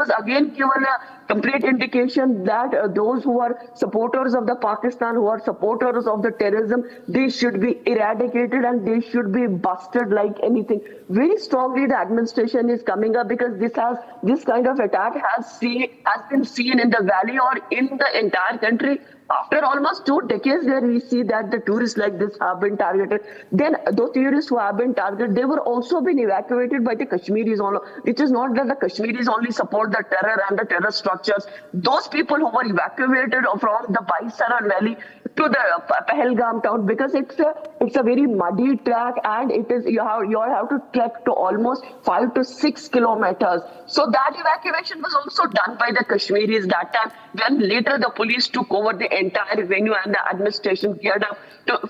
was again given a complete indication that those who are supporters of the Pakistan, who are supporters of the terrorism, they should be eradicated and they should be busted like anything. Very strongly the administration is coming up, because this kind of attack has been seen in the valley or in the entire country. After almost 2 decades, where we see that the tourists like this have been targeted, then those tourists who have been targeted, they were also been evacuated by the Kashmiris. It is not that the Kashmiris only support the terror and the terror structures. Those people who were evacuated from the Baisaran Valley to the Pahalgam town, because it's a very muddy track, and it is you have to trek to almost 5 to 6 kilometers. So that evacuation was also done by the Kashmiris that time. When later the police took over the entire venue and the administration geared up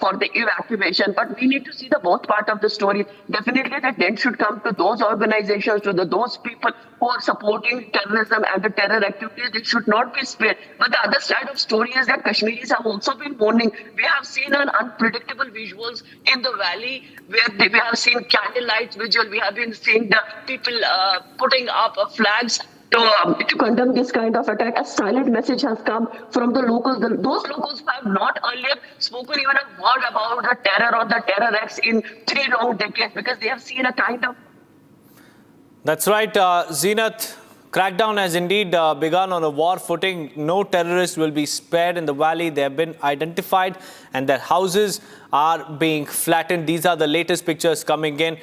for the evacuation. But we need to see the both part of the story. Definitely the dent should come to those organizations, to those people who are supporting terrorism and the terror activities. It should not be spared. But the other side of story is that Kashmiris have also been warning. We have seen an unpredictable visuals in the valley where we have seen candlelight visual. We have been seeing the people putting up flags to condemn this kind of attack. A silent message has come from the locals. Those locals have not earlier spoken even a word about the terror or the terror acts in 3 long decades, because they have seen a kind of... That's right, Zeenat. Crackdown has indeed begun on a war footing. No terrorists will be spared in the valley. They have been identified and their houses are being flattened. These are the latest pictures coming in.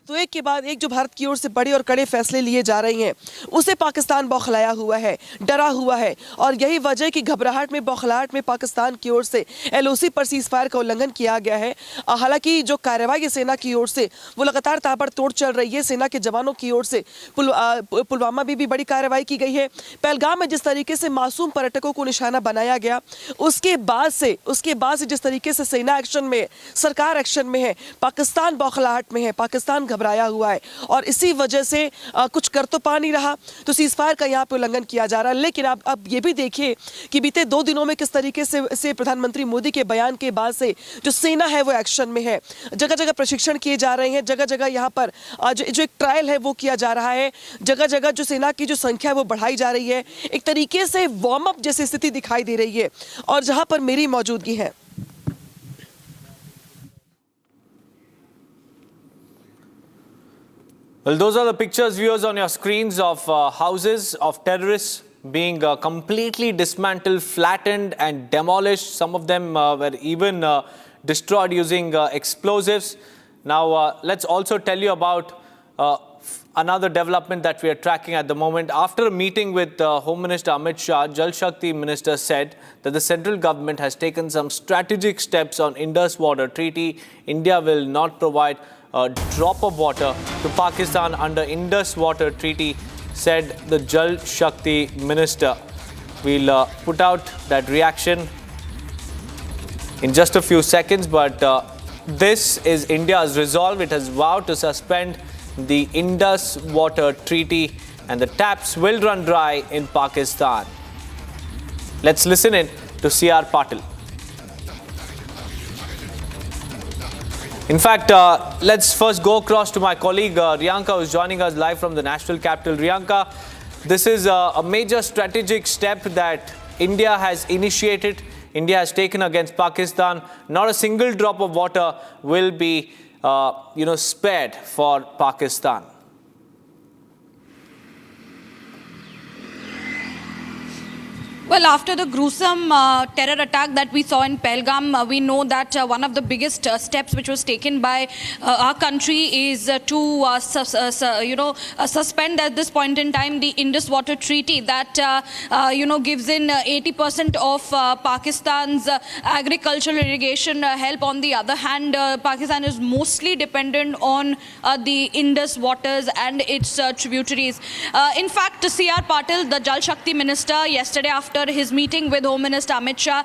तो एक के बाद एक जो भारत की ओर से बड़े और कड़े फैसले लिए जा रहे हैं, उसे पाकिस्तान बौखलाया हुआ है, डरा हुआ है। और यही वजह कि घबराहट में, बौखलाहट में पाकिस्तान की ओर से एलओसी पर सीज़फायर का उल्लंघन किया गया है। हालांकि जो कार्रवाई सेना की ओर से वो लगातार ताबड़तोड़ चल रही है। सेना के जवानों की ओर से पुलवामा में भी बड़ी कार्रवाई की गई है। पहलगाम में जिस तरीके से मासूम पर्यटकों को निशाना बनाया गया, उसके बाद से जिस तरीके से सेना एक्शन में, सरकार एक्शन में है, पाकिस्तान बौखलाहट में है, पाकिस्तान घबराया हुआ है और इसी वजह से कुछ कर तो पा नहीं रहा, तो सीज़फायर का यहाँ पे उल्लंघन किया जा रहा है। लेकिन अब ये भी देखिए कि बीते 2 दिनों में किस तरीके से प्रधानमंत्री मोदी के बयान के बाद से जो सेना है वो एक्शन में है। जगह जगह प्रशिक्षण किए जा रहे हैं, जगह जगह यहाँ पर जो एक ट्रायल है वो किया जा रहा है, जगह जगह जो सेना की जो संख्या है वो बढ़ाई जा रही है। एक तरीके से वार्म अप जैसी स्थिति दिखाई दे रही है और जहाँ पर मेरी मौजूदगी है। Well, those are the pictures, viewers, on your screens of houses of terrorists being completely dismantled, flattened and demolished. Some of them were even destroyed using explosives. Now, let's also tell you about another development that we are tracking at the moment. After a meeting with Home Minister Amit Shah, Jal Shakti Minister said that the central government has taken some strategic steps on Indus Water Treaty. India will not provide a drop of water to Pakistan under Indus Water Treaty, said the Jal Shakti Minister. We'll put out that reaction in just a few seconds, but this is India's resolve. It has vowed to suspend the Indus Water Treaty and the taps will run dry in Pakistan. Let's listen in to C.R. Patil. In fact, let's first go across to my colleague Riyanka, who is joining us live from the national capital. Riyanka, this is a major strategic step that India has initiated. India has taken against Pakistan. Not a single drop of water will be, spared for Pakistan. Well, after the gruesome terror attack that we saw in Pahalgam, we know that one of the biggest steps which was taken by our country is to suspend at this point in time the Indus Water Treaty that gives in 80% of Pakistan's agricultural irrigation help. On the other hand, Pakistan is mostly dependent on the Indus waters and its tributaries. In fact, C.R. Patil, the Jal Shakti minister, yesterday after after his meeting with Home Minister Amit Shah,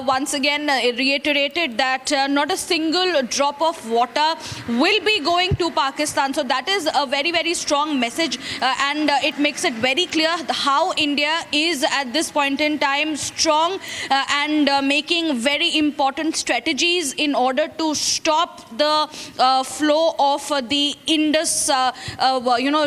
once again reiterated that not a single drop of water will be going to Pakistan. So that is a very, very strong message, and it makes it very clear how India is at this point in time strong and making very important strategies in order to stop the flow of the Indus,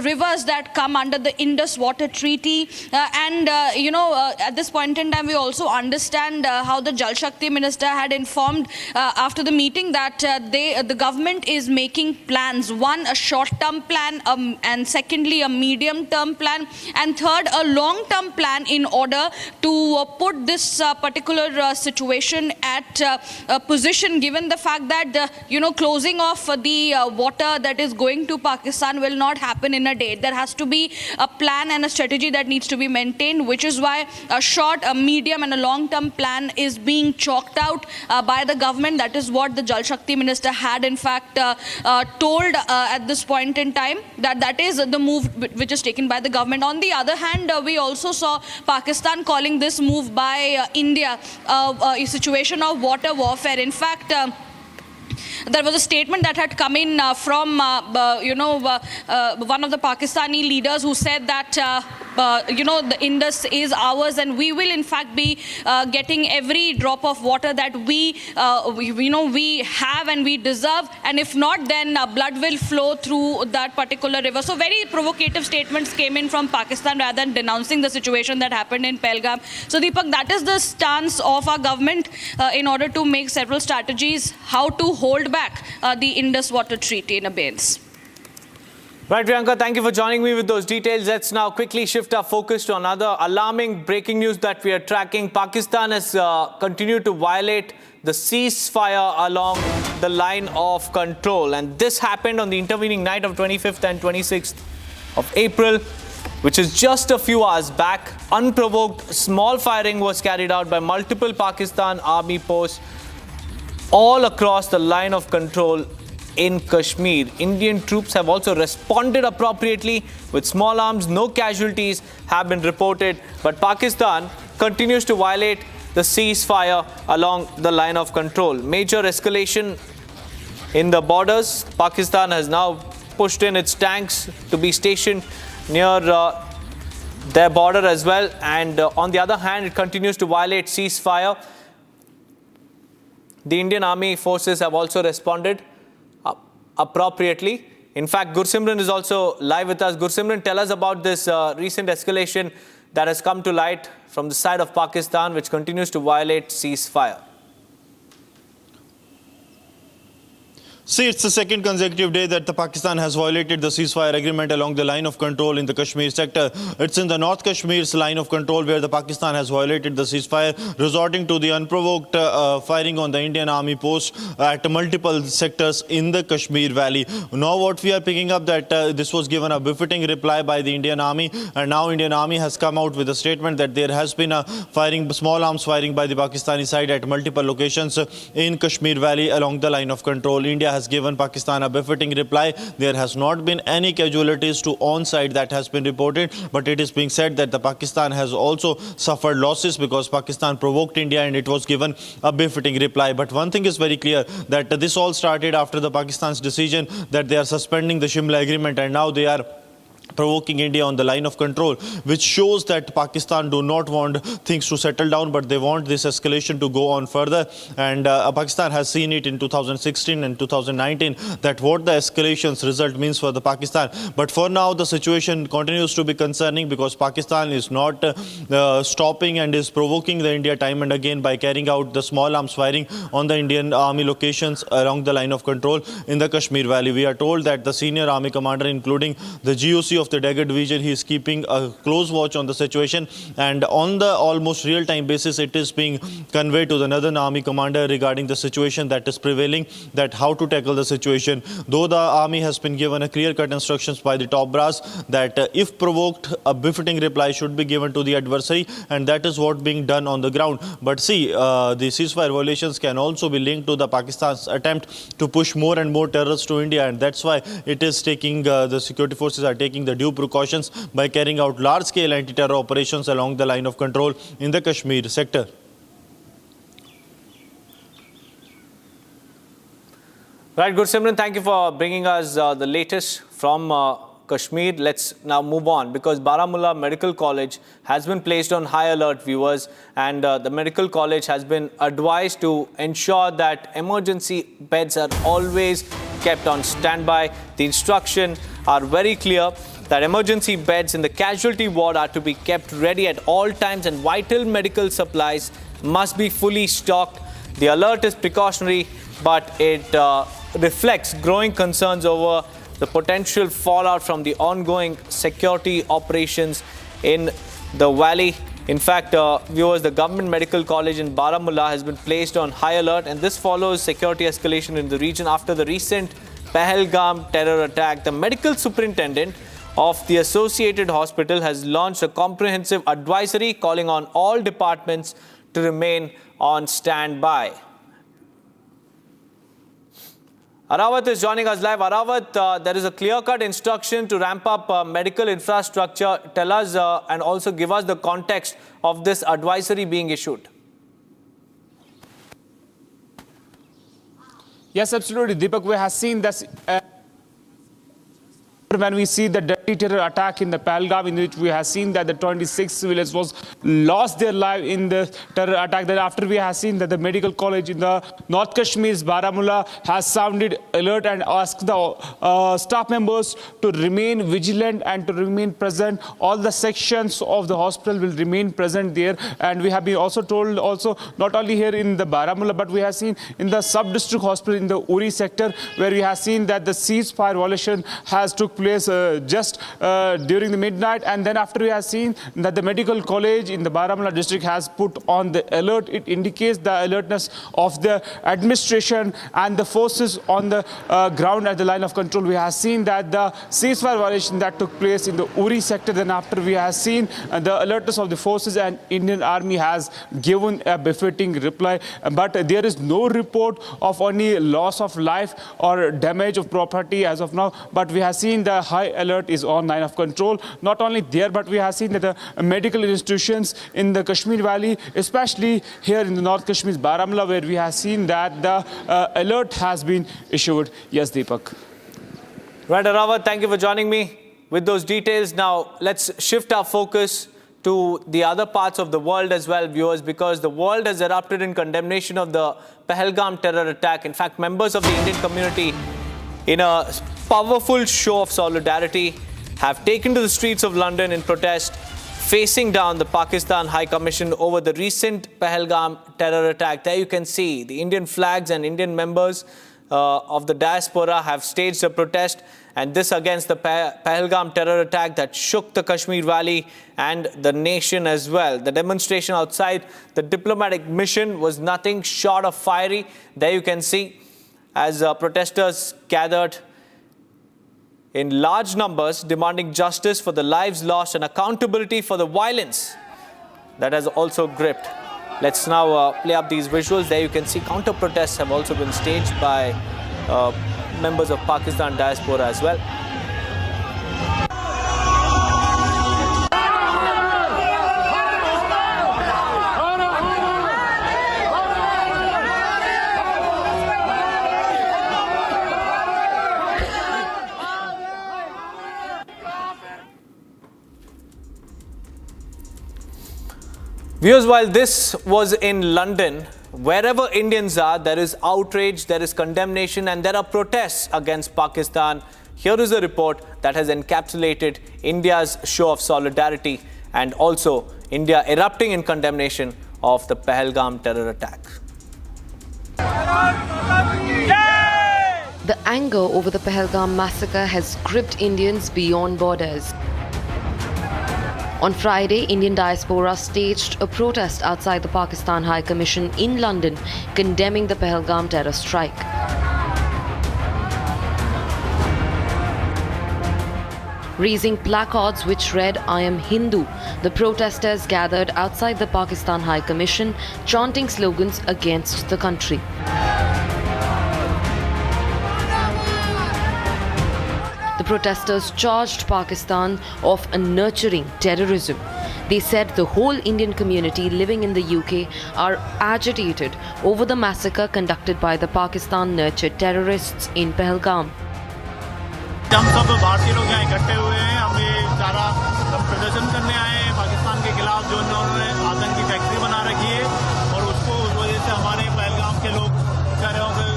rivers that come under the Indus Water Treaty. At this point in time, we also understand how the Jal Shakti minister had informed after the meeting that the government is making plans. One, a short-term plan, and secondly, a medium-term plan, and third, a long-term plan in order to put this particular situation at a position, given the fact that, closing off the water that is going to Pakistan will not happen in a day. There has to be a plan and a strategy that needs to be maintained, which is why a short, a medium and a long-term plan is being chalked out by the government. That is what the Jal Shakti minister had in fact told at this point in time, that is the move which is taken by the government. On the other hand, we also saw Pakistan calling this move by India a situation of water warfare. In fact, there was a statement that had come in from, one of the Pakistani leaders who said that, the Indus is ours and we will in fact be getting every drop of water that we have and we deserve. And if not, then blood will flow through that particular river. So very provocative statements came in from Pakistan rather than denouncing the situation that happened in Pahalgam. So Deepak, that is the stance of our government in order to make several strategies how to hold back the Indus Water Treaty in abeyance. Right, Priyanka, thank you for joining me with those details. Let's now quickly shift our focus to another alarming breaking news that we are tracking. Pakistan has continued to violate the ceasefire along the line of control. And this happened on the intervening night of 25th and 26th of April, which is just a few hours back. Unprovoked small firing was carried out by multiple Pakistan army posts all across the line of control in Kashmir. Indian troops have also responded appropriately with small arms. No casualties have been reported, but Pakistan continues to violate the ceasefire along the line of control. Major escalation in the borders. Pakistan has now pushed in its tanks to be stationed near their border as well. And on the other hand, it continues to violate ceasefire. The Indian Army forces have also responded appropriately. In fact, Gursimran is also live with us. Gursimran, tell us about this recent escalation that has come to light from the side of Pakistan, which continues to violate ceasefire. See, it's the second consecutive day that Pakistan has violated the ceasefire agreement along the line of control in the Kashmir sector. It's in the North Kashmir's line of control where the Pakistan has violated the ceasefire, resorting to the unprovoked firing on the Indian Army post at multiple sectors in the Kashmir Valley. Now what we are picking up that this was given a befitting reply by the Indian Army, and now Indian Army has come out with a statement that there has been a firing, small arms firing by the Pakistani side at multiple locations in Kashmir Valley along the line of control. India has given Pakistan a befitting reply. There has not been any casualties to on side that has been reported, but it is being said that the Pakistan has also suffered losses because Pakistan provoked India and it was given a befitting reply. But one thing is very clear, that this all started after the Pakistan's decision that they are suspending the Shimla agreement, and now they are provoking India on the line of control, which shows that Pakistan do not want things to settle down, but they want this escalation to go on further. And Pakistan has seen it in 2016 and 2019 that what the escalations result means for the Pakistan. But for now, the situation continues to be concerning because Pakistan is not stopping and is provoking the India time and again by carrying out the small arms firing on the Indian army locations along the line of control in the Kashmir Valley. We are told that the senior army commander, including the GOC of the Dagger division, he is keeping a close watch on the situation, and on the almost real-time basis it is being conveyed to the Northern Army commander regarding the situation that is prevailing, that how to tackle the situation. Though the army has been given a clear-cut instructions by the top brass that if provoked, a befitting reply should be given to the adversary, and that is what being done on the ground. But see, the ceasefire violations can also be linked to the Pakistan's attempt to push more and more terrorists to India, and that's why it is taking the security forces are taking the due precautions by carrying out large-scale anti-terror operations along the line of control in the Kashmir sector. Right, Gursimran, thank you for bringing us the latest from Kashmir. Let's now move on because Baramulla Medical College has been placed on high alert, viewers, and the medical college has been advised to ensure that emergency beds are always kept on standby. The instructions are very clear that emergency beds in the casualty ward are to be kept ready at all times and vital medical supplies must be fully stocked. The alert is precautionary, but it reflects growing concerns over the potential fallout from the ongoing security operations in the valley. In fact, viewers, the Government Medical College in Baramulla has been placed on high alert, and this follows security escalation in the region after the recent Pahalgam terror attack. The medical superintendent of the associated hospital has launched a comprehensive advisory calling on all departments to remain on standby. Arawat is joining us live. Arawat, there is a clear-cut instruction to ramp up medical infrastructure. Tell us and also give us the context of this advisory being issued. Yes, absolutely. Deepak, we have seen this when we see the deadly terror attack in the Pahalgam, in which we have seen that the 26 civilians was lost their life in the terror attack. Then after we have seen that the medical college in the North Kashmir's Baramulla has sounded alert and asked the staff members to remain vigilant and to remain present. All the sections of the hospital will remain present there. And we have been also told also not only here in the Baramulla, but we have seen in the sub-district hospital in the Uri sector, where we have seen that the ceasefire violation has took place just during the midnight, and then after we have seen that the medical college in the Baramulla district has put on the alert. It indicates the alertness of the administration and the forces on the ground at the line of control. We have seen that the ceasefire violation that took place in the Uri sector, then after we have seen the alertness of the forces, and Indian Army has given a befitting reply, but there is no report of any loss of life or damage of property as of now. But we have seen the high alert is on line of control. Not only there, but we have seen that the medical institutions in the Kashmir Valley, especially here in the North Kashmir's Baramulla, where we have seen that the alert has been issued. Yes, Deepak. Right, Arawat, thank you for joining me with those details. Now, let's shift our focus to the other parts of the world as well, viewers, because the world has erupted in condemnation of the Pahalgam terror attack. In fact, members of the Indian community, in a powerful show of solidarity, have taken to the streets of London in protest, facing down the Pakistan High Commission over the recent Pahalgam terror attack. There you can see the Indian flags and Indian members of the diaspora have staged a protest, and this against the Pahalgam terror attack that shook the Kashmir Valley and the nation as well. The demonstration outside the diplomatic mission was nothing short of fiery. There you can see as protesters gathered in large numbers demanding justice for the lives lost and accountability for the violence that has also gripped. Let's now play up these visuals. There you can see counter protests have also been staged by members of Pakistan diaspora as well. Viewers, while this was in London, wherever Indians are, there is outrage, there is condemnation, and there are protests against Pakistan. Here is a report that has encapsulated India's show of solidarity and also India erupting in condemnation of the Pahalgam terror attack. The anger over the Pahalgam massacre has gripped Indians beyond borders. On Friday, Indian diaspora staged a protest outside the Pakistan High Commission in London, condemning the Pahalgam terror strike. Raising placards which read, "I am Hindu," the protesters gathered outside the Pakistan High Commission, chanting slogans against the country. The protesters charged Pakistan of nurturing terrorism. They said the whole Indian community living in the UK are agitated over the massacre conducted by the Pakistan-nurtured terrorists in Pahalgam. हम सब भारतीय लोग यहाँ इकट्ठे हुए हैं, हम ये सारा प्रदर्शन करने आए हैं पाकिस्तान के खिलाफ जो उन्होंने आतंकी फैक्ट्री बना रखी है और उसको उस वजह से हमारे पहलगाम के लोग कह रहे हो कि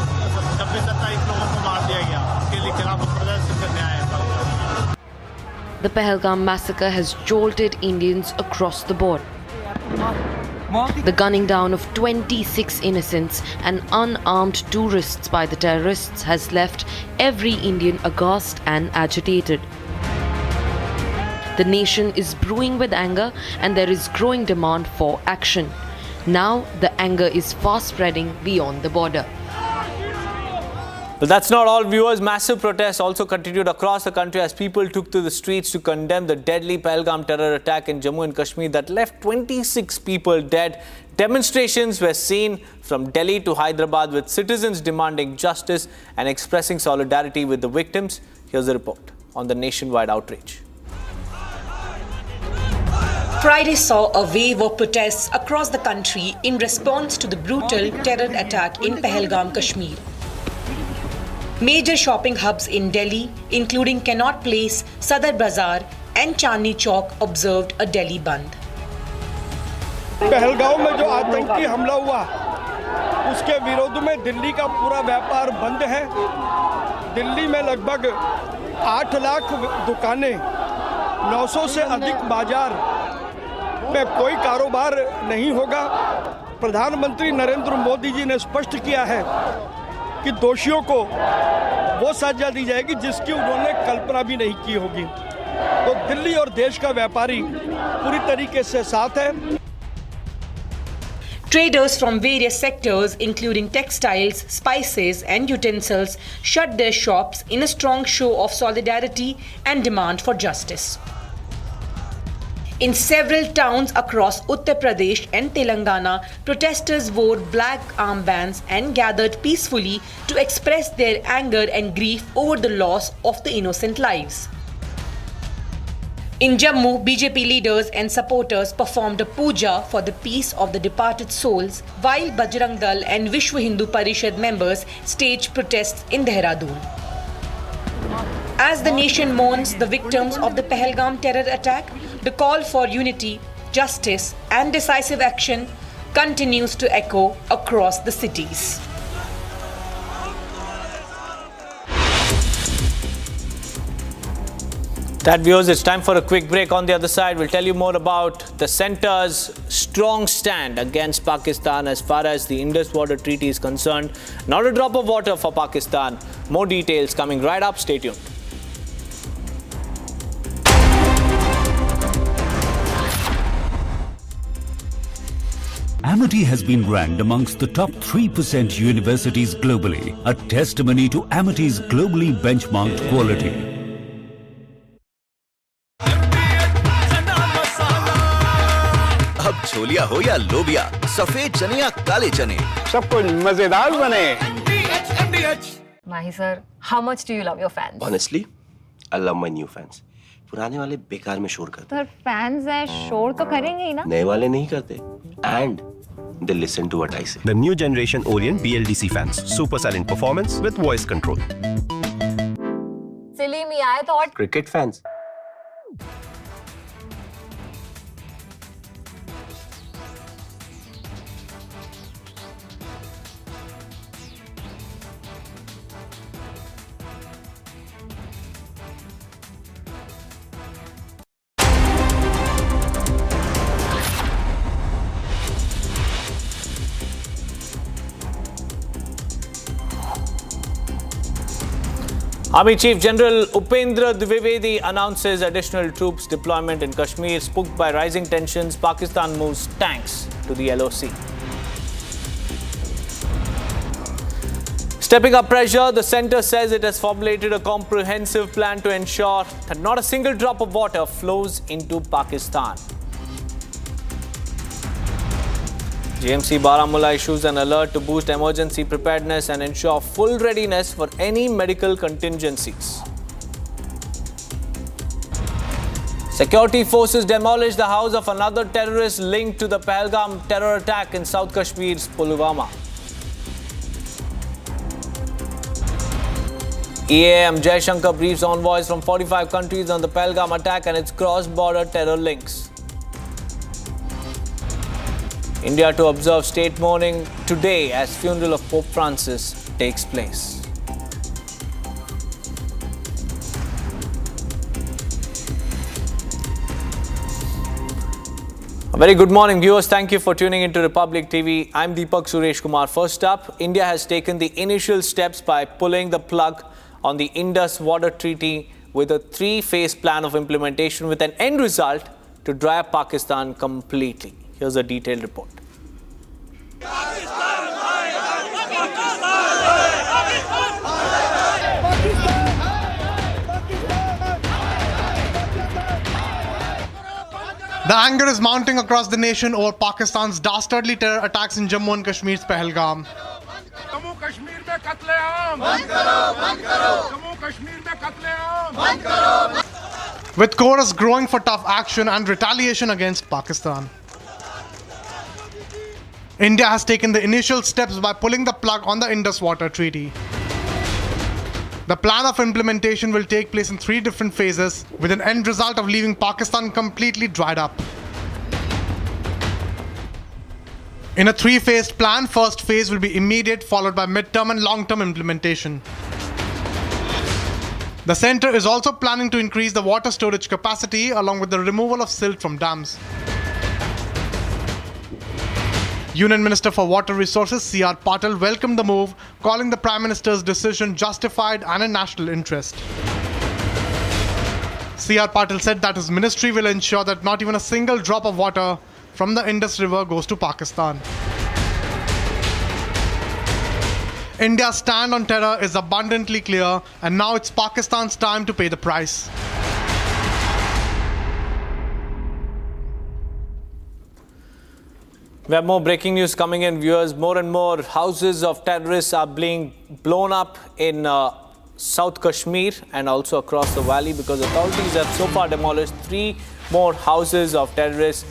26-27 लोगों को मार दिया गया, उसके खिलाफ प्रदर्शन करने आए हैं। The Pahalgam massacre has jolted Indians across the board. The gunning down of 26 innocents and unarmed tourists by the terrorists has left every Indian aghast and agitated. The nation is brewing with anger and there is growing demand for action. Now the anger is fast spreading beyond the border. But that's not all, viewers. Massive protests also continued across the country as people took to the streets to condemn the deadly Pahalgam terror attack in Jammu and Kashmir that left 26 people dead. Demonstrations were seen from Delhi to Hyderabad with citizens demanding justice and expressing solidarity with the victims. Here's a report on the nationwide outrage. Friday saw a wave of protests across the country in response to the brutal terror attack in Pahalgam, Kashmir. Major shopping hubs in Delhi, including Connaught Place, Sadar Bazaar and Chandni Chowk, observed a Delhi Bandh. Pahalgam में जो आतंकी हमला हुआ उसके विरोध में दिल्ली का पूरा व्यापार बंद है। दिल्ली में लगभग 8 लाख दुकानें, 900 से अधिक बाजार में कोई कारोबार नहीं होगा। प्रधानमंत्री नरेंद्र मोदी जी ने स्पष्ट किया है कि दोषियों को वो सजा दी जाएगी जिसकी उन्होंने कल्पना भी नहीं की होगी। तो दिल्ली और देश का व्यापारी पूरी तरीके से साथ है। Traders from various sectors, including textiles, spices and utensils, shut their shops in a strong show of solidarity and demand for justice. In several towns across Uttar Pradesh and Telangana, protesters wore black armbands and gathered peacefully to express their anger and grief over the loss of the innocent lives. In Jammu, BJP leaders and supporters performed a puja for the peace of the departed souls, while Bajrang Dal and Vishwa Hindu Parishad members staged protests in Dehradun. As the nation mourns the victims of the Pahalgam terror attack, the call for unity, justice and decisive action continues to echo across the cities. That, viewers, it's time for a quick break. On the other side, we'll tell you more about the centre's strong stand against Pakistan as far as the Indus Water Treaty is concerned. Not a drop of water for Pakistan. More details coming right up. Stay tuned. Amity has been ranked amongst the top 3% universities globally, a testimony to Amity's globally benchmarked quality. अब छोलिया हो या लोबिया, सफेद चने या काले चने, सब कुछ मजेदार बने। Mahi sir, how much do you love your fans? Honestly, I love my new fans. पुराने वाले बेकार में शोर करते। तो fans हैं, शोर तो करेंगे ही ना? नए वाले नहीं करते। And they listen to what I say. The new generation Orient BLDC fans, super silent performance with voice control. Silly me, I thought. Cricket fans. Army Chief General Upendra Dwivedi announces additional troops deployment in Kashmir. Spooked by rising tensions, Pakistan moves tanks to the LOC. Stepping up pressure, the centre says it has formulated a comprehensive plan to ensure that not a single drop of water flows into Pakistan. GMC Baramulla issues an alert to boost emergency preparedness and ensure full readiness for any medical contingencies. Security forces demolished the house of another terrorist linked to the Pahalgam terror attack in South Kashmir's Pulwama. EAM Jal Shakti briefs envoys from 45 countries on the Pahalgam attack and its cross-border terror links. India to observe state mourning today as funeral of Pope Francis takes place. A very good morning, viewers. Thank you for tuning into Republic TV. I'm Deepak Suresh Kumar. First up, India has taken the initial steps by pulling the plug on the Indus Water Treaty with a three-phase plan of implementation with an end result to dry up Pakistan completely. Here's a detailed report. The anger is mounting across the nation over Pakistan's dastardly terror attacks in Jammu and Kashmir's Pahalgam. With chorus growing for tough action and retaliation against Pakistan. India has taken the initial steps by pulling the plug on the Indus Water Treaty. The plan of implementation will take place in three different phases, with an end result of leaving Pakistan completely dried up. In a three-phased plan, first phase will be immediate, followed by mid-term and long-term implementation. The centre is also planning to increase the water storage capacity along with the removal of silt from dams. Union Minister for Water Resources C.R. Patil welcomed the move, calling the Prime Minister's decision justified and in national interest. C.R. Patil said that his ministry will ensure that not even a single drop of water from the Indus River goes to Pakistan. India's stand on terror is abundantly clear, and now it's Pakistan's time to pay the price. We have more breaking news coming in, viewers. More and more houses of terrorists are being blown up in South Kashmir and also across the valley because authorities have so far demolished 3 more houses of terrorists.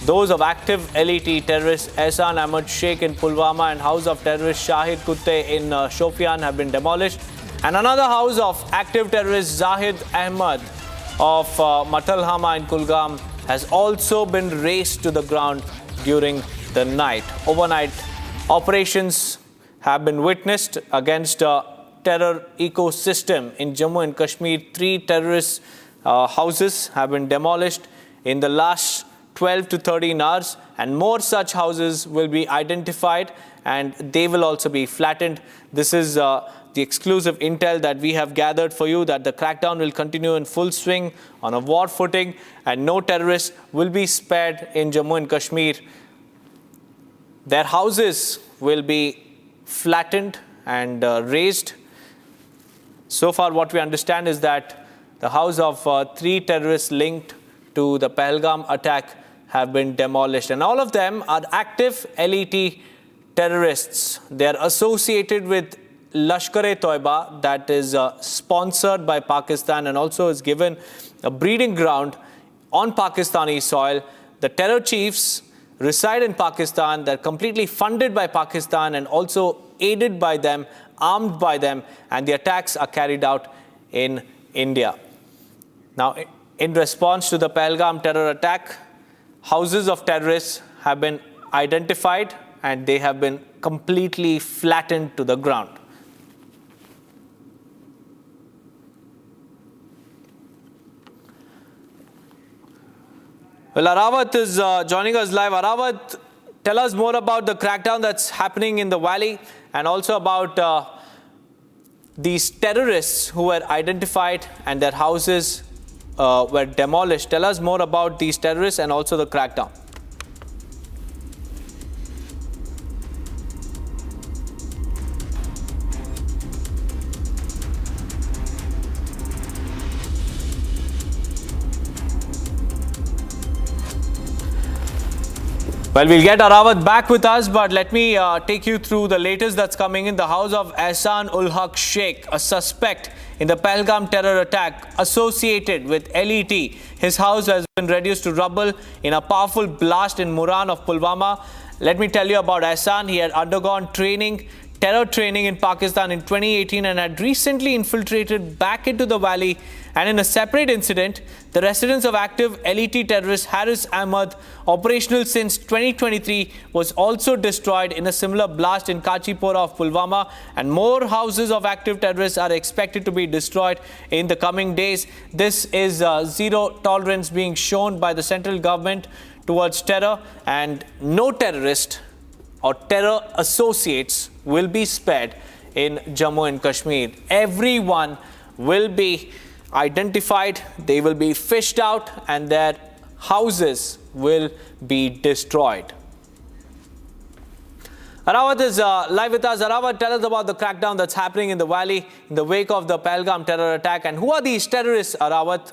Those of active LET terrorist Ehsan Ahmad Sheikh in Pulwama and house of terrorist Shahid Kutte in Shopian have been demolished. And another house of active terrorist Zahid Ahmad of Matalhama in Kulgam has also been razed to the ground during the night. Overnight operations have been witnessed against a terror ecosystem in Jammu and Kashmir. 3 terrorist houses have been demolished in the last 12 to 13 hours, and more such houses will be identified and they will also be flattened. This is the exclusive intel that we have gathered for you, that the crackdown will continue in full swing on a war footing and no terrorists will be spared in Jammu and Kashmir. Their houses will be flattened and razed. So far what we understand is that the house of 3 terrorists linked to the Pahalgam attack have been demolished, and all of them are active LET terrorists. They are associated with Lashkar-e-Toiba, that is sponsored by Pakistan and also is given a breeding ground on Pakistani soil. The terror chiefs reside in Pakistan. They're completely funded by Pakistan and also aided by them, armed by them, and the attacks are carried out in India. Now, in response to the Pahalgam terror attack, houses of terrorists have been identified and they have been completely flattened to the ground. Well, Arawat is joining us live. Arawat, tell us more about the crackdown that's happening in the valley and also about these terrorists who were identified and their houses were demolished. Tell us more about these terrorists and also the crackdown. Well, we'll get Arawat back with us, but let me take you through the latest that's coming in. The house of Ehsan ul Haq Sheikh, a suspect in the Pahalgam terror attack associated with LET. His house has been reduced to rubble in a powerful blast in Muran of Pulwama. Let me tell you about Ehsan. He had undergone terror training in Pakistan in 2018 and had recently infiltrated back into the valley. And in a separate incident, the residence of active LET terrorist Haris Ahmad, operational since 2023, was also destroyed in a similar blast in Kachipura of Pulwama. And more houses of active terrorists are expected to be destroyed in the coming days. This is zero tolerance being shown by the central government towards terror, and no terrorist or terror associates will be spared in Jammu and Kashmir. Everyone will be identified, they will be fished out, and their houses will be destroyed. Arawat is live with us. Arawat, tell us about the crackdown that's happening in the valley in the wake of the Pahalgam terror attack, and who are these terrorists, Arawat?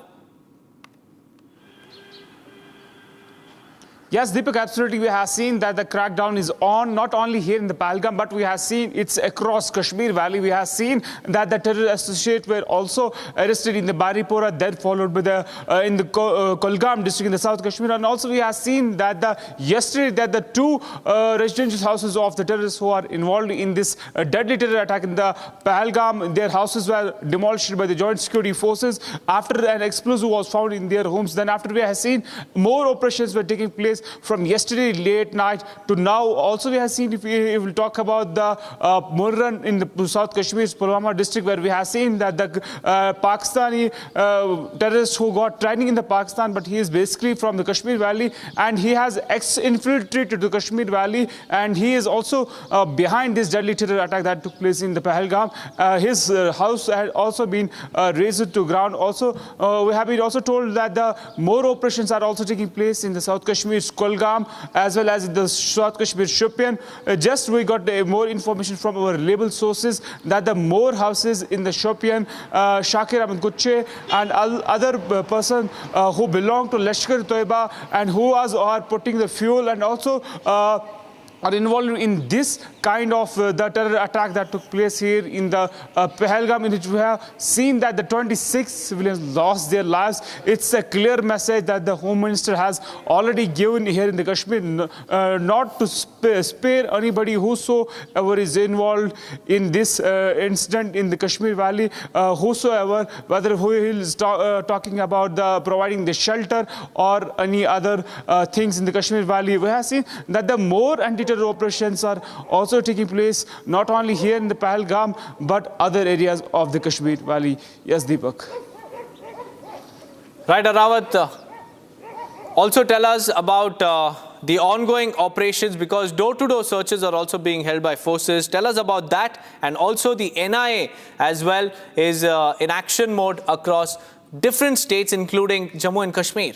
Yes, Deepak, absolutely. We have seen that the crackdown is on, not only here in the Pahalgam, but we have seen it's across Kashmir Valley. We have seen that the terror associates were also arrested in the Baripura, then followed by in the Pahalgam district in the South Kashmir. And also we have seen that yesterday that the two residential houses of the terrorists who are involved in this deadly terror attack in the Pahalgam, their houses were demolished by the joint security forces after an explosive was found in their homes. Then after we have seen more operations were taking place from yesterday late night to now. Also we have seen, if we will talk about the Murran in the South Kashmir's Pulwama district, where we have seen that the Pakistani terrorist who got training in the Pakistan, but he is basically from the Kashmir Valley, and he has infiltrated the Kashmir Valley, and he is also behind this deadly terror attack that took place in the Pahalgam. His house had also been razed to ground. Also we have been also told that the more operations are also taking place in the South Kashmir's Pahalgam as well as in the South Kashmir Shopian. Just we got more information from our label sources that the more houses in the Shopian, Shakir Ahmed Guche and other person who belong to Lashkar Toiba and who are putting the fuel and also are involved in this kind of the terror attack that took place here in the Pahalgam, in which we have seen that the 26 civilians lost their lives. It's a clear message that the Home Minister has already given here in the Kashmir, not to spare anybody whosoever is involved in this incident in the Kashmir Valley, whosoever, whether who is talking about providing the shelter or any other things in the Kashmir Valley. We have seen that the more anti-terror operations are also taking place not only here in the Pahalgam but other areas of the Kashmir Valley. Yes, Deepak. Right, Arawat. Also tell us about the ongoing operations, because door-to-door searches are also being held by forces. Tell us about that, and also the NIA as well is in action mode across different states including Jammu and Kashmir.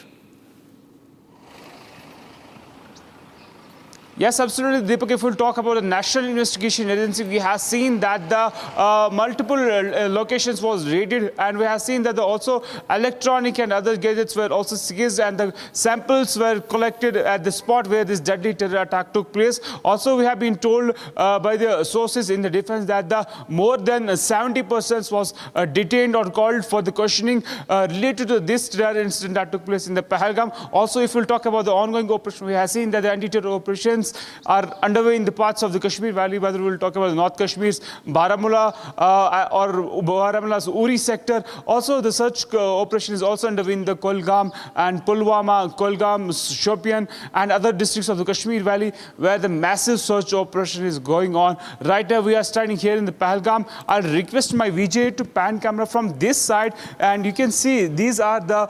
Yes, absolutely, Deepak. If we'll talk about the National Investigation Agency, we have seen that the multiple locations was raided, and we have seen that also electronic and other gadgets were also seized, and the samples were collected at the spot where this deadly terror attack took place. Also, we have been told by the sources in the defense that the more than 70 persons was detained or called for the questioning related to this terror incident that took place in the Pahalgam. Also, if we'll talk about the ongoing operation, we have seen that the anti-terror operations are underway in the parts of the Kashmir Valley, whether we'll talk about North Kashmir's Baramulla or Baramula's Uri sector. Also, the search operation is also underway in the Pahalgam and Pulwama, Pahalgam, Shopian and other districts of the Kashmir Valley, where the massive search operation is going on. Right now, we are standing here in the Pahalgam. I'll request my VJ to pan camera from this side, and you can see these are the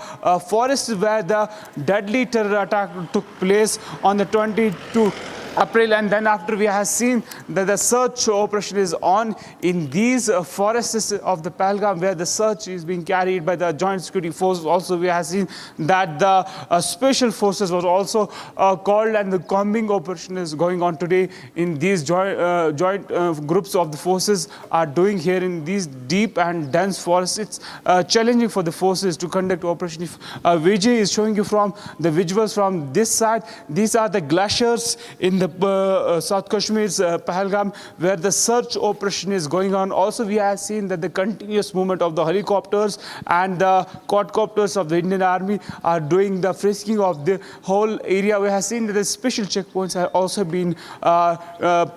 forests where the deadly terror attack took place on the 22 April, and then after we have seen that the search operation is on in these forests of the Pahalgam, where the search is being carried by the joint security forces. Also, we have seen that the special forces was also called, and the combing operation is going on today in these joint groups of the forces are doing here in these deep and dense forests. It's challenging for the forces to conduct operation. If Vijay is showing you from the visuals from this side, these are the glaciers in the the South Kashmir's Pahalgam, where the search operation is going on. Also, we have seen that the continuous movement of the helicopters and the quadcopters of the Indian Army are doing the frisking of the whole area. We have seen that the special checkpoints have also been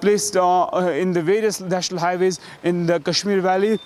placed in the various national highways in the Kashmir Valley.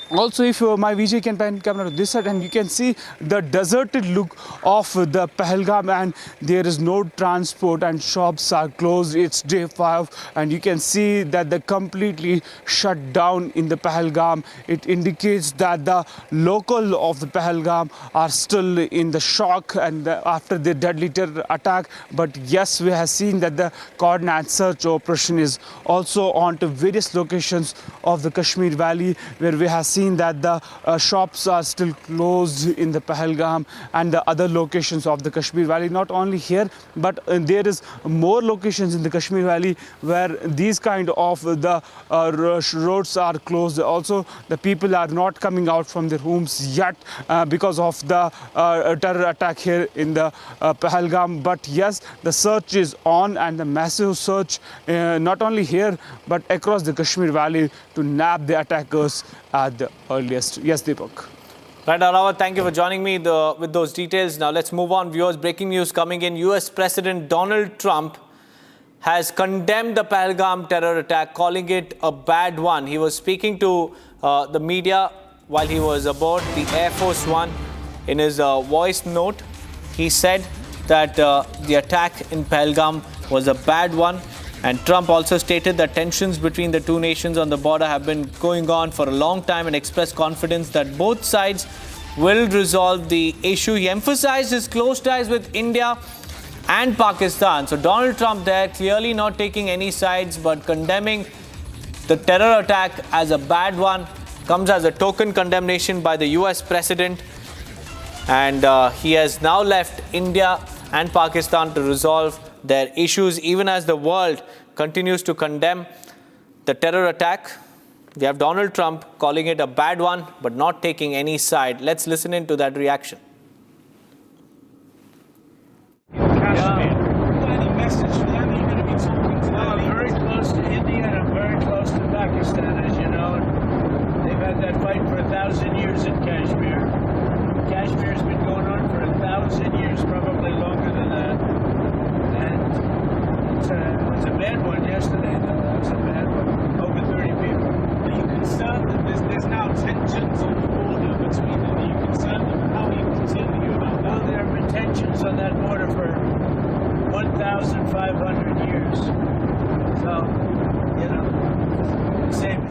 Also, if my VJ can pan camera to this side, and you can see the deserted look of the Pahalgam, and there is no transport and shops are closed. It's day 5 and you can see that they're completely shut down in the Pahalgam. It indicates that the local of the Pahalgam are still in the shock and after the deadly terror attack. But yes, we have seen that the coordinated search operation is also on to various locations of the Kashmir Valley, where we have seen that the shops are still closed in the Pahalgam and the other locations of the Kashmir Valley. Not only here, but there is more locations in the Kashmir Valley where these kind of the roads are closed. Also, the people are not coming out from their homes yet because of the terror attack here in the Pahalgam. But yes, the search is on, and the massive search not only here but across the Kashmir Valley to nab the attackers at the earliest. Yes, Deepak. Right, Arnab, thank you for joining me with those details. Now let's move on. Viewers, breaking news coming in. US President Donald Trump has condemned the Pahalgam terror attack, calling it a bad one. He was speaking to the media while he was aboard the Air Force One. In his voice note, he said that the attack in Pahalgam was a bad one. And Trump also stated that tensions between the two nations on the border have been going on for a long time and expressed confidence that both sides will resolve the issue. He emphasized his close ties with India and Pakistan. So Donald Trump there clearly not taking any sides but condemning the terror attack as a bad one. Comes as a token condemnation by the US president. And he has now left India and Pakistan to resolve their issues, even as the world continues to condemn the terror attack. We have Donald Trump calling it a bad one, but not taking any side. Let's listen into that reaction. Any message for them? Are you going to be talking to them? I'm very close to India and I'm very close to Pakistan, as you know. They've had that fight for 1,000 years in Kashmir. Kashmir's been going on for 1,000 years, probably longer than that. It was a bad one yesterday, though. That was a bad one. Over 30 people. Are you concerned that there's now tensions on the border between them? Are you concerned about how you continue about that? Well, there have been tensions on that border for 1,500 years. So, you know, same.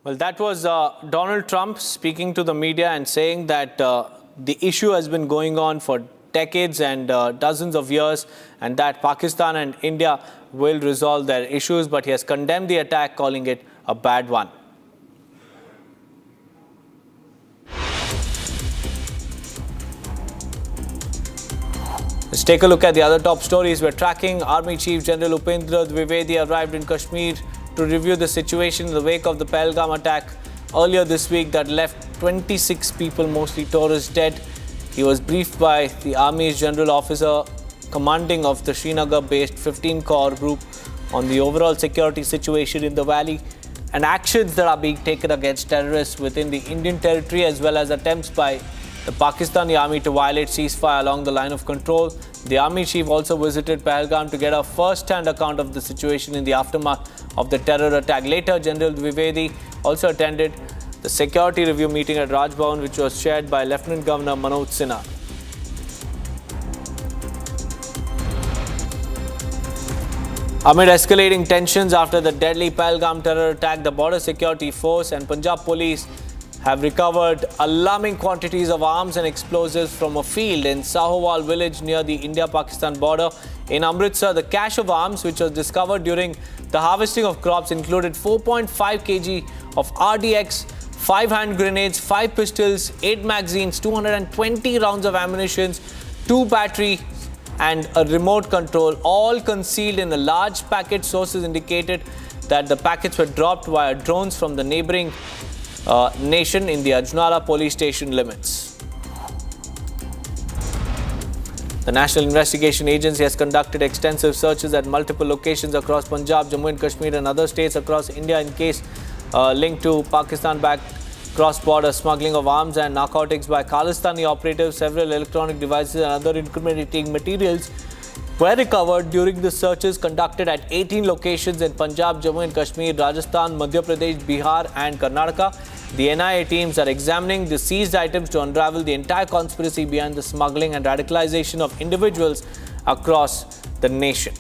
Well, that was Donald Trump speaking to the media and saying that the issue has been going on for decades and dozens of years, and that Pakistan and India will resolve their issues, but he has condemned the attack, calling it a bad one. Let's take a look at the other top stories we're tracking. Army Chief General Upendra Dwivedi arrived in Kashmir to review the situation in the wake of the Pahalgam attack earlier this week that left 26 people, mostly tourists, dead. He was briefed by the Army's General Officer commanding of the Srinagar-based 15 Corps group on the overall security situation in the valley and actions that are being taken against terrorists within the Indian territory, as well as attempts by the Pakistani Army to violate ceasefire along the line of control. The Army Chief also visited Pahalgam to get a first-hand account of the situation in the aftermath of the terror attack. Later, General Dwivedi also attended the security review meeting at Raj Bhavan, which was chaired by Lieutenant Governor Manoj Sinha. Amid escalating tensions after the deadly Pahalgam terror attack, the Border Security Force and Punjab Police have recovered alarming quantities of arms and explosives from a field in Sahowal village near the India-Pakistan border. In Amritsar, the cache of arms, which was discovered during the harvesting of crops, included 4.5 kg of RDX, 5 hand grenades, 5 pistols, 8 magazines, 220 rounds of ammunition, 2 batteries and a remote control, all concealed in a large packet. Sources indicated that the packets were dropped via drones from the neighboring nation in the Ajnala police station limits. The National Investigation Agency has conducted extensive searches at multiple locations across Punjab, Jammu and Kashmir and other states across India in case linked to Pakistan-backed cross-border smuggling of arms and narcotics by Khalistani operatives. Several electronic devices and other incriminating materials were recovered during the searches conducted at 18 locations in Punjab, Jammu and Kashmir, Rajasthan, Madhya Pradesh, Bihar and Karnataka. The NIA teams are examining the seized items to unravel the entire conspiracy behind the smuggling and radicalization of individuals across the nation.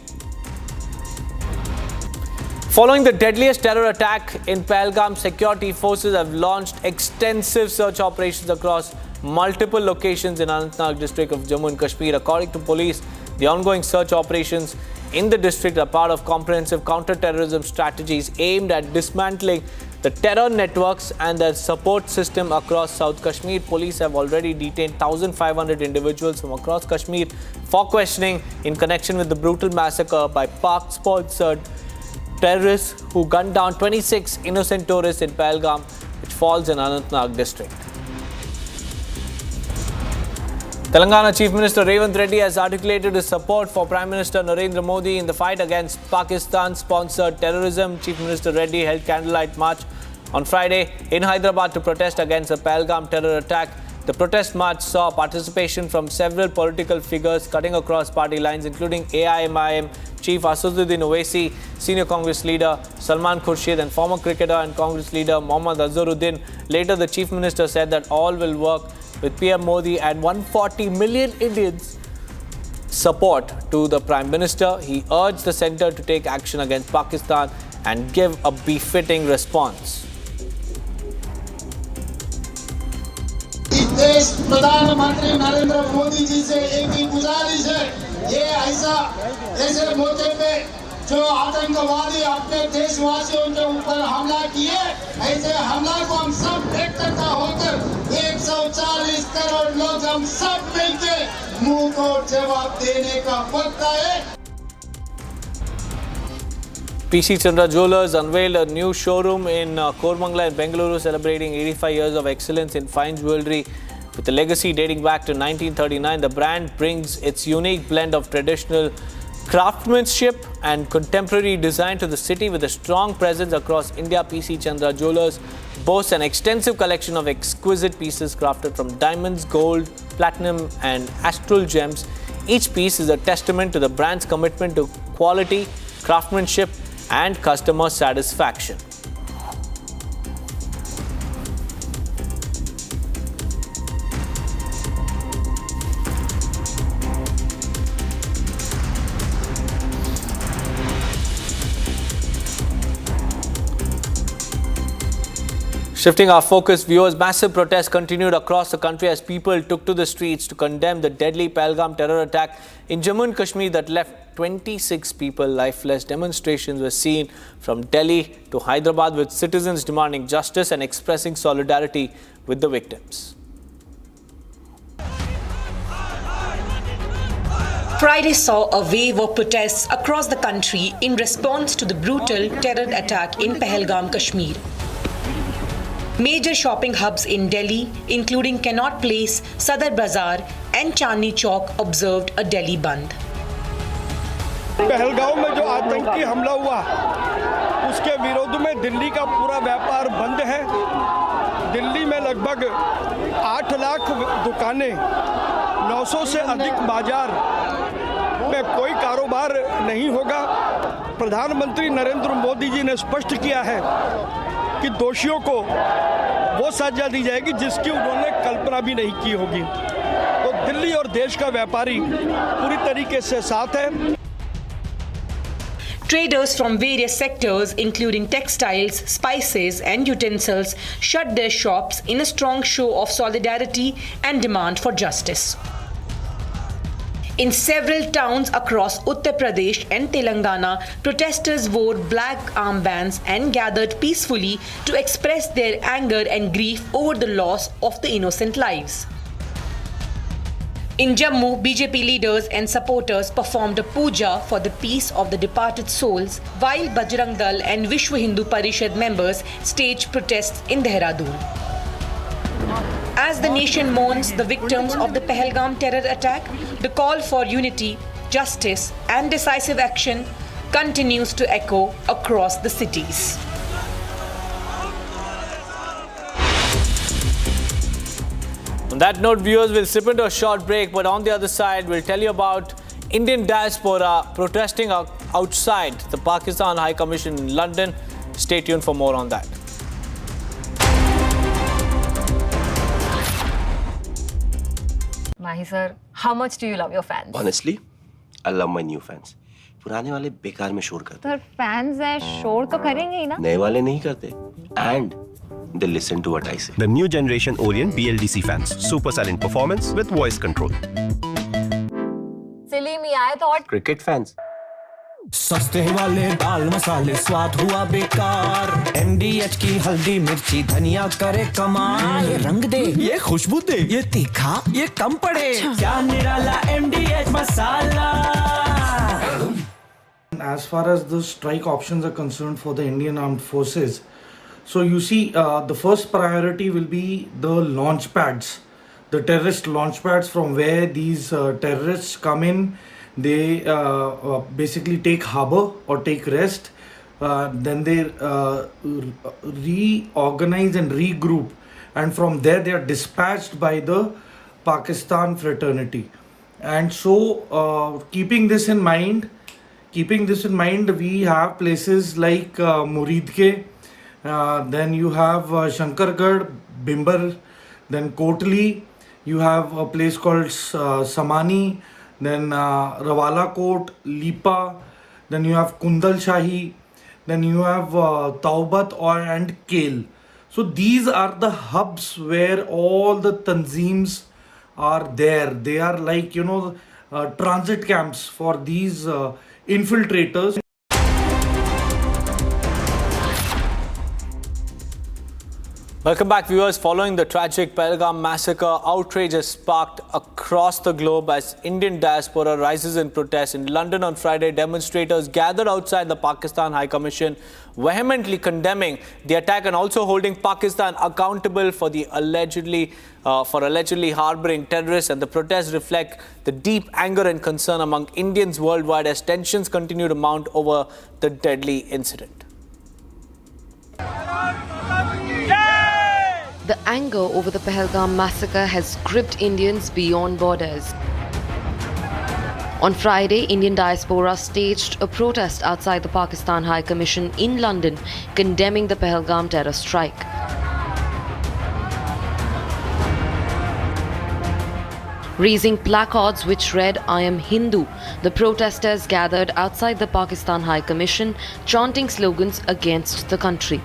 Following the deadliest terror attack in Pahalgam, security forces have launched extensive search operations across multiple locations in Anantnag district of Jammu and Kashmir. According to police, the ongoing search operations in the district are part of comprehensive counter-terrorism strategies aimed at dismantling the terror networks and their support system across South Kashmir. Police have already detained 1,500 individuals from across Kashmir for questioning in connection with the brutal massacre by Pak-sponsored terrorists who gunned down 26 innocent tourists in Pahalgam, which falls in Anantnag district. Telangana Chief Minister Revant Reddy has articulated his support for Prime Minister Narendra Modi in the fight against Pakistan-sponsored terrorism. Chief Minister Reddy held candlelight march on Friday in Hyderabad to protest against the Pahalgam terror attack. The protest march saw participation from several political figures cutting across party lines, including AIMIM Chief Asaduddin Owaisi, Senior Congress leader Salman Khurshid and former cricketer and Congress leader Mohammad Azharuddin. Later, the Chief Minister said that all will work with PM Modi and 140 million Indians support to the Prime Minister. He urged the centre to take action against Pakistan and give a befitting response. देश प्रधानमंत्री नरेंद्र मोदी जी से एक ही गुजारिश है, ये ऐसे मौके पे जो आतंकवादी अपने देशवासियों के ऊपर हमला किए, ऐसे हमला को हम सब एकजुट होकर 140 करोड़ लोग हम सब मिलके मुंह को जवाब देने का वक्त है। PC Chandra Jewellers unveiled a new showroom in Koramangala in Bengaluru, celebrating 85 years of excellence in fine jewellery. With a legacy dating back to 1939, the brand brings its unique blend of traditional craftsmanship and contemporary design to the city. With a strong presence across India, PC Chandra Jewellers boasts an extensive collection of exquisite pieces crafted from diamonds, gold, platinum and astral gems. Each piece is a testament to the brand's commitment to quality, craftsmanship and customer satisfaction. Shifting our focus, viewers, massive protests continued across the country as people took to the streets to condemn the deadly Pahalgam terror attack in Jammu and Kashmir that left 26 people lifeless. Demonstrations were seen from Delhi to Hyderabad, with citizens demanding justice and expressing solidarity with the victims. Friday saw a wave of protests across the country in response to the brutal terror attack in Pahalgam, Kashmir. Major shopping hubs in Delhi, including Connaught Place, Sadar Bazaar and Chandni Chowk, observed a Delhi Bandh. Pahalgam में जो आतंकी हमला हुआ उसके विरोध में दिल्ली का पूरा व्यापार बंद है। दिल्ली में लगभग 8 लाख दुकानें, 900 से अधिक बाजार में कोई कारोबार नहीं होगा। प्रधानमंत्री नरेंद्र मोदी जी ने स्पष्ट किया है कि दोषियों को वो सजा दी जाएगी जिसकी उन्होंने कल्पना भी नहीं की होगी। तो दिल्ली और देश का व्यापारी पूरी तरीके से साथ है। Traders from various sectors, including textiles, spices and utensils, shut their shops in a strong show of solidarity and demand for justice. In several towns across Uttar Pradesh and Telangana, protesters wore black armbands and gathered peacefully to express their anger and grief over the loss of the innocent lives. In Jammu, BJP leaders and supporters performed a puja for the peace of the departed souls, while Bajrang Dal and Vishwa Hindu Parishad members staged protests in Dehradun. As the nation mourns the victims of the Pahalgam Terror Attack, the call for unity, justice and decisive action continues to echo across the cities. On that note, viewers, will slip into a short break, but on the other side, we'll tell you about Indian diaspora protesting outside the Pakistan High Commission in London. Stay tuned for more on that. Mahi sir, how much do you love your fans? Honestly, I love my new fans. पुराने वाले बेकार में शोर करते Sir, fans हैं, शोर तो करेंगे ही ना? नए वाले नहीं करते. And they listen to what I say. The new generation Orient BLDC fans. Super silent performance with voice control. Silly me, I thought Cricket fans. सस्ते वाले दाल मसाले स्वाद हुआ बेकार MDH की हल्दी मिर्ची धनिया करे कमाल ये रंग दे ये खुशबू दे ये तीखा ये कम पड़े क्या निराला MDH masala. As far as the strike options are concerned for the Indian Armed Forces, so you see the first priority will be the launch pads, the terrorist launch pads from where these terrorists come in. They basically take harbor or take rest, then they reorganize and regroup, and from there they are dispatched by the Pakistan fraternity. And so keeping this in mind, we have places like Muridke, then you have Shankargarh, Bimbar, then Kotli, you have a place called Samani, then Rawala Kot, Lipa, then you have Kundal Shahi, then you have Taubat and Kale. So these are the hubs where all the tanzeems are there. They are like, transit camps for these infiltrators. Welcome back, viewers. Following the tragic Pahalgam massacre, outrage has sparked across the globe as Indian diaspora rises in protest. In London on Friday, demonstrators gathered outside the Pakistan High Commission, vehemently condemning the attack and also holding Pakistan accountable for the allegedly harboring terrorists. And the protests reflect the deep anger and concern among Indians worldwide as tensions continue to mount over the deadly incident. The anger over the Pahalgam massacre has gripped Indians beyond borders. On Friday, Indian diaspora staged a protest outside the Pakistan High Commission in London, condemning the Pahalgam terror strike. Raising placards which read, "I am Hindu," the protesters gathered outside the Pakistan High Commission, chanting slogans against the country.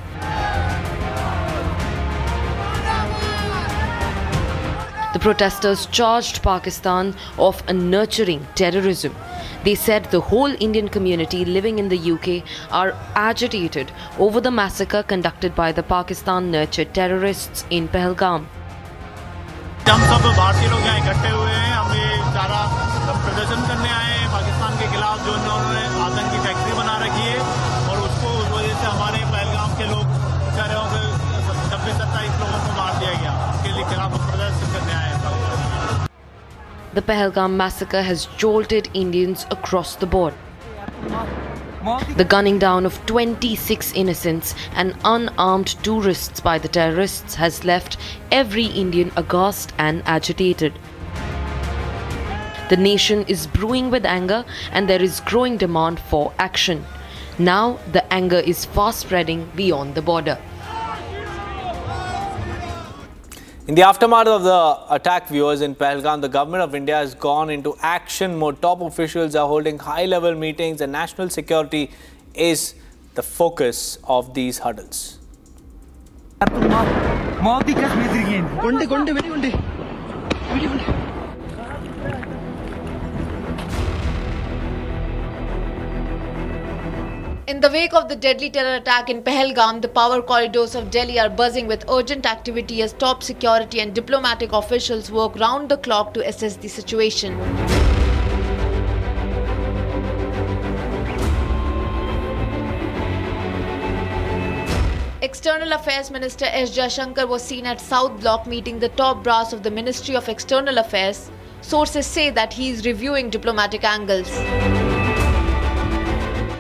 The protesters charged Pakistan of nurturing terrorism. They said the whole Indian community living in the UK are agitated over the massacre conducted by the Pakistan-nurtured terrorists in Pahalgam. हम सब भारतीय लोग यहाँ इकट्ठे हुए हैं. हम ये सारा प्रदर्शन करने आए हैं पाकिस्तान के खिलाफ जो उन्होंने आतंकी फैक्ट्री बना रखी है और उसको उस वजह से हमारे पहलगाम के लोग बेचारे 26-27 लोगों को मार दिया गया. उसके खिलाफ प्रदर्शन करने आए हैं. The Pahalgam massacre has jolted Indians across the board. The gunning down of 26 innocents and unarmed tourists by the terrorists has left every Indian aghast and agitated. The nation is brewing with anger and there is growing demand for action. Now the anger is fast spreading beyond the border. In the aftermath of the attack, viewers, in Pahalgam, the government of India has gone into action mode. Top officials are holding high-level meetings and national security is the focus of these huddles. In the wake of the deadly terror attack in Pahalgam, the power corridors of Delhi are buzzing with urgent activity as top security and diplomatic officials work round the clock to assess the situation. External Affairs Minister S. Jal Shakti was seen at South Block meeting the top brass of the Ministry of External Affairs. Sources say that he is reviewing diplomatic angles.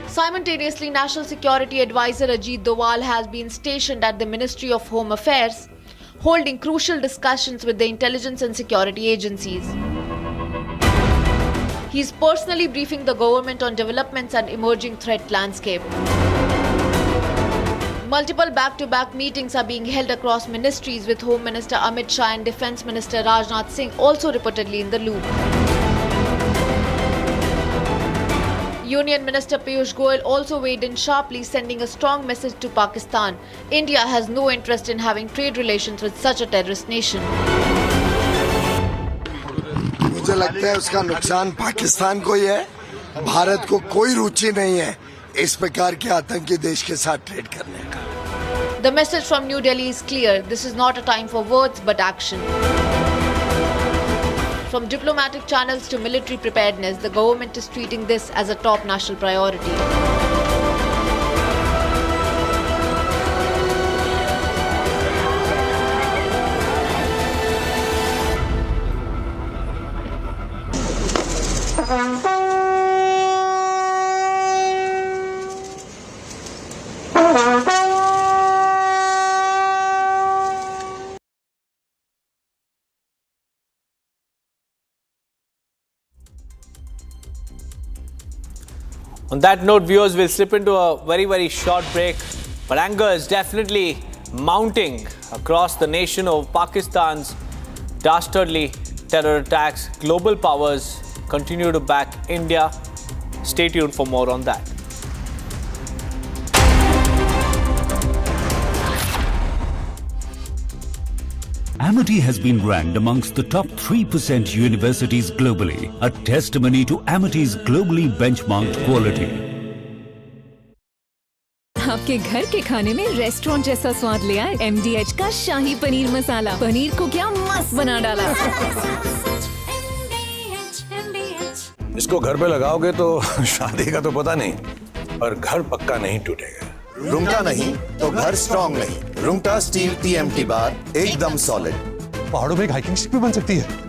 Simultaneously, National Security Advisor Ajit Doval has been stationed at the Ministry of Home Affairs, holding crucial discussions with the intelligence and security agencies. He is personally briefing the government on developments and emerging threat landscape. Multiple back-to-back meetings are being held across ministries, with Home Minister Amit Shah and Defence Minister Rajnath Singh also reportedly in the loop. Union Minister Piyush Goyal also weighed in sharply, sending a strong message to Pakistan. India has no interest in having trade relations with such a terrorist nation. मुझे लगता है उसका नुकसान पाकिस्तान को ही है। भारत को कोई रुचि नहीं है इस प्रकार के आतंकी देश के साथ ट्रेड करने का। The message from New Delhi is clear. This is not a time for words but action. From diplomatic channels to military preparedness, the government is treating this as a top national priority. On that note, viewers, we'll slip into a very, very short break. But anger is definitely mounting across the nation over Pakistan's dastardly terror attacks. Global powers continue to back India. Stay tuned for more on that. Amity has been ranked amongst the top 3% universities globally, a testimony to Amity's globally benchmarked quality. आपके घर के खाने में restaurant जैसा स्वाद ले आए MDH का शाही पनीर मसाला। पनीर को क्या मस्त बना डाला। इसको घर पे लगाओगे तो शादी का तो पता नहीं, पर घर पक्का नहीं टूटेगा। रुंगटा नहीं तो घर स्ट्रॉन्ग नहीं। रुंगटा स्टील TMT बार एकदम सॉलिड। पहाड़ों में एक हाइकिंग स्टिक भी बन सकती है।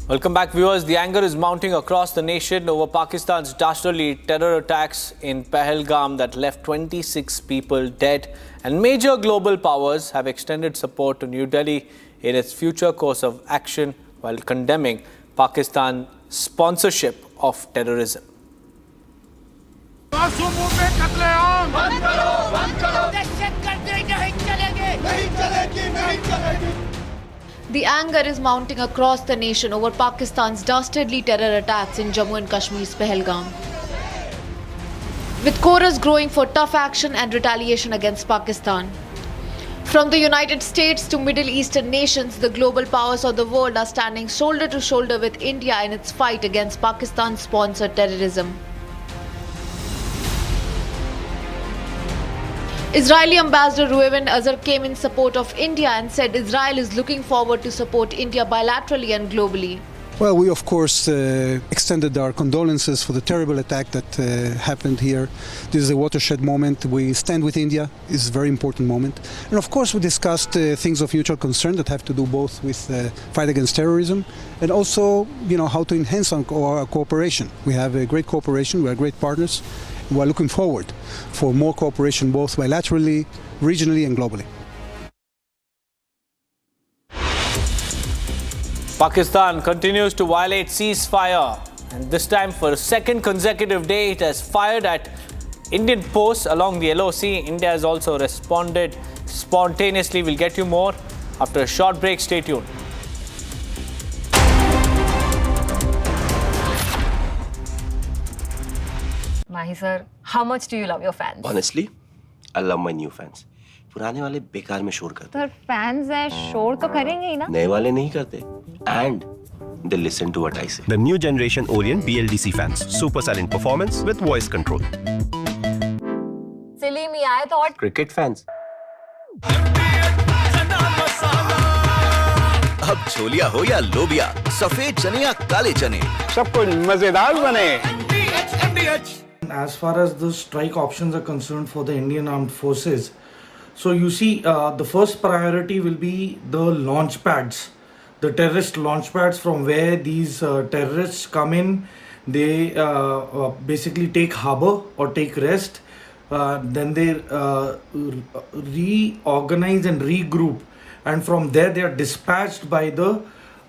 Welcome back, viewers. The anger is mounting across the nation over Pakistan's dastardly terror attacks in Pahalgam that left 26 people dead. And major global powers have extended support to New Delhi in its future course of action while condemning Pakistan's sponsorship of terrorism. The anger is mounting across the nation over Pakistan's dastardly terror attacks in Jammu and Kashmir's Pahalgam, with chorus growing for tough action and retaliation against Pakistan. From the United States to Middle Eastern nations, the global powers of the world are standing shoulder to shoulder with India in its fight against Pakistan-sponsored terrorism. Israeli Ambassador Reuven Azar came in support of India and said Israel is looking forward to support India bilaterally and globally. Well, we of course extended our condolences for the terrible attack that happened here. This is a watershed moment. We stand with India. It's a very important moment. And of course we discussed things of mutual concern that have to do both with fight against terrorism and also, how to enhance our cooperation. We have a great cooperation. We are great partners. We are looking forward for more cooperation both bilaterally, regionally and globally. Pakistan continues to violate ceasefire, and this time for a second consecutive day it has fired at Indian posts along the LOC. India has also responded spontaneously. We'll get you more after a short break. Stay tuned. Mahi sir, how much do you love your fans? Honestly, I love my new fans. पुराने वाले बेकार में शोर करते तो fans हैं, शोर तो करेंगे ही ना। नए वाले नहीं करते and they listen to what I say. The new generation Orient BLDC fans, super silent performance with voice control. सिली में आए तो और Cricket fans. अब छोलिया हो या लोबिया, सफेद चने या काले चने, सब कुछ मजेदार बने। As far as the strike options are concerned for the Indian Armed Forces, so you see the first priority will be the launch pads, the terrorist launch pads from where these terrorists come in. They basically take harbor or take rest, then they reorganize and regroup, and from there they are dispatched by the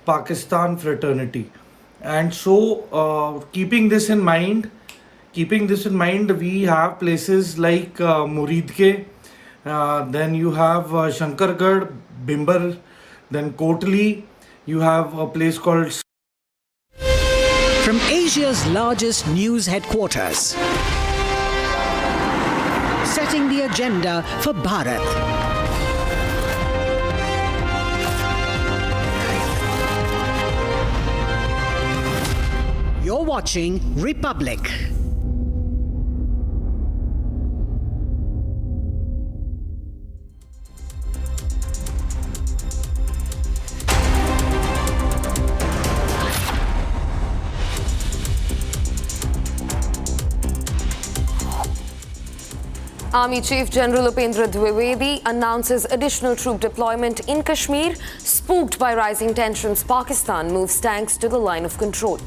Pakistan fraternity. And so keeping this in mind, we have places like Muridke, then you have Shankargarh, Bimbar, then Kotli, you have a place called... From Asia's largest news headquarters, setting the agenda for Bharat. You're watching Republic. Army Chief General Upendra Dwivedi announces additional troop deployment in Kashmir. Spooked by rising tensions, Pakistan moves tanks to the line of control.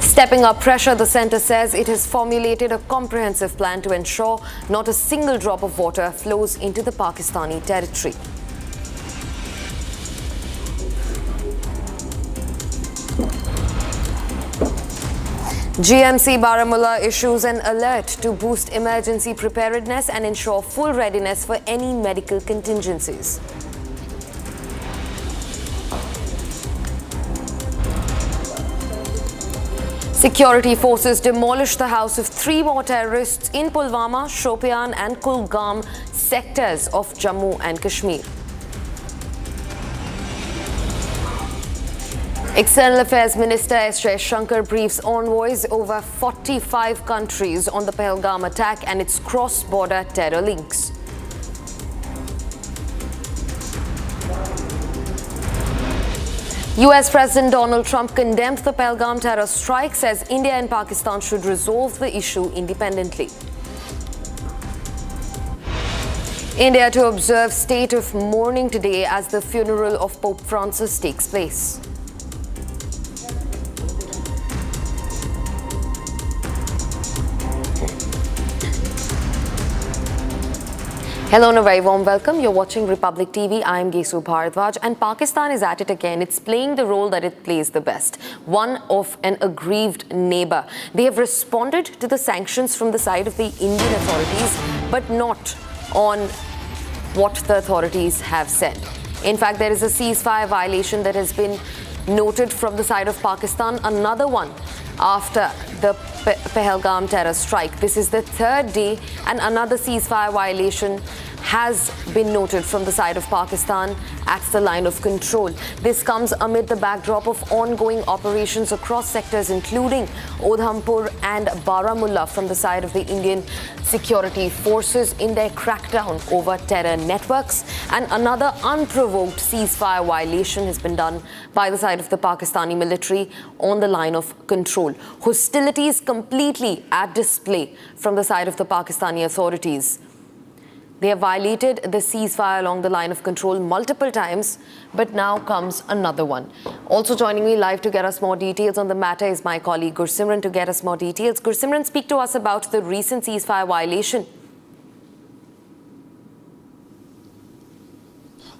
Stepping up pressure, the centre says it has formulated a comprehensive plan to ensure not a single drop of water flows into the Pakistani territory. GMC Baramulla issues an alert to boost emergency preparedness and ensure full readiness for any medical contingencies. Security forces demolished the house of 3 more terrorists in Pulwama, Shopian and Kulgam sectors of Jammu and Kashmir. External Affairs Minister S. Shankar briefs envoys over 45 countries on the Pahalgam attack and its cross-border terror links. US President Donald Trump condemned the Pahalgam terror strike, says India and Pakistan should resolve the issue independently. India to observe state of mourning today as the funeral of Pope Francis takes place. Hello and a very warm welcome. You're watching Republic TV. I'm Gesu Bharadwaj, and Pakistan is at it again. It's playing the role that it plays the best, one of an aggrieved neighbor. They have responded to the sanctions from the side of the Indian authorities, but not on what the authorities have said. In fact, there is a ceasefire violation that has been noted from the side of Pakistan, another one after the Pahalgam terror strike. This is the 3rd day and another ceasefire violation has been noted from the side of Pakistan at the line of control. This comes amid the backdrop of ongoing operations across sectors including Udhampur and Baramulla from the side of the Indian security forces in their crackdown over terror networks. And another unprovoked ceasefire violation has been done by the side of the Pakistani military on the line of control. Hostilities completely at display from the side of the Pakistani authorities. They have violated the ceasefire along the line of control multiple times, but now comes another one. Also joining me live to get us more details on the matter is my colleague Gursimran to get us more details. Gursimran, speak to us about the recent ceasefire violation.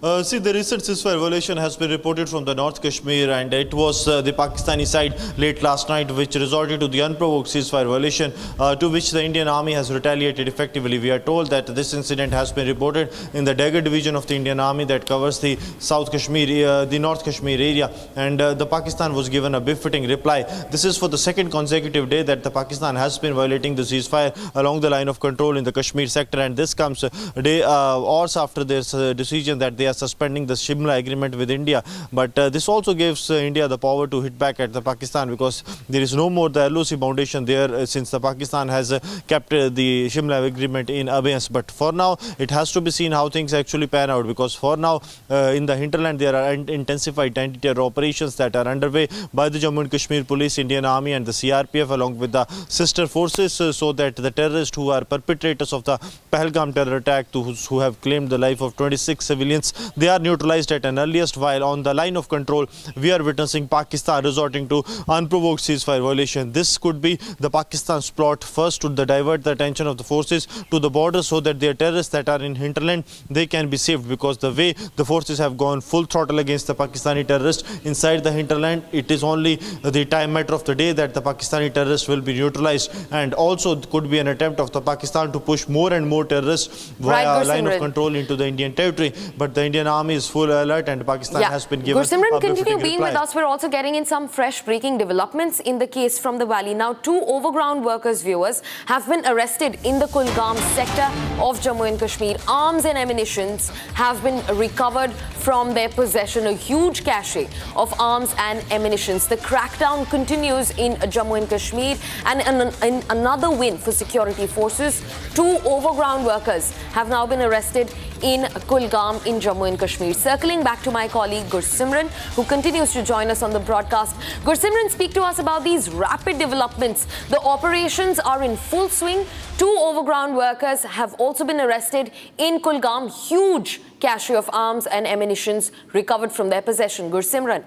See, the recent ceasefire violation has been reported from the North Kashmir, and it was the Pakistani side late last night which resorted to the unprovoked ceasefire violation, to which the Indian Army has retaliated effectively. We are told that this incident has been reported in the Dagger division of the Indian Army that covers the South Kashmir, the North Kashmir area, and the Pakistan was given a befitting reply. This is for the second consecutive day that the Pakistan has been violating the ceasefire along the line of control in the Kashmir sector, and this comes a day hours after their decision that they are suspending the Shimla agreement with India. But this also gives India the power to hit back at the Pakistan, because there is no more the LOC foundation there since the Pakistan has kept the Shimla agreement in abeyance. But for now, it has to be seen how things actually pan out, because for now in the hinterland there are intensified anti-terror operations that are underway by the Jammu and Kashmir Police, Indian Army and the CRPF along with the sister forces, so that the terrorists who are perpetrators of the Pahalgam Terror Attack, who have claimed the life of 26 civilians, they are neutralized at an earliest. While on the line of control, we are witnessing Pakistan resorting to unprovoked ceasefire violation. This could be the Pakistan's plot first to divert the attention of the forces to the border, so that their terrorists that are in hinterland, they can be saved, because the way the forces have gone full throttle against the Pakistani terrorists inside the hinterland, it is only the matter of the day that the Pakistani terrorists will be neutralized. And also it could be an attempt of the Pakistan to push more and more terrorists via line of control into the Indian territory. But the Indian Army is full alert, and Pakistan has been given Gursimran, a continue being reply. with us. We're also getting in some fresh breaking developments in the case from the valley. Now, 2 overground workers, viewers, have been arrested in the Pahalgam sector of Jammu and Kashmir. Arms and ammunitions have been recovered from their possession, a huge cache of arms and ammunitions. The crackdown continues in Jammu and Kashmir, and in another win for security forces. 2 overground workers have now been arrested in Pahalgam in Jammu and Kashmir. Circling back to my colleague Gursimran, who continues to join us on the broadcast. Gursimran, speak to us about these rapid developments. The operations are in full swing. 2 overground workers have also been arrested in Pahalgam. Huge cache of arms and ammunitions recovered from their possession. Gursimran.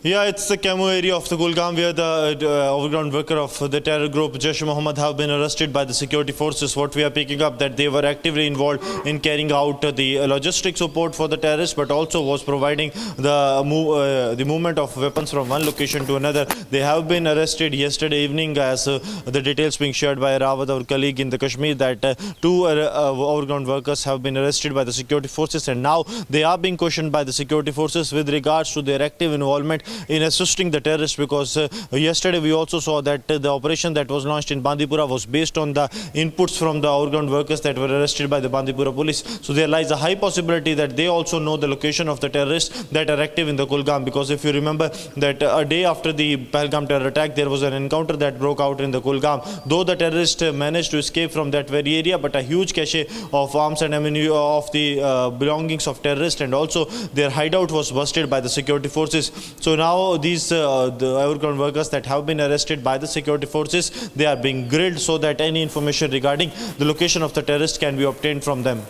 Yeah, it's the Camo area of the Pahalgam where the overground worker of the terror group Jaish Mohammed have been arrested by the security forces. What we are picking up that they were actively involved in carrying out the logistic support for the terrorists, but also was providing the movement of weapons from one location to another. They have been arrested yesterday evening, as the details being shared by Rawat, our colleague in the Kashmir, that 2 overground workers have been arrested by the security forces, and now they are being questioned by the security forces with regards to their active involvement in assisting the terrorists, because yesterday we also saw that the operation that was launched in Bandipora was based on the inputs from the overground workers that were arrested by the Bandipora police. So there lies a high possibility that they also know the location of the terrorists that are active in the Pahalgam, because if you remember that a day after the Pahalgam terror attack, there was an encounter that broke out in the Pahalgam. Though the terrorists managed to escape from that very area, but a huge cache of arms and ammunition of the belongings of terrorists, and also their hideout was busted by the security forces. So now these the overground workers that have been arrested by the security forces, they are being grilled so that any information regarding the location of the terrorists can be obtained from them.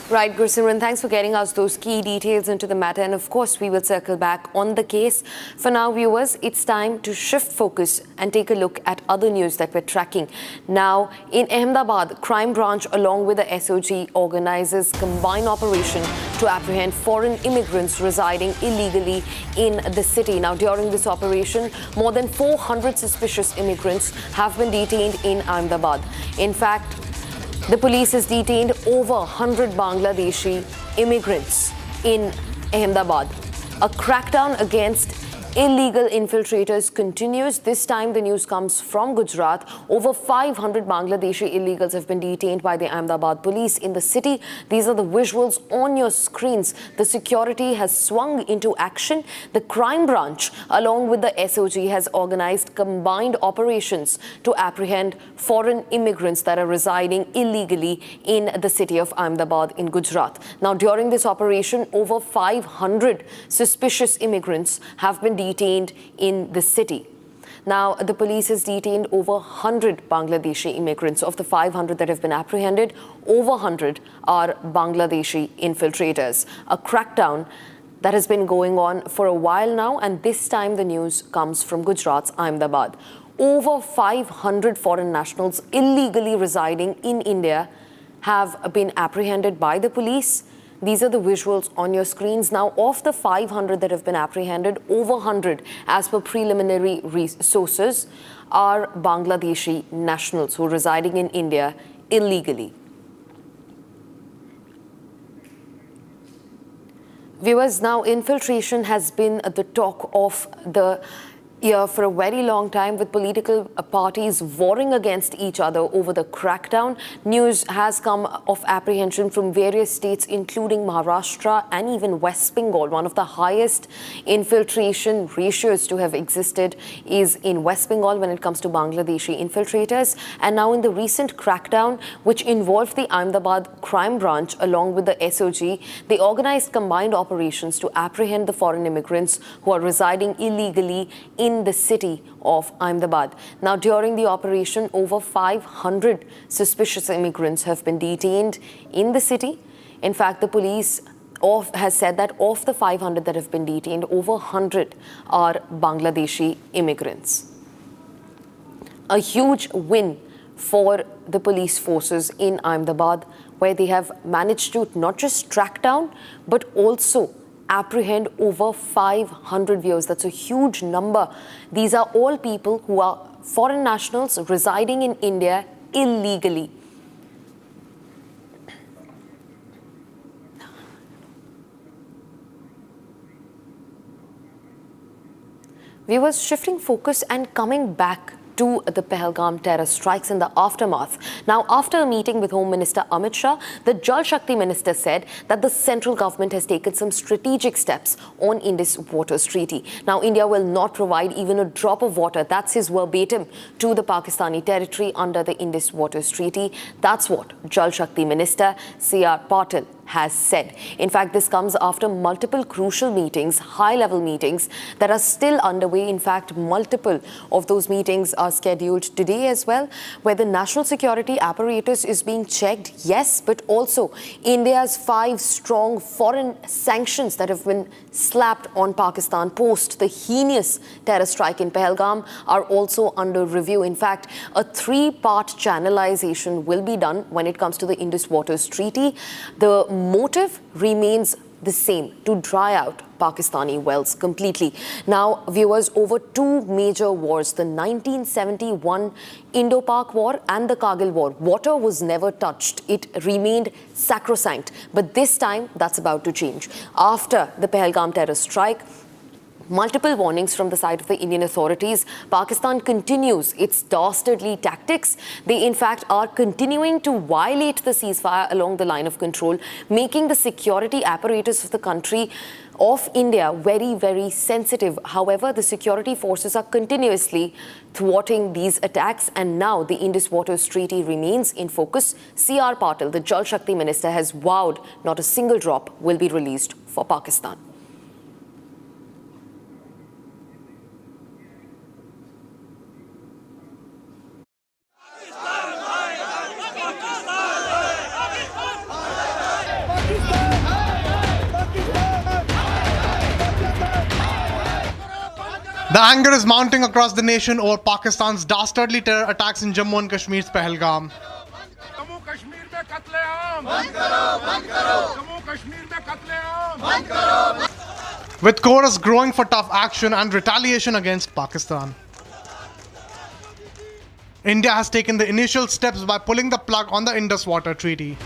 Right, Gursimran, thanks for getting us those key details into the matter. And of course, we will circle back on the case. For now, viewers, it's time to shift focus and take a look at other news that we're tracking. Now, in Ahmedabad, Crime Branch, along with the SOG, organizes combined operation to apprehend foreign immigrants residing illegally in the city. Now, during this operation, more than 400 suspicious immigrants have been detained in Ahmedabad. In fact, the police has detained over 100 Bangladeshi immigrants in Ahmedabad. A crackdown against illegal infiltrators continues. This time the news comes from Gujarat. Over 500 Bangladeshi illegals have been detained by the Ahmedabad police in the city. These are the visuals on your screens. The security has swung into action. The crime branch, along with the SOG, has organized combined operations to apprehend foreign immigrants that are residing illegally in the city of Ahmedabad in Gujarat. Now, during this operation, over 500 suspicious immigrants have been detained in the city. Now, the police has detained over 100 Bangladeshi immigrants. Of the 500 that have been apprehended, over 100 are Bangladeshi infiltrators. A crackdown that has been going on for a while now, and this time the news comes from Gujarat's Ahmedabad. Over 500 foreign nationals illegally residing in India have been apprehended by the police. These are the visuals on your screens. Now, of the 500 that have been apprehended, over 100, as per preliminary sources, are Bangladeshi nationals who are residing in India illegally. Viewers, now infiltration has been the talk of the year for a very long time, with political parties warring against each other over the crackdown. News has come of apprehension from various states, including Maharashtra and even West Bengal. One of the highest infiltration ratios to have existed is in West Bengal when it comes to Bangladeshi infiltrators. And now in the recent crackdown, which involved the Ahmedabad crime branch along with the SOG, they organized combined operations to apprehend the foreign immigrants who are residing illegally in the city of Ahmedabad. Now, during the operation, over 500 suspicious immigrants have been detained in the city. In fact, the police has said that of the 500 that have been detained, over 100 are Bangladeshi immigrants. A huge win for the police forces in Ahmedabad, where they have managed to not just track down, but also apprehend over 500 viewers. That's a huge number. These are all people who are foreign nationals residing in India illegally. Viewers, shifting focus and coming back to the Pahalgam terror strikes in the aftermath. Now, after a meeting with Home Minister Amit Shah, the Jal Shakti minister said that the central government has taken some strategic steps on Indus Water Treaty. Now, India will not provide even a drop of water, that's his verbatim, to the Pakistani territory under the Indus Water Treaty. That's what Jal Shakti Minister C.R. Patil has said. In fact, this comes after multiple crucial meetings, high-level meetings that are still underway. In fact, multiple of those meetings are scheduled today as well, where the national security apparatus is being checked, yes, but also India's 5 strong foreign sanctions that have been slapped on Pakistan post the heinous terror strike in Pahalgam are also under review. In fact, a 3-part channelization will be done when it comes to the Indus Water Treaty. The motive remains the same: to dry out Pakistani wells completely. Now, viewers, over 2 major wars, the 1971 Indo-Pak War and the Kargil War, water was never touched. It remained sacrosanct. But this time, that's about to change. After the Pahalgam terror strike, multiple warnings from the side of the Indian authorities, Pakistan continues its dastardly tactics. They, in fact, are continuing to violate the ceasefire along the line of control, making the security apparatus of the country of India very, very sensitive. However, the security forces are continuously thwarting these attacks, and now the Indus Water Treaty remains in focus. C.R. Patil, the Jal Shakti minister, has vowed not a single drop will be released for Pakistan. The anger is mounting across the nation over Pakistan's dastardly terror attacks in Jammu and Kashmir's Pahalgam. With chorus growing for tough action and retaliation against Pakistan. India has taken the initial steps by pulling the plug on the Indus Water Treaty.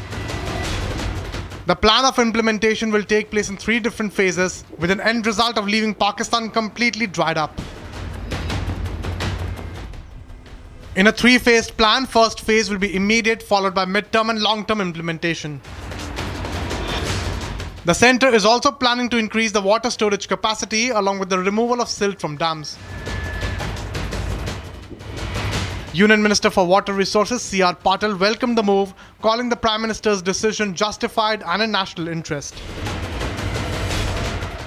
The plan of implementation will take place in 3 different phases, with an end result of leaving Pakistan completely dried up. In a 3-phased plan, first phase will be immediate, followed by mid-term and long-term implementation. The centre is also planning to increase the water storage capacity along with the removal of silt from dams. Union Minister for Water Resources C.R. Patil welcomed the move, calling the Prime Minister's decision justified and in national interest.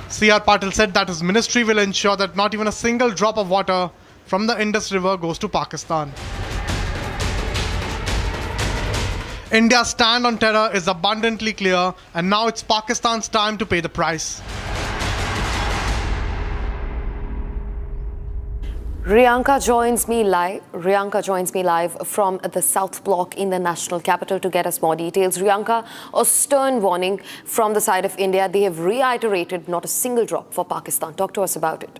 C.R. Patil said that his ministry will ensure that not even a single drop of water from the Indus River goes to Pakistan. India's stand on terror is abundantly clear, and now it's Pakistan's time to pay the price. Riyanka joins me live from the South Block in the national capital to get us more details. Riyanka, a stern warning from the side of India. They have reiterated not a single drop for Pakistan. Talk to us about it.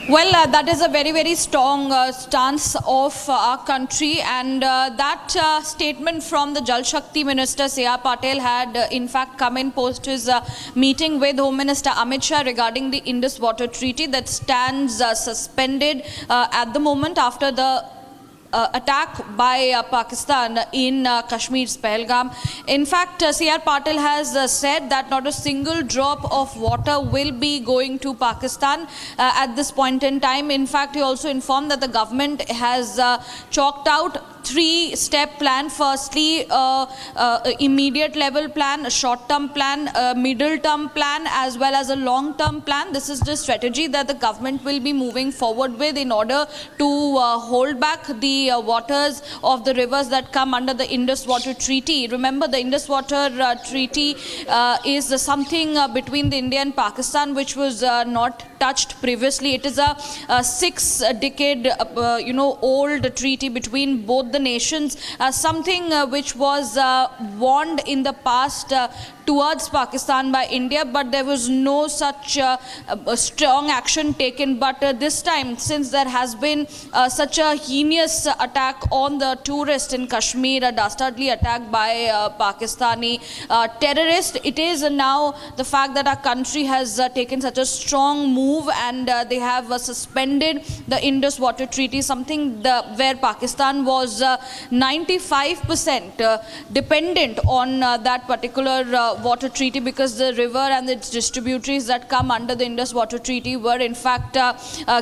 Well, that is a very, very strong stance of our country, and that statement from the Jal Shakti Minister C.R. Patel had in fact come in post his meeting with Home Minister Amit Shah regarding the Indus Water Treaty that stands suspended at the moment after the attack by Pakistan in Kashmir's Pahalgam. In fact, C.R. Patel has said that not a single drop of water will be going to Pakistan at this point in time. In fact, he also informed that the government has chalked out three-step plan. Firstly, immediate level plan, a short-term plan, a middle-term plan, as well as a long-term plan. This is the strategy that the government will be moving forward with in order to hold back the waters of the rivers that come under the Indus Water Treaty. Remember, the Indus Water Treaty is something between the India and Pakistan which was not touched previously. It is a 6-decade old treaty between both the nations, something which was warned in the past towards Pakistan by India, but there was no such strong action taken. But this time, since there has been such a heinous attack on the tourists in Kashmir, a dastardly attack by Pakistani terrorists, it is now the fact that our country has taken such a strong move, and they have suspended the Indus Water Treaty, something where Pakistan was 95% dependent on that particular water treaty, because the river and its distributaries that come under the Indus Water Treaty were in fact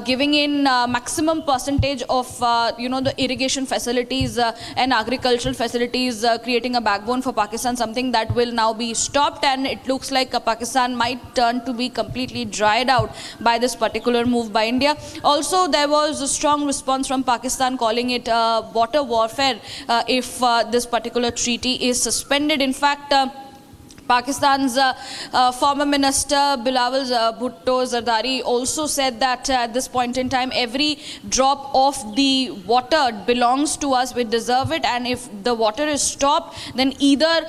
giving in maximum percentage of the irrigation facilities and agricultural facilities, creating a backbone for Pakistan, something that will now be stopped, and it looks like Pakistan might turn to be completely dried out by this particular move by India. Also, there was a strong response from Pakistan calling it water warfare if this particular treaty is suspended. In fact, Pakistan's former minister Bilawal Bhutto Zardari also said that at this point in time, every drop of the water belongs to us, we deserve it, and if the water is stopped, then either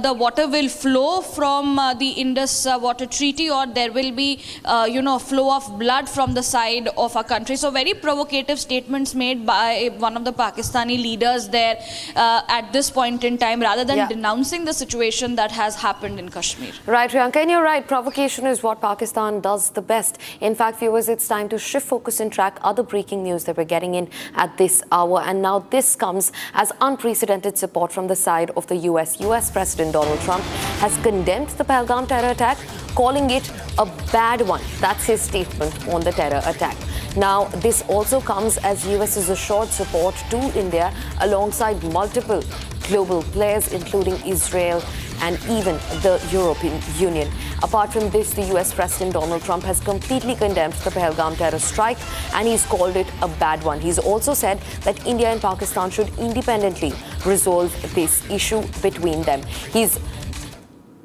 the water will flow from the Indus Water Treaty, or there will be flow of blood from the side of our country. So very provocative statements made by one of the Pakistani leaders there at this point in time, rather than denouncing the situation that has happened in Kashmir. Right, Riyanka, and you're right. Provocation is what Pakistan does the best. In fact, viewers, it's time to shift focus and track other breaking news that we're getting in at this hour. And now this comes as unprecedented support from the side of the US. US President Donald Trump has condemned the Pahalgam terror attack, calling it a bad one. That's his statement on the terror attack. Now, this also comes as US's assured support to India alongside multiple global players, including Israel and even the European Union. Apart from this, the US President Donald Trump has completely condemned the Pahalgam terror strike, and he's called it a bad one. He's also said that India and Pakistan should independently resolve this issue between them. He's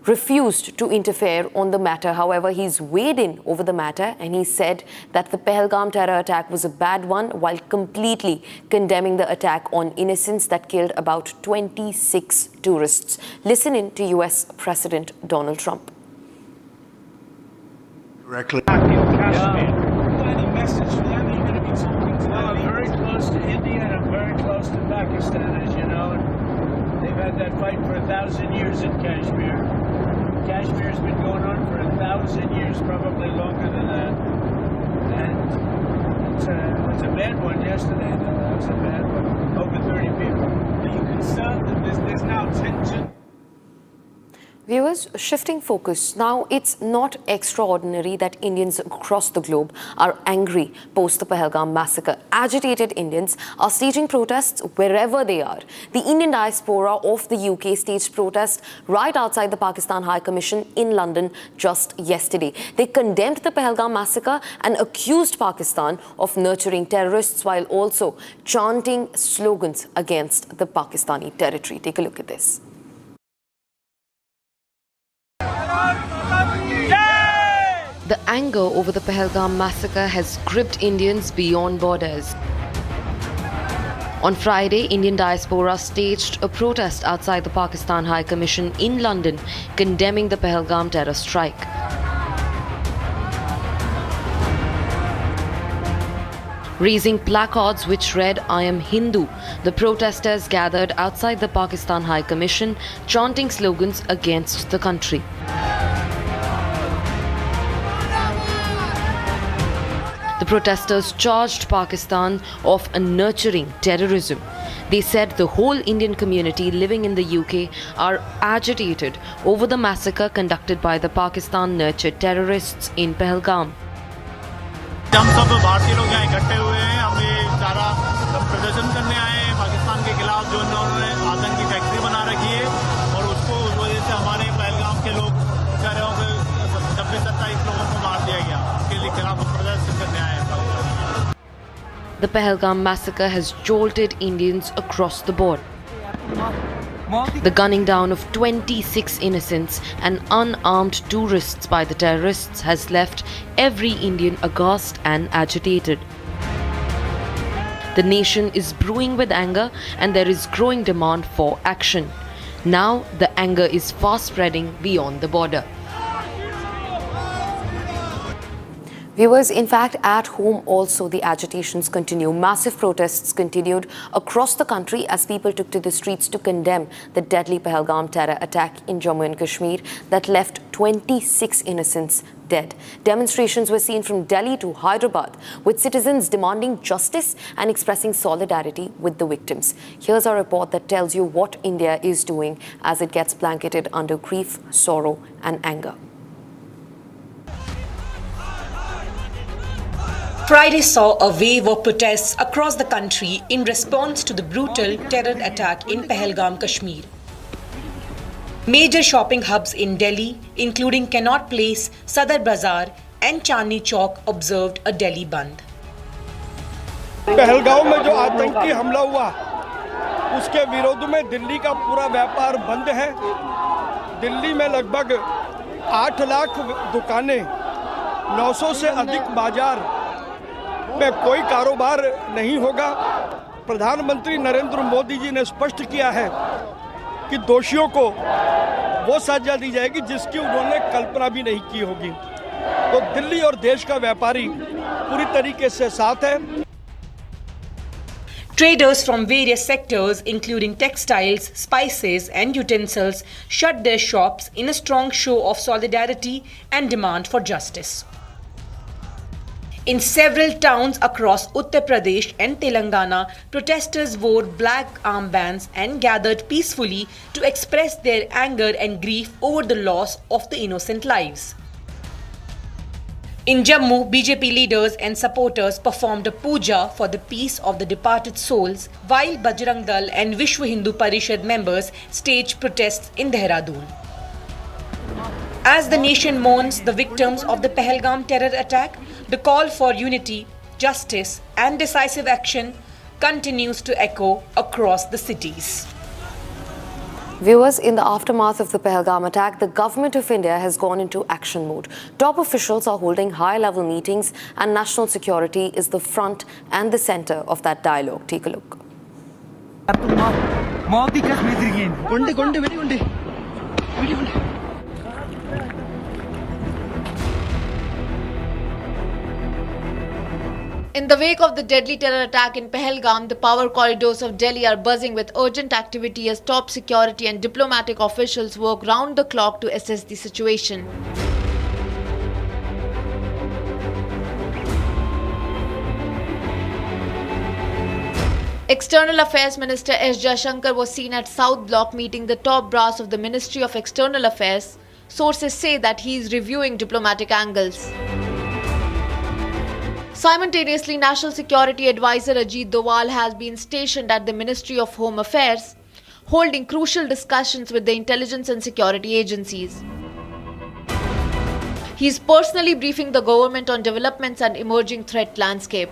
refused to interfere on the matter. However, he's weighed in over the matter, and he said that the Pahalgam terror attack was a bad one, while completely condemning the attack on innocents that killed about 26 tourists. Listen in to US President Donald Trump. Directly. Any message for them? Are you going to be talking to them? I'm very close to India and I'm very close to Pakistan, as you know. And they've had that fight for 1,000 years in Kashmir. Kashmir's been going on for 1,000 years, probably longer than that. And it was a bad one yesterday. That was a bad one. Over 30 people. Are you concerned that there's now tension? Viewers, shifting focus. Now, it's not extraordinary that Indians across the globe are angry post the Pahalgam massacre. Agitated Indians are staging protests wherever they are. The Indian diaspora of the UK staged protests right outside the Pakistan High Commission in London just yesterday. They condemned the Pahalgam massacre and accused Pakistan of nurturing terrorists while also chanting slogans against the Pakistani territory. Take a look at this. Jai Anger over the Pahalgam massacre has gripped Indians beyond borders. On Friday, Indian diaspora staged a protest outside the Pakistan High Commission in London, condemning the Pahalgam terror strike. Raising placards which read, "I am Hindu," the protesters gathered outside the Pakistan High Commission, chanting slogans against the country. The protesters charged Pakistan of nurturing terrorism. They said the whole Indian community living in the UK are agitated over the massacre conducted by the Pakistan-nurtured terrorists in Pahalgam. हम सब भारतीय लोग यहाँ इकट्ठे हुए हैं, हम ये सारा प्रदर्शन करने आए हैं पाकिस्तान के खिलाफ जो उन्होंने आतंकी फैक्ट्री बना रखी है और उसको उस वजह से हमारे पहलगाम के लोग कह रहे हो कि 26-27 लोगों को मार दिया गया, उसके लिए खिलाफ प्रदर्शन करने आए हैं. The Pahalgam massacre has jolted Indians across the board. The gunning down of 26 innocents and unarmed tourists by the terrorists has left every Indian aghast and agitated. The nation is brewing with anger and there is growing demand for action. Now the anger is fast spreading beyond the border. Viewers, in fact, at home also the agitations continue. Massive protests continued across the country as people took to the streets to condemn the deadly Pahalgam terror attack in Jammu and Kashmir that left 26 innocents dead. Demonstrations were seen from Delhi to Hyderabad, with citizens demanding justice and expressing solidarity with the victims. Here's our report that tells you what India is doing as it gets blanketed under grief, sorrow and anger. Friday saw a wave of protests across the country in response to the brutal terror attack in Pahalgam, Kashmir. Major shopping hubs in Delhi, including Connaught Place, Sadar Bazaar and Chandni Chowk, observed a Delhi Band. Pahalgam में जो आतंकी हमला हुआ उसके विरोध में दिल्ली का पूरा व्यापार बंद है. दिल्ली में लगभग 8 लाख दुकानें, 900 से अधिक बाजार में कोई कारोबार नहीं होगा. प्रधानमंत्री नरेंद्र मोदी जी ने स्पष्ट किया है कि दोषियों को वो सजा दी जाएगी जिसकी उन्होंने कल्पना भी नहीं की होगी. तो दिल्ली और देश का व्यापारी पूरी तरीके से साथ है. Traders from various sectors, including textiles, spices and utensils, shut their shops in a strong show of solidarity and demand for justice. In several towns across Uttar Pradesh and Telangana, protesters wore black armbands and gathered peacefully to express their anger and grief over the loss of the innocent lives. In Jammu, BJP leaders and supporters performed a puja for the peace of the departed souls, while Bajrang Dal and Vishwa Hindu Parishad members staged protests in Dehradun. As the nation mourns the victims of the Pahalgam terror attack, the call for unity, justice and decisive action continues to echo across the cities. Viewers, in the aftermath of the Pahalgam attack, the government of India has gone into action mode. Top officials are holding high-level meetings and national security is the front and the center of that dialogue. Take a look. In the wake of the deadly terror attack in Pahalgam, the power corridors of Delhi are buzzing with urgent activity as top security and diplomatic officials work round the clock to assess the situation. External Affairs Minister S. Jaishankar was seen at South Block meeting the top brass of the Ministry of External Affairs. Sources say that he is reviewing diplomatic angles. Simultaneously, National Security Advisor Ajit Doval has been stationed at the Ministry of Home Affairs, holding crucial discussions with the intelligence and security agencies. He is personally briefing the government on developments and emerging threat landscape.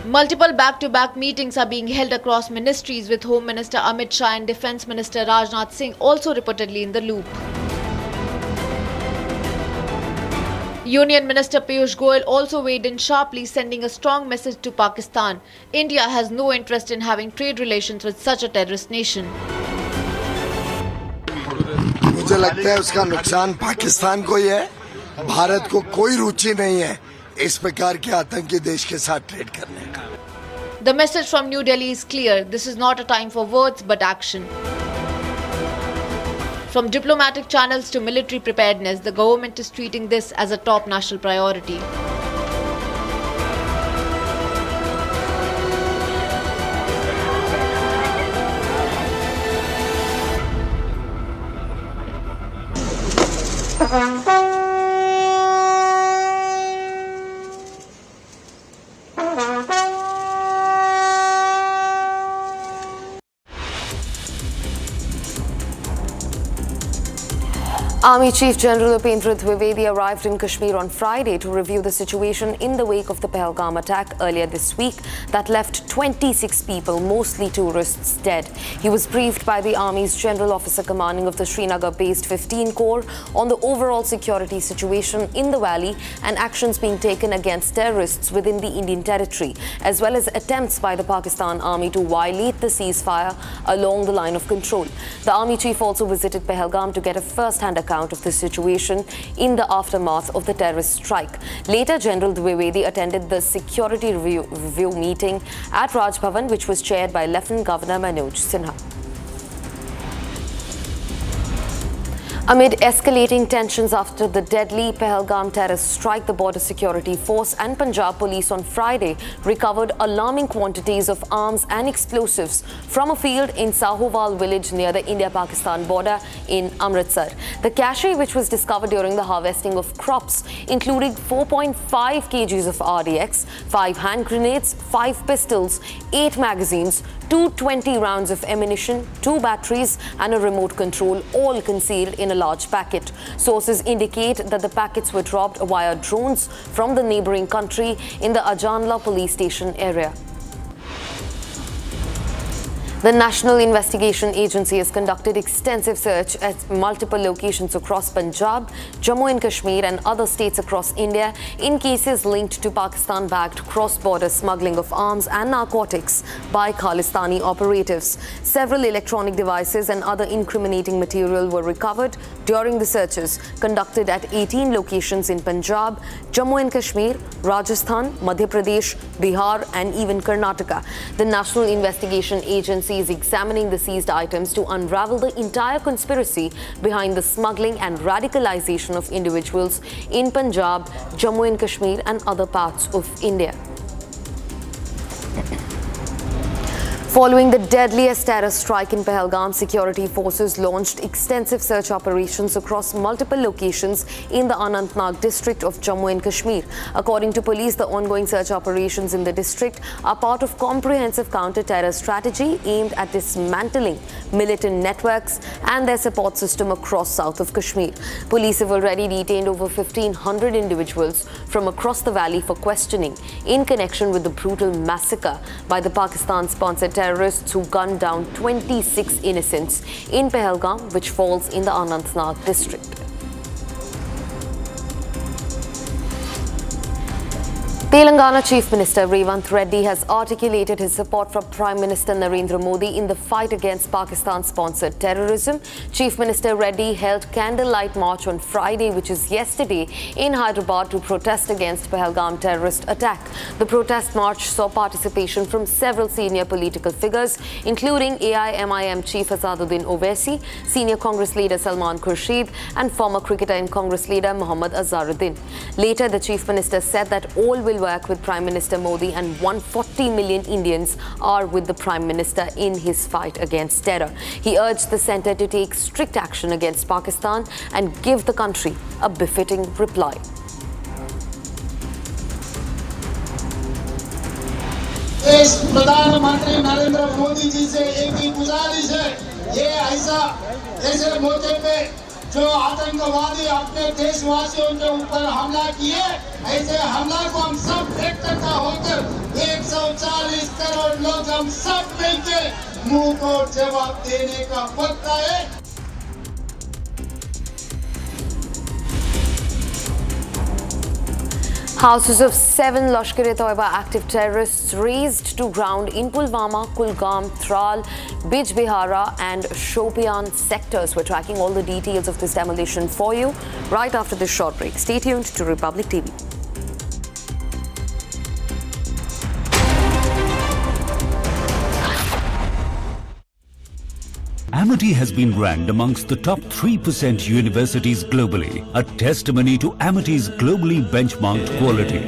Multiple back-to-back meetings are being held across ministries, with Home Minister Amit Shah and Defence Minister Rajnath Singh also reportedly in the loop. Union Minister Piyush Goyal also weighed in sharply, sending a strong message to Pakistan. India has no interest in having trade relations with such a terrorist nation. मुझे लगता है उसका नुकसान पाकिस्तान को ही है. भारत को कोई रुचि नहीं है इस प्रकार के आतंकी देश के साथ ट्रेड करने का. The message from New Delhi is clear. This is not a time for words but action. From diplomatic channels to military preparedness, the government is treating this as a top national priority. Army Chief General Upendra Dwivedi arrived in Kashmir on Friday to review the situation in the wake of the Pahalgam attack earlier this week that left 26 people, mostly tourists, dead. He was briefed by the Army's General Officer Commanding of the Srinagar-based 15 Corps on the overall security situation in the valley and actions being taken against terrorists within the Indian territory, as well as attempts by the Pakistan Army to violate the ceasefire along the line of control. The Army Chief also visited Pahalgam to get a first-hand account of the situation in the aftermath of the terrorist strike. Later, General Dwivedi attended the security review meeting at Raj Bhavan, which was chaired by Lieutenant Governor Manoj Sinha. Amid escalating tensions after the deadly Pahalgam terrorist strike, the Border Security Force and Punjab Police on Friday recovered alarming quantities of arms and explosives from a field in Sahoval village near the India-Pakistan border in Amritsar. The cache, which was discovered during the harvesting of crops, including 4.5 kgs of RDX, 5 hand grenades, 5 pistols, 8 magazines, 220 rounds of ammunition, 2 batteries and a remote control, all concealed in a large packet. Sources indicate that the packets were dropped via drones from the neighboring country in the Ajanla police station area. The National Investigation Agency has conducted extensive search at multiple locations across Punjab, Jammu and Kashmir and other states across India in cases linked to Pakistan-backed cross-border smuggling of arms and narcotics by Khalistani operatives. Several electronic devices and other incriminating material were recovered during the searches conducted at 18 locations in Punjab, Jammu and Kashmir, Rajasthan, Madhya Pradesh, Bihar and even Karnataka. The National Investigation Agency is examining the seized items to unravel the entire conspiracy behind the smuggling and radicalization of individuals in Punjab, Jammu and Kashmir and other parts of India. Following the deadliest terror strike in Pahalgam, security forces launched extensive search operations across multiple locations in the Anantnag district of Jammu and Kashmir. According to police, the ongoing search operations in the district are part of comprehensive counter-terror strategy aimed at dismantling militant networks and their support system across south of Kashmir. Police have already detained over 1,500 individuals from across the valley for questioning in connection with the brutal massacre by the Pakistan-sponsored terrorists who gunned down 26 innocents in Pahalgam, which falls in the Anantnag district. Telangana Chief Minister Revanth Reddy has articulated his support for Prime Minister Narendra Modi in the fight against Pakistan-sponsored terrorism. Chief Minister Reddy held candlelight march on Friday, which is yesterday, in Hyderabad to protest against Pahalgam terrorist attack. The protest march saw participation from several senior political figures, including AIMIM Chief Asaduddin Owaisi, senior Congress leader Salman Khurshid, and former cricketer and Congress leader Muhammad Azharuddin. Later, the Chief Minister said that all will work with Prime Minister Modi and 140 million Indians are with the Prime Minister in his fight against terror. He urged the centre to take strict action against Pakistan and give the country a befitting reply. प्रधानमंत्री नरेंद्र मोदी जी से एक ही गुजारिश है, ये ऐसे मौके पे जो आतंकवादी अपने देशवासियों के ऊपर हमला किए, ऐसे हमला को हम सब एकट्ठा होकर 140 करोड़ लोग हम सब मिलकर मुंह को जवाब देने का वक्त है। Houses of 7 Lashkar-e-Toiba active terrorists razed to ground in Pulwama, Kulgam, Tral, Bijbihara and Shopian sectors. We're tracking all the details of this demolition for you right after this short break. Stay tuned to Republic TV. Amity has been ranked amongst the top 3% universities globally, a testimony to Amity's globally benchmarked quality.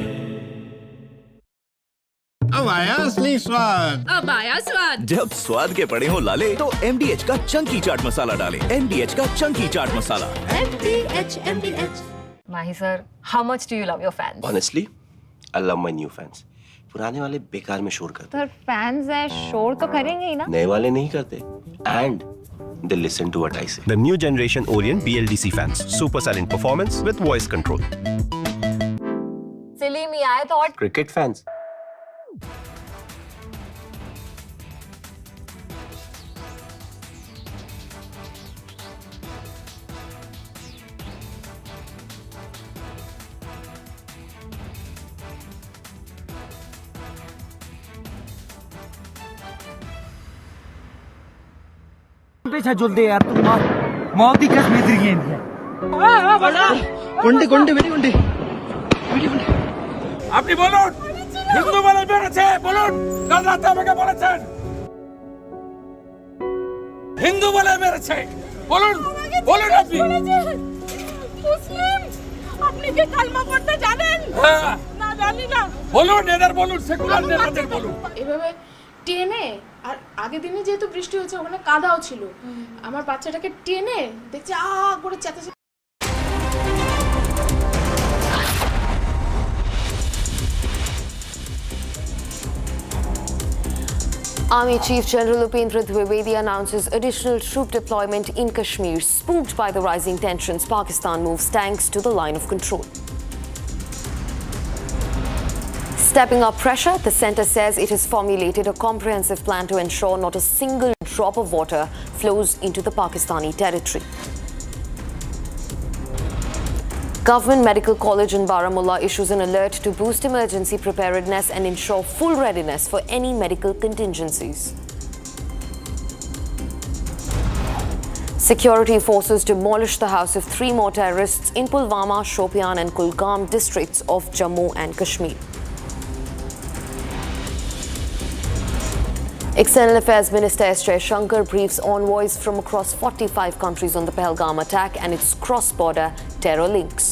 अब आया असली स्वाद। अब आया स्वाद। जब स्वाद के पड़े हो लाले तो MDH का चंकी चाट मसाला डालें। MDH का Chunky chaat masala. MDH. Mahi sir, how much do you love your fans? Honestly, I love my new fans. पुराने वाले बेकार में शोर करते Sir, fans हैं, शोर तो करेंगे ही ना? नए वाले नहीं करते. And they listen to what I say. The new generation Orient BLDC fans. Super silent performance with voice control. Silly me, I thought. Cricket fans. जुल दे यार तुम मौत की कसम इधर गेंद है गुंडी गुंडी मेरी गुंडी আপনি বলুন হিন্দু বলে বেড়েছে বলুন কাল রাতে আমাকে বলেছেন হিন্দু বলে মেরেছে বলুন বলুন আপনি মুসলিম আপনি কি কালমা পড়তে জানেন না জানি না বলুন এদের বলুন সেকুলার নেতাদের বলুন এভাবে টেনে আর আগের দিনে যেহেতু বৃষ্টি হয়েছে ওখানে কাদাও ছিল আমার বাচ্চাটাকে টেনে দেখছি করে চেঁচাচ্ছে Army Chief General Upendra Dwivedi announces additional troop deployment in Kashmir. Spooked by the rising tensions, Pakistan moves tanks to the line of control. Stepping up pressure, the centre says it has formulated a comprehensive plan to ensure not a single drop of water flows into the Pakistani territory. Government Medical College in Baramulla issues an alert to boost emergency preparedness and ensure full readiness for any medical contingencies. Security forces demolished the house of 3 more terrorists in Pulwama, Shopian and Kulgam districts of Jammu and Kashmir. External Affairs Minister S. Shankar briefs envoys from across 45 countries on the Pahalgam attack and its cross-border terror links.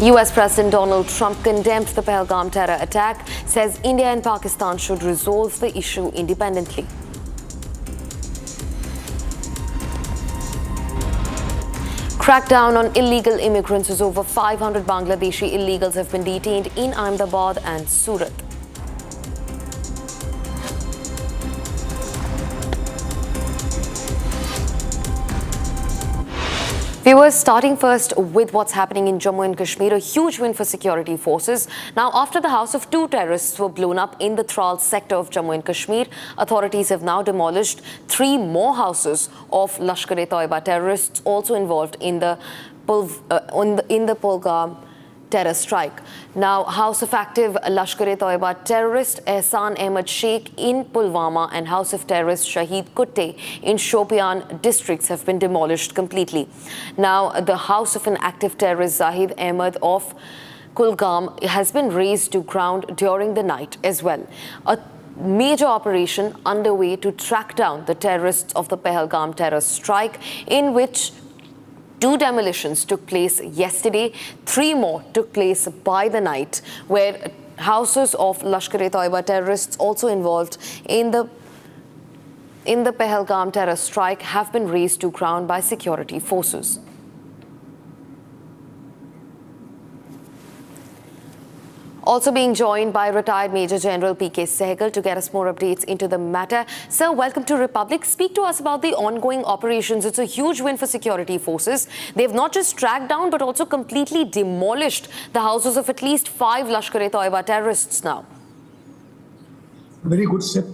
US President Donald Trump condemned the Pahalgam terror attack, says India and Pakistan should resolve the issue independently. Crackdown on illegal immigrants as over 500 Bangladeshi illegals have been detained in Ahmedabad and Surat. Viewers, starting first with what's happening in Jammu and Kashmir, a huge win for security forces. Now, after the house of 2 terrorists were blown up in the Tral sector of Jammu and Kashmir, authorities have now demolished 3 more houses of Lashkar-e-Toiba terrorists also involved in the Pahalgam terror strike. Now, House of active Lashkar-e-Toiba terrorist Ehsan Ahmed Sheikh in Pulwama and House of terrorist Shahid Kutte in Shopian districts have been demolished completely. Now, the house of an active terrorist Zahid Ahmed of Kulgam has been razed to ground during the night as well. A major operation underway to track down the terrorists of the Pahalgam terror strike, in which 2 demolitions took place yesterday, 3 more took place by the night, where houses of Lashkar-e-Toiba terrorists also involved in the Pahalgam terror strike have been razed to ground by security forces. Also being joined by retired Major General P.K. Sehgal to get us more updates into the matter. Sir, welcome to Republic. Speak to us about the ongoing operations. It's a huge win for security forces. They've not just tracked down but also completely demolished the houses of at least 5 Lashkar-e-Toiba terrorists now. A very good step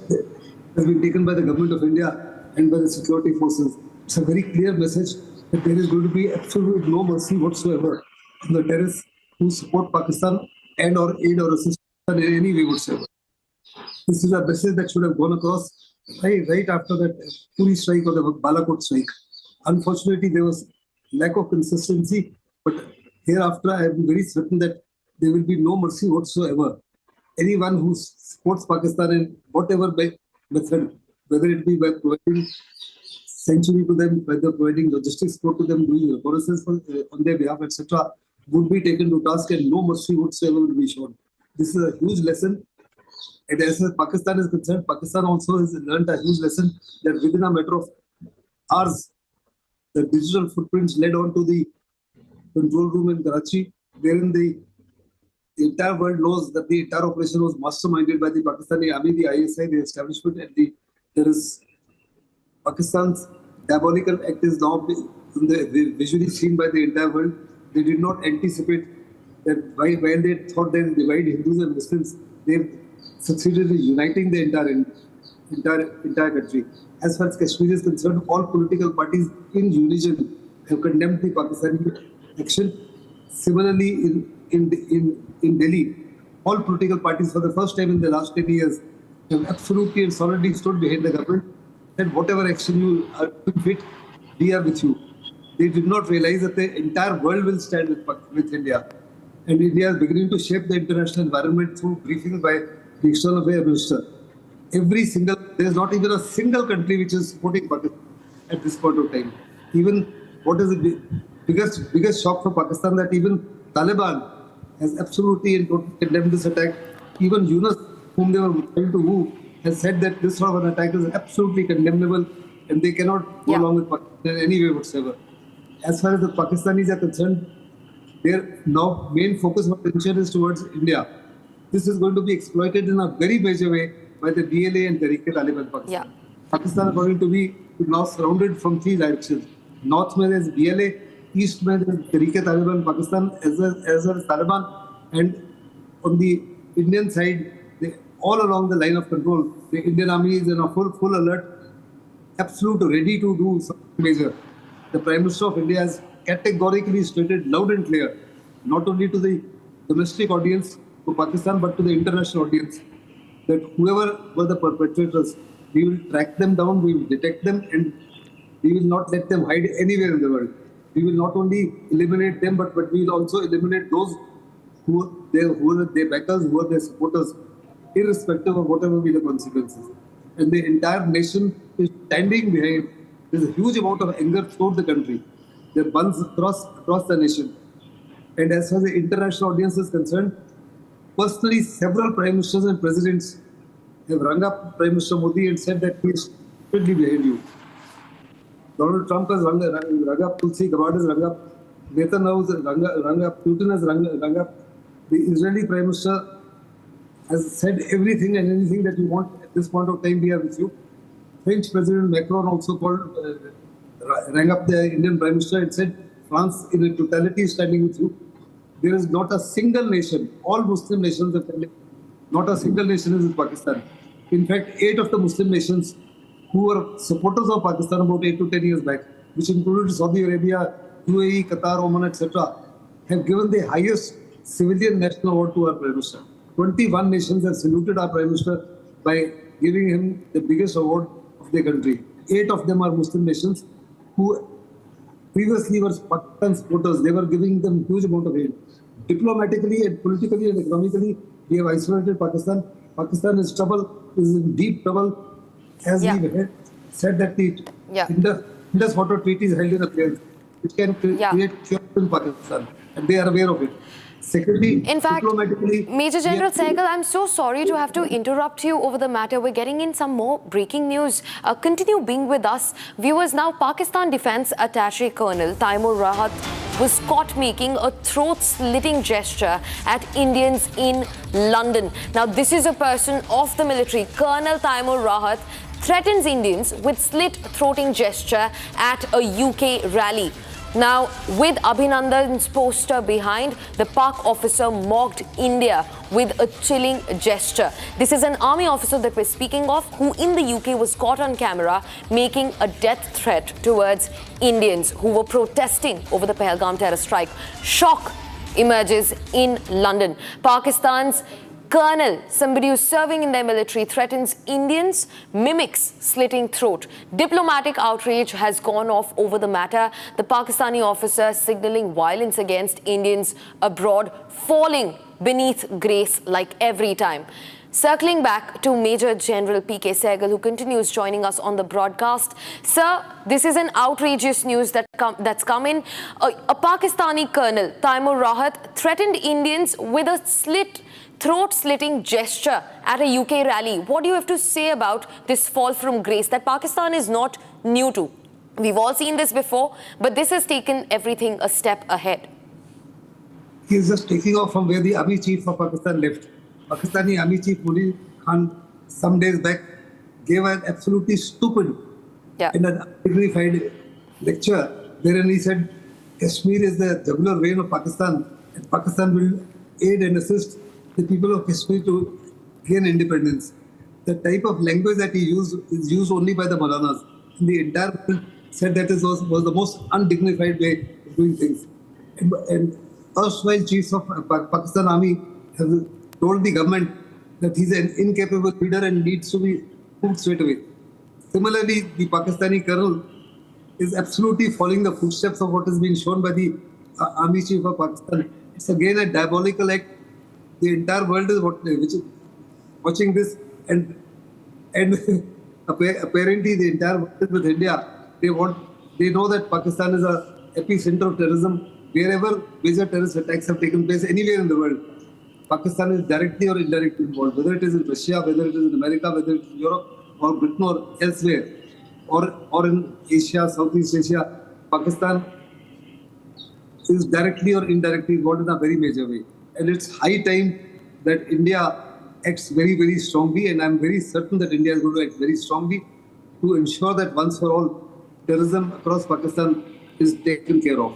has been taken by the government of India and by the security forces. It's a very clear message that there is going to be absolute no mercy whatsoever on the terrorists who support Pakistan and or aid or assist Pakistan in any way whatsoever. This is a message that should have gone across right after that Puri strike or the Balakot strike. Unfortunately, there was lack of consistency, but hereafter I am very certain that there will be no mercy whatsoever. Anyone who supports Pakistan in whatever method, whether it be by providing sanctuary to them, whether providing logistics support to them, doing reconnaissance on their behalf, etc., would be taken to task and no mercy whatsoever will be shown. This is a huge lesson. And as far as Pakistan is concerned, Pakistan also has learned a huge lesson that within a matter of hours, the digital footprints led on to the control room in Karachi, wherein the entire world knows that the entire operation was masterminded by the Pakistani army, the ISI, the establishment, and there is Pakistan's diabolical act is now visually seen by the entire world. They did not anticipate that while they thought they divide Hindus and Muslims, they succeeded in uniting the entire country. As far as Kashmir is concerned, all political parties in unison have condemned the Pakistani action. Similarly, in Delhi, all political parties for the first time in the last 10 years have absolutely and solidly stood behind the government and whatever action you are fit, we are with you. They did not realize that the entire world will stand with India. And India is beginning to shape the international environment through briefings by the External Affairs Minister. There is not even a single country which is supporting Pakistan at this point of time. Even what is the biggest shock for Pakistan that even Taliban has absolutely and totally condemned this attack. Even Yunus, whom they were trying to woo, has said that this sort of an attack is absolutely condemnable and they cannot go along with Pakistan in any way whatsoever. As far as the Pakistanis are concerned, their now main focus of attention is towards India. This is going to be exploited in a very major way by the DLA and Tehreek-e-Taliban Pakistan. Pakistan is going to be now surrounded from three directions. North में is DLA, east में is Tehreek-e-Taliban Pakistan as well as Taliban, and on the Indian side, all along the line of control, the Indian army is in a full alert, absolute ready to do something major. The Prime Minister of India has categorically stated loud and clear, not only to the domestic audience, to Pakistan, but to the international audience, that whoever were the perpetrators, we will track them down, we will detect them, and we will not let them hide anywhere in the world. We will not only eliminate them, but we will also eliminate those who are their backers, who are their supporters, irrespective of whatever be the consequences. And the entire nation is standing behind. There's a huge amount of anger throughout the country. There are buns across the nation. And as far as the international audience is concerned, personally, several prime ministers and presidents have rung up Prime Minister Modi and said that he is completely behind you. Donald Trump has rung up, Tulsi Gabbard has rung up, Netanyahu has rung up, Putin has rung up. The Israeli Prime Minister has said everything and anything that you want at this point of time, we are with you. French President Macron also rang up the Indian Prime Minister and said France in a totality is standing with you. There is not a single nation, all Muslim nations are standing, not a single nation is with Pakistan. In fact, 8 of the Muslim nations who were supporters of Pakistan about 8 to 10 years back, which included Saudi Arabia, UAE, Qatar, Oman, etc., have given the highest civilian national award to our Prime Minister. 21 nations have saluted our Prime Minister by giving him the biggest award of their country. 8 of them are Muslim nations who previously were Pakistan supporters. They were giving them huge amount of aid. Diplomatically and politically and economically, we have isolated Pakistan. Pakistan is in deep trouble. As we have said that the Indus Water Treaty is held in abeyance, which can create chaos in Pakistan, and they are aware of it. Secondly, in fact, Major General Sehgal, I'm so sorry to have to interrupt you over the matter. We're getting in some more breaking news. Continue being with us. Viewers, now Pakistan Defence Attaché Colonel Taimur Rahat was caught making a throat-slitting gesture at Indians in London. Now, this is a person of the military. Colonel Taimur Rahat threatens Indians with slit-throating gesture at a UK rally. Now, with Abhinandan's poster behind, the Pak officer mocked India with a chilling gesture. This is an army officer that we're speaking of, who in the UK was caught on camera making a death threat towards Indians who were protesting over the Pahalgam terror strike. Shock emerges in London. Pakistan's colonel, somebody who's serving in their military, threatens Indians, mimics slitting throat. Diplomatic outrage has gone off over the matter. The Pakistani officer signaling violence against Indians abroad, falling beneath grace like every time. Circling back to Major General P.K. Sehgal, who continues joining us on the broadcast. Sir, this is an outrageous news that's come in. A Pakistani colonel, Taimur Rahat, threatened Indians with a throat-slitting gesture at a UK rally. What do you have to say about this fall from grace that Pakistan is not new to? We've all seen this before, but this has taken everything a step ahead. He is just taking off from where the army chief of Pakistan left. Pakistani Army Chief Munir Khan some days back gave an absolutely stupid and undignified lecture wherein he said Kashmir is the jugular vein of Pakistan and Pakistan will aid and assist the people of Kashmir to gain independence. The type of language that he used is used only by the Maulanas. The entire world said that this was the most undignified way of doing things. And erstwhile chiefs of Pakistan Army have told the government that he's an incapable leader and needs to be put straight away. Similarly, the Pakistani colonel is absolutely following the footsteps of what is being shown by the Army Chief of Pakistan. It's again a diabolical act. The entire world is watching this, and apparently the entire world is with India. They know that Pakistan is a epicenter of terrorism. Wherever major terrorist attacks have taken place anywhere in the world, Pakistan is directly or indirectly involved, whether it is in Russia, whether it is in America, whether it is in Europe or Britain or elsewhere, or in Asia, Southeast Asia. Pakistan is directly or indirectly involved in a very major way. And it's high time that India acts very, very strongly, and I'm very certain that India is going to act very strongly to ensure that once for all, terrorism across Pakistan is taken care of.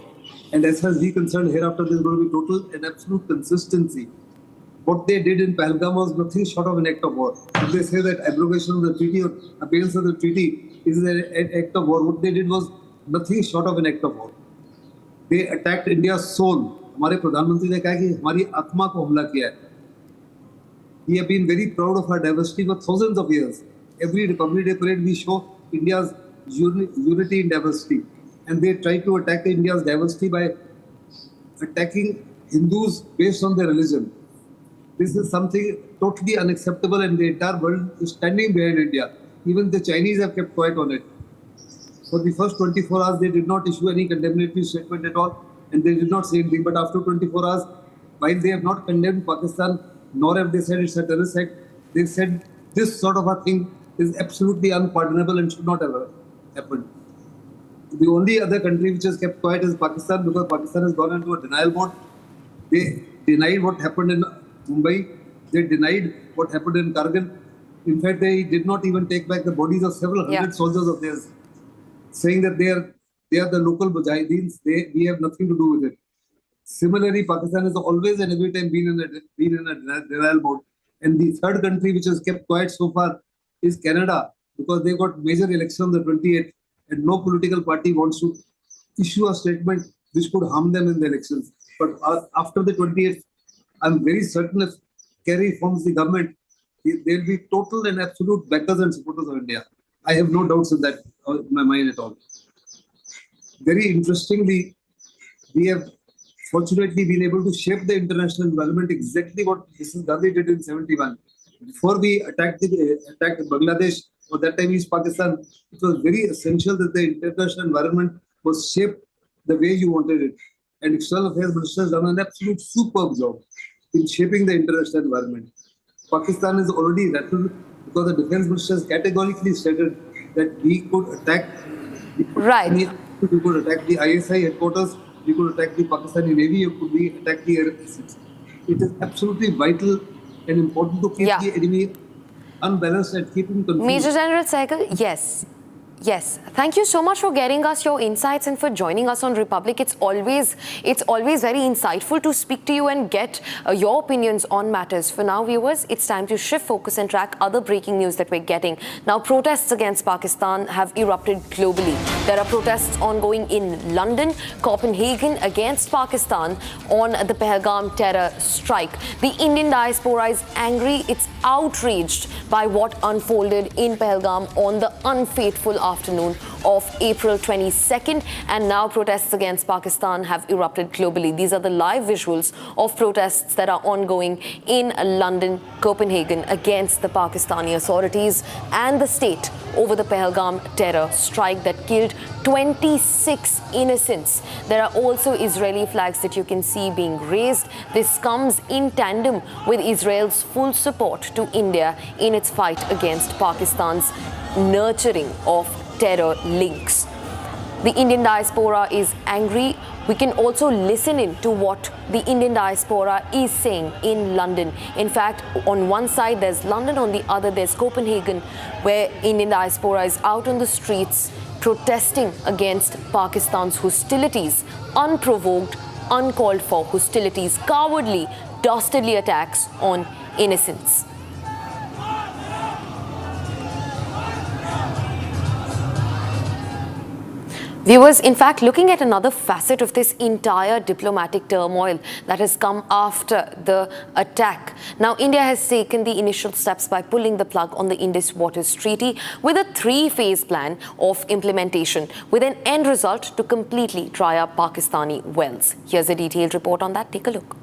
And as far as we are concerned, hereafter there is going to be total and absolute consistency. What they did in Pahalgam was nothing short of an act of war. If they say that abrogation of the treaty or abeyance of the treaty is an act of war, what they did was nothing short of an act of war. They attacked India's soul. हमारे प्रधानमंत्री ने कहा कि हमारी आत्मा को हमला किया है. We have been very proud of our diversity for thousands of years. Every Republic Day parade we show India's unity in diversity. And they try to attack India's diversity by attacking Hindus based on their religion. This is something totally unacceptable, and the entire world is standing behind India. Even the Chinese have kept quiet on it. For the first 24 hours, they did not issue any condemnatory statement at all, and they did not say anything. But after 24 hours, while they have not condemned Pakistan, nor have they said it's a terrorist act, they said this sort of a thing is absolutely unpardonable and should not have happened. The only other country which has kept quiet is Pakistan, because Pakistan has gone into a denial mode. They denied what happened in Mumbai. They denied what happened in Kargil. In fact, they did not even take back the bodies of several hundred soldiers of theirs, saying that they are the local Mujahideens. We have nothing to do with it. Similarly, Pakistan has always and every time been in a denial mode. And the third country which has kept quiet so far is Canada, because they got major election on the 28th, and no political party wants to issue a statement which could harm them in the elections. But after the 28th, I'm very certain if Kerry forms the government, there will be total and absolute backers and supporters of India. I have no doubts in that in my mind at all. Very interestingly, we have fortunately been able to shape the international environment exactly what Mrs. Gandhi did in 71. Before we attacked Bangladesh, or that time East Pakistan, it was very essential that the international environment was shaped the way you wanted it. And External Affairs Minister has done an absolute superb job in shaping the international environment. Pakistan is already rattled because the Defense Minister has categorically stated that we could attack we could attack the ISI headquarters, we could attack the Pakistani Navy, or could we attack the air assets. It is absolutely vital and important to keep the enemy unbalanced and keep him confused. Major General Sehgal, yes. Yes, thank you so much for getting us your insights and for joining us on Republic. It's always very insightful to speak to you and get your opinions on matters. For now, viewers, it's time to shift focus and track other breaking news that we're getting. Now, protests against Pakistan have erupted globally. There are protests ongoing in London, Copenhagen against Pakistan on the Pahalgam terror strike. The Indian diaspora is angry. It's outraged by what unfolded in Pahalgam on the unfaithful afternoon of April 22nd, and now protests against Pakistan have erupted globally. These are the live visuals of protests that are ongoing in London, Copenhagen against the Pakistani authorities and the state over the Pahalgam terror strike that killed 26 innocents. There are also Israeli flags that you can see being raised. This comes in tandem with Israel's full support to India in its fight against Pakistan's nurturing of terror links. The Indian diaspora is angry. We can also listen in to what the Indian diaspora is saying in London. In fact, on one side there's London, on the other there's Copenhagen, where Indian diaspora is out on the streets protesting against Pakistan's hostilities, unprovoked, uncalled for hostilities, cowardly, dastardly attacks on innocents. Viewers, in fact, looking at another facet of this entire diplomatic turmoil that has come after the attack. Now, India has taken the initial steps by pulling the plug on the Indus Water Treaty with a three-phase plan of implementation, with an end result to completely dry up Pakistani wells. Here's a detailed report on that. Take a look.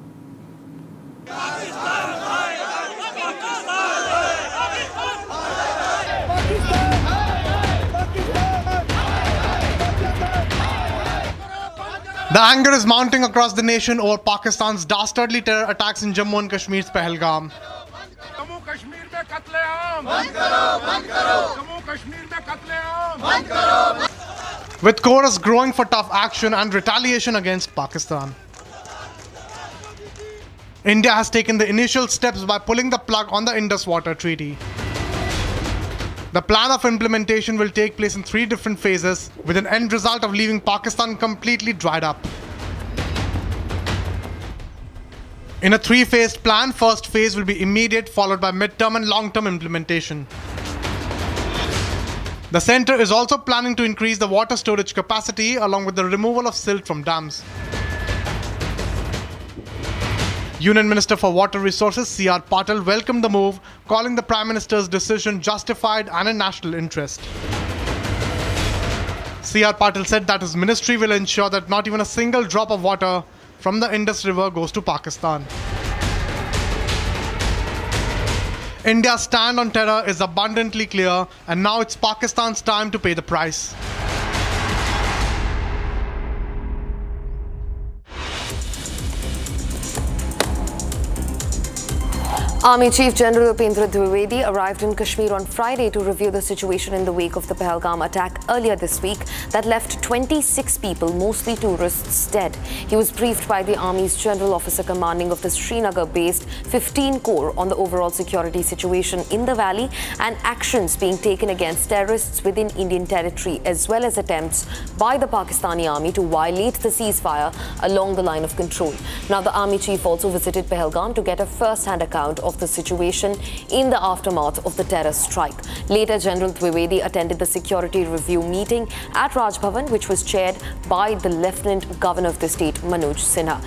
The anger is mounting across the nation over Pakistan's dastardly terror attacks in Jammu and Kashmir's Pahalgam. With chorus growing for tough action and retaliation against Pakistan. India has taken the initial steps by pulling the plug on the Indus Water Treaty. The plan of implementation will take place in 3 different phases, with an end result of leaving Pakistan completely dried up. In a 3-phased plan, first phase will be immediate, followed by mid-term and long-term implementation. The centre is also planning to increase the water storage capacity along with the removal of silt from dams. Union Minister for Water Resources C.R. Patil welcomed the move, calling the Prime Minister's decision justified and in national interest. C.R. Patil said that his ministry will ensure that not even a single drop of water from the Indus River goes to Pakistan. India's stand on terror is abundantly clear, and now it's Pakistan's time to pay the price. Army Chief General Upendra Dwivedi arrived in Kashmir on Friday to review the situation in the wake of the Pahalgam attack earlier this week that left 26 people, mostly tourists, dead. He was briefed by the Army's General Officer Commanding of the Srinagar-based 15 Corps on the overall security situation in the valley and actions being taken against terrorists within Indian territory, as well as attempts by the Pakistani Army to violate the ceasefire along the line of control. Now, the Army Chief also visited Pahalgam to get a first-hand account of the situation in the aftermath of the terror strike. Later, General Dwivedi attended the security review meeting at Raj Bhavan, which was chaired by the Lieutenant Governor of the state, Manoj Sinha.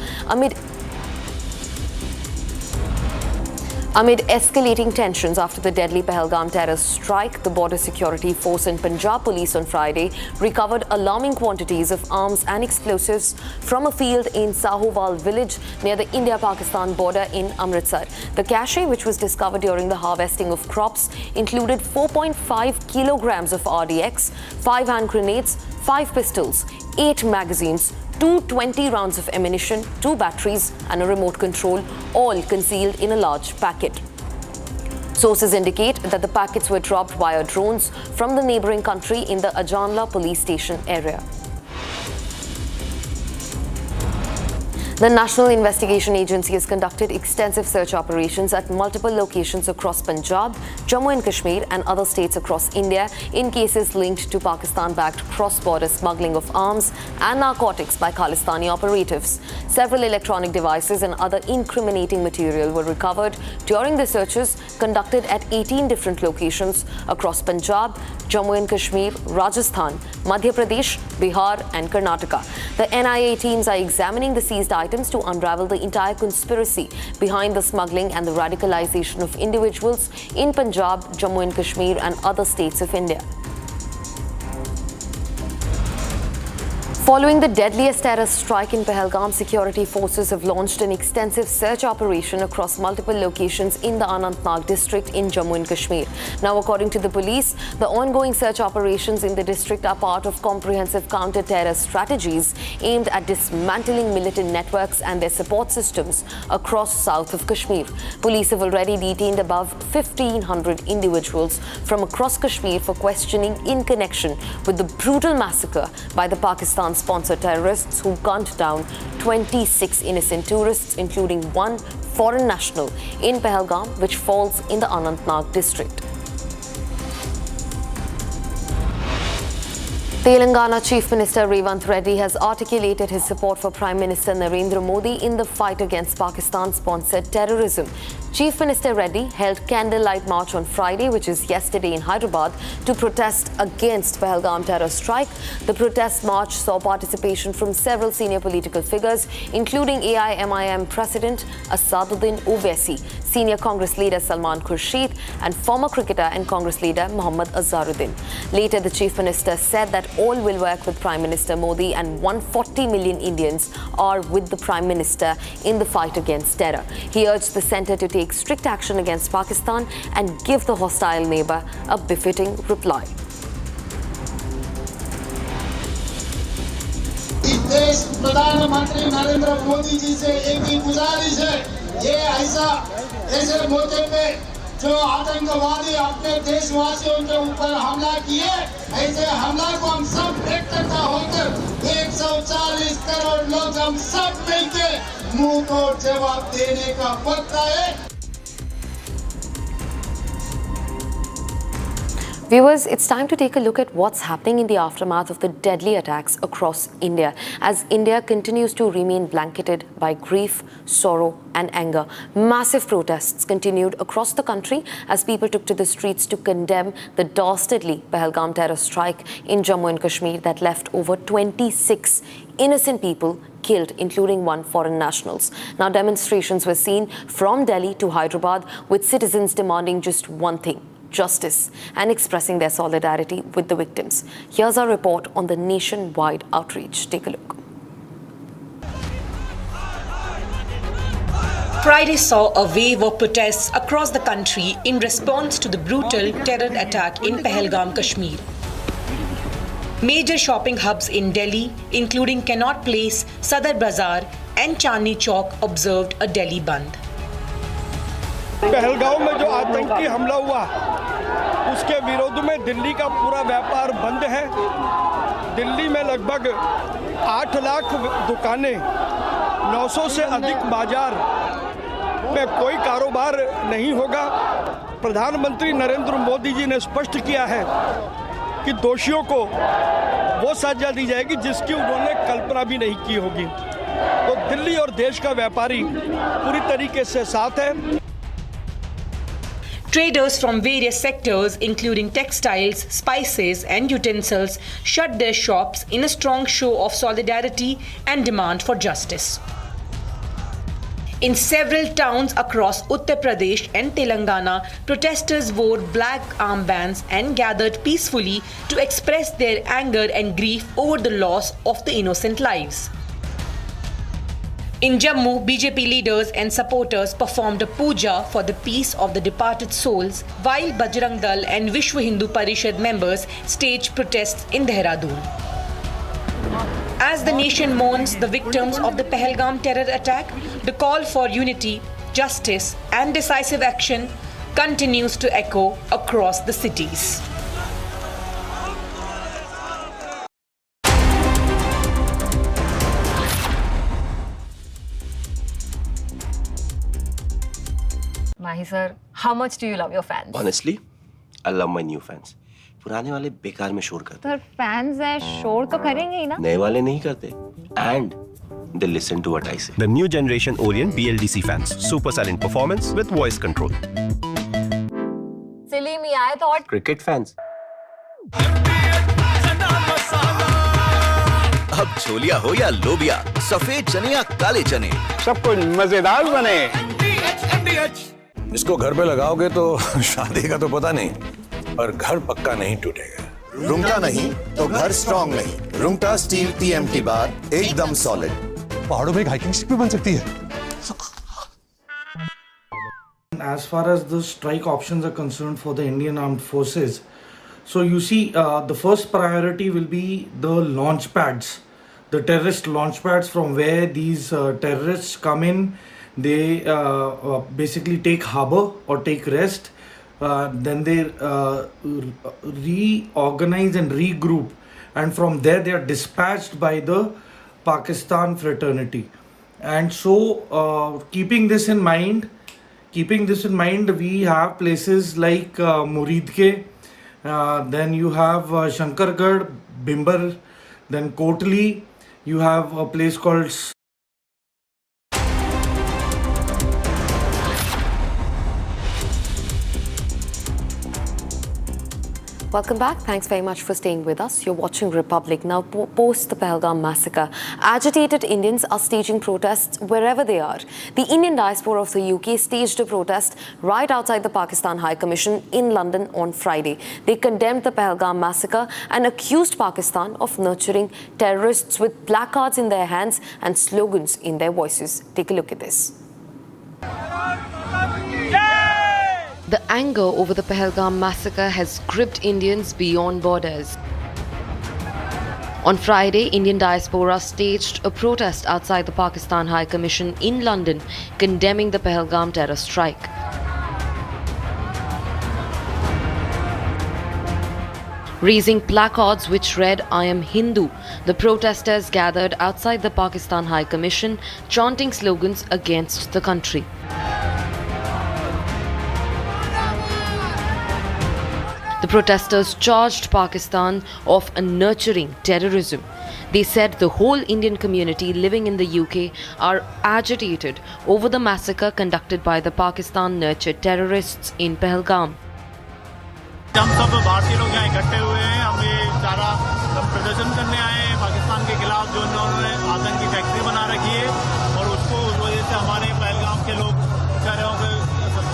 Amid escalating tensions after the deadly Pahalgam terror strike, the Border Security Force and Punjab Police on Friday recovered alarming quantities of arms and explosives from a field in Sahoval village near the India-Pakistan border in Amritsar. The cache, which was discovered during the harvesting of crops, included 4.5 kilograms of RDX, 5 hand grenades, 5 pistols, 8 magazines, 220 rounds of ammunition, 2 batteries and a remote control, all concealed in a large packet. Sources indicate that the packets were dropped via drones from the neighboring country in the Ajanla police station area. The National Investigation Agency has conducted extensive search operations at multiple locations across Punjab, Jammu and Kashmir and other states across India in cases linked to Pakistan-backed cross-border smuggling of arms and narcotics by Khalistani operatives. Several electronic devices and other incriminating material were recovered during the searches conducted at 18 different locations across Punjab, Jammu and Kashmir, Rajasthan, Madhya Pradesh, Bihar and Karnataka. The NIA teams are examining the seized items to unravel the entire conspiracy behind the smuggling and the radicalization of individuals in Punjab, Jammu and Kashmir and other states of India. Following the deadliest terror strike in Pahalgam, security forces have launched an extensive search operation across multiple locations in the Anantnag district in Jammu and Kashmir. Now, according to the police, the ongoing search operations in the district are part of comprehensive counter-terror strategies aimed at dismantling militant networks and their support systems across south of Kashmir. Police have already detained above 1,500 individuals from across Kashmir for questioning in connection with the brutal massacre by the Pakistan-sponsored terrorists who gunned down 26 innocent tourists, including one foreign national in Pahalgam, which falls in the Anantnag district. Telangana Chief Minister Revanth Reddy has articulated his support for Prime Minister Narendra Modi in the fight against Pakistan-sponsored terrorism. Chief Minister Reddy held candlelight march on Friday, which is yesterday in Hyderabad, to protest against Pahalgam terror strike. The protest march saw participation from several senior political figures, including AIMIM President Asaduddin Owaisi, senior Congress leader Salman Khurshid, and former cricketer and Congress leader Mohammad Azharuddin. Later, the Chief Minister said that all will work with Prime Minister Modi and 140 million Indians are with the Prime Minister in the fight against terror. He urged the centre to take strict action against Pakistan and give the hostile neighbour a befitting reply. देश प्रधानमंत्री नरेंद्र मोदी जी से एक ही गुजारिश है, ये ऐसे मौके पे जो आतंकवादी अपने देशवासियों के ऊपर हमला किए, ऐसे हमला को हम सब एकट्ठा होकर 140 करोड़ लोग हम सब मिलके मुंह तोड़ जवाब देने का वक्त है. Viewers, it's time to take a look at what's happening in the aftermath of the deadly attacks across India, as India continues to remain blanketed by grief, sorrow and anger. Massive protests continued across the country as people took to the streets to condemn the dastardly Pahalgam terror strike in Jammu and Kashmir that left over 26 innocent people killed, including one foreign nationals. Now, demonstrations were seen from Delhi to Hyderabad, with citizens demanding just one thing: justice, and expressing their solidarity with the victims. Here's our report on the nationwide outreach. Take a look. Friday saw a wave of protests across the country in response to the brutal terror attack in Pahalgam, Kashmir. Major shopping hubs in Delhi, including Connaught Place, Sadar Bazaar and Chandni Chowk, observed a Delhi Bandh. Pahalgam में जो आतंकी हमला हुआ, उसके विरोध में दिल्ली का पूरा व्यापार बंद है. दिल्ली में लगभग 8 लाख दुकानें, 900 से अधिक बाजार में कोई कारोबार नहीं होगा. प्रधानमंत्री नरेंद्र मोदी जी ने स्पष्ट किया है कि दोषियों को वो सजा दी जाएगी जिसकी उन्होंने कल्पना भी नहीं की होगी. तो दिल्ली और देश का व्यापारी पूरी तरीके से साथ है. Traders from various sectors, including textiles, spices and utensils, shut their shops in a strong show of solidarity and demand for justice. In several towns across Uttar Pradesh and Telangana, protesters wore black armbands and gathered peacefully to express their anger and grief over the loss of the innocent lives. In Jammu, BJP leaders and supporters performed a puja for the peace of the departed souls, while Bajrang Dal and Vishwa Hindu Parishad members staged protests in Dehradun. As the nation mourns the victims of the Pahalgam terror attack, the call for unity, justice and decisive action continues to echo across the cities. Mahi sir, how much do you love your fans? Honestly, I love my new fans. पुराने वाले बेकार में शोर करते sir fans है शोर तो करेंगे ही ना नए वाले नहीं करते and they listen to what I say. The new generation Orient BLDC fans. Super silent performance with voice control. Silly me, I thought. Cricket fans. अब छोलिया हो या लोबिया, सफेद चने या काले चने, सब कुछ मजेदार बने। इसको घर पे लगाओगे तो शादी का तो पता नहीं, पर घर पक्का नहीं टूटेगा। रुंगटा नहीं तो घर स्ट्रॉन्ग नहीं। रुंगटा स्टील TMT बार एकदम सॉलिड। पहाड़ों में एक हाइकिंग शिप भी बन सकती है। As far as the strike options are concerned for the Indian Armed Forces, so you see, the first priority will be the launch pads, the terrorist launch pads from where these terrorists come in. They basically take harbor or take rest. Then they reorganize and regroup, and from there they are dispatched by the Pakistan fraternity. And so, keeping this in mind, we have places like Muridke, then you have Shankargarh, Bimbar, then Kotli. You have a place called Welcome back. Thanks very much for staying with us. You're watching Republic. Now, post the Pahalgam massacre, agitated Indians are staging protests wherever they are. The Indian diaspora of the UK staged a protest right outside the Pakistan High Commission in London on Friday. They condemned the Pahalgam massacre and accused Pakistan of nurturing terrorists with placards in their hands and slogans in their voices. Take a look at this. The anger over the Pahalgam massacre has gripped Indians beyond borders. On Friday, Indian diaspora staged a protest outside the Pakistan High Commission in London, condemning the Pahalgam terror strike. Raising placards which read, "I am Hindu," the protesters gathered outside the Pakistan High Commission, chanting slogans against the country. The protesters charged Pakistan of nurturing terrorism. They said the whole Indian community living in the UK are agitated over the massacre conducted by the Pakistan-nurtured terrorists in Pahalgam. हम सब भारतीय लोग यहाँ इकट्ठे हुए हैं। हम ये सारा प्रदर्शन करने आए हैं पाकिस्तान के खिलाफ, जो उन्होंने आतंकी फैक्ट्री बना रखी है, और उसको उस वजह से हमारे पहलगाम के लोग बेचारे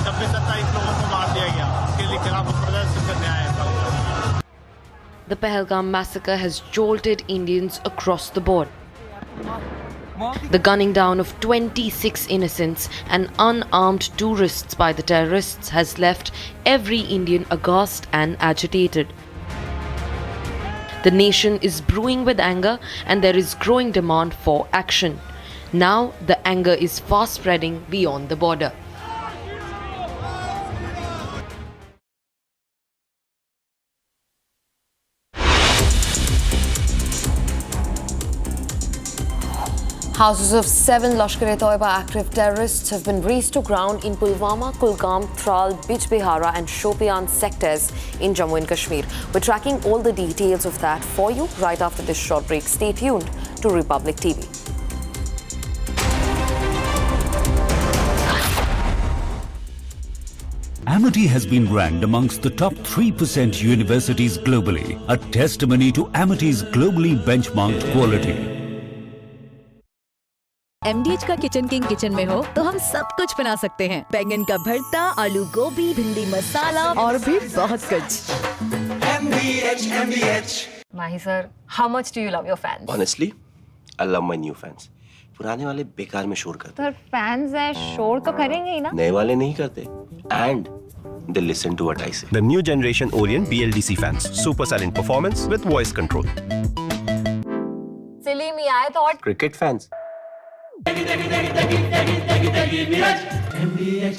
26-27 लोगों को मार दिया गया। उसके खिलाफ प्रदर्शन करने आए हैं। The Pahalgam massacre has jolted Indians across the board. The gunning down of 26 innocents and unarmed tourists by the terrorists has left every Indian aghast and agitated. The nation is brewing with anger and there is growing demand for action. Now the anger is fast spreading beyond the border. Houses of 7 Lashkar-e-Toiba active terrorists have been razed to ground in Pulwama, Kulgam, Tral, Bijbehara and Shopian sectors in Jammu and Kashmir. We're tracking all the details of that for you right after this short break. Stay tuned to Republic TV. Amity has been ranked amongst the top 3% universities globally, a testimony to Amity's globally benchmarked quality. MDH का kitchen king kitchen में हो तो हम सब कुछ बना सकते हैं। बैंगन का भरता, आलू गोभी, भिंडी मसाला और भी बहुत कुछ। MDH. Mahi sir, how much do you love your fans? Honestly, I love my new fans. पुराने वाले बेकार में शोर करते सर फैंस है शोर तो करेंगे ही ना नए वाले नहीं करते and they listen to what I say. The new generation Orient BLDC fans. Super silent performance with voice control. Silly me, I thought. Cricket fans. MDH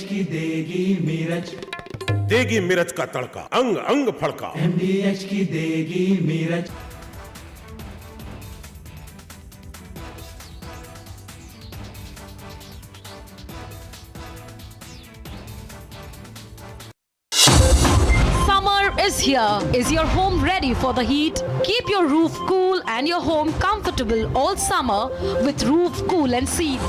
की देगी मिर्च, देगी मिर्च का तड़का, अंग अंग फड़का। MDH की देगी मिर्च। is here. Is your home ready for the heat? Keep your roof cool and your home comfortable all summer with Roof Cool and Seal.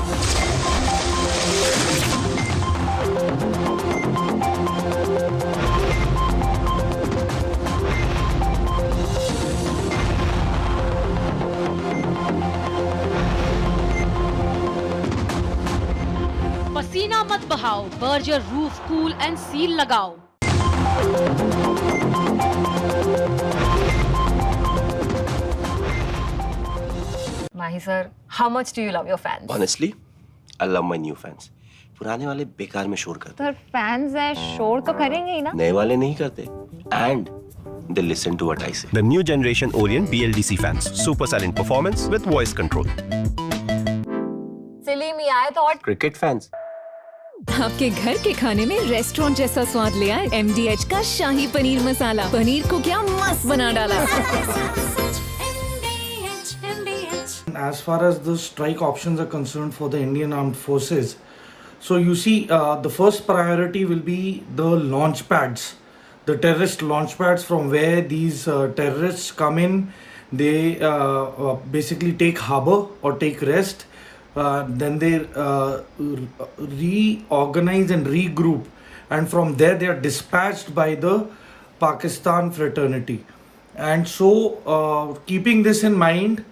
पसीना मत बहाओ, Berger roof cool and seal लगाओ। Mahi sir, how much do you love your fans? Honestly, I love my new fans. पुराने वाले बेकार में शोर करते सर फैंस हैं, शोर तो करेंगे ही ना। नए वाले नहीं करते and they listen to what I say. The new generation Orient BLDC fans, super silent performance with voice control. सिली में आए तो और Cricket fans. आपके घर के खाने में रेस्टोरेंट जैसा स्वाद ले आए MDH का शाही पनीर मसाला। पनीर को क्या मस्त बना डाला। As far as the strike options are concerned for the Indian Armed Forces, so you see, the first priority will be the launch pads, the terrorist launch pads from where these terrorists come in. They basically take harbor or take rest. Then they reorganize and regroup, and from there they are dispatched by the Pakistan fraternity. And so, keeping this in mind,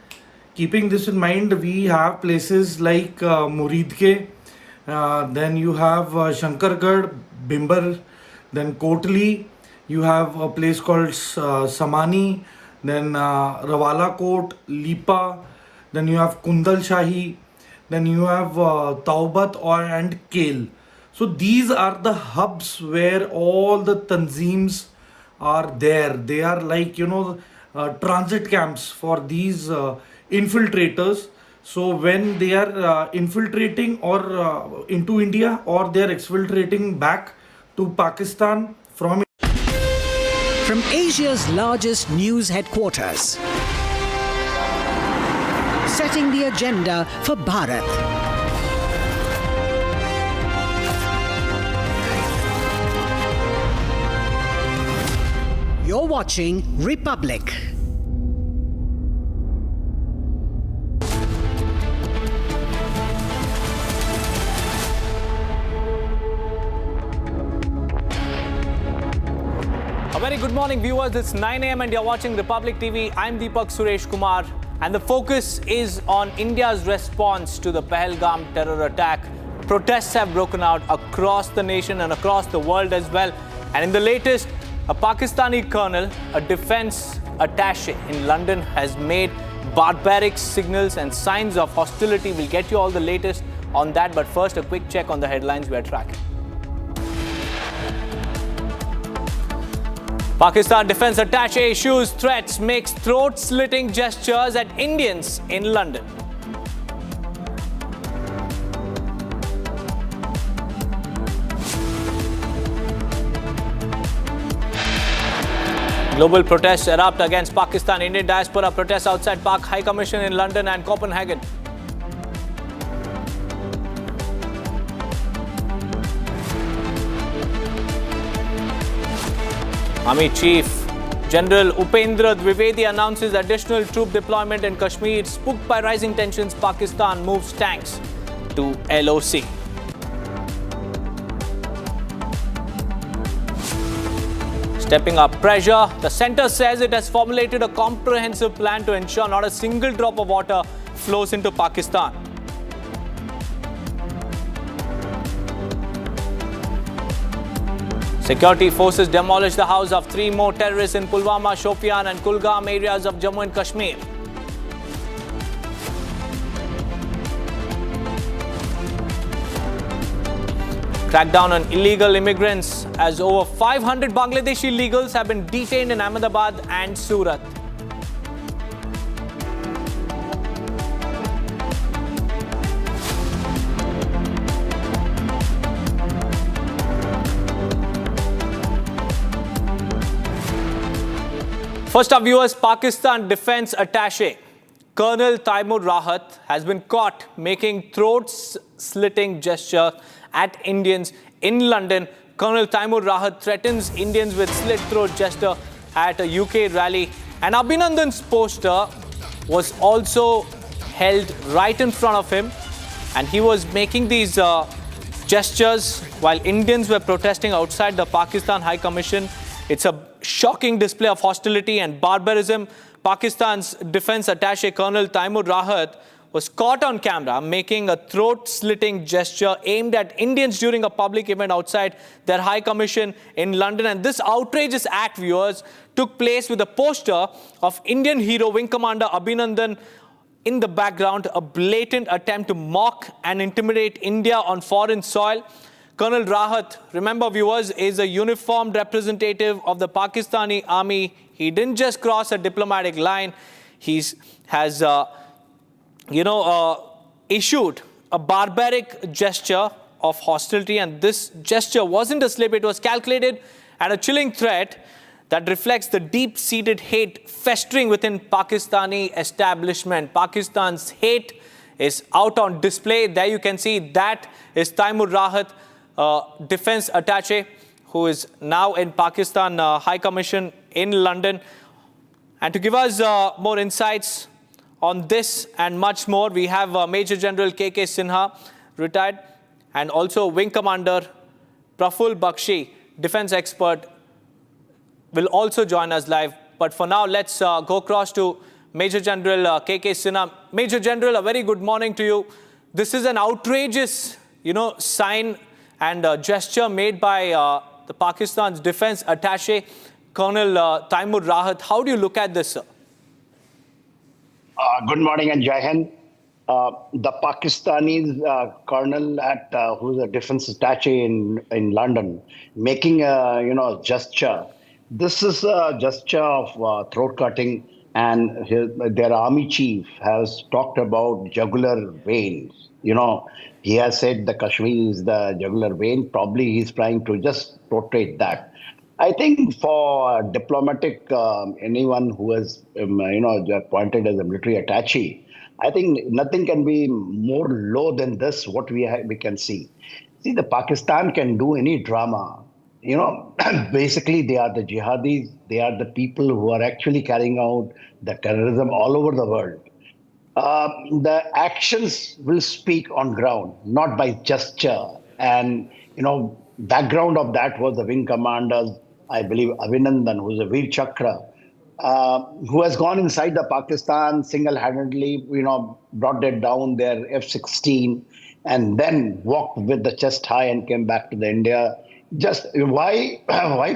we have places like Muridke, then you have Shankargarh, Bimbar, then Kotli, you have a place called Samani, then Rawala Kot, Lipa, then you have Kundal Shahi, then you have Taubat and Kale. So these are the hubs where all the tanzeems are there. They are like, transit camps for these infiltrators. So when they are infiltrating or into India, or they are exfiltrating back to Pakistan from Asia's largest news headquarters, setting the agenda for Bharat. You're watching Republic. A very good morning, viewers. It's 9 a.m. and you're watching Republic TV. I'm Deepak Suresh Kumar. And the focus is on India's response to the Pahalgam Terror Attack. Protests have broken out across the nation and across the world as well. And in the latest, a Pakistani colonel, a defense attaché in London, has made barbaric signals and signs of hostility. We'll get you all the latest on that. But first, a quick check on the headlines we're tracking. Pakistan defense attaché issues threats, makes throat-slitting gestures at Indians in London. Global protests erupt against Pakistan. Indian diaspora protests outside Pak High Commission in London and Copenhagen. Army Chief General Upendra Dwivedi announces additional troop deployment in Kashmir. Spooked by rising tensions, Pakistan moves tanks to LOC. Stepping up pressure, the centre says it has formulated a comprehensive plan to ensure not a single drop of water flows into Pakistan. Security forces demolished the house of 3 more terrorists in Pulwama, Shopian and Kulgam areas of Jammu and Kashmir. Crackdown on illegal immigrants as over 500 Bangladeshi illegals have been detained in Ahmedabad and Surat. First up, viewers, Pakistan defense attaché Colonel Taimur Rahat has been caught making throat-slitting gestures at Indians in London, Colonel Taimur Rahat threatens Indians with slit throat gesture at a UK rally. And Abhinandan's poster was also held right in front of him. And he was making these gestures while Indians were protesting outside the Pakistan High Commission. It's a shocking display of hostility and barbarism. Pakistan's defense attaché Colonel Taimur Rahat was caught on camera making a throat-slitting gesture aimed at Indians during a public event outside their High Commission in London. And this outrageous act, viewers, took place with a poster of Indian hero Wing Commander Abhinandan in the background, a blatant attempt to mock and intimidate India on foreign soil. Colonel Rahat, remember viewers, is a uniformed representative of the Pakistani army. He didn't just cross a diplomatic line. He has issued a barbaric gesture of hostility, and this gesture wasn't a slip, it was calculated and a chilling threat that reflects the deep-seated hate festering within Pakistani establishment. Pakistan's hate is out on display. There you can see that is Taimur Rahat, defense attaché, who is now in Pakistan High Commission in London. And to give us more insights on this and much more, we have Major General K.K. Sinha, retired, and also Wing Commander Praful Bakshi, defense expert, will also join us live. But for now, let's go across to Major General K.K. Sinha. Major General, a very good morning to you. This is an outrageous, sign and gesture made by the Pakistan's defense attaché, Colonel Taimur Rahat. How do you look at this, sir? Good morning and Jai Hind. The Pakistani colonel who's a defense attaché in London, making a gesture. This is a gesture of throat cutting, and their army chief has talked about jugular veins. He has said the Kashmir is the jugular vein. Probably he's trying to just portray that. I think for diplomatic, anyone who is, appointed as a military attaché, I think nothing can be more low than this, what we can see. See, the Pakistan can do any drama. Basically, they are the jihadis. They are the people who are actually carrying out the terrorism all over the world. The actions will speak on ground, not by gesture. And, background of that was the wing commanders, I believe Abhinandan, who's a Veer Chakra, who has gone inside the Pakistan single-handedly, brought it down their F-16 and then walked with the chest high and came back to the India. Just why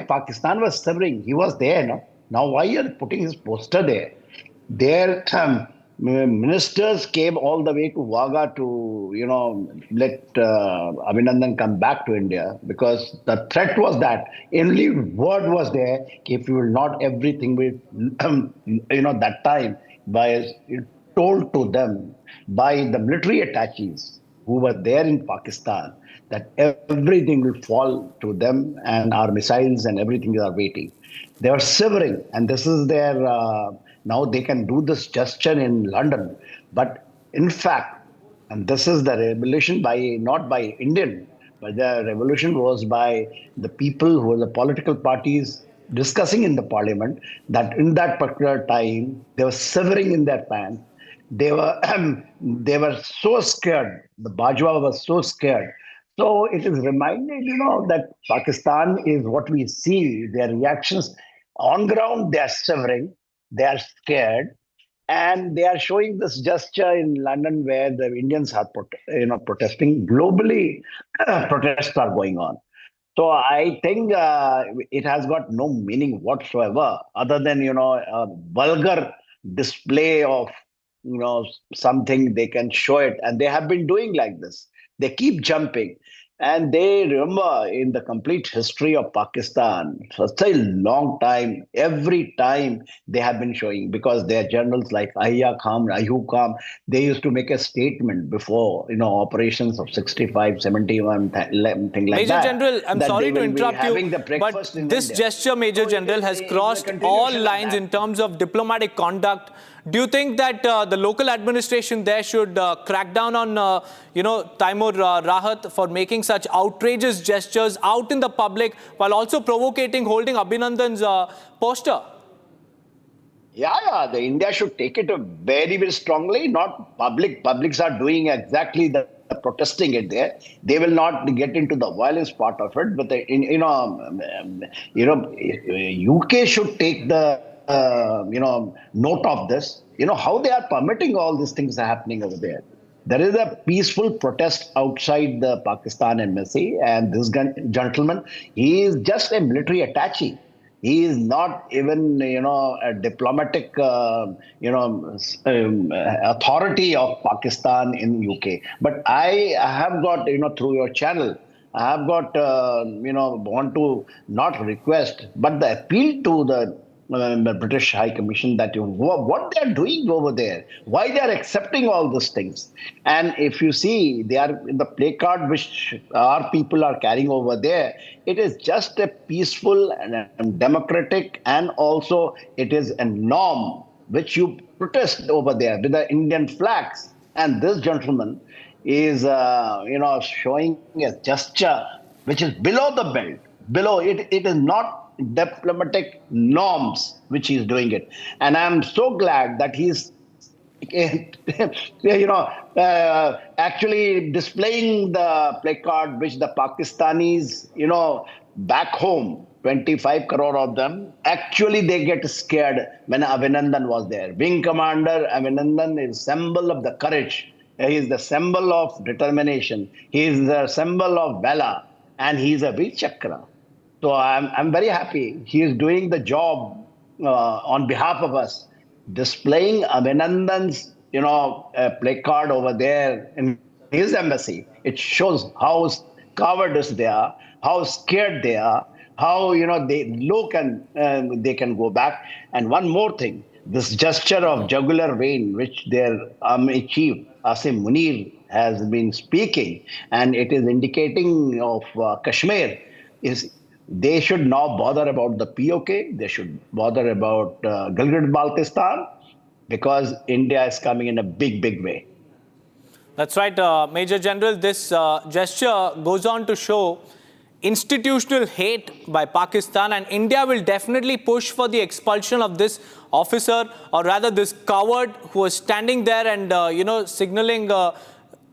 Pakistan was severing? He was there, no? Now why are you putting his poster there? Their ministers came all the way to Wagah to, let Abhinandan come back to India, because the threat was that. Only word was there, if you will not, everything will, that time, told to them by the military attaches who were there in Pakistan, that everything will fall to them and our missiles and everything are waiting. They were severing, and this is their, now they can do this gesture in London. But in fact, and this is the revolution not by Indian, but the revolution was by the people who were the political parties discussing in the parliament, that in that particular time, they were severing in their pants. They were so scared. The Bajwa was so scared. So it is reminded, that Pakistan is what we see, their reactions on ground, they are severing, they are scared, and they are showing this gesture in London where the Indians are protesting. Globally, protests are going on. So I think it has got no meaning whatsoever other than, a vulgar display of, something they can show it. And they have been doing like this. They keep jumping. And they remember in the complete history of Pakistan, for such a long time, every time they have been showing, because their generals like Ayub Khan, they used to make a statement before, operations of 65, 71, thing like Major that. General, I'm sorry to interrupt you, but this gesture, Major General, has crossed all lines in terms of diplomatic conduct. Do you think that the local administration there should crack down on, Taimur Rahat for making such outrageous gestures out in the public while also holding Abhinandan's poster? Yeah, the India should take it very, very strongly. Not public. Publics are doing exactly the protesting it there. They will not get into the violence part of it. But UK should take the note of this. How they are permitting all these things are happening over there. There is a peaceful protest outside the Pakistan embassy, and this gentleman, he is just a military attaché. He is not even, a diplomatic, authority of Pakistan in UK. But I have got, through your channel, I have got, want to not request, but the appeal to the British High Commission that what they are doing over there, why they are accepting all these things. And if you see, they are in the placard which our people are carrying over there, it is just a peaceful and democratic, and also it is a norm which you protest over there with the Indian flags. And this gentleman is, showing a gesture which is below the belt. Below it is not diplomatic norms which he is doing it. And I'm so glad that he's actually displaying the placard which the Pakistanis, back home, 25 crore of them, actually they get scared when Abhinandan was there. Wing Commander Abhinandan is symbol of the courage. He is the symbol of determination. He is the symbol of valor, and he is a Veer Chakra. So I'm very happy he is doing the job on behalf of us, displaying Abhinandan's placard over there in his embassy. It shows how cowardice they are, how scared they are, how they look and they can go back. And one more thing, this gesture of jugular vein, which their army chief Asim Munir has been speaking, and it is indicating of Kashmir, is they should now bother about the POK. They should bother about Gilgit-Baltistan, because India is coming in a big, big way. That's right, Major General. This gesture goes on to show institutional hate by Pakistan, and India will definitely push for the expulsion of this officer, or rather this coward who was standing there and, signaling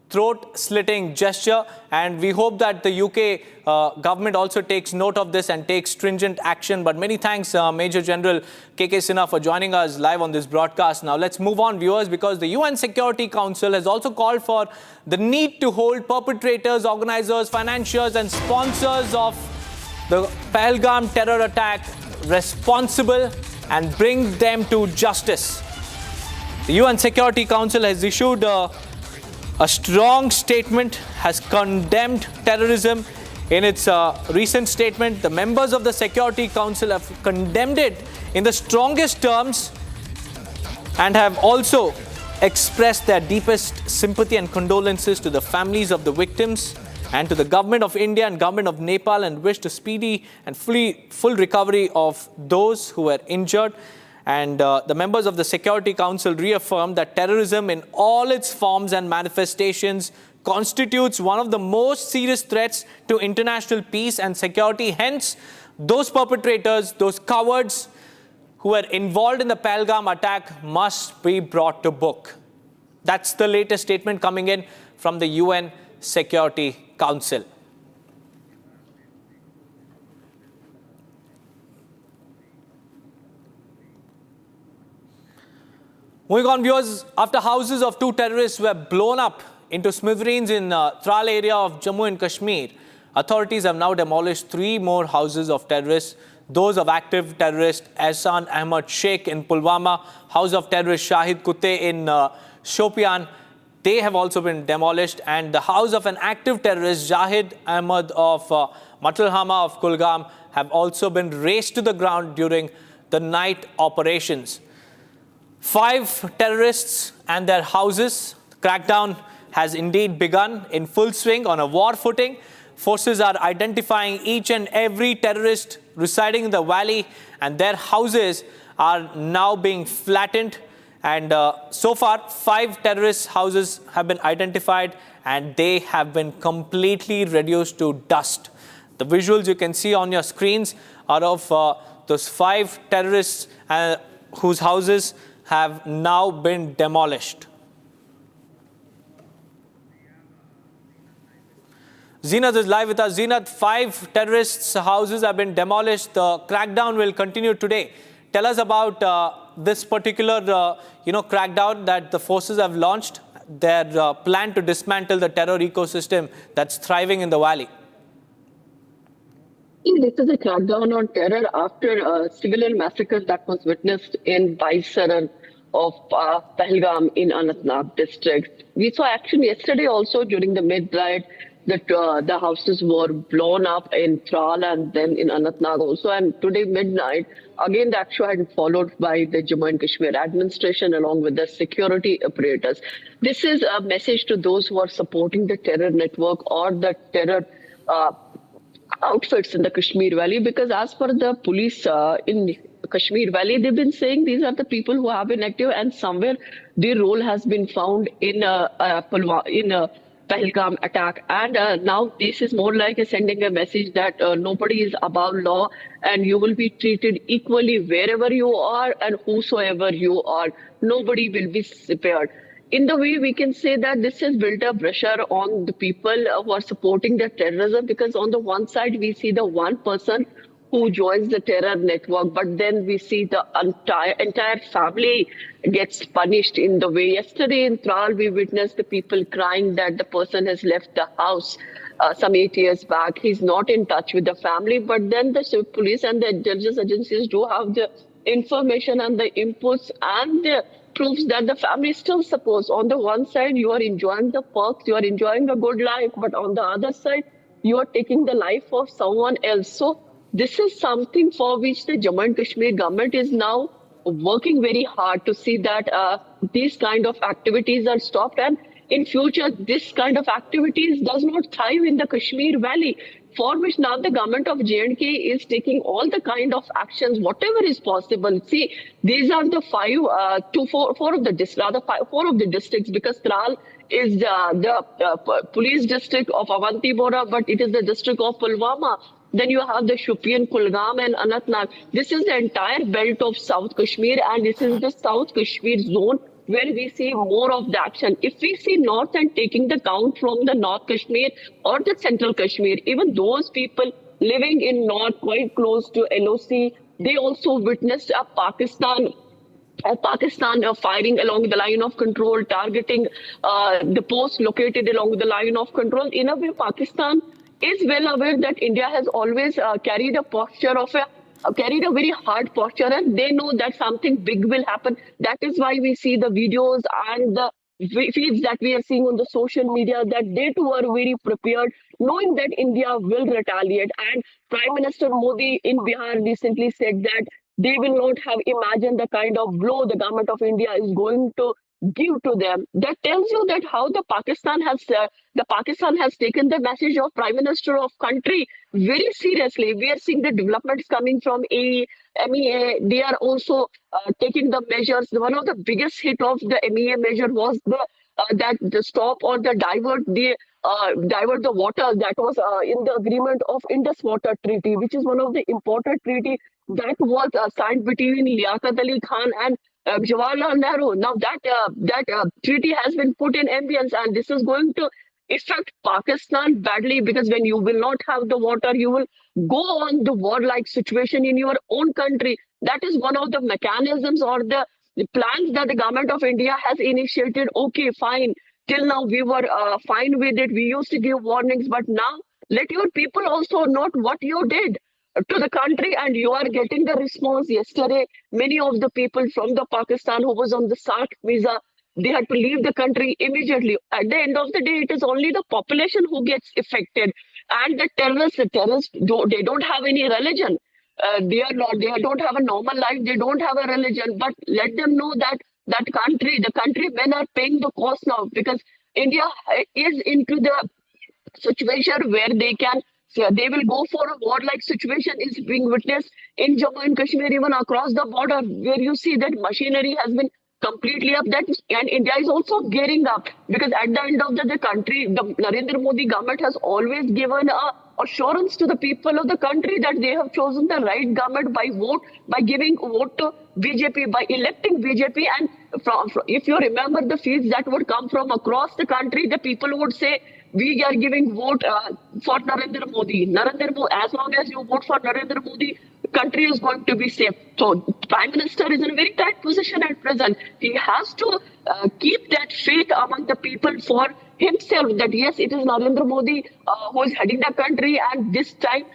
throat-slitting gesture. And we hope that the UK government also takes note of this and takes stringent action. But many thanks, Major General KK Sinha, for joining us live on this broadcast. Now let's move on, viewers, because the UN Security Council has also called for the need to hold perpetrators, organizers, financiers and sponsors of the Pahalgam terror attack responsible and bring them to justice. The UN Security Council has issued a strong statement, has condemned terrorism. In its recent statement, the members of the Security Council have condemned it in the strongest terms and have also expressed their deepest sympathy and condolences to the families of the victims and to the government of India and government of Nepal, and wish to speedy and full recovery of those who were injured. And the members of the Security Council reaffirmed that terrorism in all its forms and manifestations constitutes one of the most serious threats to international peace and security. Hence, those perpetrators, those cowards who were involved in the Pahalgam attack must be brought to book. That's the latest statement coming in from the UN Security Council. Moving on, viewers, after houses of two terrorists were blown up into smithereens in Tral area of Jammu and Kashmir, authorities have now demolished 3 more houses of terrorists. Those of active terrorist Ehsan Ahmad Sheikh in Pulwama, house of terrorist Shahid Kutte in Shopian, they have also been demolished. And the house of an active terrorist Jahid Ahmad of Matlhama of Kulgam have also been razed to the ground during the night operations. 5 terrorists and their houses. Crackdown has indeed begun in full swing on a war footing. Forces are identifying each and every terrorist residing in the valley, and their houses are now being flattened. And so far, 5 terrorist houses have been identified and they have been completely reduced to dust. The visuals you can see on your screens are of those 5 terrorists whose houses have now been demolished. Zeenat is live with us. Zeenat, 5 terrorists' houses have been demolished. The crackdown will continue today. Tell us about this particular, crackdown that the forces have launched, their plan to dismantle the terror ecosystem that's thriving in the valley. This is a crackdown on terror after a civilian massacre that was witnessed in Baisara of Pahalgam in Anantnag district. We saw action yesterday also during the midnight that the houses were blown up in Tral and then in Anantnag also. And today midnight, again the action had followed by the Jammu and Kashmir administration along with the security apparatus. This is a message to those who are supporting the terror network or the terror outfits in the Kashmir Valley, because as per the police in Kashmir Valley, they've been saying these are the people who have been active and somewhere their role has been found in a Pahalgam attack. And now this is more like sending a message that nobody is above law and you will be treated equally wherever you are and whosoever you are. Nobody will be spared. In the way we can say that this has built up pressure on the people who are supporting the terrorism, because on the one side we see the one person who joins the terror network, but then we see the entire family gets punished in the way. Yesterday in Tral, we witnessed the people crying that the person has left the house some 8 years back. He's not in touch with the family, but then the police and the intelligence agencies do have the information and the inputs and the proves that the family still supports. On the one side, you are enjoying the perks, you are enjoying a good life, but on the other side, you are taking the life of someone else. So this is something for which the Jammu and Kashmir government is now working very hard to see that these kind of activities are stopped, and in future this kind of activities does not thrive in the Kashmir Valley, for which now the government of J&K is taking all the kind of actions, whatever is possible. See, these are the four of the districts, because Tral is the police district of Avanti Bora, but it is the district of Pulwama. Then you have the Shupian, Kulgam and Anantnag. This is the entire belt of South Kashmir, and this is the South Kashmir zone where we see more of the action. If we see North and taking the count from the North Kashmir or the Central Kashmir, even those people living in North quite close to LOC, they also witnessed a Pakistan firing along the line of control, targeting the posts located along the line of control. In a way, Pakistan is well aware that India has always carried a posture of carried a very hard posture, and they know that something big will happen. That is why we see the videos and the feeds that we are seeing on the social media, that they too are very prepared, knowing that India will retaliate. And Prime Minister Modi in Bihar recently said that they will not have imagined the kind of blow the government of India is going to give to them. That tells you that how the Pakistan has taken the message of Prime Minister of country very seriously. We are seeing the developments coming from MEA. They are also taking the measures. One of the biggest hit of the MEA measure was the stop or the divert the water that was in the agreement of Indus Water Treaty, which is one of the important treaty that was signed between Liaquat Ali Khan and Jawaharlal Nehru. Now that treaty has been put in abeyance, and this is going to affect Pakistan badly, because when you will not have the water, you will go on the warlike situation in your own country. That is one of the mechanisms or the plans that the government of India has initiated. Okay, fine. Till now we were fine with it. We used to give warnings, but now let your people also note what you did to the country, and you are getting the response. Yesterday, many of the people from the Pakistan who was on the SARC visa, they had to leave the country immediately. At the end of the day, it is only the population who gets affected, and the terrorists, they don't have any religion. They don't have a normal life. They don't have a religion. But let them know that the countrymen are paying the cost now, because India is into the situation where they will go for a war-like situation is being witnessed in Jammu and Kashmir, even across the border, where you see that machinery has been completely up that, and India is also gearing up, because at the end of the country, the Narendra Modi government has always given a assurance to the people of the country that they have chosen the right government by giving vote to BJP, by electing BJP. And if you remember the feeds that would come from across the country, the people would say, we are giving vote for Narendra Modi. As long as you vote for Narendra Modi, the country is going to be safe. So Prime Minister is in a very tight position at present. He has to keep that faith among the people for himself that yes, it is Narendra Modi who is heading the country, and this time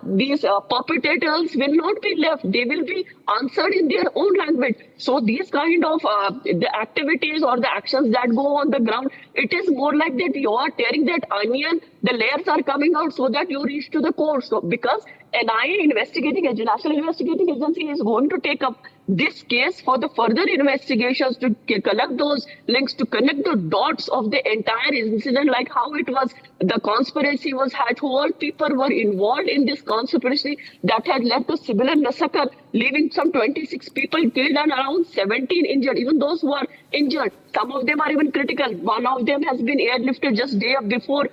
these perpetrators will not be left. They will be answered in their own language. So these kind of the activities or the actions that go on the ground, it is more like that you are tearing that onion, the layers are coming out so that you reach to the core. So because NIA National Investigating Agency is going to take up this case for the further investigations to collect those links, to connect the dots of the entire incident, like how it was, the conspiracy was had, who all people were involved in this conspiracy that had led to civilian massacre, leaving some 26 people killed and around 17 injured. Even those who are injured, some of them are even critical. One of them has been airlifted just day before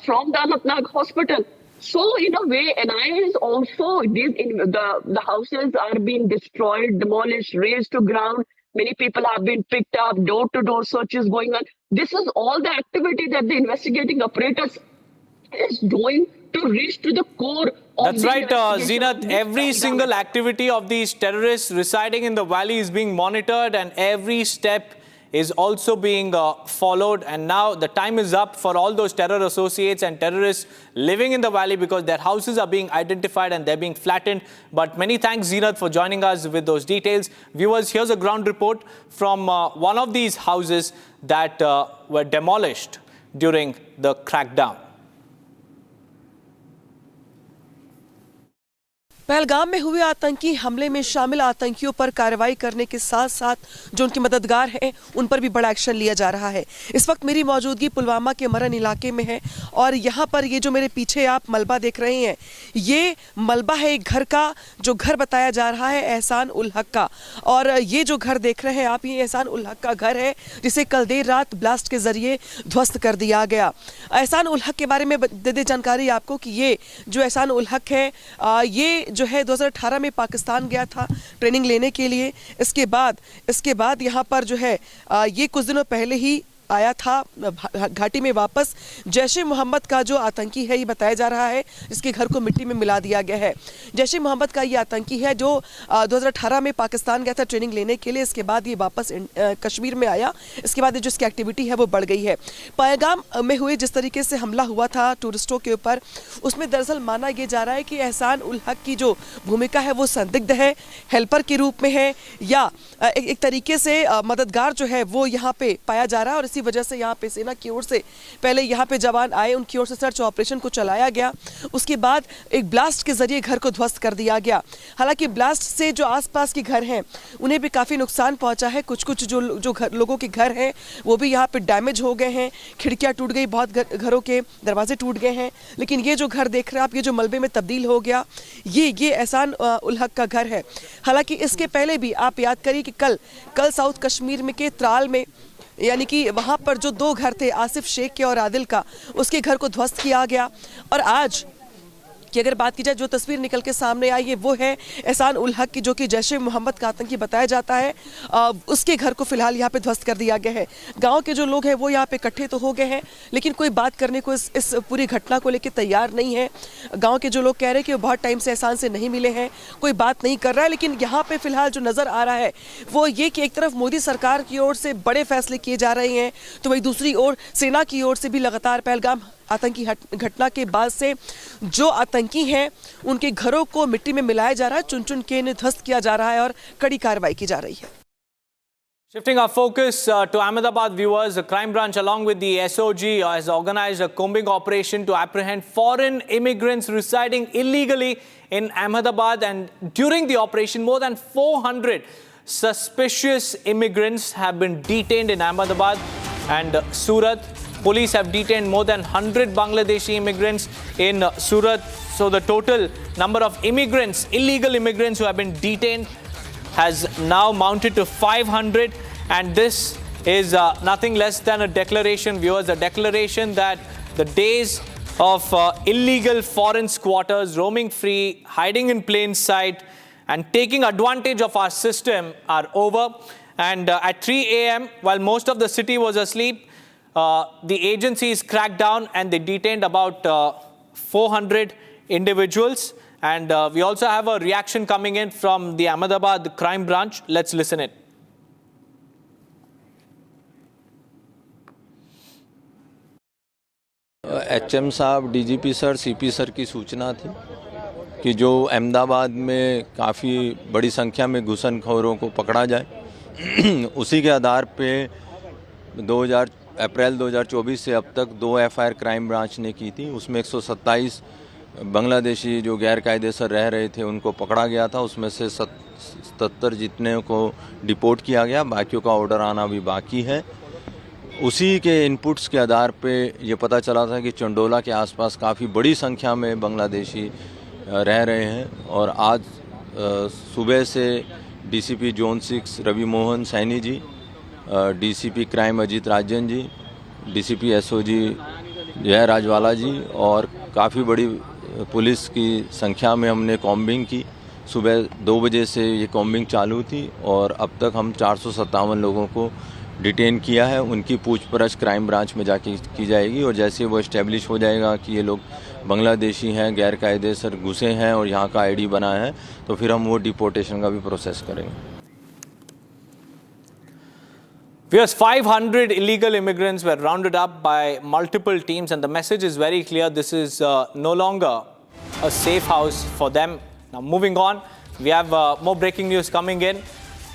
from the Anantnag hospital. So in a way, NIA is also, the houses are being destroyed, demolished, razed to ground. Many people have been picked up, door-to-door searches going on. This is all the activity that the investigating apparatus is doing to reach to the core of That's right, Zeenat. Every single activity of these terrorists residing in the valley is being monitored, and every step is also being followed. And now the time is up for all those terror associates and terrorists living in the valley, because their houses are being identified and they're being flattened. But many thanks, Zeenat, for joining us with those details. Viewers, here's a ground report from one of these houses that were demolished during the crackdown. Pahalgam में हुए आतंकी हमले में शामिल आतंकियों पर कार्रवाई करने के साथ साथ जो उनके मददगार हैं उन पर भी बड़ा एक्शन लिया जा रहा है। इस वक्त मेरी मौजूदगी पुलवामा के मरन इलाके में है और यहाँ पर ये जो मेरे पीछे आप मलबा देख रहे हैं, ये मलबा है एक घर का, जो घर बताया जा रहा है एहसान उल हक का। और ये जो घर देख रहे हैं आप, ये एहसान उल हक का घर है जिसे कल देर रात ब्लास्ट के जरिए ध्वस्त कर दिया गया। एहसान उल हक के बारे में दे दे जानकारी आपको कि ये जो एहसान उल हक है, ये जो है 2018 में पाकिस्तान गया था ट्रेनिंग लेने के लिए। इसके बाद यहाँ पर जो है ये कुछ दिनों पहले ही आया था घाटी में वापस। जैश ए मोहम्मद का जो आतंकी है ये बताया जा रहा है, जिसके घर को मिट्टी में मिला दिया गया है। जैश ए मोहम्मद का ये आतंकी है जो 2018 में पाकिस्तान गया था ट्रेनिंग लेने के लिए। इसके बाद ये वापस कश्मीर में आया। इसके बाद जो इसकी एक्टिविटी है वो बढ़ गई है। पहलगाम में हुए जिस तरीके से हमला हुआ था टूरिस्टों के ऊपर, उसमें दरअसल माना यह जा रहा है कि एहसान उल हक की जो भूमिका है वो संदिग्ध है, हेल्पर के रूप में है, या एक तरीके से मददगार जो है वो यहाँ पे पाया जा रहा है। और इसी वजह से यहाँ पे सेना की ओर से पहले यहाँ पे जवान आए, उनकी ओर से सर्च ऑपरेशन को चलाया गया। उसके बाद एक ब्लास्ट के जरिए घर को ध्वस्त कर दिया गया। हालांकि ब्लास्ट से जो आसपास के घर हैं उन्हें भी काफ़ी नुकसान पहुंचा है। कुछ जो लोगों के घर हैं वो भी यहाँ पे डैमेज हो गए हैं, खिड़कियाँ टूट गई, बहुत घरों के दरवाजे टूट गए हैं। लेकिन ये जो घर देख रहे हैं आप, ये जो मलबे में तब्दील हो गया, ये एहसान उल हक का घर है। हालांकि इसके पहले भी आप याद करिए कि कल साउथ कश्मीर में के त्राल में, यानी कि वहाँ पर जो दो घर थे आसिफ शेख के और आदिल का, उसके घर को ध्वस्त किया गया। और आज की अगर बात की जाए, जो तस्वीर निकल के सामने आई है वो है एहसान उल हक की, जो कि जैश ए मोहम्मद का आतंकी बताया जाता है। उसके घर को फिलहाल यहाँ पे ध्वस्त कर दिया गया है। गांव के जो लोग हैं वो यहाँ पे इकट्ठे तो हो गए हैं, लेकिन कोई बात करने को इस पूरी घटना को लेकर तैयार नहीं है। गाँव के जो लोग कह रहे हैं कि वो बहुत टाइम से एहसान से नहीं मिले हैं, कोई बात नहीं कर रहा है। लेकिन यहाँ पे फिलहाल जो नज़र आ रहा है वो ये कि एक तरफ मोदी सरकार की ओर से बड़े फैसले किए जा रहे हैं, तो वही दूसरी ओर सेना की ओर से भी लगातार पहलगाम आतंकी घटना के बाद से जो आतंकी हैं उनके घरों को मिट्टी में मिलाया जा रहा है, चुन के इन्हें ध्वस्त किया जा रहा है और कड़ी कार्रवाई की जा रही है। Shifting our focus to Ahmedabad, viewers, the crime branch along with the SOG has organized a combing operation to apprehend foreign immigrants residing illegally in Ahmedabad, and during the operation more than 400 suspicious immigrants have been detained in Ahmedabad and Surat. Police have detained more than 100 Bangladeshi immigrants in Surat. So the total number of immigrants, illegal immigrants who have been detained has now mounted to 500. And this is nothing less than a declaration, viewers, a declaration that the days of illegal foreign squatters roaming free, hiding in plain sight, and taking advantage of our system are over. And at 3 a.m., while most of the city was asleep, the agencies cracked down and they detained about 400 individuals. And we also have a reaction coming in from the Ahmedabad crime branch. Let's listen it. HM साहब, DGP sir, CP sir की सूचना थी कि जो अहमदाबाद में काफ़ी बड़ी संख्या में घुसनखोरों को पकड़ा जाए। उसी के आधार पे अप्रैल 2024 से अब तक 2 FIR क्राइम ब्रांच ने की थी। उसमें 127 बांग्लादेशी जो गैर कायदेसर रह रहे थे उनको पकड़ा गया था। उसमें से 77 जितने को डिपोर्ट किया गया, बाकियों का ऑर्डर आना भी बाकी है। उसी के इनपुट्स के आधार पे ये पता चला था कि चंडोला के आसपास काफ़ी बड़ी संख्या में बांग्लादेशी रह रहे हैं। और आज सुबह से DCP zone 6 Ravi Mohan Saini ji, DCP crime Ajit Rajan ji, DCP SOG जय राजवाला जी और काफ़ी बड़ी पुलिस की संख्या में हमने कॉम्बिंग की। सुबह 2 बजे से ये कॉम्बिंग चालू थी और अब तक हम 457 लोगों को डिटेन किया है। उनकी पूछपरछ क्राइम ब्रांच में जाके की जाएगी और जैसे वो इस्टेब्लिश हो जाएगा कि ये लोग बांग्लादेशी हैं, गैर कायदेसर घुसे हैं और यहाँ का ID बना है, तो फिर हम वो डिपोर्टेशन का भी प्रोसेस करेंगे। Yes, 500 illegal immigrants were rounded up by multiple teams, and the message is very clear. This is no longer a safe house for them. Now, moving on, we have more breaking news coming in.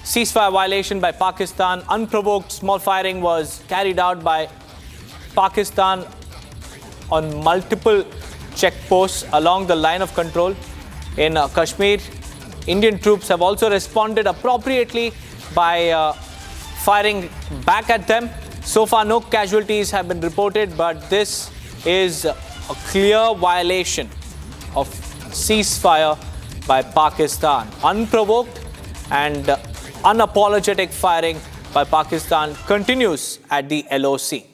Ceasefire violation by Pakistan. Unprovoked small firing was carried out by Pakistan on multiple checkposts along the line of control in Kashmir. Indian troops have also responded appropriately by firing back at them. So far, no casualties have been reported, but this is a clear violation of ceasefire by Pakistan. Unprovoked and unapologetic firing by Pakistan continues at the LOC.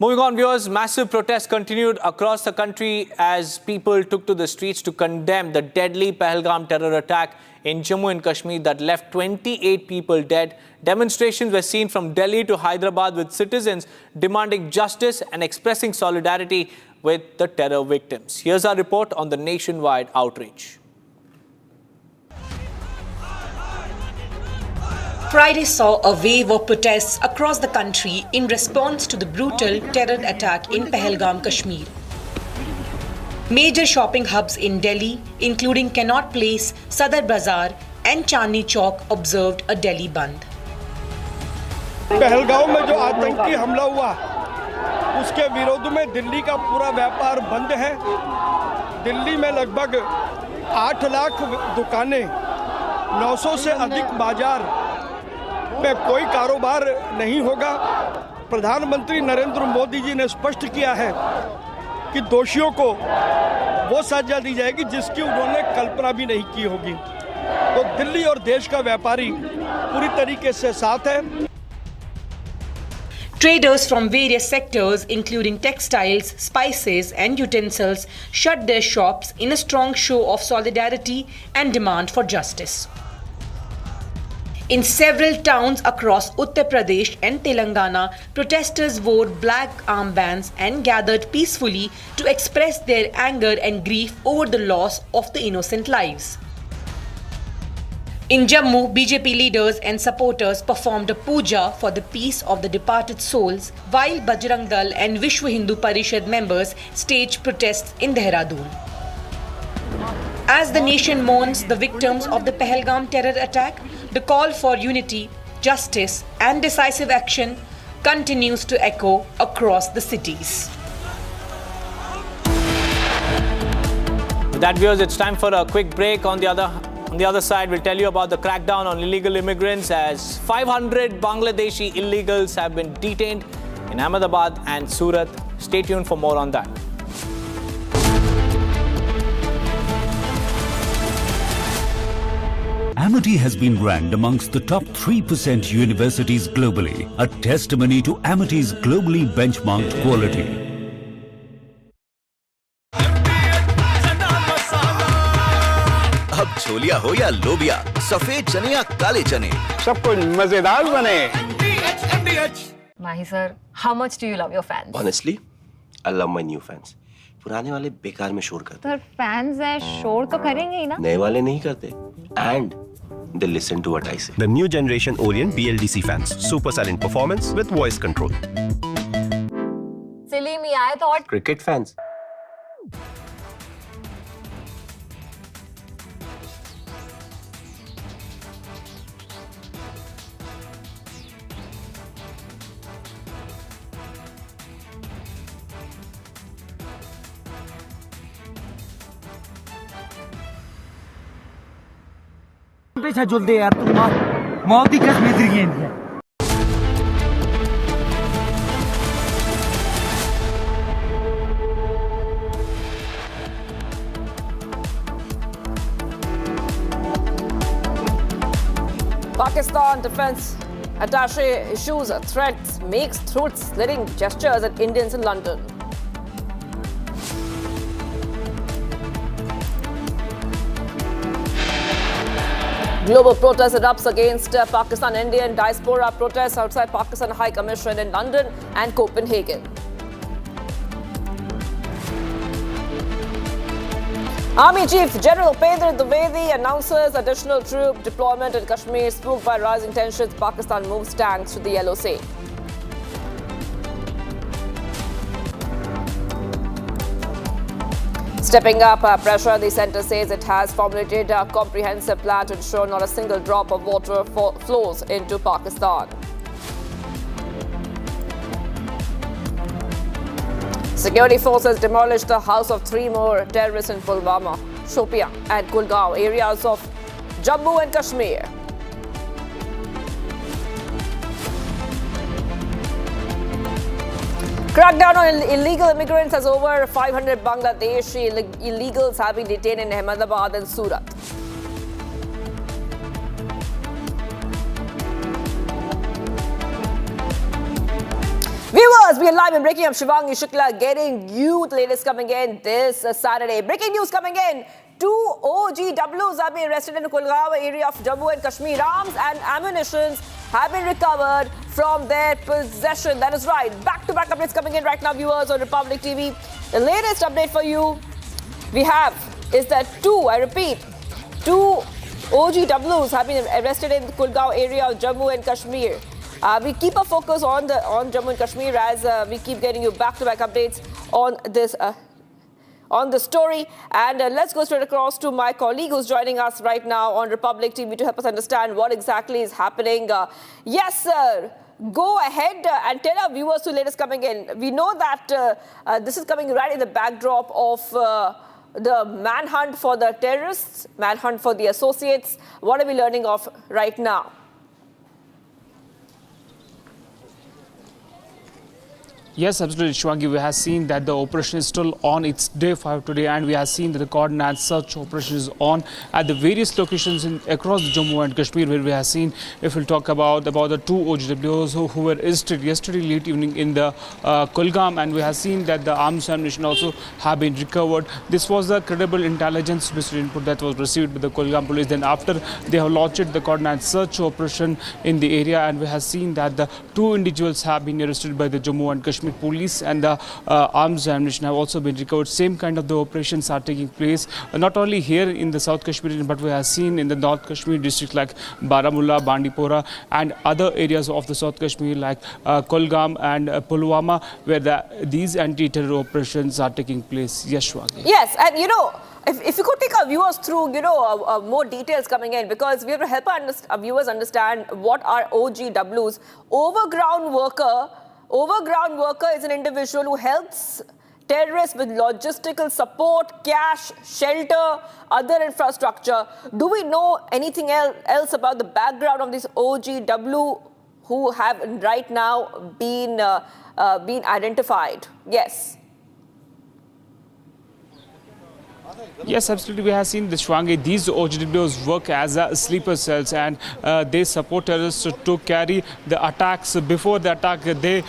Moving on, viewers, massive protests continued across the country as people took to the streets to condemn the deadly Pahalgam terror attack in Jammu and Kashmir that left 28 people dead. Demonstrations were seen from Delhi to Hyderabad with citizens demanding justice and expressing solidarity with the terror victims. Here's our report on the nationwide outrage. Friday saw a wave of protests across the country in response to the brutal terror attack in Pahalgam, Kashmir. Major shopping hubs in Delhi, including Connaught Place, Sadar Bazaar and Chandni Chowk, observed a Delhi Band. Pahalgam में जो आतंकी हमला हुआ उसके विरोध में दिल्ली का पूरा व्यापार बंद है। दिल्ली में लगभग 8 लाख दुकानें, 900 से अधिक बाजार में कोई कारोबार नहीं होगा। प्रधानमंत्री नरेंद्र मोदी जी ने स्पष्ट किया है कि दोषियों को वो सजा दी जाएगी जिसकी उन्होंने कल्पना भी नहीं की होगी। तो दिल्ली और देश का व्यापारी पूरी तरीके से साथ है। Traders from various sectors, including textiles, spices and utensils, shut their shops in a strong show of solidarity and demand for justice. In several towns across Uttar Pradesh and Telangana, protesters wore black armbands and gathered peacefully to express their anger and grief over the loss of the innocent lives. In Jammu, BJP leaders and supporters performed a puja for the peace of the departed souls, while Bajrang Dal and Vishwa Hindu Parishad members staged protests in Dehradun. As the nation mourns the victims of the Pahalgam terror attack, the call for unity, justice and decisive action continues to echo across the cities. With that, viewers, it's time for a quick break. On the other side, we'll tell you about the crackdown on illegal immigrants as 500 Bangladeshi illegals have been detained in Ahmedabad and Surat. Stay tuned for more on that. Amity has been ranked amongst the top 3% universities globally, a testimony to Amity's globally benchmarked quality. अब छोलिया हो या लोबिया, सफेद चने या काले चने, सब कुछ मजेदार बने। Mahi sir, how much do you love your fans? Honestly, I love my new fans. पुराने वाले बेकार में शोर करते। सर फैंस हैं, शोर तो करेंगे ही ना। नए वाले नहीं करते। And they listen to what I say. The new generation Orient BLDC fans, super silent performance with voice control. Silly me, I thought. Cricket fans. जुलदे यार तुम मौत की कसम इधर गेंद है Pakistan defense attaché issues threats, makes throat-slitting gestures at Indians in London. Global protest erupts against Pakistan-Indian diaspora protests outside Pakistan High Commission in London and Copenhagen. Army Chief General Upendra Dwivedi announces additional troop deployment in Kashmir, spooked by rising tensions. Pakistan moves tanks to the Yellow Sea. Stepping up pressure, the centre says it has formulated a comprehensive plan to ensure not a single drop of water flows into Pakistan. Security forces demolished the house of 3 more terrorists in Pulwama, Shopian and Kulgaon areas of Jammu and Kashmir. Crackdown on illegal immigrants as over 500 Bangladeshi illegals have been detained in Ahmedabad and Surat. Viewers, we are live and breaking up. Shivangi Shukla getting you the latest coming in this Saturday. Breaking news coming in. 2 OGWs have been arrested in the Kulgaon area of Jammu and Kashmir. Arms and ammunition have been recovered from their possession. That is right. Back-to-back updates coming in right now, viewers, on Republic TV. The latest update for you we have is that 2 OGWs have been arrested in the Kulgaon area of Jammu and Kashmir. We keep a focus on Jammu and Kashmir as we keep getting you back-to-back updates on this on the story. And let's go straight across to my colleague who's joining us right now on Republic TV to help us understand what exactly is happening. Yes, sir. Go ahead and tell our viewers the latest coming in. We know that this is coming right in the backdrop of the manhunt for the terrorists, manhunt for the associates. What are we learning of right now? Yes, absolutely, Shwangi. We have seen that the operation is still on its day 5 today, and we have seen that the coordinate search operation is on at the various locations across Jammu and Kashmir, where we have seen, if we'll talk about the 2 OGWs who were arrested yesterday late evening in the Kulgaon, and we have seen that the arms ammunition also have been recovered. This was the credible intelligence input that was received by the Kulgaon police. Then after they have launched the coordinate search operation in the area, and we have seen that the 2 individuals have been arrested by the Jammu and Kashmir police, and the arms ammunition have also been recovered. Same kind of the operations are taking place not only here in the South Kashmir region, but we have seen in the North Kashmir district like Baramulla, Bandipora and other areas of the South Kashmir like Kulgaon and Pulwama, where these anti-terror operations are taking place. Yes, Shwagi. Yes, and if you could take our viewers through, more details coming in, because we have to help our viewers understand what are OGWs. Overground worker is an individual who helps terrorists with logistical support, cash, shelter, other infrastructure. Do we know anything else about the background of this OGW? who have right now been identified. Yes. Yes, absolutely. We have seen the Shwangi. These OGWs work as sleeper cells, and they support terrorists to carry the attacks. Before the attack, they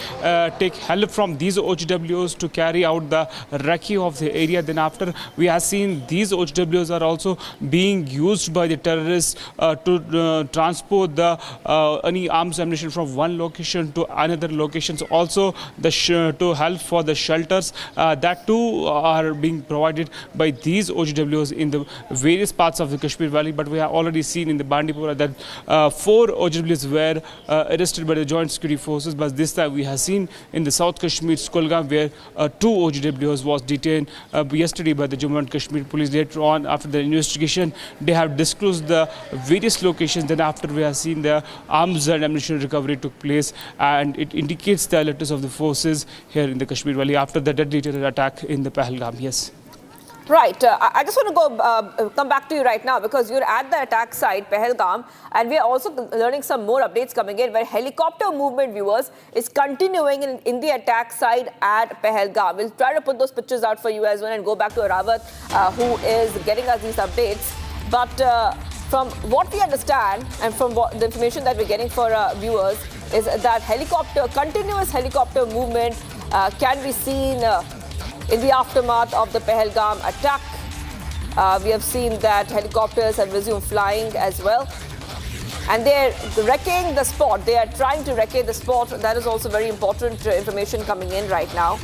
take help from these OGWs to carry out the recce of the area. Then after, we have seen these OGWs are also being used by the terrorists to transport the any arms ammunition from one location to another locations. Also, to help for the shelters that too are being provided by these OGWs in the various parts of the Kashmir Valley. But we have already seen in the Bandipora that 4 OGWs were arrested by the Joint Security Forces. But this time we have seen in the South Kashmir, Kulgam, where 2 OGWs was detained yesterday by the Jammu and Kashmir police. Later on, after the investigation, they have disclosed the various locations. Then after, we have seen the arms and ammunition recovery took place, and it indicates the alertness of the forces here in the Kashmir Valley after the deadly terror attack in the Pahalgam. Yes. Right. I just want to come back to you right now, because you're at the attack site, Pahalgam, and we are also learning some more updates coming in where helicopter movement, viewers, is continuing in the attack site at Pahalgam. We'll try to put those pictures out for you as well and go back to Arawat, who is getting us these updates. But from what we understand and from the information that we're getting for viewers is that continuous helicopter movement can be seen in the aftermath of the Pahalgam attack. We have seen that helicopters have resumed flying as well. And they're wrecking the spot. They are trying to wreck the spot. That is also very important information coming in right now.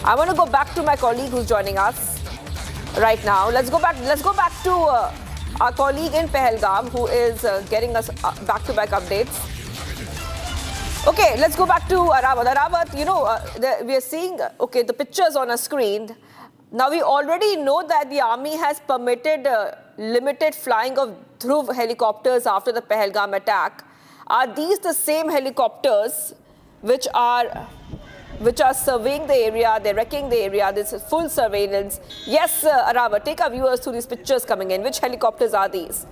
I want to go back to my colleague who's joining us right now. Let's go back to our colleague in Pahalgam, who is getting us back-to-back updates. Okay, let's go back to Arawat. Arawat, you know, we are seeing, the pictures on a screen. Now, we already know that the army has permitted limited flying of Dhruv helicopters after the Pahalgam attack. Are these the same helicopters which are surveying the area, they're wrecking the area, this is full surveillance? Yes, Arawat, take our viewers through these pictures coming in. Which helicopters are these?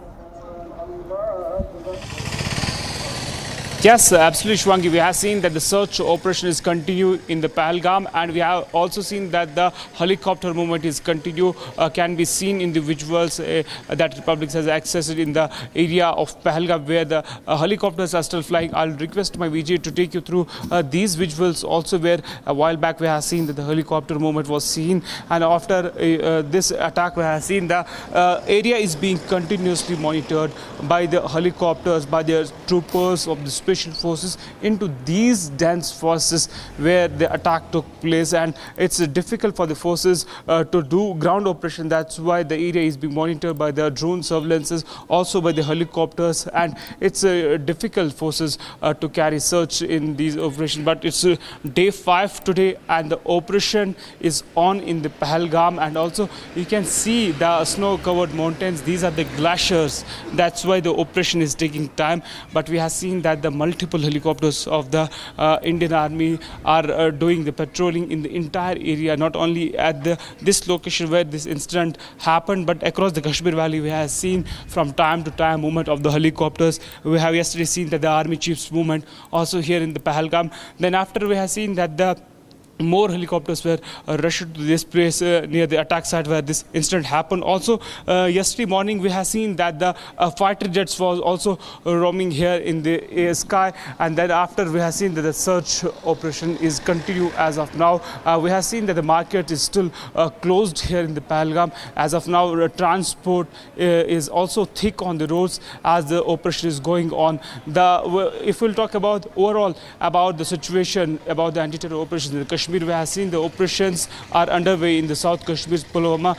Yes, absolutely, Shwangi. We have seen that the search operation is continue in the Pahalgam, and we have also seen that the helicopter movement is continue, can be seen in the visuals that Republic has accessed in the area of Pahalgam, where the helicopters are still flying. I'll request my VJ to take you through these visuals also, where a while back we have seen that the helicopter movement was seen, and after this attack we have seen the area is being continuously monitored by the helicopters, by the troopers of the special forces into these dense forests where the attack took place, and it's difficult for the forces to do ground operation. That's why the area is being monitored by the drone surveillances, also by the helicopters, and it's difficult forces to carry search in these operations. But it's day 5 today, and the operation is on in the Pahalgam, and also you can see the snow-covered mountains. These are the glaciers. That's why the operation is taking time. But we have seen that the multiple helicopters of the Indian Army are doing the patrolling in the entire area, not only at this location where this incident happened, but across the Kashmir Valley. We have seen from time to time movement of the helicopters. We have yesterday seen that the army chief's movement also here in the Pahalgam. Then after, we have seen that the more helicopters were rushed to this place near the attack site where this incident happened. Also, yesterday morning we have seen that the fighter jets was also roaming here in the sky, and then after we have seen that the search operation is continue as of now. We have seen that the market is still closed here in the Pahalgam. As of now, transport is also thick on the roads as the operation is going on. If we'll talk about overall about the situation, about the anti-terror operations in the Kashmir, we have seen the operations are underway in the South Kashmir, Pulwama.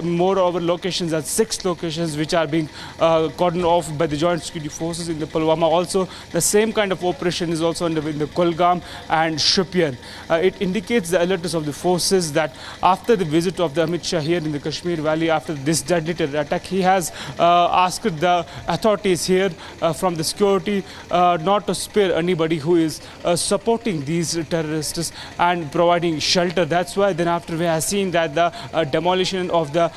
Moreover, locations are 6 locations which are being cordoned off by the Joint Security Forces in the Pulwama. Also, the same kind of operation is also underway in the Kulgam and Shopian. It indicates the alertness of the forces that after the visit of the Amit Shah here in the Kashmir Valley, after this deadly terror attack, he has asked the authorities here from the security not to spare anybody who is supporting these terrorists. And and providing shelter. That's why then after we have seen that the demolition of the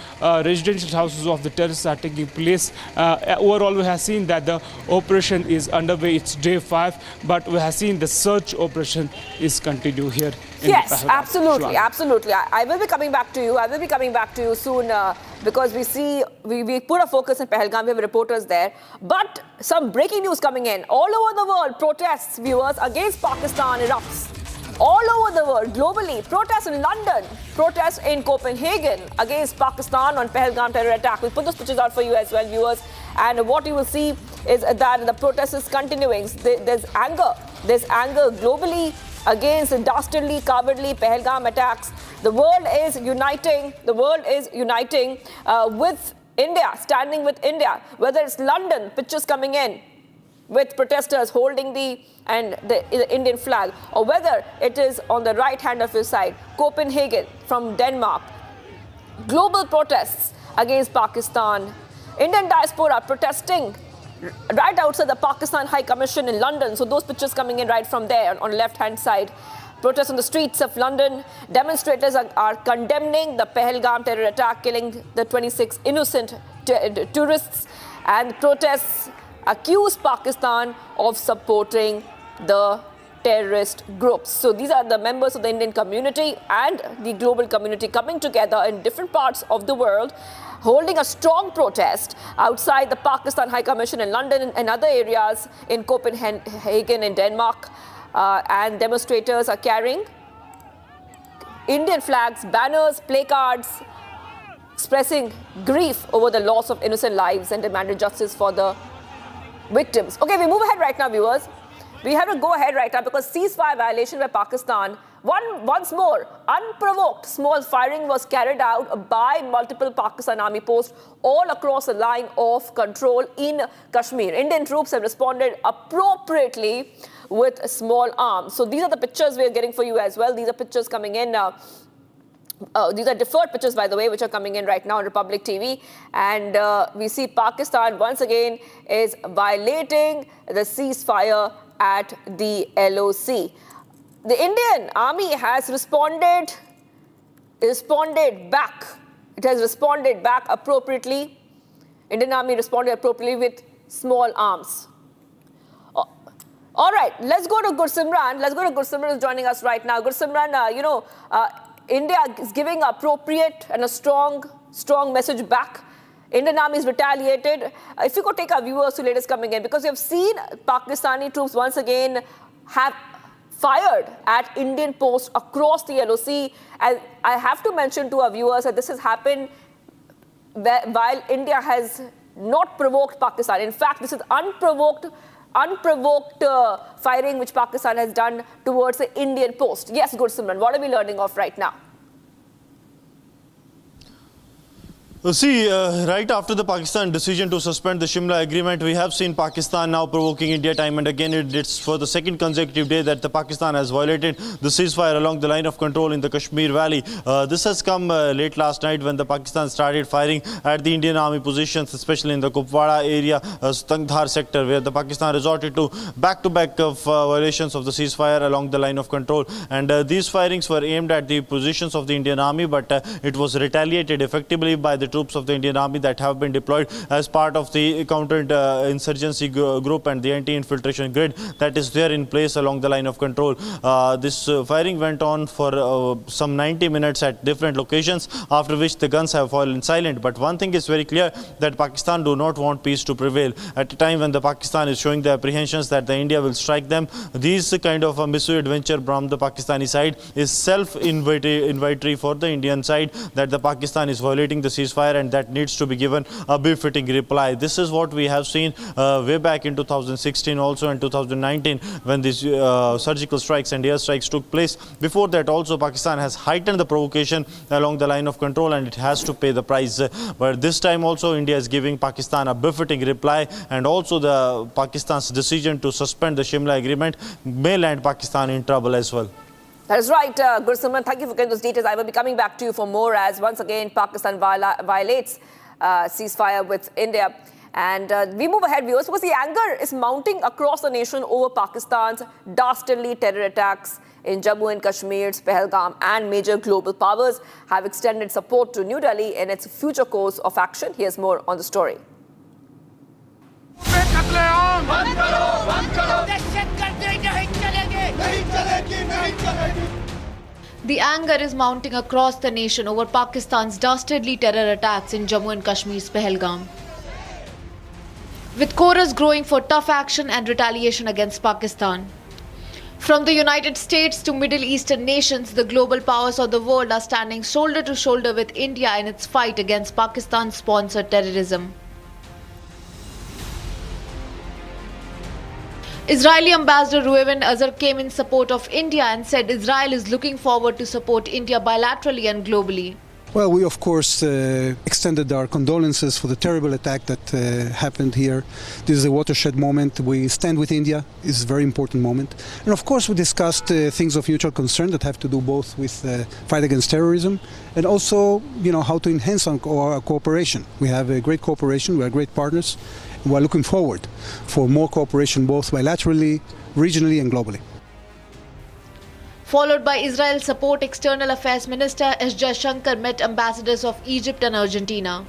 residential houses of the terrorists are taking place. Overall, we have seen that the operation is underway. It's day 5, but we have seen the search operation is continue here. Yes, absolutely, absolutely. I will be coming back to you. I will be coming back to you soon because we put a focus in Pahalgam. We have reporters there. But some breaking news coming in. All over the world, protests, viewers, against Pakistan erupts. All over the world, globally, protests in London, protests in Copenhagen against Pakistan on Pahalgam Terror Attack. We'll put those pictures out for you as well, viewers. And what you will see is that the protest is continuing. There's anger globally against the dastardly, cowardly Pahalgam attacks. The world is uniting. The world is uniting with India, standing with India. Whether it's London, pictures coming in with protesters holding the Indian flag, or whether it is on the right hand of your side, Copenhagen from Denmark. Global protests against Pakistan. Indian diaspora protesting right outside the Pakistan High Commission in London. So those pictures coming in right from there on the left-hand side. Protests on the streets of London. Demonstrators are condemning the Pahalgam terror attack, killing the 26 innocent tourists. And protests accuse Pakistan of supporting the terrorist groups. So these are the members of the Indian community and the global community coming together in different parts of the world, holding a strong protest outside the Pakistan High Commission in London and other areas in Copenhagen in Denmark. And demonstrators are carrying Indian flags, banners, placards, expressing grief over the loss of innocent lives and demanding justice for the victims. Okay, we move ahead right now, viewers. We have to go ahead right now because ceasefire violation by Pakistan. Once more, unprovoked small firing was carried out by multiple Pakistan army posts all across the line of control in Kashmir. Indian troops have responded appropriately with small arms. So these are the pictures we are getting for you as well. These are pictures coming in. These are deferred pictures, by the way, which are coming in right now on Republic TV. And we see Pakistan once again is violating the ceasefire at the LOC. The Indian army has responded back. It has responded back appropriately. Indian army responded appropriately with small arms. All right, let's go to Gursimran. Gursimran is joining us right now. Gursimran, India is giving appropriate and a strong message back. Indian army is retaliated. If you could take our viewers to latest coming in, because we have seen Pakistani troops once again have fired at Indian posts across the LOC. And I have to mention to our viewers that this has happened while India has not provoked Pakistan. In fact, this is unprovoked firing which Pakistan has done towards the Indian post. Yes, Gursimran, what are we learning of right now? See, right after the Pakistan decision to suspend the Shimla agreement, we have seen Pakistan now provoking India time and again. It's for the second consecutive day that the Pakistan has violated the ceasefire along the line of control in the Kashmir Valley. This has come late last night when the Pakistan started firing at the Indian army positions, especially in the Kupwara area, Stangdhar sector, where the Pakistan resorted to back-to-back of violations of the ceasefire along the line of control. And these firings were aimed at the positions of the Indian army, but it was retaliated effectively by the troops of the Indian army that have been deployed as part of the counter-insurgency group and the anti-infiltration grid that is there in place along the line of control. This firing went on for some 90 minutes at different locations, after which the guns have fallen silent. But one thing is very clear, that Pakistan do not want peace to prevail. At a time when the Pakistan is showing the apprehensions that the India will strike them, these kind of a misadventure from the Pakistani side is self-invitory for the Indian side, that the Pakistan is violating the ceasefire and that needs to be given a befitting reply. This is what we have seen way back in 2016, also in 2019, when these surgical strikes and air strikes took place. Before that also, Pakistan has heightened the provocation along the line of control and it has to pay the price. But this time also India is giving Pakistan a befitting reply, and also the Pakistan's decision to suspend the Shimla agreement may land Pakistan in trouble as well. That is right, Gursimran. Thank you for getting those details. I will be coming back to you for more, as once again Pakistan violates ceasefire with India. And we move ahead, viewers, because the anger is mounting across the nation over Pakistan's dastardly terror attacks in Jammu and Kashmir's Pahalgam, and major global powers have extended support to New Delhi in its future course of action. Here's more on the story. The anger is mounting across the nation over Pakistan's dastardly terror attacks in Jammu and Kashmir's Pahalgam, with chorus growing for tough action and retaliation against Pakistan. From the United States to Middle Eastern nations, the global powers of the world are standing shoulder to shoulder with India in its fight against Pakistan-sponsored terrorism. Israeli Ambassador Reuven Azar came in support of India and said Israel is looking forward to support India bilaterally and globally. Well, we of course extended our condolences for the terrible attack that happened here. This is a watershed moment. We stand with India. It's a very important moment. And of course we discussed things of mutual concern that have to do both with fight against terrorism and also, how to enhance our cooperation. We have a great cooperation. We are great partners. We are looking forward for more cooperation both bilaterally, regionally and globally. Followed by Israel's support, External Affairs Minister Jal Shakti met ambassadors of Egypt and Argentina.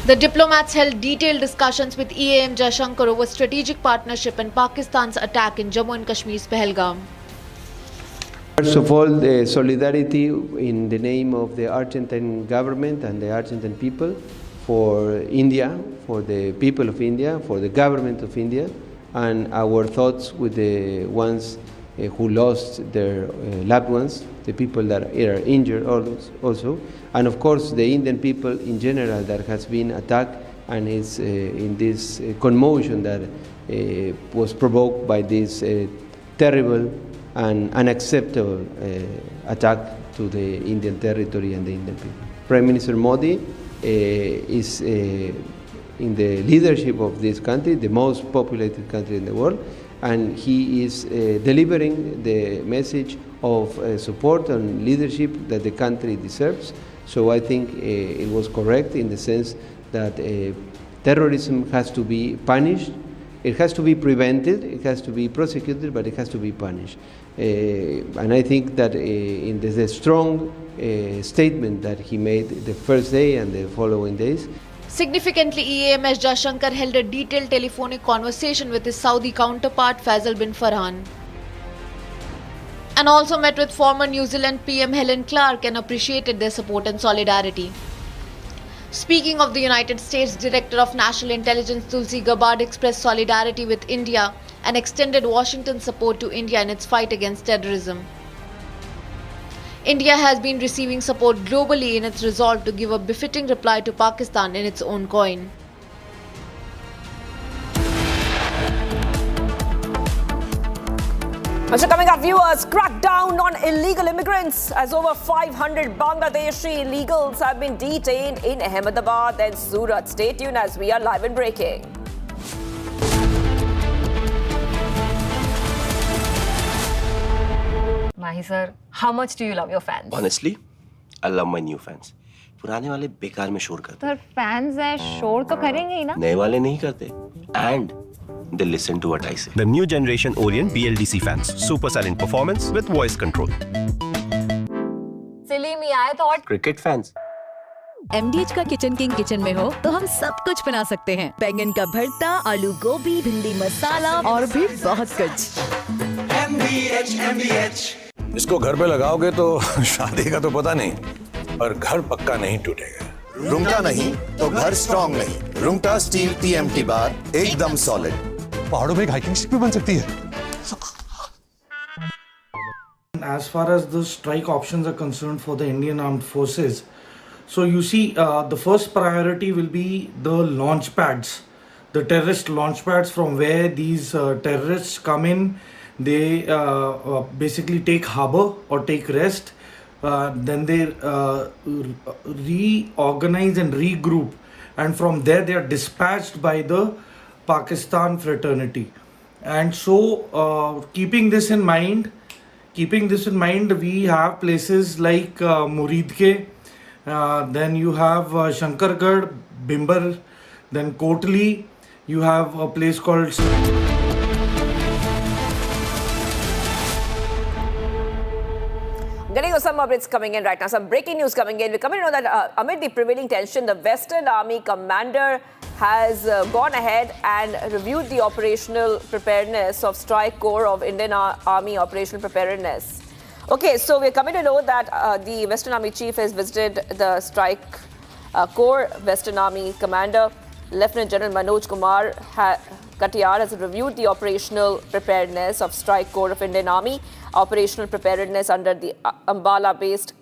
The diplomats held detailed discussions with EAM Jal Shakti over strategic partnership and Pakistan's attack in Jammu and Kashmir's Pahalgam. First of all, the solidarity in the name of the Argentine government and the Argentine people for India, for the people of India, for the government of India, and our thoughts with the ones who lost their loved ones, the people that are injured also, and of course the Indian people in general that has been attacked and is in this commotion that was provoked by this terrible and unacceptable attack to the Indian territory and the Indian people. Prime Minister Modi is in the leadership of this country, the most populated country in the world, and he is delivering the message of support and leadership that the country deserves. So I think it was correct in the sense that terrorism has to be punished. It has to be prevented, it has to be prosecuted, but it has to be punished. And I think that in the strong statement that he made the first day and the following days. Significantly, EAMS Jal Shakti held a detailed telephonic conversation with his Saudi counterpart Faisal bin Farhan, and also met with former New Zealand PM Helen Clark and appreciated their support and solidarity. Speaking of the United States, Director of National Intelligence Tulsi Gabbard expressed solidarity with India and extended Washington's support to India in its fight against terrorism. India has been receiving support globally in its resolve to give a befitting reply to Pakistan in its own coin. So coming up, viewers, crack down on illegal immigrants as over 500 Bangladeshi illegals have been detained in Ahmedabad and Surat. Stay tuned as we are live and breaking. Mahi sir, how much do you love your fans? Honestly, I love my new fans. पुराने वाले बेकार में शोर करते sir fans हैं शोर तो करेंगे ही ना नए वाले नहीं करते and they listen to what I say. The new generation Orient BLDC fans. Super silent performance with voice control. सिली में आए तो Cricket fans. MDH का किचन किंग किचन में हो तो हम सब कुछ बना सकते हैं। बैंगन का भरता, आलू गोभी, भिंडी मसाला और भी बहुत कुछ। MDH. इसको घर पे लगाओगे तो शादी का तो पता नहीं, पर घर पक्का नहीं टूटेगा। रुंगटा नहीं तो घर स्ट्रॉन्ग नहीं। रुंगटा स्टील TMT बार एकदम सॉलिड। पहाड़ों में एक हाइकिंग स्टिक भी बन सकती है। As far as the strike options are concerned for the Indian Armed Forces, so you see the first priority will be the launch pads, the terrorist launch pads from where these terrorists come in. They basically take harbor or take rest. Then they reorganize and regroup, and from there they are dispatched by the Pakistan fraternity. And so keeping this in mind, we have places like Muridke, then you have Shankargarh, Bimbar, then Kotli. You have a place called. Getting some updates coming in right now, some breaking news coming in. We're coming to know that amid the prevailing tension, the Western Army commander has gone ahead and reviewed the operational preparedness of Strike Corps of Indian Army Operational Preparedness. Okay, so we're coming to know that the Western Army chief has visited the Strike Corps. Western Army commander Lieutenant General Manoj Kumar Katiyar has reviewed the operational preparedness of Strike Corps of Indian Army. Operational preparedness under the Ambala-based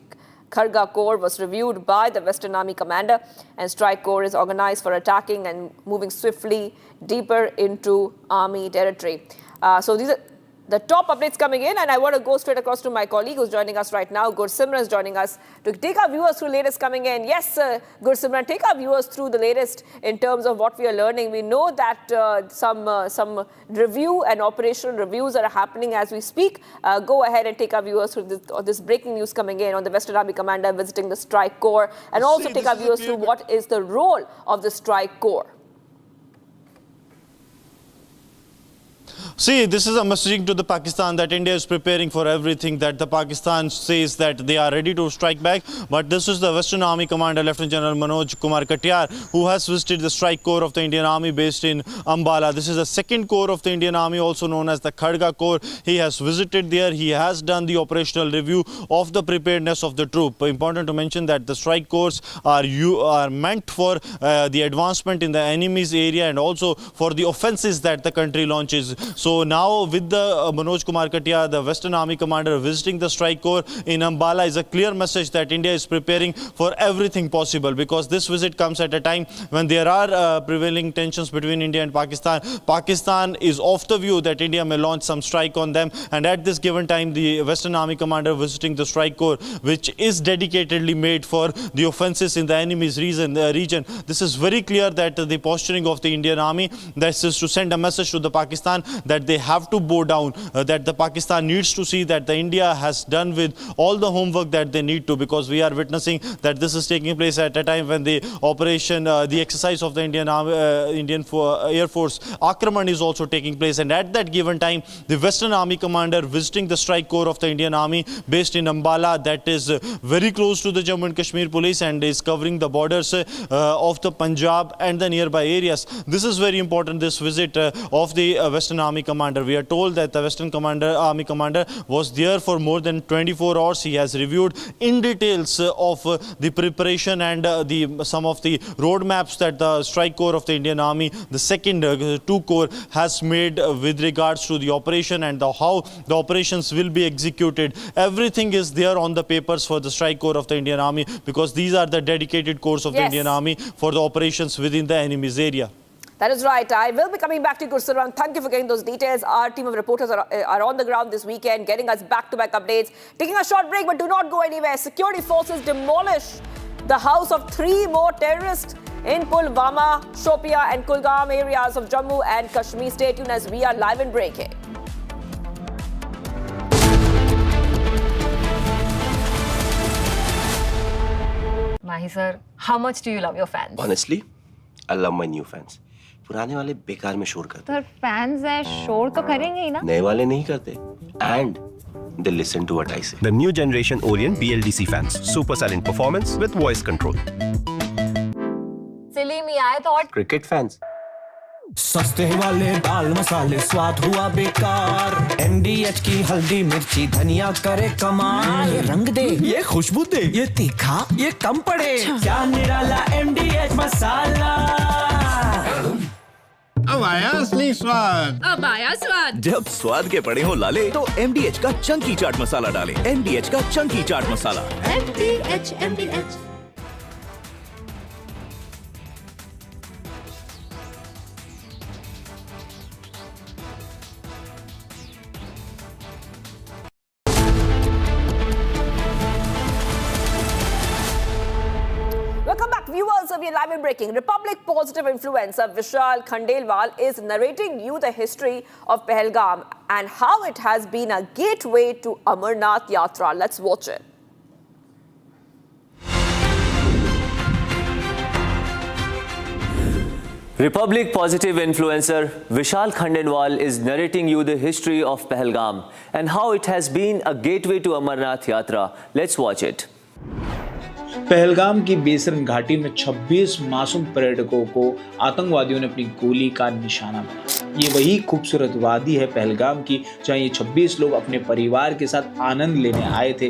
Kharga Corps was reviewed by the Western Army commander, and Strike Corps is organized for attacking and moving swiftly deeper into Army territory. So these are the top updates coming in, and I want to go straight across to my colleague who's joining us right now. Gursimran is joining us to take our viewers through the latest coming in. Yes, Gursimran, take our viewers through the latest in terms of what we are learning. We know that some review and operational reviews are happening as we speak. Go ahead and take our viewers through this breaking news coming in on the Western Army commander visiting the Strike Corps, and also take our viewers through what is the role of the Strike Corps. See, this is a messaging to the Pakistan that India is preparing for everything, that the Pakistan says that they are ready to strike back. But this is the Western Army commander, Lieutenant General Manoj Kumar Katiyar, who has visited the Strike Corps of the Indian Army based in Ambala. This is the second corps of the Indian Army, also known as the Kharga Corps. He has visited there. He has done the operational review of the preparedness of the troop. Important to mention that the Strike Corps are meant for the advancement in the enemy's area and also for the offenses that the country launches. So now with the Manoj Kumar Katiyar, the Western Army commander, visiting the Strike Corps in Ambala is a clear message that India is preparing for everything possible, because this visit comes at a time when there are prevailing tensions between India and Pakistan. Pakistan is of the view that India may launch some strike on them, and at this given time the Western Army commander visiting the Strike Corps, which is dedicatedly made for the offenses in the enemy's region. This is very clear that the posturing of the Indian Army, this is to send a message to the Pakistan that they have to bow down, that the Pakistan needs to see that the India has done with all the homework that they need to, because we are witnessing that this is taking place at a time when the operation, the exercise of the Indian Air Force Akraman is also taking place, and at that given time the Western Army commander visiting the Strike Corps of the Indian Army based in Ambala, that is very close to the Jammu and Kashmir police and is covering the borders of the Punjab and the nearby areas. This is very important, this visit of the Western Army commander. We are told that the Western Army commander was there for more than 24 hours. He has reviewed in details of the preparation and some of the roadmaps that the Strike Corps of the Indian Army, the second two corps, has made with regards to the operation and how the operations will be executed. Everything is there on the papers for the Strike Corps of the Indian Army, because these are the dedicated corps of the Indian Army for the operations within the enemy's area. That is right. I will be coming back to you, Gursimran. Thank you for getting those details. Our team of reporters are on the ground this weekend, getting us back-to-back updates. Taking a short break, but do not go anywhere. Security forces demolish the house of 3 more terrorists in Pulwama, Shopia and Kulgam areas of Jammu and Kashmir. Stay tuned as we are live and breaking. Mahi sir, how much do you love your fans? Honestly, I love my new fans. पुराने वाले बेकार में शोर करते sir fans हैं शोर तो करेंगे ही ना नए वाले नहीं करते and they listen to what I say. The new generation Orient BLDC fans, super silent performance with voice control. Silly me आए तो और Cricket fans. सस्ते वाले दाल मसाले स्वाद हुआ बेकार MDH की हल्दी मिर्ची धनिया करे कमाल ये रंग दे ये खुशबू दे ये तीखा ये कम पड़े क्या निराला MDH मसाला अब आया असली स्वाद अब आया स्वाद जब स्वाद के पड़े हो लाले तो MDH का चंकी चाट मसाला डालें MDH का Chunky chaat masala MDH Welcome back, viewers of your live and breaking. Republic positive influencer Vishal Khandelwal is narrating you the history of Pahalgam and how it has been a gateway to Amarnath Yatra. Let's watch it. Republic positive influencer Vishal Khandenwal is narrating you the history of Pahalgam and how it has been a gateway to Amarnath Yatra. Let's watch it. Pahalgam की बेसरन घाटी में 26 मासूम पर्यटकों को आतंकवादियों ने अपनी गोली का निशाना बनाया। ये वही खूबसूरत वादी है पहलगाम की, जहाँ ये 26 लोग अपने परिवार के साथ आनंद लेने आए थे।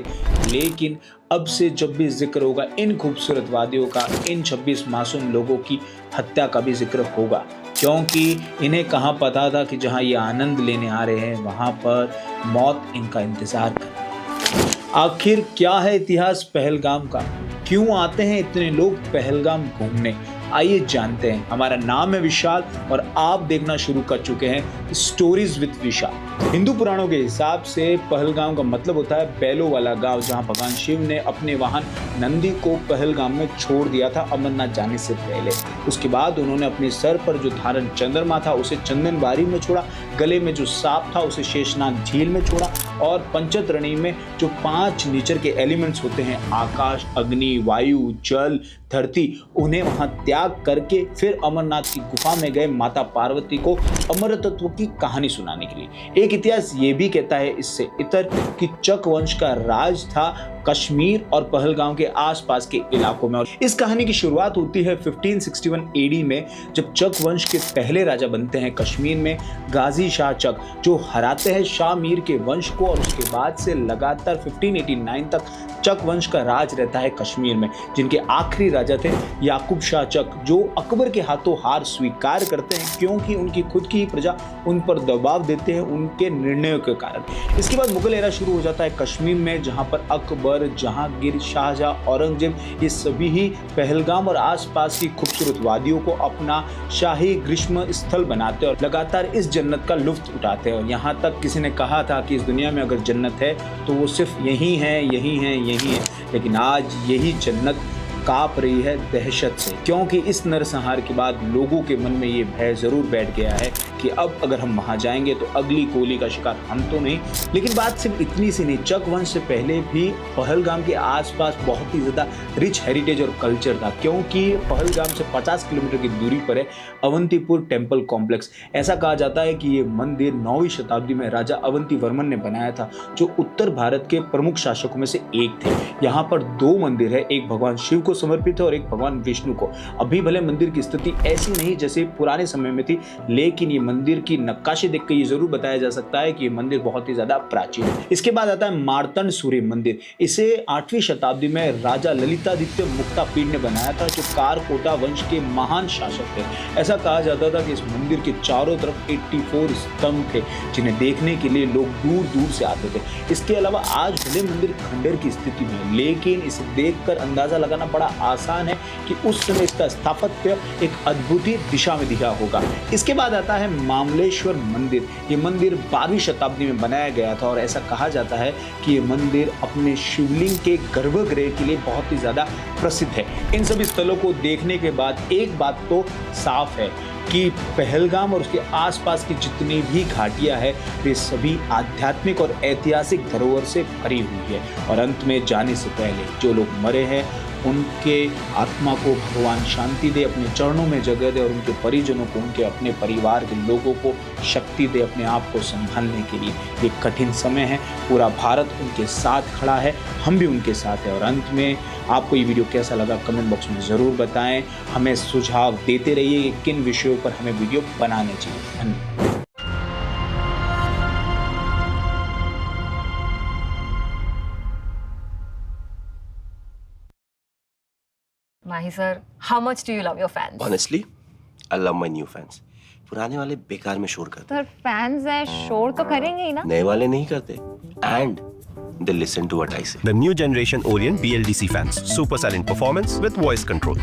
लेकिन अब से जब भी जिक्र होगा इन खूबसूरत वादियों का, इन 26 मासूम लोगों की हत्या का भी जिक्र होगा, क्योंकि इन्हें कहाँ पता था कि जहाँ ये आनंद लेने आ रहे हैं वहाँ पर मौत इनका इंतजार कर रही है। आखिर क्या है इतिहास पहलगाम का? क्यों आते हैं इतने लोग पहलगाम घूमने? आइए जानते हैं। हमारा नाम है विशाल और आप देखना शुरू कर चुके हैं स्टोरीज विद विशाल। हिंदू पुराणों के हिसाब से पहलगाम का मतलब होता है बैलों वाला गांव, जहां भगवान शिव ने अपने वाहन नंदी को पहलगाम में छोड़ दिया था अमरनाथ जाने से पहले। उसके बाद उन्होंने अपने सर पर जो धारण चंद्रमा था उसे चंदनबारी में छोड़ा, गले में जो सांप था उसे शेषनाग झील में छोड़ा और पंचतरणी में जो 5 नेचर के एलिमेंट्स होते हैं, आकाश, अग्नि, वायु, जल, धरती, उन्हें वहां त्याग करके फिर अमरनाथ की गुफा में गए माता पार्वती को अमरतत्व की कहानी सुनाने के लिए। एक इतिहास ये भी कहता है इससे इतर कि चक वंश का राज था कश्मीर और पहलगाम के आसपास के इलाकों में। और इस कहानी की शुरुआत होती है 1561 एडी में, जब चक वंश के पहले राजा बनते हैं कश्मीर में गाजी शाह चक, जो हराते हैं शाह मीर के वंश को। और उसके बाद से लगातार 1589 तक चक वंश का राज रहता है कश्मीर में, जिनके आखिरी राजा थे याकूब शाह चक, जो अकबर के हाथों हार स्वीकार करते हैं क्योंकि उनकी खुद की ही प्रजा उन पर दबाव देते हैं उनके निर्णयों के कारण। इसके बाद मुगल एरा शुरू हो जाता है कश्मीर में, जहां पर अकबर, जहांगीर, शाहजहां, औरंगजेब ये सभी ही पहलगाम और आसपास की खूबसूरत वादियों को अपना शाही ग्रीष्म स्थल बनाते हैं और लगातार इस जन्नत का लुत्फ उठाते हैं। और यहाँ तक किसी ने कहा था कि इस दुनिया में अगर जन्नत है तो वो सिर्फ यही है, यही है, यही है। लेकिन आज यही जन्नत कांप रही है दहशत से, क्योंकि इस नरसंहार के बाद लोगों के मन में ये भय जरूर बैठ गया है कि अब अगर हम वहां जाएंगे तो अगली गोली का शिकार हम तो नहीं। लेकिन बात सिर्फ इतनी सी नहीं, चक वंश से पहले भी पहलगाम के आसपास बहुत ही ज्यादा रिच हेरिटेज और कल्चर था, क्योंकि पहलगाम से 50 किलोमीटर की दूरी पर है अवंतीपुर टेम्पल कॉम्प्लेक्स। ऐसा कहा जाता है कि ये मंदिर 9वीं शताब्दी में राजा अवंती वर्मन ने बनाया था, जो उत्तर भारत के प्रमुख शासकों में से एक थे। यहाँ पर 2 मंदिर है, एक भगवान शिव को समर्पित है और एक भगवान विष्णु को। अभी भले मंदिर की स्थिति ऐसी नहीं जैसे पुराने समय में थी, लेकिन ये मंदिर की नक्काशी देखकर ये जरूर बताया जा सकता है कि ये मंदिर बहुत ही ज्यादा प्राचीन है। इसके बाद आता है मार्तंड सूर्य मंदिर। इसे 8वीं शताब्दी में राजा ललितादित्य मुक्तापीड ने बनाया था, जो कारकोटा वंश के महान शासक थे। ऐसा कहा जाता था कि इस मंदिर के चारों तरफ 84 स्तंभ थे, जिन्हें देखने के लिए लोग दूर दूर से आते थे। इसके अलावा आज भले मंदिर खंडर की स्थिति में, लेकिन इसे देखकर अंदाजा लगाना बड़ा आसान है कि उस समय इसका स्थापत्य एक अद्भुत ही दिशा में दिखा होगा। इसके बाद आता है मामलेश्वर मंदिर। ये मंदिर 12वीं शताब्दी में बनाया गया था और ऐसा कहा जाता है कि ये मंदिर अपने शिवलिंग के गर्भगृह के लिए बहुत ही ज्यादा प्रसिद्ध है। इन सभी स्थलों को देखने के बाद एक बात तो साफ है कि पहलगाम और उसके आसपास की जितनी भी घाटियां हैं वे सभी आध्यात्मिक और ऐतिहासिक धरोहर से भरी हुई है। और अंत में जाने से पहले जो लोग मरे हैं उनके आत्मा को भगवान शांति दे, अपने चरणों में जगह दे और उनके परिजनों को, उनके अपने परिवार के लोगों को शक्ति दे अपने आप को संभालने के लिए। ये कठिन समय है, पूरा भारत उनके साथ खड़ा है, हम भी उनके साथ हैं। और अंत में आपको ये वीडियो कैसा लगा कमेंट बॉक्स में ज़रूर बताएं। हमें सुझाव देते रहिए कि किन विषयों पर हमें वीडियो बनाने चाहिए। धन्यवाद। Mahi sir, how much do you love your fans? Honestly, I love my new fans. पुराने वाले बेकार में शोर करते तो फैंस है, शोर तो करेंगे ही ना। नए वाले नहीं करते and they listen to what I say. The new generation Orient BLDC fans, super silent performance with voice control.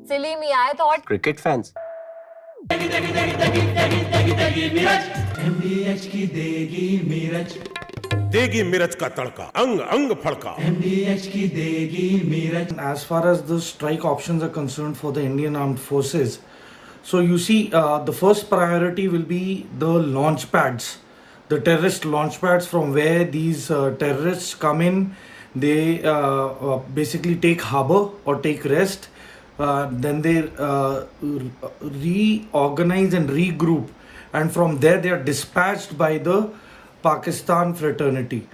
Silly me आए तो और Cricket fans. MDH की देगी मिर्च, देगी मिर्च का तड़का, अंग अंग फड़का। MDH की देगी मिर्च. As far as the strike options are concerned for the Indian Armed Forces, so you see, the first priority will be the launch pads, the terrorist launch pads from where these terrorists come in. They basically take harbor or take rest. then they reorganize and regroup, and from there they are dispatched by the Pakistan fraternity.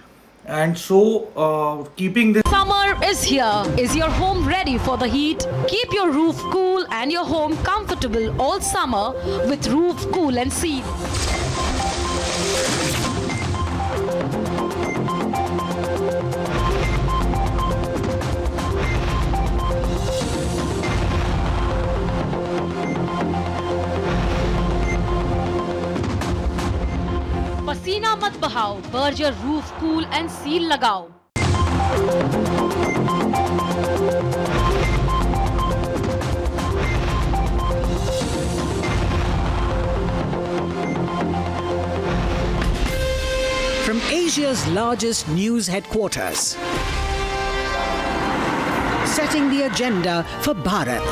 And so keeping this Summer is here. Is your home ready for the heat? Keep your roof cool and your home comfortable all summer with Roof Cool and Seal. पसीना मत बहाओ, Berger roof cool and seal लगाओ। From Asia's largest news headquarters, setting the agenda for Bharat.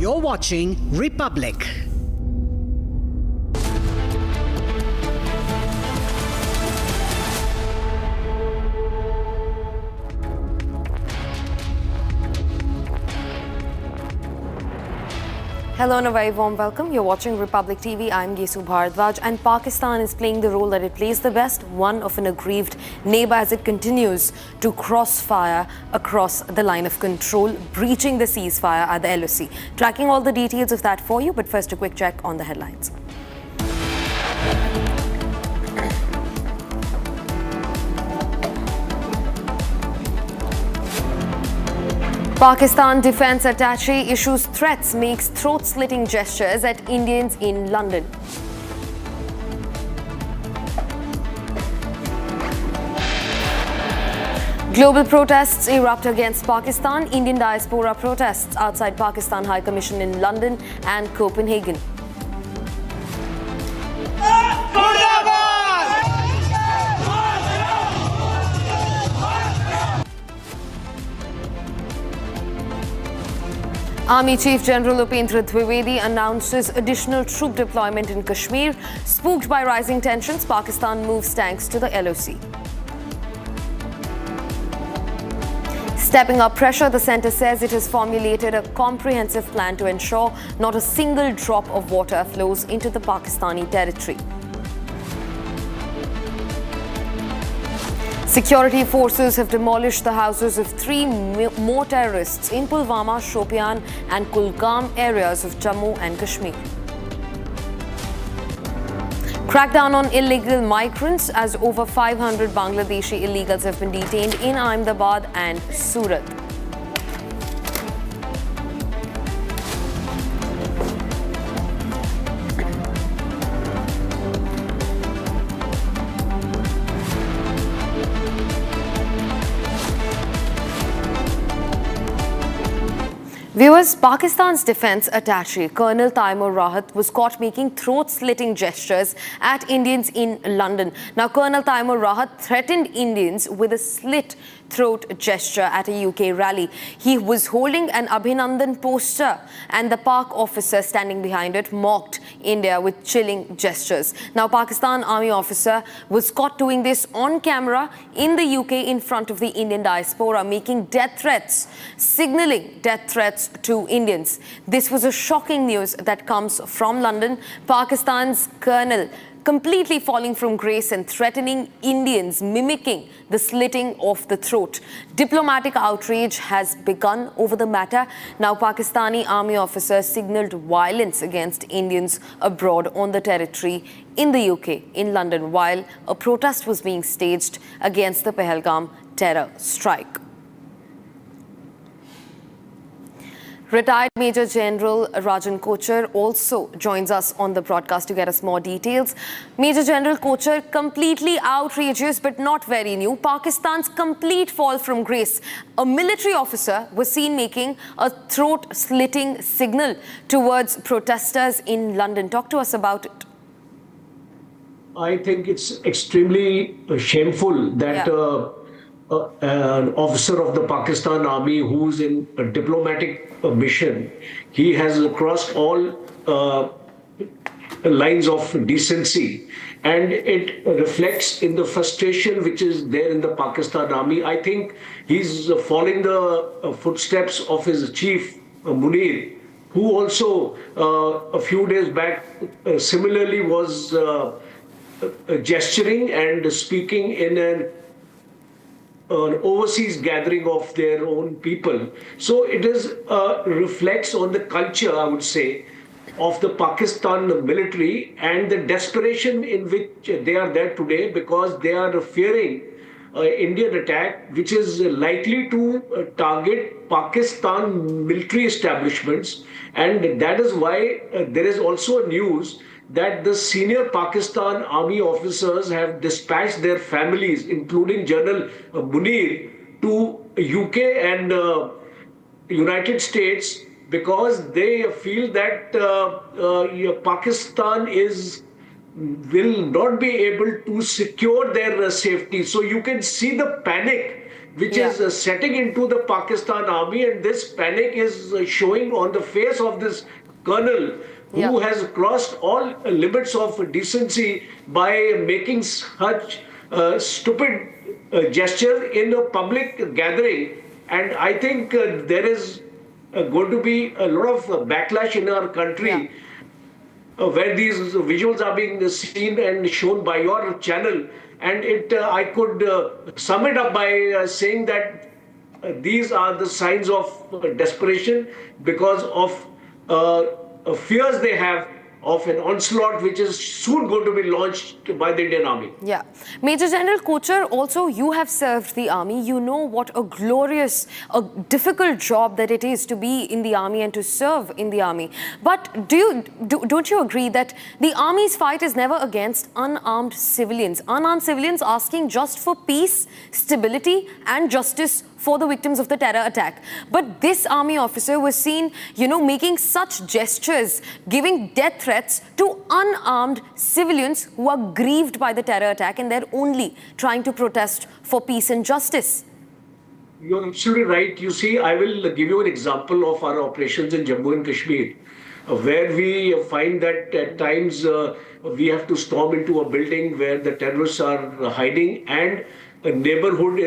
You're watching Republic. Hello and a very warm welcome. You're watching Republic TV. I'm Gesu Bharadwaj, and Pakistan is playing the role that it plays the best, one of an aggrieved neighbor as it continues to crossfire across the line of control, breaching the ceasefire at the LOC. Tracking all the details of that for you, but first a quick check on the headlines. Pakistan defense attaché issues threats, makes throat-slitting gestures at Indians in London. Global protests erupt against Pakistan. Indian diaspora protests outside Pakistan High Commission in London and Copenhagen. Army Chief General Upendra Dwivedi announces additional troop deployment in Kashmir. Spooked by rising tensions, Pakistan moves tanks to the LOC. Stepping up pressure, the centre says it has formulated a comprehensive plan to ensure not a single drop of water flows into the Pakistani territory. Security forces have demolished the houses of 3 more terrorists in Pulwama, Shopian and Kulgam areas of Jammu and Kashmir. Crackdown on illegal migrants as over 500 Bangladeshi illegals have been detained in Ahmedabad and Surat. Viewers, Pakistan's defense attaché, Colonel Taimur Rahat, was caught making throat-slitting gestures at Indians in London. Now, Colonel Taimur Rahat threatened Indians with a slit throat gesture at a UK rally. He was holding an Abhinandan poster, and the park officer standing behind it mocked India with chilling gestures. Now, Pakistan Army officer was caught doing this on camera in the UK in front of the Indian diaspora, making death threats, signaling death threats to Indians. This was a shocking news that comes from London. Pakistan's colonel completely falling from grace and threatening Indians, mimicking the slitting of the throat. Diplomatic outrage has begun over the matter. Now, Pakistani army officers signaled violence against Indians abroad on the territory in the UK, in London, while a protest was being staged against the Pahalgam terror strike. Retired Major General Rajan Kochar also joins us on the broadcast to get us more details. Major General Kochar, completely outrageous but not very new. Pakistan's complete fall from grace. A military officer was seen making a throat-slitting signal towards protesters in London. Talk to us about it. I think it's extremely shameful that an officer of the Pakistan Army who's in a diplomatic mission, he has crossed all lines of decency and it reflects in the frustration which is there in the Pakistan army. I think he's following the footsteps of his chief, Munir, who also a few days back similarly was gesturing and speaking in an overseas gathering of their own people. So it is reflects on the culture, I would say, of the Pakistan military and the desperation in which they are there today, because they are fearing Indian attack, which is likely to target Pakistan military establishments. And that is why there is also news that the senior Pakistan army officers have dispatched their families, including General Munir, to UK and United States, because they feel that Pakistan will not be able to secure their safety. So you can see the panic which is setting into the Pakistan army, and this panic is showing on the face of this colonel who has crossed all limits of decency by making such stupid gesture in a public gathering. And I think there is going to be a lot of backlash in our country where these visuals are being seen and shown by your channel. And I could sum it up by saying that these are the signs of desperation because of fears they have of an onslaught which is soon going to be launched by the Indian Army. Yeah. Major General Kochar, also you have served the army. You know what a glorious, a difficult job that it is to be in the army and to serve in the army. But don't you agree that the army's fight is never against unarmed civilians? Unarmed civilians asking just for peace, stability and justice for the victims of the terror attack. But this army officer was seen, making such gestures, giving death threats to unarmed civilians who are grieved by the terror attack, and they're only trying to protest for peace and justice. You're absolutely right. You see, I will give you an example of our operations in Jammu and Kashmir, where we find that at times we have to storm into a building where the terrorists are hiding, and a neighborhood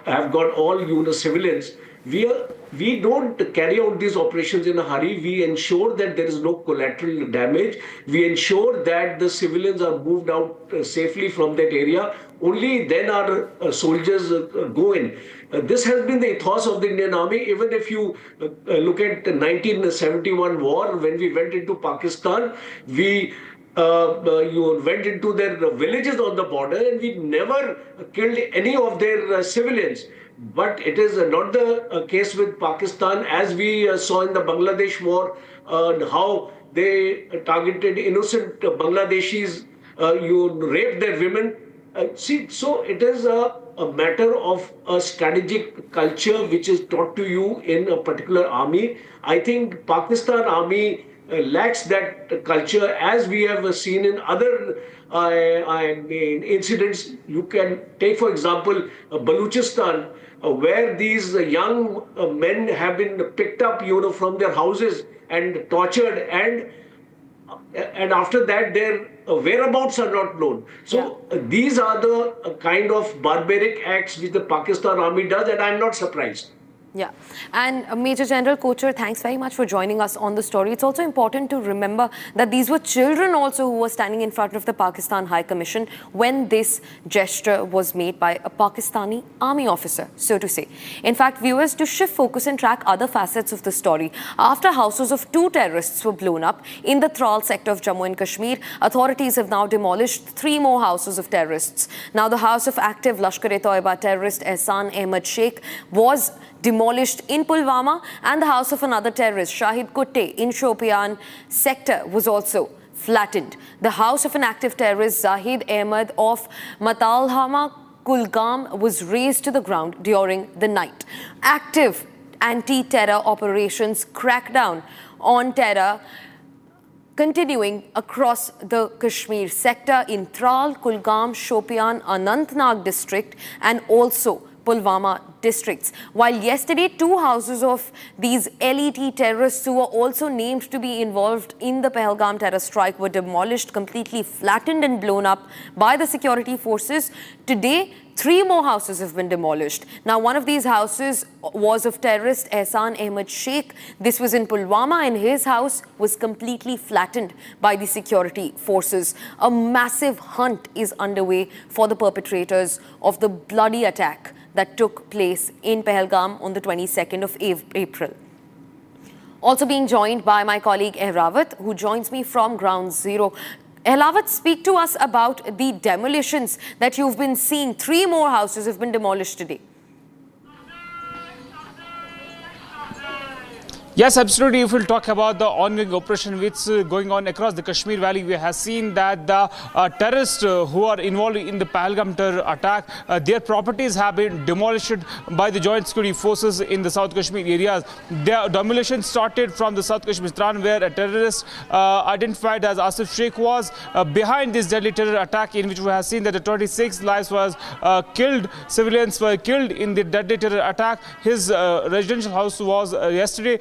have got all civilians. We don't carry out these operations in a hurry. We ensure that there is no collateral damage. We ensure that the civilians are moved out safely from that area. Only then our soldiers go in. This has been the ethos of the Indian Army. Even if you look at the 1971 war, when we went into Pakistan, we went into their villages on the border, and we never killed any of their civilians. But it is not the case with Pakistan, as we saw in the Bangladesh war, how they targeted innocent Bangladeshis, raped their women. So it is a matter of a strategic culture which is taught to you in a particular army. I think Pakistan army lacks that culture, as we have seen in other incidents. You can take, for example, Balochistan, where these young men have been picked up, from their houses and tortured, and after that their whereabouts are not known. So these are the kind of barbaric acts which the Pakistan army does, and I'm not surprised. Yeah. And Major General Kochar, thanks very much for joining us on the story. It's also important to remember that these were children also who were standing in front of the Pakistan High Commission when this gesture was made by a Pakistani army officer, so to say. In fact, viewers, to shift focus and track other facets of the story, after houses of 2 terrorists were blown up in the Tral sector of Jammu and Kashmir, authorities have now demolished 3 more houses of terrorists. Now, the house of active Lashkar-e-Toiba terrorist Ehsan Ahmed Sheikh was demolished in Pulwama, and the house of another terrorist, Shahid Kutte, in Shopian sector was also flattened. The house of an active terrorist, Zahid Ahmed of Matalhama, Kulgam, was razed to the ground during the night. Active anti-terror operations crackdown on terror continuing across the Kashmir sector in Tral, Kulgam, Shopian, Anantnag district, and also Pulwama districts. While yesterday, 2 houses of these LET terrorists who were also named to be involved in the Pahalgam terror strike were demolished, completely flattened and blown up by the security forces. Today, 3 more houses have been demolished. Now, one of these houses was of terrorist Ehsan Ahmed Sheikh. This was in Pulwama, and his house was completely flattened by the security forces. A massive hunt is underway for the perpetrators of the bloody attack that took place in Pahalgam on the 22nd of April. Also being joined by my colleague Ehrawat, who joins me from Ground Zero. Ehrawat, speak to us about the demolitions that you've been seeing. 3 more houses have been demolished today. Yes, absolutely. If we'll talk about the ongoing operation which is going on across the Kashmir Valley, we have seen that the terrorists who are involved in the Pahalgam terror attack, their properties have been demolished by the joint security forces in the South Kashmir areas. The demolition started from the South Kashmir Stran, where a terrorist identified as Asif Sheikh was behind this deadly terror attack, in which we have seen that the 26 lives was killed, civilians were killed in the deadly terror attack. His residential house was yesterday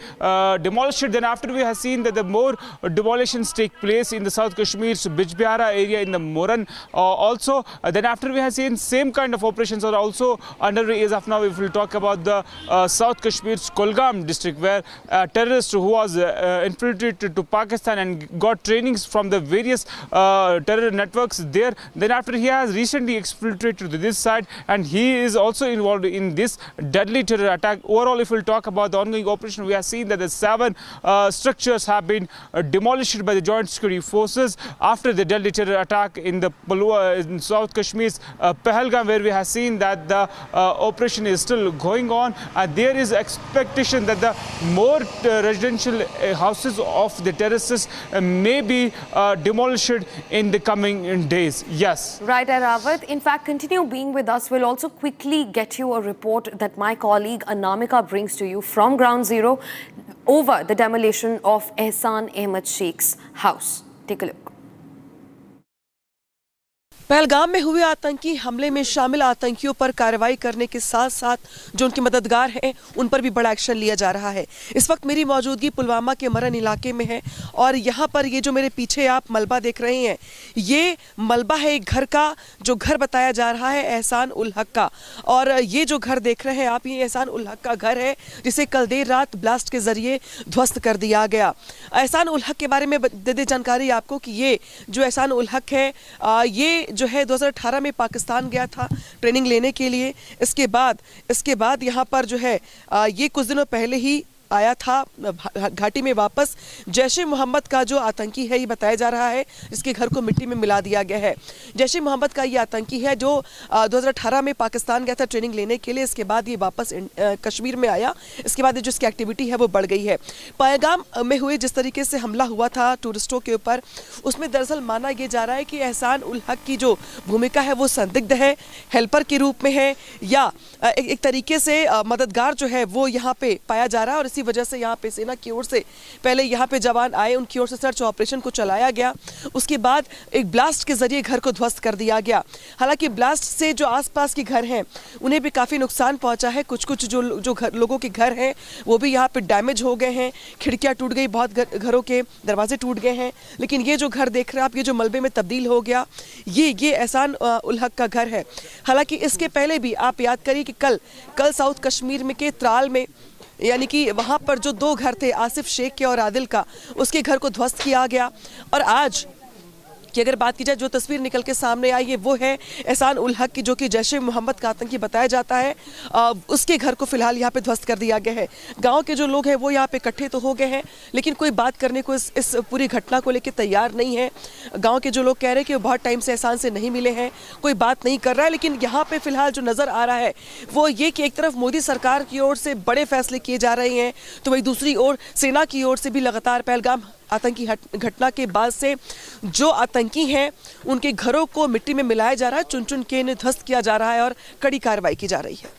demolished. Then after, we have seen that the more demolitions take place in the South Kashmir's Bijbihara area in the Moran. Then after, we have seen same kind of operations are also underway as of now. If we talk about the South Kashmir's Kulgam district, where a terrorist who was infiltrated to Pakistan and got trainings from the various terror networks there. Then after, he has recently exfiltrated to this side, and he is also involved in this deadly terror attack. Overall, if we talk about the ongoing operation, we have seen that the 7 structures have been demolished by the joint security forces after the deadly terror attack in the in South Kashmir's Pahalgam, where we have seen that the operation is still going on. There is expectation that the more residential houses of the terrorists may be demolished in the coming days. Yes. Right, Ehrawat. In fact, continue being with us. We'll also quickly get you a report that my colleague Anamika brings to you from Ground Zero over the demolition of Ehsan Ahmed Sheikh's house. Take a look. Pahalgam में हुए आतंकी हमले में शामिल आतंकियों पर कार्रवाई करने के साथ साथ जो उनके मददगार हैं उन पर भी बड़ा एक्शन लिया जा रहा है। इस वक्त मेरी मौजूदगी पुलवामा के मरन इलाके में है और यहाँ पर ये जो मेरे पीछे आप मलबा देख रहे हैं, ये मलबा है एक घर का, जो घर बताया जा रहा है एहसान उल हक का। और ये जो घर देख रहे हैं आप, ये एहसान उल हक का घर है जिसे कल देर रात ब्लास्ट के जरिए ध्वस्त कर दिया गया। एहसान उल हक के बारे में दे दे जानकारी आपको कि ये जो एहसान उल हक है, ये जो है 2018 में पाकिस्तान गया था ट्रेनिंग लेने के लिए। इसके बाद यहाँ पर जो है ये कुछ दिनों पहले ही आया था घाटी में वापस। जैश ए मोहम्मद का जो आतंकी है, ये बताया जा रहा है जिसके घर को मिट्टी में मिला दिया गया है। जैश ए मोहम्मद का ये आतंकी है जो 2018 में पाकिस्तान गया था ट्रेनिंग लेने के लिए। इसके बाद ये वापस कश्मीर में आया। इसके बाद जो इसकी एक्टिविटी है वो बढ़ गई है। पहलगाम में हुए जिस तरीके से हमला हुआ था टूरिस्टों के ऊपर, उसमें दरअसल माना यह जा रहा है कि एहसान उल हक की जो भूमिका है वो संदिग्ध है, हेल्पर के रूप में है, या एक तरीके से मददगार जो है वो यहाँ पे पाया जा रहा है। और इसी वजह से यहाँ पे सेना की ओर से पहले यहाँ पे जवान आए, उनकी ओर से सर्च ऑपरेशन को चलाया गया। उसके बाद एक ब्लास्ट के जरिए घर को ध्वस्त कर दिया गया। हालांकि ब्लास्ट से जो आसपास के घर हैं उन्हें भी काफ़ी नुकसान पहुंचा है। कुछ जो लोगों के घर हैं वो भी यहाँ पे डैमेज हो गए हैं, खिड़कियाँ टूट गई, बहुत घरों के दरवाजे टूट गए हैं। लेकिन ये जो घर देख रहे हैं आप, ये जो मलबे में तब्दील हो गया, ये एहसान उल हक का घर है। हालांकि इसके पहले भी आप याद करिए कि कल साउथ कश्मीर में के त्राल में, यानी कि वहाँ पर जो 2 घर थे आसिफ शेख के और आदिल का, उसके घर को ध्वस्त किया गया। और आज की अगर बात की जाए, जो तस्वीर निकल के सामने आई है वो है एहसान उल हक की, जो कि जैश ए मोहम्मद का आतंकी बताया जाता है। उसके घर को फिलहाल यहाँ पे ध्वस्त कर दिया गया है। गांव के जो लोग हैं वो यहाँ पे इकट्ठे तो हो गए हैं, लेकिन कोई बात करने को इस पूरी घटना को लेकर तैयार नहीं है। गाँव के जो लोग कह रहे हैं कि वो बहुत टाइम से एहसान से नहीं मिले हैं, कोई बात नहीं कर रहा है। लेकिन यहाँ पे फिलहाल जो नज़र आ रहा है वो ये कि एक तरफ मोदी सरकार की ओर से बड़े फैसले किए जा रहे हैं, तो वही दूसरी ओर सेना की ओर से भी लगातार पहलगाम आतंकी घटना के बाद से जो आतंकी हैं उनके घरों को मिट्टी में मिलाया जा रहा है, चुन चुन के इन्हें ध्वस्त किया जा रहा है और कड़ी कार्रवाई की जा रही है।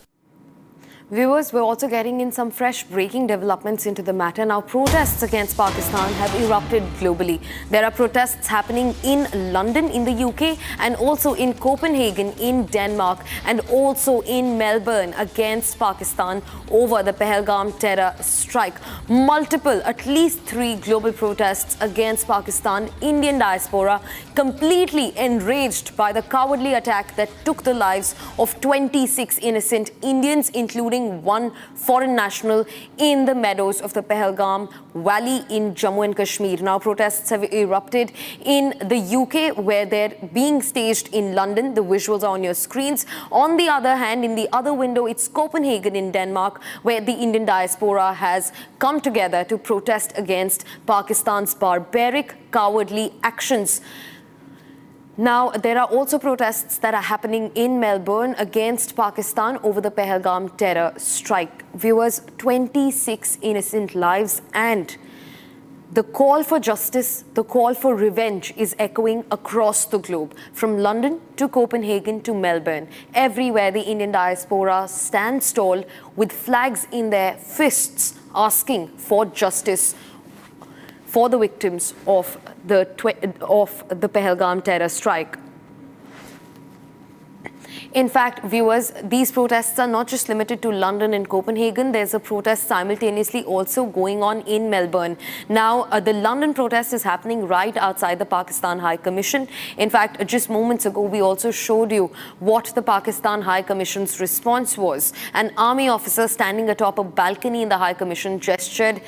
Viewers, we're also getting in some fresh breaking developments into the matter. Now, protests against Pakistan have erupted globally. There are protests happening in London in the UK and also in Copenhagen in Denmark and also in Melbourne against Pakistan over the Pahalgam terror strike. Multiple, at least 3 global protests against Pakistan. Indian diaspora completely enraged by the cowardly attack that took the lives of 26 innocent Indians, including one foreign national, in the meadows of the Pahalgam Valley in Jammu and Kashmir. Now, protests have erupted in the UK, where they're being staged in London. The visuals are on your screens. On the other hand, in the other window, it's Copenhagen in Denmark, where the Indian diaspora has come together to protest against Pakistan's barbaric, cowardly actions. Now, there are also protests that are happening in Melbourne against Pakistan over the Pahalgam terror strike. Viewers, 26 innocent lives, and the call for justice, the call for revenge is echoing across the globe, from London to Copenhagen to Melbourne. Everywhere the Indian diaspora stands tall with flags in their fists, asking for justice for the victims of the Pahalgam terror strike. In fact, viewers, these protests are not just limited to London and Copenhagen. There's a protest simultaneously also going on in Melbourne. Now, the London protest is happening right outside the Pakistan High Commission. In fact, just moments ago, we also showed you what the Pakistan High Commission's response was. An army officer standing atop a balcony in the High Commission gestured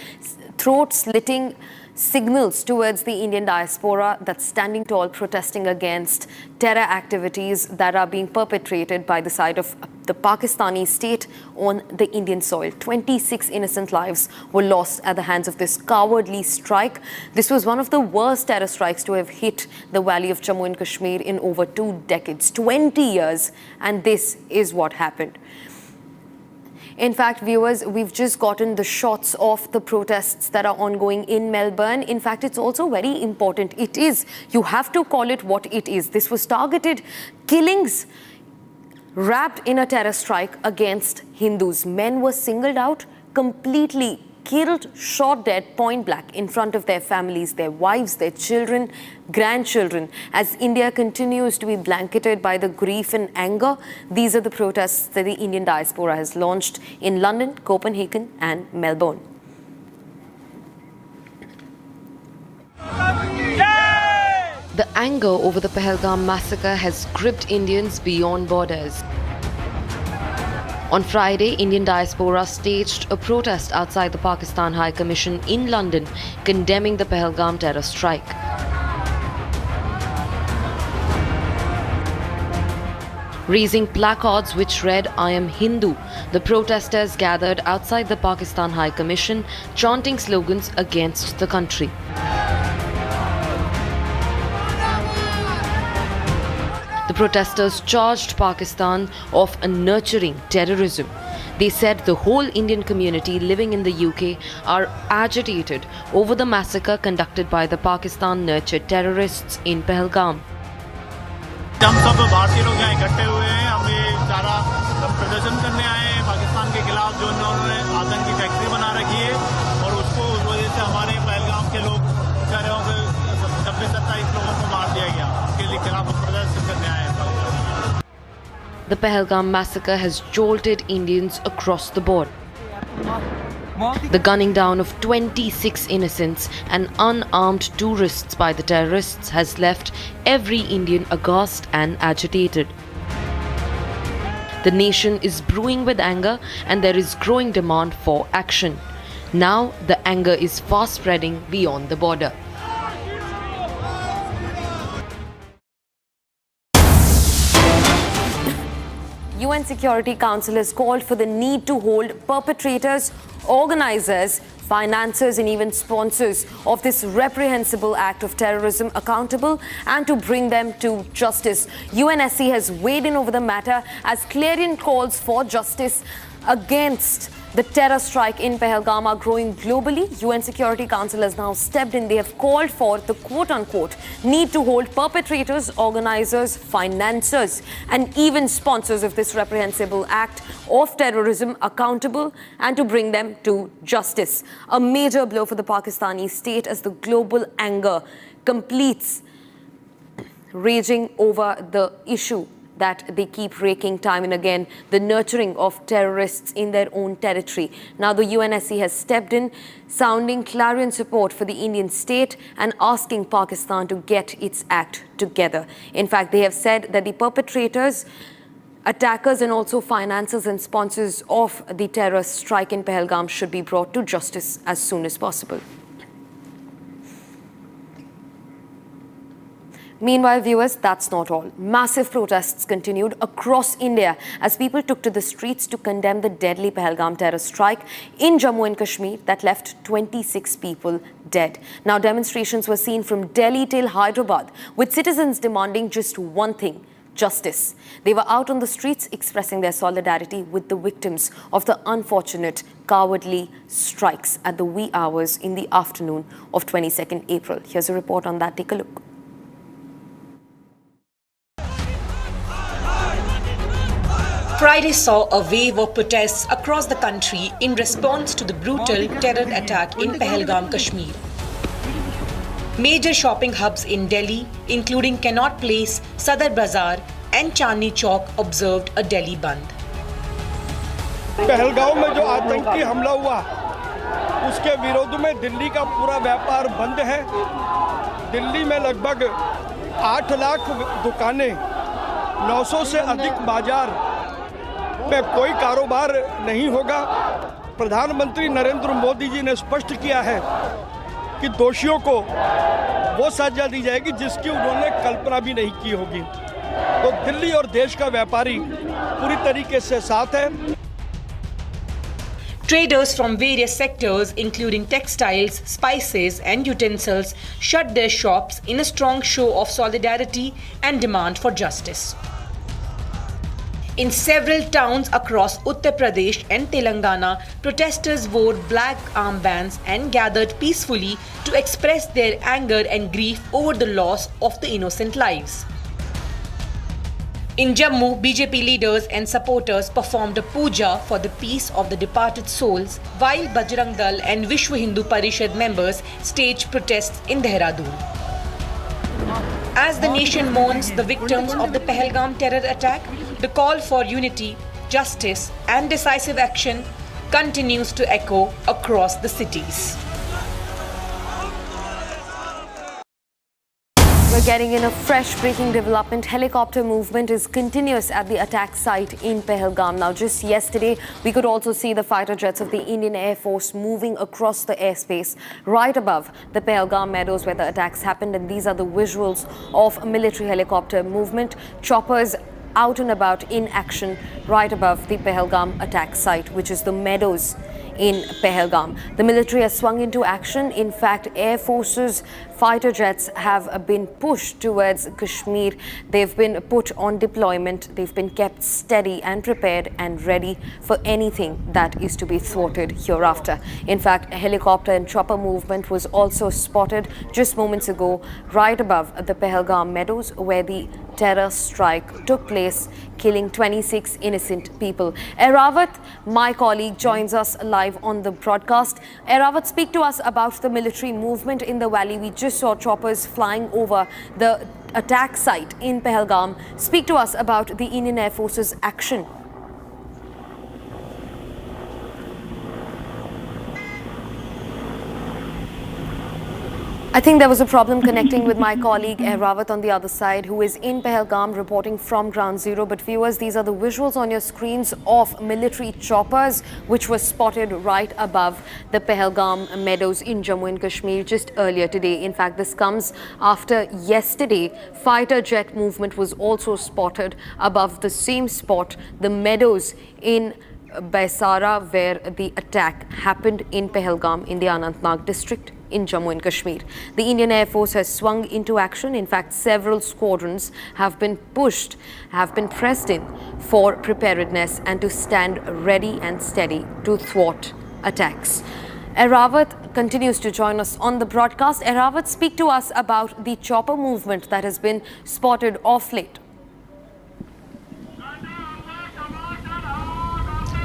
throat-slitting signals towards the Indian diaspora that's standing tall, protesting against terror activities that are being perpetrated by the side of the Pakistani state on the Indian soil. 26 innocent lives were lost at the hands of this cowardly strike. This was one of the worst terror strikes to have hit the valley of Jammu and Kashmir in over 2 decades, 20 years, and this is what happened. In fact, viewers, we've just gotten the shots of the protests that are ongoing in Melbourne. In fact, it's also very important. You have to call it what it is. This was targeted killings wrapped in a terror strike against Hindus. Men were singled out, completely killed, shot dead, point blank, in front of their families, their wives, their children, grandchildren. As India continues to be blanketed by the grief and anger, these are the protests that the Indian diaspora has launched in London, Copenhagen and Melbourne. The anger over the Pahalgam massacre has gripped Indians beyond borders. On Friday, Indian diaspora staged a protest outside the Pakistan High Commission in London, condemning the Pahalgam terror strike. Raising placards which read, "I am Hindu," the protesters gathered outside the Pakistan High Commission, chanting slogans against the country. The protesters charged Pakistan of nurturing terrorism. They said the whole Indian community living in the UK are agitated over the massacre conducted by the Pakistan-nurtured terrorists in Pahalgam. हम सब भारतीय लोग यहाँ इकट्ठे हुए हैं। हम ये सारा प्रदर्शन करने आए हैं पाकिस्तान के खिलाफ, जो उन्होंने आतंकी फैक्ट्री बना रखी है, और उसको उस वजह से हमारे पहलगाम के लोग बेचारे 26-27 लोगों को मार दिया गया। उसके खिलाफ प्रदर्शन करने आए हैं। The Pahalgam massacre has jolted Indians across the board. The gunning down of 26 innocents and unarmed tourists by the terrorists has left every Indian aghast and agitated. The nation is brewing with anger, and there is growing demand for action. Now, the anger is fast spreading beyond the border. UN Security Council has called for the need to hold perpetrators, organizers, financiers and even sponsors of this reprehensible act of terrorism accountable and to bring them to justice. UNSC has weighed in over the matter as clarion calls for justice against the terror strike in Pahalgam are growing globally. UN Security Council has now stepped in. They have called for the quote-unquote need to hold perpetrators, organizers, financiers and even sponsors of this reprehensible act of terrorism accountable and to bring them to justice. A major blow for the Pakistani state as the global anger completes raging over the issue that they keep raking time and again, the nurturing of terrorists in their own territory. Now the UNSC has stepped in, sounding clarion support for the Indian state and asking Pakistan to get its act together. In fact, they have said that the perpetrators, attackers and also financiers and sponsors of the terror strike in Pahalgam should be brought to justice as soon as possible. Meanwhile, viewers, that's not all. Massive protests continued across India as people took to the streets to condemn the deadly Pahalgam terror strike in Jammu and Kashmir that left 26 people dead. Now, demonstrations were seen from Delhi till Hyderabad, with citizens demanding just one thing: justice. They were out on the streets expressing their solidarity with the victims of the unfortunate, cowardly strikes at the wee hours in the afternoon of 22nd April. Here's a report on that. Take a look. Friday saw a wave of protests across the country in response to the brutal terror attack in Pahalgam, Kashmir. Major shopping hubs in Delhi, including Connaught Place, Sadar Bazaar and Chandni Chowk, observed a Delhi Bandh. Pahalgam में जो आतंकी हमला हुआ उसके विरोध में दिल्ली का पूरा व्यापार बंद है। दिल्ली में लगभग 8 लाख दुकानें, 900 से अधिक बाजार में कोई कारोबार नहीं होगा। प्रधानमंत्री नरेंद्र मोदी जी ने स्पष्ट किया है कि दोषियों को वो सजा दी जाएगी जिसकी उन्होंने कल्पना भी नहीं की होगी। तो दिल्ली और देश का व्यापारी पूरी तरीके से साथ है। Traders from various sectors, including textiles, spices and utensils, shut their shops in a strong show of solidarity and demand for justice. In several towns across Uttar Pradesh and Telangana, protesters wore black armbands and gathered peacefully to express their anger and grief over the loss of the innocent lives. In Jammu, BJP leaders and supporters performed a puja for the peace of the departed souls, while Bajrang Dal and Vishwa Hindu Parishad members staged protests in Dehradun. As the nation mourns the victims of the Pahalgam terror attack, the call for unity, justice and decisive action continues to echo across the cities. We're getting in a fresh breaking development. Helicopter movement is continuous at the attack site in Pahalgam. Now, just yesterday, we could also see the fighter jets of the Indian Air Force moving across the airspace right above the Pahalgam meadows where the attacks happened. And these are the visuals of military helicopter movement. Choppers out and about in action right above the Pahalgam attack site, which is the meadows in Pahalgam. The military has swung into action. In fact, Air Force's fighter jets have been pushed towards Kashmir. They've been put on deployment. They've been kept steady and prepared and ready for anything that is to be thwarted hereafter. In fact, a helicopter and chopper movement was also spotted just moments ago right above the Pahalgam meadows where the terror strike took place, killing 26 innocent people. Airavat, my colleague, joins us live on the broadcast. Airavat, speak to us about the military movement in the valley. We just saw choppers flying over the attack site in Pahalgam. Speak to us about the Indian Air Force's action. I think there was a problem connecting with my colleague Airavat on the other side, who is in Pahalgam reporting from Ground Zero. But viewers, these are the visuals on your screens of military choppers which were spotted right above the Pahalgam meadows in Jammu and Kashmir just earlier today. In fact, this comes after yesterday fighter jet movement was also spotted above the same spot, the meadows in Baisara, where the attack happened in Pahalgam in the Anantnag district. in Jammu and Kashmir. The Indian Air Force has swung into action. In fact, several squadrons have been pressed in for preparedness and to stand ready and steady to thwart attacks. Airawat continues to join us on the broadcast. Airawat, speak to us about the chopper movement that has been spotted off late.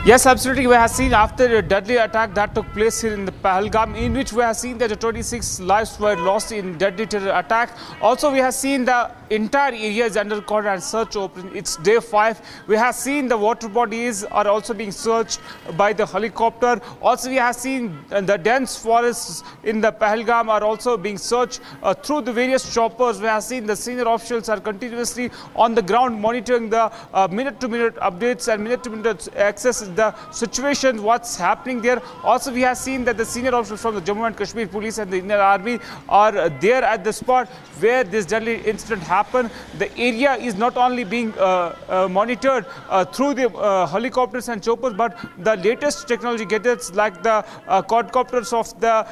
Yes, absolutely. We have seen after a deadly attack that took place here in the Pahalgam, in which we have seen that 26 lives were lost in deadly terror attack. Also, we have seen the entire area is under cordon and search operation. It's day 5. We have seen the water bodies are also being searched by the helicopter. Also, we have seen the dense forests in the Pahalgam are also being searched through the various choppers. We have seen the senior officials are continuously on the ground monitoring the minute-to-minute updates and minute-to-minute access the situation, what's happening there. Also, we have seen that the senior officials from the Jammu and Kashmir Police and the Indian Army are there at the spot where this deadly incident happened. The area is not only being monitored through the helicopters and choppers, but the latest technology gadgets like the quadcopters of the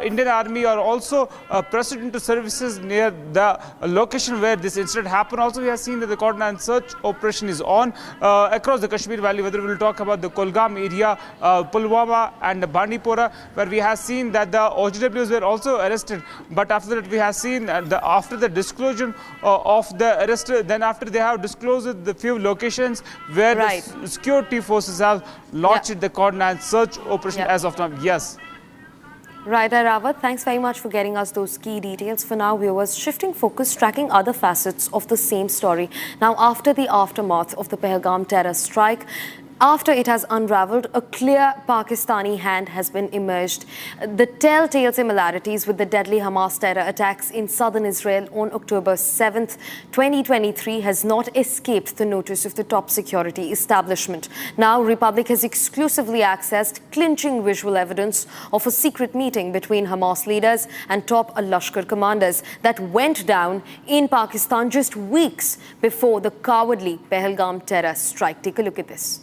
Indian Army are also present into services near the location where this incident happened. Also, we have seen that the cordon and search operation is on across the Kashmir Valley, whether we will talk about the Pahalgam area, Pulwama and Bandipora, where we have seen that the OGWs were also arrested. But after that, we have seen after the disclosure of the arrest, then after they have disclosed the few locations where the security forces have launched the cordon and search operation as of now. Yes. Right, Airawat, thanks very much for getting us those key details. For now, viewers, shifting focus, tracking other facets of the same story. Now, after the aftermath of the Pahalgam terror strike, after it has unraveled, a clear Pakistani hand has been emerged. The telltale similarities with the deadly Hamas terror attacks in southern Israel on October 7th, 2023 has not escaped the notice of the top security establishment. Now, Republic has exclusively accessed clinching visual evidence of a secret meeting between Hamas leaders and top al-Lashkar commanders that went down in Pakistan just weeks before the cowardly Pahalgam terror strike. Take a look at this.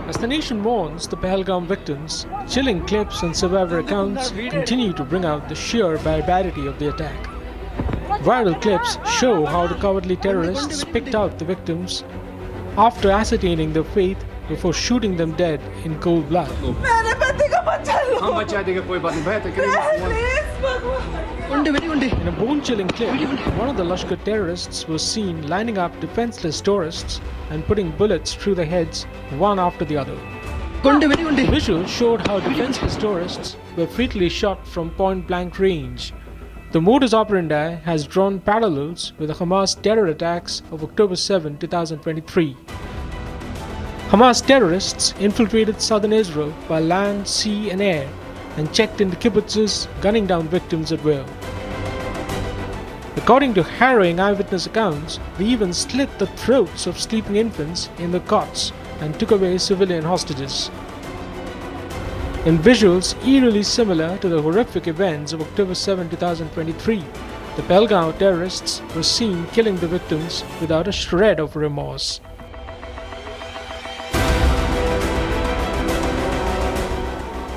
As the nation mourns the Pahalgam victims, chilling clips and survivor accounts continue to bring out the sheer barbarity of the attack. Viral clips show how the cowardly terrorists picked out the victims after ascertaining their fate before shooting them dead in cold blood. In a bone-chilling clip, one of the Lashkar terrorists was seen lining up defenseless tourists and putting bullets through their heads one after the other. The visual showed how defenseless tourists were fatally shot from point-blank range. The modus operandi has drawn parallels with the Hamas terror attacks of October 7, 2023. Hamas terrorists infiltrated southern Israel by land, sea and air and checked in the kibbutzes, gunning down victims at will. According to harrowing eyewitness accounts, they even slit the throats of sleeping infants in the cots and took away civilian hostages. In visuals eerily similar to the horrific events of October 7, 2023, the Pahalgam terrorists were seen killing the victims without a shred of remorse.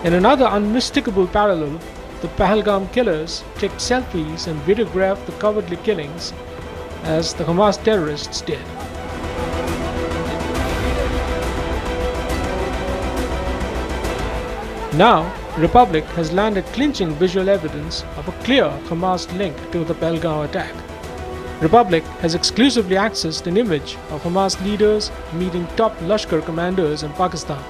In another unmistakable parallel, the Pahalgam killers clicked selfies and videographed the cowardly killings as the Hamas terrorists did. Now, Republic has landed clinching visual evidence of a clear Hamas link to the Pahalgam attack. Republic has exclusively accessed an image of Hamas leaders meeting top Lashkar commanders in Pakistan.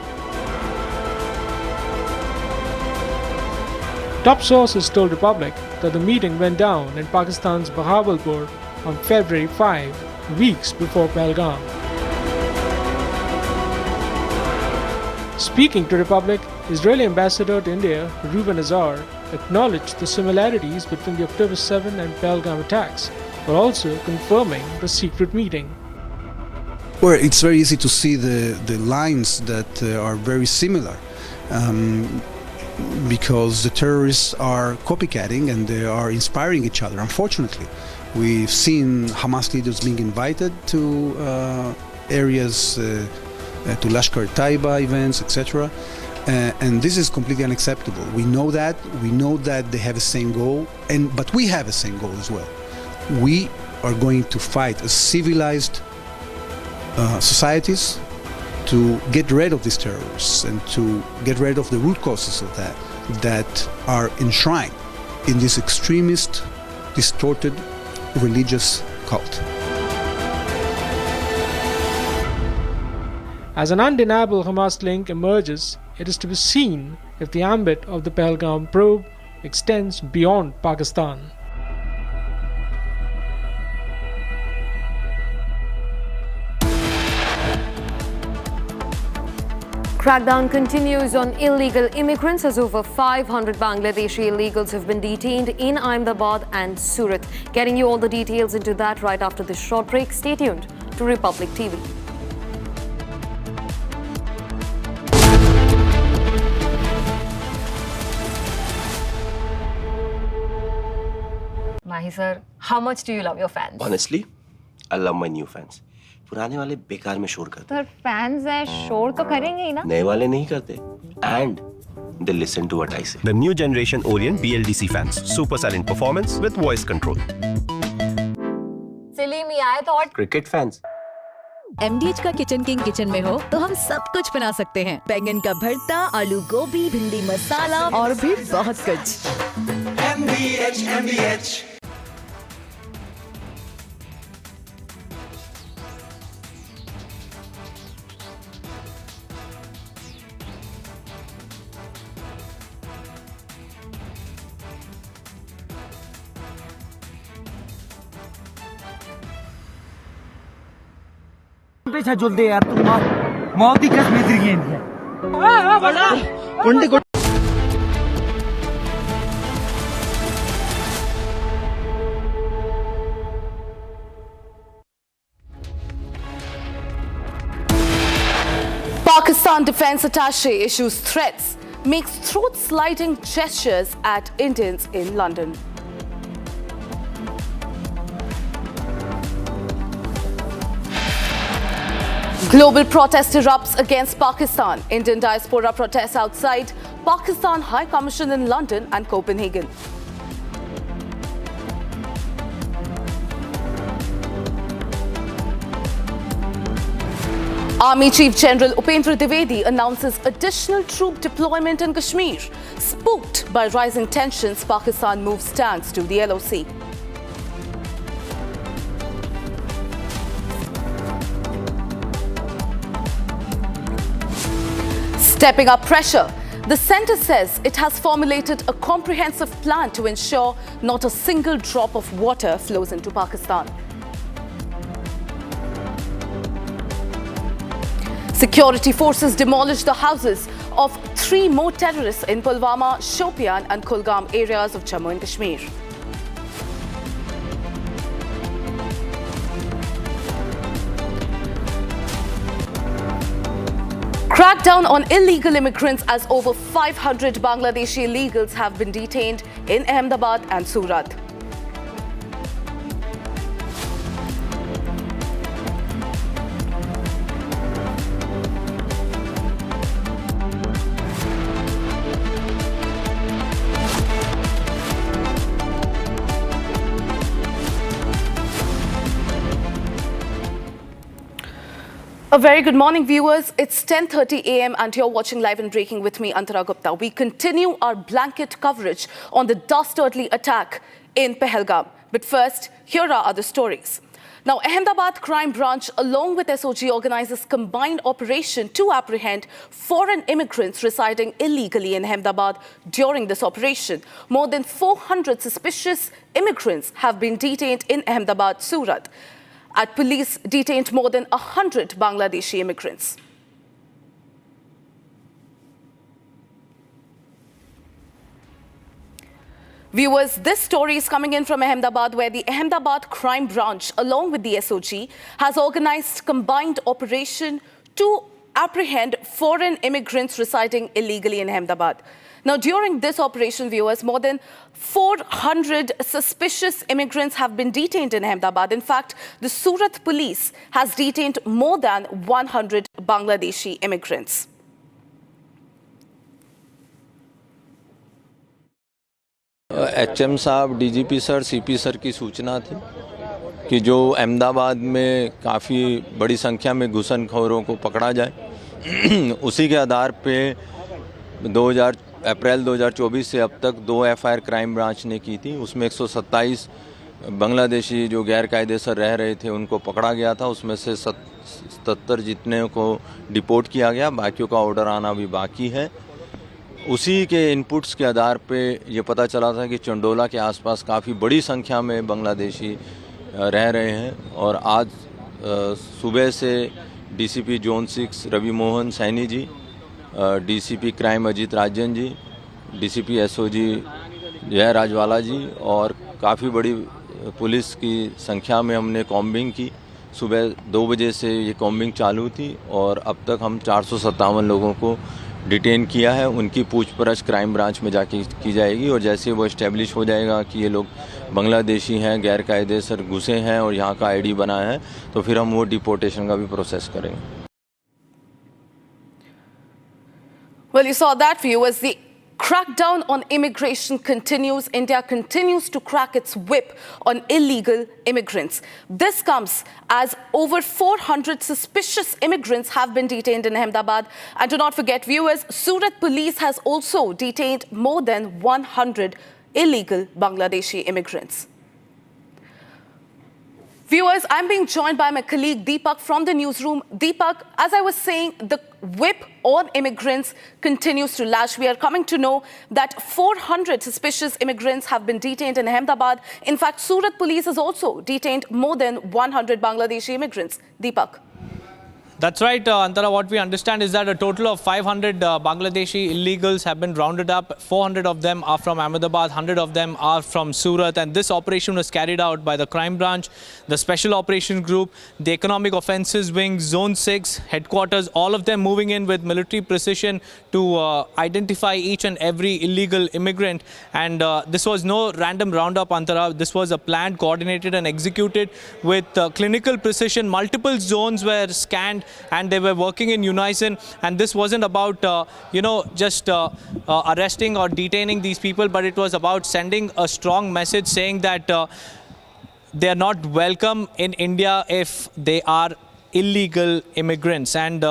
Top sources told Republic that the meeting went down in Pakistan's Bahawalpur on February 5, weeks before Pahalgam. Speaking to Republic, Israeli ambassador to India, Reuben Azar, acknowledged the similarities between the October 7 and Pahalgam attacks, but also confirming the secret meeting. Well, it's very easy to see the lines that are very similar. Because the terrorists are copycatting and they are inspiring each other, unfortunately. We've seen Hamas leaders being invited to areas, to Lashkar-e-Taiba events, etc. And this is completely unacceptable. We know that they have the same goal, but we have the same goal as well. We are going to fight as civilized societies to get rid of these terrorists and to get rid of the root causes of that are enshrined in this extremist, distorted religious cult. As an undeniable Hamas link emerges, it is to be seen if the ambit of the Pahalgam probe extends beyond Pakistan. Crackdown continues on illegal immigrants as over 500 Bangladeshi illegals have been detained in Ahmedabad and Surat. Getting you all the details into that right after this short break. Stay tuned to Republic TV. Mahi sir, how much do you love your fans? Honestly, I love my new fans. पुराने वाले बेकार में शोर करते sir fans हैं शोर तो करेंगे ही ना नए वाले नहीं करते and they listen to what I say. The new generation Orient BLDC fans, super silent performance with voice control. सिली में आए तो और Cricket fans. MDH का किचन किंग किचन में हो तो हम सब कुछ बना सकते हैं। बैंगन का भरता, आलू गोभी, भिंडी मसाला और भी बहुत कुछ। MDH पीछे जुल दे यार तू मौत की कसम तेरी गेंद है Pakistan defense attaché issues threats, makes throat-sliding gestures at Indians in London. Global protest erupts against Pakistan. Indian diaspora protests outside Pakistan High Commission in London and Copenhagen. Army Chief General Upendra Dwivedi announces additional troop deployment in Kashmir. Spooked by rising tensions, Pakistan moves tanks to the LOC. Stepping up pressure, the centre says it has formulated a comprehensive plan to ensure not a single drop of water flows into Pakistan. Security forces demolished the houses of 3 more terrorists in Pulwama, Shopian and Kulgam areas of Jammu and Kashmir. Crackdown on illegal immigrants as over 500 Bangladeshi illegals have been detained in Ahmedabad and Surat. A very good morning, viewers. It's 10:30 a.m. and you're watching Live and Breaking with me, Antara Gupta. We continue our blanket coverage on the dastardly attack in Pahalgam. But first, here are other stories. Now, Ahmedabad Crime Branch, along with SOG, organizes combined operation to apprehend foreign immigrants residing illegally in Ahmedabad. During this operation, more than 400 suspicious immigrants have been detained in Ahmedabad, Surat. At police detained more than 100 Bangladeshi immigrants. Viewers, this story is coming in from Ahmedabad, where the Ahmedabad Crime Branch, along with the SOG, has organized combined operation to apprehend foreign immigrants residing illegally in Ahmedabad. Now, during this operation, viewers, more than 400 suspicious immigrants have been detained in Ahmedabad. In fact, the Surat police has detained more than 100 Bangladeshi immigrants. HM साहब, DGP sir, CP sir की सूचना थी कि जो अहमदाबाद में काफ़ी बड़ी संख्या में घुसनखोरों को पकड़ा जाए। उसी के आधार पे अप्रैल 2024 से अब तक 2 FIR क्राइम ब्रांच ने की थी। उसमें 127 बांग्लादेशी जो गैर कायदेसर रह रहे थे उनको पकड़ा गया था। उसमें से 77 जितने को डिपोर्ट किया गया, बाकियों का ऑर्डर आना भी बाकी है। उसी के इनपुट्स के आधार पे ये पता चला था कि चंडोला के आसपास काफ़ी बड़ी संख्या में बांग्लादेशी रह रहे हैं और आज सुबह से DCP zone 6 Ravi Mohan Saini ji, DCP crime Ajit Rajan ji, DCP SOG जय राजवाला जी और काफ़ी बड़ी पुलिस की संख्या में हमने कॉम्बिंग की। सुबह 2 बजे से ये कॉम्बिंग चालू थी और अब तक हम 457 लोगों को डिटेन किया है। उनकी पूछपरछ क्राइम ब्रांच में जाके की जाएगी और जैसे वो इस्टेब्लिश हो जाएगा कि ये लोग बांग्लादेशी हैं, गैर कायदेसर घुसे हैं और यहाँ का ID बना है, तो फिर हम वो डिपोर्टेशन का भी प्रोसेस करेंगे। Well, you saw that, viewers. The crackdown on immigration continues. India continues to crack its whip on illegal immigrants. This comes as over 400 suspicious immigrants have been detained in Ahmedabad. And do not forget, viewers, Surat police has also detained more than 100 illegal Bangladeshi immigrants. Viewers, I'm being joined by my colleague Deepak from the newsroom. Deepak, as I was saying, the whip on immigrants continues to lash. We are coming to know that 400 suspicious immigrants have been detained in Ahmedabad. In fact, Surat police has also detained more than 100 Bangladeshi immigrants. Deepak. That's right, Antara. What we understand is that a total of 500 Bangladeshi illegals have been rounded up. 400 of them are from Ahmedabad, 100 of them are from Surat. And this operation was carried out by the crime branch, the special operation group, the economic offences wing, zone 6, headquarters, all of them moving in with military precision to identify each and every illegal immigrant. And this was no random roundup, Antara. This was a planned, coordinated and executed with clinical precision. Multiple zones were scanned and they were working in unison, and this wasn't about just arresting or detaining these people, but it was about sending a strong message saying that they are not welcome in India if they are illegal immigrants. And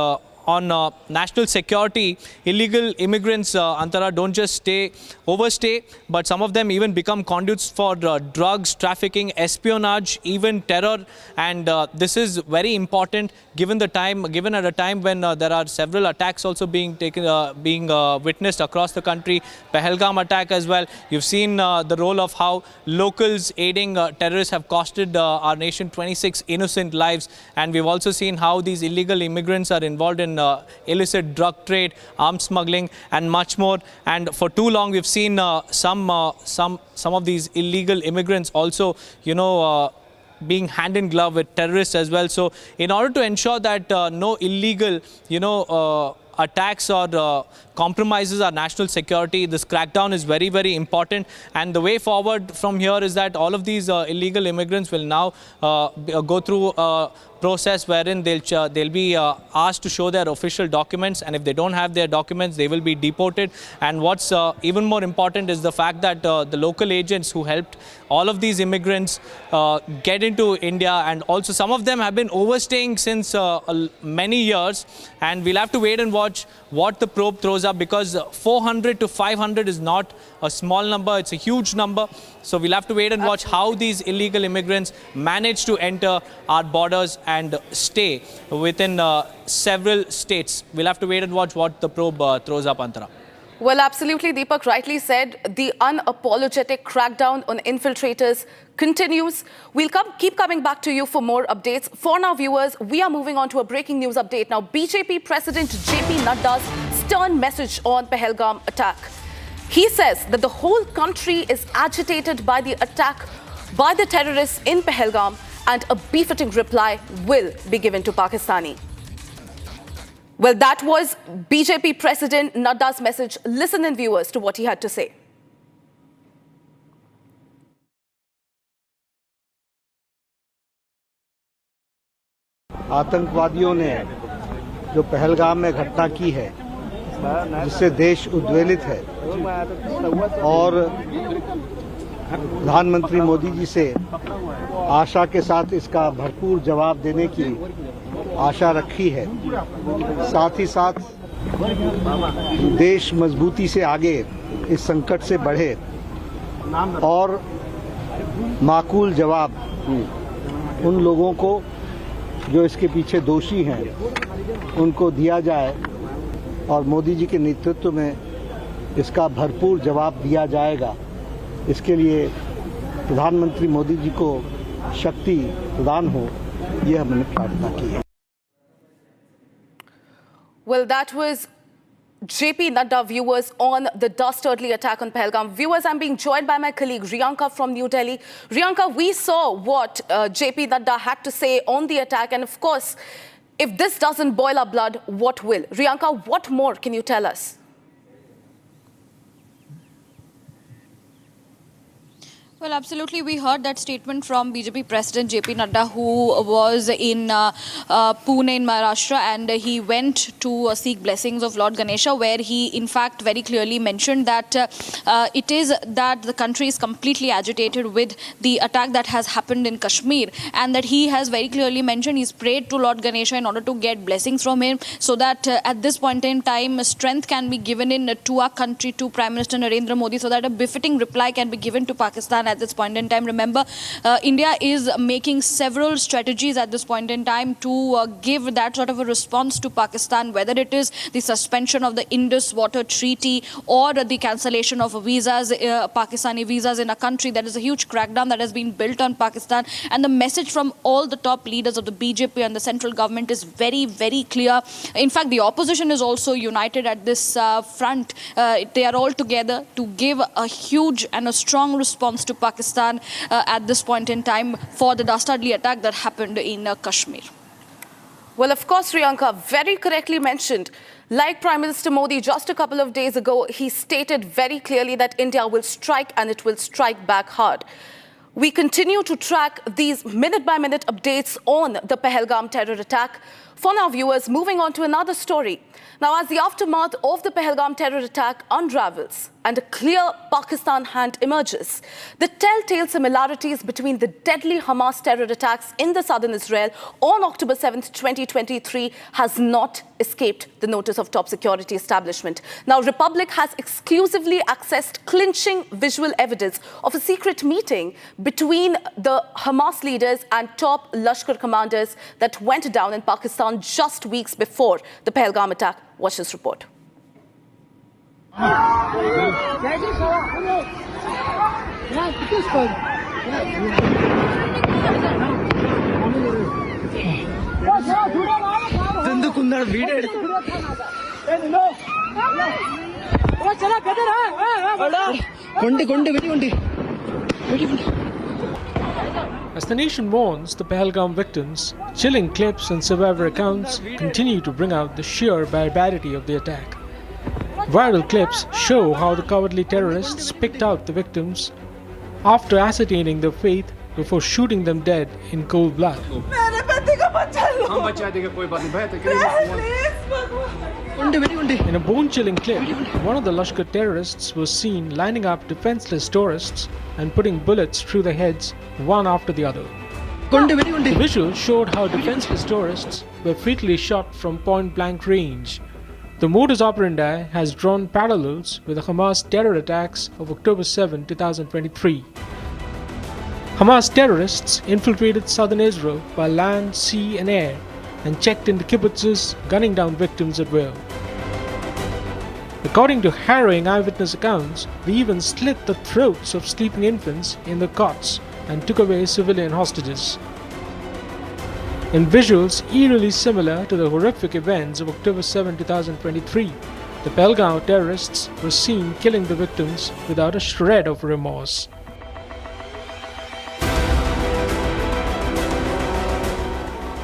on national security, illegal immigrants, Antara, don't just overstay, but some of them even become conduits for drugs, trafficking, espionage, even terror. And this is very important given at a time when there are several attacks also being witnessed across the country. Pahalgam attack as well. You've seen the role of how locals aiding terrorists have costed our nation 26 innocent lives. And we've also seen how these illegal immigrants are involved in illicit drug trade, arms smuggling and much more. And for too long we've seen some of these illegal immigrants also being hand in glove with terrorists as well. So in order to ensure that no illegal attacks or compromises our national security, this crackdown is very, very important. And the way forward from here is that all of these illegal immigrants will now go through a process wherein they'll be asked to show their official documents, and if they don't have their documents, they will be deported. And what's even more important is the fact that the local agents who helped all of these immigrants get into India, and also some of them have been overstaying since many years, and we'll have to wait and watch what the probe throws up, because 400 to 500 is not a small number, it's a huge number. So we'll have to wait and watch how these illegal immigrants manage to enter our borders and stay within several states. We'll have to wait and watch what the probe throws up, Antara. Well, absolutely, Deepak rightly said. The unapologetic crackdown on infiltrators continues. We'll keep coming back to you for more updates. For now, viewers, we are moving on to a breaking news update. Now, BJP President JP Nadda's stern message on Pahalgam attack. He says that the whole country is agitated by the attack by the terrorists in Pahalgam, and a befitting reply will be given to Pakistani. Well, that was BJP President Nadda's message. Listen in, viewers, to what he had to say. आतंकवादियों ने जो पहलगाम में घटना की है, जिससे देश उद्वेलित है, और प्रधानमंत्री मोदी जी से आशा के साथ इसका भरपूर जवाब देने की आशा रखी है। साथ ही साथ देश मजबूती से आगे इस संकट से बढ़े और माकूल जवाब उन लोगों को जो इसके पीछे दोषी हैं उनको दिया जाए, और मोदी जी के नेतृत्व में इसका भरपूर जवाब दिया जाएगा। इसके लिए प्रधानमंत्री मोदी जी को शक्ति प्रदान हो, ये हमने प्रार्थना की है। Well, that was JP Nadda, viewers, on the dastardly attack on Pahalgam. Viewers, I'm being joined by my colleague Riyanka from New Delhi. Riyanka, we saw what JP Nadda had to say on the attack, and of course, if this doesn't boil our blood, what will? Riyanka, what more can you tell us? Well, absolutely. We heard that statement from BJP President JP Nadda, who was in Pune in Maharashtra, and he went to seek blessings of Lord Ganesha, where he in fact very clearly mentioned that it is that the country is completely agitated with the attack that has happened in Kashmir, and that he has very clearly mentioned he's prayed to Lord Ganesha in order to get blessings from him, so that at this point in time strength can be given in to our country, to Prime Minister Narendra Modi, so that a befitting reply can be given to Pakistan at this point in time. Remember, India is making several strategies at this point in time to give that sort of a response to Pakistan, whether it is the suspension of the Indus Water Treaty or the cancellation of visas, Pakistani visas in a country. That is a huge crackdown that has been built on Pakistan, and the message from all the top leaders of the BJP and the central government is very, very clear. In fact, the opposition is also united at this front. They are all together to give a huge and a strong response to Pakistan at this point in time for the dastardly attack that happened in Kashmir. Well, of course, Riyanka, very correctly mentioned. Like Prime Minister Modi just a couple of days ago, he stated very clearly that India will strike, and it will strike back hard. We continue to track these minute-by-minute updates on the Pahalgam terror attack. For now, viewers, moving on to another story. Now, as the aftermath of the Pahalgam terror attack unravels and a clear Pakistan hand emerges, the telltale similarities between the deadly Hamas terror attacks in the southern Israel on October 7th, 2023 has not escaped the notice of top security establishment. Now, Republic has exclusively accessed clinching visual evidence of a secret meeting between the Hamas leaders and top Lashkar commanders that went down in Pakistan just weeks before the Pahalgam attack. Watch this report. As the nation mourns the Pahalgam victims, chilling clips and survivor accounts continue to bring out the sheer barbarity of the attack. Viral clips show how the cowardly terrorists picked out the victims after ascertaining their fate before shooting them dead in cold blood. In a bone-chilling clip, one of the Lashkar terrorists was seen lining up defenseless tourists and putting bullets through their heads one after the other. The visual showed how defenseless tourists were fatally shot from point-blank range. The modus operandi has drawn parallels with the Hamas terror attacks of October 7, 2023. Hamas terrorists infiltrated southern Israel by land, sea and air and checked into kibbutzes, gunning down victims at will. According to harrowing eyewitness accounts, they even slit the throats of sleeping infants in the cots and took away civilian hostages. In visuals eerily similar to the horrific events of October 7, 2023, The Pahalgam terrorists were seen killing the victims without a shred of remorse.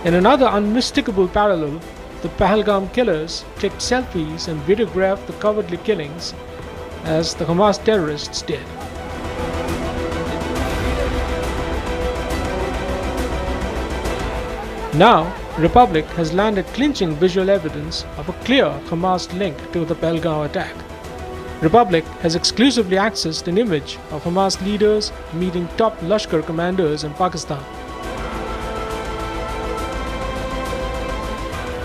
In another unmistakable parallel, the Pahalgam killers clicked selfies and videographed the cowardly killings as the Hamas terrorists did. Now, Republic has landed clinching visual evidence of a clear Hamas link to the Pahalgam attack. Republic has exclusively accessed an image of Hamas leaders meeting top Lashkar commanders in Pakistan.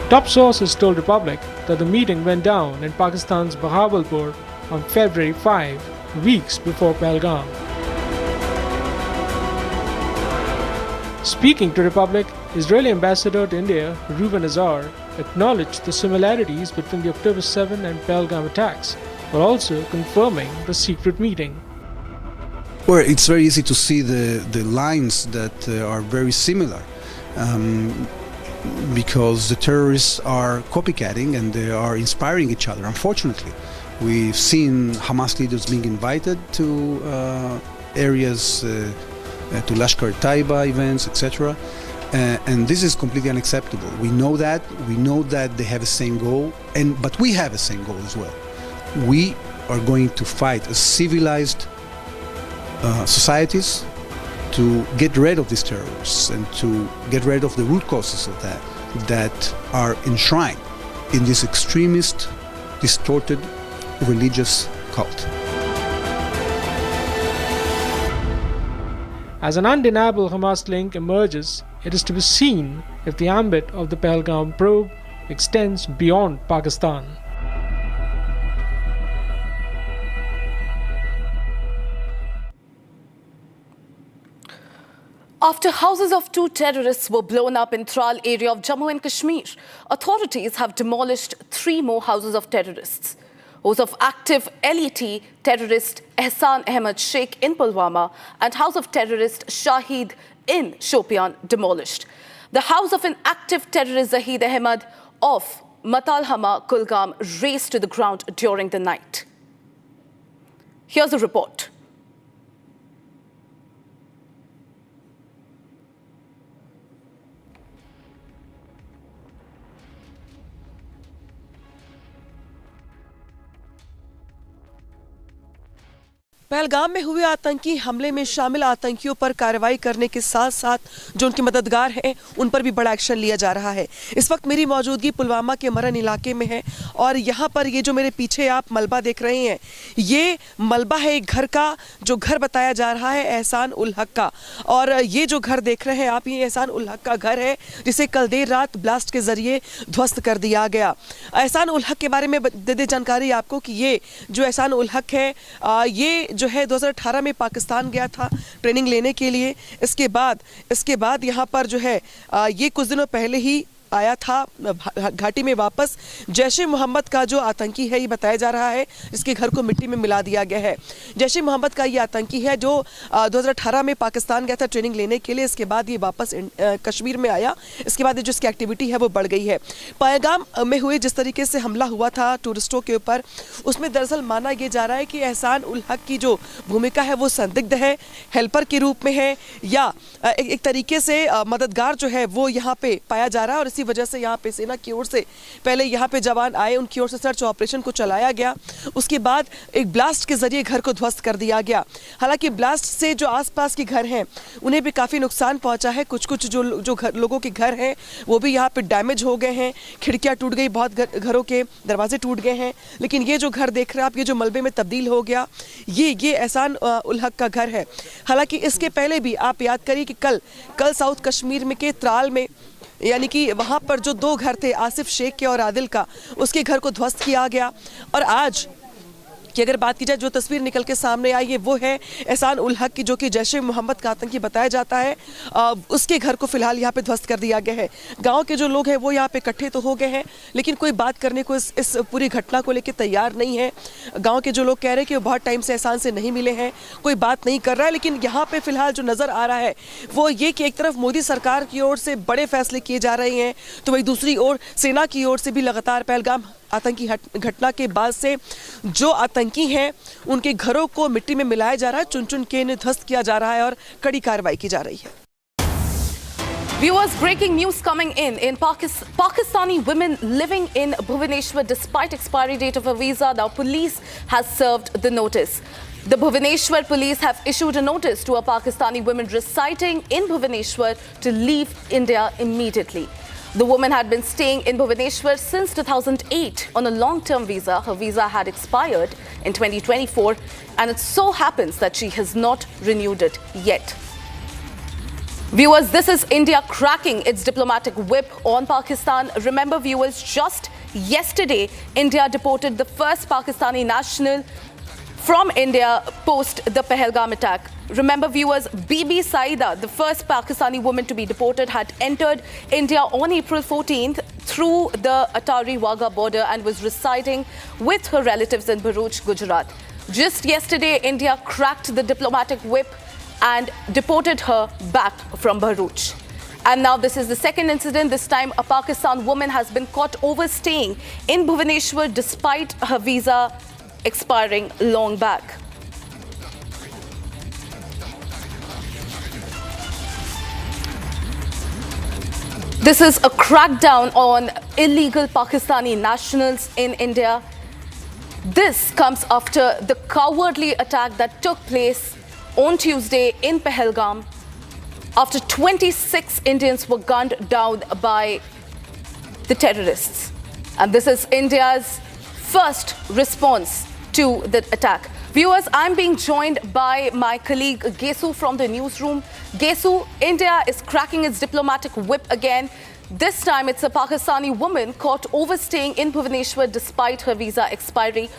Top sources told Republic that the meeting went down in Pakistan's Bahawalpur on February 5, weeks before Pahalgam. Speaking to Republic, Israeli ambassador to India, Reuven Azar, acknowledged the similarities between the October 7 and Pahalgam attacks, while also confirming the secret meeting. Well, it's very easy to see the lines that are very similar. Because the terrorists are copycatting and they are inspiring each other, unfortunately. We've seen Hamas leaders being invited to areas, to Lashkar Taiba events, etc. And this is completely unacceptable. We know that they have a same goal, but we have a same goal as well. We are going to fight as civilized societies to get rid of these terrorists and to get rid of the root causes of that are enshrined in this extremist, distorted religious cult. As an undeniable Hamas link emerges, it is to be seen if the ambit of the Pahalgam probe extends beyond Pakistan. After houses of two terrorists were blown up in Tral area of Jammu and Kashmir, authorities have demolished 3 more houses of terrorists. House of active LET terrorist Ehsan Ahmed Sheikh in Pulwama and house of terrorist Shahid in Shopian demolished. The house of an active terrorist Zahid Ahmed of Matalhama Kulgam razed to the ground during the night. Here's a report. Pahalgam में हुए आतंकी हमले में शामिल आतंकियों पर कार्रवाई करने के साथ साथ जो उनके मददगार हैं उन पर भी बड़ा एक्शन लिया जा रहा है। इस वक्त मेरी मौजूदगी पुलवामा के मरन इलाके में है और यहाँ पर ये जो मेरे पीछे आप मलबा देख रहे हैं, ये मलबा है एक घर का, जो घर बताया जा रहा है एहसान उल हक का। और ये जो घर देख रहे हैं आप, ये एहसान उल हक का घर है जिसे कल देर रात ब्लास्ट के जरिए ध्वस्त कर दिया गया। एहसान उल हक के बारे में दे दे जानकारी आपको कि ये जो एहसान उल हक है ये जो है 2018 में पाकिस्तान गया था ट्रेनिंग लेने के लिए। इसके बाद यहाँ पर जो है ये कुछ दिनों पहले ही आया था घाटी में वापस। जैश ए मोहम्मद का जो आतंकी है ये बताया जा रहा है, इसके घर को मिट्टी में मिला दिया गया है। जैश ए मोहम्मद का ये आतंकी है जो 2018 में पाकिस्तान गया था ट्रेनिंग लेने के लिए। इसके बाद ये वापस कश्मीर में आया। इसके बाद जो इसकी एक्टिविटी है वो बढ़ गई है। पहलगाम में हुए जिस तरीके से हमला हुआ था टूरिस्टों के ऊपर, उसमें दरअसल माना यह जा रहा है कि एहसान उल हक की जो भूमिका है वो संदिग्ध है, हेल्पर के रूप में है या एक तरीके से मददगार जो है वो यहाँ पे पाया जा रहा है। और इसी वजह से यहाँ पे सेना की ओर से पहले यहाँ पे जवान आए, उनकी ओर से सर्च ऑपरेशन को चलाया गया। उसके बाद एक ब्लास्ट के जरिए घर को ध्वस्त कर दिया गया। हालांकि ब्लास्ट से जो आसपास के घर हैं उन्हें भी काफ़ी नुकसान पहुंचा है। कुछ जो लोगों के घर हैं वो भी यहाँ पे डैमेज हो गए हैं, खिड़कियाँ टूट गई, बहुत घरों के दरवाजे टूट गए हैं। लेकिन ये जो घर देख रहे हैं आप, ये जो मलबे में तब्दील हो गया, ये एहसान उल हक का घर है। हालांकि इसके पहले भी आप याद करिए कि कल साउथ कश्मीर में के त्राल में, यानी कि वहाँ पर जो 2 घर थे आसिफ शेख के और आदिल का, उसके घर को ध्वस्त किया गया। और आज की अगर बात की जाए, जो तस्वीर निकल के सामने आई है वो है एहसान उल हक की, जो कि जैश ए मोहम्मद का आतंकी बताया जाता है। उसके घर को फिलहाल यहाँ पे ध्वस्त कर दिया गया है। गांव के जो लोग हैं वो यहाँ पे इकट्ठे तो हो गए हैं, लेकिन कोई बात करने को इस पूरी घटना को लेकर तैयार नहीं है। गाँव के जो लोग कह रहे हैं कि वो बहुत टाइम से एहसान से नहीं मिले हैं, कोई बात नहीं कर रहा है। लेकिन यहाँ पे फिलहाल जो नज़र आ रहा है वो ये कि एक तरफ मोदी सरकार की ओर से बड़े फैसले किए जा रहे हैं, तो वही दूसरी ओर सेना की ओर से भी लगातार पहलगाम आतंकी घटना के बाद से जो आतंकी हैं उनके घरों को मिट्टी में मिलाया जा रहा है, चुन चुन के ध्वस्त किया जा रहा है और कड़ी कार्रवाई की जा रही है। Viewers, breaking news coming in Pakistani women living in Bhubaneswar despite expiry date of a visa. Now police has served the notice. The Bhubaneswar police have issued a notice to a Pakistani woman residing in Bhubaneswar to leave India immediately. The woman had been staying in Bhubaneswar since 2008 on a long-term visa. Her visa had expired in 2024 and it so happens that she has not renewed it yet. Viewers, this is India cracking its diplomatic whip on Pakistan. Remember, viewers, just yesterday, India deported the first Pakistani national from India post the Pahalgam attack. Remember, viewers, Bibi Saida, the first Pakistani woman to be deported, had entered India on April 14th through the Atari-Wagah border and was residing with her relatives in Bharuch, Gujarat. Just yesterday, India cracked the diplomatic whip and deported her back from Bharuch. And now this is the second incident. This time a Pakistan woman has been caught overstaying in Bhubaneswar despite her visa expiring long back. This is a crackdown on illegal Pakistani nationals in India. This comes after the cowardly attack that took place on Tuesday in Pahalgam, after 26 Indians were gunned down by the terrorists. And this is India's first response to the attack. Viewers, I'm being joined by my colleague Gesu from the newsroom. Gesu, India is cracking its diplomatic whip again. This time it's a Pakistani woman caught overstaying in Bhubaneswar despite her visa expiry.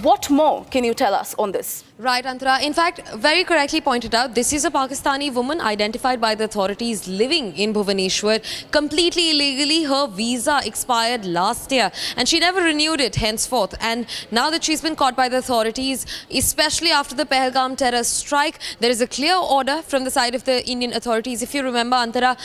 What more can you tell us on this? Right, Antara. In fact, very correctly pointed out, this is a Pakistani woman identified by the authorities living in Bhubaneswar completely illegally. Her visa expired last year and she never renewed it henceforth. And now that she's been caught by the authorities, especially after the Pahalgam terror strike, there is a clear order from the side of the Indian authorities. If you remember, Antara,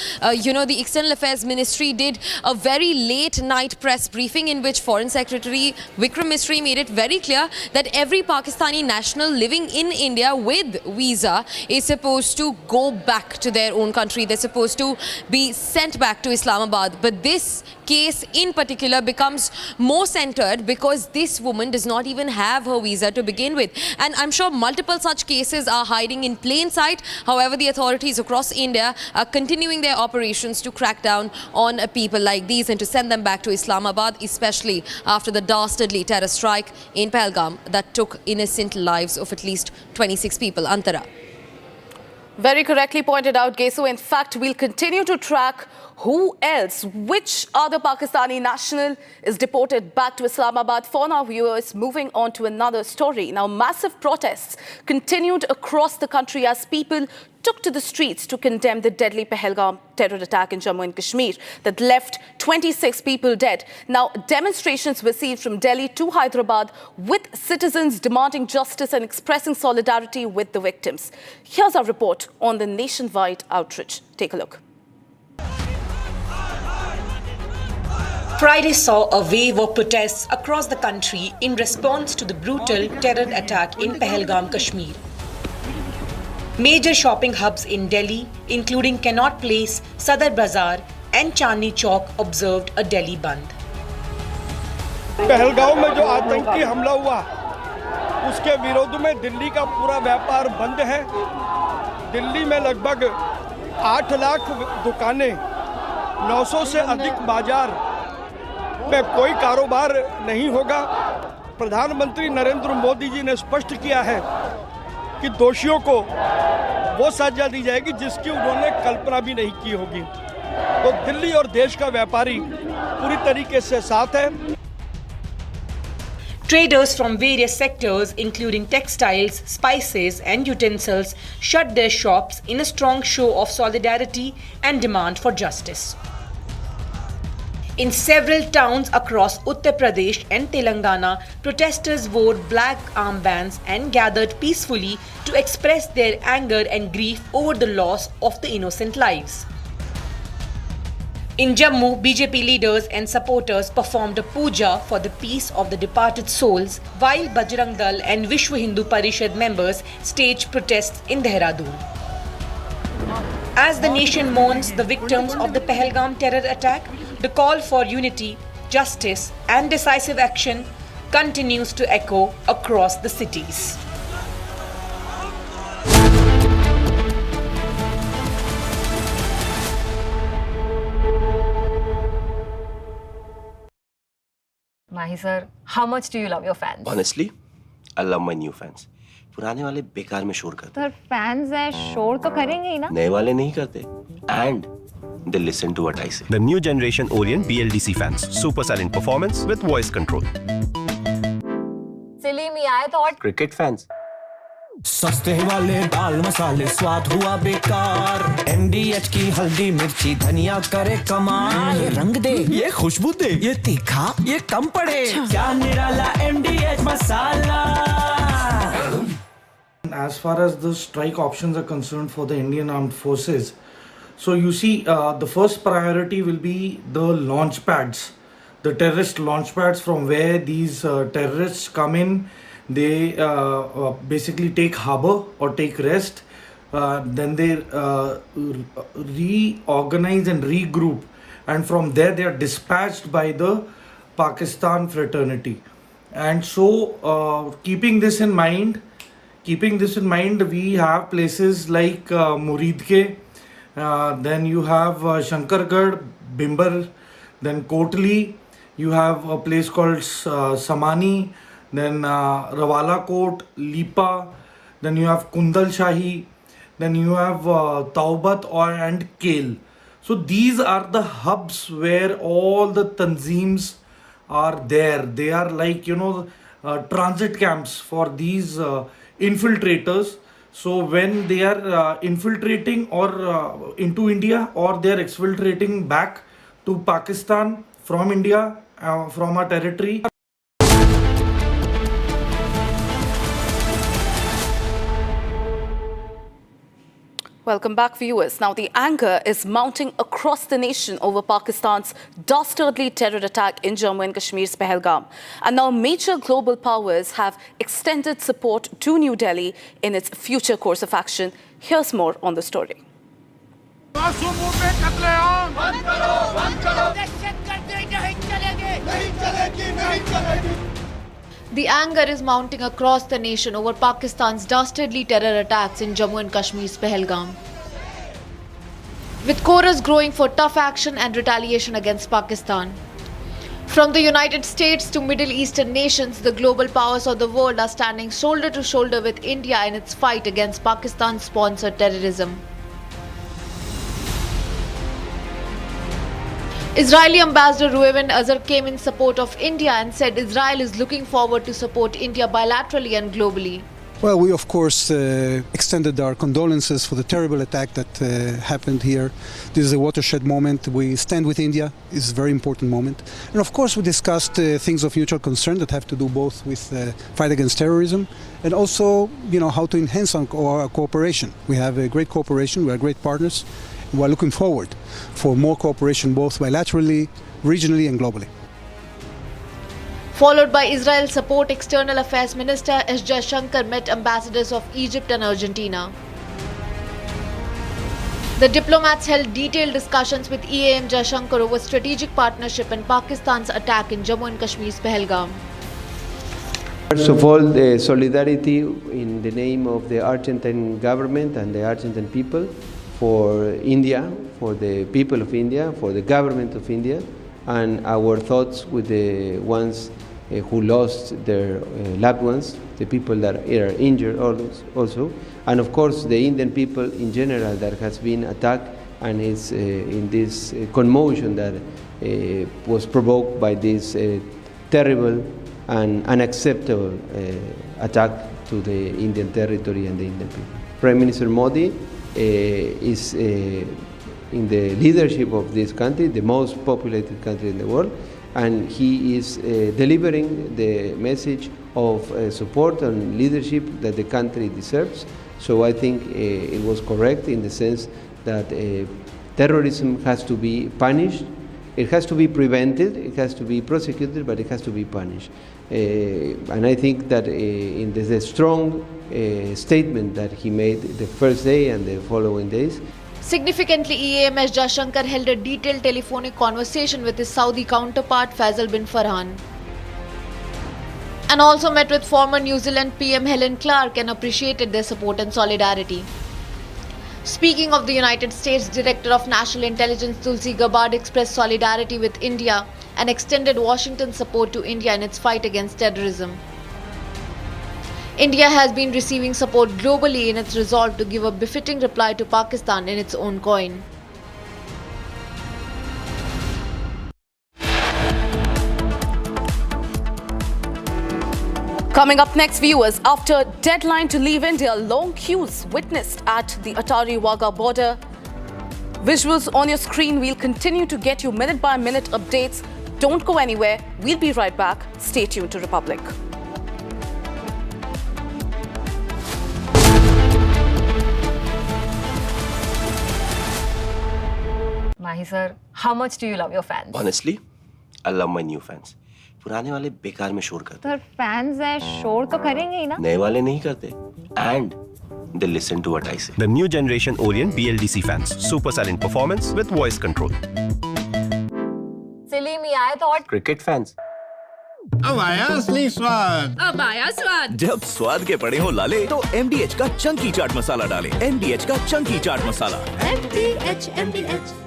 the External Affairs Ministry did a very late night press briefing in which Foreign Secretary Vikram Misri made it very clear that every Pakistani national living in India with visa is supposed to go back to their own country. They're supposed to be sent back to Islamabad. But this case in particular becomes more centered because this woman does not even have her visa to begin with. And I'm sure multiple such cases are hiding in plain sight. However, the authorities across India are continuing their operations to crack down on people like these and to send them back to Islamabad, especially after the dastardly terror strike in Pahalgam that took innocent lives of at least 26 people. Antara. Very correctly pointed out, Gesu. In fact, we'll continue to track who else, which other Pakistani national is deported back to Islamabad. For now, viewers, moving on to another story. Now, massive protests continued across the country as people took to the streets to condemn the deadly Pahalgam terror attack in Jammu and Kashmir that left 26 people dead. Now, demonstrations were seen from Delhi to Hyderabad with citizens demanding justice and expressing solidarity with the victims. Here's our report on the nationwide outrage. Take a look. Friday saw a wave of protests across the country in response to the brutal terror attack in Pahalgam, Kashmir. Major shopping hubs in Delhi, including Connaught Place, Sadar Bazaar and Chandni Chowk, observed a Delhi Bandh. Pahalgam में जो आतंकी हमला हुआ उसके विरोध में दिल्ली का पूरा व्यापार बंद है। दिल्ली में लगभग 8 लाख दुकानें, 900 से अधिक बाजार में कोई कारोबार नहीं होगा। प्रधानमंत्री नरेंद्र मोदी जी ने स्पष्ट किया है कि दोषियों को वो सजा दी जाएगी जिसकी उन्होंने कल्पना भी नहीं की होगी। तो दिल्ली और देश का व्यापारी पूरी तरीके से साथ है। Traders from various sectors, including textiles, spices and utensils, shut their shops in a strong show of solidarity and demand for justice. In several towns across Uttar Pradesh and Telangana, protesters wore black armbands and gathered peacefully to express their anger and grief over the loss of the innocent lives. In Jammu, BJP leaders and supporters performed a puja for the peace of the departed souls, while Bajrang Dal and Vishwa Hindu Parishad members staged protests in Dehradun. As the nation mourns the victims of the Pahalgam terror attack, the call for unity, justice and decisive action continues to echo across the cities. Mahi sir, how much do you love your fans? Honestly, I love my new fans. पुराने वाले बेकार में शोर करते sir fans है शोर तो करेंगे ही ना नए वाले नहीं करते and they listen to what I say. The new generation Orient BLDC fans. Super silent performance with voice control. Silly me, I thought. Cricket fans. सस्ते वाले दाल मसाले स्वाद हुआ बेकार MDH की हल्दी मिर्ची धनिया करे कमाल ये रंग दे ये खुशबू दे ये तीखा ये कम पड़े क्या निराला MDH masala. As far as the strike options are concerned for the Indian Armed Forces, so you see the first priority will be the launch pads, the terrorist launch pads from where these terrorists come in. They basically take harbor or take rest, then they reorganize and regroup, and from there they are dispatched by the Pakistan fraternity. And so keeping this in mind, we have places like Muridke, then you have Shankargarh, Bimbar, then Kotli, you have a place called Samani, then Rawala Kot, Lipa, then you have Kundal Shahi, then you have Taubat and Kel. So these are the hubs where all the tanzeems are there. They are like, transit camps for these infiltrators. So when they are infiltrating or into India, or they are exfiltrating back to Pakistan from India, from our territory. Welcome back, viewers. Now, the anger is mounting across the nation over Pakistan's dastardly terror attack in Jammu and Kashmir's Pahalgam. And now major global powers have extended support to New Delhi in its future course of action. Here's more on the story. The anger is mounting across the nation over Pakistan's dastardly terror attacks in Jammu and Kashmir's Pahalgam, with chorus growing for tough action and retaliation against Pakistan. From the United States to Middle Eastern nations, the global powers of the world are standing shoulder to shoulder with India in its fight against Pakistan-sponsored terrorism. Israeli Ambassador Reuven Azar came in support of India and said Israel is looking forward to support India bilaterally and globally. Well, we of course extended our condolences for the terrible attack that happened here. This is a watershed moment. We stand with India. It's a very important moment. And of course we discussed things of mutual concern that have to do both with fight against terrorism and also, how to enhance our cooperation. We have a great cooperation. We are great partners. We are looking forward for more cooperation both bilaterally, regionally and globally. Followed by Israel support, External Affairs Minister S. Jal Shakti met ambassadors of Egypt and Argentina. The diplomats held detailed discussions with EAM Jal Shakti over strategic partnership and Pakistan's attack in Jammu and Kashmir's Pahalgam. First of all, the solidarity in the name of the Argentine government and the Argentine people for India, for the people of India, for the government of India, and our thoughts with the ones who lost their loved ones, the people that are injured also, and of course the Indian people in general that has been attacked and is in this commotion that was provoked by this terrible and unacceptable attack to the Indian territory and the Indian people. Prime Minister Modi is in the leadership of this country, the most populated country in the world, and he is delivering the message of support and leadership that the country deserves. So I think it was correct in the sense that Terrorism has to be punished. It has to be prevented, it has to be prosecuted, but it has to be punished. And I think that in the strong statement that he made the first day and the following days. Significantly, EAMS Jal Shakti held a detailed telephonic conversation with his Saudi counterpart Faisal bin Farhan, and also met with former New Zealand PM Helen Clark and appreciated their support and solidarity. Speaking of the United States, Director of National Intelligence Tulsi Gabbard expressed solidarity with India and extended Washington's support to India in its fight against terrorism. India has been receiving support globally in its resolve to give a befitting reply to Pakistan in its own coin. Coming up next, viewers, after deadline to leave India, long queues witnessed at the Attari-Wagah border. Visuals on your screen. We'll continue to get you minute-by-minute updates. Don't go anywhere. We'll be right back. Stay tuned to Republic. Mahi sir, how much do you love your fans? Honestly, I love my new fans. पुराने वाले बेकार में शोर करते sir fans हैं शोर तो करेंगे ही ना नए वाले नहीं करते and they listen to what I say. The new generation Orient BLDC fans, super silent performance with voice control. Silly me, I thought Cricket fans. अब आया असली स्वाद। अब आया स्वाद। जब स्वाद के पड़े हो लाले तो MDH का चंकी चाट मसाला डालें। MDH का चंकी चाट मसाला। MDH।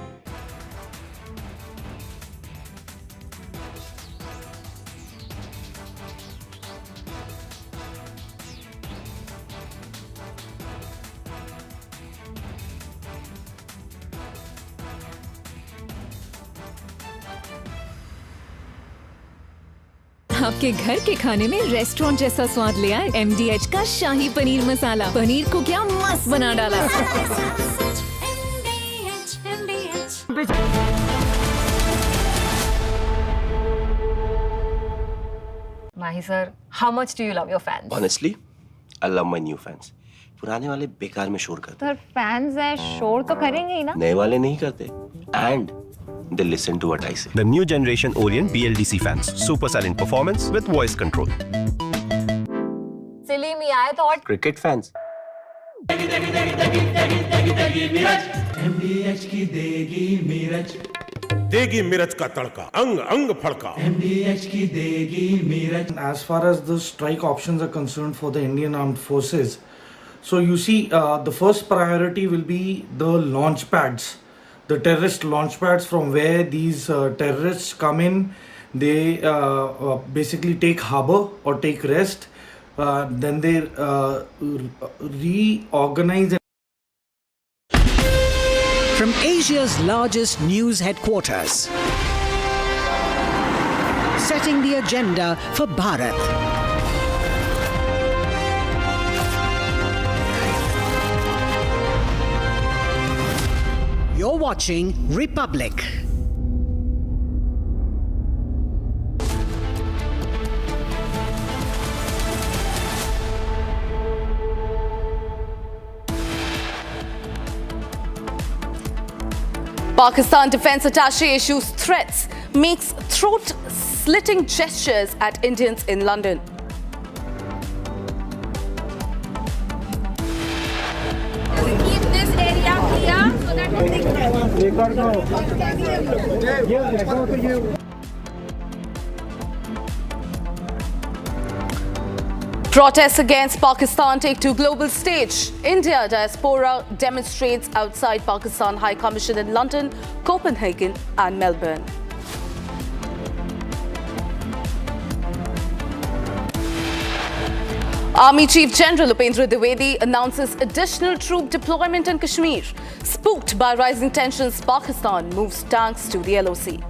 आपके घर के खाने में रेस्टोरेंट जैसा स्वाद ले आए MDH का शाही पनीर मसाला। पनीर को क्या मस्त बना डाला। Mahi sir, how much do you love your fans? Honestly, I love my new fans. पुराने वाले बेकार में शोर करते सर फैंस हैं शोर तो करेंगे ही ना नए वाले नहीं करते and they listen to what I say. The new generation Orient BLDC fans, super silent performance with voice control. Silly me, I thought Cricket fans. MDH की देगी मिर्च देगी मिर्च का तड़का अंग अंग फड़का MDH की देगी मिर्च. As far as the strike options are concerned for the Indian Armed Forces, so you see the first priority will be the launch pads. The terrorist launch pads from where these terrorists come in, they basically take harbor or take rest, then they reorganize. From Asia's largest news headquarters, setting the agenda for Bharat. You're watching Republic. Pakistan Defence Attaché issues threats, makes throat-slitting gestures at Indians in London. Keep this area clear so that Protests against Pakistan take to global stage. India diaspora demonstrates outside Pakistan High Commission in London, Copenhagen and Melbourne. Army Chief General Upendra Dwivedi announces additional troop deployment in Kashmir. Spooked by rising tensions, Pakistan moves tanks to the LOC.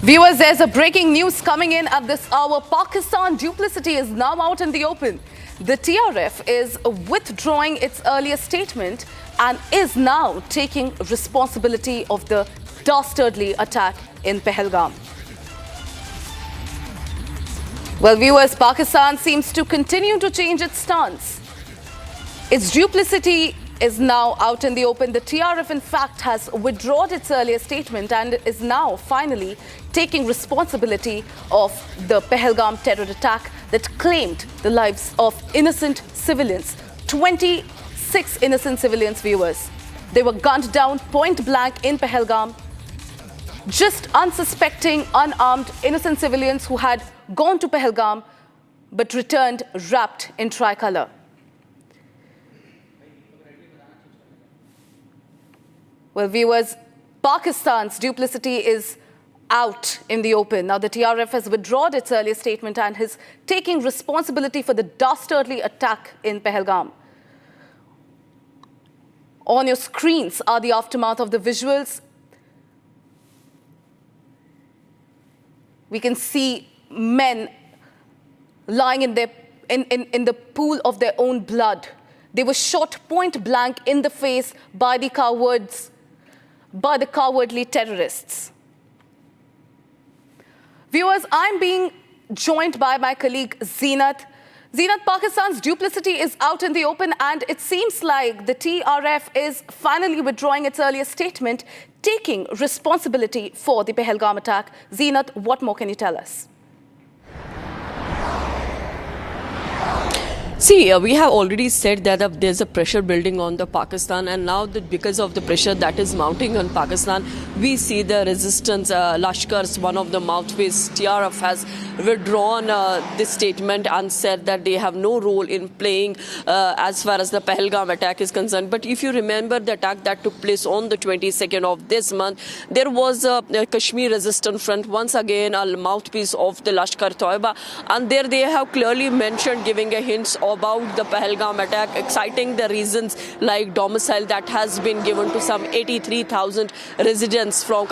Viewers, there's a breaking news coming in at this hour. Pakistan duplicity is now out in the open. The TRF is withdrawing its earlier statement and is now taking responsibility of the dastardly attack in Pahalgam. Well, viewers, Pakistan seems to continue to change its stance. Its duplicity is now out in the open. The TRF, in fact, has withdrawn its earlier statement and is now finally taking responsibility of the Pahalgam terror attack that claimed the lives of innocent civilians. 26 innocent civilians, viewers. They were gunned down point blank in Pahalgam. Just unsuspecting, unarmed, innocent civilians who had gone to Pahalgam but returned wrapped in tricolour. Well, viewers, Pakistan's duplicity is out in the open. Now, the TRF has withdrawn its earlier statement and is taking responsibility for the dastardly attack in Pahalgam. On your screens are the aftermath of the visuals. We can see men lying in the pool of their own blood. They were shot point blank in the face by the cowardly terrorists. Viewers, I'm being joined by my colleague Zeenat. Zeenat, Pakistan's duplicity is out in the open and it seems like the TRF is finally withdrawing its earlier statement, taking responsibility for the Pahalgam attack. Zeenat, what more can you tell us? See, we have already said that there's a pressure building on the Pakistan, and now that because of the pressure that is mounting on Pakistan, we see the resistance. Lashkar's one of the mouthpiece, TRF, has withdrawn this statement and said that they have no role in playing as far as the Pahalgam attack is concerned. But if you remember the attack that took place on the 22nd of this month, there was a Kashmir Resistance Front, once again a mouthpiece of the Lashkar Toiba, and there they have clearly mentioned, giving a hint about the Pahalgam attack, citing the reasons like domicile that has been given to some 83,000 residents from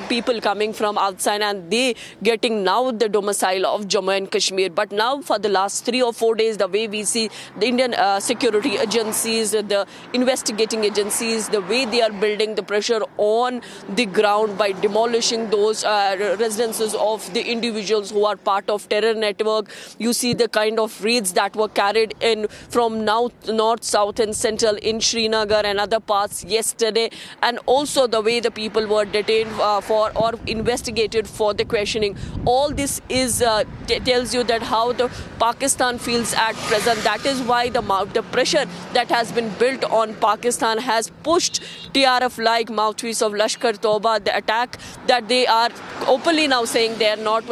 people coming from outside, and they getting now the domicile of Jammu and Kashmir. But now for the last 3 or 4 days, the way we see the Indian security agencies, the investigating agencies, the way they are building the pressure on the ground by demolishing those residences of the individuals who are part of terror network. You see the kind of raids that were carried in from north, south and central in Srinagar and other parts yesterday, and also the way the people were detained for or investigated for the questioning. All this is tells you that how the Pakistan feels at present. That is why the pressure that has been built on Pakistan has pushed TRF like mouthpiece of Lashkar Toba, the attack that they are openly now saying they are not,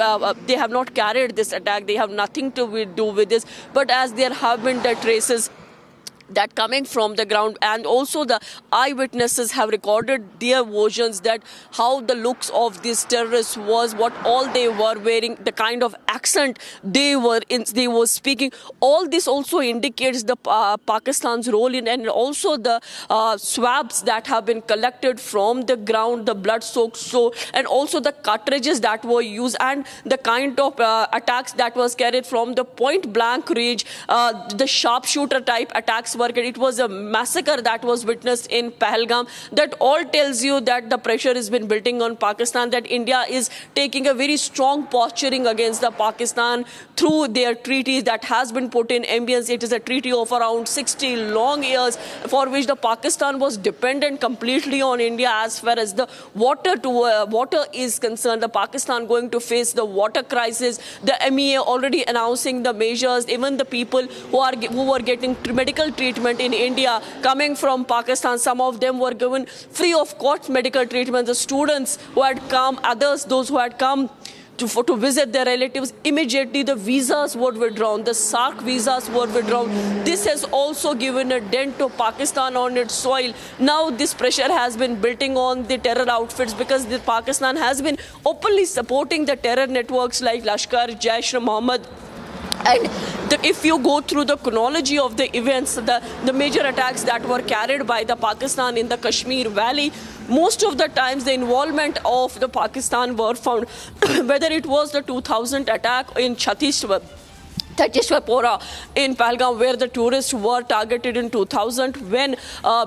they have not carried this attack, they have nothing to do with this, but as there have been the traces that coming from the ground, and also the eyewitnesses have recorded their versions that how the looks of these terrorists was, what all they were wearing, the kind of accent they were speaking. All this also indicates the Pakistan's role in, and also the swabs that have been collected from the ground, the blood-soaked show, and also the cartridges that were used, and the kind of attacks that was carried from the point-blank range, the sharpshooter type attacks were. It was a massacre that was witnessed in Pahalgam. That all tells you that the pressure has been building on Pakistan, that India is taking a very strong posturing against the Pakistan through their treaties that has been put in ambience. It is a treaty of around 60 long years for which the Pakistan was dependent completely on India as far as the water is concerned. The Pakistan going to face the water crisis. The MEA already announcing the measures. Even the people who were getting medical treatment in India coming from Pakistan, some of them were given free of cost medical treatment. The students who had come, others, those who had come to visit their relatives, immediately the visas were withdrawn, the SAARC visas were withdrawn. This has also given a dent to Pakistan on its soil. Now this pressure has been building on the terror outfits because the Pakistan has been openly supporting the terror networks like Lashkar, Jaish-e-Mohammed. And if you go through the chronology of the events, the major attacks that were carried by the Pakistan in the Kashmir Valley, most of the times the involvement of the Pakistan were found, whether it was the 2000 attack in Chhattisgarh, Tejeshwarpura in Pahalgam, where the tourists were targeted in 2000 when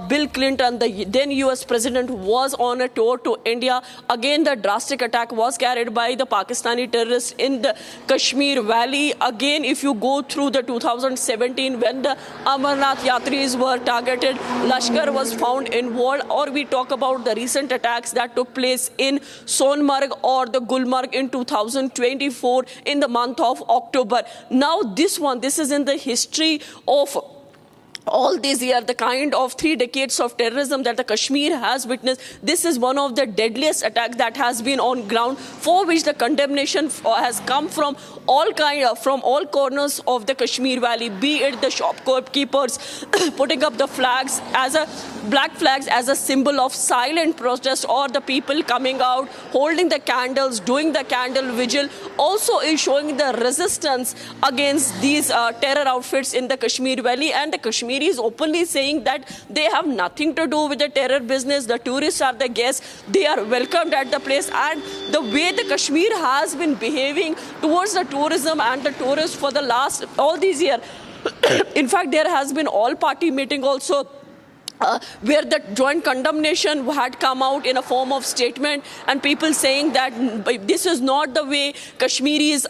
Bill Clinton, the then US president, was on a tour to India. Again, the drastic attack was carried by the Pakistani terrorists in the Kashmir Valley. Again, if you go through the 2017 when the Amarnath Yatris were targeted, Lashkar was found involved. Or we talk about the recent attacks that took place in Sonmarg or the Gulmarg in 2024 in the month of October. Now this is in the history of all these years, the kind of 3 decades of terrorism that the Kashmir has witnessed. This is one of the deadliest attacks that has been on ground, for which the condemnation has come from all corners of the Kashmir Valley, be it the shopkeepers putting up the flags black flags as a symbol of silent protest, or the people coming out holding the candles, doing the candle vigil, also is showing the resistance against these terror outfits in the Kashmir Valley. And the Kashmiris openly saying that they have nothing to do with the terror business. The tourists are the guests. They are welcomed at the place. And the way the Kashmir has been behaving towards the tourism and the tourists for the last all these years. In fact, there has been all-party meeting also, where the joint condemnation had come out in a form of statement, and people saying that this is not the way Kashmiris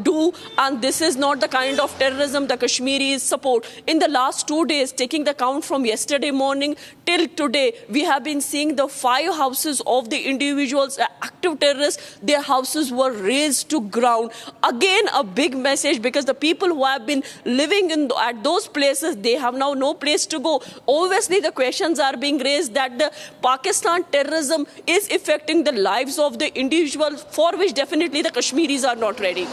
do, and this is not the kind of terrorism the Kashmiris support. In the last 2 days, taking the count from yesterday morning till today, we have been seeing the 5 houses of the individuals, active terrorists, their houses were razed to ground. Again, a big message, because the people who have been living at those places, they have now no place to go. Obviously, the questions are being raised that the Pakistan terrorism is affecting the lives of the individuals, for which definitely the Kashmiris are not ready.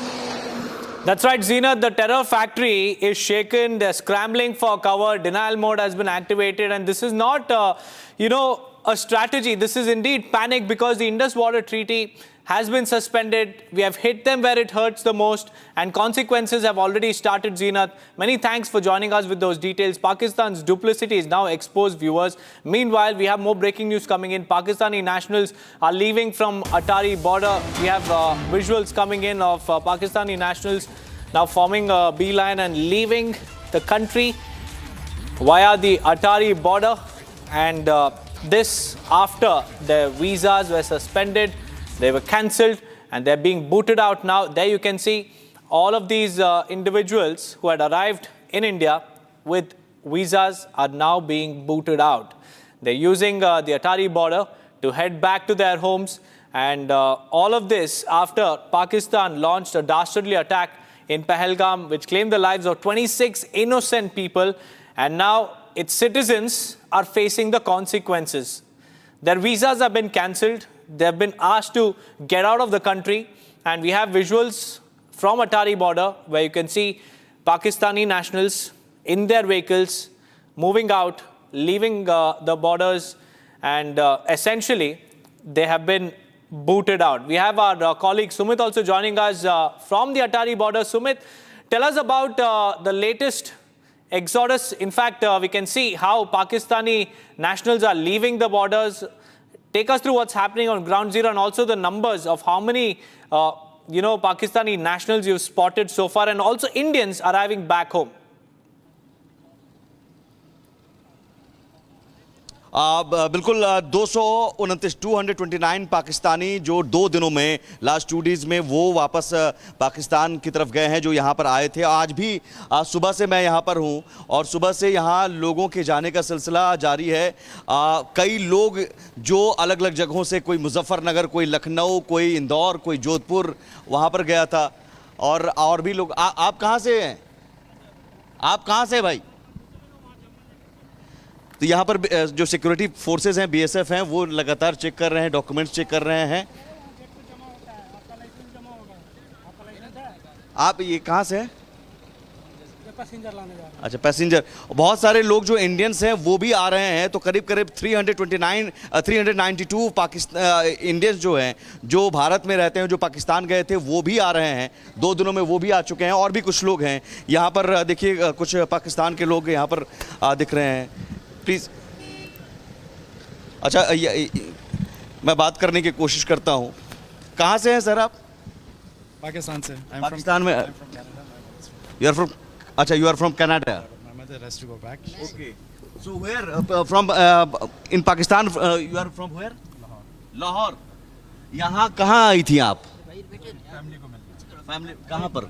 That's right, Zeenat. The terror factory is shaken. They're scrambling for cover. Denial mode has been activated. And this is not, a strategy. This is indeed panic, because the Indus Water Treaty has been suspended. We have hit them where it hurts the most, and consequences have already started, Zeenat. Many thanks for joining us with those details. Pakistan's duplicity is now exposed, viewers. Meanwhile, we have more breaking news coming in. Pakistani nationals are leaving from Atari border. We have visuals coming in of Pakistani nationals now forming a beeline and leaving the country via the Atari border. And this after their visas were suspended. They were cancelled and they're being booted out now. There you can see all of these individuals who had arrived in India with visas are now being booted out. They're using the Atari border to head back to their homes. And all of this after Pakistan launched a dastardly attack in Pahalgam, which claimed the lives of 26 innocent people. And now its citizens are facing the consequences. Their visas have been cancelled. They've been asked to get out of the country. And we have visuals from Atari border where you can see Pakistani nationals in their vehicles moving out, leaving the borders, and essentially they have been booted out. We have our colleague Sumit also joining us from the Atari border. Sumit, tell us about the latest exodus. In fact, we can see how Pakistani nationals are leaving the borders. Take us through what's happening on ground zero, and also the numbers of how many Pakistani nationals you've spotted so far, and also Indians arriving back home. बिल्कुल 229 पाकिस्तानी जो 2 दिनों में last 2 days में वो वापस पाकिस्तान की तरफ गए हैं, जो यहाँ पर आए थे। आज भी सुबह से मैं यहाँ पर हूँ और सुबह से यहाँ लोगों के जाने का सिलसिला जारी है। कई लोग जो अलग अलग जगहों से, कोई मुजफ्फरनगर, कोई लखनऊ, कोई इंदौर, कोई जोधपुर, वहाँ पर गया था। और भी लोग। आप कहाँ से हैं? आप कहाँ से भाई? तो यहाँ पर जो सिक्योरिटी फोर्सेस हैं, बीएसएफ हैं, वो लगातार चेक कर रहे हैं, डॉक्यूमेंट्स चेक कर रहे हैं। आप ये कहाँ से हैं? पैसेंजर लाने जा रहे हैं। अच्छा, पैसेंजर। बहुत सारे लोग जो इंडियंस हैं वो भी आ रहे हैं, तो करीब 392 इंडियंस जो हैं, जो भारत में रहते हैं, जो पाकिस्तान गए थे, वो भी आ रहे हैं। 2 दिनों में वो भी आ चुके हैं। और भी कुछ लोग हैं यहाँ पर। देखिए, कुछ पाकिस्तान के लोग यहाँ पर दिख रहे हैं। प्लीज़। अच्छा, मैं बात करने की कोशिश करता हूँ। कहाँ से हैं सर आप? पाकिस्तान से। पाकिस्तान में। You are from, acha, you are from Canada. My mother has to go back. Okay. So where from in Pakistan you are from where? Lahore. यहाँ कहाँ आई थी आप? Family कहाँ पर?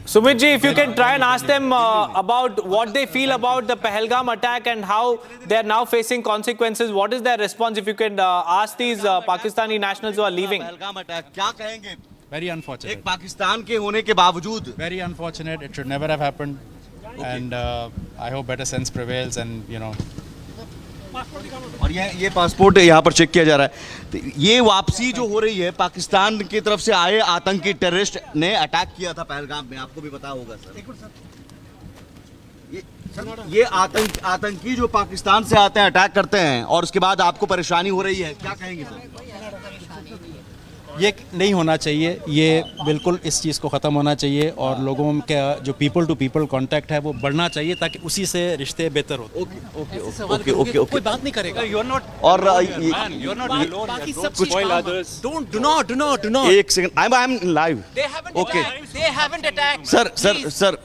Sumit ji, if you can try and ask them about what they feel about the Pahalgam attack and how they are now facing consequences. What is their response? If you can ask these Pakistani nationals who are leaving. Pahalgam attack क्या कहेंगे? Very unfortunate. एक पाकिस्तान के होने के बावजूद. Very unfortunate. It should never have happened. And I hope better sense prevails and you know. और ये passport यहाँ पर चेक किया जा रहा है। तो ये वापसी जो हो रही है पाकिस्तान की तरफ से आए आतंकी टेररिस्ट ने अटैक किया था पहलगाम में, आपको भी पता होगा सर। ये आतंकी जो पाकिस्तान से आते हैं अटैक करते हैं और उसके बाद आपको परेशानी हो रही है, क्या कहेंगे सर? ये नहीं होना चाहिए, ये बिल्कुल इस चीज़ को ख़त्म होना चाहिए और लोगों का जो पीपल टू पीपल कांटेक्ट है वो बढ़ना चाहिए ताकि उसी से रिश्ते बेहतर होते। ओके कोई बात नहीं करेगा। और कुछ एक second, I am live. Okay sir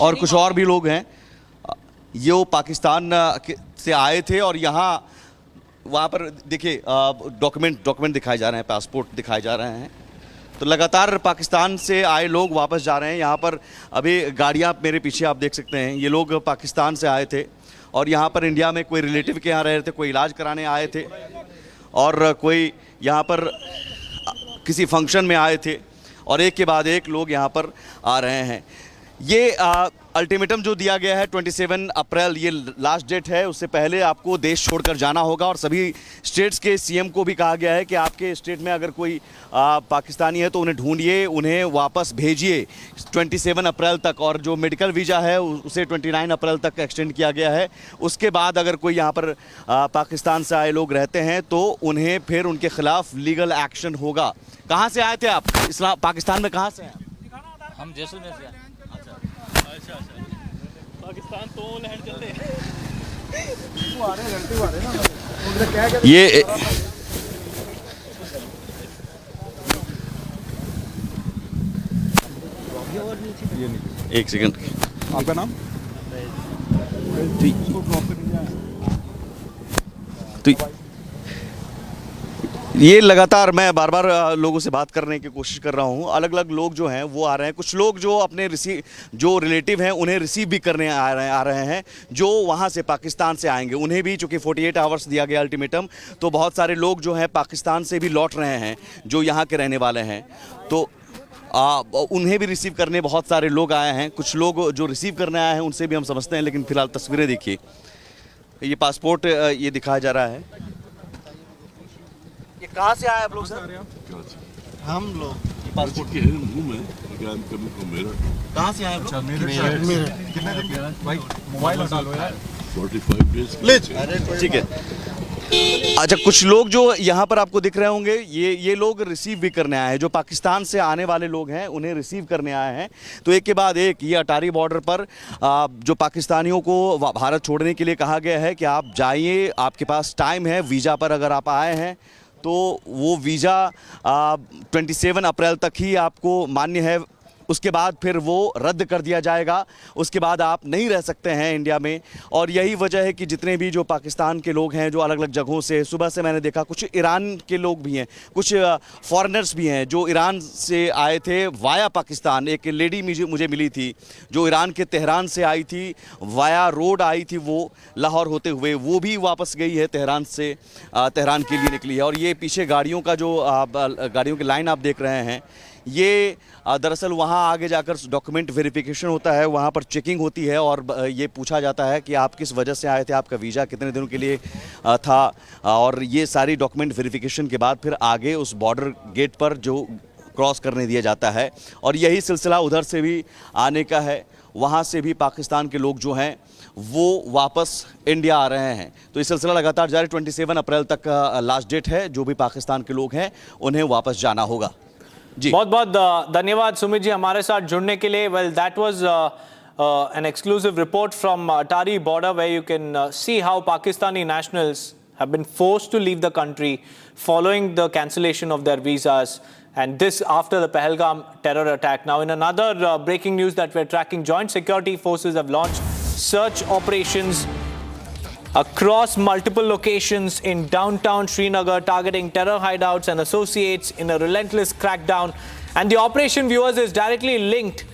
और कुछ और भी लोग हैं, ये वो पाकिस्तान से आए थे और यहाँ वहाँ पर देखिए डॉक्यूमेंट दिखाए जा रहे हैं, पासपोर्ट दिखाए जा रहे हैं। तो लगातार पाकिस्तान से आए लोग वापस जा रहे हैं। यहाँ पर अभी गाड़ियाँ मेरे पीछे आप देख सकते हैं, ये लोग पाकिस्तान से आए थे और यहाँ पर इंडिया में कोई रिलेटिव के यहाँ रह रहे थे, कोई इलाज कराने आए थे और कोई यहाँ पर किसी फंक्शन में आए थे और एक के बाद एक लोग यहाँ पर आ रहे हैं। ये अल्टीमेटम जो दिया गया है 27 अप्रैल ये लास्ट डेट है, उससे पहले आपको देश छोड़कर जाना होगा और सभी स्टेट्स के सीएम को भी कहा गया है कि आपके स्टेट में अगर कोई पाकिस्तानी है तो उन्हें ढूंढिए, उन्हें वापस भेजिए 27 अप्रैल तक। और जो मेडिकल वीज़ा है उसे 29 अप्रैल तक एक्सटेंड किया गया है। उसके बाद अगर कोई यहाँ पर पाकिस्तान से आए लोग रहते हैं तो उन्हें फिर उनके खिलाफ लीगल एक्शन होगा। कहाँ से आए थे आप? पाकिस्तान में कहाँ से हैं? हम जैसलमेर से हैं। पाकिस्तान तो लहर चलते ये एक सेकंड, आपका नाम? तो ये लगातार मैं बार बार लोगों से बात करने की कोशिश कर रहा हूँ। अलग अलग लोग जो हैं वो आ रहे हैं, कुछ लोग जो अपने जो रिलेटिव हैं उन्हें रिसीव भी करने आ रहे हैं, जो वहाँ से पाकिस्तान से आएंगे। उन्हें भी चूँकि 48 आवर्स दिया गया अल्टीमेटम, तो बहुत सारे लोग जो हैं पाकिस्तान से भी लौट रहे हैं जो यहाँ के रहने वाले हैं, तो उन्हें भी रिसीव करने बहुत सारे लोग आए हैं। कुछ लोग जो रिसीव करने आए हैं उनसे भी हम समझते हैं, लेकिन फ़िलहाल तस्वीरें देखिए। ये पासपोर्ट ये दिखाया जा रहा है। ये कहाँ से आए आप लोग सर? हम लोग पासपोर्ट के मुंह में कहाँ से आए? कितने दिन भाई मोबाइल हटा लो यार। 45 डेज। ठीक है। अच्छा, कुछ लोग जो यहाँ पर आपको दिख रहे होंगे ये लोग रिसीव भी करने आए हैं, जो पाकिस्तान से आने वाले लोग हैं उन्हें रिसीव करने आए हैं। तो एक के बाद एक ये अटारी बॉर्डर पर जो पाकिस्तानियों को भारत छोड़ने के लिए कहा गया है कि आप जाइए, आपके पास टाइम है। वीज़ा पर अगर आप आए हैं तो वो वीज़ा 27 अप्रैल तक ही आपको मान्य है, उसके बाद फिर वो रद्द कर दिया जाएगा। उसके बाद आप नहीं रह सकते हैं इंडिया में। और यही वजह है कि जितने भी जो पाकिस्तान के लोग हैं जो अलग अलग जगहों से, सुबह से मैंने देखा कुछ ईरान के लोग भी हैं, कुछ फॉरेनर्स भी हैं जो ईरान से आए थे वाया पाकिस्तान। एक लेडी मुझे मिली थी जो ईरान के तेहरान से आई थी, वाया रोड आई थी वो लाहौर होते हुए, वो भी वापस गई है तेहरान से, तेहरान के लिए निकली है। और ये पीछे गाड़ियों का जो गाड़ियों की लाइन आप देख रहे हैं, ये दरअसल वहाँ आगे जाकर डॉक्यूमेंट वेरिफिकेशन होता है, वहाँ पर चेकिंग होती है और ये पूछा जाता है कि आप किस वजह से आए थे, आपका वीज़ा कितने दिनों के लिए था। और ये सारी डॉक्यूमेंट वेरिफिकेशन के बाद फिर आगे उस बॉर्डर गेट पर जो क्रॉस करने दिया जाता है। और यही सिलसिला उधर से भी आने का है, वहाँ से भी पाकिस्तान के लोग जो हैं वो वापस इंडिया आ रहे हैं। तो ये सिलसिला लगातार जारी, 27 अप्रैल तक लास्ट डेट है। जो भी पाकिस्तान के लोग हैं उन्हें वापस जाना होगा। बहुत बहुत धन्यवाद सुमित जी हमारे साथ जुड़ने के लिए। Well, that was an exclusive report from Atari border where you can see how Pakistani nationals have been forced to leave the country following the cancellation of their visas. And this after the Pahalgam terror attack. Now, in another breaking news that we're tracking, joint security forces have launched search operations across multiple locations in downtown Srinagar, targeting terror hideouts and associates in a relentless crackdown. And the operation, viewers, is directly linked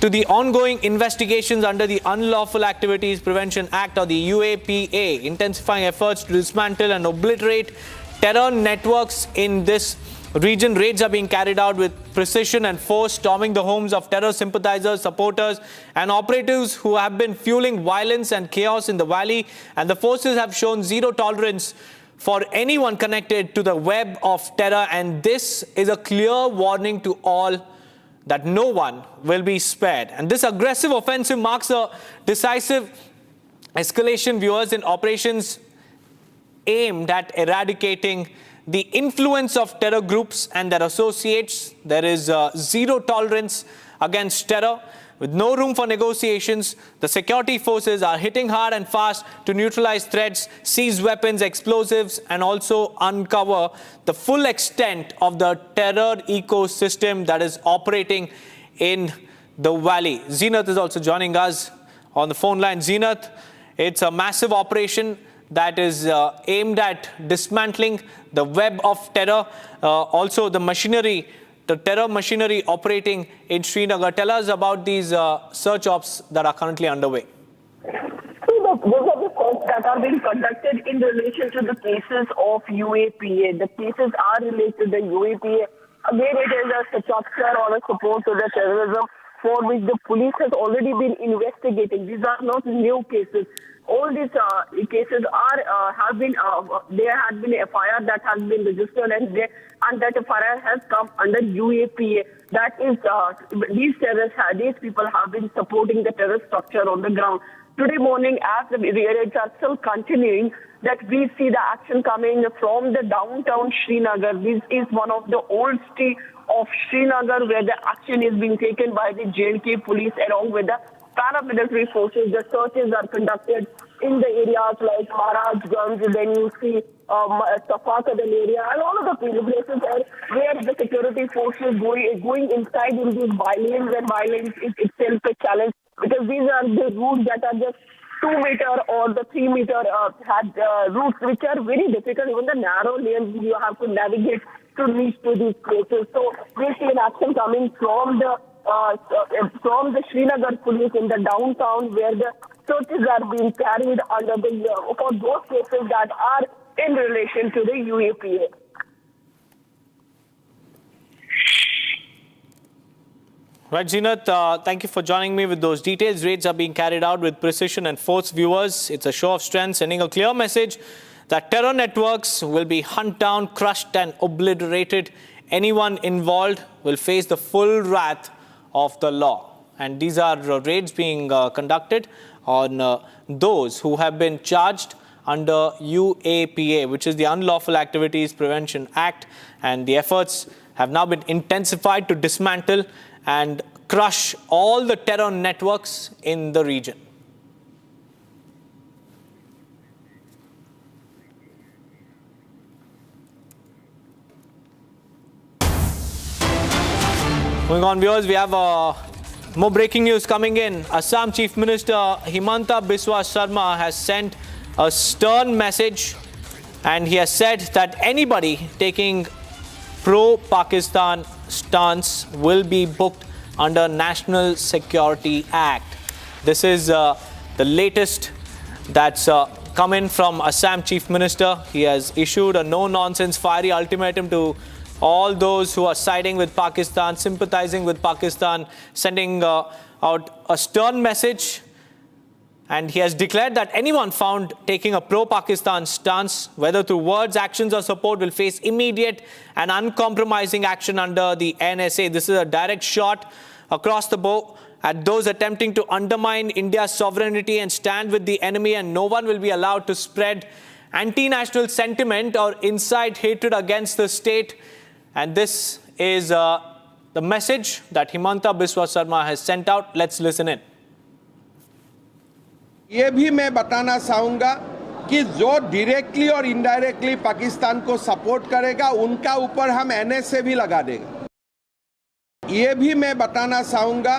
to the ongoing investigations under the Unlawful Activities Prevention Act, or the UAPA, intensifying efforts to dismantle and obliterate terror networks in this region. Raids are being carried out with precision and force, storming the homes of terror sympathizers, supporters and operatives who have been fueling violence and chaos in the valley. And the forces have shown zero tolerance for anyone connected to the web of terror. And this is a clear warning to all that no one will be spared. And this aggressive offensive marks a decisive escalation, viewers, in operations aimed at eradicating the influence of terror groups and their associates. There is zero tolerance against terror, with no room for negotiations. The security forces are hitting hard and fast to neutralize threats, seize weapons, explosives, and also uncover the full extent of the terror ecosystem that is operating in the valley. Zenith is also joining us on the phone line. Zenith, it's a massive operation that is aimed at dismantling the web of terror, also the machinery, the terror machinery operating in Srinagar. Tell us about these search ops that are currently underway. Those are the searches that are being conducted in relation to the cases of UAPA. The cases are related to the UAPA. Again, it is a structure or a support to the terrorism for which the police has already been investigating. These are not new cases. All these cases have been there has been a FIR that has been registered, and that FIR has come under UAPA. That is, these people have been supporting the terror structure on the ground. Today morning, as the raids are still continuing, that we see the action coming from the downtown Srinagar. This is one of the old streets of Srinagar where the action is being taken by the JLK police along with the paramilitary forces. The searches are conducted in the areas like Maharajganj, then you see Safakadan area, and all of the places where the security forces going inside in these bylanes, and bylanes is itself a challenge, because these are the routes that are just 2 meter or the 3 meter routes, which are very difficult. Even the narrow lanes you have to navigate to reach to these places. So we see an action coming from the Srinagar police in the downtown, where the searches are being carried under the for those cases that are in relation to the UAPA. Right, Zenith, thank you for joining me with those details. Raids are being carried out with precision and force, viewers. It's a show of strength, sending a clear message that terror networks will be hunted down, crushed and obliterated. Anyone involved will face the full wrath of the law. And these are raids being conducted on those who have been charged under UAPA, which is the Unlawful Activities Prevention Act. And the efforts have now been intensified to dismantle and crush all the terror networks in the region. Moving on, viewers, we have more breaking news coming in. Assam Chief Minister Himanta Biswa Sarma has sent a stern message, and he has said that anybody taking pro-Pakistan stance will be booked under National Security Act. This is the latest that's come in from Assam Chief Minister. He has issued a no-nonsense, fiery ultimatum to all those who are siding with Pakistan, sympathizing with Pakistan, sending out a stern message. And he has declared that anyone found taking a pro-Pakistan stance, whether through words, actions or support, will face immediate and uncompromising action under the NSA. This is a direct shot across the bow at those attempting to undermine India's sovereignty and stand with the enemy, and no one will be allowed to spread anti-national sentiment or incite hatred against the state. And this is the message that Himanta Biswa Sarma has sent out. Let's listen in. ये भी मैं बताना चाहूँगा कि जो directly और indirectly Pakistan को support करेगा उनका ऊपर हम NSA भी लगा देंगे। ये भी मैं बताना चाहूँगा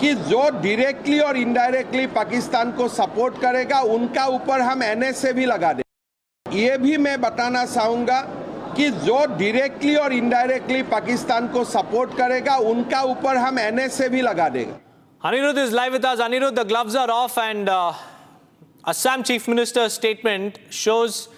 कि जो डायरेक्टली और इनडायरेक्टली पाकिस्तान को सपोर्ट करेगा उनका ऊपर हम NSA भी लगा देंगे। ये भी मैं बताना चाहूँगा कि जो डायरेक्टली और इनडायरेक्टली पाकिस्तान को सपोर्ट करेगा उनका ऊपर हम NSA भी लगा देंगे। Anirudh is live with us. Anirudh, the gloves are off, and Assam Chief Minister's statement shows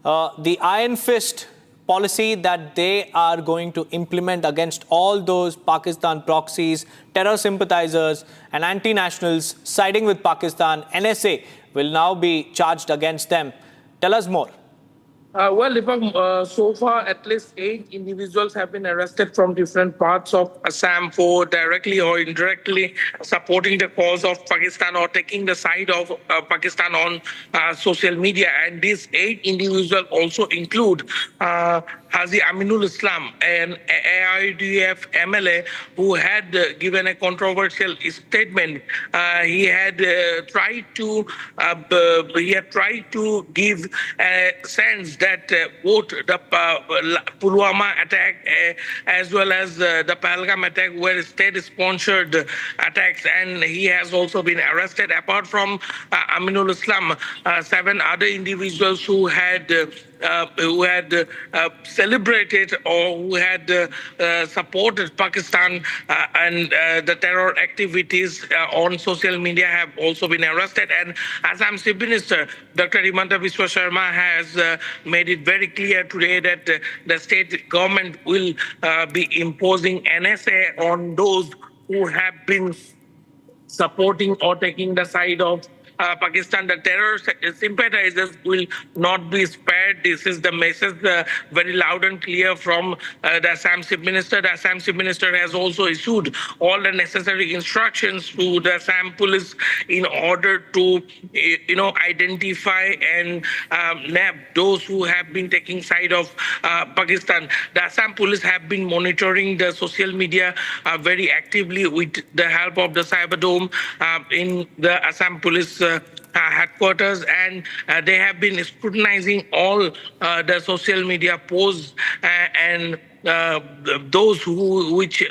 the iron fist policy that they are going to implement against all those Pakistan proxies, terror sympathizers and anti-nationals siding with Pakistan. NSA will now be charged against them. Tell us more. Well, Deepak, so far at least 8 individuals have been arrested from different parts of Assam for directly or indirectly supporting the cause of Pakistan or taking the side of Pakistan on social media. And these 8 individuals also include Haji Aminul Islam, an AIDF MLA who had given a controversial statement. He had tried to give a sense that both the Pulwama attack as well as the Pahalgam attack were state-sponsored attacks, and he has also been arrested. Apart from Aminul Islam, 7 other individuals who had celebrated or who had supported Pakistan and the terror activities on social media have also been arrested. And Assam Chief Minister Dr. Himanta Biswa Sharma has made it very clear today that the state government will be imposing NSA on those who have been supporting or taking the side of Pakistan. The terror sympathizers will not be spared. This is the message very loud and clear from the Assam Chief Minister. The Assam Chief Minister has also issued all the necessary instructions to the Assam police in order to, identify and nab those who have been taking side of Pakistan. The Assam police have been monitoring the social media very actively with the help of the Cyber Dome in the Assam police headquarters, and they have been scrutinizing all the social media posts and those which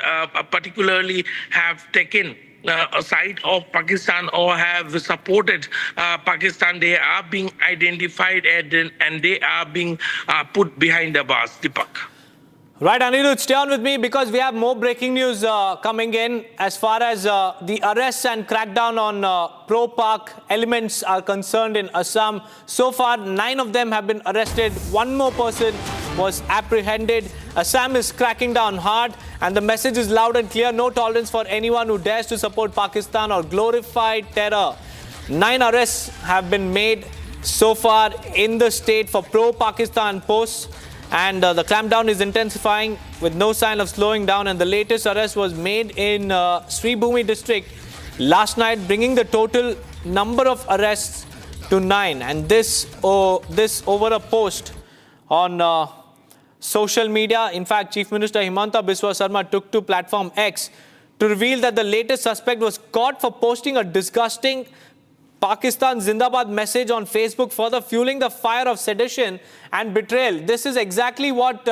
particularly have taken a side of Pakistan or have supported Pakistan. They are being identified and they are being put behind the bars. Deepak. Right, Anirudh, stay on with me because we have more breaking news coming in as far as the arrests and crackdown on pro-Pak elements are concerned in Assam. So far, 9 of them have been arrested. 1 more person was apprehended. Assam is cracking down hard, and the message is loud and clear: no tolerance for anyone who dares to support Pakistan or glorify terror. 9 arrests have been made so far in the state for pro-Pakistan posts. And the clampdown is intensifying with no sign of slowing down. And the latest arrest was made in Sribhumi district last night, bringing the total number of arrests to 9. And this over a post on social media. In fact, Chief Minister Himanta Biswa Sharma took to platform X to reveal that the latest suspect was caught for posting a disgusting Pakistan Zindabad message on Facebook, further fueling the fire of sedition and betrayal. This is exactly what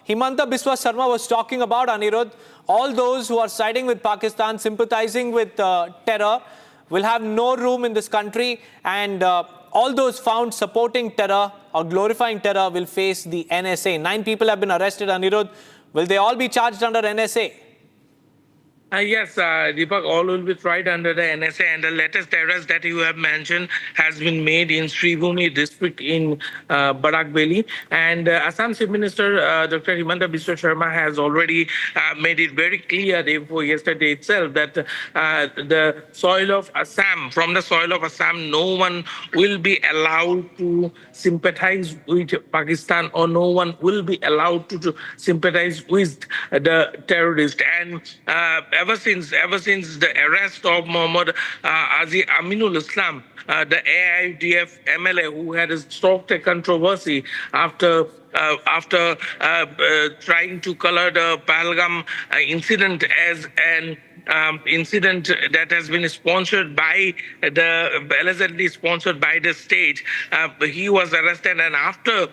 Himanta Biswa Sharma was talking about, Anirudh. All those who are siding with Pakistan, sympathizing with terror, will have no room in this country, and all those found supporting terror or glorifying terror will face the NSA. 9 people have been arrested, Anirudh. Will they all be charged under NSA? Yes, Deepak, all will be tried under the NSA, and the latest arrest that you have mentioned has been made in Sribhumi district in Barak Valley. And Assam Chief Minister Dr. Himanta Biswa Sharma has already made it very clear yesterday itself that the soil of Assam, from the soil of Assam, no one will be allowed to sympathize with Pakistan, or no one will be allowed to sympathize with the terrorist. And ever since the arrest of Muhammad Azi Aminul Islam, the AIDF MLA who had stoked a controversy after trying to color the Pahalgam incident as an incident that has been allegedly sponsored by the state. He was arrested, and after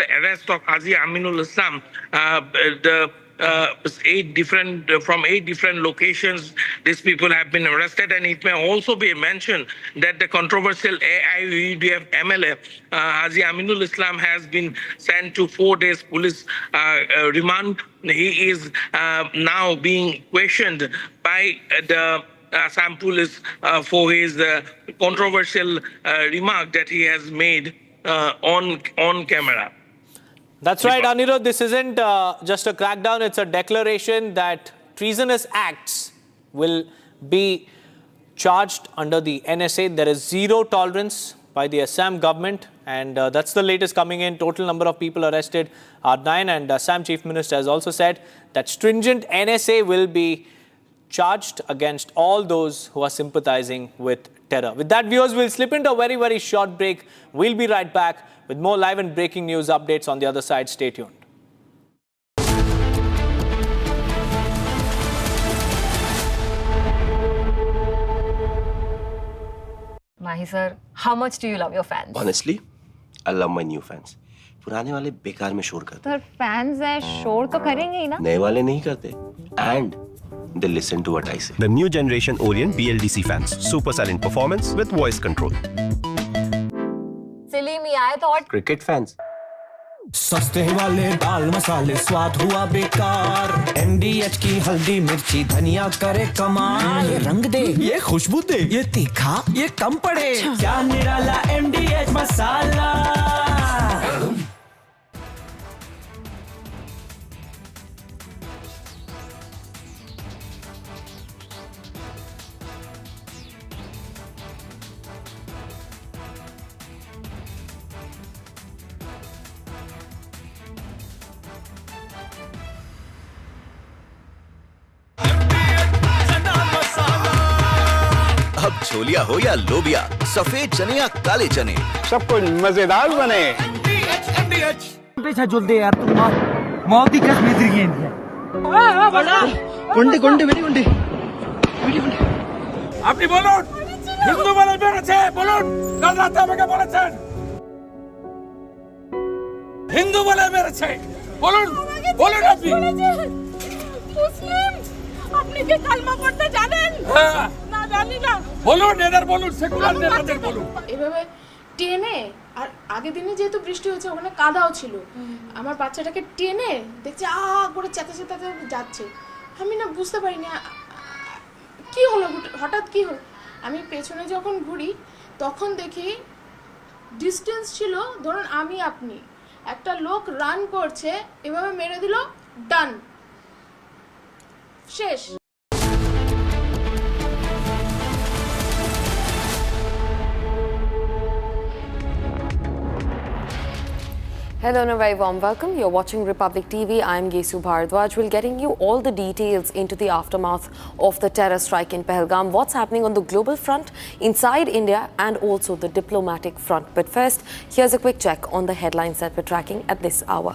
the arrest of Azi Aminul Islam, from 8 different locations, these people have been arrested. And it may also be mentioned that the controversial AIUDF MLA Azi Aminul Islam has been sent to 4 days police remand. He is now being questioned by the Assam police for his controversial remark that he has made on camera. That's right, Anirudh. This isn't just a crackdown. It's a declaration that treasonous acts will be charged under the NSA. There is zero tolerance by the Assam government. And that's the latest coming in. Total number of people arrested are 9. And Assam Chief Minister has also said that stringent NSA will be charged against all those who are sympathizing with terror. With that, viewers, we'll slip into a very, very short break. We'll be right back with more live and breaking news updates on the other side. Stay tuned. Mahi sir, how much do you love your fans? Honestly, I love my new fans. पुराने वाले बेकार में शोर करते तो fans है शोर तो करेंगे ही ना नए वाले नहीं करते and they listen to what I say. The new generation Orient BLDC fans. Super silent performance with voice control. Silly me, I thought. Cricket fans. सस्ते वाले दाल मसाले स्वाद हुआ बेकार MDH की हल्दी मिर्ची धनिया करे कमाल ये रंग दे ये खुशबू दे ये तीखा ये कम पड़े क्या निराला MDH मसाला अब छोलिया हो या लोबिया, सफेद चने या काले चने, सब कुछ मजेदार बने। पीछा जुल दे यार तुम मौत की कसम मिल रही है गुंडे गुंडे वेरी गुंडे আপনি বলুন হিন্দু বলে বেড়েছে বলুন কাল রাতে আমাকে বলেছেন হিন্দু বলে মেরেছে বলুন বলুন আপনি মুসলিম আপনি কি কালমা পড়তে জানেন না জানি না বলুন এদের বলুন সেকুলার নেতাদের বলুন এভাবে টেনে আর আগের দিনে যেহেতু বৃষ্টি হয়েছে ওখানে কাদাও ছিল আমার বাচ্চাটাকে টেনে দেখছি করে চেঁচাতে যাচ্ছে আমি না বুঝতে পারিনি কি হলো হঠাৎ কি হলো আমি পেছনে যখন ঘুরি তখন দেখি ডিসটেন্স ছিল ধরুন আমি আপনি একটা লোক রান করছে এভাবে মেরে দিল ডান শেষ Hello and a very warm welcome. You're watching Republic TV. I'm Gesu Bharadwaj. We're getting you all the details into the aftermath of the terror strike in Pahalgam, what's happening on the global front, inside India and also the diplomatic front. But first, here's a quick check on the headlines that we're tracking at this hour.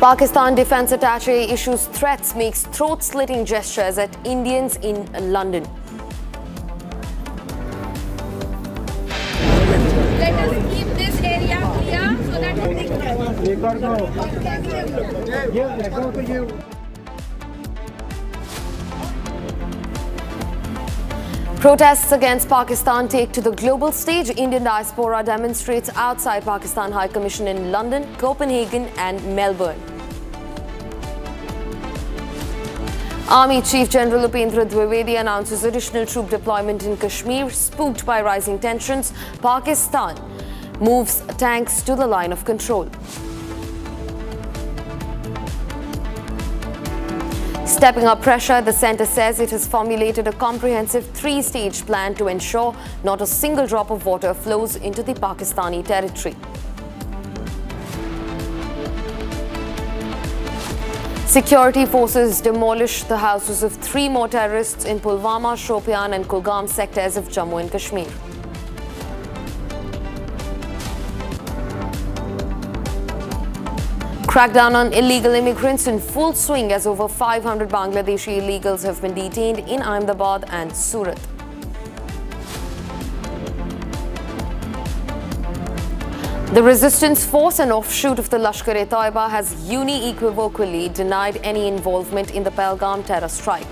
Pakistan defense attaché issues threats, makes throat-slitting gestures at Indians in London. Let us keep this area clear so that Protests against Pakistan take to the global stage. Indian diaspora demonstrates outside Pakistan High Commission in London, Copenhagen and Melbourne. Army Chief General Upendra Dwivedi announces additional troop deployment in Kashmir, spooked by rising tensions. Pakistan moves tanks to the line of control. Stepping up pressure, the centre says it has formulated a comprehensive 3-stage plan to ensure not a single drop of water flows into the Pakistani territory. Security forces demolished the houses of 3 more terrorists in Pulwama, Shopian and Kulgam sectors of Jammu and Kashmir. Crackdown on illegal immigrants in full swing as over 500 Bangladeshi illegals have been detained in Ahmedabad and Surat. The resistance force, an offshoot of the Lashkar-e-Taiba, has unequivocally denied any involvement in the Pahalgam terror strike.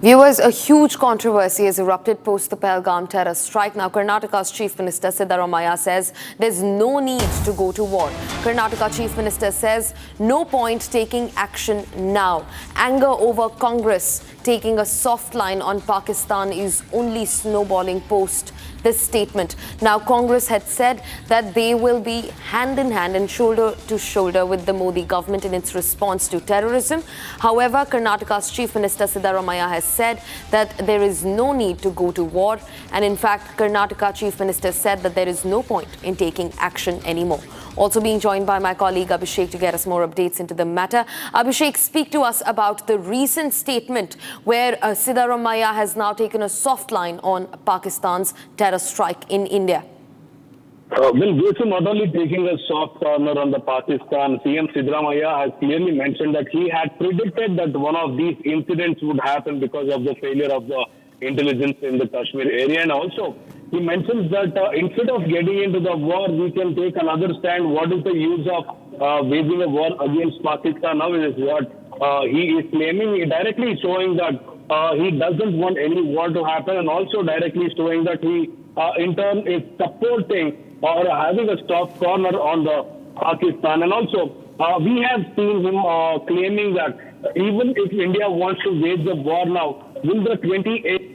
Viewers, a huge controversy has erupted post the Pahalgam terror strike. Now, Karnataka's Chief Minister Siddaramaiah says there's no need to go to war. Karnataka Chief Minister says no point taking action now. Anger over Congress taking a soft line on Pakistan is only snowballing post this statement. Now, Congress had said that they will be hand in hand and shoulder to shoulder with the Modi government in its response to terrorism. However, Karnataka's Chief Minister Siddaramaiah has said that there is no need to go to war. And in fact, Karnataka Chief Minister said that there is no point in taking action anymore. Also being joined by my colleague Abhishek to get us more updates into the matter. Abhishek, speak to us about the recent statement where Siddaramaiah has now taken a soft line on Pakistan's terror strike in India. Well, this is not only taking a soft corner on the Pakistan. CM Siddaramaiah has clearly mentioned that he had predicted that one of these incidents would happen because of the failure of the intelligence in the Kashmir area. And also, he mentions that instead of getting into the war, we can take another stand. What is the use of waging a war against Pakistan now is what he is claiming, directly showing that he doesn't want any war to happen, and also directly showing that he in turn is supporting or having a soft corner on the Pakistan. And also, we have seen him claiming that even if India wants to wage the war now, will the 28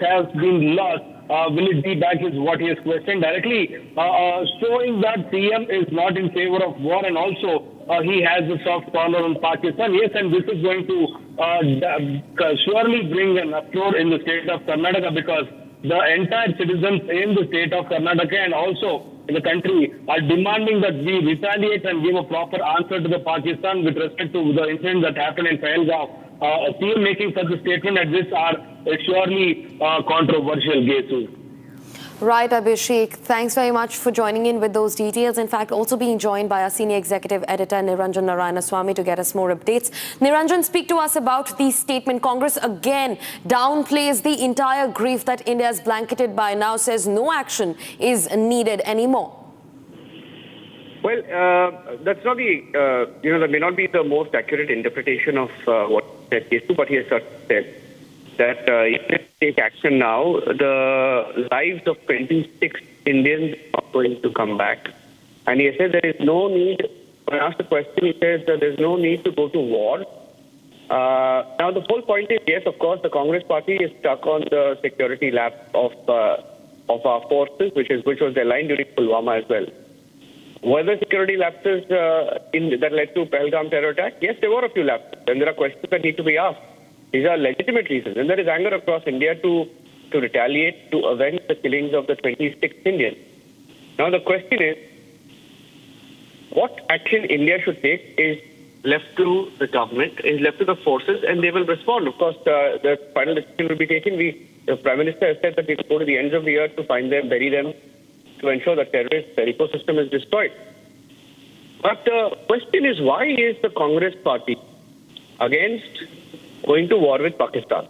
has been lost? Will it be back is what he has questioned directly, showing that CM is not in favor of war, and also he has a soft corner on Pakistan. Yes, and this is going to surely bring an uproar in the state of Karnataka, because the entire citizens in the state of Karnataka and also in the country are demanding that we retaliate and give a proper answer to the Pakistan with respect to the incident that happened in Pahalgam. CM making such a statement at this are surely controversial, Gesu. Right, Abhishek. Thanks very much for joining in with those details. In fact, also being joined by our senior executive editor, Niranjan Narayanaswamy, to get us more updates. Niranjan, speak to us about the statement. Congress again downplays the entire grief that India is blanketed by, now says no action is needed anymore. Well, that's not the, that may not be the most accurate interpretation of what said Kesu, but he has said that if they take action now, the lives of 26 Indians are going to come back. And he said there is no need, when asked the question, he says that there's no need to go to war. Now, the whole point is, yes, of course, the Congress party is stuck on the security lapse of our forces, which was their line during Pulwama as well. Were there security lapses that led to Pahalgam terror attack? Yes, there were a few lapses, and there are questions that need to be asked. These are legitimate reasons, and there is anger across India to retaliate, to avenge the killings of the 26 Indians. Now, the question is, what action India should take is left to the government, is left to the forces, and they will respond. Of course, the final decision will be taken. The Prime Minister has said that we will go to the ends of the earth to find them, bury them, to ensure that their ecosystem is destroyed. But the question is, why is the Congress party against going to war with Pakistan?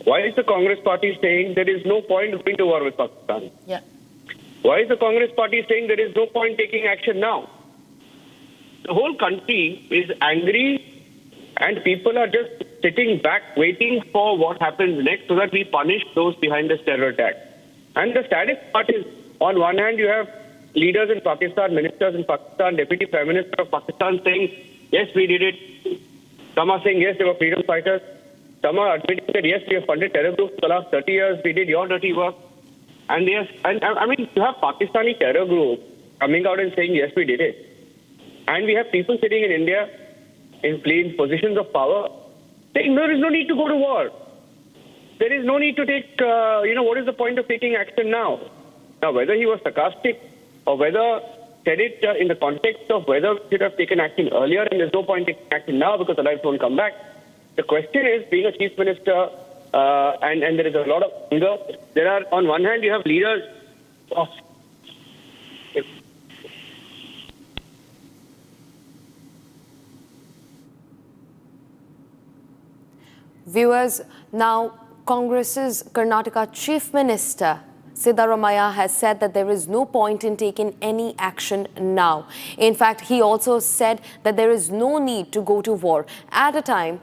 Why is the Congress party saying there is no point going to war with Pakistan? Yeah. Why is the Congress party saying there is no point taking action now? The whole country is angry, and people are just sitting back waiting for what happens next so that we punish those behind this terror attack. And the saddest part is, on one hand, you have leaders in Pakistan, ministers in Pakistan, Deputy Prime Minister of Pakistan saying, yes, we did it. Some are saying, yes, they were freedom fighters. Some are admitting that, yes, we have funded terror groups for the last 30 years. We did your dirty work. And yes, and I mean, you have Pakistani terror groups coming out and saying, yes, we did it. And we have people sitting in India in positions of power saying, there is no need to go to war. There is no need to take, what is the point of taking action now? Now, whether he was sarcastic or whether said it in the context of whether we should have taken action earlier, and there's no point taking action now because the lives won't come back. The question is, being a chief minister, and there is a lot of anger. There are, on one hand, you have leaders of Viewers, now Congress's Karnataka Chief Minister Siddaramaiah has said that there is no point in taking any action now. In fact, he also said that there is no need to go to war at a time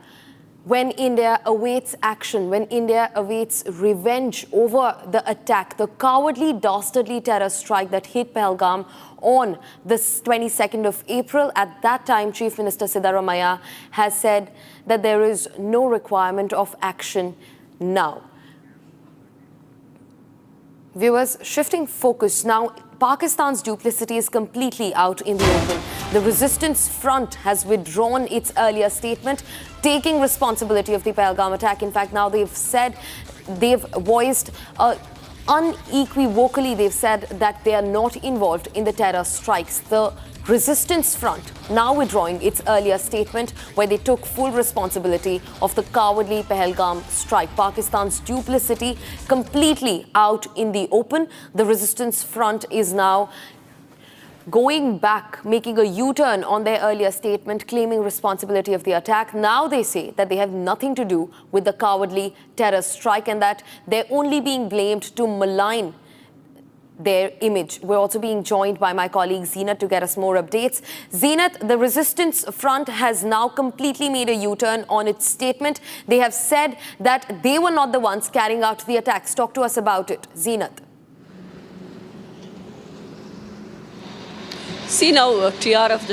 when India awaits action, when India awaits revenge over the attack, the cowardly, dastardly terror strike that hit Pahalgam on the 22nd of April. At that time, Chief Minister Siddaramaiah has said that there is no requirement of action now. Viewers, shifting focus now, Pakistan's duplicity is completely out in the open. The resistance front has withdrawn its earlier statement, taking responsibility of the Pahalgam attack. In fact, now they've voiced unequivocally, they've said that they are not involved in the terror strikes. The resistance front now withdrawing its earlier statement where they took full responsibility of the cowardly Pahalgam strike. Pakistan's duplicity completely out in the open. The resistance front is now going back, making a U-turn on their earlier statement, claiming responsibility of the attack. Now they say that they have nothing to do with the cowardly terror strike and that they're only being blamed to malign their image. We're also being joined by my colleague Zeenat to get us more updates. Zeenat, the resistance front has now completely made a U-turn on its statement. They have said that they were not the ones carrying out the attacks. Talk to us about it, Zeenat. See now, TRF,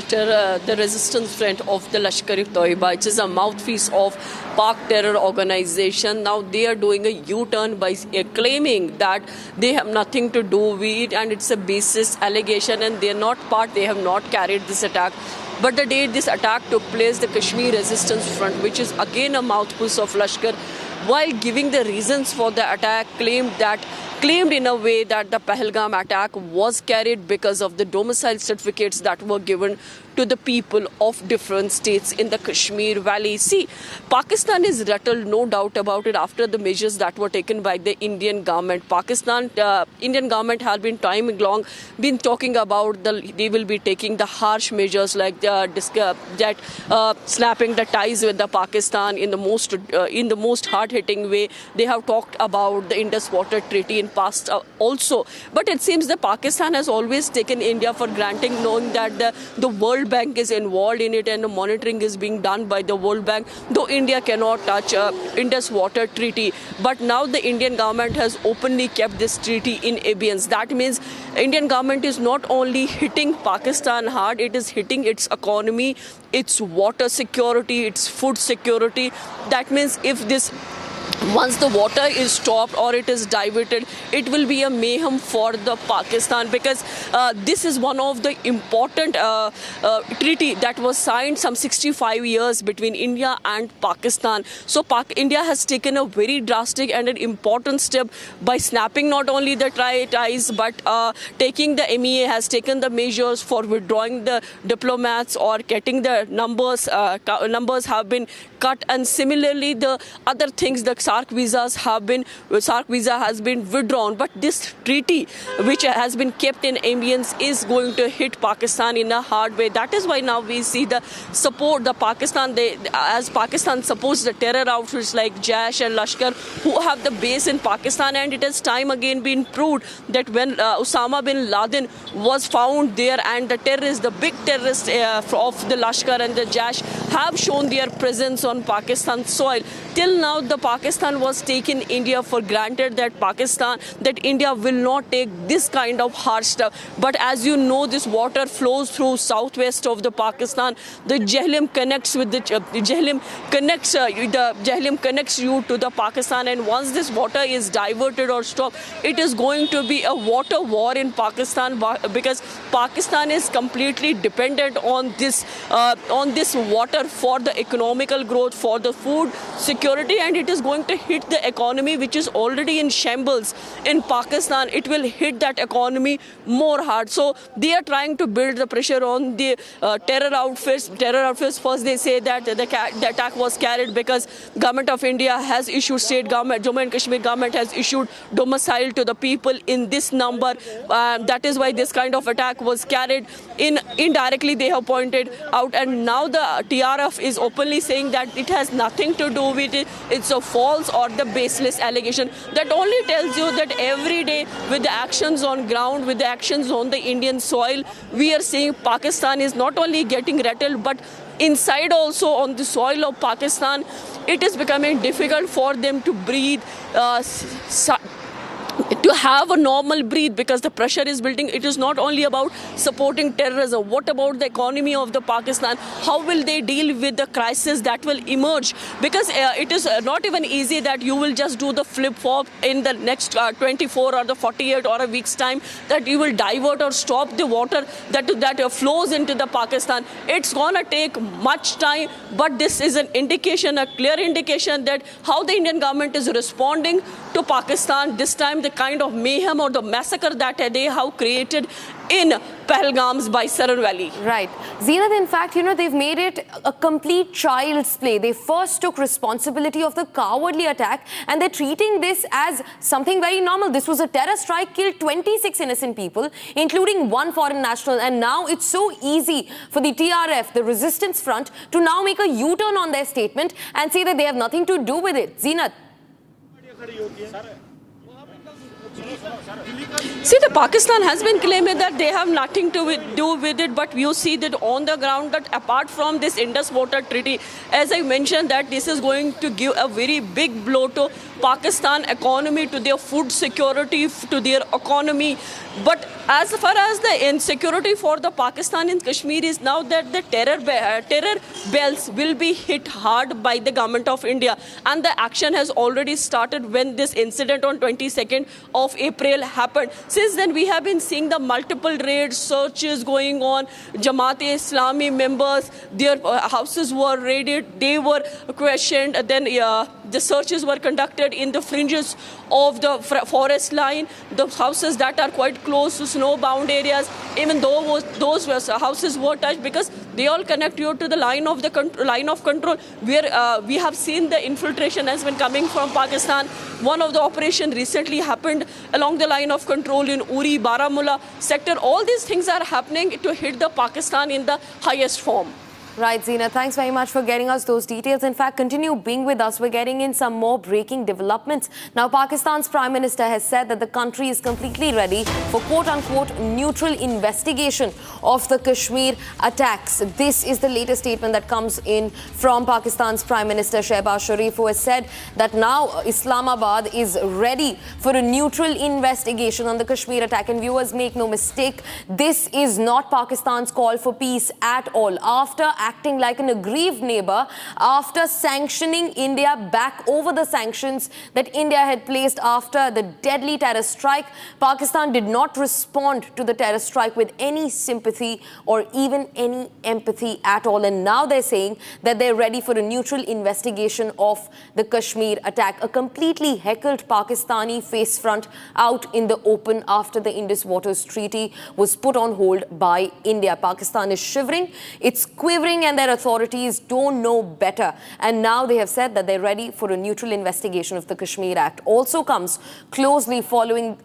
the resistance front of the Lashkar-e-Toiba, which is a mouthpiece of Pak terror organization. Now they are doing a U-turn by claiming that they have nothing to do with it and it's a baseless allegation and they are not part, they have not carried this attack. But the day this attack took place, the Kashmir Resistance Front, which is again a mouthpiece of Lashkar, while giving the reasons for the attack, claimed in a way that the Pahalgam attack was carried because of the domicile certificates that were given to the people of different states in the Kashmir Valley. See, Pakistan is rattled, no doubt about it, after the measures that were taken by the Indian government. Indian government has been time long been talking about they will be taking the harsh measures like snapping the ties with the Pakistan in the most hard-hitting way. They have talked about the Indus Water Treaty in past also. But it seems that Pakistan has always taken India for granted, knowing that the World Bank is involved in it and the monitoring is being done by the World Bank, though India cannot touch Indus Water Treaty. But now the Indian government has openly kept this treaty in abeyance. That means Indian government is not only hitting Pakistan hard, it is hitting its economy, its water security, its food security. That means once the water is stopped or it is diverted, it will be a mayhem for the Pakistan, because this is one of the important treaty that was signed some 65 years between India and Pakistan. So India has taken a very drastic and an important step by snapping not only the ties but taking the MEA has taken the measures for withdrawing the diplomats or getting the numbers have been cut, and similarly the other things, the SAARC visa has been withdrawn. But this treaty, which has been kept in abeyance, is going to hit Pakistan in a hard way. That is why now we see the support, as Pakistan supports the terror outfits like Jaish and Lashkar, who have the base in Pakistan. And it has time again been proved that when Osama bin Laden was found there and the big terrorists of the Lashkar and the Jaish have shown their presence on Pakistan soil. Till now, the Pakistan was taking India for granted that India will not take this kind of harsh stuff. But as you know, this water flows through southwest of the Pakistan. The Jhelum connects you to the Pakistan, and once this water is diverted or stopped, it is going to be a water war in Pakistan, because Pakistan is completely dependent on this water for the economical growth, for the food security, and it is going to hit the economy, which is already in shambles in Pakistan. It will hit that economy more hard. So they are trying to build the pressure on the terror outfits. First they say that the attack was carried because government of India has issued, state government, Jammu and Kashmir government has issued domicile to the people in this number. That is why this kind of attack was carried. Indirectly they have pointed out, and now the TRF is openly saying that it has nothing to do with it. It's a false or the baseless allegation. That only tells you that every day with the actions on ground, with the actions on the Indian soil, we are seeing Pakistan is not only getting rattled, but inside also on the soil of Pakistan, it is becoming difficult for them to breathe, to have a normal breathe, because the pressure is building. It is not only about supporting terrorism. What about the economy of the Pakistan? How will they deal with the crisis that will emerge? Because it is not even easy that you will just do the flip-flop in the next 24 or the 48 or a week's time, that you will divert or stop the water that flows into the Pakistan. It's gonna take much time, but this is an indication, a clear indication that how the Indian government is responding to Pakistan this time, the kind of mayhem or the massacre that they have created in Pahalgam's by Saran Valley. Right. Zeenat, in fact, they've made it a complete child's play. They first took responsibility of the cowardly attack and they're treating this as something very normal. This was a terror strike, killed 26 innocent people, including one foreign national. And now it's so easy for the TRF, the resistance front, to now make a U-turn on their statement and say that they have nothing to do with it. Zeenat. See, the Pakistan has been claiming that they have nothing to do with it, but you see that on the ground, that apart from this Indus Water Treaty, as I mentioned, that this is going to give a very big blow to Pakistan economy, to their food security, to their economy. But as far as the insecurity for the Pakistan in Kashmir is now, that the terror bells will be hit hard by the government of India, and the action has already started when this incident on 22nd of April happened. Since then, we have been seeing the multiple raids, searches going on. Jamaat-e-Islami members, their houses were raided, they were questioned. Then the searches were conducted in the fringes of the forest line, the houses that are quite close to snowbound areas, even though those houses were touched, because they all connect you to the line of control, where we have seen the infiltration has been coming from Pakistan. One of the operations recently happened along the line of control in Uri, Baramulla sector. All these things are happening to hit the Pakistan in the highest form. Right, Zina, thanks very much for getting us those details. In fact, continue being with us. We're getting in some more breaking developments. Now, Pakistan's Prime Minister has said that the country is completely ready for quote-unquote neutral investigation of the Kashmir attacks. This is the latest statement that comes in from Pakistan's Prime Minister Shehbaz Sharif, who has said that now Islamabad is ready for a neutral investigation on the Kashmir attack. And viewers, make no mistake, this is not Pakistan's call for peace at all. After acting like an aggrieved neighbor, after sanctioning India back over the sanctions that India had placed after the deadly terror strike, Pakistan did not respond to the terror strike with any sympathy or even any empathy at all. And now they're saying that they're ready for a neutral investigation of the Kashmir attack. A completely heckled Pakistani face front out in the open after the Indus Water Treaty was put on hold by India. Pakistan is shivering, it's quivering, and their authorities don't know better. And now they have said that they're ready for a neutral investigation of the Kashmir Act. Also comes closely following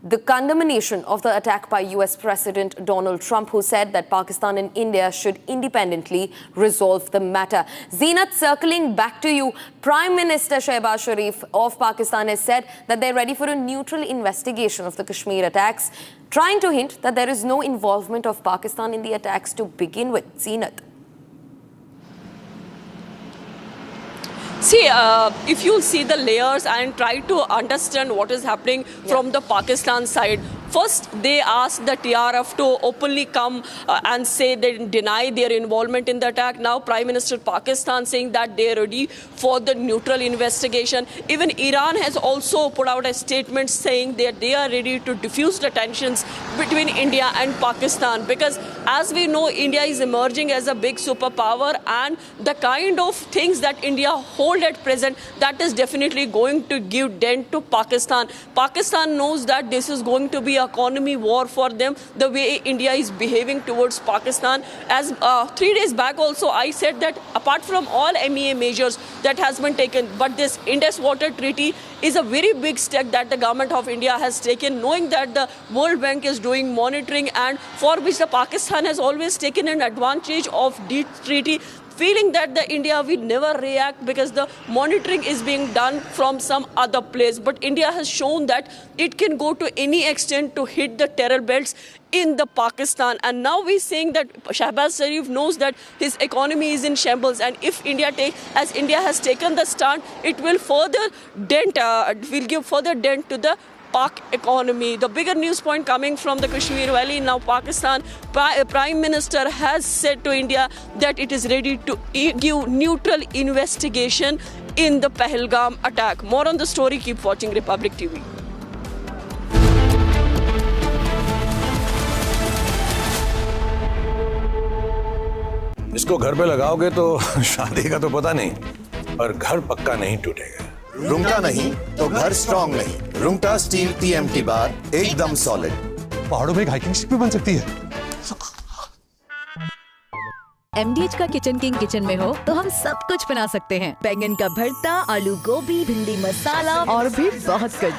the condemnation of the attack by US President Donald Trump, who said that Pakistan and India should independently resolve the matter. Zeenat, circling back to you, Prime Minister Shehbaz Sharif of Pakistan has said that they're ready for a neutral investigation of the Kashmir attacks, trying to hint that there is no involvement of Pakistan in the attacks to begin with. Zeenat. See, if you see the layers and try to understand what is happening from the Pakistan side, First, they asked the TRF to openly come and say they deny their involvement in the attack. Now, Prime Minister Pakistan saying that they are ready for the neutral investigation. Even Iran has also put out a statement saying that they are ready to diffuse the tensions between India and Pakistan, because as we know, India is emerging as a big superpower, and the kind of things that India hold at present, that is definitely going to give dent to Pakistan. Pakistan knows that this is going to be an economy war for them, the way India is behaving towards Pakistan. As 3 days back also, I said that apart from all MEA measures that has been taken, but this Indus Water Treaty is a very big step that the government of India has taken, knowing that the World Bank is doing monitoring, and for which the Pakistan has always taken an advantage of this treaty, feeling that the India will never react because the monitoring is being done from some other place. But India has shown that it can go to any extent to hit the terror belts in the Pakistan. And now we're saying that Shahbaz Sharif knows that his economy is in shambles, and if India as India has taken the stand, it will further give further dent to the Pak economy. The bigger news point coming from the Kashmir Valley, now Pakistan Prime Minister has said to India that it is ready to give neutral investigation in the Pahalgam attack. More on the story, keep watching Republic TV. इसको घर पे लगाओगे तो शादी का तो पता नहीं, और घर पक्का नहीं टूटेगा। रुंगटा नहीं तो घर स्ट्रॉन्ग नहीं। रुंगटा स्टील TMT बार एकदम सॉलिड। पहाड़ों में एक हाइकिंग शिप भी बन सकती है। MDH का किचन किंग किचन में हो तो हम सब कुछ बना सकते हैं। बैंगन का भरता, आलू गोभी, भिंडी मसाला और भी बहुत कुछ।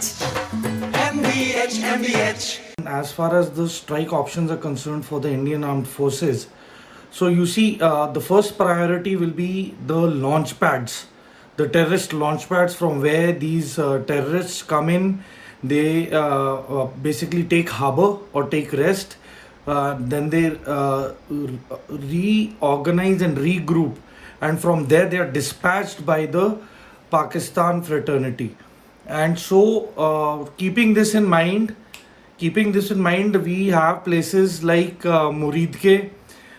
MDH. As far as the strike options are concerned for the Indian Armed Forces, so you see, the first priority will be the launch pads. The terrorist launch pads from where these terrorists come in, they basically take harbor or take rest, then they reorganize and regroup, and from there they are dispatched by the Pakistan fraternity. And so keeping this in mind, we have places like Muridke,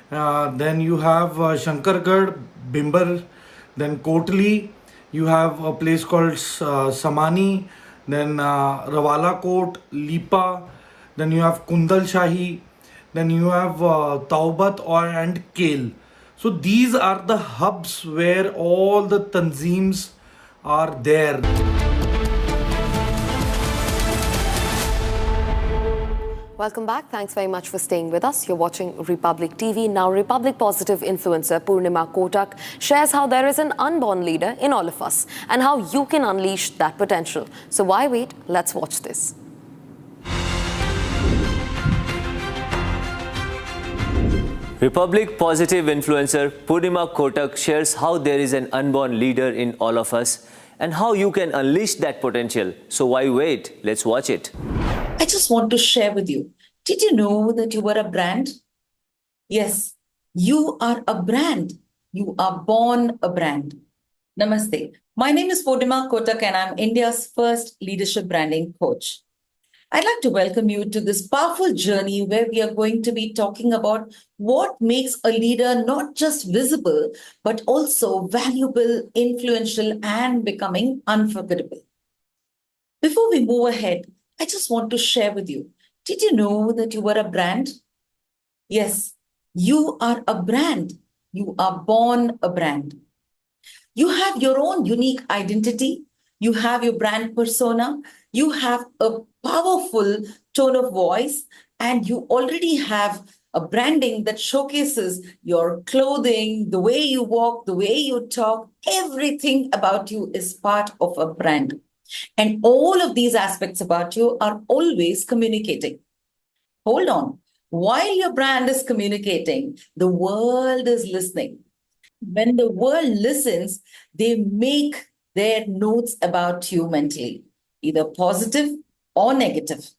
then you have Shankargarh, Bimbar, then Kotli. You have a place called Samani, then Rawala Kot, Lipa, then you have Kundal Shahi, then you have Taubat and Kale. So these are the hubs where all the tanzeems are there. Welcome back. Thanks very much for staying with us. You're watching Republic TV. Now, Republic positive influencer Purnima Kotak shares how there is an unborn leader in all of us and how you can unleash that potential. So why wait? Let's watch this. Republic positive influencer Purnima Kotak shares how there is an unborn leader in all of us and how you can unleash that potential. So why wait? Let's watch it. I just want to share with you. Did you know that you were a brand? Yes, you are a brand. You are born a brand. Namaste. My name is Purnima Kotak and I'm India's first leadership branding coach. I'd like to welcome you to this powerful journey where we are going to be talking about what makes a leader not just visible, but also valuable, influential, and becoming unforgettable. Before we move ahead, I just want to share with you. Did you know that you were a brand? Yes, you are a brand. You are born a brand. You have your own unique identity. You have your brand persona. You have a powerful tone of voice, and you already have a branding that showcases your clothing, the way you walk, the way you talk. Everything about you is part of a brand. And all of these aspects about you are always communicating. Hold on. While your brand is communicating, the world is listening. When the world listens, they make their notes about you mentally, either positive or negative.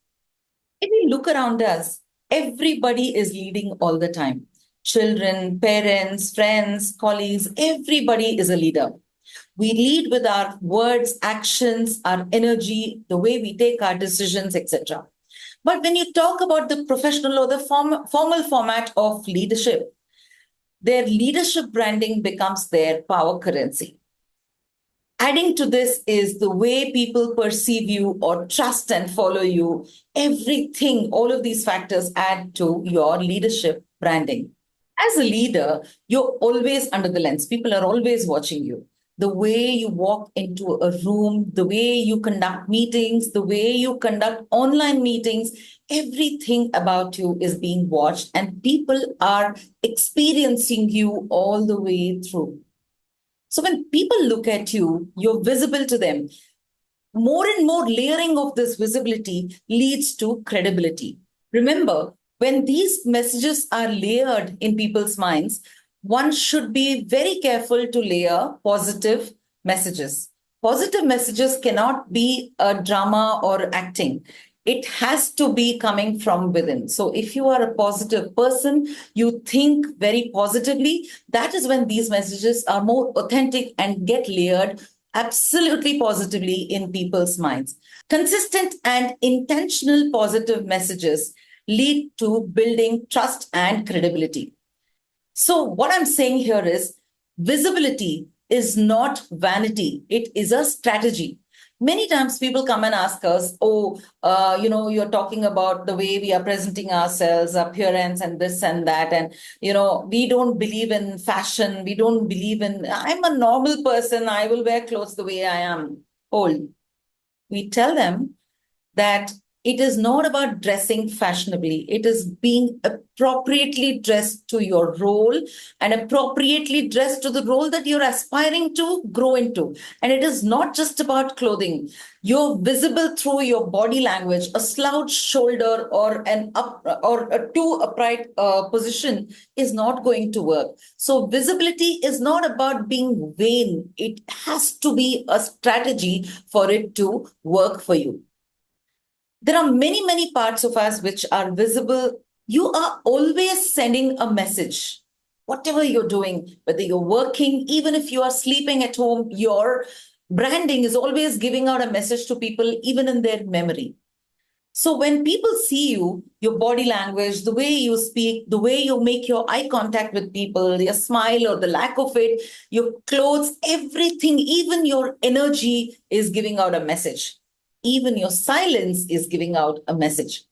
If we look around us, everybody is leading all the time. Children, parents, friends, colleagues, everybody is a leader. We lead with our words, actions, our energy, the way we take our decisions, etc. But when you talk about the professional or the formal format of leadership, their leadership branding becomes their power currency. Adding to this is the way people perceive you or trust and follow you. Everything, all of these factors add to your leadership branding. As a leader, you're always under the lens. People are always watching you. The way you walk into a room, the way you conduct meetings, the way you conduct online meetings, everything about you is being watched and people are experiencing you all the way through. So when people look at you, you're visible to them. More and more layering of this visibility leads to credibility. Remember, when these messages are layered in people's minds, one should be very careful to layer positive messages. Positive messages cannot be a drama or acting. It has to be coming from within. So if you are a positive person, you think very positively, that is when these messages are more authentic and get layered absolutely positively in people's minds. Consistent and intentional positive messages lead to building trust and credibility. So what I'm saying here is visibility is not vanity. It is a strategy. Many times people come and ask us, you're talking about the way we are presenting ourselves, appearance and this and that. And, we don't believe in fashion. We don't believe I'm a normal person. I will wear clothes the way I am. We tell them that it is not about dressing fashionably. It is being appropriately dressed to your role and appropriately dressed to the role that you're aspiring to grow into. And it is not just about clothing. You're visible through your body language. A slouched shoulder or a too upright position is not going to work. So visibility is not about being vain. It has to be a strategy for it to work for you. There are many, many parts of us which are visible. You are always sending a message. Whatever you're doing, whether you're working, even if you are sleeping at home, your branding is always giving out a message to people, even in their memory. So when people see you, your body language, the way you speak, the way you make your eye contact with people, your smile or the lack of it, your clothes, everything, even your energy is giving out a message. Even your silence is giving out a message.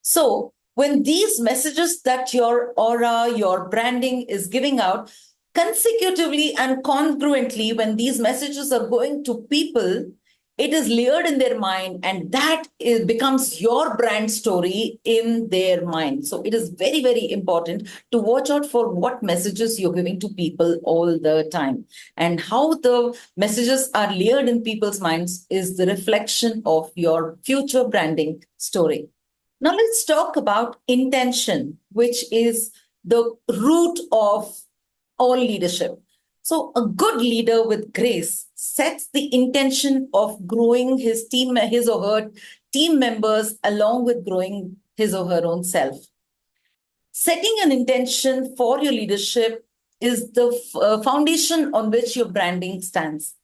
So when these messages that your aura, your branding is giving out consecutively and congruently, when these messages are going to people, it is layered in their mind and that becomes your brand story in their mind. So it is very, very important to watch out for what messages you're giving to people all the time. And how the messages are layered in people's minds is the reflection of your future branding story. Now let's talk about intention, which is the root of all leadership. So a good leader with grace sets the intention of growing his or her team members along with growing his or her own self. Setting an intention for your leadership is the foundation on which your branding stands.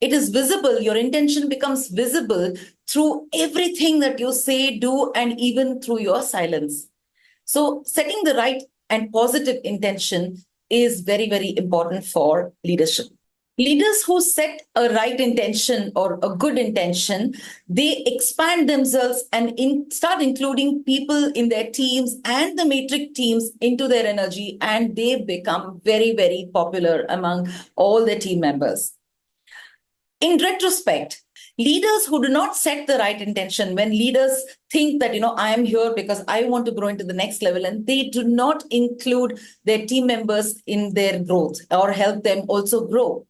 It is visible. Your intention becomes visible through everything that you say, do, and even through your silence. So setting the right and positive intention is very, very important for leadership. Leaders who set a right intention or a good intention, they expand themselves and start including people in their teams and the matrix teams into their energy, and they become very, very popular among all their team members. In retrospect, leaders who do not set the right intention, when leaders think that, I am here because I want to grow into the next level, and they do not include their team members in their growth or help them also grow.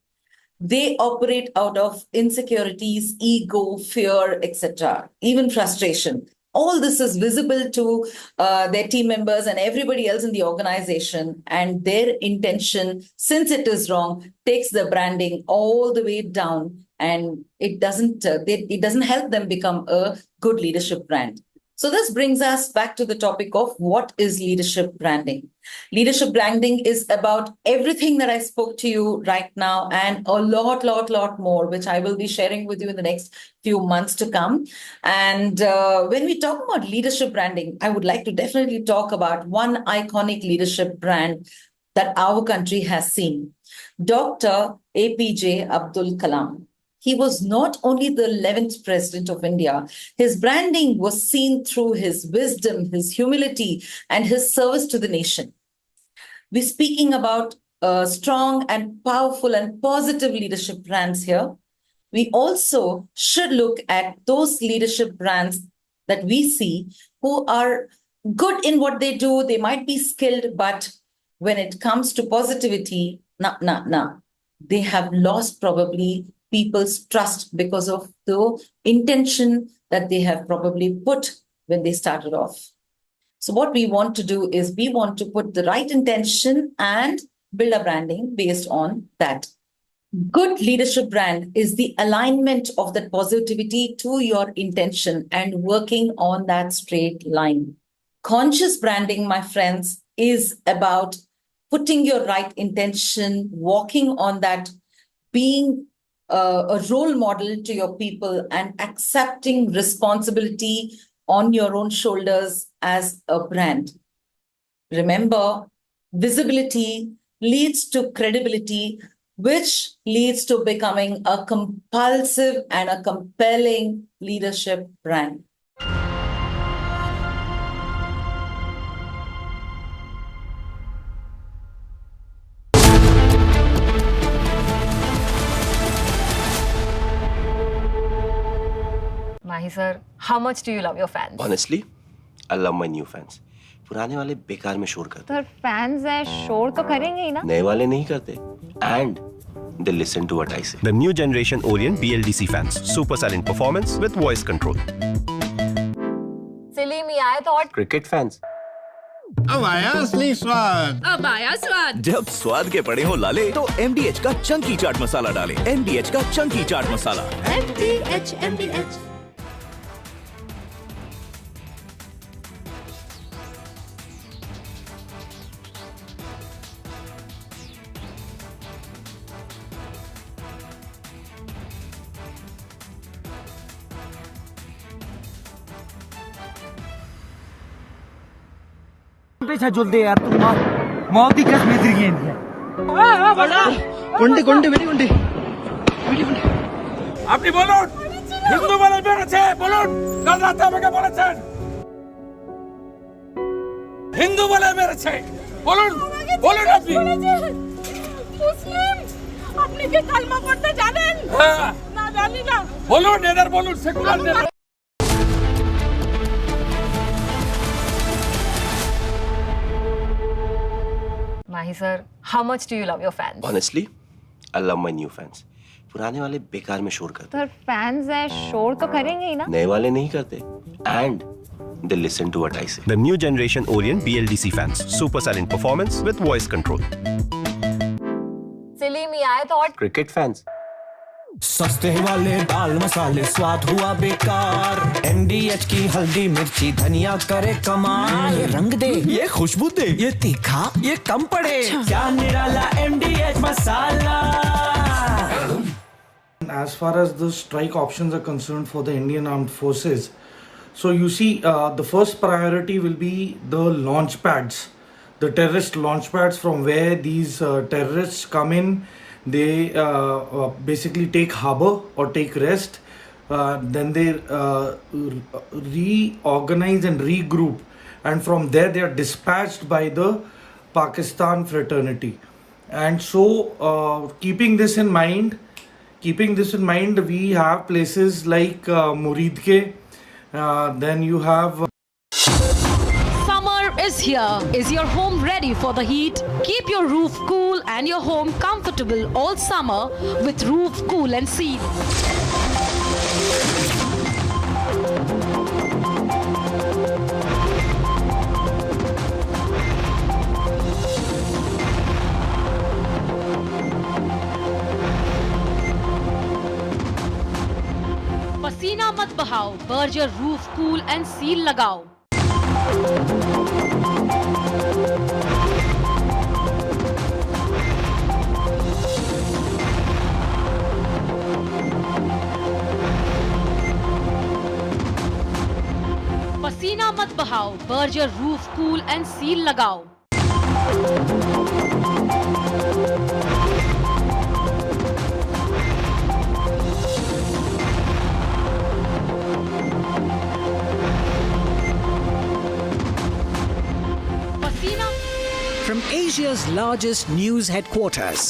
They operate out of insecurities, ego, fear, etc., even frustration. All this is visible to their team members and everybody else in the organization, and their intention, since it is wrong, takes the branding all the way down, and it doesn't help them become a good leadership brand. So this brings us back to the topic of what is leadership branding. Leadership branding is about everything that I spoke to you right now and a lot more, which I will be sharing with you in the next few months to come. And when we talk about leadership branding, I would like to definitely talk about one iconic leadership brand that our country has seen. Dr. APJ Abdul Kalam. He was not only the 11th president of India, his branding was seen through his wisdom, his humility, and his service to the nation. We're speaking about strong and powerful and positive leadership brands here. We also should look at those leadership brands that we see who are good in what they do. They might be skilled, but when it comes to positivity, they have lost probably people's trust because of the intention that they have probably put when they started off. So what we want to do is we want to put the right intention and build a branding based on that. Good leadership brand is the alignment of that positivity to your intention and working on that straight line. Conscious branding, my friends, is about putting your right intention, walking on that, being a role model to your people and accepting responsibility on your own shoulders as a brand. Remember, visibility leads to credibility, which leads to becoming a compulsive and a compelling leadership brand. Mahi sir, how much do you love your fans? Honestly, I love my new fans. पुराने वाले बेकार में शोर करते sir fans है शोर तो करेंगे ही ना नए वाले नहीं करते and they listen to what I say. The new generation Orient BLDC fans. Super silent performance with voice control. Silly me, I thought. Cricket fans. अब आया असली स्वाद। अब आया स्वाद। जब स्वाद के पड़े हो लाले तो MDH का चंकी चाट मसाला डालें। MDH का चंकी चाट मसाला। MDH. पीछे जुल दे यार तुम मौत की कसम इधर गेंद है गुंडी बेटी गुंडी আপনি বলুন হিন্দু বলে বেড়েছে বলুন কাল রাতে আমাকে বলেছেন হিন্দু বলে মেরেছে বলুন বলুন আপনি মুসলিম আপনি কি কালমা পড়তে জানেন না জানি না বলুন এদের বলুন secular Mahi sir, how much do you love your fans? Honestly, I love my new fans. पुराने वाले बेकार में शोर करते सर फैंस है शोर तो करेंगे ही ना नए वाले नहीं करते and they listen to what I say. The new generation Orient BLDC fans. Super silent performance with voice control. Silly me, I thought. Cricket fans. सस्ते वाले दाल मसाले स्वाद हुआ बेकार MDH की हल्दी मिर्ची धनिया करे कमाल ये रंग दे ये खुशबू दे ये तीखा ये कम पड़े क्या निराला MDH masala. As far as the strike options are concerned for the Indian Armed Forces, so you see the first priority will be the launch pads, the terrorist launch pads from where these terrorists come in. They basically take harbor or take rest, then they reorganize and regroup, and from there they are dispatched by the Pakistan fraternity. And so keeping this in mind, we have places like Muridke, then you have is here. Is your home ready for the heat? Keep your roof cool and your home comfortable all summer with Roof Cool and Seal. पसीना मत बहाओ, Berger roof cool and seal लगाओ। पसीना मत बहाओ, Berger roof cool and seal लगाओ। From Asia's largest news headquarters,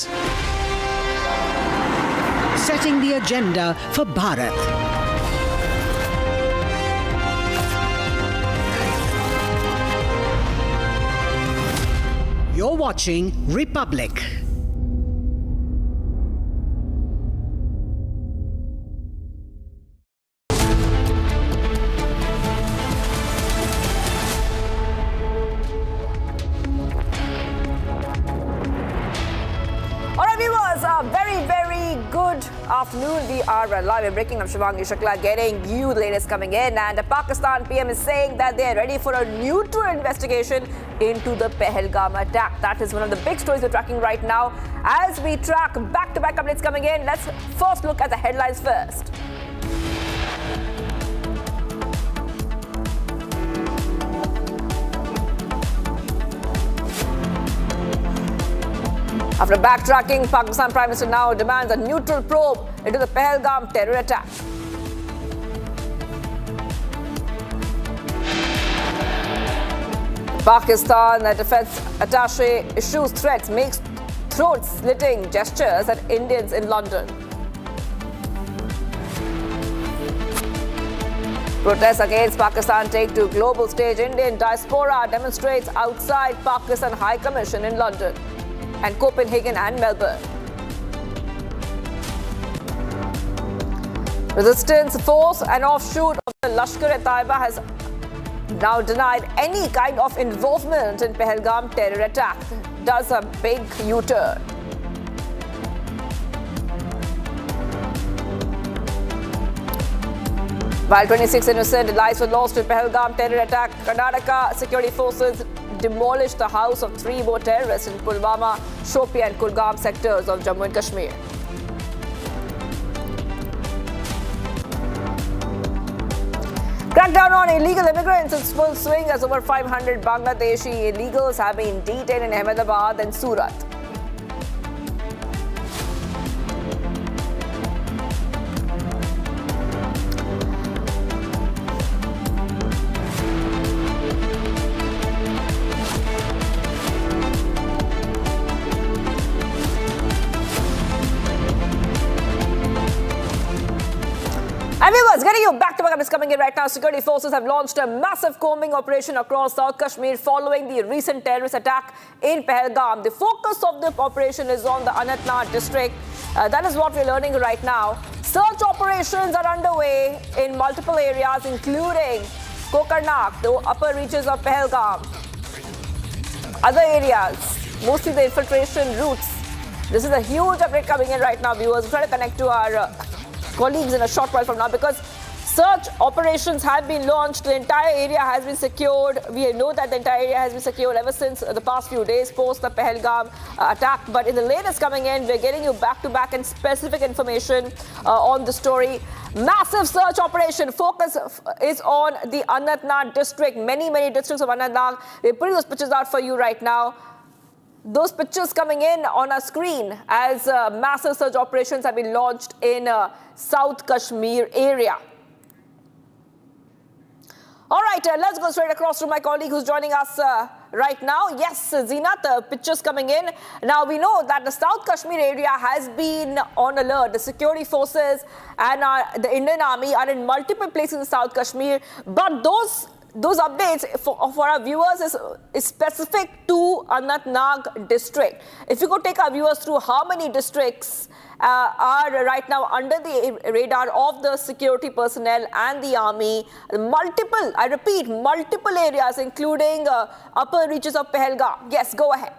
setting the agenda for Bharat. You're watching Republic. Afternoon, we are live and breaking. I'm Shivangi Shukla getting you the latest coming in, and the Pakistan PM is saying that they are ready for a neutral investigation into the Pahalgam attack. That is one of the big stories we're tracking right now. As we track back-to-back updates coming in, let's first look at the headlines first. After backtracking, Pakistan Prime Minister now demands a neutral probe into the Pahalgam terror attack. Pakistan defense attaché issues threats, makes throat-slitting gestures at Indians in London. Protests against Pakistan take to global stage. Indian diaspora demonstrates outside Pakistan High Commission in London and Copenhagen and Melbourne. Resistance force, an offshoot of the Lashkar-e-Taiba, has now denied any kind of involvement in Pahalgam terror attack. Does a big U-turn. While 26 innocent lives were lost in Pahalgam terror attack, Karnataka security forces demolished the house of 3 more terrorists in Pulwama, Shopian and Kulgam sectors of Jammu and Kashmir. Crackdown on illegal immigrants is full swing as over 500 Bangladeshi illegals have been detained in Ahmedabad and Surat. And viewers, getting you back-to-back is coming in right now. Security forces have launched a massive combing operation across South Kashmir following the recent terrorist attack in Pahalgam. The focus of the operation is on the Anantnag district. That is what we're learning right now. Search operations are underway in multiple areas, including Kokarnak, the upper reaches of Pahalgam. Other areas, mostly the infiltration routes. This is a huge update coming in right now, viewers. We'll try to connect to our colleagues in a short while from now, because search operations have been launched. The entire area has been secured. We know that the entire area has been secured ever since the past few days post the Pahalgam attack. But in the latest coming in, we're getting you back-to-back and specific information on the story. Massive search operation. Focus is on the Anantnag district. Many districts of Anantnag. We're putting those pictures out for you right now. Those pictures coming in on our screen as massive search operations have been launched in South Kashmir area. All right, let's go straight across to my colleague who's joining us right now. Yes, Zeenat, pictures coming in. Now, we know that the South Kashmir area has been on alert. The security forces and the Indian Army are in multiple places in South Kashmir, but those updates for our viewers is specific to Anantnag district. If you could take our viewers through how many districts are right now under the radar of the security personnel and the army. Multiple, I repeat, multiple areas, including upper reaches of Pahalgam. Yes, go ahead.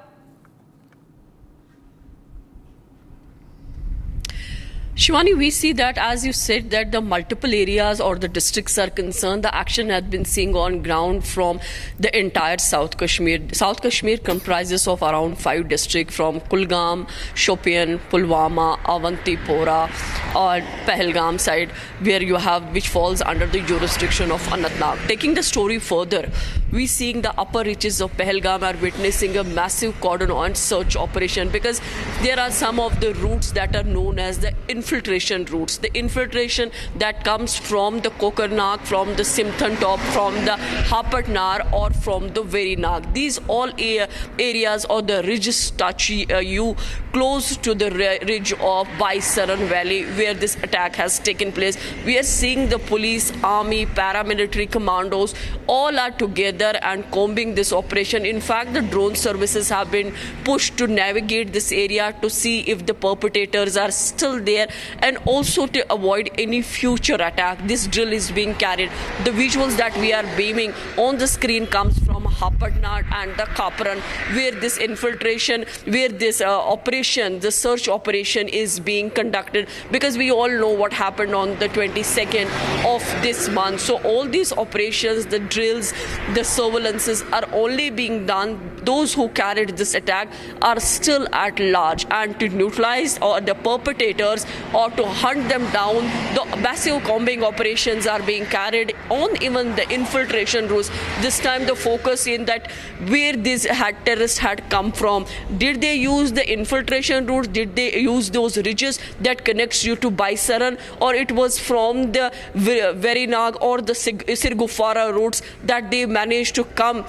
Shivani, we see that, as you said, that the multiple areas or the districts are concerned, the action has been seen on ground from the entire South Kashmir. South Kashmir comprises of around 5 districts from Kulgam, Shopian, Pulwama, Avantipora, or Pahalgam side, where you have, which falls under the jurisdiction of Anantnag. Taking the story further, we seeing the upper reaches of Pahalgam are witnessing a massive cordon on search operation, because there are some of the routes that are known as the infiltration routes. The infiltration that comes from the Kokernag, from the Simthan Top, from the Hapatnar, or from the Verinag. These all areas or the ridges touch you close to the ridge of Baisaran Valley, where this attack has taken place. We are seeing the police, army, paramilitary commandos all are together and combing this operation. In fact, the drone services have been pushed to navigate this area to see if the perpetrators are still there, and also to avoid any future attack. This drill is being carried. The visuals that we are beaming on the screen comes from Hapatnar and the Kapran, where this infiltration, where this operation, the search operation is being conducted, because we all know what happened on the 22nd of this month. So all these operations, the drills, the surveillances are only being done. Those who carried this attack are still at large, and to neutralize or the perpetrators or to hunt them down, the massive combing operations are being carried on even the infiltration routes. This time the focus in that where these terrorists had come from. Did they use the infiltration routes? Did they use those ridges that connects you to Baisaran, or it was from the Verinag or the Sirgufara routes that they managed to come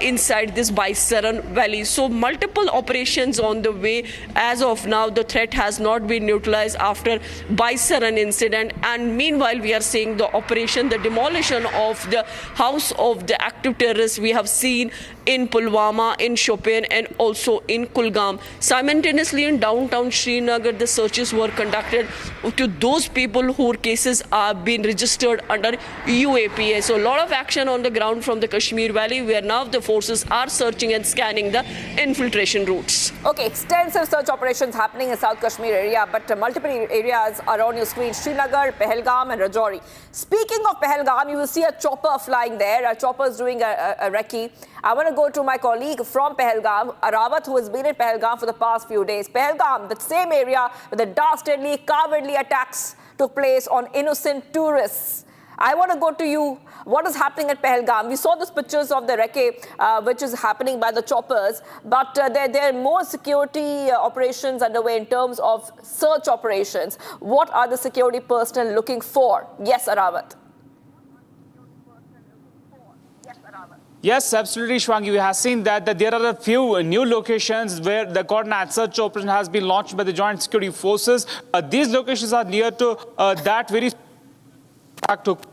inside this Baisaran valley? So multiple operations on the way. As of now, the threat has not been neutralized after Baisaran incident, and meanwhile we are seeing the operation, the demolition of the house of the active terrorists we have seen in Pulwama, in Shopian, and also in Kulgam. Simultaneously in downtown Srinagar, the searches were conducted to those people whose cases are being registered under UAPA. So a lot of action on the ground from the Kashmir Valley, where now the forces are searching and scanning the infiltration routes. Okay, extensive search operations happening in South Kashmir area, but multiple areas are on your screen: Srinagar, Pahalgam, and Rajouri. Speaking of Pahalgam, you will see a chopper flying there. A chopper is doing a recce. I want to go to my colleague from Pahalgam, Arnab, who has been in Pahalgam for the past few days. Pahalgam, the same area where the dastardly, cowardly attacks took place on innocent tourists. I want to go to you. What is happening at Pahalgam? We saw these pictures of the recce, which is happening by the choppers, but there are more security operations underway in terms of search operations. What are the security personnel looking for? Yes, Arawat. Yes, absolutely, Shwangi. We have seen that there are a few new locations where the coordinated search operation has been launched by the Joint Security Forces. These locations are near to that very took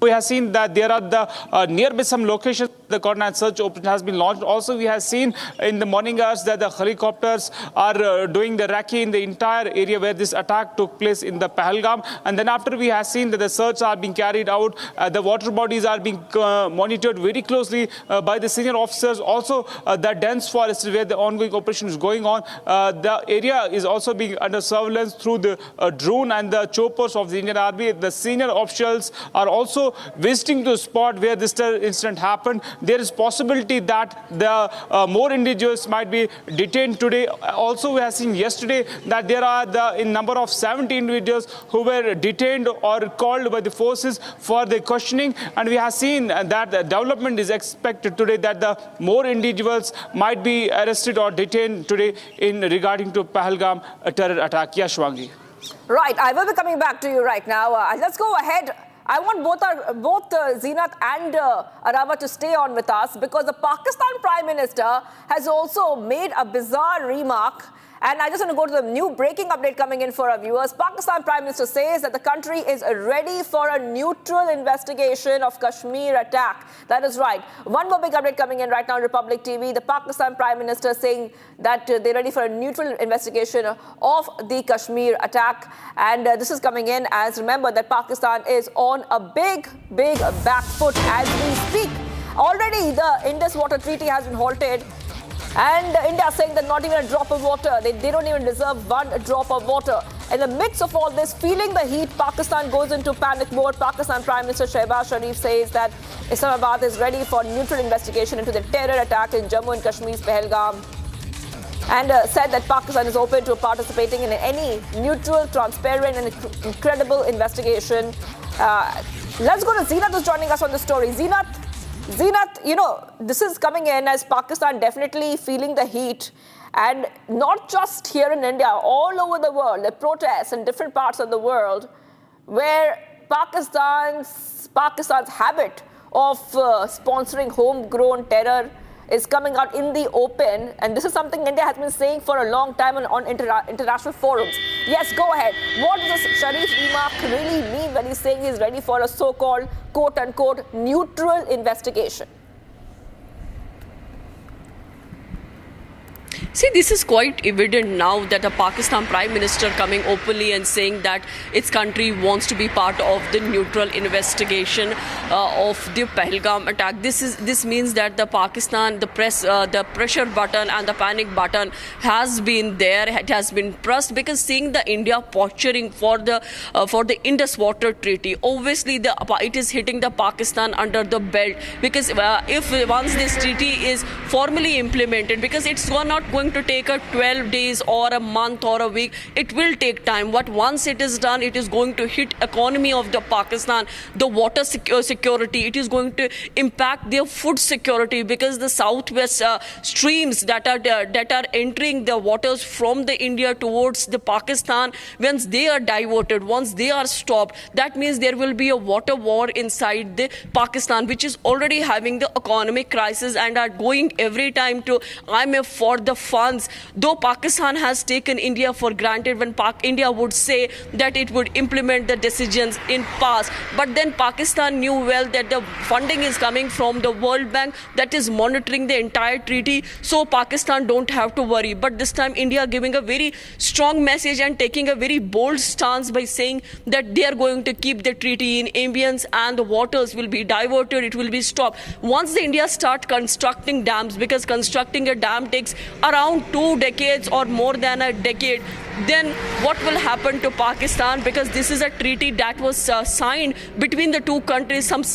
we have seen that there are the nearby some locations the coordinated search operation has been launched. Also, we have seen in the morning hours that the helicopters are doing the recce in the entire area where this attack took place in the Pahalgam. And then after we have seen that the search are being carried out, the water bodies are being monitored very closely by the senior officers. Also, the dense forest where the ongoing operation is going on, the area is also being under surveillance through the drone and the choppers of the Indian Army. The senior officials are also visiting the spot where this incident happened. There is possibility that the more individuals might be detained today. Also, we have seen yesterday that there are in number of 70 individuals who were detained or called by the forces for the questioning. And we have seen that the development is expected today that the more individuals might be arrested or detained today in regarding to Pahalgam terror attack. Yes, Shwangi. Right, I will be coming back to you right now. Let's go ahead. I want both Zeenat and Arnab to stay on with us, because the Pakistan Prime Minister has also made a bizarre remark. And I just want to go to the new breaking update coming in for our viewers. Pakistan Prime Minister says that the country is ready for a neutral investigation of Kashmir attack. That is right. One more big update coming in right now on Republic TV. The Pakistan Prime Minister saying that they're ready for a neutral investigation of the Kashmir attack. And this is coming in as, remember, that Pakistan is on a big back foot as we speak. Already the Indus Water Treaty has been halted. And India saying that not even a drop of water. They don't even deserve one drop of water. In the midst of all this, feeling the heat, Pakistan goes into panic mode. Pakistan Prime Minister Shehbaz Sharif says that Islamabad is ready for neutral investigation into the terror attack in Jammu and Kashmir's Pahalgam. And said that Pakistan is open to participating in any neutral, transparent and credible investigation. Let's go to Zeenat, who's joining us on the story. Zeenat, you know, this is coming in as Pakistan definitely feeling the heat. And not just here in India, all over the world, the protests in different parts of the world where Pakistan's habit of sponsoring homegrown terror is coming out in the open. And this is something India has been saying for a long time on international forums. Yes, go ahead. What does Sharif's remark really mean when he's saying he's ready for a so-called, quote-unquote, neutral investigation? See, this is quite evident now that the Pakistan Prime Minister coming openly and saying that its country wants to be part of the neutral investigation of the Pahalgam attack. This means that the pressure button and the panic button has been there. It has been pressed because seeing the India posturing for the Indus Water Treaty, obviously it is hitting the Pakistan under the belt because if once this treaty is formally implemented, because it's not going to take 12 days or a month or a week. It will take time. But once it is done, it is going to hit economy of the Pakistan, the water security. It is going to impact their food security because the southwest streams that are entering the waters from the India towards the Pakistan, once they are diverted, once they are stopped, that means there will be a water war inside the Pakistan, which is already having the economic crisis and are going every time to IMF for the funds. Though Pakistan has taken India for granted when India would say that it would implement the decisions in past, but then Pakistan knew well that the funding is coming from the World Bank that is monitoring the entire treaty, so Pakistan don't have to worry. But this time India giving a very strong message and taking a very bold stance by saying that they are going to keep the treaty in ambience and the waters will be diverted, it will be stopped. Once the India start constructing dams, because constructing a dam takes around 2 decades or more than a decade, then what will happen to Pakistan? Because this is a treaty that was signed between the two countries around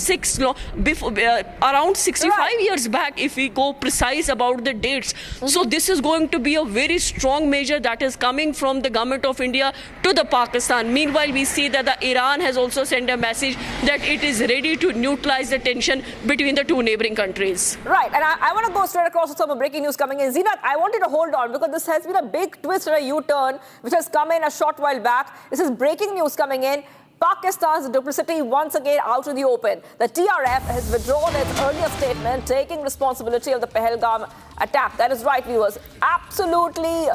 65 years back, if we go precise about the dates. So this is going to be a very strong measure that is coming from the government of India to the Pakistan. Meanwhile, we see that the Iran has also sent a message that it is ready to neutralize the tension between the two neighboring countries. Right, and I want to go straight across to some breaking news coming in. Zeenat, I wanted to hold on because this has been a big twist and a U-turn which has come in a short while back. This is breaking news coming in. Pakistan's duplicity once again out in the open. The TRF has withdrawn its earlier statement taking responsibility of the Pahalgam attack. That is right, viewers. Absolutely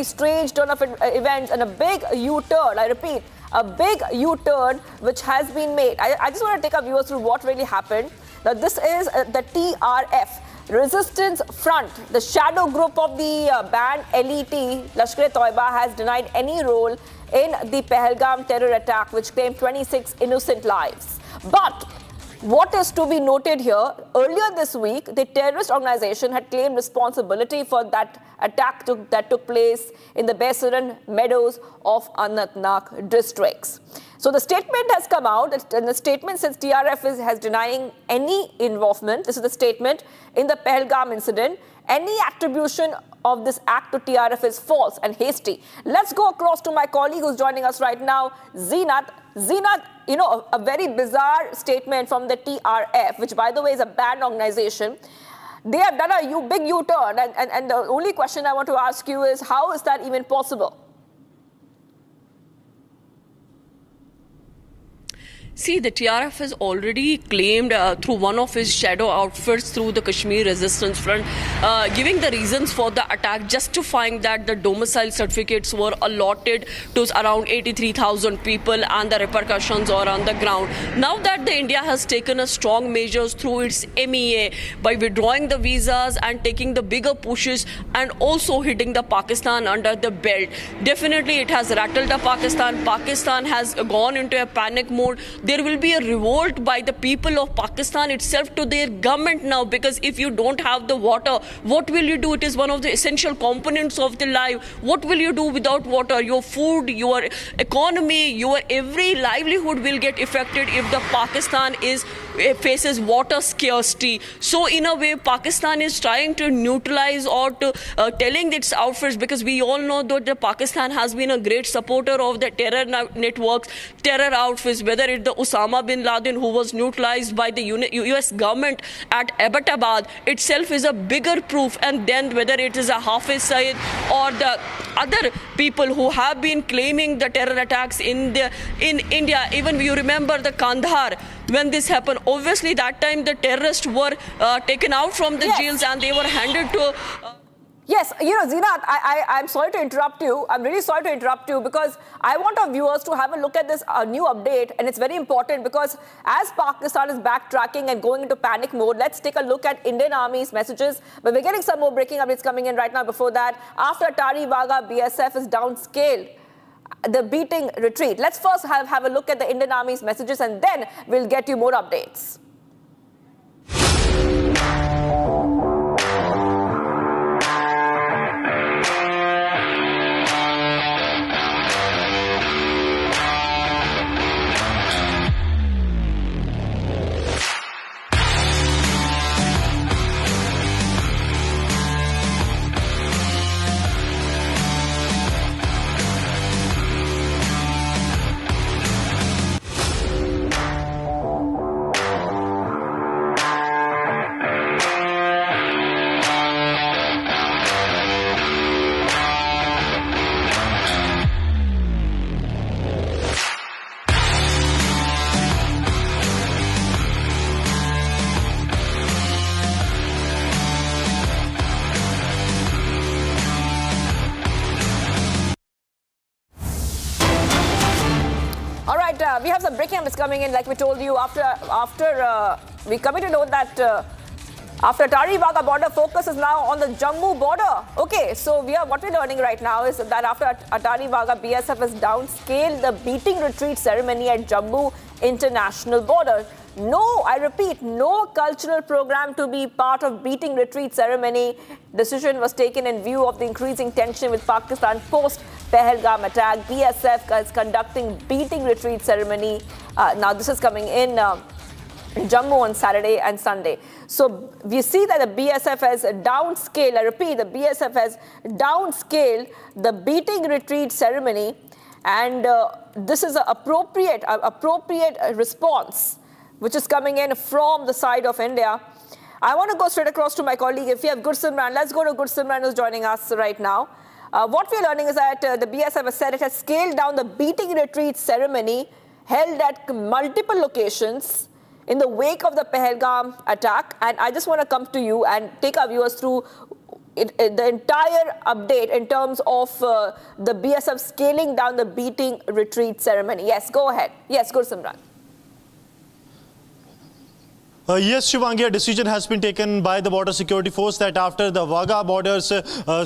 strange turn of events and a big U-turn. I repeat, a big U-turn which has been made. I just want to take our viewers through what really happened. Now, this is the TRF. Resistance Front, the shadow group of the banned LET, Lashkar-e-Toiba, has denied any role in the Pahalgam terror attack, which claimed 26 innocent lives. But what is to be noted here, earlier this week, the terrorist organization had claimed responsibility for that attack that took place in the Besiran meadows of Anantnag districts. So the statement has come out, and the statement says TRF has denying any involvement. This is the statement in the Pahalgam incident. Any attribution of this act to TRF is false and hasty. Let's go across to my colleague who's joining us right now, Zeenat. Zeenat, you know, a very bizarre statement from the TRF, which by the way is a banned organization. They have done a big U-turn, and the only question I want to ask you is, how is that even possible? See, the TRF has already claimed through one of his shadow outfits through the Kashmir Resistance Front, giving the reasons for the attack, justifying that the domicile certificates were allotted to around 83,000 people and the repercussions are on the ground. Now that the India has taken a strong measures through its MEA by withdrawing the visas and taking the bigger pushes and also hitting the Pakistan under the belt, definitely it has rattled the Pakistan. Pakistan has gone into a panic mode. there will be a revolt by the people of Pakistan itself to their government now, because if you don't have the water, what will you do? It is one of the essential components of the life. What will you do without water? Your food, your economy, your every livelihood will get affected if the Pakistan faces water scarcity. So in a way, Pakistan is trying to neutralize or to telling its outfits, because we all know that Pakistan has been a great supporter of the terror networks, terror outfits, whether it's the Osama bin Laden, who was neutralized by the US government at Abbottabad itself, is a bigger proof. And then whether it is a Hafiz Saeed or the other people who have been claiming the terror attacks in India. Even you remember the Kandahar, when this happened, obviously that time the terrorists were taken out from the jails and they were handed to... Yes, Zeenat, I'm sorry to interrupt you. I'm really sorry to interrupt you, because I want our viewers to have a look at this new update, and it's very important because as Pakistan is backtracking and going into panic mode, let's take a look at Indian Army's messages. But we're getting some more breaking updates coming in right now. Before that, after Atari Wagah, BSF is downscaled the beating retreat. Let's first have a look at the Indian Army's messages, and then we'll get you more updates. We have some breaking updates coming in, like we told you. After we coming to know that after Atari Wagah border, focus is now on the Jammu border. Okay, so what we're learning right now is that after Atari Wagah, BSF has downscaled the beating retreat ceremony at Jammu international border. No, I repeat, no cultural program to be part of beating retreat ceremony. Decision was taken in view of the increasing tension with Pakistan post Pahalgam attack. BSF is conducting beating retreat ceremony. Now this is coming in Jammu on Saturday and Sunday. So we see that the BSF has downscaled, I repeat, the BSF has downscaled the beating retreat ceremony, and this is an appropriate response which is coming in from the side of India. I want to go straight across to my colleague. If we have Gursimran, let's go to Gursimran, who's joining us right now. What we're learning is that the BSF has said it has scaled down the beating retreat ceremony held at multiple locations in the wake of the Pahalgam attack. And I just want to come to you and take our viewers through the entire update in terms of the BSF scaling down the beating retreat ceremony. Yes, go ahead. Yes, Gursimran. Yes, Shivangi, a decision has been taken by the Border Security Force that after the Wagah borders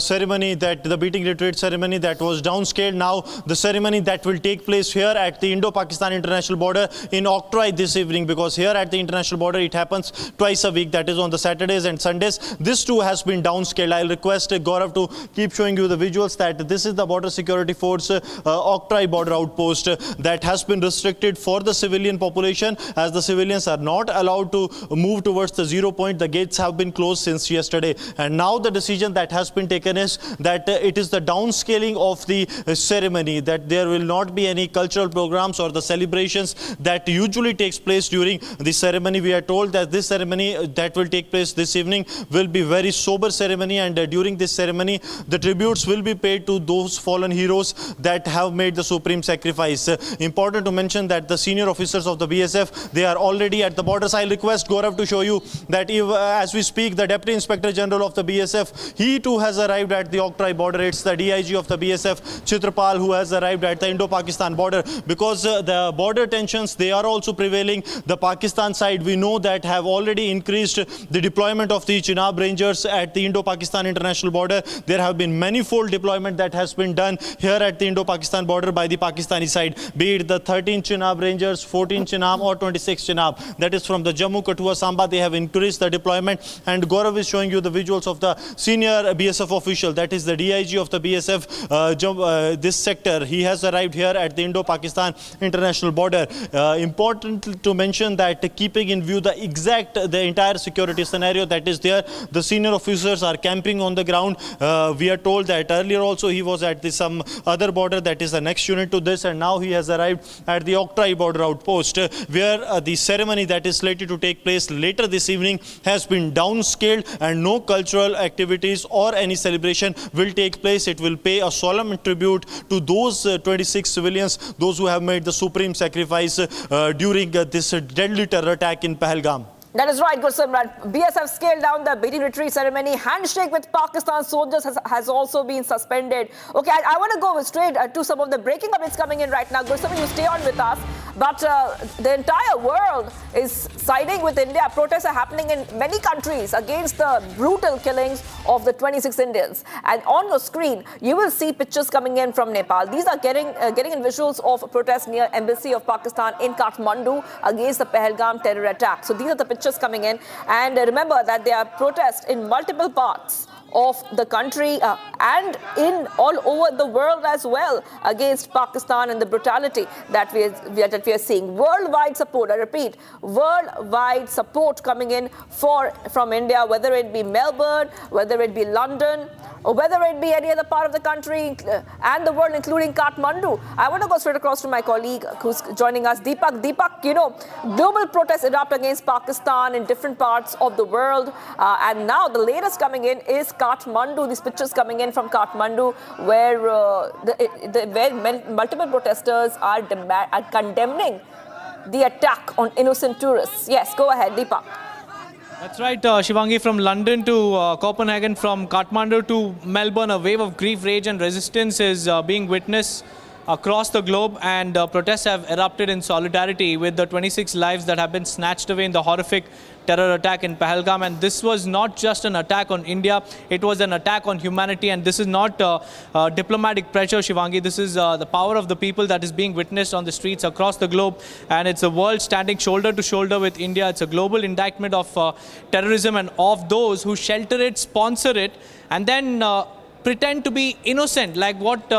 ceremony, that the beating retreat ceremony that was downscaled, now the ceremony that will take place here at the Indo-Pakistan international border in Octroy this evening, because here at the international border it happens twice a week, that is on the Saturdays and Sundays. This too has been downscaled. I'll request Gaurav to keep showing you the visuals that this is the Border Security Force Octroy border outpost that has been restricted for the civilian population, as the civilians are not allowed to move towards the 0 point. The gates have been closed since yesterday, and now the decision that has been taken is that it is the downscaling of the ceremony, that there will not be any cultural programs or the celebrations that usually takes place during the ceremony. We are told that this ceremony that will take place this evening will be very sober ceremony, and during this ceremony the tributes will be paid to those fallen heroes that have made the supreme sacrifice. Important to mention that the senior officers of the BSF, they are already at the borders. I'll request request Gaurav to show you that as we speak, the Deputy Inspector General of the BSF, he too has arrived at the Octroi border. It's the DIG of the BSF, Chitrapal, who has arrived at the Indo-Pakistan border, because the border tensions, they are also prevailing. The Pakistan side, we know that, have already increased the deployment of the Chenab Rangers at the Indo-Pakistan international border. There have been manifold deployment that has been done here at the Indo-Pakistan border by the Pakistani side, be it the 13 Chenab Rangers, 14 Chenab or 26 Chenab. That is from the Jammu, Kathua, Samba. They have increased the deployment, and Gaurav is showing you the visuals of the senior BSF official, that is the DIG of the BSF, this sector. He has arrived here at the Indo-Pakistan international border. Important to mention that keeping in view the entire security scenario that is there, the senior officers are camping on the ground. We are told that earlier also he was at some other border, that is the next unit to this, and now he has arrived at the Octroi border outpost, where the ceremony that is slated to take place later this evening has been downscaled, and no cultural activities or any celebration will take place. It will pay a solemn tribute to those 26 civilians, those who have made the supreme sacrifice during this deadly terror attack in Pahalgam. That is right, Gursimran. BSF scaled down the beating retreat ceremony. Handshake with Pakistan soldiers has also been suspended. Okay, I want to go straight to some of the breaking updates coming in right now. Gursimran, you stay on with us. But the entire world is siding with India. Protests are happening in many countries against the brutal killings of the 26 Indians. And on your screen, you will see pictures coming in from Nepal. These are getting in visuals of protests near Embassy of Pakistan in Kathmandu against the Pahalgam terror attack. So these are the pictures coming in, and remember that there are protests in multiple parts of the country and in all over the world as well against Pakistan and the brutality that we are seeing. Worldwide support, I repeat, worldwide support coming in from India, whether it be Melbourne, whether it be London, or whether it be any other part of the country and the world, including Kathmandu. I want to go straight across to my colleague who's joining us, Deepak. Deepak, you know, global protests erupt against Pakistan in different parts of the world. And now the latest coming in is Kathmandu. These pictures coming in from Kathmandu, where multiple protesters are condemning the attack on innocent tourists. Yes, go ahead, Deepak. That's right, Shivangi, from London to Copenhagen, from Kathmandu to Melbourne, a wave of grief, rage and resistance is being witnessed across the globe, and protests have erupted in solidarity with the 26 lives that have been snatched away in the horrific terror attack in Pahalgam. And this was not just an attack on India, it was an attack on humanity. And this is not diplomatic pressure, Shivangi. This is the power of the people that is being witnessed on the streets across the globe. And it's a world standing shoulder to shoulder with India. It's a global indictment of terrorism and of those who shelter it, sponsor it, and then pretend to be innocent, like what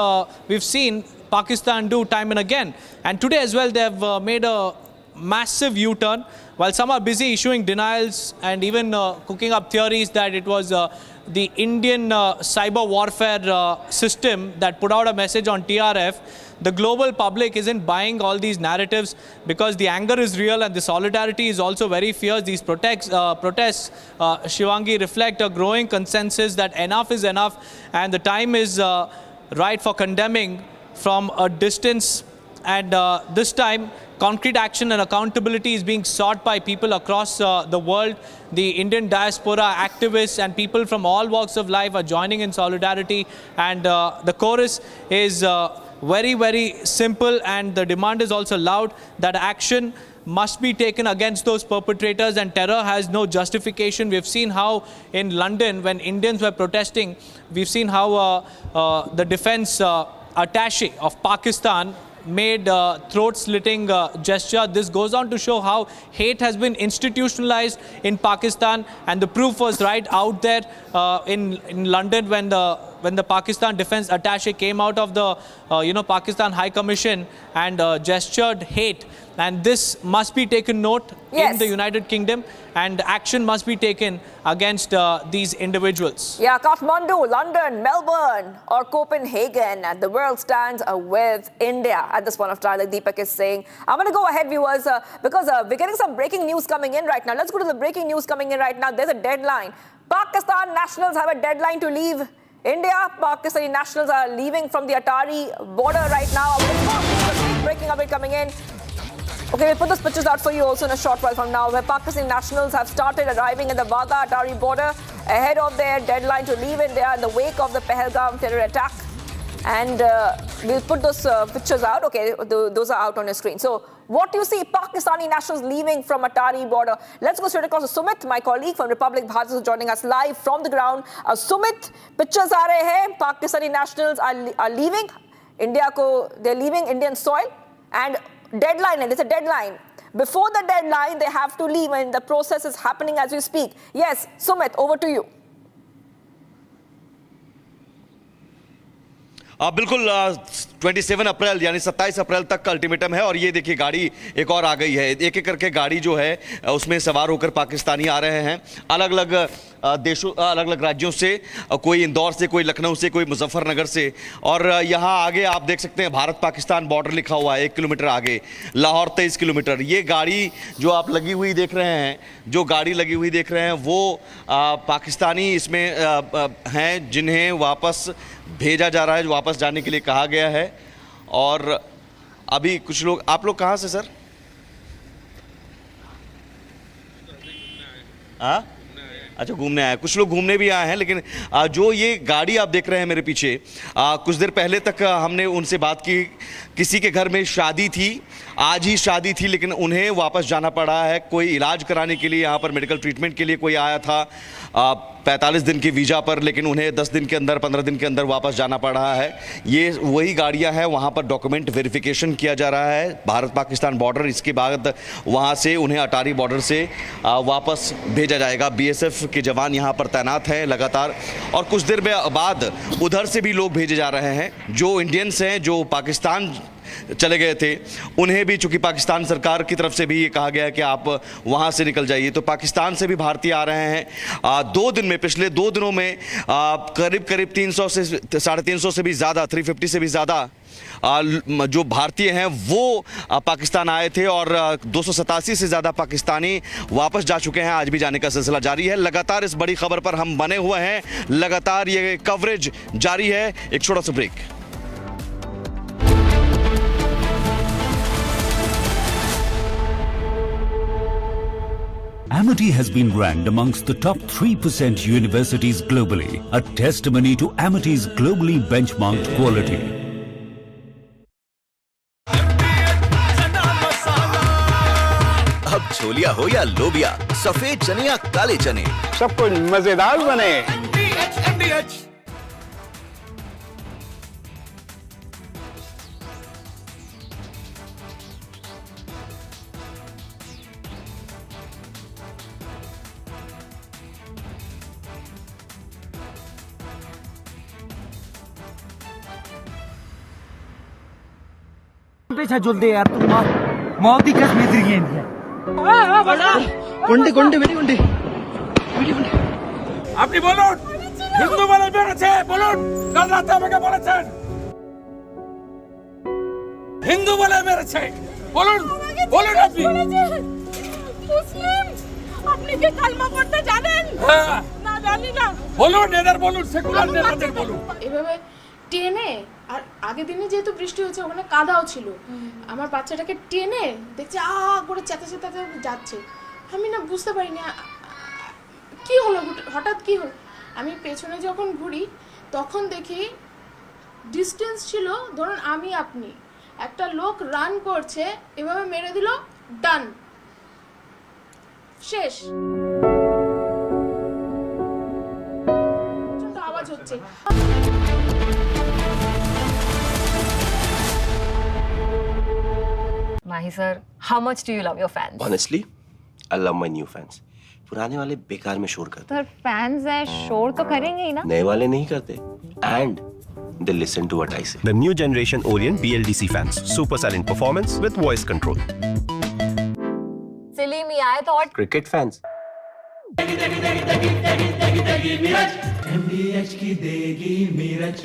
we've seen Pakistan do time and again. And today as well, they've made a massive U-turn. While some are busy issuing denials and even cooking up theories that it was the Indian cyber warfare system that put out a message on TRF, the global public isn't buying all these narratives, because the anger is real and the solidarity is also very fierce. These protests, Shivangi, reflect a growing consensus that enough is enough, and the time is right for condemning from a distance. And this time, concrete action and accountability is being sought by people across the world. The Indian diaspora, activists and people from all walks of life are joining in solidarity. And the chorus is very, very simple, and the demand is also loud, that action must be taken against those perpetrators, and terror has no justification. We've seen how in London, when Indians were protesting, we've seen how the defense attaché of Pakistan made throat-slitting gesture. This goes on to show how hate has been institutionalized in Pakistan, and the proof was right out there in London when the Pakistan defense attaché came out of the Pakistan High Commission and gestured hate. And this must be taken note in the United Kingdom, and action must be taken against these individuals. Yeah, Kathmandu, London, Melbourne or Copenhagen, the world stands with India at this point of time, like Deepak is saying. I'm going to go ahead, viewers, because we're getting some breaking news coming in right now. Let's go to the breaking news coming in right now. There's a deadline. Pakistan nationals have a deadline to leave India. Pakistani nationals are leaving from the Atari border right now. Breaking update coming in. Okay, we'll put those pictures out for you also in a short while from now, where Pakistani nationals have started arriving at the Wagah-Attari border ahead of their deadline to leave India in the wake of the Pahalgam Terror Attack. And we'll put those pictures out. Okay, those are out on your screen. So what do you see Pakistani nationals leaving from Attari border? Let's go straight across to Sumit, my colleague from Republic Bharati, who's joining us live from the ground. Sumit, pictures aa rahe hain. Pakistani nationals are leaving India. They're leaving Indian soil, and deadline, and it's a deadline. Before the deadline, they have to leave, and the process is happening as we speak. Yes, Sumit, over to you. बिल्कुल 27 अप्रैल यानी 27 अप्रैल तक का ultimatum है और ये देखिए गाड़ी एक और आ गई है। एक एक करके गाड़ी जो है उसमें सवार होकर पाकिस्तानी आ रहे हैं अलग अलग देशों अलग अलग राज्यों से, कोई इंदौर से, कोई लखनऊ से, कोई मुजफ्फरनगर से। और यहाँ आगे आप देख सकते हैं भारत पाकिस्तान बॉर्डर लिखा हुआ है 1 किलोमीटर आगे, लाहौर 23 किलोमीटर। ये गाड़ी जो आप लगी हुई देख रहे हैं, जो गाड़ी लगी हुई देख रहे हैं वो पाकिस्तानी इसमें हैं जिन्हें वापस भेजा जा रहा है, जो वापस जाने के लिए कहा गया है। और अभी कुछ लोग, आप लोग कहाँ से सर? हाँ, अच्छा घूमने आए, कुछ लोग घूमने भी आए हैं। लेकिन जो ये गाड़ी आप देख रहे हैं मेरे पीछे, कुछ देर पहले तक हमने उनसे बात की, किसी के घर में शादी थी, आज ही शादी थी, लेकिन उन्हें वापस जाना पड़ा है कोई इलाज कराने के लिए। यहाँ पर मेडिकल ट्रीटमेंट के लिए कोई आया था 45 दिन की वीज़ा पर, लेकिन उन्हें 10 दिन के अंदर, 15 दिन के अंदर वापस जाना पड़ रहा है। ये वही गाड़ियाँ हैं, वहाँ पर डॉक्यूमेंट वेरिफिकेशन किया जा रहा है भारत पाकिस्तान बॉर्डर। इसके बाद वहाँ से उन्हें अटारी बॉर्डर से वापस भेजा जाएगा। BSF के जवान यहाँ पर तैनात हैं लगातार, और कुछ देर बाद उधर से भी लोग भेजे जा रहे हैं जो इंडियंस हैं, जो पाकिस्तान चले गए थे। उन्हें भी, चूंकि पाकिस्तान सरकार की तरफ से भी ये कहा गया है कि आप वहाँ से निकल जाइए, तो पाकिस्तान से भी भारतीय आ रहे हैं। 2 दिन में, पिछले 2 दिनों में करीब 300 से 350 से भी ज़्यादा, 350 से भी ज़्यादा जो भारतीय हैं वो पाकिस्तान आए थे, और 287 से ज़्यादा पाकिस्तानी वापस जा चुके हैं। आज भी जाने का सिलसिला जारी है। लगातार इस बड़ी खबर पर हम बने हुए हैं, लगातार ये कवरेज जारी है। एक छोटा सा break. Amity has been ranked amongst the top 3% universities globally, a testimony to Amity's globally benchmarked quality. अब छोलिया हो या लोबिया, सफेद चने या काले चने, सब कुछ मजेदार बने। MDH जुल्दे यार तुम मौत की कसम है। गुंडी गुंडी बेटी गुंडी আপনি বলুন হিন্দু বলে বেড়েছে, বলুন কাল রাতে আমাকে বলেছেন হিন্দু বলে মেরেছে, বলুন বলুন আপনি মুসলিম, আপনি কি কালমা পড়তে জানেন? না জানি না। বলুন এদের বলুন, সেকুলার নেতাদের বলুন। এভাবে টেনে, আর আগের দিনে যেহেতু বৃষ্টি হচ্ছে ওখানে কাদাও ছিল, আমার বাচ্চাটাকে টেনে দেখছি করে চেঁচাতে যাচ্ছে। আমি না বুঝতে পারিনি কি হলো, হঠাৎ কি হলো। আমি পেছনে যখন ঘুরি তখন দেখি ডিস্টেন্স ছিল ধরুন আমি আপনি, একটা লোক রান করছে, এভাবে মেরে দিল, ডান, শেষ। আওয়াজ হচ্ছে। Mahi sir, how much do you love your fans? Honestly, I love my new fans. पुराने वाले बेकार में शोर करते। सर फैंस हैं, शोर तो करेंगे ही ना। नए वाले नहीं करते। And they listen to what I say. The new generation Orient BLDC fans, super silent performance with voice control. Silly me आए तो और Cricket fans. MDH की देगी मिर्च,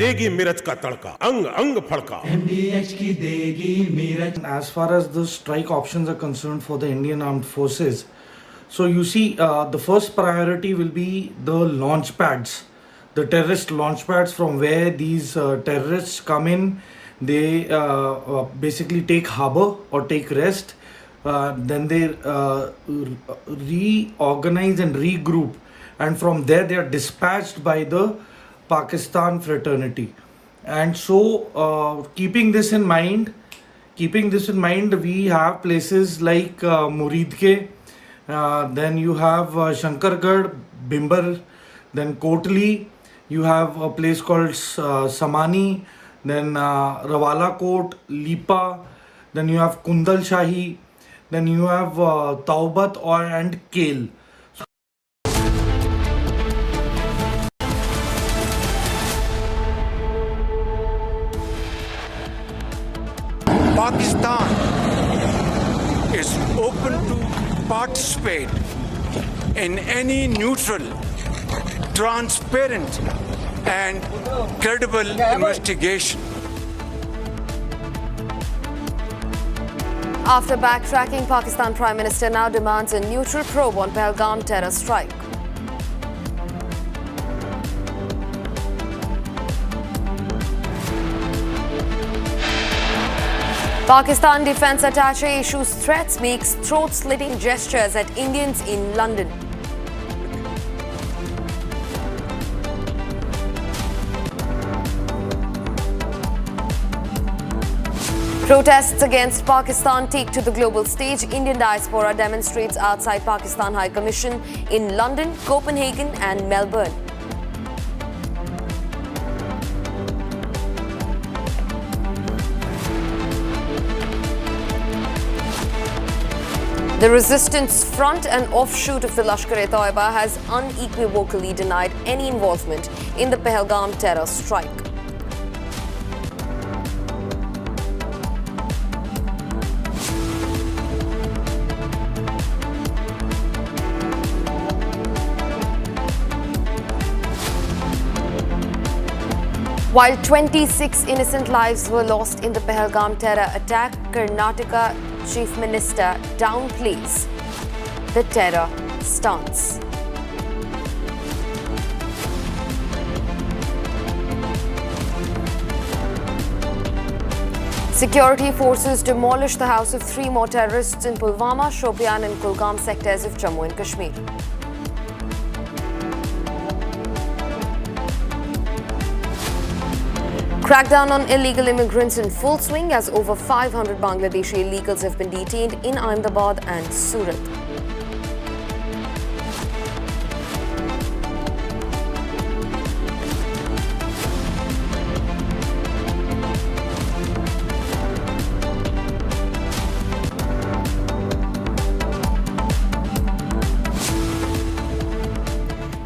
देगी मिर्च का तड़का, अंग अंग फड़का। MDH की देगी मिर्च। As far as the strike options are concerned for the Indian Armed Forces, so you see, the first priority will be the launch pads, the terrorist launch pads from where these terrorists come in. they basically take harbor or take rest. Then they reorganize and regroup, and from there they are dispatched by the Pakistan fraternity. And so, keeping this in mind, we have places like Muridke, then you have Shankargarh, Bimbar, then Kotli, you have a place called Samani, then Rawala Kot, Lipa, then you have Kundal Shahi, then you have Taubat and Kale. Pakistan is open to participate in any neutral, transparent and credible investigation. After backtracking, Pakistan Prime Minister now demands a neutral probe on Pahalgam terror strike. Pakistan defense attaché issues threats, makes throat-slitting gestures at Indians in London. Protests against Pakistan take to the global stage. Indian diaspora demonstrates outside Pakistan High Commission in London, Copenhagen and Melbourne. The Resistance Front, an offshoot of the Lashkar-e-Taiba, has unequivocally denied any involvement in the Pahalgam terror strike. While 26 innocent lives were lost in the Pahalgam terror attack, Karnataka Chief Minister downplays the terror stance. Security forces demolished the house of 3 more terrorists in Pulwama, Shopian and Kulgam sectors of Jammu and Kashmir. Crackdown on illegal immigrants in full swing as over 500 Bangladeshi illegals have been detained in Ahmedabad and Surat.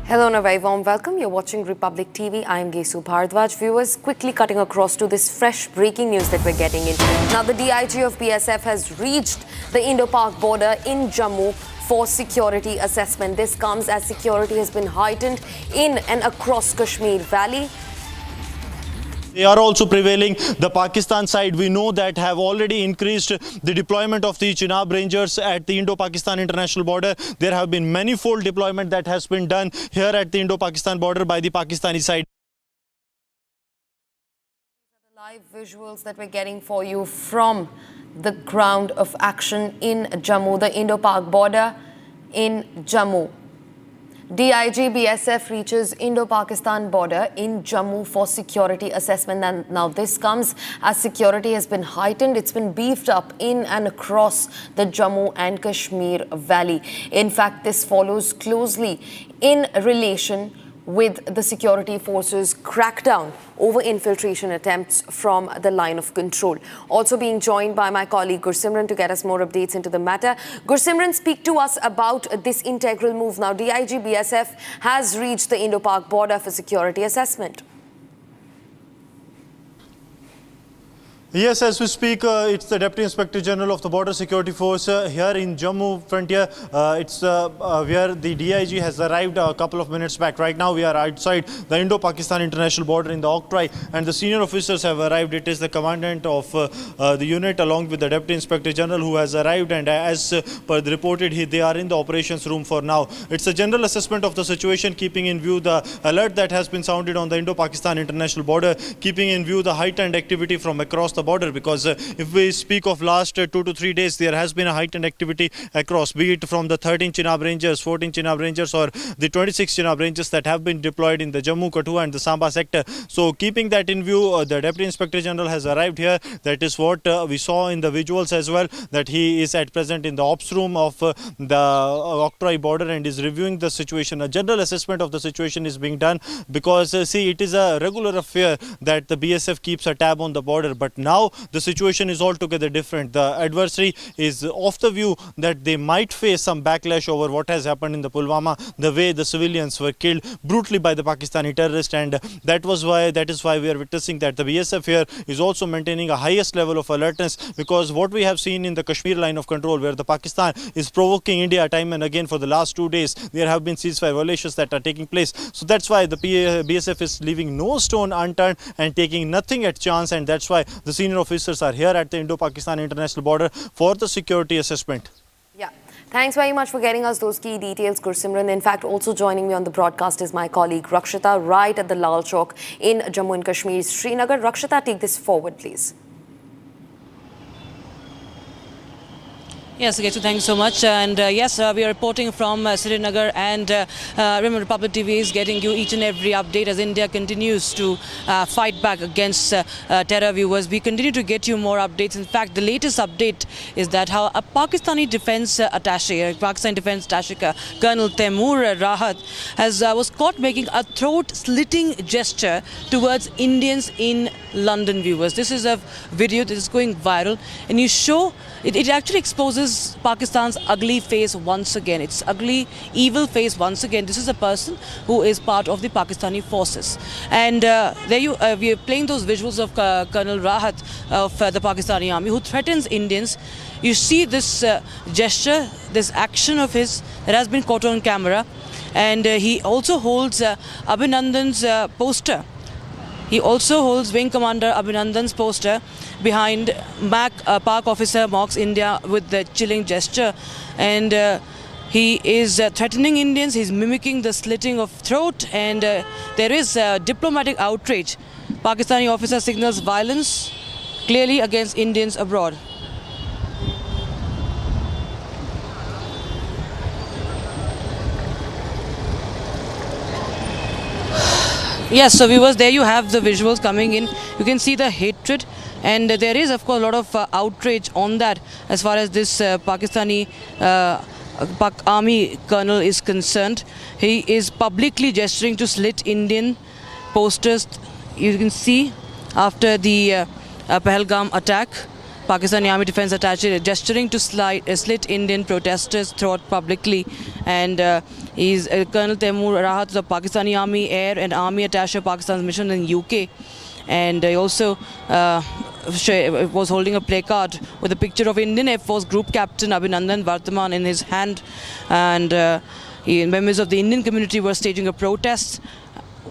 Hello and a very warm welcome. You're watching Republic TV. I am Gesu Bharadwaj. Viewers, quickly cutting across to this fresh breaking news that we're getting in. Now, the DIG of BSF has reached the Indo-Pak border in Jammu for security assessment. This comes as security has been heightened in and across Kashmir Valley. They are also prevailing. The Pakistan side, we know that have already increased the deployment of the Chenab Rangers at the Indo-Pakistan international border. There have been manifold deployment that has been done here at the Indo-Pakistan border by the Pakistani side. The live visuals that we're getting for you from the ground of action in Jammu, the Indo-Pak border in Jammu. DIG BSF reaches Indo-Pakistan border in Jammu for security assessment. And now this comes as security has been heightened. It's been beefed up in and across the Jammu and Kashmir Valley. In fact, this follows closely in relation with the security forces' crackdown over infiltration attempts from the line of control. Also being joined by my colleague Gursimran to get us more updates into the matter. Gursimran, speak to us about this integral move. Now, DIG BSF has reached the Indo-Pak border for security assessment. Yes, as we speak, it's the Deputy Inspector General of the Border Security Force here in Jammu frontier. It's where the DIG has arrived a couple of minutes back. Right now, we are outside the Indo-Pakistan international border in the Octroi, and the senior officers have arrived. It is the commandant of the unit along with the Deputy Inspector General who has arrived, and as per the reported, they are in the operations room for now. It's a general assessment of the situation, keeping in view the alert that has been sounded on the Indo-Pakistan international border, keeping in view the heightened activity from across the border, because if we speak of last 2 to 3 days, there has been a heightened activity across, be it from the 13 Chenab Rangers, 14 Chenab Rangers, or the 26 Chenab Rangers that have been deployed in the Jammu, Kathua and the Samba sector. So keeping that in view, the Deputy Inspector General has arrived here. That is what we saw in the visuals as well, that he is at present in the ops room of the Octroi border and is reviewing the situation. A general assessment of the situation is being done, because see, it is a regular affair that the BSF keeps a tab on the border, but now the situation is altogether different. The adversary is of the view that they might face some backlash over what has happened in the Pulwama, the way the civilians were killed brutally by the Pakistani terrorists, and that is why we are witnessing that the BSF here is also maintaining a highest level of alertness, because what we have seen in the Kashmir line of control, where the Pakistan is provoking India time and again for the last 2 days, there have been ceasefire violations that are taking place. So that's why the BSF is leaving no stone unturned and taking nothing at chance, and that's why the senior officers are here at the Indo-Pakistan international border for the security assessment. Yeah. Thanks very much for getting us those key details, Gursimran. In fact, also joining me on the broadcast is my colleague Rakshita, right at the Lal Chowk in Jammu and Kashmir, Srinagar. Rakshita, take this forward, please. Yes, Getu, thanks so much. And yes, we are reporting from Srinagar, and remember, Republic TV is getting you each and every update as India continues to fight back against terror. Viewers, we continue to get you more updates. In fact, the latest update is that how a Pakistani defense attaché, Colonel Taimur Rahat, was caught making a throat-slitting gesture towards Indians in London. Viewers, this is a video that is going viral, and it actually exposes Pakistan's ugly face once again. Its ugly, evil face once again. This is a person who is part of the Pakistani forces. And we are playing those visuals of Colonel Rahat of the Pakistani army, who threatens Indians. You see this gesture, this action of his that has been caught on camera. And he also holds Abhinandan's poster. He also holds Wing Commander Abhinandan's poster behind Park Officer mocks India with the chilling gesture, and he is threatening Indians. He's mimicking the slitting of throat, and there is diplomatic outrage. Pakistani officer signals violence clearly against Indians abroad. Yes, so viewers, there you have the visuals coming in. You can see the hatred, and there is, of course, a lot of outrage on that as far as this Pakistani army colonel is concerned. He is publicly gesturing to slit Indian posters. You can see after the Pahalgam attack, Pakistani Army Defense Attaché gesturing to slit Indian protesters' throat publicly, and he's Colonel Taimur Rahat, the Pakistani Army Air and Army Attaché of Pakistan's mission in UK, and he also was holding a placard with a picture of Indian Air Force Group Captain Abhinandan Vartaman in his hand, and members of the Indian community were staging a protest,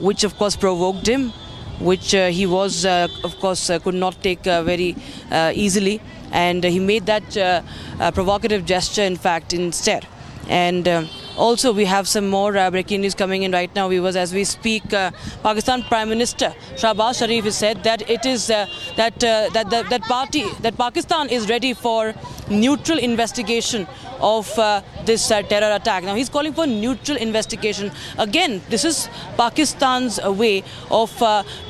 which of course provoked him, which he was, of course, could not take very easily, and he made that provocative gesture, in fact, instead. And also, we have some more breaking news coming in right now, viewers, as we speak. Pakistan Prime Minister Shahbaz Sharif has said that it is that Pakistan is ready for neutral investigation of this terror attack. Now, he's calling for neutral investigation. Again, this is Pakistan's way of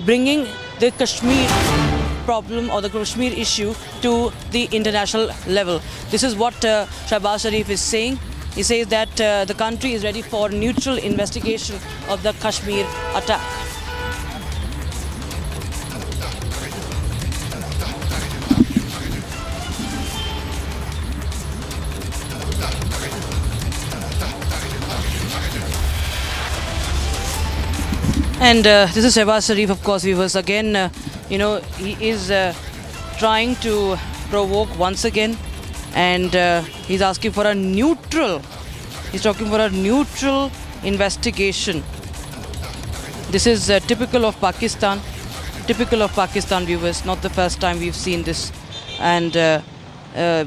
bringing the Kashmir problem or the Kashmir issue to the international level. This is what Shahbaz Sharif is saying. He says that the country is ready for neutral investigation of the Kashmir attack. And this is Shahbaz Sharif, of course, viewers. Again, he is trying to provoke once again, and he's asking for a neutral. He's talking for a neutral investigation. This is typical of Pakistan. Typical of Pakistan, viewers. Not the first time we've seen this, and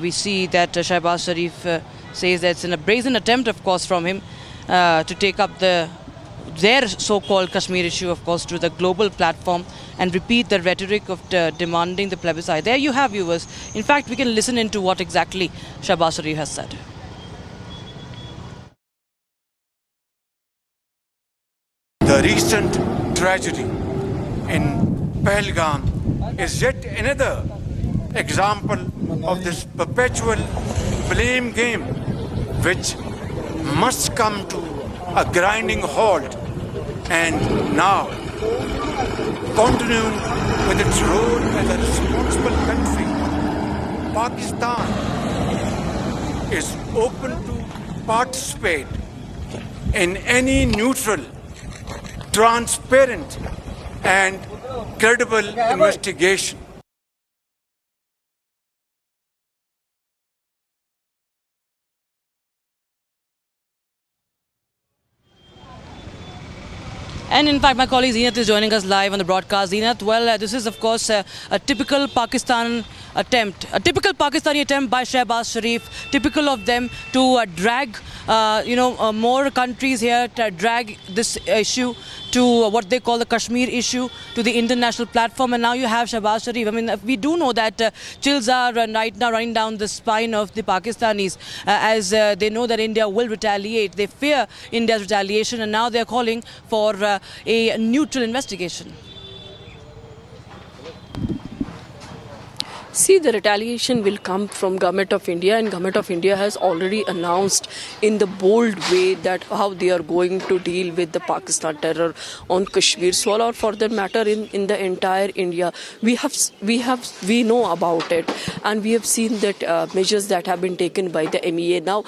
we see that Shehbaz Sharif says that it's in a brazen attempt, of course, from him to take up their so-called Kashmir issue, of course, to the global platform and repeat the rhetoric of demanding the plebiscite. There you have, viewers. In fact, we can listen into what exactly Shehbaz Sharif has said. The recent tragedy in Pahalgam is yet another example of this perpetual blame game, which must come to a grinding halt, and now, continuing with its role as a responsible country, Pakistan is open to participate in any neutral, transparent and credible investigation. And in fact, my colleague Zeenat is joining us live on the broadcast. Zeenat, well, this is of course a typical Pakistan attempt, a typical Pakistani attempt by Shehbaz Sharif, typical of them to drag, more countries here, to drag this issue to what they call the Kashmir issue, to the international platform. And now you have Shehbaz Sharif. I mean, we do know that chills are right now running down the spine of the Pakistanis as they know that India will retaliate. They fear India's retaliation, and now they're calling for a neutral investigation. See, the retaliation will come from Government of India, and Government of India has already announced in the bold way that how they are going to deal with the Pakistan terror on Kashmir soil, or for that matter in the entire India. We know about it, and we have seen that measures that have been taken by the MEA. Now,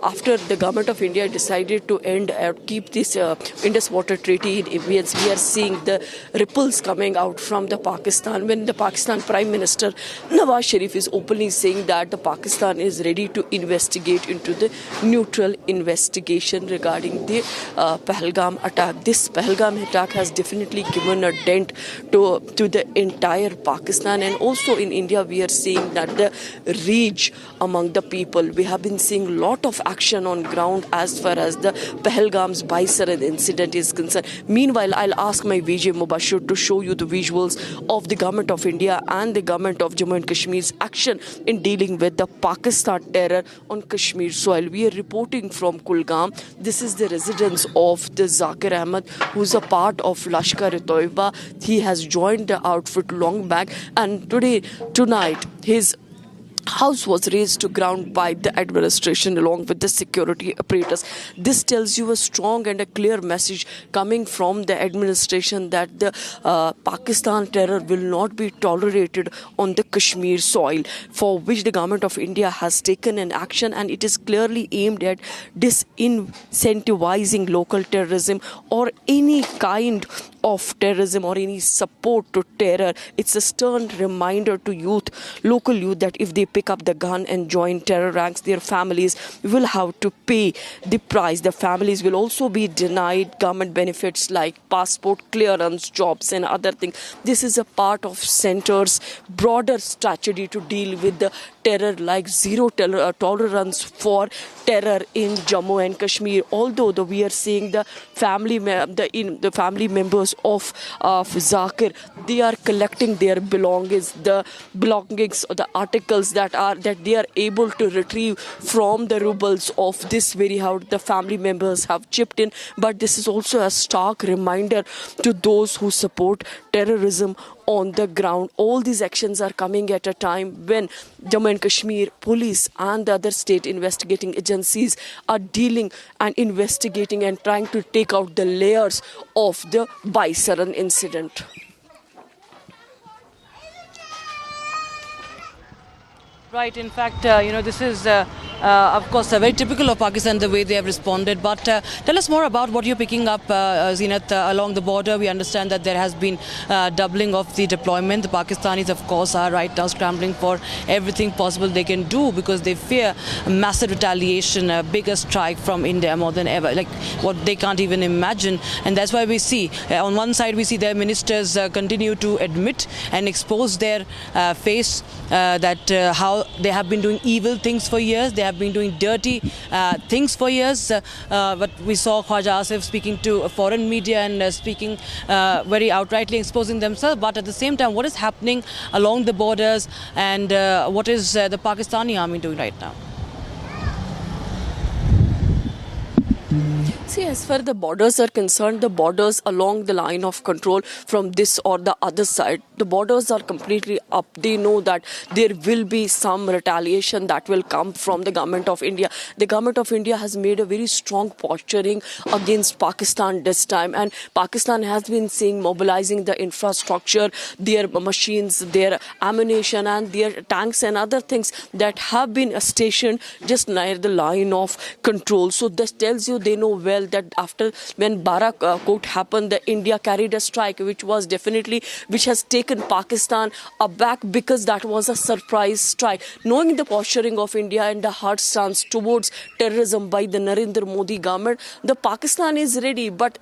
after the Government of India decided to end or keep this Indus Water Treaty in abeyance, we are seeing the ripples coming out from the Pakistan when the Pakistan Prime Minister Nawaz Sharif is openly saying that the Pakistan is ready to investigate into the neutral investigation regarding the Pahalgam attack. This Pahalgam attack has definitely given a dent to the entire Pakistan, and also in India we are seeing that the rage among the people. We have been seeing a lot of action on ground as far as the Pahalgam's Baisaran incident is concerned. Meanwhile, I'll ask my VJ Mubashir to show you the visuals of the Government of India and the Government of Jammu and Kashmir's action in dealing with the Pakistan terror on Kashmir soil. We are reporting from Kulgam. This is the residence of the Zakir Ahmed, who's a part of Lashkar-e-Toiba. He has joined the outfit long back, and tonight, his house was razed to ground by the administration along with the security apparatus. This tells you a strong and a clear message coming from the administration that the Pakistan terror will not be tolerated on the Kashmir soil, for which the Government of India has taken an action, and it is clearly aimed at disincentivizing local terrorism or any kind of terrorism or any support to terror. It's a stern reminder to local youth, that if they pick up the gun and join terror ranks, their families will have to pay the price. The families will also be denied government benefits like passport clearance, jobs and other things. This is a part of centre's broader strategy to deal with the terror, like zero tolerance for terror in Jammu and Kashmir. Although we are seeing the family members of Zakir, they are collecting their belongings, the articles that they are able to retrieve from the rubbles of this very house. The family members have chipped in, but this is also a stark reminder to those who support terrorism on the ground. All these actions are coming at a time when Jammu and Kashmir police and the other state investigating agencies are dealing and investigating and trying to take out the layers of the Baisaran incident. Right, in fact, this is Of course, very typical of Pakistan, the way they have responded. But tell us more about what you're picking up, Zeenat, along the border. We understand that there has been doubling of the deployment. The Pakistanis, of course, are right now scrambling for everything possible they can do because they fear massive retaliation, a bigger strike from India more than ever, like what they can't even imagine. And that's why we see, on one side, we see their ministers continue to admit and expose their face that how they have been doing evil things for years, they have been doing dirty things for years. But we saw Khwaja Asif speaking to foreign media and speaking very outrightly exposing themselves. But at the same time, what is happening along the borders and what is the Pakistani army doing right now? See, as far as the borders are concerned, the borders along the line of control from this or the other side, the borders are completely up. They know that there will be some retaliation that will come from the government of India. The government of India has made a very strong posturing against Pakistan this time, and Pakistan has been seeing mobilizing the infrastructure, their machines, their ammunition and their tanks and other things that have been stationed just near the line of control. So this tells you they know well that after when Barakot happened, the India carried a strike which has taken Pakistan aback because that was a surprise strike. Knowing the posturing of India and the hard stance towards terrorism by the Narendra Modi government, the Pakistan is ready, but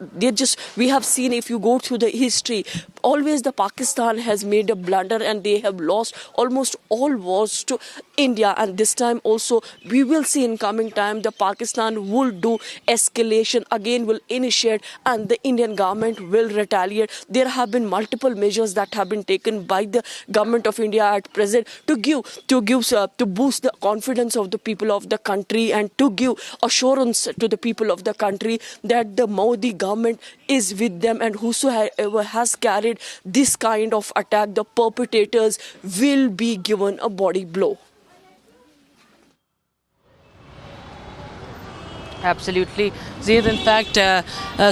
we have seen, if you go through the history, always the Pakistan has made a blunder and they have lost almost all wars to India. And this time also we will see in coming time the Pakistan will do escalation again, will initiate, and the Indian government will retaliate. There have been multiple measures that have been taken by the government of India at present to boost the confidence of the people of the country and to give assurance to the people of the country that the Modi government is with them, and whosoever has carried this kind of attack, the perpetrators will be given a body blow. Absolutely. Zeenat, in fact,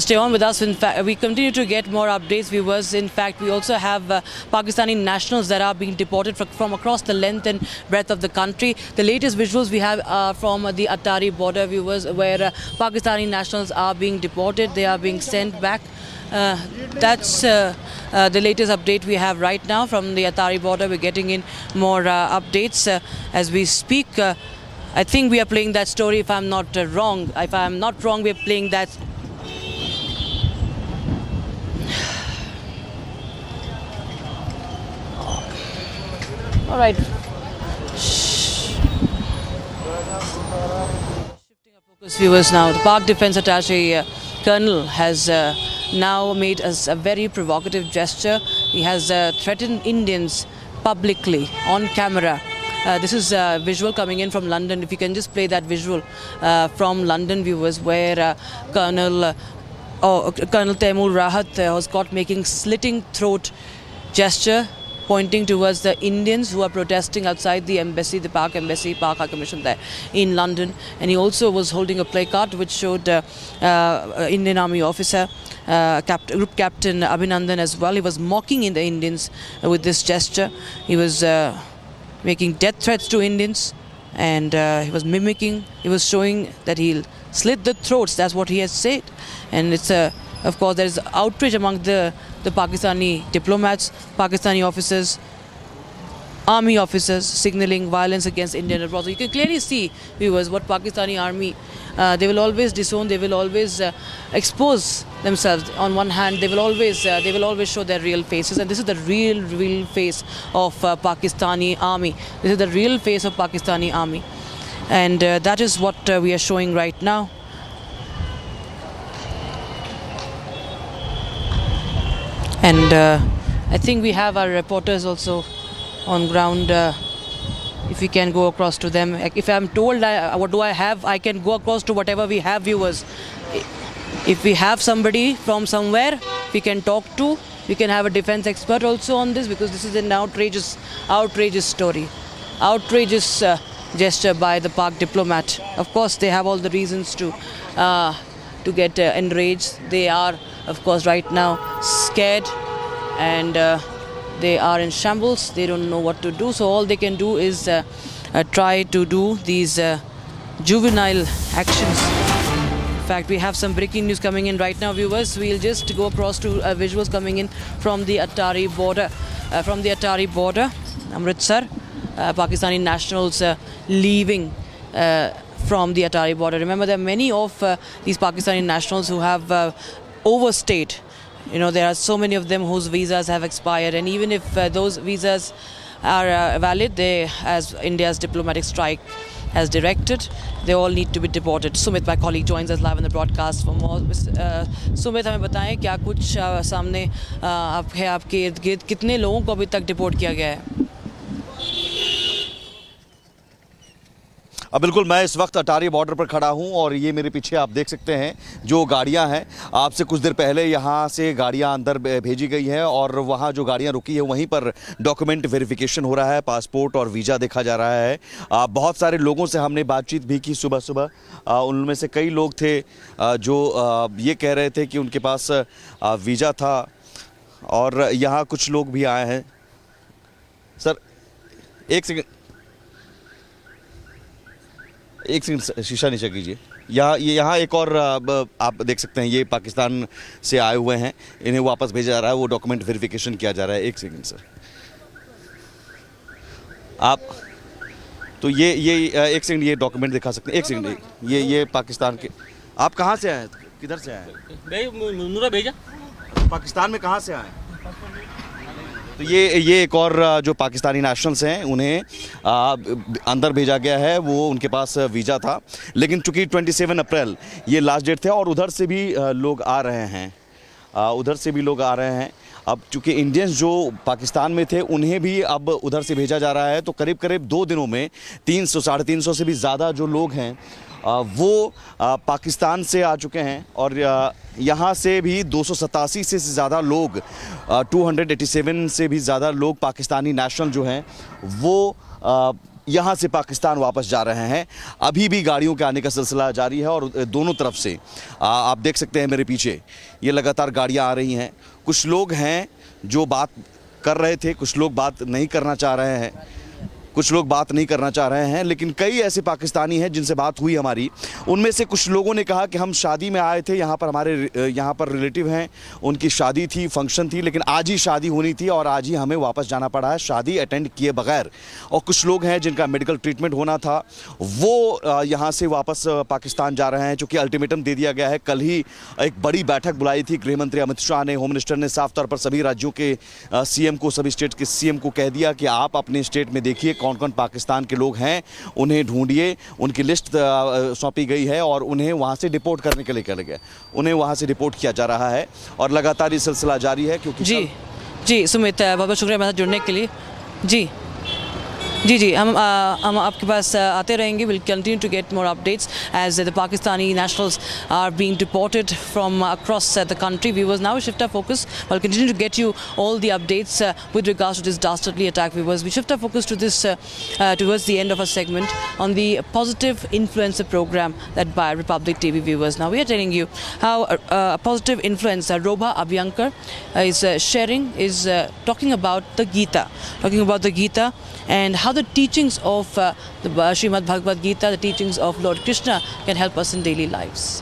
stay on with us. In fact, we continue to get more updates, viewers. In fact, we also have Pakistani nationals that are being deported from across the length and breadth of the country. The latest visuals we have are from the Attari border, viewers, where Pakistani nationals are being deported. They are being sent back. That's the latest update we have right now from the Attari border. We're getting in more updates as we speak. I think we are playing that story, if I'm not wrong. If I'm not wrong, we're playing that. All right. Shifting our focus, viewers, now. The Park Defence Attaché Colonel has now made us a very provocative gesture. He has threatened Indians publicly on camera. This is a visual coming in from London. If you can just play that visual from London, viewers, where Colonel Taimur Rahat was caught making slitting throat gesture, pointing towards the Indians who are protesting outside the embassy, the Park Embassy, Park High Commission there in London. And he also was holding a placard which showed Indian Army officer, Group Captain Abhinandan as well. He was mocking in the Indians with this gesture. He was making death threats to Indians, and he was mimicking, he was showing that he'll slit the throats. That's what he has said. And it's of course there is outrage among the Pakistani diplomats, Pakistani officers, army officers signaling violence against Indian abroad. So you can clearly see, viewers, what Pakistani army, they will always disown, they will always expose themselves. On one hand, they will always show their real faces, and this is the real face of Pakistani army. This is the real face of Pakistani army, and that is what we are showing right now. And I think we have our reporters also on ground. If we can go across to them. If I'm told what do I have, I can go across to whatever we have, viewers. If we have somebody from somewhere we can talk to, we can have a defense expert also on this, because this is an outrageous story, outrageous gesture by the Pak diplomat. Of course, they have all the reasons to get enraged. They are, of course, right now scared, and they are in shambles. They don't know what to do. So all they can do is try to do these juvenile actions. In fact, we have some breaking news coming in right now, viewers. We'll just go across to visuals coming in from the Attari border. Amritsar, Pakistani nationals leaving from the Attari border. Remember, there are many of these Pakistani nationals who have overstayed. You know, there are so many of them whose visas have expired, and even if those visas are valid, they, as India's diplomatic strike has directed, they all need to be deported. Sumit, my colleague, joins us live in the broadcast for more. Sumit, हमें बताएं क्या कुछ सामने है आपके इर्द गिर्द, कितने लोगों को अभी तक डिपोर्ट किया गया है? बिल्कुल, मैं इस वक्त अटारी बॉर्डर पर खड़ा हूं और ये मेरे पीछे आप देख सकते हैं जो गाड़ियां हैं। आपसे कुछ देर पहले यहां से गाड़ियां अंदर भेजी गई हैं और वहां जो गाड़ियां रुकी है वहीं पर डॉक्यूमेंट वेरिफिकेशन हो रहा है, पासपोर्ट और वीज़ा देखा जा रहा है। बहुत सारे लोगों से हमने बातचीत भी की सुबह सुबह। उनमें से कई लोग थे जो ये कह रहे थे कि उनके पास वीज़ा था और यहाँ कुछ लोग भी आए हैं। सर, एक सेकंड शीशा नीचे कीजिए। यहाँ एक और आप देख सकते हैं, ये पाकिस्तान से आए हुए हैं, इन्हें वापस भेजा जा रहा है, वो डॉक्यूमेंट वेरिफिकेशन किया जा रहा है। एक सेकंड सर, आप तो ये एक सेकंड ये डॉक्यूमेंट दिखा सकते हैं? एक सेकंड, ये पाकिस्तान के, आप कहाँ से आए, किधर से आए? भेजा पाकिस्तान में कहाँ से आए? तो ये एक और जो पाकिस्तानी नेशनल्स हैं उन्हें अंदर भेजा गया है। वो उनके पास वीज़ा था, लेकिन चूंकि 27 अप्रैल ये लास्ट डेट थे और उधर से भी लोग आ रहे हैं। अब चूंकि इंडियंस जो पाकिस्तान में थे उन्हें भी अब उधर से भेजा जा रहा है। तो करीब करीब 2 दिनों में 300-350 से भी ज़्यादा जो लोग हैं वो पाकिस्तान से आ चुके हैं और यहाँ से भी 287 से ज़्यादा लोग, 287 से भी ज़्यादा लोग पाकिस्तानी नेशनल जो हैं वो यहाँ से पाकिस्तान वापस जा रहे हैं। अभी भी गाड़ियों के आने का सिलसिला जारी है और दोनों तरफ से आप देख सकते हैं मेरे पीछे ये लगातार गाड़ियाँ आ रही हैं। कुछ लोग हैं जो बात कर रहे थे, कुछ लोग बात नहीं करना चाह रहे हैं, लेकिन कई ऐसे पाकिस्तानी हैं जिनसे बात हुई हमारी। उनमें से कुछ लोगों ने कहा कि हम शादी में आए थे, यहाँ पर रिलेटिव हैं, उनकी शादी थी, फंक्शन थी, लेकिन आज ही शादी होनी थी और आज ही हमें वापस जाना पड़ा है शादी अटेंड किए बगैर। और कुछ लोग हैं जिनका मेडिकल ट्रीटमेंट होना था, वो यहाँ से वापस पाकिस्तान जा रहे हैं, चूँकि अल्टीमेटम दे दिया गया है। कल ही एक बड़ी बैठक बुलाई थी गृह मंत्री अमित शाह ने, होम मिनिस्टर ने साफ तौर पर सभी राज्यों के सीएम को, सभी स्टेट के सीएम को कह दिया कि आप अपने स्टेट में देखिए कौन कौन पाकिस्तान के लोग हैं, उन्हें ढूंढिए। उनकी लिस्ट सौंपी गई है और उन्हें वहां से डिपोर्ट करने के लिए कहा गया, उन्हें वहां से डिपोर्ट किया जा रहा है और लगातार ये सिलसिला जारी है। क्योंकि जी सुमित, बहुत बहुत शुक्रिया हमारे साथ जुड़ने के लिए। जी हम आपके पास आते रहेंगे. We'll continue to get more updates as the Pakistani nationals are being deported from across the country. Viewers, now we shift our focus. We'll continue to get you all the updates with regards to this dastardly attack. Viewers, we shift our focus to this towards the end of our segment on the positive influencer program that by Republic TV. Viewers, now we are telling you how a positive influencer Roba Abhyankar is sharing, is talking about the Gita, and how the teachings of the Srimad Bhagavad Gita, the teachings of Lord Krishna can help us in daily lives.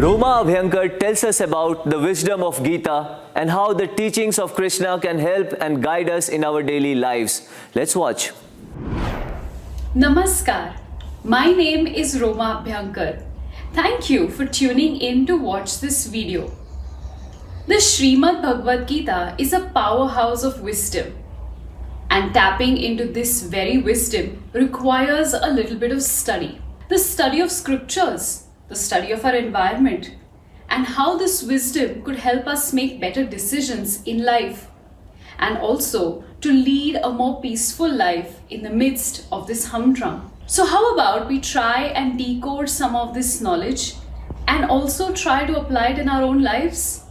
Roma Abhyankar tells us about the wisdom of Gita and how the teachings of Krishna can help and guide us in our daily lives. Let's watch. Namaskar. My name is Roma Abhyankar. Thank you for tuning in to watch this video. The Srimad Bhagavad Gita is a powerhouse of wisdom, and tapping into this very wisdom requires a little bit of study. The study of scriptures, the study of our environment, and how this wisdom could help us make better decisions in life, and also to lead a more peaceful life in the midst of this humdrum. So how about we try and decode some of this knowledge and also try to apply it in our own lives?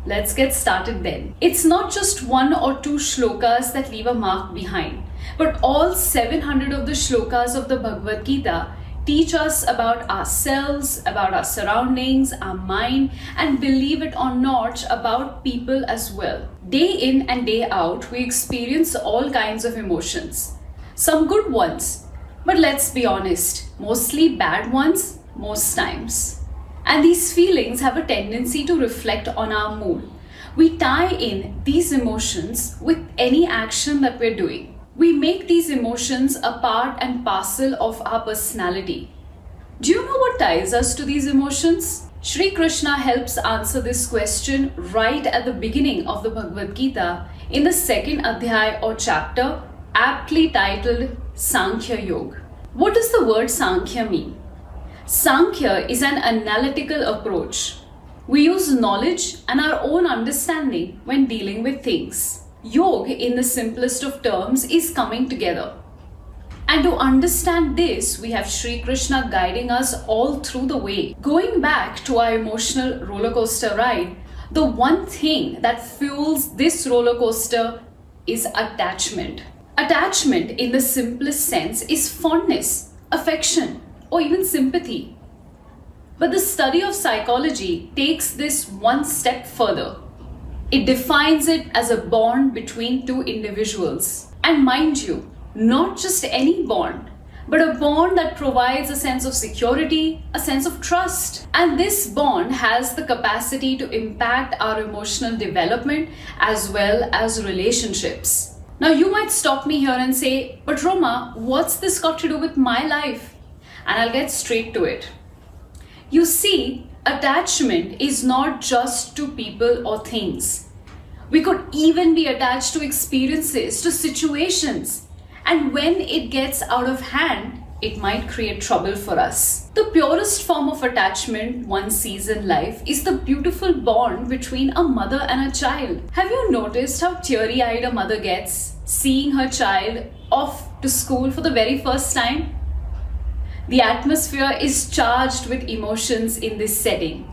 Let's get started then. It's not just 1 or 2 shlokas that leave a mark behind, but all 700 of the shlokas of the Bhagavad Gita teach us about ourselves, about our surroundings, our mind, and believe it or not, about people as well. Day in and day out, we experience all kinds of emotions. Some good ones, but let's be honest, mostly bad ones most times. And these feelings have a tendency to reflect on our mood. We tie in these emotions with any action that we're doing. We make these emotions a part and parcel of our personality. Do you know what ties us to these emotions? Shri Krishna helps answer this question right at the beginning of the Bhagavad Gita in the second adhyay or chapter, aptly titled Sankhya Yoga. What does the word Sankhya mean? Sankhya is an analytical approach. We use knowledge and our own understanding when dealing with things. Yoga, in the simplest of terms, is coming together. And to understand this, we have Shri Krishna guiding us all through the way. Going back to our emotional roller coaster ride, the one thing that fuels this roller coaster is attachment. Attachment, in the simplest sense, is fondness, affection, or even sympathy. But the study of psychology takes this one step further. It defines it as a bond between two individuals. And mind you, not just any bond, but a bond that provides a sense of security, a sense of trust. And this bond has the capacity to impact our emotional development as well as relationships. Now you might stop me here and say, but Roma, what's this got to do with my life? And I'll get straight to it. You see, attachment is not just to people or things. We could even be attached to experiences, to situations. And when it gets out of hand, it might create trouble for us. The purest form of attachment one sees in life is the beautiful bond between a mother and a child. Have you noticed how teary-eyed a mother gets seeing her child off to school for the very first time? The atmosphere is charged with emotions in this setting.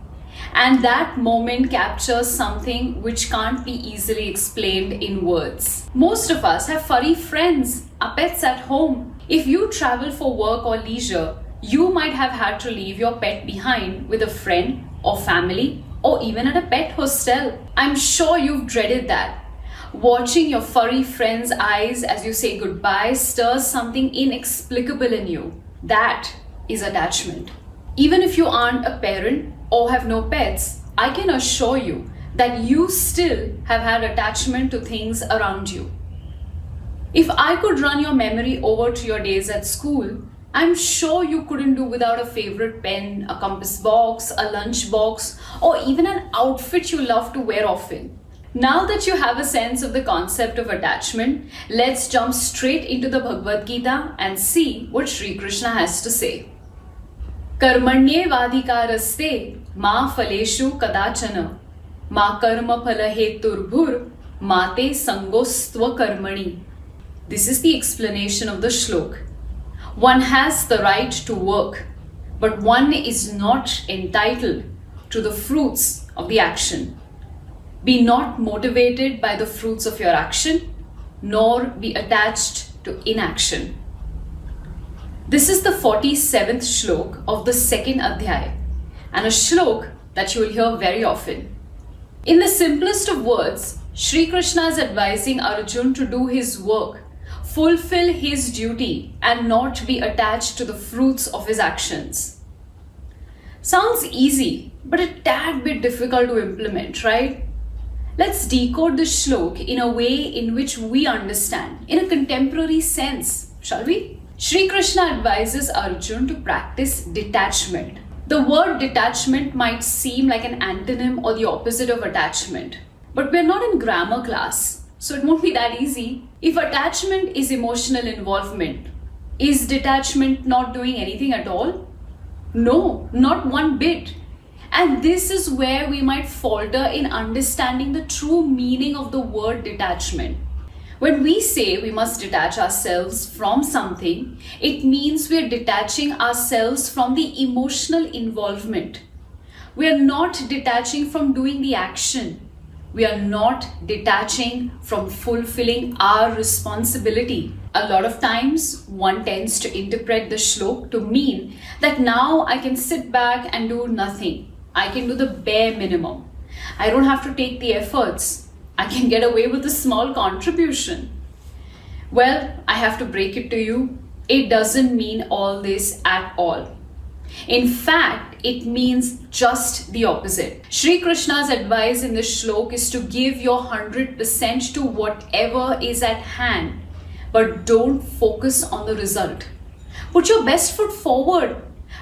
And that moment captures something which can't be easily explained in words. Most of us have furry friends, our pets at home. If you travel for work or leisure, you might have had to leave your pet behind with a friend or family or even at a pet hostel. I'm sure you've dreaded that. Watching your furry friend's eyes as you say goodbye stirs something inexplicable in you. That is attachment. Even if you aren't a parent or have no pets, I can assure you that you still have had attachment to things around you. If I could run your memory over to your days at school, I'm sure you couldn't do without a favorite pen, a compass box, a lunch box, or even an outfit you love to wear often. Now that you have a sense of the concept of attachment, let's jump straight into the Bhagavad Gita and see what Shri Krishna has to say. Karmanyevadhikaraste ma phaleshu kadachana ma karma phala heturbhur mate sangostva karmani. This is the explanation of the shlok. One has the right to work, but one is not entitled to the fruits of the action. Be not motivated by the fruits of your action, nor be attached to inaction. This is the 47th shlok of the second adhyay, and a shlok that you will hear very often. In the simplest of words, Shri Krishna is advising Arjuna to do his work, fulfill his duty, and not be attached to the fruits of his actions. Sounds easy, but a tad bit difficult to implement, right? Let's decode the shlok in a way in which we understand, in a contemporary sense, shall we? Shri Krishna advises Arjuna to practice detachment. The word detachment might seem like an antonym or the opposite of attachment, but we're not in grammar class, so it won't be that easy. If attachment is emotional involvement, is detachment not doing anything at all? No, not one bit. And this is where we might falter in understanding the true meaning of the word detachment. When we say we must detach ourselves from something, it means we are detaching ourselves from the emotional involvement. We are not detaching from doing the action. We are not detaching from fulfilling our responsibility. A lot of times, one tends to interpret the shlok to mean that now I can sit back and do nothing. I can do the bare minimum. I don't have to take the efforts. I can get away with a small contribution. Well, I have to break it to you. It doesn't mean all this at all. In fact, it means just the opposite. Shri Krishna's advice in this shlok is to give your 100% to whatever is at hand, but don't focus on the result. Put your best foot forward,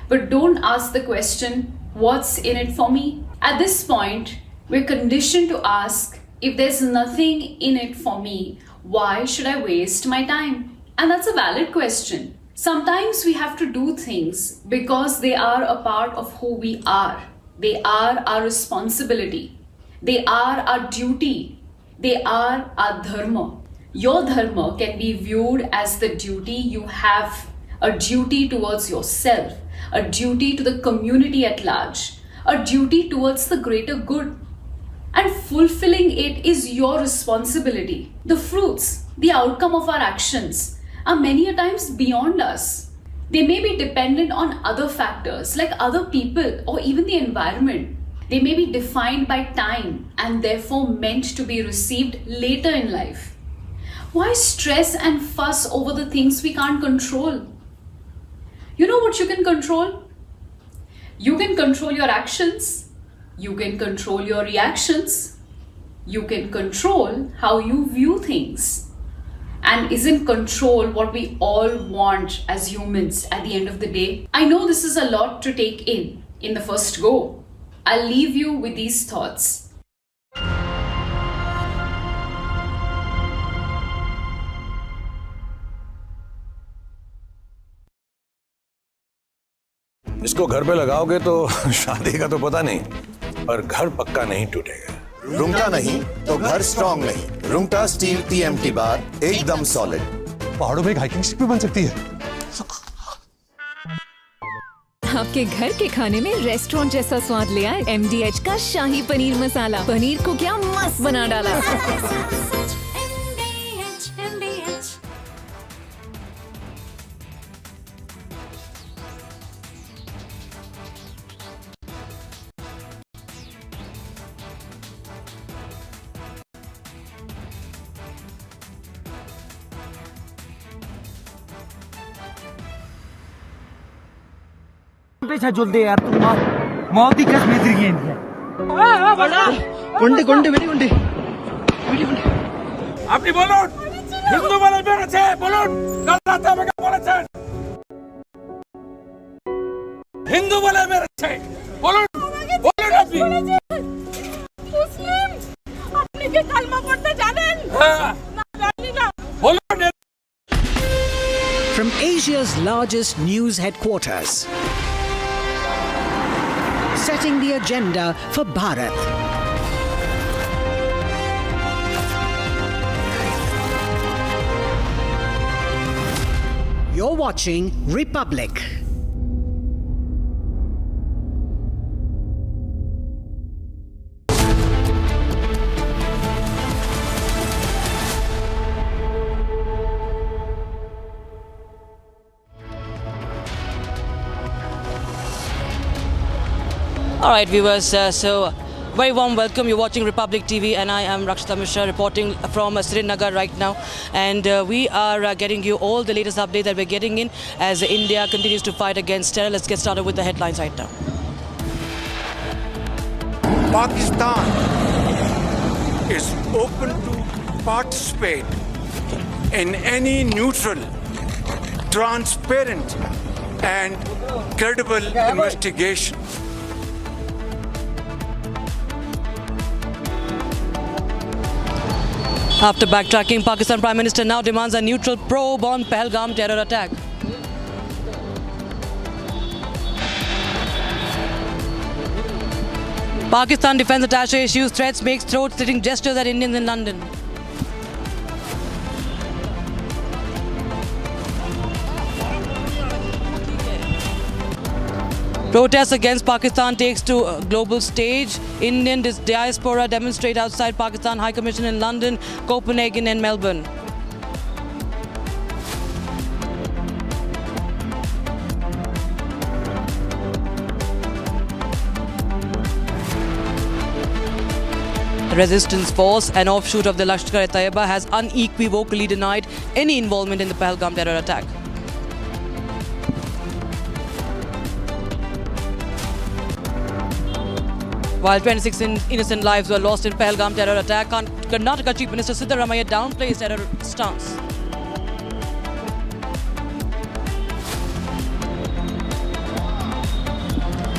but don't ask the question, what's in it for me? At this point, we're conditioned to ask, if there's nothing in it for me, why should I waste my time? And that's a valid question. Sometimes we have to do things because they are a part of who we are. They are our responsibility. They are our duty. They are our dharma. Your dharma can be viewed as the duty you have, a duty towards yourself, a duty to the community at large, a duty towards the greater good. And fulfilling it is your responsibility. The fruits, the outcome of our actions, are many a times beyond us. They may be dependent on other factors like other people or even the environment. They may be defined by time and therefore meant to be received later in life. Why stress and fuss over the things we can't control? You know what you can control? You can control your actions. You can control your reactions. You can control how you view things. And isn't control what we all want as humans at the end of the day? I know this is a lot to take in the first go. I'll leave you with these thoughts. इसको घर पे लगाओगे तो शादी का तो पता नहीं, पर घर पक्का नहीं टूटेगा। रुंगटा नहीं तो घर स्ट्रॉन्ग नहीं। रुंगटा स्टील TMT बार एकदम सॉलिड। पहाड़ों में एक हाइकिंग शिप भी बन सकती है। आपके घर के खाने में रेस्टोरेंट जैसा स्वाद ले आए MDH का शाही पनीर मसाला। पनीर को क्या मस्त बना डाला। जुल्दे यार तुम मौत की कसम इधर गई है गुंडे बेटी गुंडे আপনি বলুন হিন্দু বলে বেড়েছে বলুন কালরাতে আমাকে বলেছেন হিন্দু বলে বেড়েছে বলুন বলুন আপনি মুসলিম আপনি কি কালমা পড়তে জানেন না জানি না বলুন From Asia's largest news headquarters, setting the agenda for Bharat. You're watching Republic. All right, viewers, so very warm welcome. You're watching Republic TV and I am Rakshita Mishra reporting from Srinagar right now. And we are getting you all the latest updates that we're getting in as India continues to fight against terror. Let's get started with the headlines right now. Pakistan is open to participate in any neutral, transparent and credible investigation. After backtracking, Pakistan Prime Minister now demands a neutral probe on Pahalgam Terror Attack. Pakistan Defence Attaché issues threats, makes throat-slitting gestures at Indians in London. Protests against Pakistan takes to a global stage. Indian diaspora demonstrate outside Pakistan High Commission in London, Copenhagen and Melbourne. Resistance Force, an offshoot of the Lashkar-e-Taiba, has unequivocally denied any involvement in the Pahalgam terror attack. While 26 innocent lives were lost in Pahalgam terror attack, Karnataka Chief Minister Siddaramaiah downplays terror stance.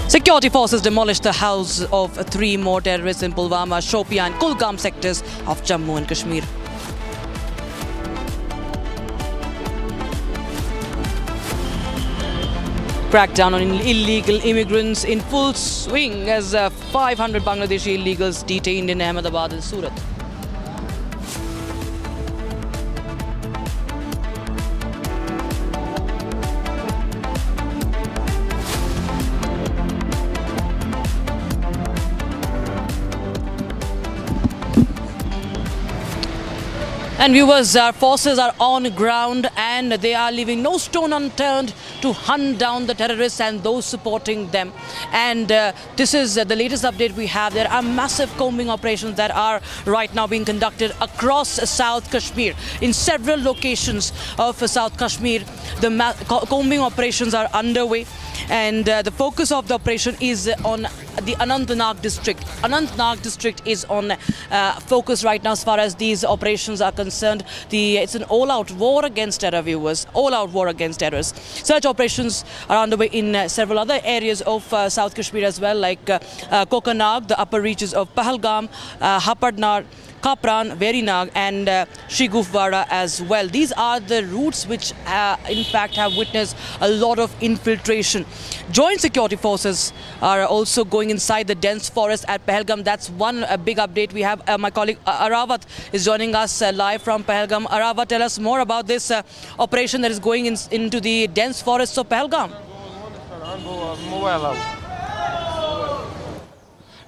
Security forces demolished the house of 3 more terrorists in Pulwama, Shopian and Kulgam sectors of Jammu and Kashmir. Crackdown on illegal immigrants in full swing as 500 Bangladeshi illegals detained in Ahmedabad and Surat. And viewers, our forces are on ground and they are leaving no stone unturned to hunt down the terrorists and those supporting them. And this is the latest update we have. There are massive combing operations that are right now being conducted across South Kashmir. In several locations of South Kashmir, the combing operations are underway. And the focus of the operation is on the Anantnag district. Anantnag district is on focus right now as far as these operations are concerned. It's an all-out war against terror, viewers. All-out war against terrorists. Search operations are underway in several other areas of South Kashmir as well, like Kokanag, the upper reaches of Pahalgam, Hapadnar, Kapran, Verinag and Shigufwara as well. These are the routes which in fact have witnessed a lot of infiltration. Joint security forces are also going inside the dense forest at Pahalgam. That's one big update we have. My colleague Aravat is joining us live from Pahalgam. Aravat, tell us more about this operation that is going into the dense forests of Pahalgam.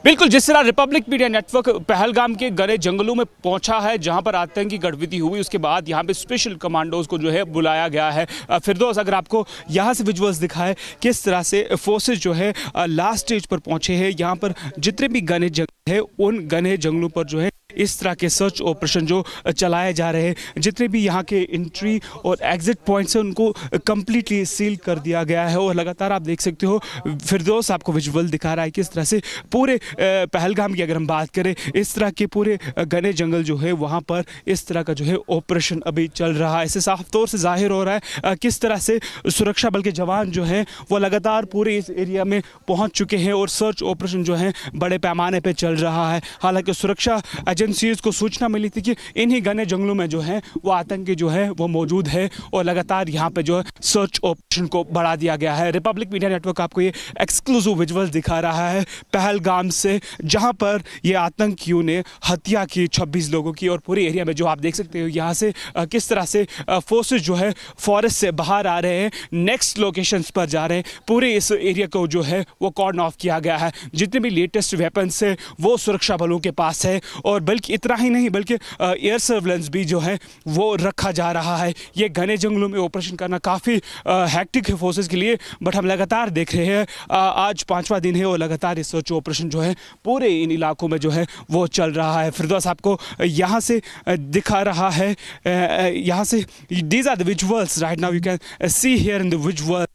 बिल्कुल, जिस तरह Republic media network Pahalgam के घने जंगलों में पहुंचा है, जहां पर आतंकी गतिविधि हुई, उसके बाद यहां पे स्पेशल कमांडोज को जो है बुलाया गया है। फिरदौस, अगर आपको यहां से विजुअल्स दिखाए किस तरह से फोर्सेस जो है लास्ट स्टेज पर पहुंचे हैं, यहां पर जितने भी घने जंगल है उन घने जंगलों पर जो है इस तरह के सर्च ऑपरेशन जो चलाए जा रहे हैं, जितने भी यहाँ के एंट्री और एग्जिट पॉइंट्स हैं उनको कम्प्लीटली सील कर दिया गया है। और लगातार आप देख सकते हो, फिरदौस आपको विजुअल दिखा रहा है किस तरह से पूरे पहलगाम की अगर हम बात करें, इस तरह के पूरे घने जंगल जो है वहाँ पर इस तरह का जो है ऑपरेशन अभी चल रहा है। इससे साफ तौर से जाहिर हो रहा है किस तरह से सुरक्षा बल के जवान जो हैं वो लगातार पूरे इस एरिया में पहुँच चुके हैं और सर्च ऑपरेशन जो है बड़े पैमाने पर चल रहा है। हालांकि सुरक्षा एजेंसीज को सूचना मिली थी कि इन्हीं घने जंगलों में जो है वो आतंकी जो है वो मौजूद है और लगातार यहाँ पे जो है सर्च ऑपरेशन को बढ़ा दिया गया है। रिपब्लिक मीडिया नेटवर्क आपको ये एक्सक्लूसिव विजुअल दिखा रहा है पहलगाम से, जहाँ पर ये आतंकियों ने हत्या की 26 लोगों की। और पूरे एरिया में जो आप देख सकते हो यहाँ से किस तरह से फोर्सेस जो है फॉरेस्ट से बाहर आ रहे हैं, नेक्स्ट लोकेशंस पर जा रहे हैं। पूरे इस एरिया को जो है वो कॉर्डन ऑफ किया गया है। जितने भी लेटेस्ट वेपन्स है वो सुरक्षा बलों के पास है और बल्कि इतना ही नहीं बल्कि एयर सर्वेलेंस भी जो है वो रखा जा रहा है। ये घने जंगलों में ऑपरेशन करना काफ़ी हैक्टिक है फोर्सेस के लिए, बट हम लगातार देख रहे हैं आज 5वां दिन है और लगातार इस सर्च ऑपरेशन जो है पूरे इन इलाकों में जो है वो चल रहा है। फिरदौस आपको यहाँ से दिखा रहा है, यहाँ से these are the visuals right now, you can see here in the visual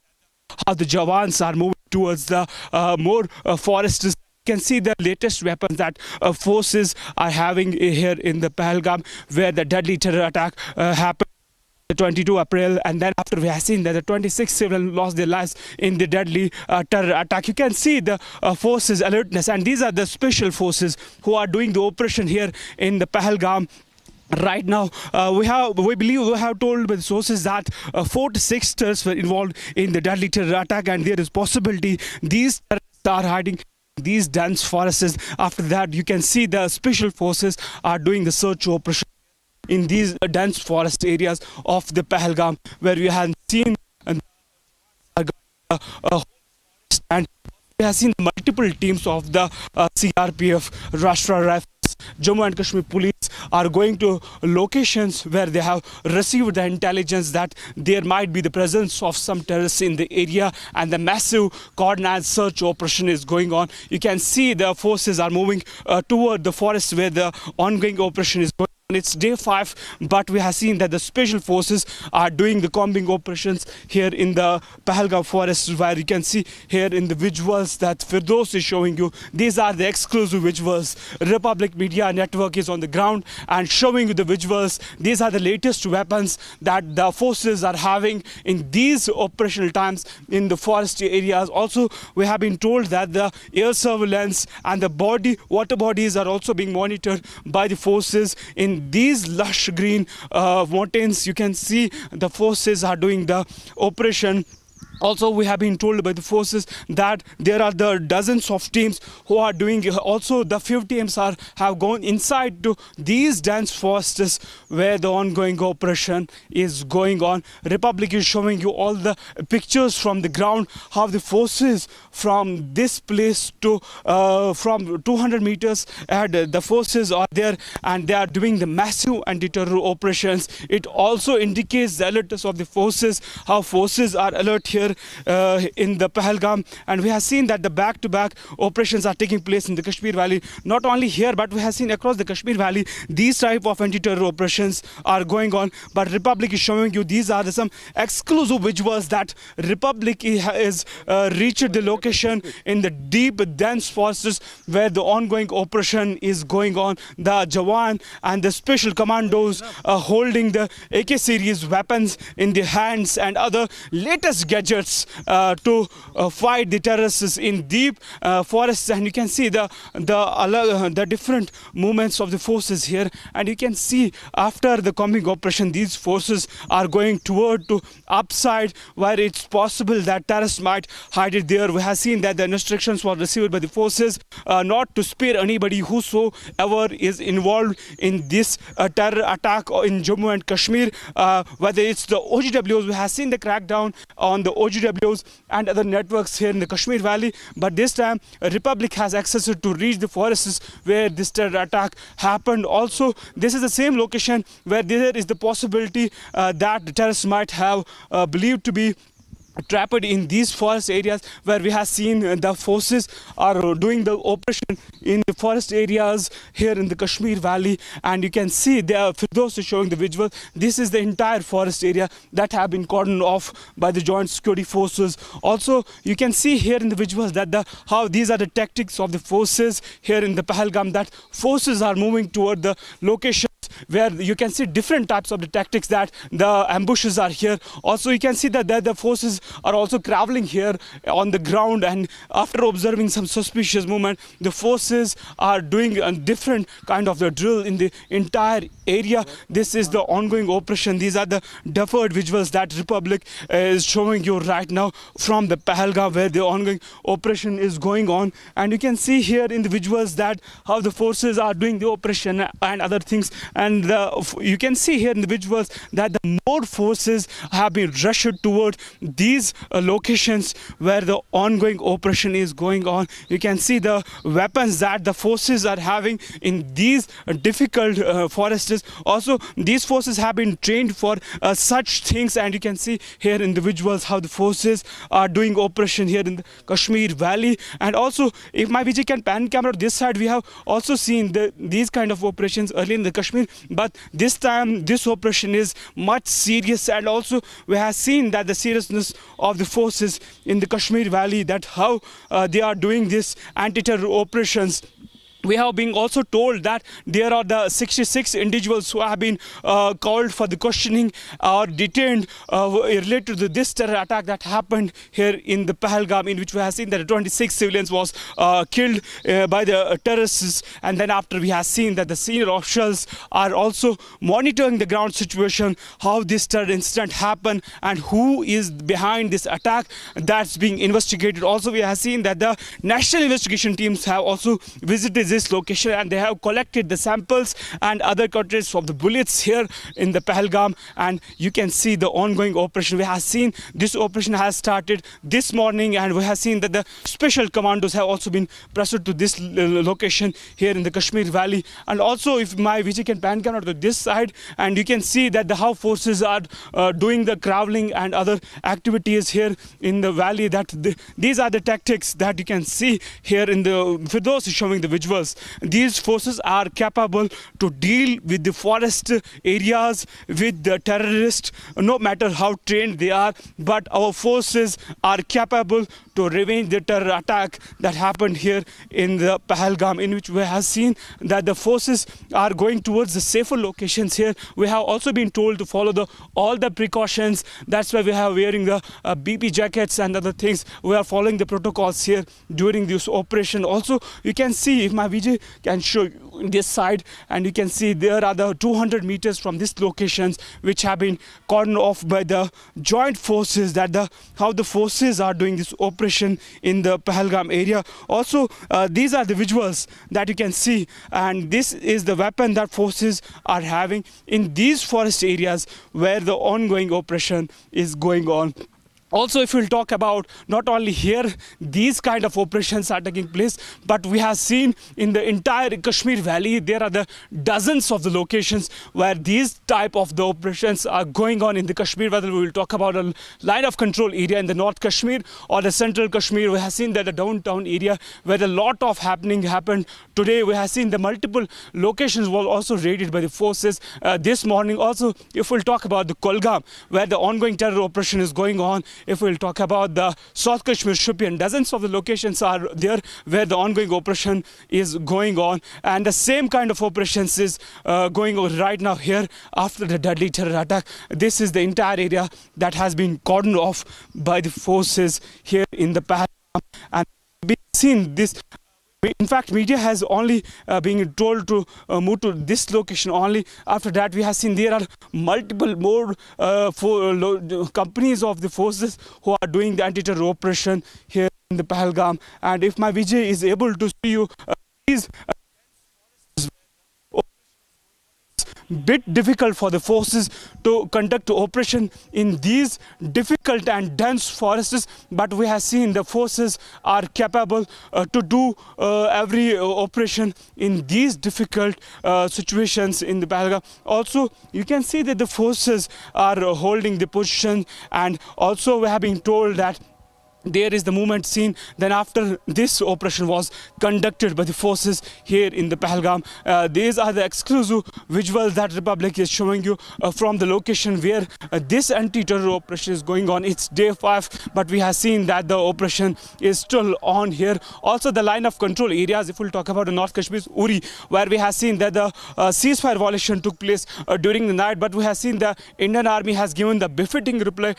how the Jawans are moving towards the more forest. You can see the latest weapons that forces are having here in the Pahalgam, where the deadly terror attack happened 22 April, and then after we have seen that the 26 civilians lost their lives in the deadly terror attack. You can see the forces alertness, and these are the special forces who are doing the operation here in the Pahalgam. Right now, we believe we have told by the sources that 4 to 6 terrorists were involved in the deadly terror attack, and there is possibility these terrorists are hiding these dense forests. After that, you can see the special forces are doing the search operation in these dense forest areas of the Pahalgam, where we have seen and we have seen multiple teams of the CRPF, Rashtra Rifles, Jammu and Kashmir police are going to locations where they have received the intelligence that there might be the presence of some terrorists in the area, and the massive coordinated search operation is going on. You can see the forces are moving toward the forest where the ongoing operation is going on. It's day 5, but we have seen that the special forces are doing the combing operations here in the Pahalgam forest, where you can see here in the visuals that Firdaus is showing you. These are the exclusive visuals. Republic Media Network is on the ground and showing you the visuals. These are the latest weapons that the forces are having in these operational times in the forest areas. Also, we have been told that the air surveillance and the water bodies are also being monitored by the forces in these lush green mountains. You can see the forces are doing the operation. Also, we have been told by the forces that there are the dozens of teams who are doing. Also, the few teams have gone inside to these dense forests where the ongoing operation is going on. Republic is showing you all the pictures from the ground, how the forces from this place to from 200 meters ahead, the forces are there and they are doing the massive anti-terror operations. It also indicates the alertness of the forces, how forces are alert here in the Pahalgam, and we have seen that the back-to-back operations are taking place in the Kashmir Valley. Not only here, but we have seen across the Kashmir Valley these type of anti-terror operations are going on. But Republic is showing you these are some exclusive visuals that Republic has reached the location in the deep dense forests where the ongoing operation is going on. The Jawan and the special commandos holding the AK series weapons in their hands and other latest gadgets to fight the terrorists in deep forests. And you can see the different movements of the forces here, and you can see after the combing operation these forces are going toward to upside where it's possible that terrorists might hide it there. We have seen that the instructions were received by the forces not to spare anybody whosoever is involved in this terror attack in Jammu and Kashmir, whether it's the OGWs. We have seen the crackdown on the OGWs and other networks here in the Kashmir Valley, but this time Republic has access to reach the forests where this terror attack happened. Also, this is the same location where there is the possibility that the terrorists might have believed to be trapped in these forest areas, where we have seen the forces are doing the operation in the forest areas here in the Kashmir Valley. And you can see there, for those showing the visual, this is the entire forest area that have been cordoned off by the joint security forces. Also, you can see here in the visuals that how these are the tactics of the forces here in the Pahalgam, that forces are moving toward the location where you can see different types of the tactics, that the ambushes are here. Also, you can see that the forces are also traveling here on the ground, and after observing some suspicious movement, the forces are doing a different kind of the drill in the entire area. This is the ongoing operation. These are the deferred visuals that Republic is showing you right now from the Pahalgam, where the ongoing operation is going on. And you can see here in the visuals that how the forces are doing the operation and other things. And you can see here in the visuals that the more forces have been rushed toward these locations where the ongoing operation is going on. You can see the weapons that the forces are having in these difficult forests. Also, these forces have been trained for such things, and you can see here in the visuals how the forces are doing operation here in the Kashmir Valley. And also, if my VJ can pan camera this side, we have also seen these kind of operations early in the Kashmir, but this time this operation is much serious. And also we have seen that the seriousness of the forces in the Kashmir Valley, that how they are doing this anti-terror operations. We have been also told that there are the 66 individuals who have been called for the questioning or detained related to this terror attack that happened here in the Pahalgam, in which we have seen that 26 civilians was killed by the terrorists. And then after, we have seen that the senior officials are also monitoring the ground situation, how this terror incident happened and who is behind this attack. That's being investigated. Also, we have seen that the national investigation teams have also visited this location, and they have collected the samples and other cartridges of the bullets here in the Pahalgam, and you can see the ongoing operation. We have seen this operation has started this morning, and we have seen that the special commandos have also been pressured to this location here in the Kashmir Valley. And also, if my VG can pan camera to this side, and you can see that the how forces are doing the crawling and other activities here in the valley. These are the tactics that you can see here in the, for those showing the visuals. These forces are capable to deal with the forest areas, with the terrorists, no matter how trained they are. But our forces are capable to revenge the terror attack that happened here in the Pahalgam, in which we have seen that the forces are going towards the safer locations here. We have also been told to follow all the precautions. That's why we have wearing the BP jackets and other things. We are following the protocols here during this operation. Also, you can see, if my VJ can show this side, and you can see there are the 200 meters from these locations which have been cordoned off by the joint forces, how the forces are doing this operation in the Pahalgam area. Also, these are the visuals that you can see, and this is the weapon that forces are having in these forest areas where the ongoing operation is going on. Also, if we'll talk about not only here, these kind of operations are taking place, but we have seen in the entire Kashmir Valley, there are the dozens of the locations where these type of the operations are going on in the Kashmir. Whether we will talk about a line of control area in the North Kashmir or the Central Kashmir, we have seen that the downtown area where a lot of happened today. We have seen the multiple locations were also raided by the forces this morning. Also, if we'll talk about the Pahalgam, where the ongoing terror operation is going on, if we'll talk about the South Kashmir Shopian, dozens of the locations are there where the ongoing operation is going on. And the same kind of operations is going on right now here after the deadly terror attack. This is the entire area that has been cordoned off by the forces here in the Pahalgam. And we've seen this. In fact, media has only been told to move to this location only. After that, we have seen there are multiple more companies of the forces who are doing the anti-terror operation here in the Pahalgam. And if my Vijay is able to see you, these bit difficult for the forces to conduct operation in these difficult and dense forests, but we have seen the forces are capable to do every operation in these difficult situations in the Pahalgam. Also, you can see that the forces are holding the position, and also we have been told that there is the movement seen then after this operation was conducted by the forces here in the Pahalgam. These are the exclusive visuals that Republic is showing you from the location where this anti-terror operation is going on. It's day 5, but we have seen that the operation is still on here. Also, the line of control areas, if we'll talk about the North Kashmir, Uri, where we have seen that the ceasefire violation took place during the night, but we have seen the Indian Army has given the befitting reply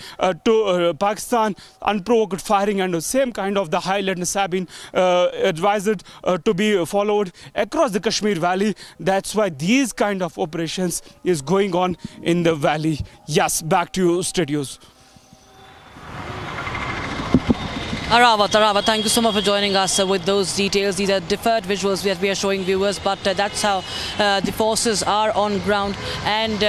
to Pakistan, unprovoked firing, and the same kind of the high alertness have been advised to be followed across the Kashmir Valley. That's why these kind of operations is going on in the valley. Yes, back to you, studios. Arava, thank you so much for joining us with those details. These are deferred visuals that we are showing viewers, but that's how the forces are on ground and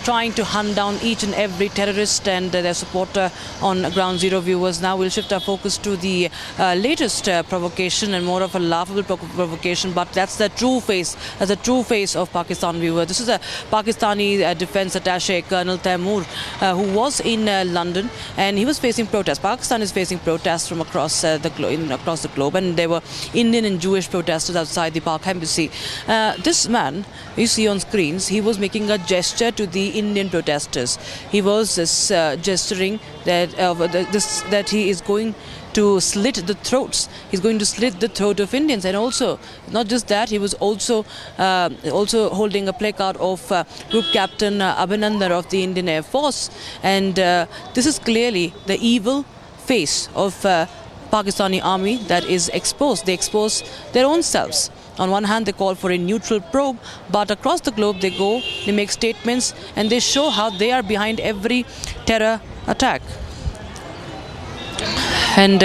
trying to hunt down each and every terrorist and their supporter on ground zero, viewers. Now we'll shift our focus to the latest provocation, and more of a laughable provocation, but that's the true face. That's the true face of Pakistan, viewers. This is a Pakistani defense attaché, Colonel Taimur, who was in London, and he was facing protests. Pakistan is facing protests from across the globe, and there were Indian and Jewish protesters outside the Pak embassy. This man you see on screens, he was making a gesture to the Indian protesters. He was gesturing that he is going to slit the throats. He's going to slit the throat of Indians, and also not just that, he was also holding a placard of Group Captain Abhinandan of the Indian Air Force, and this is clearly the evil face of Pakistani army that is exposed. They expose their own selves. On one hand, they call for a neutral probe, but across the globe they go, they make statements, and they show how they are behind every terror attack. And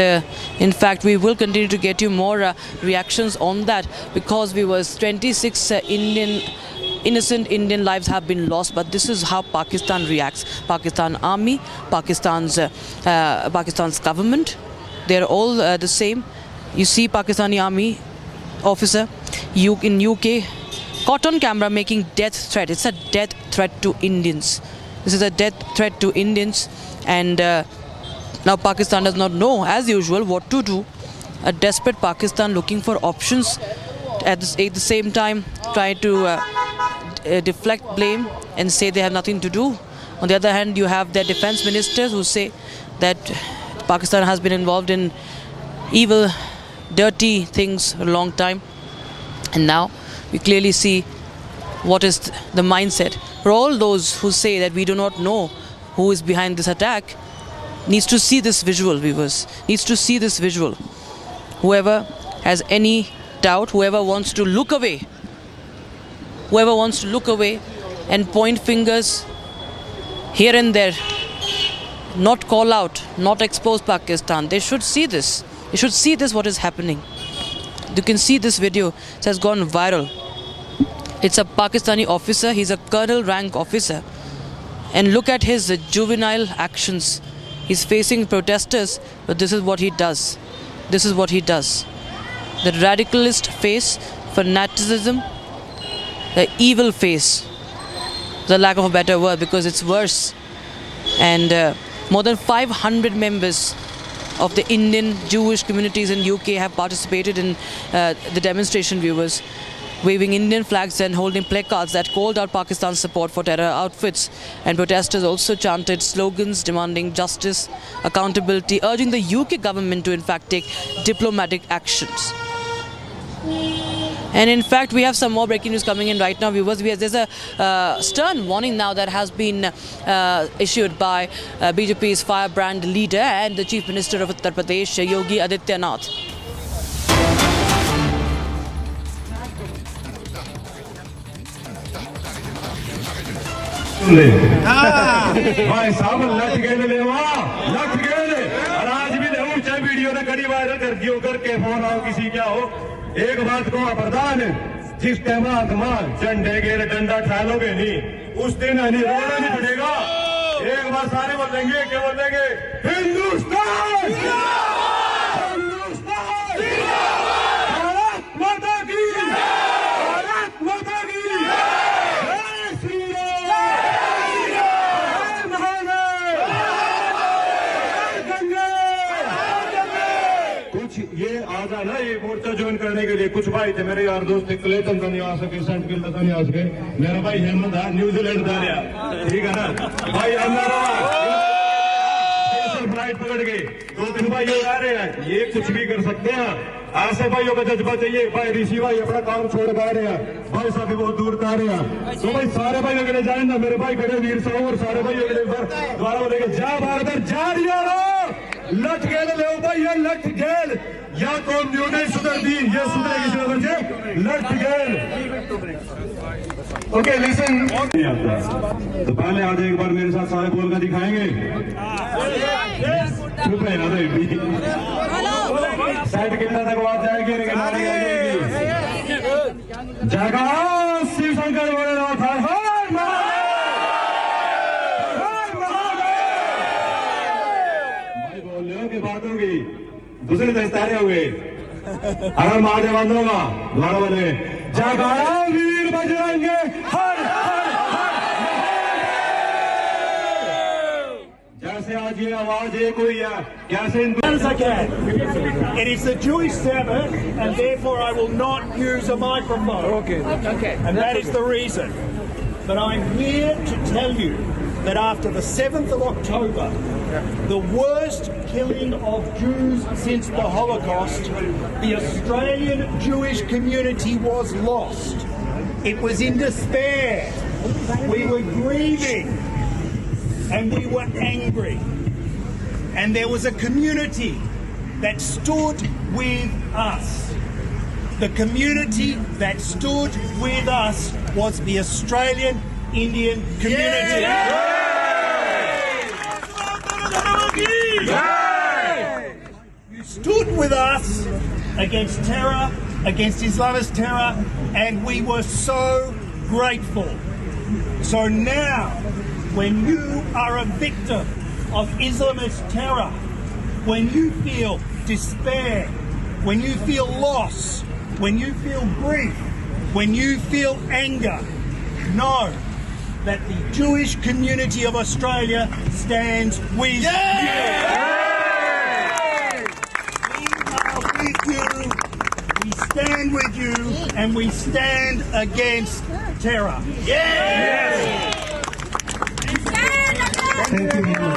in fact, we will continue to get you more reactions on that, because we was 26 innocent Indian lives have been lost. But this is how Pakistan reacts. Pakistan army, Pakistan's government, they're all the same. You see Pakistani army officer in UK caught on camera making death threat. It's a death threat to Indians. This is a death threat to Indians, and now Pakistan does not know, as usual, what to do. A desperate Pakistan looking for options, at the same time trying to deflect blame and say they have nothing to do. On the other hand, you have their defense ministers who say that Pakistan has been involved in evil, dirty things a long time. And now we clearly see what is the mindset. For all those who say that we do not know who is behind this attack, needs to see this visual, viewers. Needs to see this visual. Whoever has any doubt, whoever wants to look away and point fingers here and there, not call out, not expose Pakistan, they should see this. They should see this, what is happening. You can see this video. It has gone viral. It's a Pakistani officer. He's a colonel rank officer. And look at his juvenile actions. He's facing protesters, but this is what he does. This is what he does. The radicalist face, fanaticism, the evil face, the lack of a better word, because it's worse. And more than 500 members of the Indian Jewish communities in UK have participated in the demonstration, viewers, waving Indian flags and holding placards that called out Pakistan's support for terror outfits. And protesters also chanted slogans demanding justice, accountability, urging the UK government to in fact take diplomatic actions. And in fact, we have some more breaking news coming in right now, viewers. There's a stern warning now that has been issued by BJP's firebrand leader and the Chief Minister of Uttar Pradesh, Yogi Adityanath. भाई साहब लट गए लेवा लट गए और आज भी ले ऊंचा वीडियो ने कड़ी वायरल कर दियो करके फोन आओ किसी क्या हो एक बात को प्रधान जिस टाइम आत्मा झंडे के डंडा ठालोगे नहीं उस दिन नहीं रोना नहीं पड़ेगा एक बार सारे बोलेंगे क्या बोलेंगे हिंदुस्तान हिंदुस्तान भारत माता की भारत माता की ये आजा ना ये मोर्चा ज्वाइन करने के लिए कुछ भाई थे मेरे यार दोस्त क्लेटन तो नहीं आ सके सेंट किल्डर तो नहीं आ सके मेरा भाई हेमंत है न्यूजीलैंड था रहा ठीक है ना भाई हमारा फ्लाइट पकड़ के 2-3 भाई आ रहे हैं ये कुछ भी कर सकते हैं ऐसे भाइयों का जज्बा चाहिए भाई ऋषि भाई अपना काम छोड़ पा रहे हैं भाई साहब बहुत दूर आ रहे हैं तो भाई सारे भाइयों के लिए जाए ना मेरे भाई खड़े वीर साहब और सारे भाइयों के लिए द्वारा बोलेंगे जा भारत जा रिया लट गेल ले भाई ये लट गेल या कौन न्यू नहीं सुधर दी ये सुधरेगी सुधर से लट गेल ओके लिसन तो पहले आज एक बार मेरे साथ सारे बोल कर दिखाएंगे चुप है ना साइड कितना तक आवाज जाएगी जगह शिव शंकर बोले बात होगी दूसरे दस्तारे हो गए अगर महादेव होगा द्वारा बने जगाड़ा वीर बजरंगे हर हर हर जैसे आज ये आवाज एक हुई है कैसे It is the Jewish Sabbath and therefore I will not use a microphone. Okay. And that is the reason. But I'm here to tell you that after the 7th of October, the worst killing of Jews since the Holocaust, the Australian Jewish community was lost. It was in despair. We were grieving and we were angry. And there was a community that stood with us. The community that stood with us was the Australian Indian community. with us against terror, against Islamist terror, and we were so grateful. So now, when you are a victim of Islamist terror, when you feel despair, when you feel loss, when you feel grief, when you feel anger, know that the Jewish community of Australia stands with you. We are with you, we stand with you, and we stand against terror. Thank you.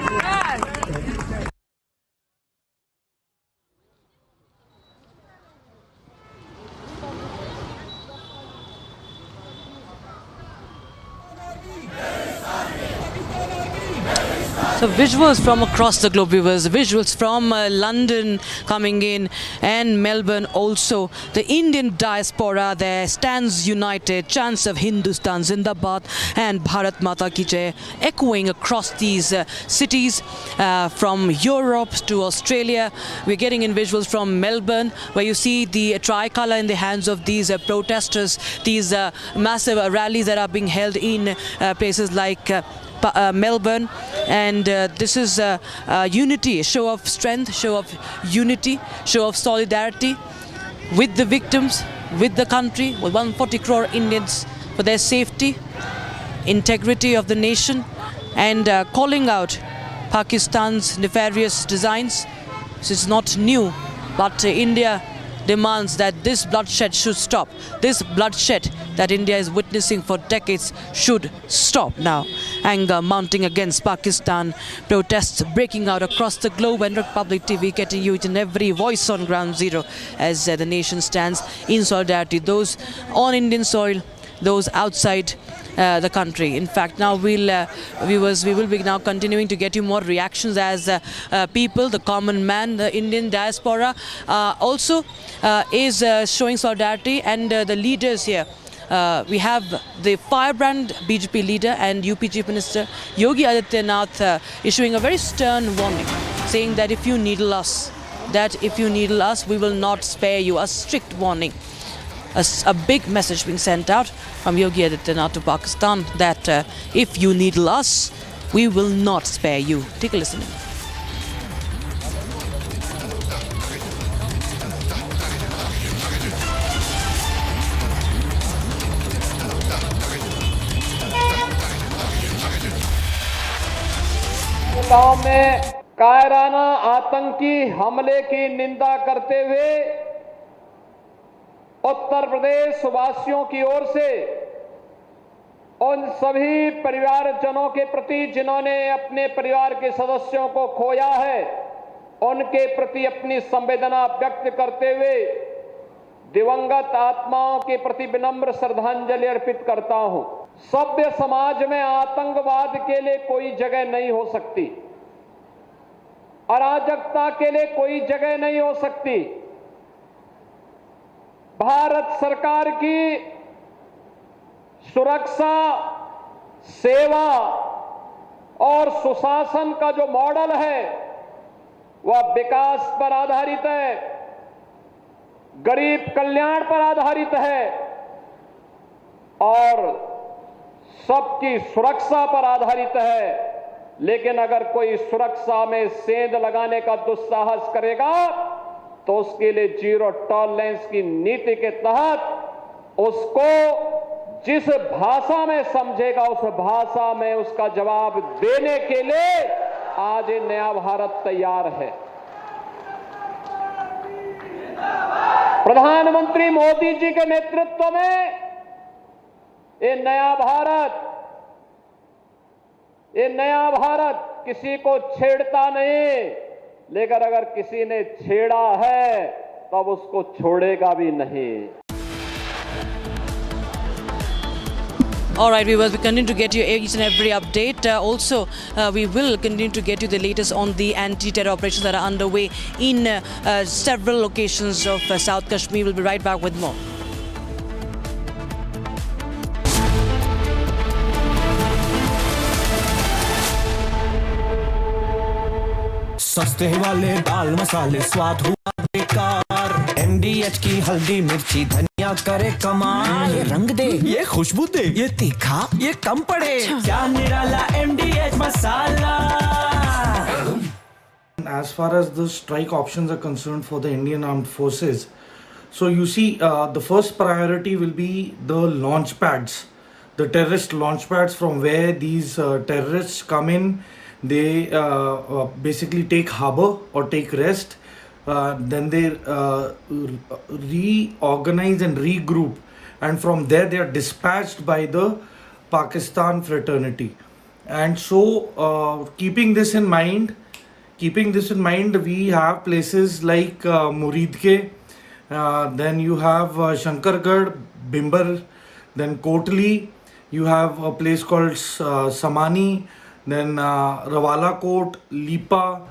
So visuals from across the globe, viewers, visuals from London coming in and Melbourne also. The Indian diaspora there stands united, chants of Hindustan Zindabad and Bharat Mata Ki Jai echoing across these cities from Europe to Australia. We're getting in visuals from Melbourne where you see the tricolour in the hands of these protesters, these massive rallies that are being held in places like Melbourne, and this is unity, a show of strength, show of unity, show of solidarity with the victims, with the country, with 140 crore Indians for their safety, integrity of the nation, and calling out Pakistan's nefarious designs. This is not new, but India demands that this bloodshed should stop. This bloodshed that India is witnessing for decades should stop now. Anger mounting against Pakistan, protests breaking out across the globe, and Republic TV getting you each and every voice on ground zero as the nation stands in solidarity. Those on Indian soil, those outside the country. In fact, now viewers, we will be now continuing to get you more reactions as people, the common man, the Indian diaspora also is showing solidarity, and the leaders here. We have the firebrand BJP leader and UP Chief Minister Yogi Adityanath issuing a very stern warning, saying that if you needle us, we will not spare you. A strict warning. A big message being sent out from Yogi Adityanath to Pakistan that if you needle us, we will not spare you. Take a listen. गांव में कायराना आतंकी हमले की निंदा करते हुए उत्तर प्रदेश वासियों की ओर से उन सभी परिवारजनों के प्रति जिन्होंने अपने परिवार के सदस्यों को खोया है, उनके प्रति अपनी संवेदना व्यक्त करते हुए दिवंगत आत्माओं के प्रति विनम्र श्रद्धांजलि अर्पित करता हूं। सभ्य समाज में आतंकवाद के लिए कोई जगह नहीं हो सकती, अराजकता के लिए कोई जगह नहीं हो सकती। भारत सरकार की सुरक्षा, सेवा और सुशासन का जो मॉडल है वह विकास पर आधारित है, गरीब कल्याण पर आधारित है और सबकी सुरक्षा पर आधारित है। लेकिन अगर कोई सुरक्षा में सेंध लगाने का दुस्साहस करेगा तो उसके लिए जीरो टॉलरेंस की नीति के तहत उसको जिस भाषा में समझेगा उस भाषा में उसका जवाब देने के लिए आज ये नया भारत तैयार है। प्रधानमंत्री मोदी जी के नेतृत्व में ये नया भारत किसी को छेड़ता नहीं, लेकिन अगर किसी ने छेड़ा है तब उसको छोड़ेगा भी नहीं। All right, viewers, we continue to get you each and every update. Also, we will continue to get you the latest on the anti-terror operations that are underway in several locations of South Kashmir. We'll be right back with more. सस्ते वाले दाल मसाले स्वाद हुआ बेकार। MDH की हल्दी मिर्ची धनिया करे कमाल, ये रंग दे, ये खुशबू दे, ये तीखा, ये कम पड़े, क्या निराला MDH masala. As far as the strike options are concerned for the Indian Armed Forces, so you see, the first priority will be the launch pads, the terrorist launch pads from where these terrorists come in. They basically take harbor or take rest. Then they reorganize and regroup, and from there they are dispatched by the Pakistan fraternity. And so, keeping this in mind, we have places like Muridke, then you have Shankargarh, Bimbar, then Kotli, you have a place called Samani, then Rawala Kot, Lipa,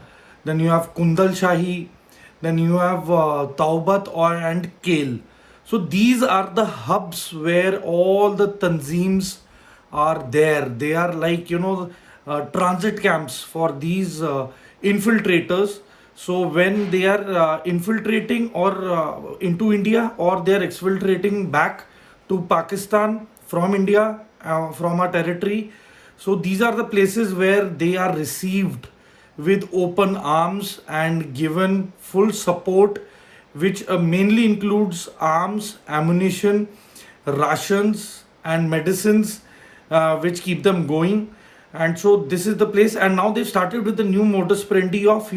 then you have Kundal Shahi, then you have Taubat and Kel. So these are the hubs where all the tanzeems are there. They are like, transit camps for these infiltrators. So when they are infiltrating or into India, or they are exfiltrating back to Pakistan from India, from our territory, so these are the places where they are received with open arms and given full support, which mainly includes arms, ammunition, rations and medicines, which keep them going. And so this is the place, and now they've started with the new modus operandi of,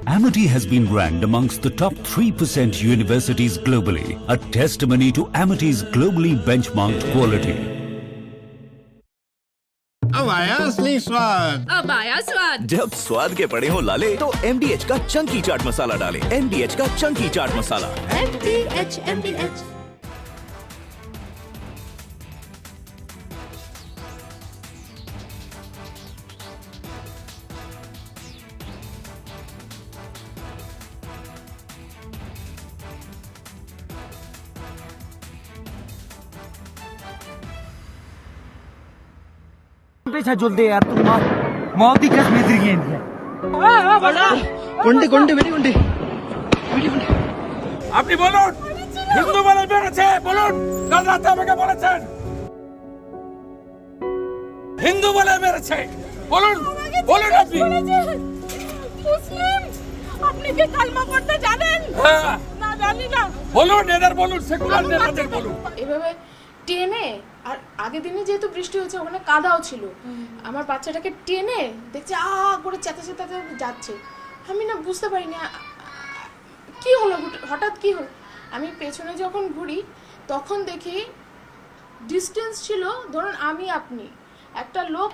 Amity has been ranked amongst the top 3% universities globally, a testimony to Amity's globally benchmarked quality. अब आया असली स्वाद। अब आया स्वाद। जब स्वाद के पड़े हो लाले तो MDH का चंकी चाट मसाला डालें। MDH का चंकी चाट मसाला। MDH। जुल्दे यार तुम मौत की कसम तिरिगे गुंडे गुंडे बेटी गुंडे আপনি বলুন হিন্দু বলে বেড়েছে বলুন কাল রাতে আমাকে বলেছেন হিন্দু বলে মেরেছে বলুন বলুন আপনি মুসলিম আপনি কি কালমা পড়তে জানেন না জানি না বলুন এদের বলুন সেকুলার নেতাদের বলুন এভাবে টেনে আর আগের দিনে যেহেতু বৃষ্টি হয়েছে ওখানে কাদাও ছিল আমার বাচ্চাটাকে টেনে দেখছি করে চেঁচাতে যাচ্ছে আমি না বুঝতে পারি না কি হলো হঠাৎ কি হলো আমি পেছনে যখন ঘুরি তখন দেখি ডিসটেন্স ছিল ধরুন আমি আপনি একটা লোক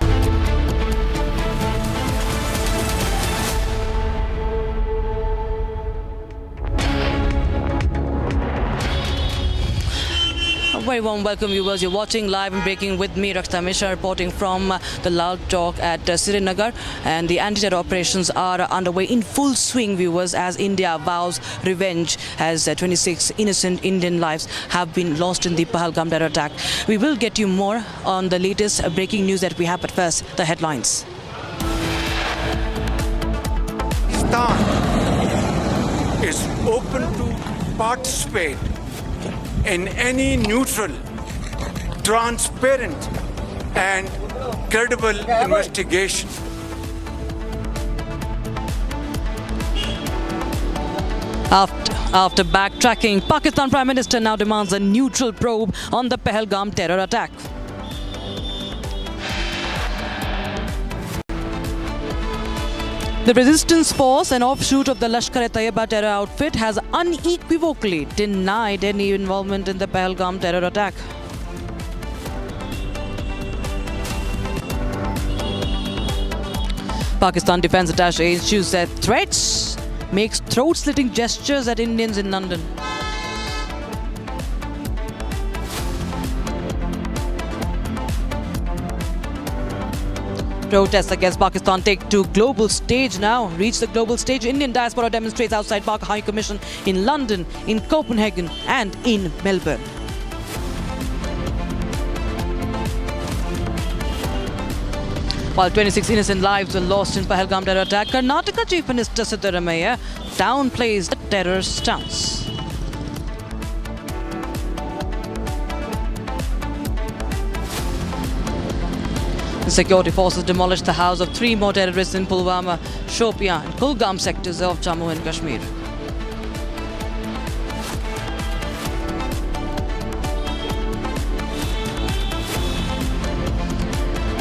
A very warm welcome, viewers. You're watching live and breaking with me, Rakshita Mishra, reporting from the Lal Chowk at Srinagar. And the anti-terror operations are underway in full swing, viewers, as India vows revenge as 26 innocent Indian lives have been lost in the Pahalgam Terror Attack. We will get you more on the latest breaking news that we have, but first, the headlines. Pakistan is open to participate in any neutral, transparent and credible investigation. After backtracking, Pakistan Prime Minister now demands a neutral probe on the Pahalgam terror attack. The Resistance Force, an offshoot of the Lashkar-e-Taiba terror outfit, has unequivocally denied any involvement in the Pahalgam terror attack. Pakistan Defence Attaché issues that threats makes throat-slitting gestures at Indians in London. Protests against Pakistan take to global stage now. Reach the global stage. Indian diaspora demonstrates outside Pak High Commission in London, in Copenhagen and in Melbourne. While 26 innocent lives were lost in Pahalgam Terror Attack, Karnataka Chief Minister Siddaramaiah downplays the terror stance. The security forces demolished the house of 3 more terrorists in Pulwama, Shopian and Kulgam sectors of Jammu and Kashmir.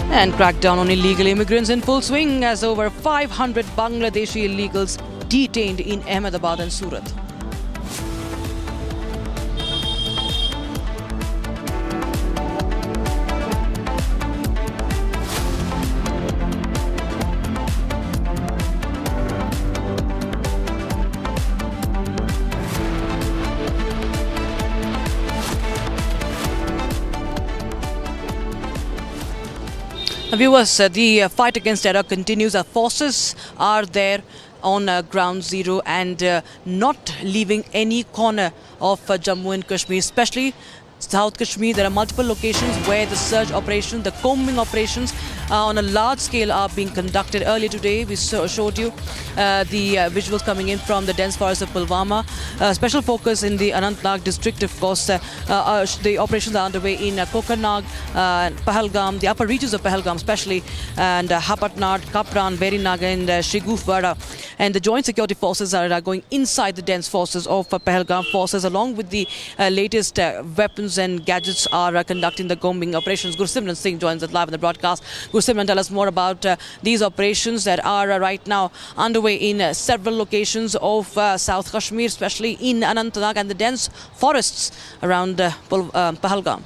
And crackdown on illegal immigrants in full swing as over 500 Bangladeshi illegals detained in Ahmedabad and Surat. Viewers, the fight against terror continues. Our forces are there on ground zero and not leaving any corner of Jammu and Kashmir, especially South Kashmir. There are multiple locations where the search operation, the combing operations on a large scale are being conducted. Earlier today, we showed you the visuals coming in from the dense forest of Pulwama. Special focus in the Anantnag district, of course. The operations are underway in Kokarnag, Pahalgam, the upper reaches of Pahalgam especially, and Hapatnad, Kapran, Verinaga and Shigufwada. And the joint security forces are going inside the dense forces of Pahalgam forces, along with the latest weapons and gadgets are conducting the combing operations. Gursimran Singh joins us live on the broadcast. Gursimran, tell us more about these operations that are right now underway in several locations of South Kashmir, especially in Anantnag and the dense forests around Pahalgam.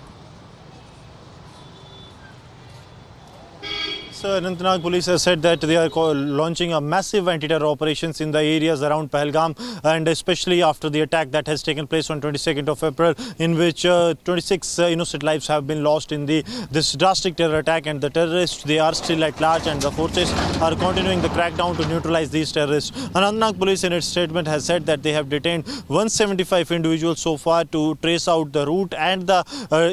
Anantnag police has said that they are launching a massive anti-terror operations in the areas around Pahalgam, and especially after the attack that has taken place on 22nd of April, in which 26 innocent lives have been lost in this drastic terror attack. And the terrorists, they are still at large, and the forces are continuing the crackdown to neutralize these terrorists. Anantnag police in its statement has said that they have detained 175 individuals so far to trace out the route and the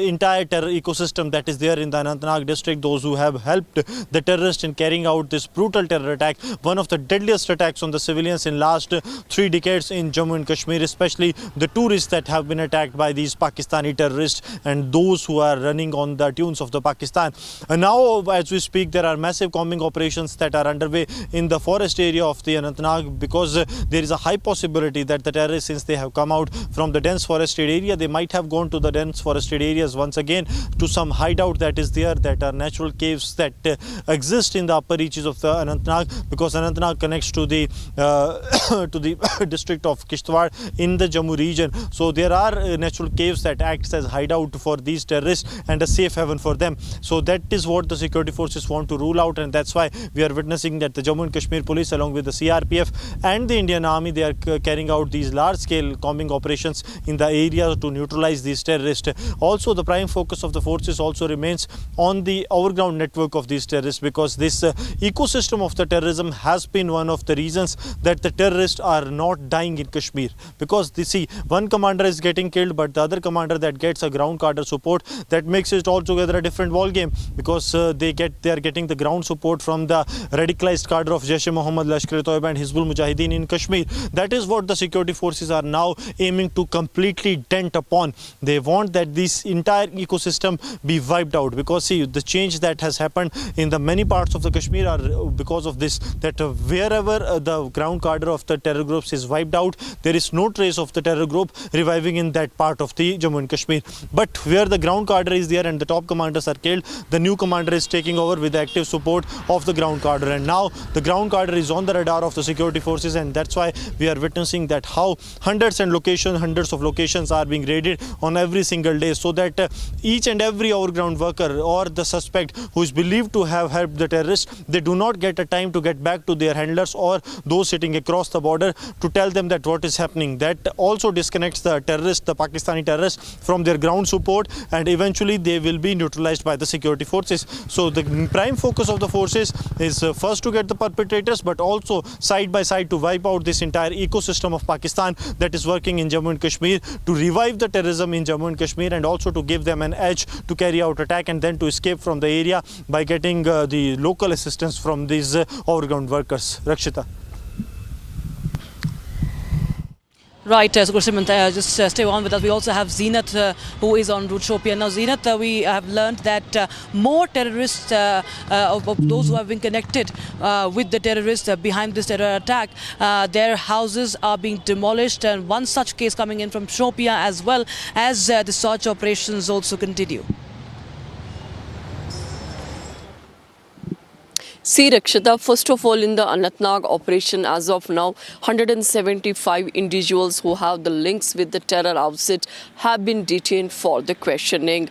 entire terror ecosystem that is there in the Anantnag district, those who have helped the terrorists in carrying out this brutal terror attack, one of the deadliest attacks on the civilians in last 3 decades in Jammu and Kashmir, especially the tourists that have been attacked by these Pakistani terrorists and those who are running on the tunes of the Pakistan. And now, as we speak, there are massive combing operations that are underway in the forest area of the Anantnag, because there is a high possibility that the terrorists, since they have come out from the dense forested area, they might have gone to the dense forested areas once again to some hideout that is there, that are natural caves that exist in the upper reaches of the Anantnag, because Anantnag connects to the district of Kishtwar in the Jammu region. So there are natural caves that acts as hideout for these terrorists and a safe haven for them. So that is what the security forces want to rule out, and that's why we are witnessing that the Jammu and Kashmir police, along with the CRPF and the Indian Army, they are carrying out these large-scale combing operations in the area to neutralize these terrorists. Also, the prime focus of the forces also remains on the overground network of these terrorists, because this ecosystem of the terrorism has been one of the reasons that the terrorists are not dying in Kashmir. Because they see, one commander is getting killed, but the other commander that gets a ground cadre support, that makes it altogether a different ball game, because they are getting the ground support from the radicalized cadre of Jaish-e-Mohammed, Lashkar-e-Toiba and Hizbul Mujahideen in Kashmir. That is what the security forces are now aiming to completely dent upon. They want that this entire ecosystem be wiped out, because see, the change that has happened in the many parts of the Kashmir are because of this, that wherever the ground cadre of the terror groups is wiped out, there is no trace of the terror group reviving in that part of the Jammu and Kashmir. But where the ground cadre is there and the top commanders are killed, the new commander is taking over with the active support of the ground cadre. And now the ground cadre is on the radar of the security forces, and that's why we are witnessing that how hundreds of locations are being raided on every single day, so that each and every overground worker or the suspect who is believed to have helped the terrorists, they do not get a time to get back to their handlers or those sitting across the border to tell them that what is happening. That also disconnects the terrorists, the Pakistani terrorists, from their ground support, and eventually they will be neutralized by the security forces. So the prime focus of the forces is first to get the perpetrators, but also side by side to wipe out this entire ecosystem of Pakistan that is working in Jammu and Kashmir, to revive the terrorism in Jammu and Kashmir, and also to give them an edge to carry out attack and then to escape from the area by getting the local assistance from these overground workers. Rakshita. Right, so just stay on with us. We also have Zenat, who is en route Shopia. Now, Zenat, we have learned that more terrorists, of those who have been connected with the terrorists behind this terror attack, their houses are being demolished, and one such case coming in from Shopia, as well as the search operations also continue. See, Rakshita, first of all, in the Anantnag operation, as of now, 175 individuals who have the links with the terror outfit have been detained for the questioning.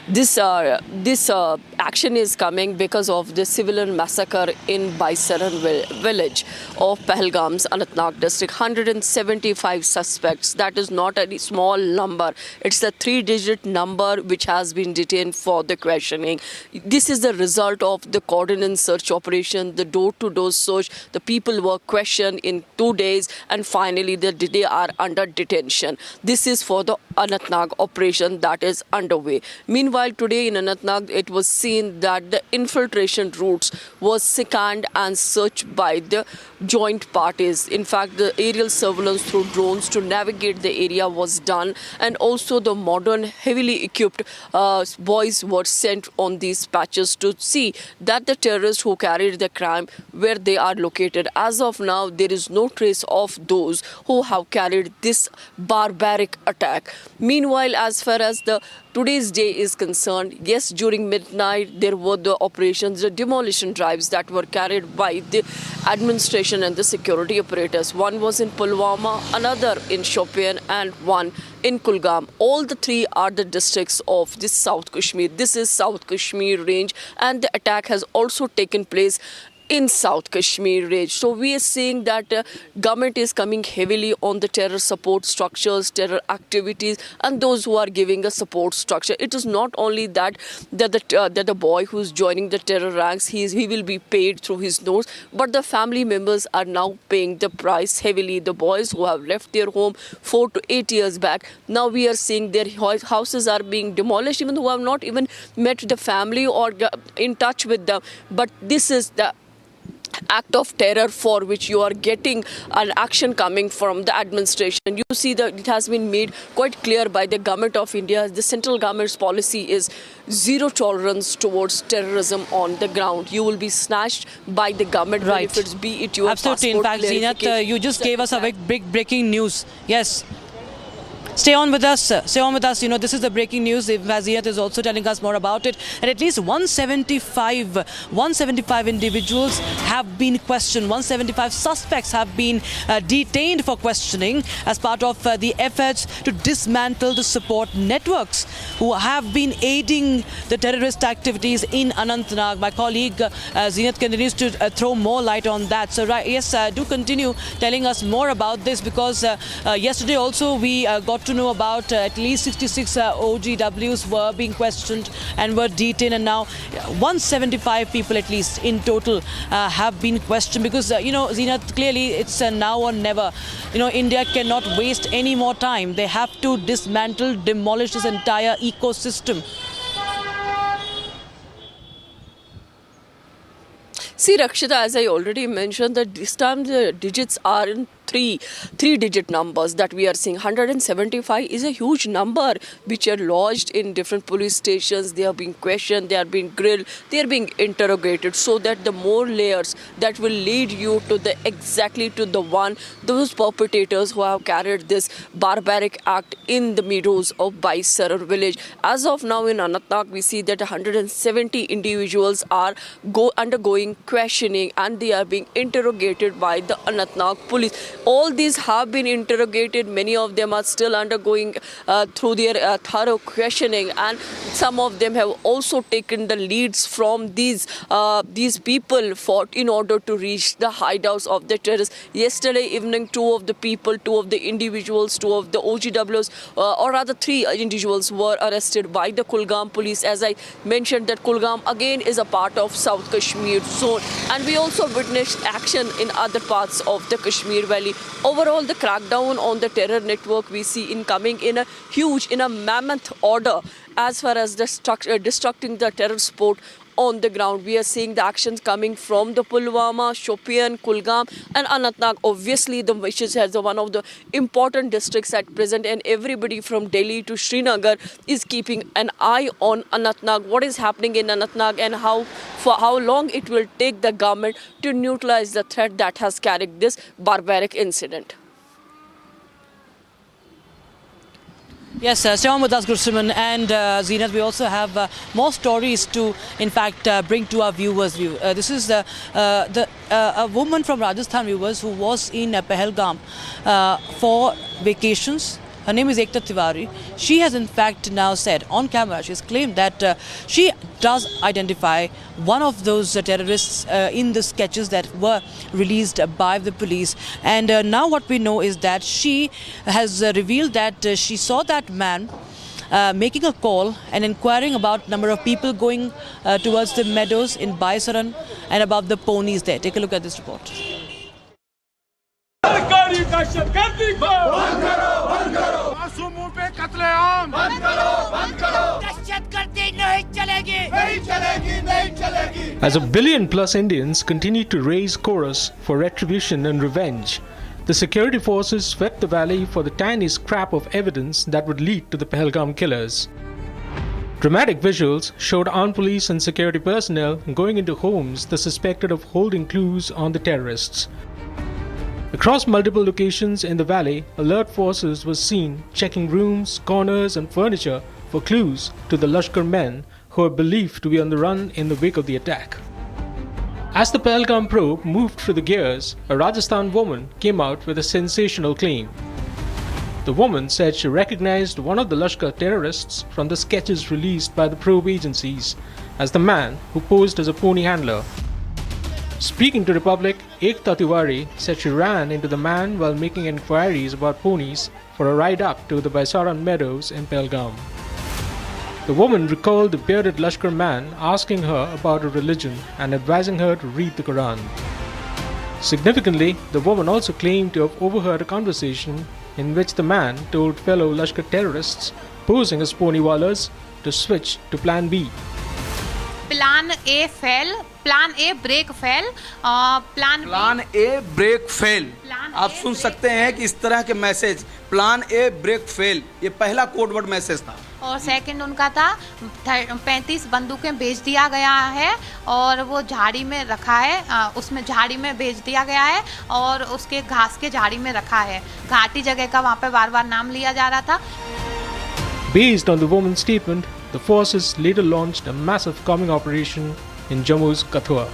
This action is coming because of the civilian massacre in Baisaran village of Pahalgam's Anantnag district. 175 suspects. That is not a small number. It's a 3-digit number which has been detained for the questioning. This is the result of the coordinated search operation, the door-to-door search. The people were questioned in 2 days, and finally they are under detention. This is for the Anantnag operation that is underway. Meanwhile, today in Anantnag, it was seen that the infiltration routes was scanned and searched by the joint parties. In fact, the aerial surveillance through drones to navigate the area was done, and also the modern, heavily equipped boys were sent on these patches to see that the terrorists who carried the crime, where they are located. As of now, there is no trace of those who have carried this barbaric attack. Meanwhile, as far as the today's day is concerned, yes, during midnight there were the operations, the demolition drives that were carried by the administration and the security operators. One was in Pulwama, another in Shopian, and one in Kulgam. All the three are the districts of this South Kashmir. This is South Kashmir range, and the attack has also taken place in South Kashmir range. So we are seeing that government is coming heavily on the terror support structures, terror activities, and those who are giving a support structure. It is not only that the boy who is joining the terror ranks, he will be paid through his nose, but the family members are now paying the price heavily. The boys who have left their home 4 to 8 years back, now we are seeing their houses are being demolished, even who have not even met the family or in touch with them. But this is the act of terror for which you are getting an action coming from the administration. You see that it has been made quite clear by the government of India. The central government's policy is zero tolerance towards terrorism on the ground. You will be snatched by the government benefits, be it your absolutely. In fact, Zenat, you just gave us a big breaking news. Yes. Stay on with us. Stay on with us. You know, this is the breaking news. Zenat is also telling us more about it. And at least 175 individuals have been questioned. 175 suspects have been detained for questioning as part of the efforts to dismantle the support networks who have been aiding the terrorist activities in Anantnag. My colleague Zenat continues to throw more light on that. So, yes, do continue telling us more about this, because yesterday also we got to know about at least 66 OGWs were being questioned and were detained, and now 175 people at least in total have been questioned, because you know, Zenat, clearly it's now or never. You know, India cannot waste any more time. They have to dismantle, demolish this entire ecosystem. See, Rakshita, as I already mentioned, that this time the digits are in three-digit numbers that we are seeing. 175 is a huge number which are lodged in different police stations. They are being questioned, they are being grilled, they are being interrogated, so that the more layers that will lead you to the exactly to the one, those perpetrators who have carried this barbaric act in the meadows of Baisarar village. As of now in Anantnag, we see that 170 individuals are undergoing questioning, and they are being interrogated by the Anantnag police. All these have been interrogated. Many of them are still undergoing through their thorough questioning, and some of them have also taken the leads from these people in order to reach the hideouts of the terrorists. Yesterday evening, two of the individuals, two of the OGWs, or rather 3 individuals were arrested by the Kulgam police. As I mentioned, that Kulgam again is a part of South Kashmir zone, and we also witnessed action in other parts of the Kashmir Valley. Overall, the crackdown on the terror network we see incoming in a mammoth order. as far as destructing the terror sport on the ground. We are seeing the actions coming from the Pulwama, Shopian, Kulgam and Anantnag. Obviously, the wishes has one of the important districts at present, and everybody from Delhi to Srinagar is keeping an eye on Anantnag. What is happening in Anantnag and for how long it will take the government to neutralize the threat that has carried this barbaric incident. Yes, Shyam Mudas Gursuman and Zeenat, we also have more stories to, in fact, bring to our viewers. This is a woman from Rajasthan, viewers, who was in Pahalgam for vacations. Her name is Ekta Tiwari. She has in fact now said on camera, she has claimed that she does identify one of those terrorists in the sketches that were released by the police. And now what we know is that she has revealed that she saw that man making a call and inquiring about number of people going towards the meadows in Baisaran and about the ponies there. Take a look at this report. मासूमों पे कत्लेआम बंद करो दहशतगर्दी नहीं चलेगी As a billion plus Indians continue to raise chorus for retribution and revenge, the security forces swept the valley for the tiny scrap of evidence that would lead to the Pahalgam killers. Dramatic visuals showed armed police and security personnel going into homes that suspected of holding clues on the terrorists. Across multiple locations in the valley, alert forces were seen checking rooms, corners and furniture for clues to the Lashkar men who are believed to be on the run in the wake of the attack. As the Pahalgam probe moved through the gears, a Rajasthan woman came out with a sensational claim. The woman said she recognized one of the Lashkar terrorists from the sketches released by the probe agencies as the man who posed as a pony handler. Speaking to the public, Ekta Tiwari said she ran into the man while making inquiries about ponies for a ride up to the Baisaran meadows in Pahalgam. The woman recalled the bearded Lashkar man asking her about her religion and advising her to read the Quran. Significantly, the woman also claimed to have overheard a conversation in which the man told fellow Lashkar terrorists posing as ponywalas to switch to Plan B. Plan A fail, Plan A break fail, Plan A break fail. आप सुन सकते हैं कि इस तरह के message Plan A break fail, ये पहला code word message था. और सेकंड उनका था 35 बंदूकें बेच दिया गया है और वो झाड़ी में रखा है, उसमें झाड़ी में बेच दिया गया है और उसके घास के झाड़ी में रखा है. घाटी जगह का वहाँ पे बार-बार नाम लिया जा रहा था. Based on the woman's statement, the forces later launched a massive combing operation in Jammu's Kathua.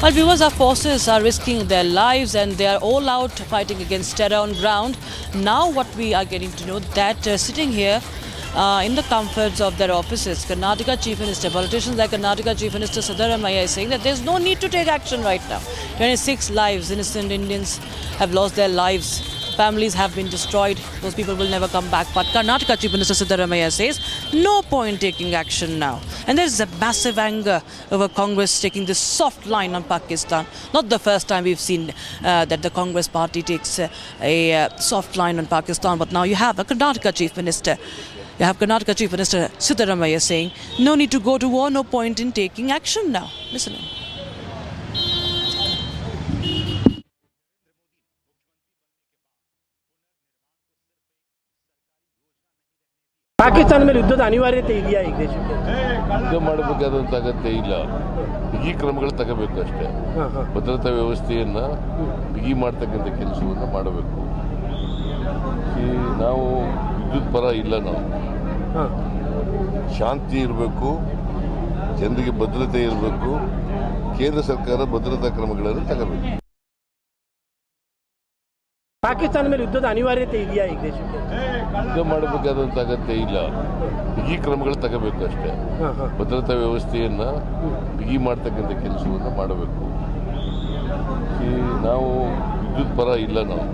Well, viewers, our forces are risking their lives and they are all out fighting against terror on ground. Now what we are getting to know that sitting here in the comforts of their offices, Karnataka Chief Minister, politicians like Karnataka Chief Minister Siddaramaiah is saying that there is no need to take action right now. 26 lives, innocent Indians have lost their lives. Families have been destroyed. Those people will never come back. But Karnataka Chief Minister Siddaramaiah says no point taking action now. And there is a massive anger over Congress taking this soft line on Pakistan. Not the first time we've seen that the Congress party takes a soft line on Pakistan. But now you have a Karnataka Chief Minister. You have Karnataka Chief Minister Siddaramaiah saying no need to go to war, no point in taking action now. Listen in. Pakistan ಮೇಲೆ ಯುದ್ಧದ ಅನಿವಾರ್ಯತೆ ಇದೆಯಾ ಈ ದೇಶಕ್ಕೆ? ಯುದ್ಧ ಮಾಡಬೇಕಾದಂತ ಅಗತ್ಯ ಇಲ್ಲ, ಬಿಗಿ ಕ್ರಮಗಳು ತಗೋಬೇಕಷ್ಟೇ. ಭದ್ರತಾ ವ್ಯವಸ್ಥೆಯನ್ನ ಬಿಗಿ ಮಾಡ್ತಕ್ಕಂಥ ಕೆಲಸವನ್ನ ಮಾಡಬೇಕು. ನಾವು ಯುದ್ಧದ ಪರ ಇಲ್ಲ, ನಾವು ಶಾಂತಿ ಇರಬೇಕು, ಜನರಿಗೆ ಭದ್ರತೆ ಇರಬೇಕು, ಕೇಂದ್ರ ಸರ್ಕಾರ ಭದ್ರತಾ ಕ್ರಮಗಳನ್ನು ತಗೋಬೇಕು. ಪಾಕಿಸ್ತಾನ ಮೇಲೆ ಯುದ್ಧದ ಅನಿವಾರ್ಯತೆ ಇದೆಯಾ ಈ ದೇಶಕ್ಕೆ? ಯುದ್ಧ ಮಾಡಬೇಕಾದಂತ ಅಗತ್ಯ ಇಲ್ಲ, ಬಿಗಿ ಕ್ರಮಗಳು ತಗೋಬೇಕಷ್ಟೇ. ಭದ್ರತಾ ವ್ಯವಸ್ಥೆಯನ್ನ ಬಿಗಿ ಮಾಡ್ತಕ್ಕಂಥ ಕೆಲಸವನ್ನ ಮಾಡಬೇಕು. ನಾವು ಯುದ್ಧದ ಪರ ಇಲ್ಲ, ನಾವು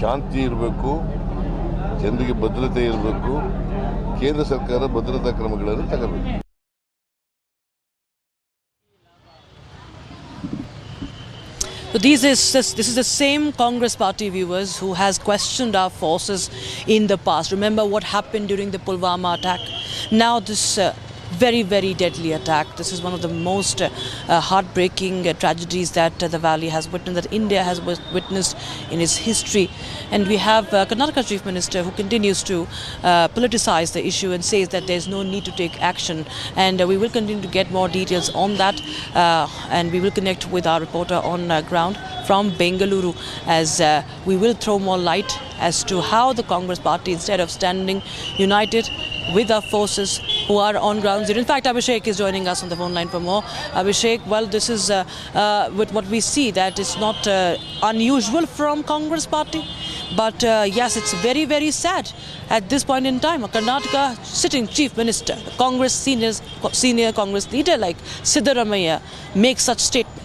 ಶಾಂತಿ ಇರಬೇಕು, ಜನರಿಗೆ ಭದ್ರತೆ ಇರಬೇಕು, ಕೇಂದ್ರ ಸರ್ಕಾರ ಭದ್ರತಾ ಕ್ರಮಗಳನ್ನು ತಗೋಬೇಕು. So this is the same Congress party, viewers, who has questioned our forces in the past. Remember what happened during the Pulwama attack? Now this very, very deadly attack. This is one of the most heartbreaking tragedies that the Valley has witnessed, that India has witnessed in its history. And we have Karnataka Chief Minister who continues to politicize the issue and says that there's no need to take action. And we will continue to get more details on that. And we will connect with our reporter on ground from Bengaluru as we will throw more light as to how the Congress party, instead of standing united with our forces who are on ground zero. In fact, Abhishek is joining us on the phone line for more. Abhishek, well, this is with what we see, that is not unusual from Congress party. But yes, it's very, very sad at this point in time. A Karnataka sitting chief minister, Congress senior Congress leader like Siddaramaiah makes such statement.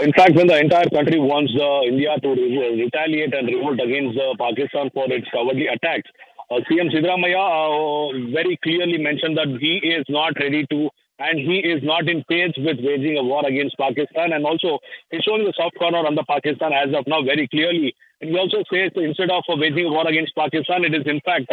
In fact, when the entire country wants India to retaliate and revolt against Pakistan for its cowardly attacks, CM Siddaramaiah very clearly mentioned that he is not ready to and he is not in pace with waging a war against Pakistan, and also he's showing the soft corner on the Pakistan as of now very clearly. And he also says instead of waging a war against Pakistan, it is in fact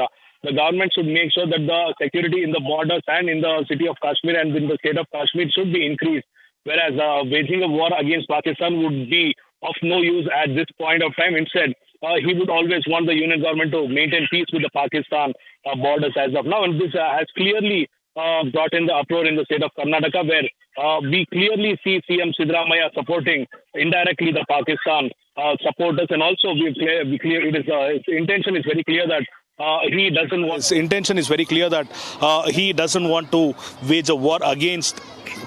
the government should make sure that the security in the borders and in the city of Kashmir and in the state of Kashmir should be increased. Whereas waging a war against Pakistan would be of no use at this point of time. Instead, he would always want the union government to maintain peace with the Pakistan borders as of now. And this has clearly brought in the uproar in the state of Karnataka, where we clearly see CM Siddaramaiah supporting indirectly the Pakistan supporters. And also, his intention is very clear that he doesn't want. His intention is very clear that he doesn't want to wage a war against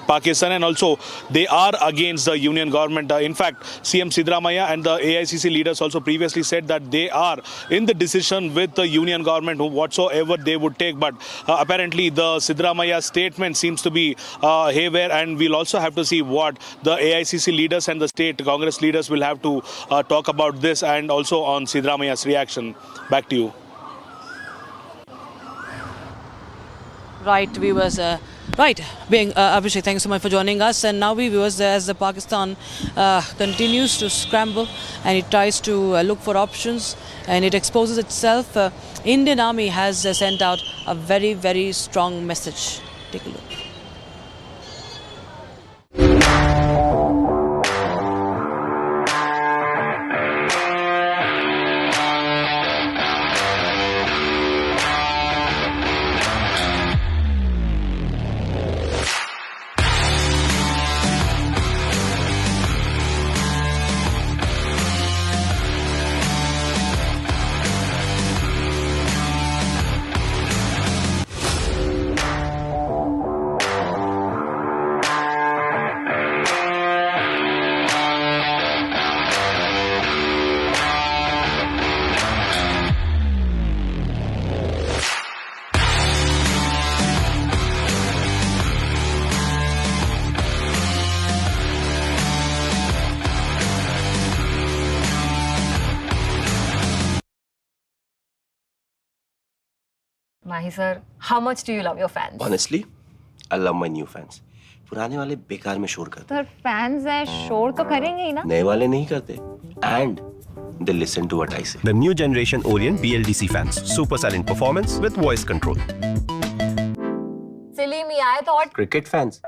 Pakistan, and also they are against the union government. In fact, CM Siddaramaiah and the AICC leaders also previously said that they are in the decision with the union government whatsoever they would take. But apparently the Siddaramaiah statement seems to be haywire, and we'll also have to see what the AICC leaders and the state Congress leaders will have to talk about this, and also on Siddaramaiah's reaction. Back to you. Right, viewers. Abhishek, thanks so much for joining us. And now we viewers, as the Pakistan continues to scramble and it tries to look for options and it exposes itself, Indian Army has sent out a very, very strong message. Take a look. Mahi sir, how much do you love your fans? Honestly, I love my new fans. पुराने वाले बेकार में शोर करते sir fans हैं शोर तो करेंगे ही ना नए वाले नहीं करते and they listen to what I say. The new generation Orient BLDC fans. Super silent performance with voice control. Silly me आए तो और Cricket fans.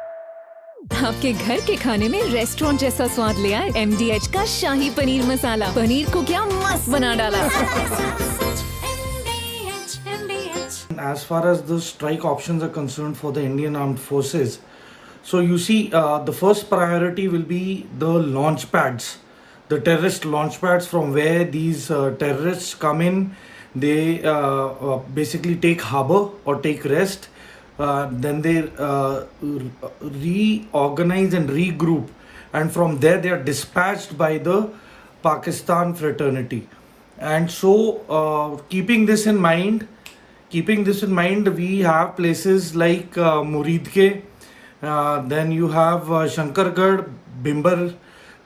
आपके घर के खाने में रेस्टोरेंट जैसा स्वाद ले आए MDH का शाही पनीर मसाला। पनीर को क्या मस्त बना डाला। As far as the strike options are concerned for the Indian Armed Forces, so you see the first priority will be the launch pads, the terrorist launch pads from where these terrorists come in. They basically take harbor or take rest. Then they reorganize and regroup, and from there they are dispatched by the Pakistan fraternity. And so keeping this in mind, we have places like Muridke, then you have Shankargarh, Bimbar,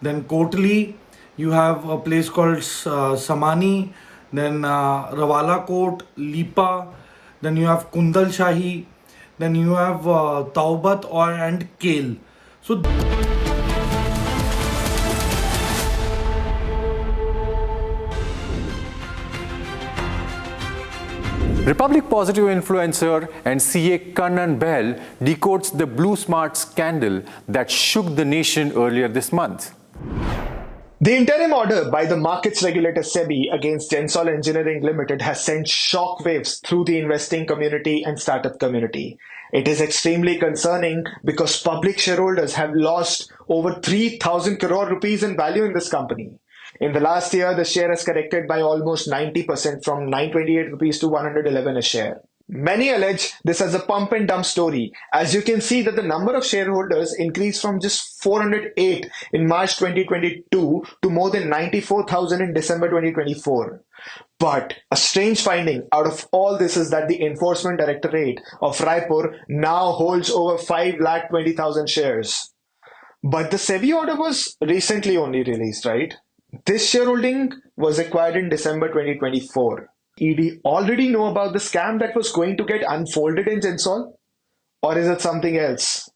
then Kotli, you have a place called Samani, then Rawala Kot, Lipa, then you have Kundal Shahi, then you have Taubat and Kale. So Republic positive influencer and CA Kannan Behl decodes the Blue Smart scandal that shook the nation earlier this month. The interim order by the markets regulator SEBI against Gensol Engineering Limited has sent shockwaves through the investing community and startup community. It is extremely concerning because public shareholders have lost over 3,000 crore rupees in value in this company. In the last year, the share has corrected by almost 90% from 928 rupees to 111 a share. Many allege this as a pump and dump story, as you can see that the number of shareholders increased from just 408 in March 2022 to more than 94,000 in December 2024. But a strange finding out of all this is that the Enforcement Directorate of Raipur now holds over 5,20,000 shares. But the SEBI order was recently only released, right? This shareholding was acquired in December 2024. ED already know about the scam that was going to get unfolded in Gensol? Or is it something else?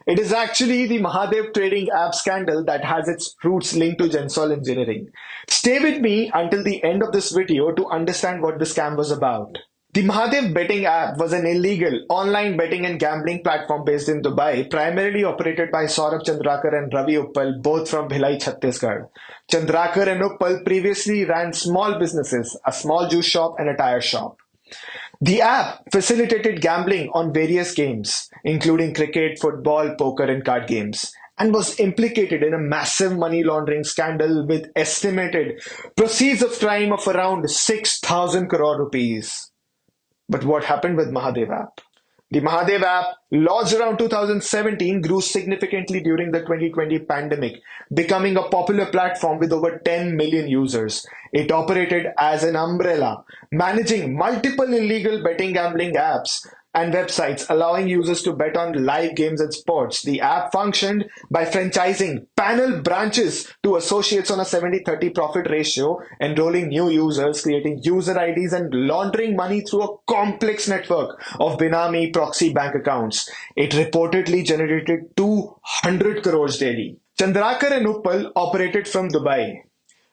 It is actually the Mahadev trading app scandal that has its roots linked to Gensol Engineering. Stay with me until the end of this video to understand what the scam was about. The Mahadev betting app was an illegal online betting and gambling platform based in Dubai, primarily operated by Saurabh Chandrakar and Ravi Uppal, both from Bhilai, Chhattisgarh. Chandrakar and Uppal previously ran small businesses, a small juice shop and a tire shop. The app facilitated gambling on various games, including cricket, football, poker and card games, and was implicated in a massive money laundering scandal with estimated proceeds of crime of around 6,000 crore rupees. But what happened with Mahadev app? The Mahadev app, launched around 2017, grew significantly during the 2020 pandemic, becoming a popular platform with over 10 million users. It operated as an umbrella, managing multiple illegal betting gambling apps and websites, allowing users to bet on live games and sports. The app functioned by franchising panel branches to associates on a 70-30 profit ratio, enrolling new users, creating user IDs and laundering money through a complex network of Binami proxy bank accounts. It reportedly generated 200 crores daily. Chandrakar and Uppal operated from Dubai,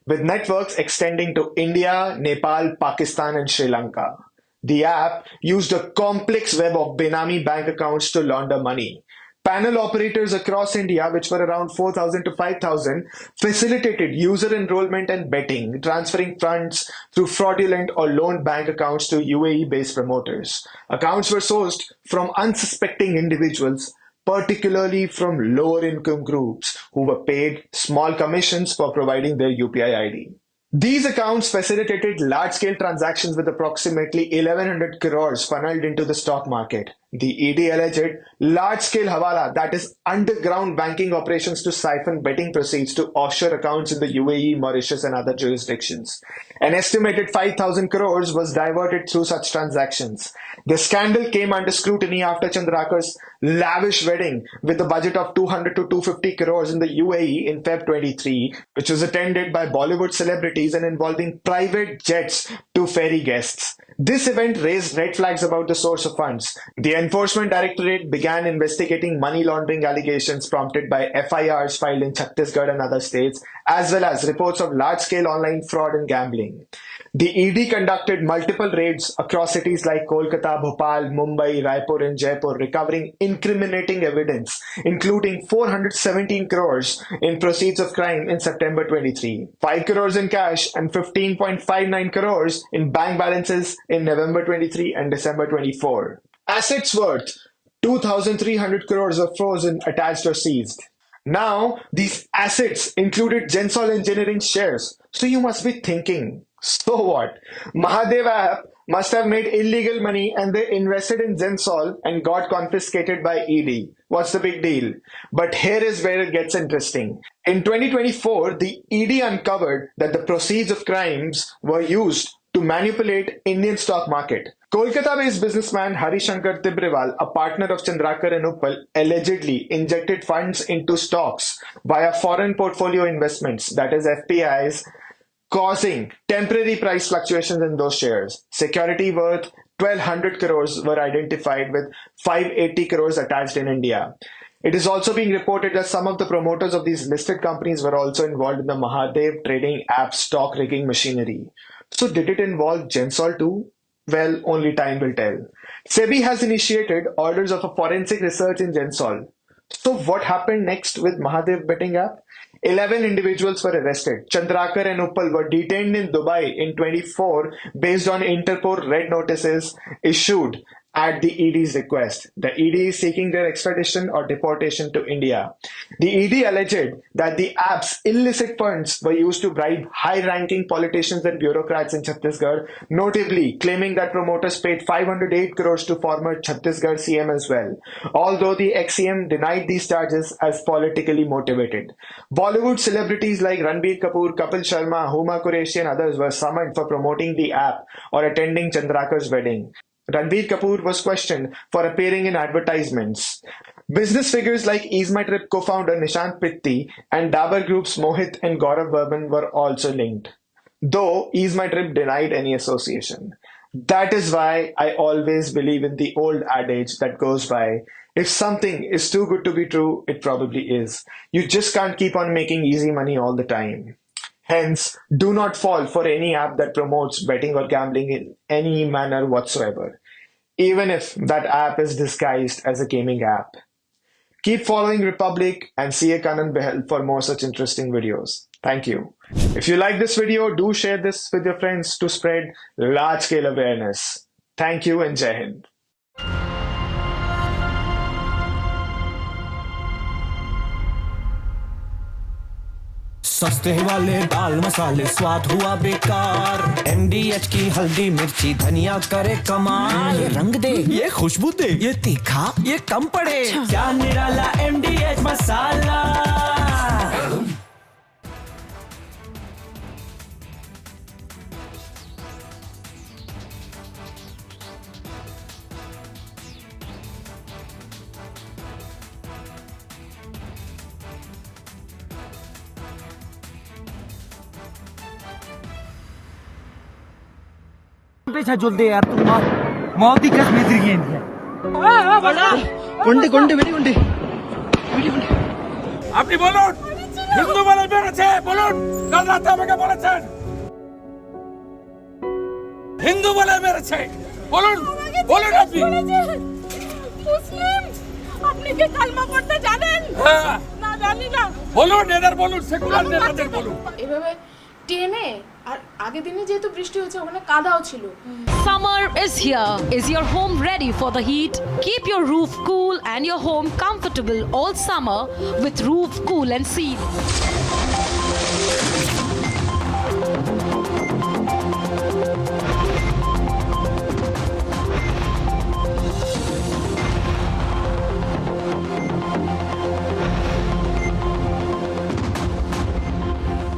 with networks extending to India, Nepal, Pakistan and Sri Lanka. The app used a complex web of Benami bank accounts to launder money. Panel operators across India, which were around 4,000 to 5,000, facilitated user enrollment and betting, transferring funds through fraudulent or loaned bank accounts to UAE-based promoters. Accounts were sourced from unsuspecting individuals, particularly from lower income groups who were paid small commissions for providing their UPI ID. These accounts facilitated large-scale transactions with approximately 1,100 crores funneled into the stock market. The ED alleged large-scale hawala, that is underground banking operations to siphon betting proceeds to offshore accounts in the UAE, Mauritius and other jurisdictions. An estimated 5,000 crores was diverted through such transactions. The scandal came under scrutiny after Chandrakar's lavish wedding with a budget of 200 to 250 crores in the UAE in Feb 23, which was attended by Bollywood celebrities and involving private jets to ferry guests. This event raised red flags about the source of funds. The Enforcement Directorate began investigating money laundering allegations prompted by FIRs filed in Chhattisgarh and other states, as well as reports of large-scale online fraud and gambling. The ED conducted multiple raids across cities like Kolkata, Bhopal, Mumbai, Raipur and Jaipur, recovering incriminating evidence, including 417 crores in proceeds of crime in September 23, 5 crores in cash and 15.59 crores in bank balances in November 23 and December 24. Assets worth 2,300 crores were frozen, attached or seized. Now, these assets included Gensol Engineering shares. So you must be thinking, so what? Mahadev app must have made illegal money and they invested in Gensol and got confiscated by ED. What's the big deal? But here is where it gets interesting. In 2024, the ED uncovered that the proceeds of crimes were used to manipulate Indian stock market. Kolkata-based businessman Harishankar Tibrewal, a partner of Chandrakar and Uppal, allegedly injected funds into stocks via foreign portfolio investments, that is FPIs, causing temporary price fluctuations in those shares. Security worth 1,200 crores were identified with 580 crores attached in India. It is also being reported that some of the promoters of these listed companies were also involved in the Mahadev trading app stock rigging machinery. So did it involve Gensol too? Well, only time will tell. SEBI has initiated orders of a forensic research in Gensol. So what happened next with Mahadev betting app? 11 individuals were arrested. Chandrakar and Uppal were detained in Dubai in 24 based on Interpol red notices issued at the ED's request. The ED is seeking their extradition or deportation to India. The ED alleged that the app's illicit funds were used to bribe high-ranking politicians and bureaucrats in Chhattisgarh, notably claiming that promoters paid 508 crores to former Chhattisgarh CM as well, although the ex-CM denied these charges as politically motivated. Bollywood celebrities like Ranbir Kapoor, Kapil Sharma, Huma Qureshi and others were summoned for promoting the app or attending Chandrakar's wedding. Ranbir Kapoor was questioned for appearing in advertisements. Business figures like Ease My Trip co-founder Nishant Pitti and Dabur Group's Mohit and Gaurav Burman were also linked, though Ease My Trip denied any association. That is why I always believe in the old adage that goes by, if something is too good to be true, it probably is. You just can't keep on making easy money all the time. Hence, do not fall for any app that promotes betting or gambling in any manner whatsoever, even if that app is disguised as a gaming app. Keep following Republic and CA Kanan Behel for more such interesting videos. Thank you. If you like this video, do share this with your friends to spread large-scale awareness. Thank you and Jai Hind. सस्ते वाले दाल मसाले स्वाद हुआ बेकार MDH की हल्दी मिर्ची धनिया करे कमाल ये रंग दे ये खुशबू दे ये तीखा ये कम पड़े क्या निराला MDH मसाला जुल दे यार तुम मौत की कसम से गेंद है गुंडे गुंडे बेटी गुंडे আপনি বলুন হিন্দু বলে বেড়েছে বলুন কাল রাতে আমাকে বলেছেন হিন্দু বলে মেরেছে বলুন বলুন আপনি মুসলিম আপনি কি কালমা পড়তে জানেন না জানি না বলুন এদের বলুন সেকুলার নেতাদের বলুন এভাবে টেনে আর আগে দিনে যেহেতু বৃষ্টি হচ্ছে ওখানে কাদাও ছিল Summer is here. Is your home ready for the heat? Keep your roof cool and your home comfortable all summer with Roof Cool and Seal.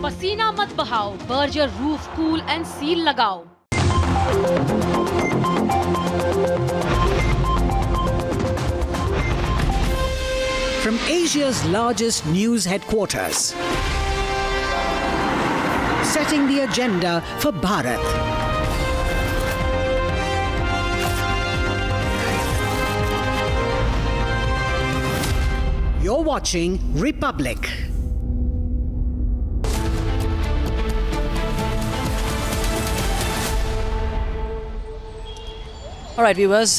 पसीना मत बहाओ, Berger roof cool and seal लगाओ। From Asia's largest news headquarters, setting the agenda for Bharat. You're watching Republic. All right, viewers,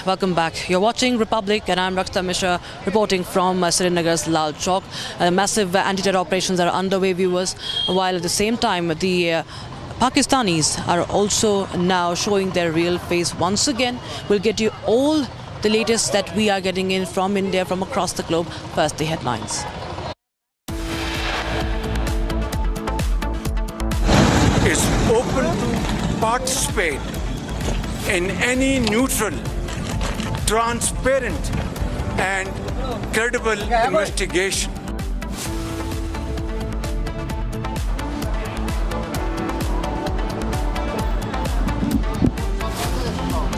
welcome back. You're watching Republic and I'm Rakshita Mishra reporting from Srinagar's Lal Chowk. Massive anti-terror operations are underway, viewers, while at the same time the Pakistanis are also now showing their real face once again. We'll get you all the latest that we are getting in from India, from across the globe. First, the headlines. Is open to participate in any neutral, transparent and credible investigation.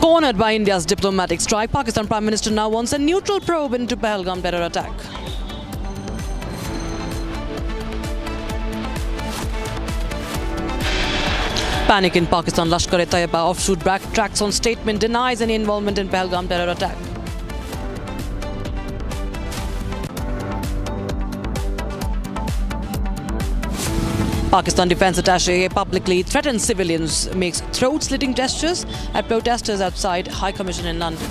Cornered by India's diplomatic strike, Pakistan Prime Minister now wants a neutral probe into Pahalgam Terror Attack. Panic in Pakistan. Lashkar-e-Taiba offshoot backtracks on statement, denies any involvement in Pahalgam terror attack. Pakistan Defence Attaché publicly threatens civilians, makes throat-slitting gestures at protesters outside High Commission in London.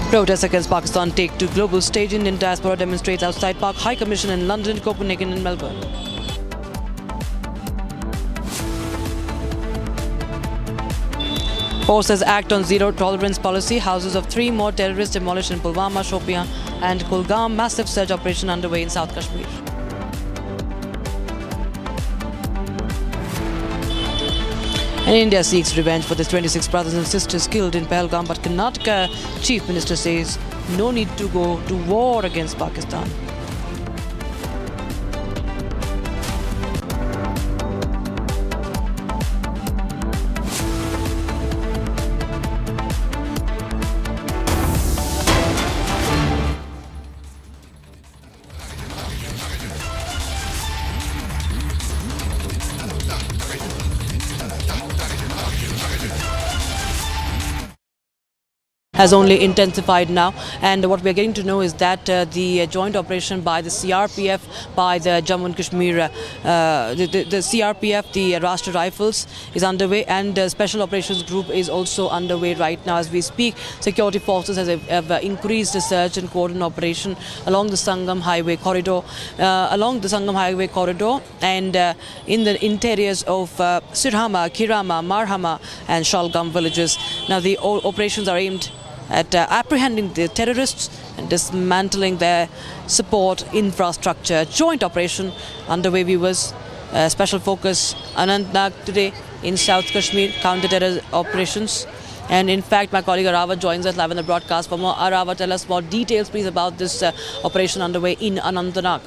Protests against Pakistan take to global stage. Indian diaspora demonstrates outside Pak High Commission in London, Copenhagen and Melbourne. Forces act on zero tolerance policy. Houses of 3 more terrorists demolished in Pulwama, Shopian and Kulgam. Massive search operation underway in South Kashmir. And India seeks revenge for the 26 brothers and sisters killed in Pahalgam, but Karnataka Chief Minister says no need to go to war against Pakistan. Has only intensified now, and what we are getting to know is that the joint operation by the CRPF, by the Jammu and Kashmir, the CRPF, the Rashtra Rifles is underway, and the Special Operations Group is also underway right now as we speak. Security forces have increased the search and cordon operation along the Sangam Highway corridor, and in the interiors of Sirhama, Kirama, Marhama and Shalgam villages. Now the operations are aimed at apprehending the terrorists and dismantling their support infrastructure. Joint operation underway, viewers. Special focus Anantnag today in South Kashmir, counter-terror operations. And in fact, my colleague Arava joins us live on the broadcast. For more, Arava, tell us more details please about this operation underway in Anantnag.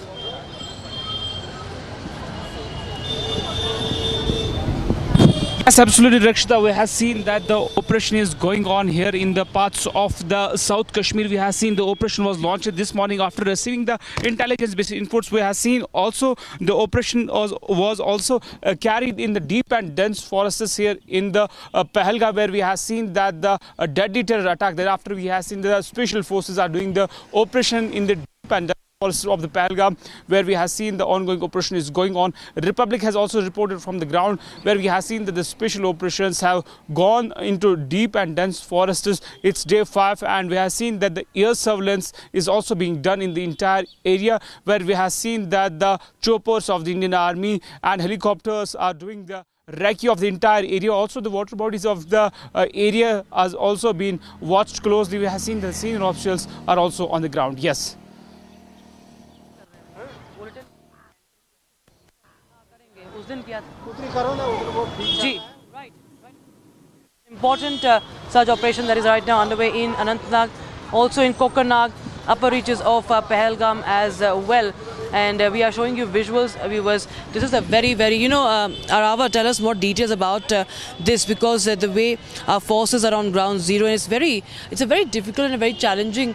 Yes, absolutely, Rakshita. We have seen that the operation is going on here in the parts of the South Kashmir. We have seen the operation was launched this morning after receiving the intelligence-based inputs. We have seen also the operation was also carried in the deep and dense forests here in the Pahalgam, where we have seen that the deadly terror attack. Thereafter, we have seen the special forces are doing the operation in the deep and dense forests of the Pahalgam, where we have seen the ongoing operation is going on. Republic has also reported from the ground, where we have seen that the special operations have gone into deep and dense forests. It's day 5, and we have seen that the air surveillance is also being done in the entire area, where we have seen that the choppers of the Indian Army and helicopters are doing the recce of the entire area. Also, the water bodies of the area has also been watched closely. We have seen the senior officials are also on the ground. Yes. Important search operation that is right now underway in Anantnag, also in Kokarnag, upper reaches of Pahalgam as well. And we are showing you visuals, viewers. This is a very, Arava, tell us more details about this, because the way our forces are on ground zero, and it's a very difficult and a very challenging,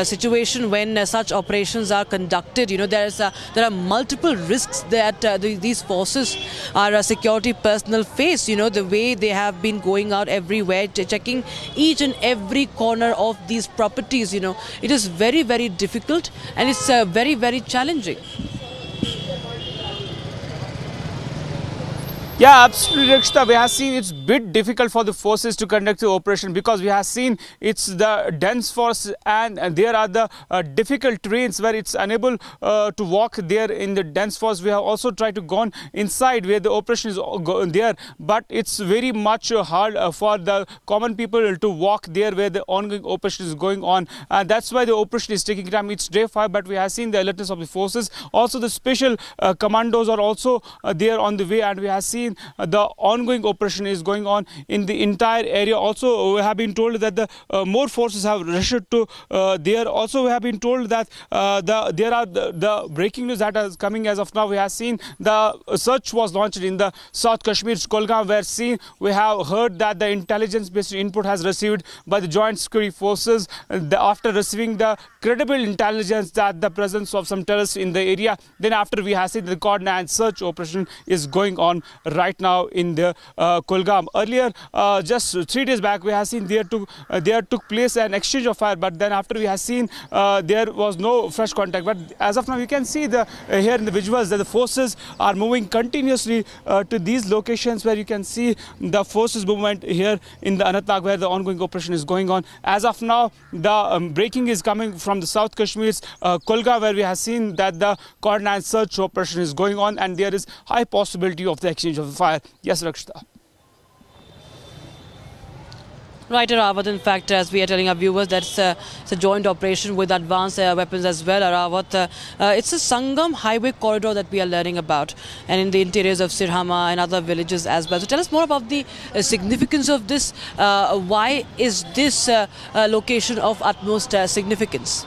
situation when such operations are conducted. There are multiple risks that these forces, our security personnel face. The way they have been going out everywhere, checking each and every corner of these properties. It is very, very difficult, and it's very challenging. Yeah, absolutely, Rakshita. We have seen it's a bit difficult for the forces to conduct the operation, because we have seen it's the dense forest, and there are the difficult terrains where it's unable to walk there in the dense forest. We have also tried to go inside where the operation is there, but it's very much hard for the common people to walk there where the ongoing operation is going on. That's why the operation is taking time. It's day 5, but we have seen the alertness of the forces. Also, the special commandos are also there on the way, and we have seen seen the ongoing operation is going on in the entire area. Also, we have been told that the more forces have rushed to there. Also, we have been told that the breaking news that is coming as of now. We have seen the search was launched in the South Kashmir's Pahalgam, where we have heard that the intelligence-based input has received by the Joint Security Forces after receiving the credible intelligence that the presence of some terrorists in the area. Then after we have seen the coordinated search operation is going on right now in the Pahalgam. Earlier, just 3 days back, we have seen there took place an exchange of fire, but then after we have seen there was no fresh contact. But as of now, you can see here in the visuals that the forces are moving continuously to these locations, where you can see the forces movement here in the Anantnag, where the ongoing operation is going on. As of now, the breaking is coming from the South Kashmir's Pahalgam, where we have seen that the coordinated search operation is going on, and there is high possibility of the exchange of fire. Yes, Rakshita. Right, Arawat. In fact, as we are telling our viewers, that's it's a joint operation with advanced weapons as well, Arawat. It's a Sangam highway corridor that we are learning about, and in the interiors of Sirhama and other villages as well. So tell us more about the significance of this. Why is this location of utmost significance?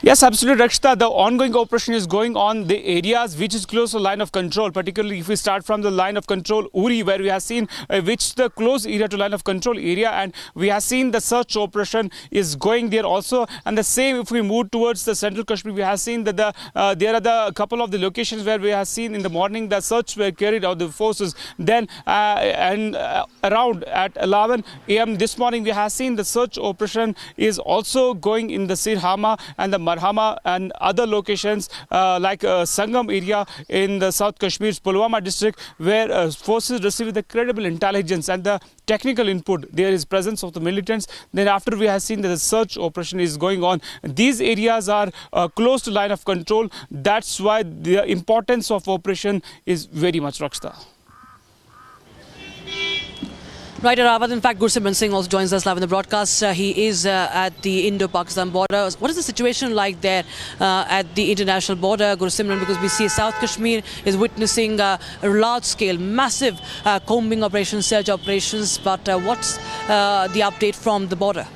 Yes, absolutely, Rakshita. The ongoing operation is going on the areas which is close to line of control, particularly if we start from the line of control Uri, where we have seen which the close area to line of control area, and we have seen the search operation is going there also. And the same if we move towards the central Kashmir, we have seen that there are the couple of the locations where we have seen in the morning the search were carried out the forces. Then around at 11 a.m. this morning, we have seen the search operation is also going in the Sirhama and the Marhama and other locations like Sangam area in the South Kashmir's Pulwama district, where forces receive the credible intelligence and the technical input. There is presence of the militants. Then after we have seen that the search operation is going on, these areas are close to line of control. That's why the importance of operation is very much, Rakshita. Right, Arawat. In fact, Gursimran Singh also joins us live in the broadcast. He is at the Indo-Pakistan border. What is the situation like there at the international border, Gursimran? Because we see South Kashmir is witnessing large-scale, massive combing operations, search operations. But what's the update from the border?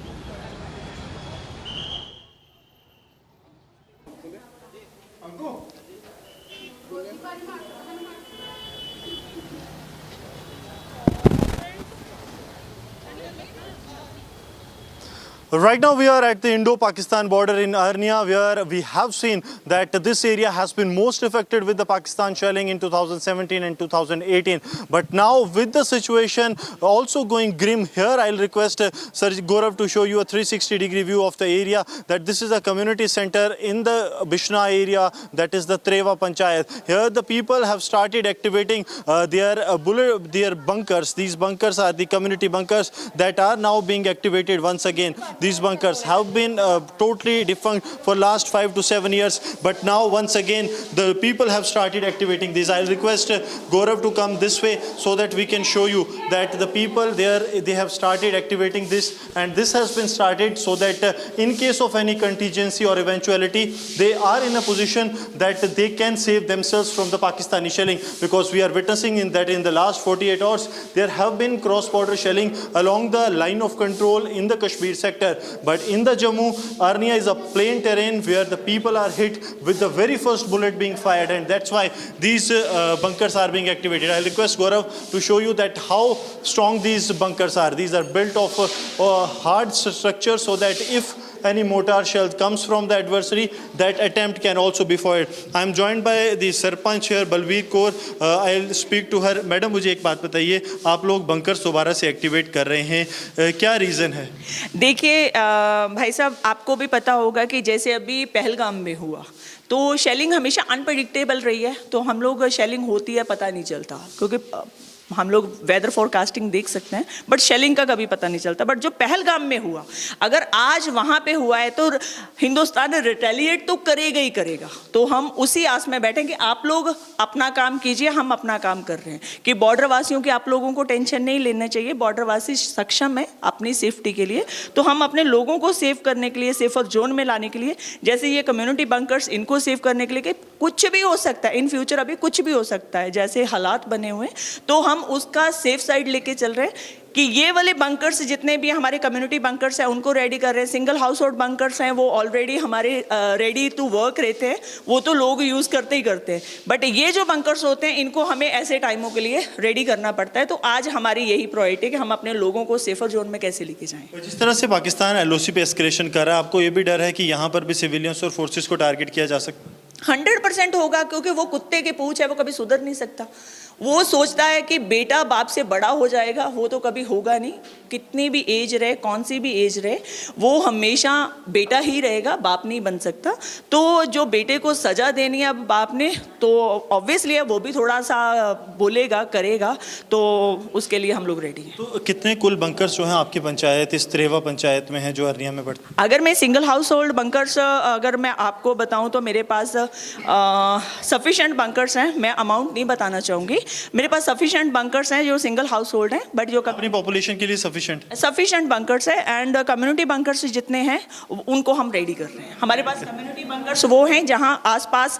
Right now we are at the Indo-Pakistan border in Arnia, where we have seen that this area has been most affected with the Pakistan shelling in 2017 and 2018. But now with the situation also going grim here, I'll request Sir Gaurav to show you a 360-degree view of the area. That this is a community center in the Bishna area, that is the Trewa Panchayat. Here the people have started activating their bunkers. These bunkers are the community bunkers that are now being activated once again. These bunkers have been totally defunct for last 5 to 7 years, but now once again the people have started activating these. I'll request Gaurav to come this way so that we can show you that the people there, they have started activating this, and this has been started so that in case of any contingency or eventuality, they are in a position that they can save themselves from the Pakistani shelling, because we are witnessing in the last 48 hours there have been cross-border shelling along the line of control in the Kashmir sector. But in the Jammu, Arnia is a plain terrain where the people are hit with the very first bullet being fired, and that's why these bunkers are being activated. I'll request Gaurav to show you that how strong these bunkers are. These are built of hard structure so that if any mortar shell comes from the adversary, that attempt can also be fired. I am joined by the Sarpanch here, Balveer Kaur. I'll speak to her. Madam, मुझे एक बात बताइए, आप लोग bunker दोबारा से activate कर रहे हैं, क्या रीज़न है? देखिए भाई साहब, आपको भी पता होगा कि जैसे अभी पहलगाम में हुआ, तो शेलिंग हमेशा अनप्रेडिक्टेबल रही है, तो हम लोग शेलिंग होती है पता नहीं चलता, क्योंकि हम लोग वेदर फोरकास्टिंग देख सकते हैं, बट शेलिंग का कभी पता नहीं चलता। बट जो पहलगाम में हुआ, अगर आज वहाँ पे हुआ है तो हिंदुस्तान रिटेलिएट तो करेगा ही करेगा। तो हम उसी आस में बैठे कि आप लोग अपना काम कीजिए, हम अपना काम कर रहे हैं कि बॉर्डर वासियों की आप लोगों को टेंशन नहीं लेना चाहिए। बॉर्डर वासी सक्षम है अपनी सेफ्टी के लिए, तो हम अपने लोगों को सेव करने के लिए, सेफर जोन में लाने के लिए, जैसे ये कम्युनिटी बंकर्स, इनको सेव करने के लिए कि कुछ भी हो सकता है इन फ्यूचर, अभी कुछ भी हो सकता है जैसे हालात बने हुए हैं, तो हम उसका सेफ साइड लेके चल रहे हैं कि ये वाले बंकर्स जितने भी हमारे कम्युनिटी बंकर्स हैं उनको रेडी कर रहे हैं। सिंगल हाउस होल्ड बंकर्स हैं वो ऑलरेडी हमारे रेडी टू वर्क रहते हैं, वो तो लोग यूज़ करते ही करते हैं। बट ये जो बंकर्स होते हैं इनको हमें ऐसे टाइमों के लिए रेडी करना पड़ता है। तो आज हमारी यही प्रायोरिटी है कि हम अपने लोगों को सेफर जोन में कैसे लेके जाएं। जिस तरह से पाकिस्तान LOC पे एस्केलेशन कर रहा है, आपको ये भी डर है कि यहाँ पर भी सिविलियंस और फोर्सेस को टारगेट किया जा सकता है? 100% होगा, क्योंकि वो कुत्ते के पूंछ है, वो कभी सुधर नहीं सकता। वो सोचता है कि बेटा बाप से बड़ा हो जाएगा, वो तो कभी होगा नहीं। कितनी भी एज रहे, कौन सी भी एज रहे, वो हमेशा बेटा ही रहेगा, बाप नहीं बन सकता। तो जो बेटे को सजा देनी है अब बाप ने, तो ऑब्वियसली वो भी थोड़ा सा बोलेगा, करेगा, तो उसके लिए हम लोग रेडी हैं। तो कितने कुल बंकर्स जो हैं आपकी पंचायत, इस त्रेवा पंचायत में हैं जो अरनिया में पड़ते हैं? अगर मैं सिंगल हाउस होल्ड बंकर्स अगर मैं आपको बताऊं तो मेरे पास सफिशेंट बंकर्स हैं। मैं अमाउंट नहीं बताना चाहूँगी, मेरे पास सफिशेंट बंकर्स हैं जो सिंगल हाउस होल्ड हैं, बट जो अपनी पॉपुलेशन के लिए सफिशेंट बंकर्स है। एंड कम्युनिटी बंकर्स जितने हैं उनको हम रेडी कर रहे हैं। हमारे पास कम्युनिटी बंकर्स वो हैं जहां आसपास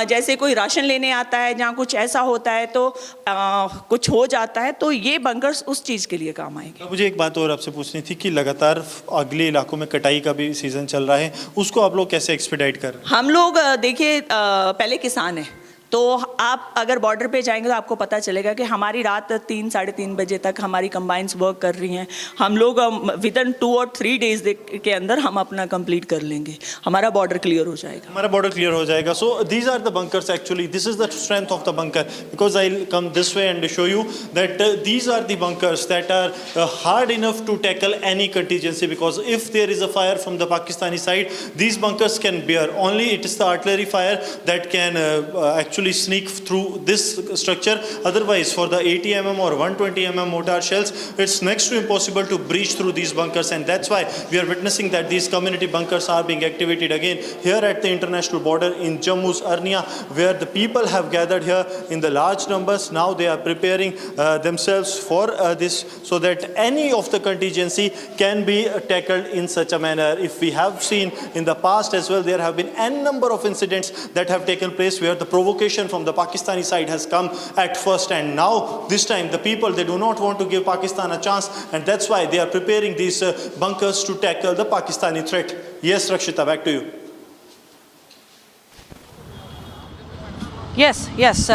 जैसे कोई राशन लेने आता है, जहां कुछ ऐसा होता है तो कुछ हो जाता है, तो ये बंकर्स उस चीज़ के लिए काम आएंगे। मुझे एक बात और आपसे पूछनी थी कि लगातार अगले इलाकों में कटाई का भी सीजन चल रहा है, उसको आप लोग कैसे एक्सपेडाइट कर रहे हैं? हम लोग देखिए पहले किसान हैं, तो आप अगर बॉर्डर पे जाएंगे तो आपको पता चलेगा कि हमारी रात 3 साढ़े 3 बजे तक हमारी कंबाइंस वर्क कर रही हैं। हम लोग विदिन 2 और 3 डेज के अंदर हम अपना कंप्लीट कर लेंगे, हमारा बॉर्डर क्लियर हो जाएगा। So these are the bunkers, actually this is the strength of the bunker, because I will come this way and show you that these are the bunkers that are hard enough to tackle any contingency, because if there is a fire from the Pakistani side, these bunkers can bear. Only it is the artillery fire that can actually sneak through this structure. Otherwise, for the 80 mm or 120 mm mortar shells, it's next to impossible to breach through these bunkers, and that's why we are witnessing that these community bunkers are being activated again here at the international border in Jammu's Arnia, where the people have gathered here in the large numbers. Now they are preparing themselves for this, so that any of the contingency can be tackled in such a manner. If we have seen in the past as well, there have been n number of incidents that have taken place where the provocation from the Pakistani side has come at first, and now this time the people, they do not want to give Pakistan a chance, and that's why they are preparing these bunkers to tackle the Pakistani threat. Yes, Rakshita, back to you. Yes,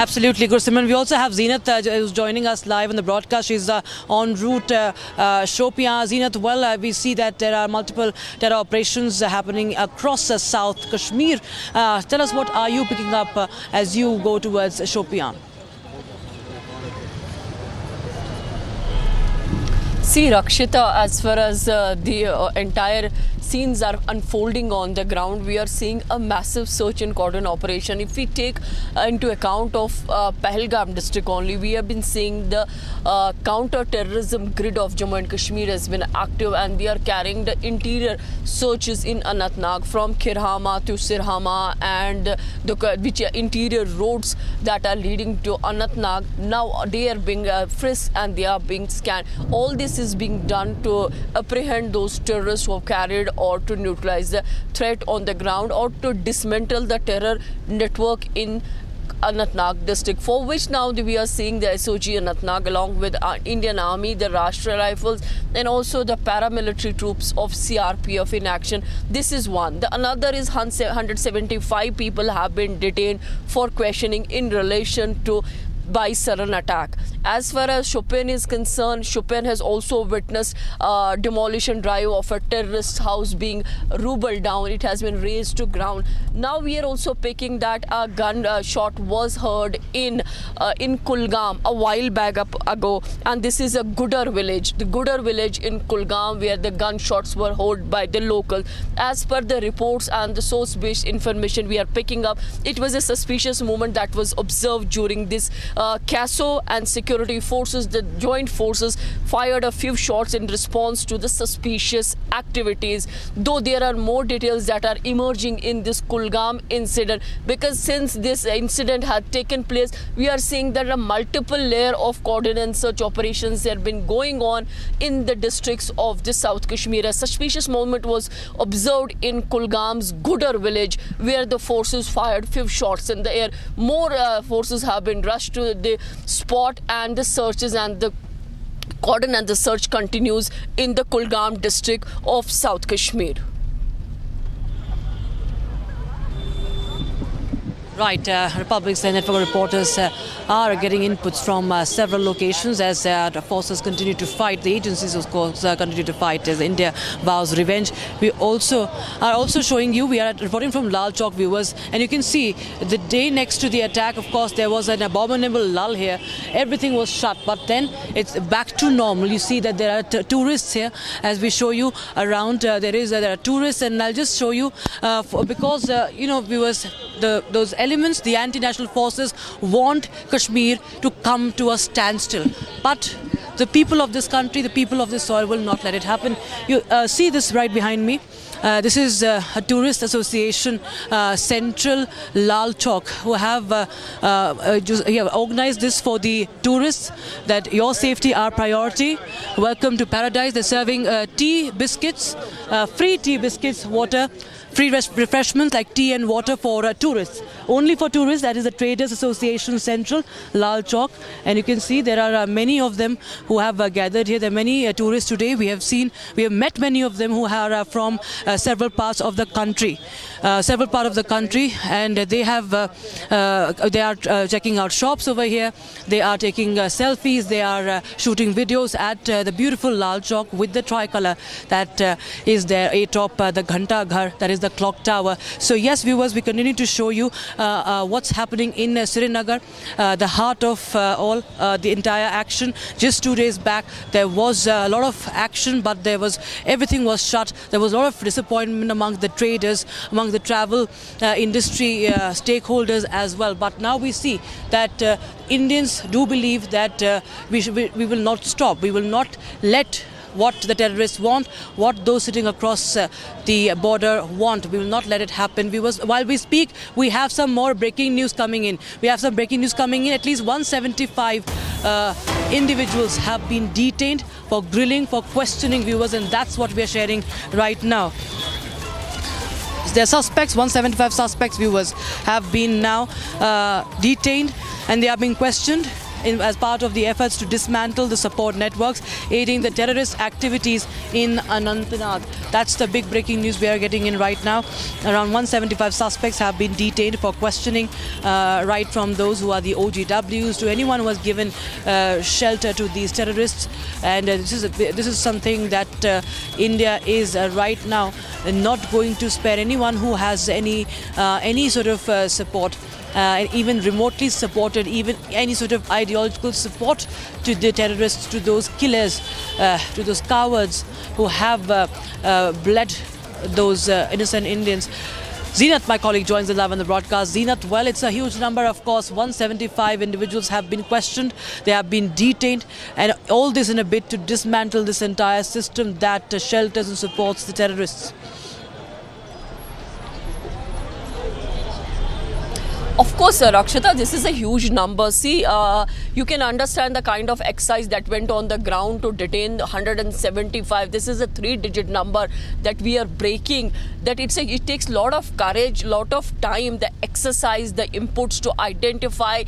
absolutely, Gursimran. We also have Zeenat who's joining us live on the broadcast. She's en route Shopian. Zeenat, well, we see that there are multiple terror operations happening across South Kashmir. Tell us, what are you picking up as you go towards Shopian? See, Rakshita, as far as the entire scenes are unfolding on the ground, we are seeing a massive search and cordon operation. If we take into account of Pahalgam district only, we have been seeing the counter-terrorism grid of Jammu and Kashmir has been active, and we are carrying the interior searches in Anantnag from Khirhama to Sirhama, and which are interior roads that are leading to Anantnag. Now they are being frisked and they are being scanned. All this is being done to apprehend those terrorists who have carried, or to neutralize the threat on the ground, or to dismantle the terror network in Anantnag district, for which now we are seeing the SOG Anantnag along with Indian Army, the Rashtriya Rifles, and also the paramilitary troops of CRPF in action. This is one. The another is 175 people have been detained for questioning in relation to by sudden attack. As far as Shopian is concerned, Shopian has also witnessed demolition drive of a terrorist house being rubled down. It has been razed to ground. Now we are also picking that a gun shot was heard in Kulgam a while back ago, and this is a Gudar village, the Gudar village in Kulgam, where the gunshots were heard by the locals. As per the reports and the source-based information we are picking up, it was a suspicious movement that was observed during this CASO and security forces, the joint forces, fired a few shots in response to the suspicious activities. Though there are more details that are emerging in this Kulgam incident, because since this incident had taken place, we are seeing that a multiple layer of coordinated search operations have been going on in the districts of the South Kashmir. A suspicious movement was observed in Kulgam's Gudar village, where the forces fired few shots in the air. More forces have been rushed to the spot, and the searches and the cordon and the search continues in the Kulgam district of South Kashmir. Right, Republic's network reporters are getting inputs from several locations as the forces continue to fight. The agencies, of course, continue to fight as India vows revenge. We are also showing you, we are reporting from Lal Chowk, viewers, and you can see the day next to the attack, of course, there was an abominable lull here. Everything was shut, but then it's back to normal. You see that there are tourists here, as we show you around. There are tourists, and I'll just show you because viewers, those elements, the anti-national forces want Kashmir to come to a standstill. But the people of this country, the people of this soil will not let it happen. You see this right behind me. This is a tourist association, Central Lal Chowk, who have organized this for the tourists, that your safety our priority. Welcome to paradise. They're serving tea, biscuits, free tea, biscuits, water, free refreshments like tea and water for tourists. Only for tourists. That is the Traders Association Central Lal Chowk, and you can see there are many of them who have gathered here. There are many tourists today. We have met many of them who are from several parts of the country, and they are checking out shops over here. They are taking selfies. They are shooting videos at the beautiful Lal Chowk with the tricolor that is there atop the Ghanta Ghar, that is the clock tower. So yes, viewers, we continue to show you what's happening in Srinagar, the heart of the entire action. Just 2 days back, there was a lot of action, but everything was shut. There was a lot of disappointment among the traders, among the travel industry stakeholders as well. But now we see that Indians do believe that we will not stop. We will not let what the terrorists want, what those sitting across the border want. We will not let it happen. While we speak, we have some more breaking news coming in. At least 175 individuals have been detained for grilling, for questioning, viewers, and that's what we are sharing right now. Their suspects, 175 suspects, viewers, have been now detained, and they are being questioned as part of the efforts to dismantle the support networks aiding the terrorist activities in Anantnag. That's the big breaking news we are getting in right now. Around 175 suspects have been detained for questioning, right from those who are the OGWs to anyone who has given shelter to these terrorists. And this is something that India is right now not going to spare anyone who has any sort of support. Even remotely supported, even any sort of ideological support to the terrorists, to those killers, to those cowards who have bled those innocent Indians. Zeenat, my colleague, joins us live on the broadcast. Zeenat, well, it's a huge number, of course. 175 individuals have been questioned. They have been detained. And all this in a bid to dismantle this entire system that shelters and supports the terrorists. Of course, Rakshita, this is a huge number. See, you can understand the kind of exercise that went on the ground to detain 175. This is a 3-digit number that we are breaking. That it takes a lot of courage, lot of time, the exercise, the inputs to identify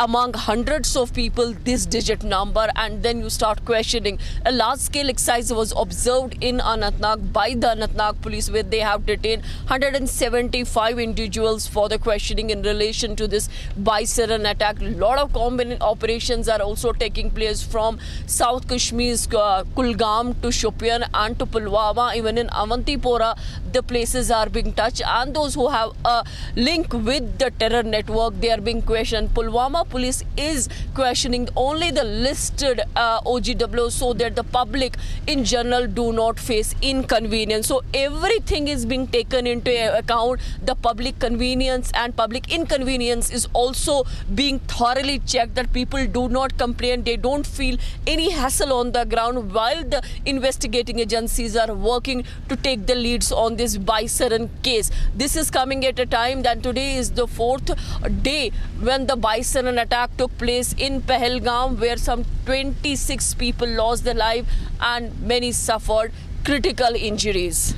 among hundreds of people this digit number, and then you start questioning. A large-scale exercise was observed in Anantnag by the Anantnag police, where they have detained 175 individuals for the questioning in relation to this by-siren attack. A lot of combined operations are also taking place from South Kashmir's Kulgam to Shopian and to Pulwama. Even in Avantipora, the places are being touched, and those who have a link with the terror network, they are being questioned. Pulwama police is questioning only the listed OGW so that the public in general do not face inconvenience. So everything is being taken into account. The public convenience and public inconvenience is also being thoroughly checked, that people do not complain, they don't feel any hassle on the ground while the investigating agencies are working to take the leads on this Baisaran case. This is coming at a time that today is the 4th day when the Baisaran attack took place in Pahalgam, where some 26 people lost their life and many suffered critical injuries.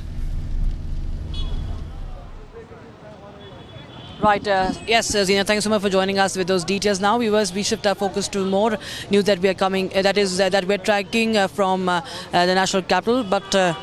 Right. Yes, Zina, thank you so much for joining us with those details. Now, viewers, we shift our focus to more news that we are coming, that we're tracking from the national capital. But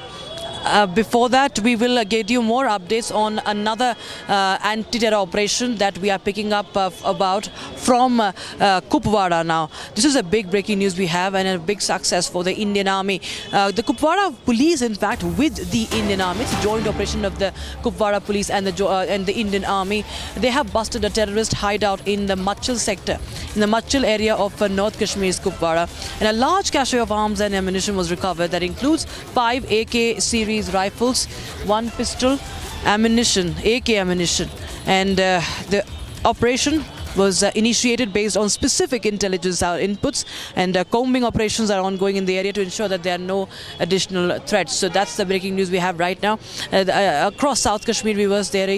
before that, we will get you more updates on another anti-terror operation that we are picking up about from Kupwara now. This is a big breaking news we have, and a big success for the Indian Army. The Kupwara police, in fact, with the Indian Army, it's a joint operation of the Kupwara police and the Indian Army. They have busted a terrorist hideout in the Machil sector, in the Machil area of North Kashmir's Kupwara. And a large cache of arms and ammunition was recovered that includes 5 AK series rifles, 1 pistol, ammunition, AK ammunition, and the operation was initiated based on specific intelligence inputs, and combing operations are ongoing in the area to ensure that there are no additional threats. So that's the breaking news we have right now. Across South Kashmir, viewers, there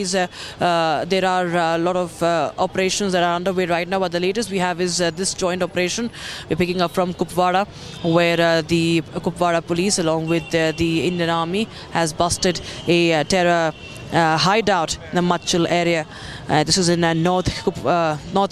are a lot of operations that are underway right now, but the latest we have is this joint operation we're picking up from Kupwara, where the Kupwara police along with the Indian Army has busted a terror hideout in the Machil area. This is in North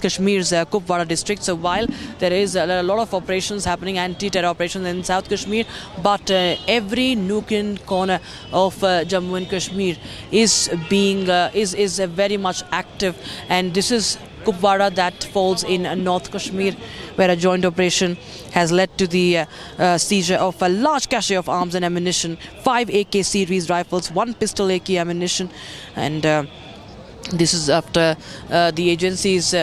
Kashmir's Kupwara district. So while there is a lot of operations happening, anti-terror operations in South Kashmir, but every nook and corner of Jammu and Kashmir is very much active, and this is Kupwara that falls in North Kashmir, where a joint operation has led to the seizure of a large cache of arms and ammunition, 5 AK series rifles, 1 pistol AK ammunition, and this is after the agencies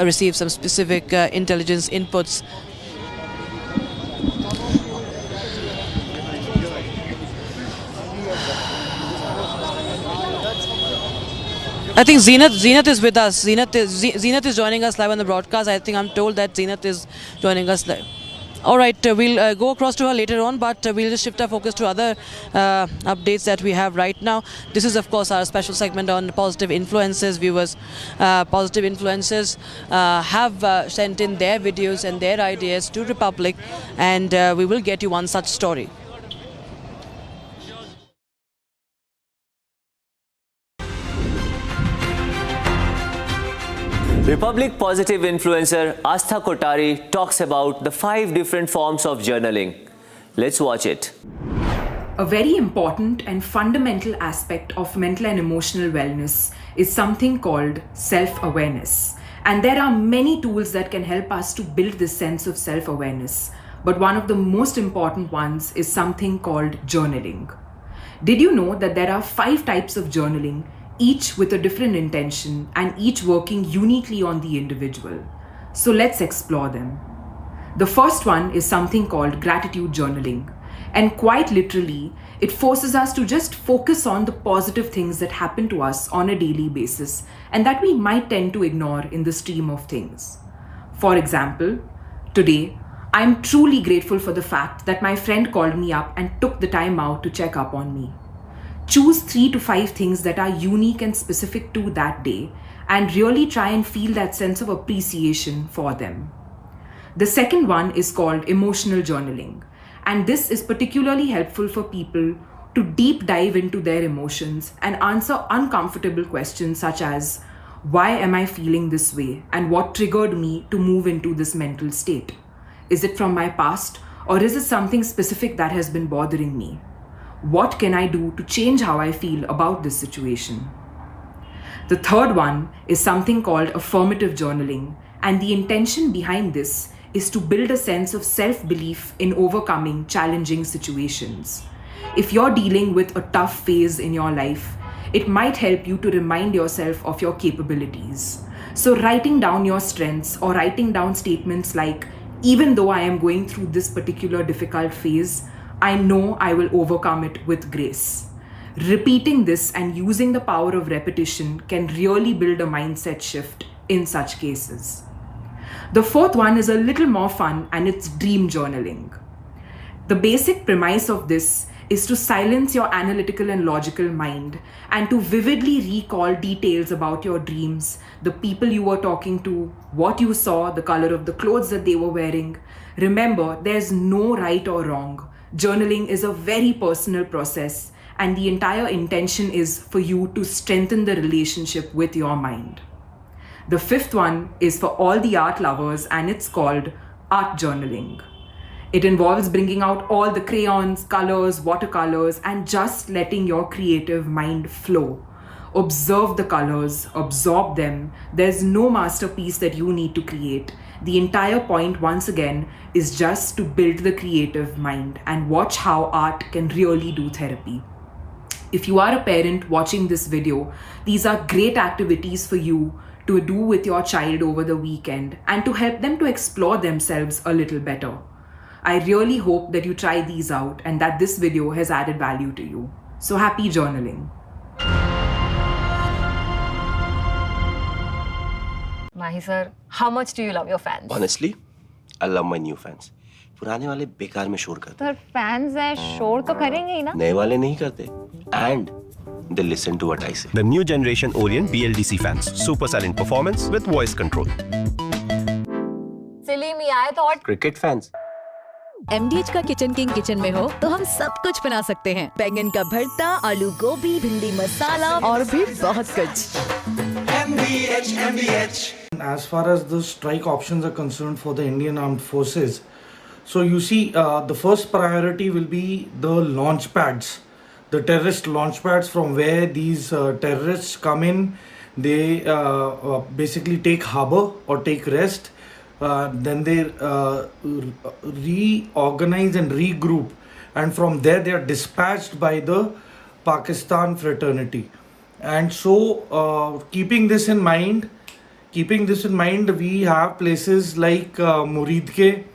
received some specific intelligence inputs. I think Zenat is with us. Zenat is joining us live on the broadcast. I think I'm told that Zenat is joining us live. All right, we'll go across to her later on, but we'll just shift our focus to other updates that we have right now. This is, of course, our special segment on positive influences. Viewers, positive influences have sent in their videos and their ideas to Republic, and we will get you one such story. Republic positive influencer Astha Kotari talks about the 5 different forms of journaling. Let's watch it. A very important and fundamental aspect of mental and emotional wellness is something called self-awareness. And there are many tools that can help us to build this sense of self-awareness. But one of the most important ones is something called journaling. Did you know that there are 5 types of journaling, each with a different intention and each working uniquely on the individual? So let's explore them. The first one is something called gratitude journaling. And quite literally, it forces us to just focus on the positive things that happen to us on a daily basis and that we might tend to ignore in the stream of things. For example, today, I'm truly grateful for the fact that my friend called me up and took the time out to check up on me. Choose 3 to 5 things that are unique and specific to that day and really try and feel that sense of appreciation for them. The second one is called emotional journaling, and this is particularly helpful for people to deep dive into their emotions and answer uncomfortable questions such as, why am I feeling this way and what triggered me to move into this mental state? Is it from my past or is it something specific that has been bothering me? What can I do to change how I feel about this situation? The third one is something called affirmative journaling, and the intention behind this is to build a sense of self-belief in overcoming challenging situations. If you're dealing with a tough phase in your life, it might help you to remind yourself of your capabilities. So writing down your strengths or writing down statements like, even though I am going through this particular difficult phase, I know I will overcome it with grace. Repeating this and using the power of repetition can really build a mindset shift in such cases. The fourth one is a little more fun, and it's dream journaling. The basic premise of this is to silence your analytical and logical mind and to vividly recall details about your dreams, the people you were talking to, what you saw, the color of the clothes that they were wearing. Remember, there's no right or wrong. Journaling is a very personal process, and the entire intention is for you to strengthen the relationship with your mind. The fifth one is for all the art lovers, and it's called art journaling. It involves bringing out all the crayons, colors, watercolors, and just letting your creative mind flow. Observe the colors, absorb them. There's no masterpiece that you need to create. The entire point, once again, is just to build the creative mind and watch how art can really do therapy. If you are a parent watching this video, these are great activities for you to do with your child over the weekend and to help them to explore themselves a little better. I really hope that you try these out and that this video has added value to you. So happy journaling. Mahi sir, how much do you love your fans? Honestly, I love my new fans. पुराने वाले बेकार में शोर करते sir fans हैं शोर तो करेंगे ही ना नए वाले नहीं करते and they listen to what I say. The new generation Orient BLDC fans. Super silent performance with voice control. सिली में आए तो और Cricket fans. MDH का किचन किंग किचन में हो तो हम सब कुछ बना सकते हैं। बैंगन का भरता, आलू गोभी, भिंडी मसाला और भी बहुत कुछ। MDH. As far as the strike options are concerned for the Indian Armed Forces, so you see, the first priority will be the launch pads, the terrorist launch pads from where these terrorists come in. They basically take harbor or take rest. Then they reorganize and regroup, and from there they are dispatched by the Pakistan fraternity. And so, keeping this in mind, we have places like Muridke,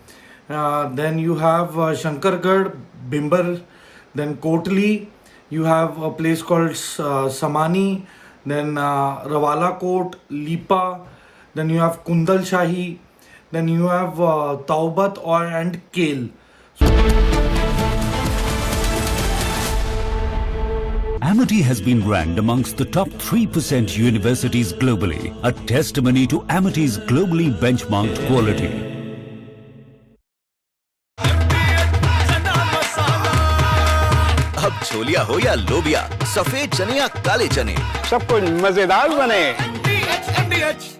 then you have Shankargarh, Bimbar, then Kotli, you have a place called Samani, then Rawala Kot, Lipa, then you have Kundal Shahi, then you have Taubat and Kale. Amity has been ranked amongst the top 3% universities globally, a testimony to Amity's globally benchmarked quality. अब छोलिया हो या लोबिया, सफेद चने या काले चने, सब कुछ मजेदार बने। MDH.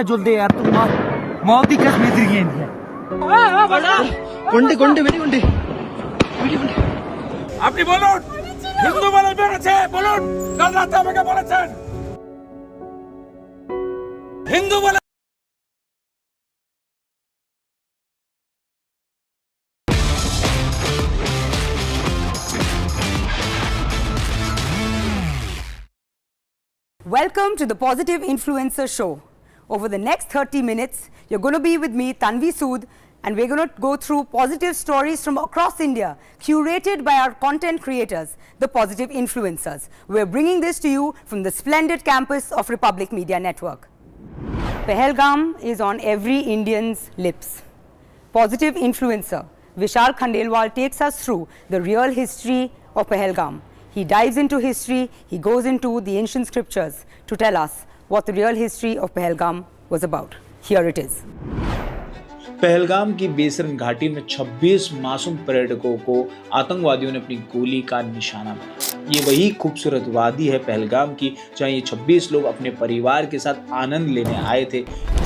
जुल्दे यार तुम मौत की कसम तिरिगेंदी गुंडी गुंडी बेटी गुंडी আপনি বলুন হিন্দু বলে বেড়েছে বলুন কাল রাতে আমাকে বলেছেন হিন্দু বলে Welcome to the Positive Influencer Show. Over the next 30 minutes, you're going to be with me, Tanvi Sood, and we're going to go through positive stories from across India, curated by our content creators, the Positive Influencers. We're bringing this to you from the splendid campus of Republic Media Network. Pahalgam is on every Indian's lips. Positive Influencer Vishal Khandelwal takes us through the real history of Pahalgam. He dives into history, he goes into the ancient scriptures to tell us what the real history of Pahalgam was about. Here it is. Pahalgam की बेसरन घाटी में 26 मासूम पर्यटकों को आतंकवादियों ने अपनी गोली का निशाना बनाया। ये वही खूबसूरत वादी है पहलगाम की, जहाँ ये 26 लोग अपने परिवार के साथ आनंद लेने आए थे।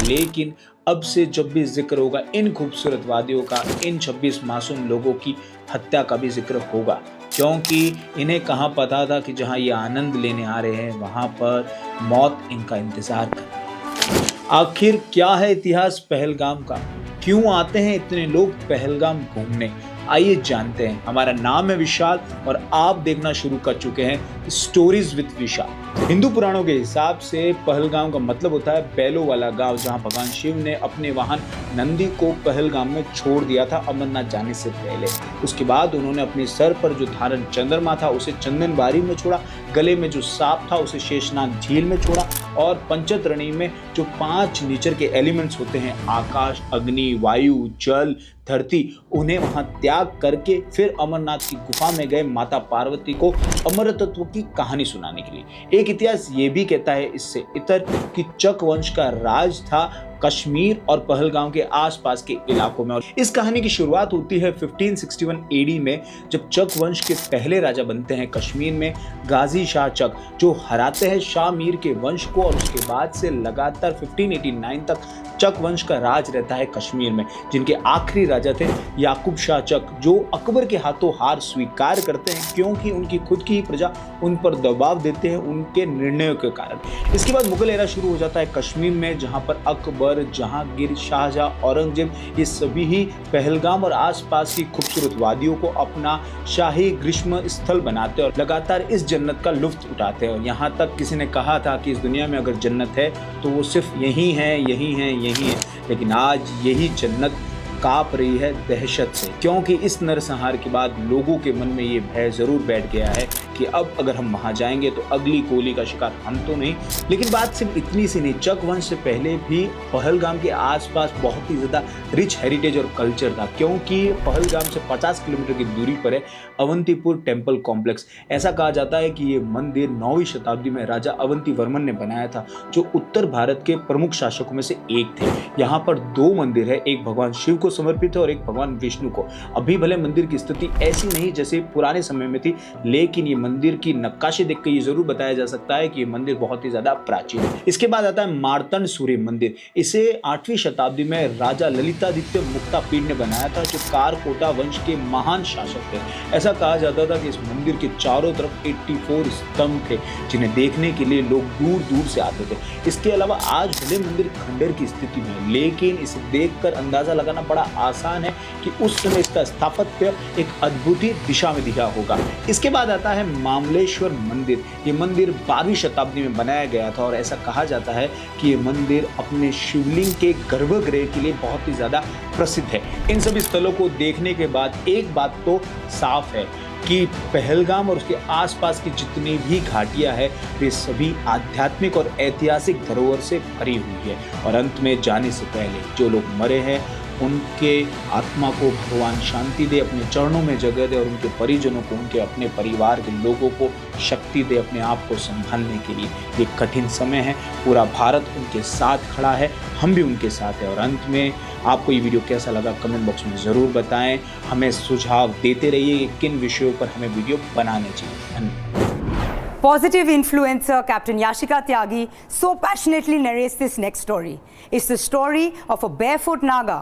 लेकिन अब से जब भी जिक्र होगा इन खूबसूरत वादियों का, इन 26 मासूम लोगों की हत्या का भी जिक्र होगा। क्योंकि इन्हें कहाँ पता था कि जहाँ ये आनंद लेने आ रहे हैं वहाँ पर मौत इनका इंतजार कर रही है। आखिर क्या है इतिहास पहलगाम का? क्यों आते हैं इतने लोग पहलगाम घूमने? आइए जानते हैं। हमारा नाम है विशाल और आप देखना शुरू कर चुके हैं स्टोरीज विद विशाल। हिंदू पुराणों के हिसाब से पहलगाम का मतलब होता है बैलों वाला गांव, जहां भगवान शिव ने अपने वाहन नंदी को पहलगाम में छोड़ दिया था अमरनाथ जाने से पहले। उसके बाद उन्होंने अपने सर पर जो धारण चंद्रमा था उसे चंदनबारी में छोड़ा, गले में जो सांप था उसे शेषनाग झील में छोड़ा और पंचतरणी में जो 5 नेचर के एलिमेंट्स होते हैं, आकाश, अग्नि, वायु, जल, धरती, उन्हें वहां त्याग करके फिर अमरनाथ की गुफा में गए माता पार्वती को अमरतत्व की कहानी सुनाने के लिए। एक इतिहास ये भी कहता है इससे इतर कि चक वंश का राज था कश्मीर और पहलगाम के आसपास के इलाकों में। और इस कहानी की शुरुआत होती है 1561 एडी में, जब चक वंश के पहले राजा बनते हैं कश्मीर में गाजी शाह चक, जो हराते हैं शाह मीर के वंश को। और उसके बाद से लगातार 1589 तक चक वंश का राज रहता है कश्मीर में, जिनके आखिरी राजा थे याकूब शाह चक, जो अकबर के हाथों हार स्वीकार करते हैं क्योंकि उनकी खुद की ही प्रजा उन पर दबाव देते हैं उनके निर्णयों के कारण। इसके बाद मुगल एरा शुरू हो जाता है कश्मीर में, जहां पर अकबर, जहांगीर, शाहजहां, औरंगजेब ये सभी ही पहलगाम और आसपास की खूबसूरत वादियों को अपना शाही ग्रीष्म स्थल बनाते और लगातार इस जन्नत का लुत्फ उठाते हैं। और यहाँ तक किसी ने कहा था कि इस दुनिया में अगर जन्नत है तो वो सिर्फ यही है, यही है, यही है। लेकिन आज यही जन्नत कांप रही है दहशत से, क्योंकि इस नरसंहार के बाद लोगों के मन में ये भय जरूर बैठ गया है कि अब अगर हम वहां जाएंगे तो अगली गोली का शिकार हम तो नहीं। लेकिन बात सिर्फ इतनी सी नहीं, चक वंश से पहले भी पहलगाम के आसपास बहुत ही ज्यादा रिच हेरिटेज और कल्चर था, क्योंकि पहलगाम से 50 किलोमीटर की दूरी पर है अवंतीपुर टेम्पल कॉम्प्लेक्स। ऐसा कहा जाता है कि ये मंदिर 9वीं शताब्दी में राजा अवंती वर्मन ने बनाया था, जो उत्तर भारत के प्रमुख शासकों में से एक थे। यहाँ पर 2 मंदिर है, एक भगवान शिव को समर्पित है और एक भगवान विष्णु को। अभी भले मंदिर की स्थिति ऐसी नहीं जैसे पुराने समय में थी, लेकिन ये मंदिर की नक्काशी देखकर ये जरूर बताया जा सकता है कि ये मंदिर बहुत ही ज्यादा प्राचीन है। इसके बाद आता है मार्तंड सूर्य मंदिर। इसे 8वीं शताब्दी में राजा ललितादित्य मुक्तापीड ने बनाया था, जो कारकोटा वंश के महान शासक थे। ऐसा कहा जाता था कि इस मंदिर के चारों तरफ 84 स्तंभ थे, जिन्हें देखने के लिए लोग दूर दूर से आते थे। इसके अलावा आज भले मंदिर खंडर की स्थिति में, लेकिन इसे देखकर अंदाजा लगाना बड़ा आसान है कि उस समय इसका स्थापत्य एक अद्भुत ही दिशा में दिखा होगा। इसके बाद आता है मामलेश्वर मंदिर। ये मंदिर 12वीं शताब्दी में बनाया गया था और ऐसा कहा जाता है कि ये मंदिर अपने शिवलिंग के गर्भगृह के लिए बहुत ही ज्यादा प्रसिद्ध है। इन सभी स्थलों को देखने के बाद एक बात तो साफ है कि पहलगाम और उसके आसपास की जितनी भी घाटियां हैं वे सभी आध्यात्मिक और ऐतिहासिक धरोहर से भरी हुई है। और अंत में जाने से पहले जो लोग मरे हैं उनके आत्मा को भगवान शांति दे, अपने चरणों में जगह दे और उनके परिजनों को, उनके अपने परिवार के लोगों को शक्ति दे अपने आप को संभालने के लिए। ये कठिन समय है, पूरा भारत उनके साथ खड़ा है, हम भी उनके साथ हैं। और अंत में आपको ये वीडियो कैसा लगा कमेंट बॉक्स में ज़रूर बताएं। हमें सुझाव देते रहिए कि किन विषयों पर हमें वीडियो बनाने चाहिए। धन्यवाद। Positive influencer Captain Yashika Tyagi so passionately narrates this next story. It's the story of a barefoot Naga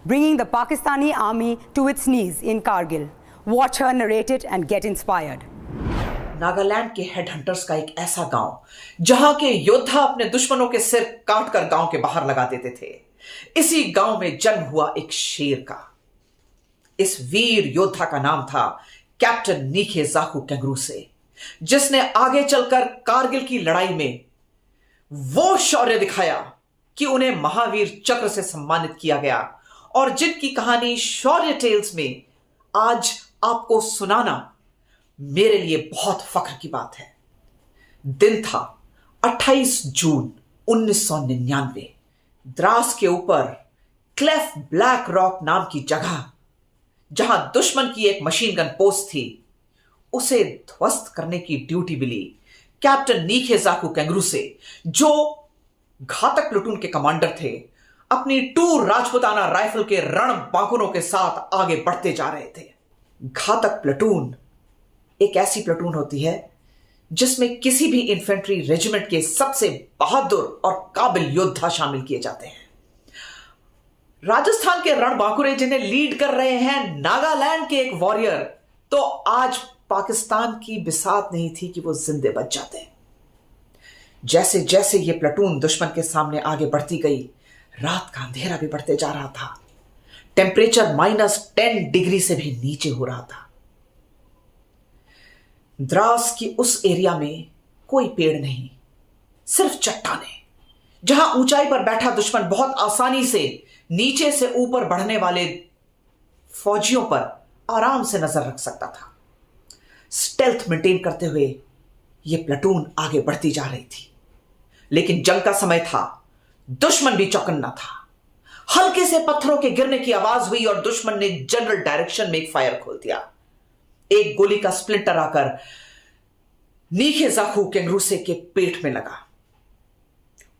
bringing the Pakistani army to its knees in Kargil. Watch her narrate it and get inspired. Nagaland के हेडहंटर्स का एक ऐसा गांव जहां के योद्धा अपने दुश्मनों के सिर काटकर गांव के बाहर लगा देते थे। इसी गांव में जन्म हुआ एक शेर का। इस वीर योद्धा का नाम था कैप्टन नीखे जाकू कैंगरूसे, जिसने आगे चलकर कारगिल की लड़ाई में वो शौर्य दिखाया कि उन्हें महावीर चक्र से सम्मानित किया गया और जिनकी कहानी शौर्य टेल्स में आज आपको सुनाना मेरे लिए बहुत फख्र की बात है। दिन था 28 जून 1999। द्रास के ऊपर क्लेफ ब्लैक रॉक नाम की जगह, जहां दुश्मन की एक मशीन गन पोस्ट थी, उसे ध्वस्त करने की ड्यूटी मिली कैप्टन नीखे जाकू कैंगरूसे, जो घातक प्लूटून के कमांडर थे। अपनी 2 राजपुताना राइफल के रण बांकुरों के साथ आगे बढ़ते जा रहे थे। घातक प्लूटून एक ऐसी प्लूटून होती है जिसमें किसी भी इन्फेंट्री रेजिमेंट के सबसे बहादुर और काबिल योद्धा शामिल किए जाते हैं। राजस्थान के रण बांकुरे जिन्हें लीड कर रहे हैं नागालैंड के एक वॉरियर, तो आज पाकिस्तान की बिसात नहीं थी कि वो जिंदे बच जाते। जैसे जैसे ये प्लाटून दुश्मन के सामने आगे बढ़ती गई, रात का अंधेरा भी बढ़ते जा रहा था। टेम्परेचर -10 डिग्री से भी नीचे हो रहा था। द्रास की उस एरिया में कोई पेड़ नहीं, सिर्फ चट्टानें, जहां ऊंचाई पर बैठा दुश्मन बहुत आसानी से नीचे से ऊपर बढ़ने वाले फौजियों पर आराम से नजर रख सकता था। स्टेल्थ मेंटेन करते हुए यह प्लाटून आगे बढ़ती जा रही थी। लेकिन जंग का समय था, दुश्मन भी चौकन्ना था। हल्के से पत्थरों के गिरने की आवाज हुई और दुश्मन ने जनरल डायरेक्शन में एक फायर खोल दिया। एक गोली का स्प्लिंटर आकर नीखे जाखू केंगरूसे के पेट में लगा।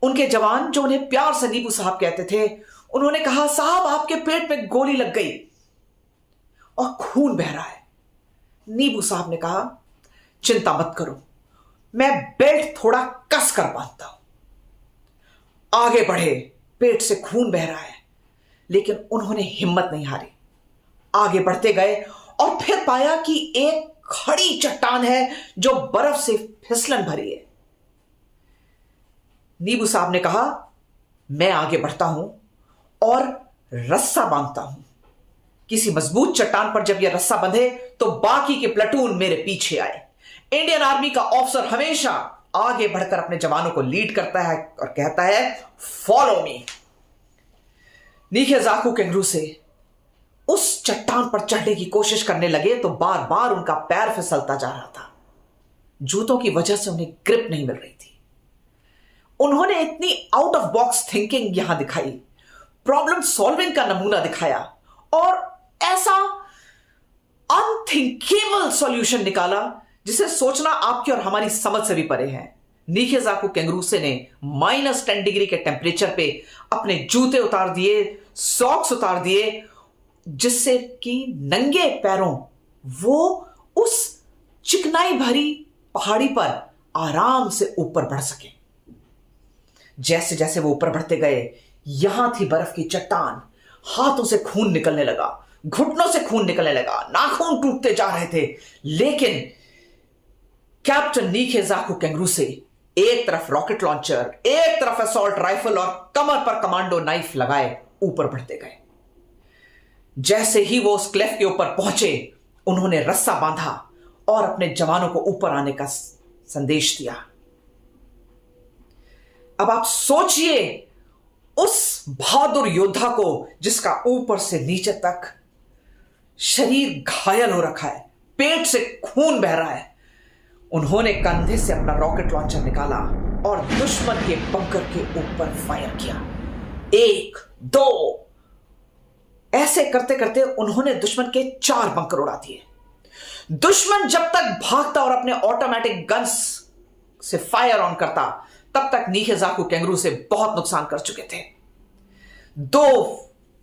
उनके जवान, जो उन्हें प्यार से नीबू साहब कहते थे, उन्होंने कहा, साहब आपके पेट में गोली लग गई और खून बह रहा है। नीबू साहब ने कहा, चिंता मत करो, मैं बेल्ट थोड़ा कस कर बांधता हूं। आगे बढ़े, पेट से खून बह रहा है, लेकिन उन्होंने हिम्मत नहीं हारी। आगे बढ़ते गए और फिर पाया कि एक खड़ी चट्टान है जो बर्फ से फिसलन भरी है। नीबू साहब ने कहा, मैं आगे बढ़ता हूं और रस्सा बांधता हूं। किसी मजबूत चट्टान पर जब यह रस्सा बंधे तो बाकी के प्लाटून मेरे पीछे आए। इंडियन आर्मी का ऑफिसर हमेशा आगे बढ़कर अपने जवानों को लीड करता है और कहता है, फॉलो मी। नीखे जाखू केंगरूसे उस चट्टान पर चढ़ने की कोशिश करने लगे तो बार बार उनका पैर फिसलता जा रहा था। जूतों की वजह से उन्हें ग्रिप नहीं मिल रही थी। उन्होंने इतनी आउट ऑफ बॉक्स थिंकिंग यहां दिखाई, प्रॉब्लम सॉल्विंग का नमूना दिखाया और ऐसा अनथिंकेबल सॉल्यूशन निकाला जिसे सोचना आपकी और हमारी समझ से भी परे है। नीखे जाखू केंगरूसे ने -10 डिग्री के टेम्परेचर पे अपने जूते उतार दिए, सॉक्स उतार दिए, जिससे कि नंगे पैरों वो उस चिकनाई भरी पहाड़ी पर आराम से ऊपर बढ़ सके। जैसे जैसे वो ऊपर बढ़ते गए, यहां थी बर्फ की चट्टान, हाथों से खून निकलने लगा, घुटनों से खून निकलने लगा, नाखून टूटते जा रहे थे। लेकिन कैप्टन नीखे जाखू केंगरूसे एक तरफ रॉकेट लॉन्चर, एक तरफ असॉल्ट राइफल और कमर पर कमांडो नाइफ लगाए ऊपर बढ़ते गए। जैसे ही वो उस क्लेफ के ऊपर पहुंचे, उन्होंने रस्सा बांधा और अपने जवानों को ऊपर आने का संदेश दिया। अब आप सोचिए उस बहादुर योद्धा को जिसका ऊपर से नीचे तक शरीर घायल हो रखा है, पेट से खून बह रहा है। उन्होंने कंधे से अपना रॉकेट लॉन्चर निकाला और दुश्मन के बंकर के ऊपर फायर किया। 1, 2, ऐसे करते करते उन्होंने दुश्मन के 4 बंकर उड़ा दिए। दुश्मन जब तक भागता और अपने ऑटोमेटिक गन्स से फायर ऑन करता, तब तक नीखे जाखू केंगरूसे बहुत नुकसान कर चुके थे। 2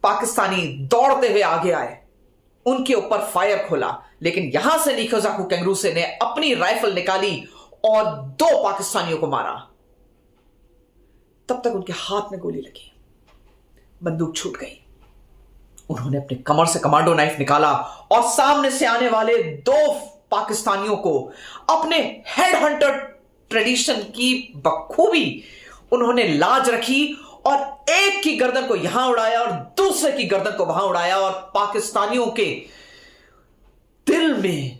पाकिस्तानी दौड़ते हुए आगे आए, उनके ऊपर फायर खोला, लेकिन यहां से नीखे जाखू केंगरूसे ने अपनी राइफल निकाली और 2 पाकिस्तानियों को मारा। तब तक उनके हाथ में गोली लगी, बंदूक छूट गई। उन्होंने अपने कमर से कमांडो नाइफ निकाला और सामने से आने वाले 2 पाकिस्तानियों को अपने हेड हंटर ट्रेडिशन की बखूबी उन्होंने लाज रखी और एक की गर्दन को यहां उड़ाया और दूसरे की गर्दन को वहां उड़ाया और पाकिस्तानियों के दिल में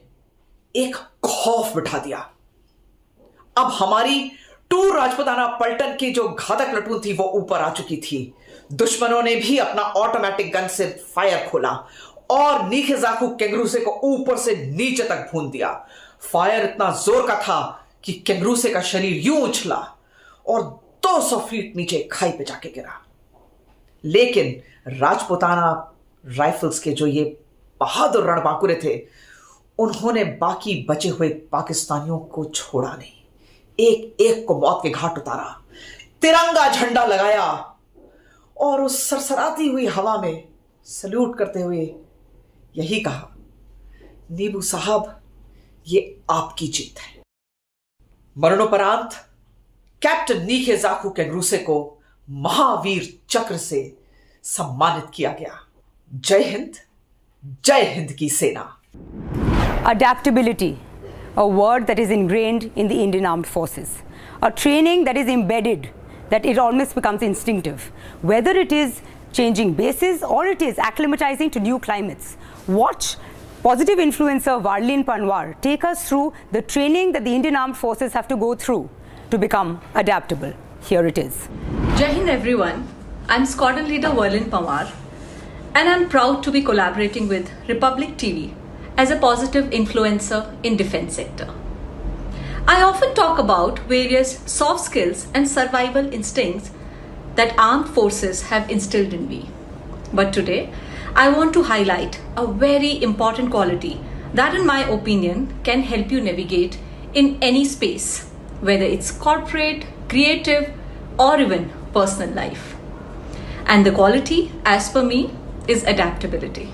एक खौफ बिठा दिया। अब हमारी 2 राजपूताना पलटन की जो घातक प्लाटून थी वो ऊपर आ चुकी थी। दुश्मनों ने भी अपना ऑटोमेटिक गन से फायर खोला और नीखे जाखू केंगरूसे को ऊपर से नीचे तक भून दिया। फायर इतना जोर का था कि केंगरूसे का शरीर यूं उछला और 200 फीट नीचे खाई पे जाके गिरा। लेकिन राजपूताना राइफल्स के जो ये बहादुर रणबांकुरे थे, उन्होंने बाकी बचे हुए पाकिस्तानियों को छोड़ा नहीं, एक एक को मौत के घाट उतारा, तिरंगा झंडा लगाया और उस सरसराती हुई हवा में सल्यूट करते हुए यही कहा, नीबू साहब, ये आपकी जीत है। मरणोपरांत कैप्टन नीखे जाखू केंगरूसे को महावीर चक्र से सम्मानित किया गया। जय हिंद की सेना। Adaptability, a word that is ingrained in the Indian Armed Forces. A training that is embedded, that it almost becomes instinctive. Whether it is changing bases or it is acclimatizing to new climates. Watch positive influencer Varlin Panwar take us through the training that the Indian Armed Forces have to go through to become adaptable. Here it is. Jai Hind everyone, I'm Squadron Leader Varlin Panwar and I'm proud to be collaborating with Republic TV as a positive influencer in defense sector. I often talk about various soft skills and survival instincts that armed forces have instilled in me. But today, I want to highlight a very important quality that in my opinion can help you navigate in any space, whether it's corporate, creative, or even personal life. And the quality, as per me, is adaptability.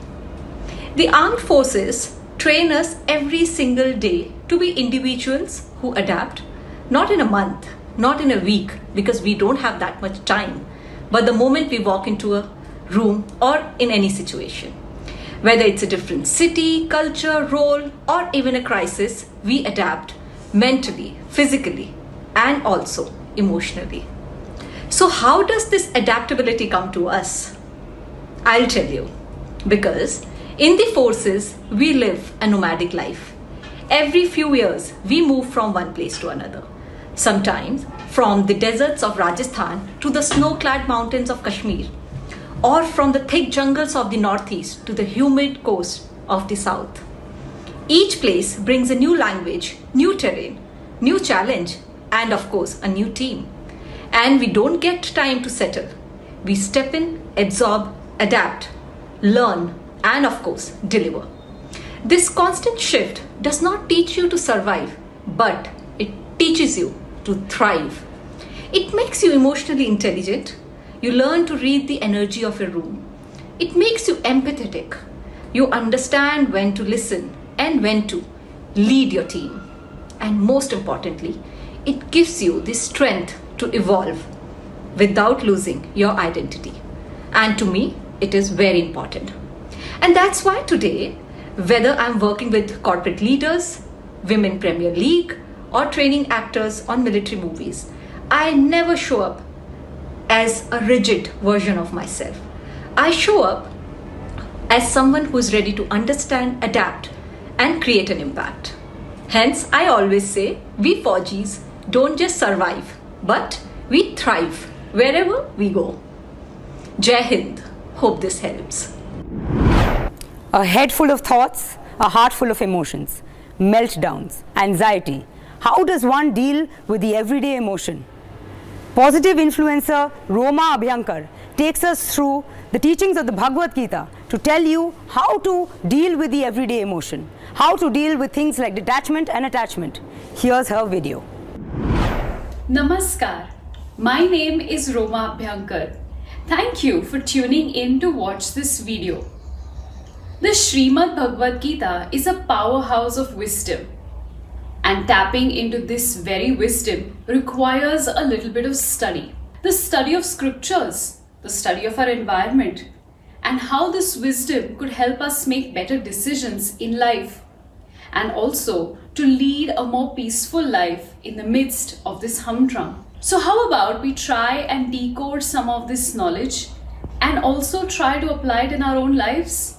The armed forces train us every single day to be individuals who adapt, not in a month, not in a week, because we don't have that much time, but the moment we walk into a room or in any situation. Whether it's a different city, culture, role, or even a crisis, we adapt mentally, physically, and also emotionally. So how does this adaptability come to us? I'll tell you. Because in the forces, we live a nomadic life. Every few years, we move from one place to another. Sometimes from the deserts of Rajasthan to the snow-clad mountains of Kashmir, or from the thick jungles of the northeast to the humid coast of the south. Each place brings a new language, new terrain, new challenge, and of course, a new team. And we don't get time to settle. We step in, absorb, adapt, learn, and of course, deliver. This constant shift does not teach you to survive, but it teaches you to thrive. It makes you emotionally intelligent. You learn to read the energy of a room. It makes you empathetic. You understand when to listen and when to lead your team. And most importantly, it gives you the strength to evolve without losing your identity. And to me, it is very important. And that's why today, whether I'm working with corporate leaders, Women Premier League, or training actors on military movies, I never show up as a rigid version of myself. I show up as someone who is ready to understand, adapt, and create an impact. Hence, I always say, we Fauji's don't just survive, but we thrive wherever we go. Jai Hind. Hope this helps. A head full of thoughts, a heart full of emotions, meltdowns, anxiety. How does one deal with the everyday emotion? Positive influencer Roma Abhyankar takes us through the teachings of the Bhagavad Gita to tell you how to deal with the everyday emotion, how to deal with things like detachment and attachment. Here's her video. Namaskar. My name is Roma Abhyankar. Thank you for tuning in to watch this video. The Srimad Bhagavad Gita is a powerhouse of wisdom. And tapping into this very wisdom requires a little bit of study. The study of scriptures, the study of our environment, and how this wisdom could help us make better decisions in life. And also to lead a more peaceful life in the midst of this humdrum. So how about we try and decode some of this knowledge and also try to apply it in our own lives?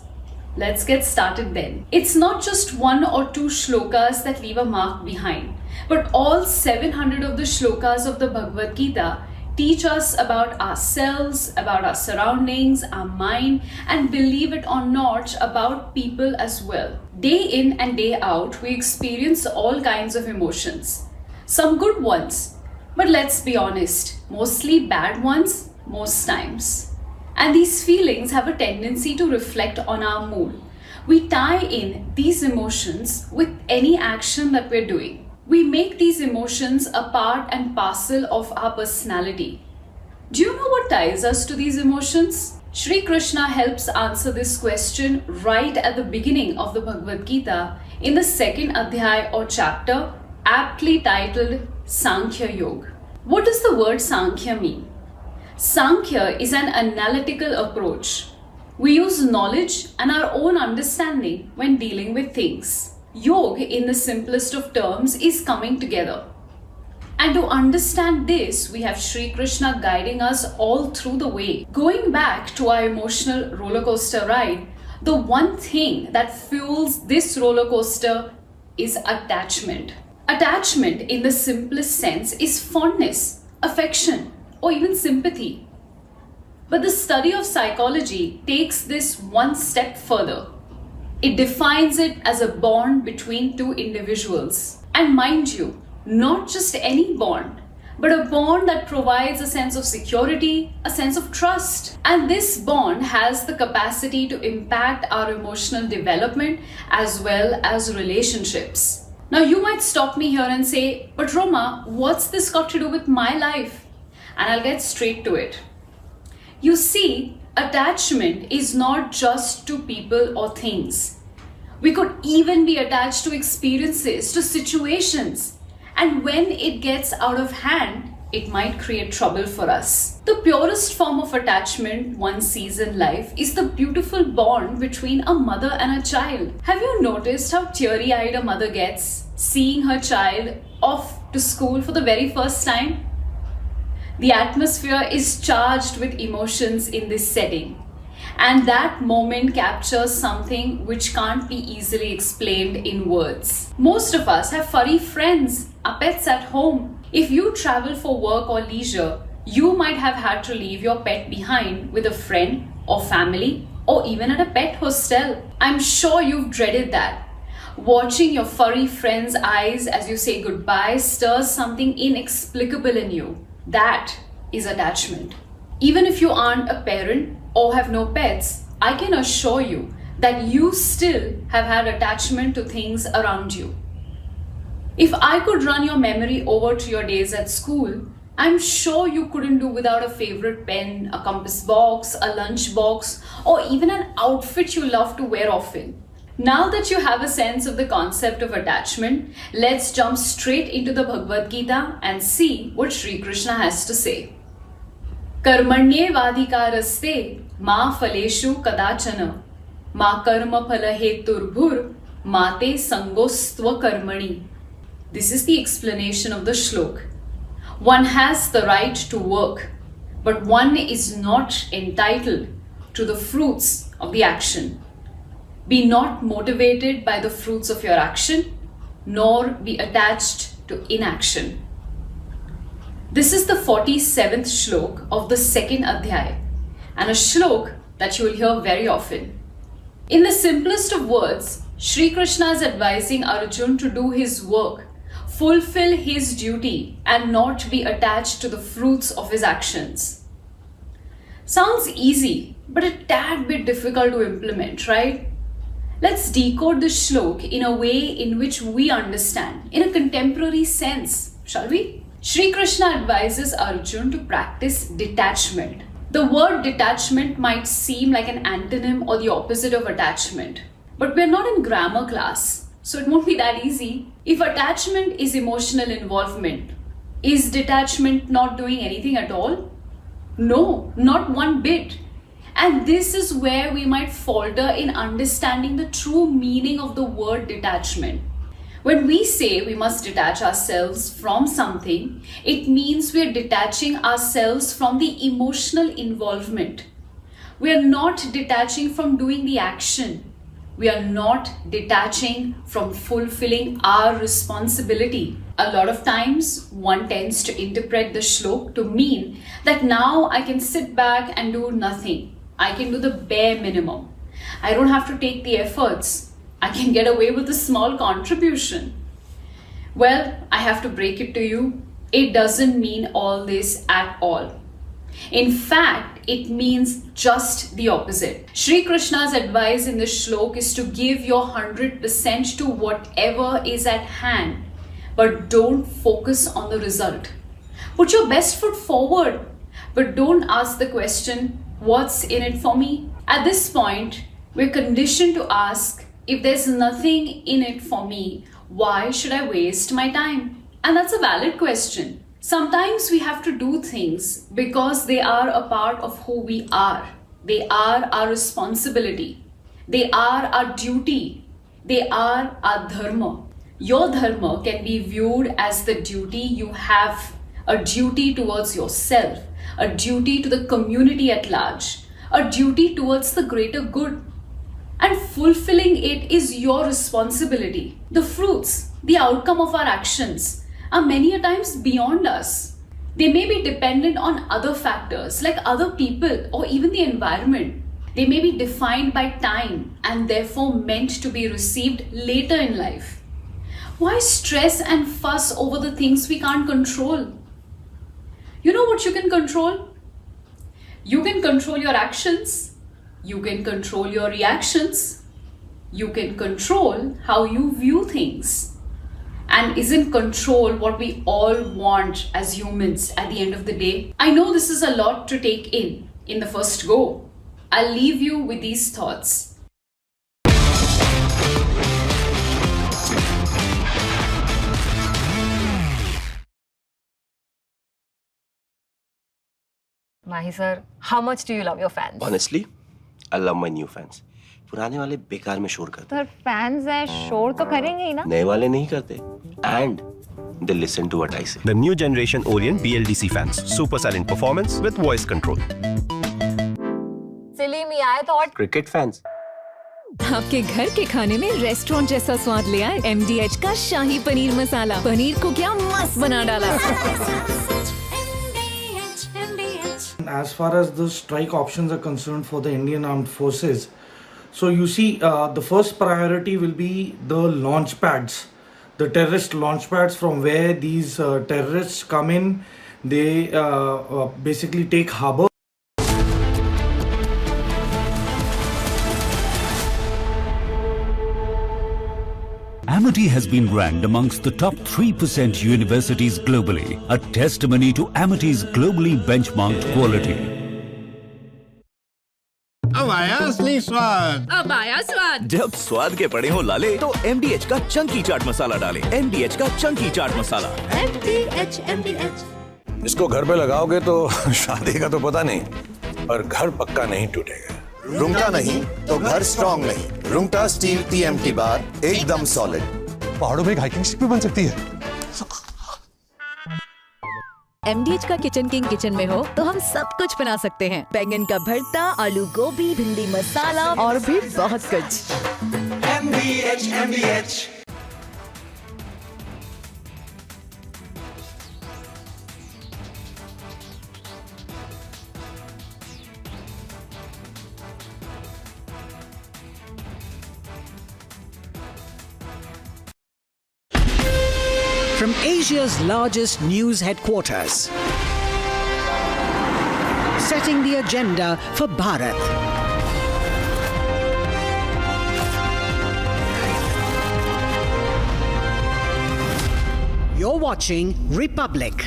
Let's get started then. It's not just one or two shlokas that leave a mark behind, but all 700 of the shlokas of the Bhagavad Gita teach us about ourselves, about our surroundings, our mind, and believe it or not, about people as well. Day in and day out, we experience all kinds of emotions. Some good ones, but let's be honest, mostly bad ones most times. And these feelings have a tendency to reflect on our mood. We tie in these emotions with any action that we're doing. We make these emotions a part and parcel of our personality. Do you know what ties us to these emotions? Shri Krishna helps answer this question right at the beginning of the Bhagavad Gita in the second adhyay or chapter, aptly titled Sankhya Yoga. What does the word Sankhya mean? Sankhya is an analytical approach. We use knowledge and our own understanding when dealing with things. Yoga, in the simplest of terms, is coming together. And to understand this, we have Sri Krishna guiding us all through the way. Going back to our emotional roller coaster ride, the one thing that fuels this roller coaster is attachment. Attachment, in the simplest sense, is fondness, affection, or even sympathy. But the study of psychology takes this one step further. It defines it as a bond between two individuals. And mind you, not just any bond, but a bond that provides a sense of security, a sense of trust. And this bond has the capacity to impact our emotional development as well as relationships. Now you might stop me here and say, but Roma, what's this got to do with my life? And I'll get straight to it. You see, attachment is not just to people or things. We could even be attached to experiences, to situations. And when it gets out of hand, it might create trouble for us. The purest form of attachment one sees in life is the beautiful bond between a mother and a child. Have you noticed how teary-eyed a mother gets seeing her child off to school for the very first time? The atmosphere is charged with emotions in this setting. And that moment captures something which can't be easily explained in words. Most of us have furry friends, our pets at home. If you travel for work or leisure, you might have had to leave your pet behind with a friend or family or even at a pet hostel. I'm sure you've dreaded that. Watching your furry friend's eyes as you say goodbye stirs something inexplicable in you. That is attachment. Even if you aren't a parent or have no pets, I can assure you that you still have had attachment to things around you. If I could run your memory over to your days at school, I'm sure you couldn't do without a favorite pen, a compass box, a lunch box, or even an outfit you love to wear often. Now that you have a sense of the concept of attachment, let's jump straight into the Bhagavad Gita and see what Sri Krishna has to say. Karmanyevadhikaraste ma phaleshu kadachana ma karma phala heturbhur mate sangostva karmani. This is the explanation of the shlok. One has the right to work, but one is not entitled to the fruits of the action. Be not motivated by the fruits of your action, nor be attached to inaction. This is the 47th shlok of the second adhyay, and a shlok that you will hear very often. In the simplest of words, Sri Krishna is advising Arjun to do his work, fulfill his duty, and not be attached to the fruits of his actions. Sounds easy, but a tad bit difficult to implement, right? Let's decode the shlok in a way in which we understand, in a contemporary sense, shall we? Sri Krishna advises Arjun to practice detachment. The word detachment might seem like an antonym or the opposite of attachment, but we're not in grammar class, so it won't be that easy. If attachment is emotional involvement, is detachment not doing anything at all? No, not one bit. And this is where we might falter in understanding the true meaning of the word detachment. When we say we must detach ourselves from something, it means we are detaching ourselves from the emotional involvement. We are not detaching from doing the action. We are not detaching from fulfilling our responsibility. A lot of times, one tends to interpret the shlok to mean that now I can sit back and do nothing. I can do the bare minimum. I don't have to take the efforts. I can get away with a small contribution. Well, I have to break it to you. It doesn't mean all this at all. In fact, it means just the opposite. Sri Krishna's advice in this shlok is to give your 100% to whatever is at hand, but don't focus on the result. Put your best foot forward, but don't ask the question, what's in it for me? At this point, we're conditioned to ask, if there's nothing in it for me, why should I waste my time? And that's a valid question. Sometimes we have to do things because they are a part of who we are. They are our responsibility. They are our duty. They are our dharma. Your dharma can be viewed as the duty you have, a duty towards yourself, a duty to the community at large, a duty towards the greater good. And fulfilling it is your responsibility. The fruits, the outcome of our actions are many a times beyond us. They may be dependent on other factors like other people or even the environment. They may be defined by time and therefore meant to be received later in life. Why stress and fuss over the things we can't control? You know what you can control? You can control your actions. You can control your reactions. You can control how you view things. And isn't control what we all want as humans at the end of the day? I know this is a lot to take in the first go. I'll leave you with these thoughts. Mahi sir, how much do you love your fans? Honestly, I love my new fans. पुराने वाले बेकार में शोर करते sir fans हैं शोर तो करेंगे ही ना नए वाले नहीं करते and they listen to what I say. The new generation Orient BLDC fans. Super silent performance with voice control. Silly me, I thought Cricket fans. आपके घर के खाने में रेस्टोरेंट जैसा स्वाद ले आए MDH का शाही पनीर मसाला। पनीर को क्या मस्त बना डाला। As far as the strike options are concerned for the Indian Armed Forces, so you see, the first priority will be the launch pads, the terrorist launch pads from where these terrorists come in. They basically take harbor. Amity has been ranked amongst the top 3% universities globally, a testimony to Amity's globally benchmarked quality. अब आया असली स्वाद। अब आया स्वाद। जब स्वाद के पड़े हो लाले तो MDH का चंकी चाट मसाला डालें। MDH का चंकी चाट मसाला। MDH। इसको घर पे लगाओगे तो शादी का तो पता नहीं, पर घर पक्का नहीं टूटेगा। रुंगटा नहीं तो घर स्ट्रॉन्ग नहीं। रुंगटा स्टील TMT बार एकदम सॉलिड। पहाड़ों में एक हाइकिंग शिप भी बन सकती है। MDH का किचन किंग किचन में हो तो हम सब कुछ बना सकते हैं। बैंगन का भरता, आलू गोभी, भिंडी मसाला और भी बहुत कुछ। MDH। From Asia's largest news headquarters, setting the agenda for Bharat. You're watching Republic.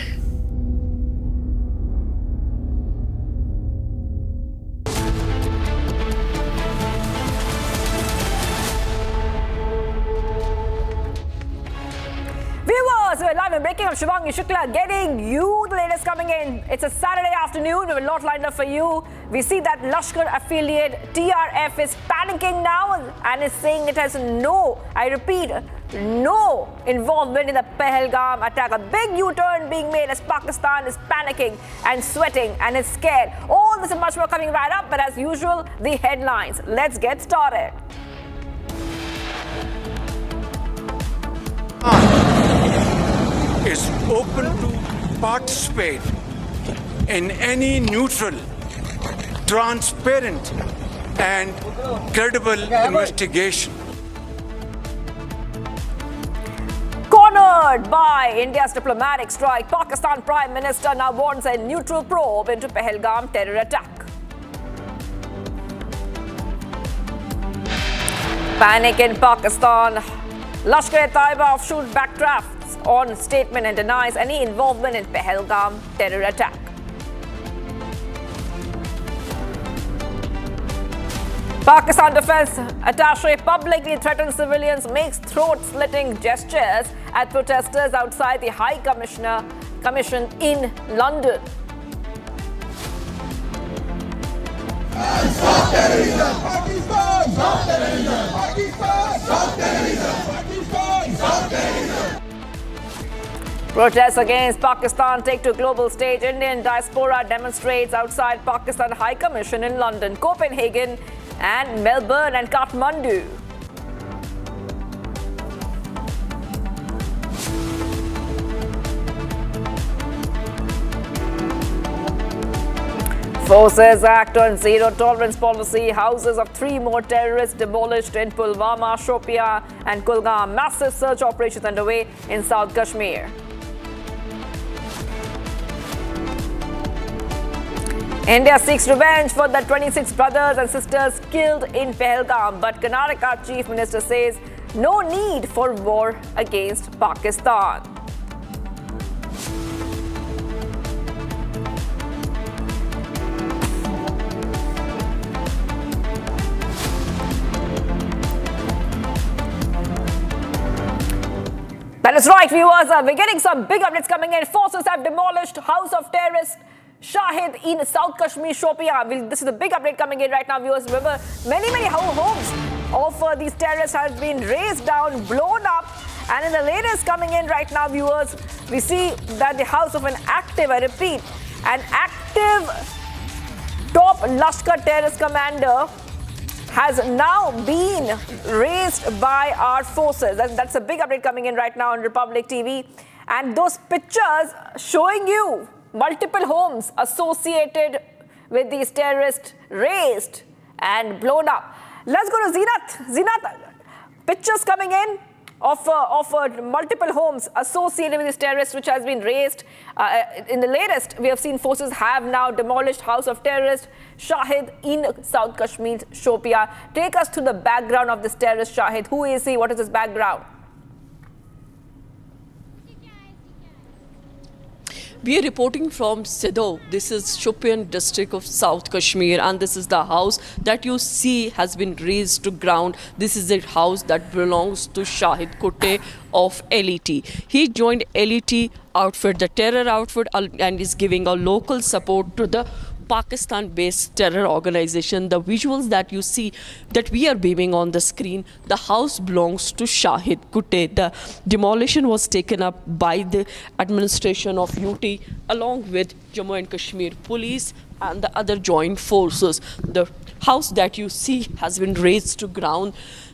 We're live and breaking. I'm Shivangi Shukla getting you the latest coming in. It's a Saturday afternoon. We have a lot lined up for you. We see that Lashkar affiliate TRF is panicking now and is saying it has no, I repeat, no involvement in the Pahalgam attack. A big U-turn being made as Pakistan is panicking and sweating and is scared. All this and much more coming right up. But as usual, the headlines. Let's get started. Is open to participate in any neutral, transparent and credible investigation. Cornered by India's diplomatic strike, Pakistan Prime Minister now wants a neutral probe into Pahalgam terror attack. Panic in Pakistan. Lashkar-e-Taiba offshoot backtracks on statement and denies any involvement in Pahalgam terror attack. Pakistan Defence Attaché publicly threatens civilians, makes throat-slitting gestures at protesters outside the High Commission in London. Stop terrorism! Pakistan! Stop terrorism! Pakistan! Stop terrorism! Pakistan! Stop terrorism! Protests against Pakistan take to global stage. Indian diaspora demonstrates outside Pakistan High Commission in London, Copenhagen, and Melbourne and Kathmandu. Forces act on zero tolerance policy. Houses of 3 more terrorists demolished in Pulwama, Shopian, and Kulgam. Massive search operations underway in South Kashmir. India seeks revenge for the 26 brothers and sisters killed in Pahalgam, but Karnataka Chief Minister says no need for war against Pakistan. That is right, viewers. We're getting some big updates coming in. Forces have demolished House of Terrorist Shahid in South Kashmir, Shopian. This is a big update coming in right now, viewers. Remember, many homes of these terrorists have been razed down, blown up. And in the latest coming in right now, viewers, we see that the house of an active, I repeat, an active top Lashkar terrorist commander has now been razed by our forces. That's a big update coming in right now on Republic TV. And those pictures showing you multiple homes associated with these terrorists razed and blown up. Let's go to Zenat. Zenat, pictures coming in of multiple homes associated with these terrorists which has been razed. In the latest, we have seen forces have now demolished House of Terrorist Shahid in South Kashmir, Shopian. Take us to the background of this terrorist Shahid. Who is he? What is his background? We are reporting from Sidhu. This is Shopian district of South Kashmir, and this is the house that you see has been razed to ground. This is a house that belongs to Shahid Kutte of LET. He joined LET outfit, the terror outfit, and is giving a local support to the Pakistan-based terror organization. The visuals that you see that we are beaming on the screen, the house belongs to Shahid Kutte. The demolition was taken up by the administration of UT along with Jammu and Kashmir police and the other joint forces. The house that you see has been razed to ground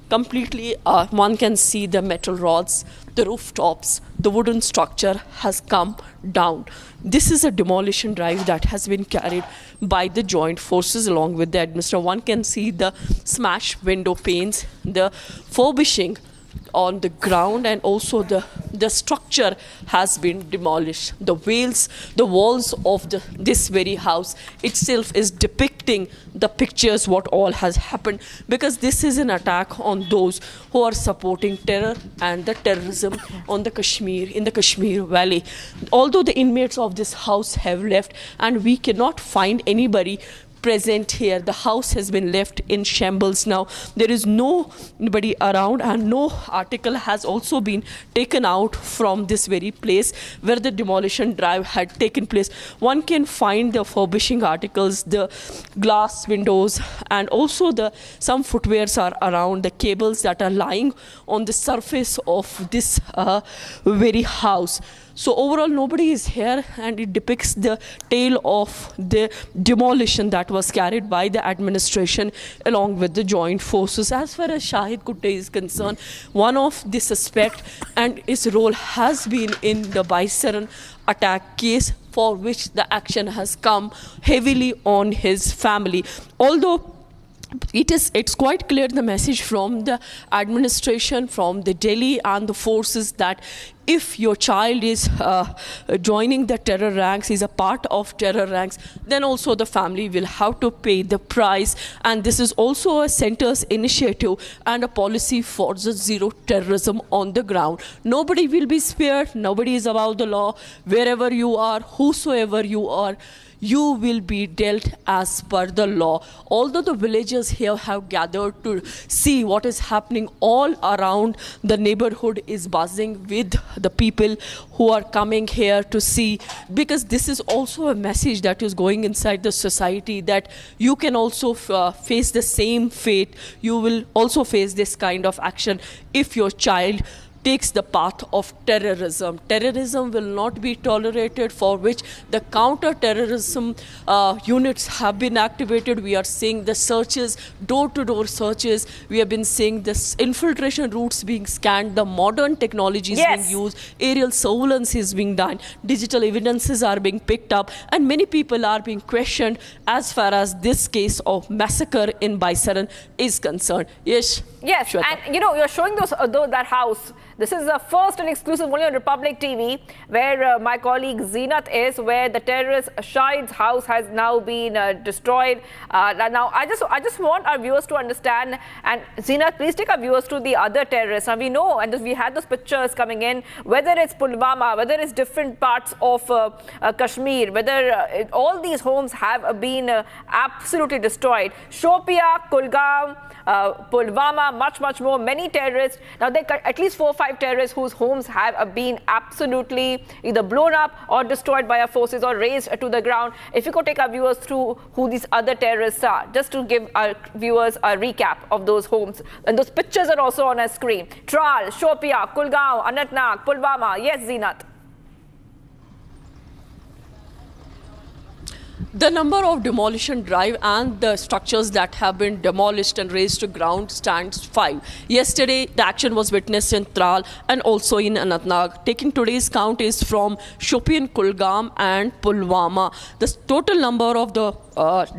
completely. One can see the metal rods, the rooftops, the wooden structure has come down. This is a demolition drive that has been carried by the joint forces along with the administration. One can see the smashed window panes, the furbishing on the ground, and also the structure has been demolished. The walls of this very house itself is depicting the pictures what all has happened, because this is an attack on those who are supporting terror and the terrorism on the Kashmir, in the Kashmir Valley. Although the inmates of this house have left and we cannot find anybody present here, the house has been left in shambles now. There is nobody around, and no article has also been taken out from this very place where the demolition drive had taken place. One can find the furbishing articles, the glass windows, and also some footwears are around, the cables that are lying on the surface of this very house. So overall, nobody is here, and it depicts the tale of the demolition that was carried by the administration along with the joint forces. As far as Shahid Kutte is concerned, one of the suspect and his role has been in the Baisaran attack case, for which the action has come heavily on his family. Although it's quite clear, the message from the administration, from the Delhi and the forces, that if your child is joining the terror ranks, is a part of terror ranks, then also the family will have to pay the price. And this is also a center's initiative and a policy for the zero terrorism on the ground. Nobody will be spared. Nobody is above the law. Wherever you are, whosoever you are, you will be dealt as per the law. Although the villagers here have gathered to see what is happening all around, the neighborhood is buzzing with the people who are coming here to see, because this is also a message that is going inside the society that you can also face the same fate. You will also face this kind of action if your child takes the path of terrorism. Terrorism will not be tolerated, for which the counter-terrorism units have been activated. We are seeing the searches, door-to-door searches. We have been seeing this infiltration routes being scanned, the modern technology is being used, aerial surveillance is being done, digital evidences are being picked up, and many people are being questioned as far as this case of massacre in Baisaran is concerned. Yes. Yes, Shweta. and you know, you're showing that house. This is the first and exclusive only on Republic TV, where my colleague Zeenat is, where the terrorist Shahid's house has now been destroyed. Now, I just want our viewers to understand, and Zeenat, please take our viewers to the other terrorists. Now, we know, and we had those pictures coming in, whether it's Pulwama, whether it's different parts of Kashmir, whether all these homes have been absolutely destroyed. Shopia, Kulgam, Pulwama, much more, many terrorists. Now there are at least 4 or 5 terrorists whose homes have been absolutely either blown up or destroyed by our forces or razed to the ground. If you could take our viewers through who these other terrorists are, just to give our viewers a recap of those homes. And those pictures are also on our screen. Tral, Shopia, Kulgaon, Anantnag, Pulwama. Yes, Zeenat. The number of demolition drive and the structures that have been demolished and razed to ground stands 5. Yesterday, the action was witnessed in Tral and also in Anantnag. Taking today's count is from Shopian, Kulgam and Pulwama. The total number of the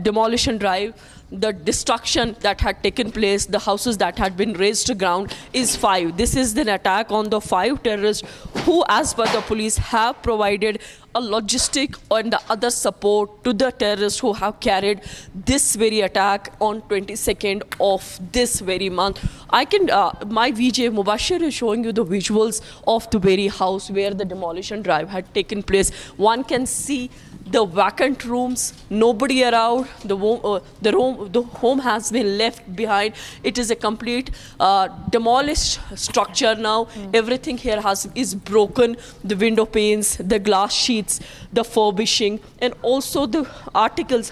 demolition drive, the destruction that had taken place, the houses that had been razed to ground is 5. This is an attack on the 5 terrorists who, as per the police, have provided a logistic and the other support to the terrorists who have carried this very attack on 22nd of this very month. I can, my VJ Mubashir is showing you the visuals of the very house where the demolition drive had taken place. One can see the vacant rooms, nobody around, the home has been left behind. It is a complete demolished structure now. Everything here is broken, the window panes, the glass sheets, the furbishing, and also the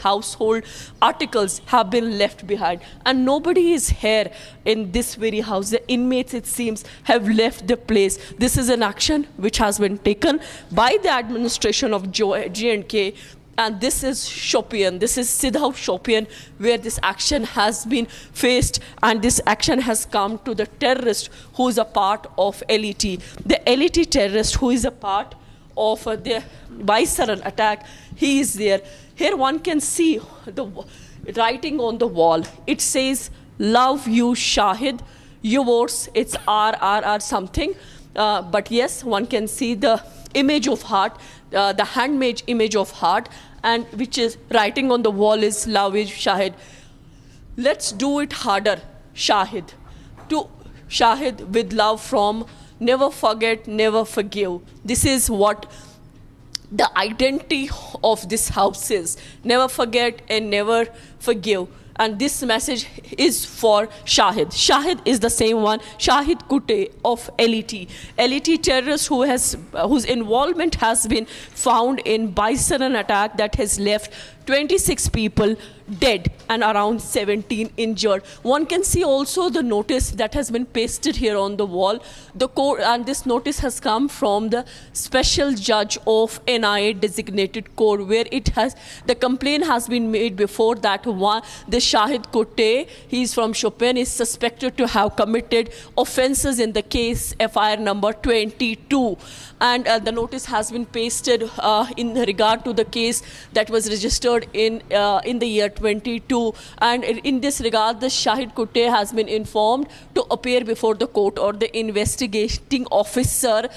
household articles have been left behind. And nobody is here in this very house. The inmates, it seems, have left the place. This is an action which has been taken by the administration of J&K. And this is Shopian, this is Sidhaut Shopian, where this action has been faced, and this action has come to the terrorist who is a part of LET. The LET terrorist who is a part of the Baisaran attack, he is there. Here one can see the writing on the wall. It says, "Love you, Shahid." Yours, it's RRR something. But yes, one can see the image of heart, the handmade image of heart, and which is writing on the wall is "Love you, Shahid." Let's do it harder, Shahid. To Shahid with love from never forget, never forgive. This is what the identity of this house is. Never forget and never forgive. And this message is for Shahid. Shahid is the same one, Shahid Kutte of LET. LET terrorist whose involvement has been found in Baisaran attack that has left 26 people dead and around 17 injured. One can see also the notice that has been pasted here on the wall. The court, and this notice has come from the special judge of NIA designated court, where the complaint has been made before that the Shahid Kutte, he is from Shopian, is suspected to have committed offences in the case FIR number 22. And the notice has been pasted in regard to the case that was registered registered in the year 22, and in this regard, the Shahid Kutte has been informed to appear before the court or the investigating officer.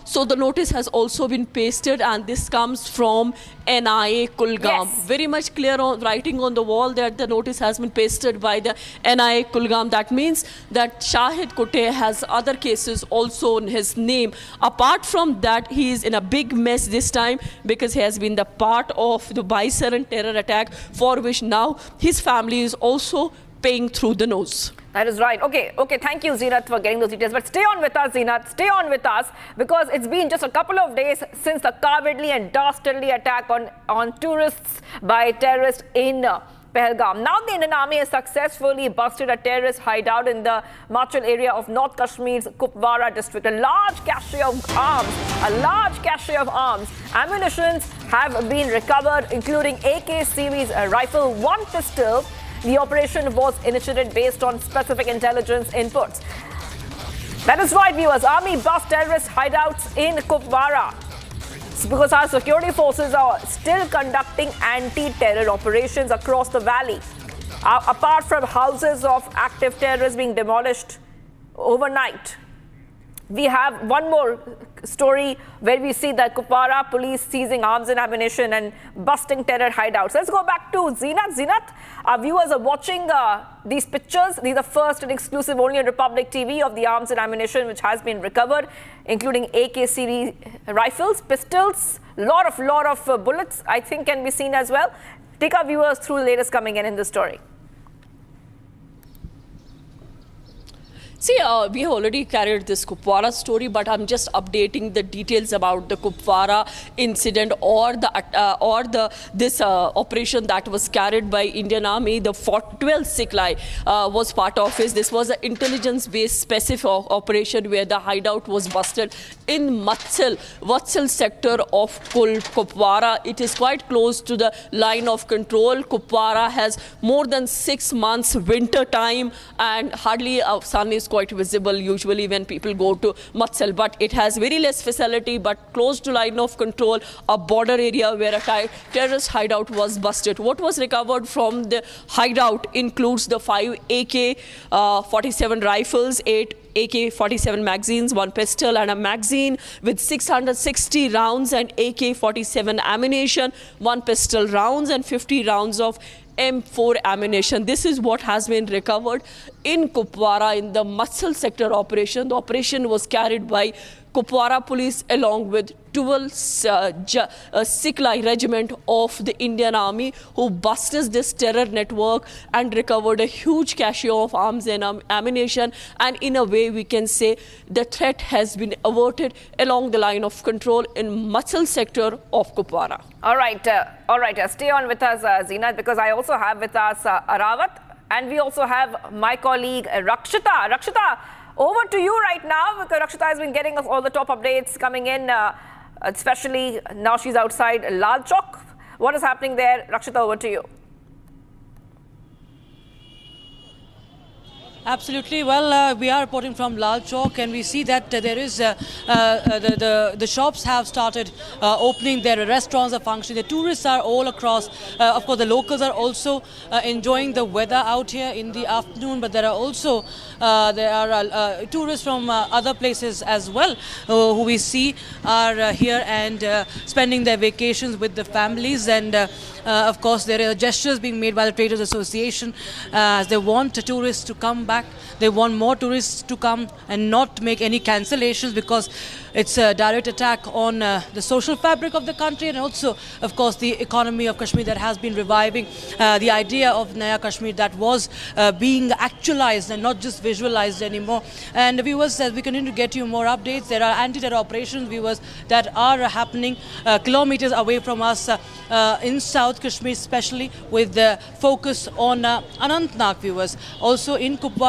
So the notice has also been pasted, and this comes from NIA Kulgam. Yes. Very much clear on writing on the wall that the notice has been pasted by the NIA Kulgam. That means that Shahid Kutte has other cases also in his name. Apart from that, he is in a big mess this time because he has been the part of the Baisaran terror attack, for which now his family is also paying through the nose. That is right. Okay, thank you, Zeenat, for getting those details. But stay on with us, Zeenat. Stay on with us, because it's been just a couple of days since the cowardly and dastardly attack on tourists by terrorists in Pahalgam. Now the Indian Army has successfully busted a terrorist hideout in the Himachal area of North Kashmir's Kupwara district. A large cache of arms. Ammunitions have been recovered, including AK series rifle, one pistol. The operation was initiated based on specific intelligence inputs. That is right, viewers. Army bust terrorist hideouts in Kupwara, because our security forces are still conducting anti-terror operations across the valley. Apart from houses of active terrorists being demolished overnight, we have one more story where we see that Kupwara police seizing arms and ammunition and busting terror hideouts. Let's go back to Zeenat. Zeenat, our viewers are watching these pictures. These are first and exclusive only on Republic TV of the arms and ammunition which has been recovered, including AK series rifles, pistols, lot of bullets, I think, can be seen as well. Take our viewers through the latest coming in the story. See, we have already carried this Kupwara story, but I'm just updating the details about the Kupwara incident or this operation that was carried by Indian Army. The 12 Siklai was part of it. This was an intelligence-based specific operation where the hideout was busted in Vatsal sector of Kupwara. It is quite close to the line of control. Kupwara has more than 6 months winter time, and hardly sun is quite visible usually when people go to Matsal, but it has very less facility, but close to line of control, a border area where a terrorist hideout was busted. What was recovered from the hideout includes the 5 AK-47 rifles, 8 AK-47 magazines, 1 pistol and a magazine with 660 rounds, and AK-47 ammunition, 1 pistol rounds and 50 rounds of M4 ammunition. This is what has been recovered in Kupwara in the Matsal sector operation. The operation was carried by Kupwara police along with 12 Siklai regiment of the Indian Army, who busted this terror network and recovered a huge cache of arms and ammunition. And in a way, we can say the threat has been averted along the line of control in Matsal sector of Kupwara. All right. Stay on with us, Zeenat, because I also have with us Arawat, and we also have my colleague Rakshita. Rakshita, over to you right now, because Rakshita has been getting us all the top updates coming in, especially now she's outside Lal Chowk. What is happening there? Rakshita, over to you. Absolutely. Well, we are reporting from Lal Chowk, and we see that there is the shops have started opening. Their restaurants are functioning. The tourists are all across. Of course, the locals are also enjoying the weather out here in the afternoon. But there are also tourists from other places as well, who we see are here and spending their vacations with the families. And of course, there are gestures being made by the Traders Association as they want tourists to come back. They want more tourists to come and not make any cancellations, because it's a direct attack on the social fabric of the country, and also, of course, the economy of Kashmir that has been reviving. The idea of Naya Kashmir that was being actualized and not just visualized anymore. And viewers, as we continue to get you more updates, there are anti-terror operations, viewers, that are happening kilometers away from us in South Kashmir, especially with the focus on Anantnag, viewers. Also in Kupwara,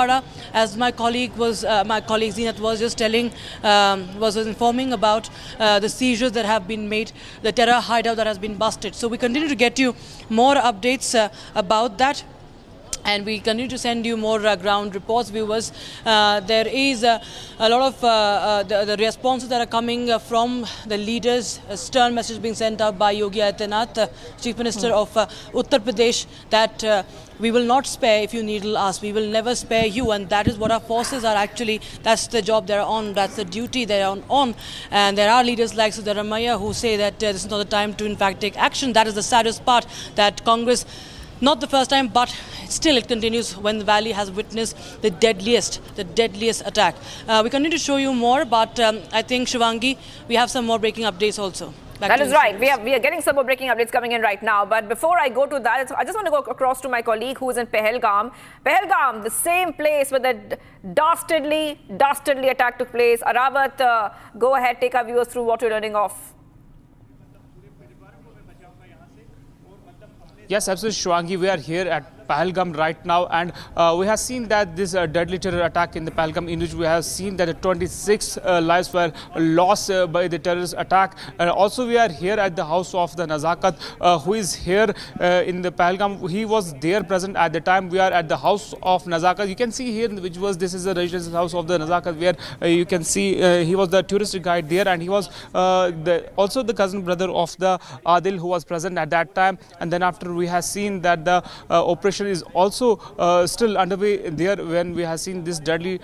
as my colleague Zeenat was just telling, was informing about the seizures that have been made, the terror hideout that has been busted. So we continue to get you more updates about that. and we continue to send you more ground reports, viewers. There is a lot of the responses that are coming from the leaders. A stern message being sent out by Yogi Adityanath, Chief Minister of Uttar Pradesh, that we will not spare if you needle us. We will never spare you, and that is what our forces are actually. That's the job they're on. That's the duty they're on. And there are leaders like Siddaramaiah who say that this is not the time to in fact take action. That is the saddest part, that Congress, not the first time, but still it continues when the valley has witnessed the deadliest attack. We continue to show you more, but I think, Shivangi, we have some more breaking updates also. That is right. We are getting some more breaking updates coming in right now. But before I go to that, I just want to go across to my colleague who is in Pahalgam. Pahalgam, the same place where the dastardly attack took place. Aravat, go ahead, take our viewers through what you're learning of. Yes, absolutely, Shwangi. We are here at Pahalgam right now, and we have seen that this deadly terror attack in the Pahalgam, in which we have seen that 26 lives were lost by the terrorist attack. And also we are here at the house of the Nazakat, who is here in the Pahalgam. He was there present at the time. We are at the house of Nazakat. You can see here in the visuals, this is the residence house of the Nazakat, where you can see he was the tourist guide there, and he was also the cousin brother of the Adil, who was present at that time. And then after, we have seen that the operation is also still underway there when we have seen this deadly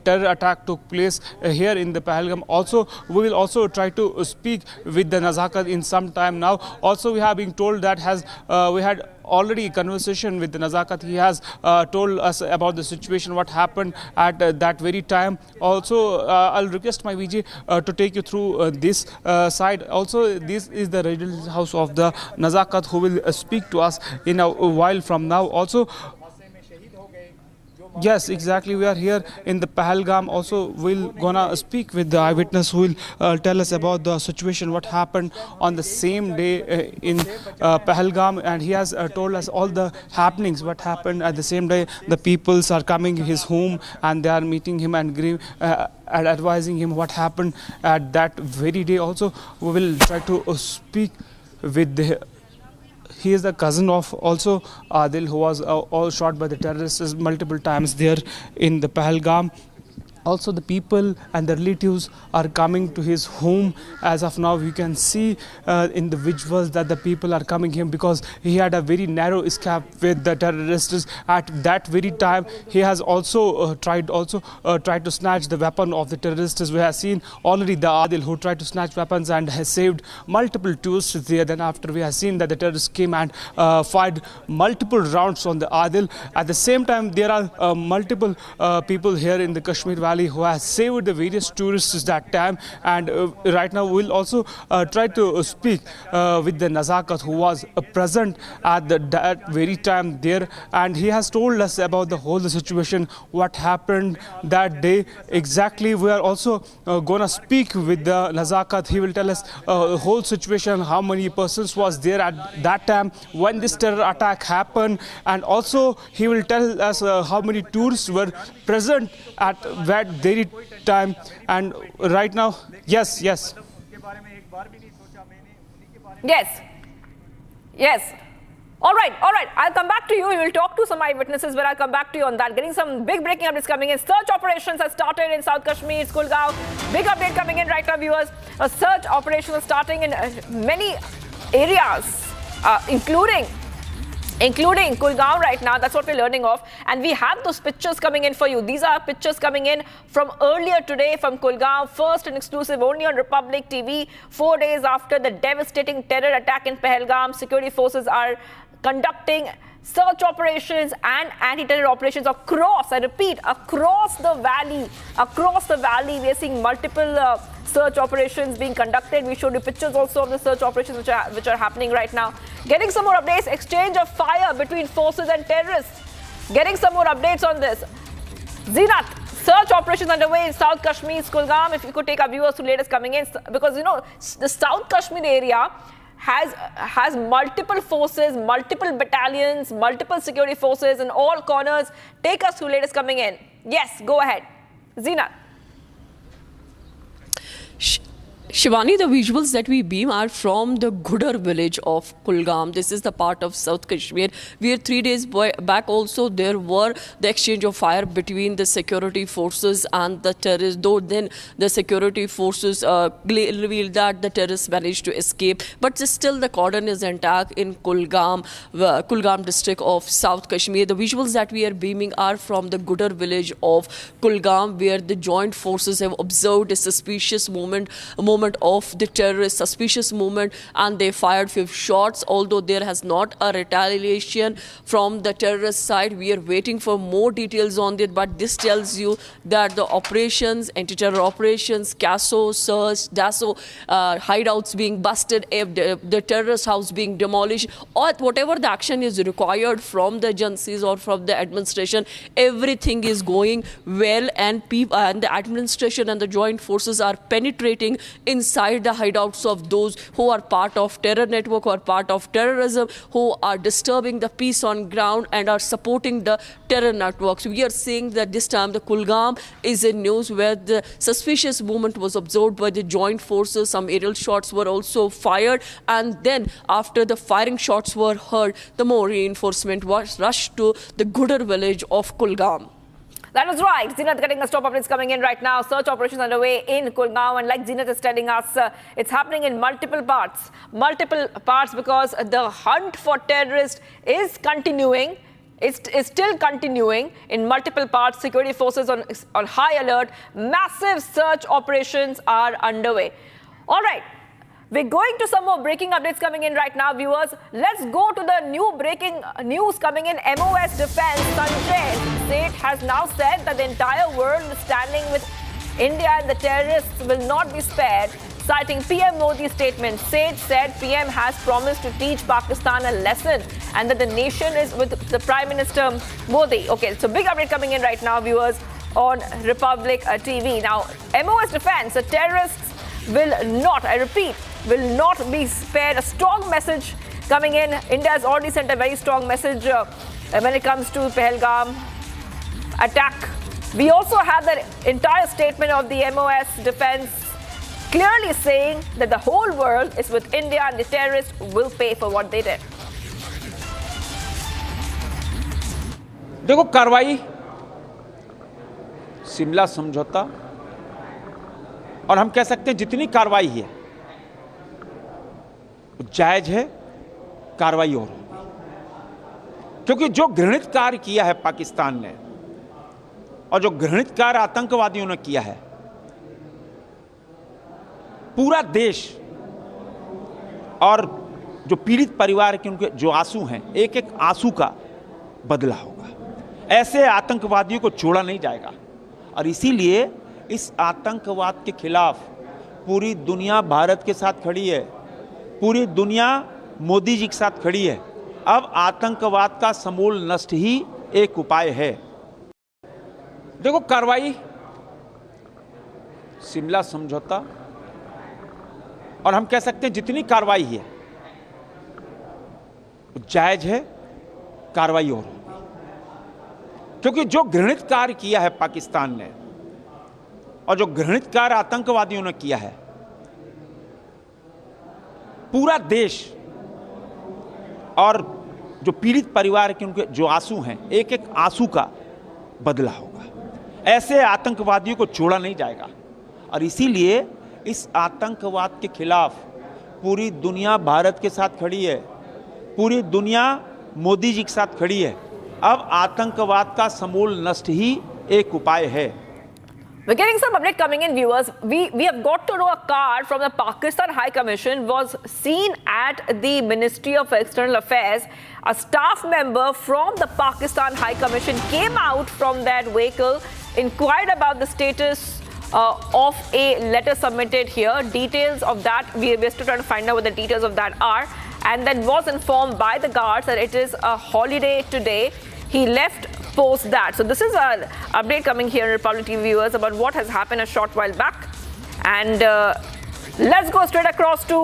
terror attack took place here in the Pahalgam. Also, we will also try to speak with the Nazakat in some time now. Also, we have been told that we had already a conversation with the Nazakat. He has told us about the situation, what happened at that very time. Also, I'll request my VJ to take you through this side. Also, this is the residence house of the Nazakat, who will speak to us in a while from now. Also, yes, exactly. We are here in the Pahalgam. Also, we'll gonna speak with the eyewitness who will tell us about the situation, what happened on the same day in Pahalgam, and he has told us all the happenings, what happened at the same day. The peoples are coming to his home, and they are meeting him and advising him what happened at that very day. Also, we will try to speak with he is the cousin of also Adil, who was all shot by the terrorists multiple times there in the Pahalgam. Also, the people and the relatives are coming to his home. As of now, you can see in the visuals that the people are coming here because he had a very narrow escape with the terrorists. At that very time, he has also tried to snatch the weapon of the terrorists. We have seen already the Adil who tried to snatch weapons and has saved multiple tourists there. Then after, we have seen that the terrorists came and fired multiple rounds on the Adil. At the same time, there are multiple people here in the Kashmir Valley who has saved the various tourists that time. And right now we'll also try to speak with the Nazakat, who was present at that very time there, and he has told us about the whole situation, what happened that day exactly. We are also gonna speak with the Nazakat. He will tell us the whole situation, how many persons was there at that time when this terror attack happened, and also he will tell us how many tourists were present at that very time. And right now, yes. All right. I'll come back to you. We will talk to some eyewitnesses, but I'll come back to you on that. Getting some big breaking updates coming in. Search operations have started in South Kashmir, Kulgaon. Big update coming in right now, viewers. A search operation is starting in many areas, including Kulgaon right now. That's what we're learning of. And we have those pictures coming in for you. These are pictures coming in from earlier today from Kulgaon. First and exclusive only on Republic TV. 4 days after the devastating terror attack in Pahalgam, security forces are conducting search operations and anti-terror operations across, I repeat, across the valley. Across the valley, we are seeing multiple search operations being conducted. We showed you pictures also of the search operations which are happening right now. Getting some more updates, exchange of fire between forces and terrorists. Getting some more updates on this. Zeenat, search operations underway in South Kashmir, Kulgaon. If you could take our viewers to latest coming in, because you know the South Kashmir area has multiple forces, multiple battalions, multiple security forces in all corners. Take us to latest coming in. Yes, go ahead. Zeenat. Shivani, the visuals that we beam are from the Ghudar village of Kulgam. This is the part of South Kashmir, where 3 days back also there were the exchange of fire between the security forces and the terrorists, though then the security forces revealed that the terrorists managed to escape. But still the cordon is intact in Kulgam district of South Kashmir. The visuals that we are beaming are from the Ghudar village of Kulgam, where the joint forces have observed a suspicious movement of the terrorist, suspicious movement, and they fired few shots. Although there has not a retaliation from the terrorist side, we are waiting for more details on it. But this tells you that the operations, anti-terror operations, CASO, search, DASO, hideouts being busted, the terrorist house being demolished, or whatever the action is required from the agencies or from the administration, everything is going well, and the administration and the joint forces are penetrating inside the hideouts of those who are part of terror network or part of terrorism, who are disturbing the peace on ground and are supporting the terror networks. We are seeing that this time the Kulgam is in news, where the suspicious movement was observed by the joint forces. Some aerial shots were also fired, and then after the firing shots were heard, the more reinforcement was rushed to the Ghudar village of Kulgam. That was right. Zenith getting the top updates coming in right now. Search operations underway in Kulgam, and like Zenith is telling us, it's happening in multiple parts because the hunt for terrorists is continuing. It's still continuing in multiple parts. Security forces on high alert. Massive search operations are underway. All right. We're going to some more breaking updates coming in right now, viewers. Let's go to the new breaking news coming in. MOS Defense Sanjay Seth has now said that the entire world is standing with India and the terrorists will not be spared. Citing PM Modi's statement, Seth said PM has promised to teach Pakistan a lesson and that the nation is with the Prime Minister Modi. Okay, so big update coming in right now, viewers, on Republic TV. Now, MOS Defense, the terrorists will not, I repeat, will not be spared. A strong message coming in. India has already sent a very strong message when it comes to Pahalgam attack. We also have the entire statement of the MOS Defense clearly saying that the whole world is with India and the terrorists will pay for what they did. देखो कार्रवाई, शिमला समझौता, और हम कह सकते हैं जितनी कार्रवाई है जायज है, कार्रवाई और होगी, क्योंकि जो घृणित कार्य किया है पाकिस्तान ने और जो घृणित कार्य आतंकवादियों ने किया है, पूरा देश और जो पीड़ित परिवार के उनके जो आंसू हैं, एक एक आंसू का बदला होगा। ऐसे आतंकवादियों को छोड़ा नहीं जाएगा, और इसीलिए इस आतंकवाद के खिलाफ पूरी दुनिया भारत के साथ खड़ी है, पूरी दुनिया मोदी जी के साथ खड़ी है। अब आतंकवाद का समूल नष्ट ही एक उपाय है। देखो कार्रवाई, शिमला समझौता, और हम कह सकते हैं जितनी कार्रवाई है जायज है, कार्रवाई और होगी, क्योंकि जो घृणित कार्य किया है पाकिस्तान ने और जो घृणित कार्य आतंकवादियों ने किया है, पूरा देश और जो पीड़ित परिवार के उनके जो आंसू हैं, एक एक आंसू का बदला होगा। ऐसे आतंकवादियों को छोड़ा नहीं जाएगा, और इसीलिए इस आतंकवाद के खिलाफ पूरी दुनिया भारत के साथ खड़ी है, पूरी दुनिया मोदी जी के साथ खड़ी है। अब आतंकवाद का समूल नष्ट ही एक उपाय है। We're getting some update coming in, viewers. We have got to know a card from the Pakistan High Commission was seen at the Ministry of External Affairs. A staff member from the Pakistan High Commission came out from that vehicle, inquired about the status of a letter submitted here. Details of that, we're still trying to find out what the details of that are. And then was informed by the guards that it is a holiday today. He left post that. So this is an update coming here in Republic TV, viewers, about what has happened a short while back. And let's go straight across to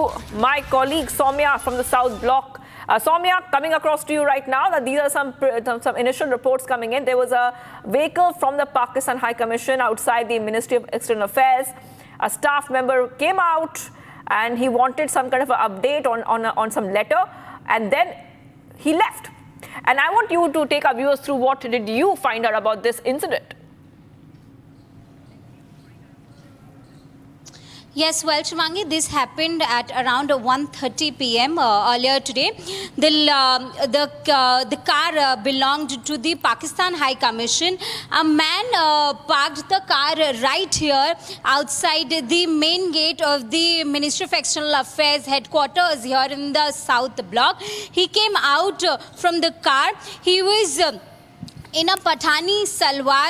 my colleague Soumya from the South Block. Soumya, coming across to you right now, that these are some initial reports coming in. There was a vehicle from the Pakistan High Commission outside the Ministry of External Affairs. a staff member came out and he wanted some kind of an update on some letter, and then he left. And I want you to take our viewers through what did you find out about this incident. Yes, well, Shivangi, this happened at around 1:30 p.m. Earlier today. The car belonged to the Pakistan High Commission. A man parked the car right here outside the main gate of the Ministry of External Affairs headquarters here in the South Block. He came out from the car. He was in a Pathani salwar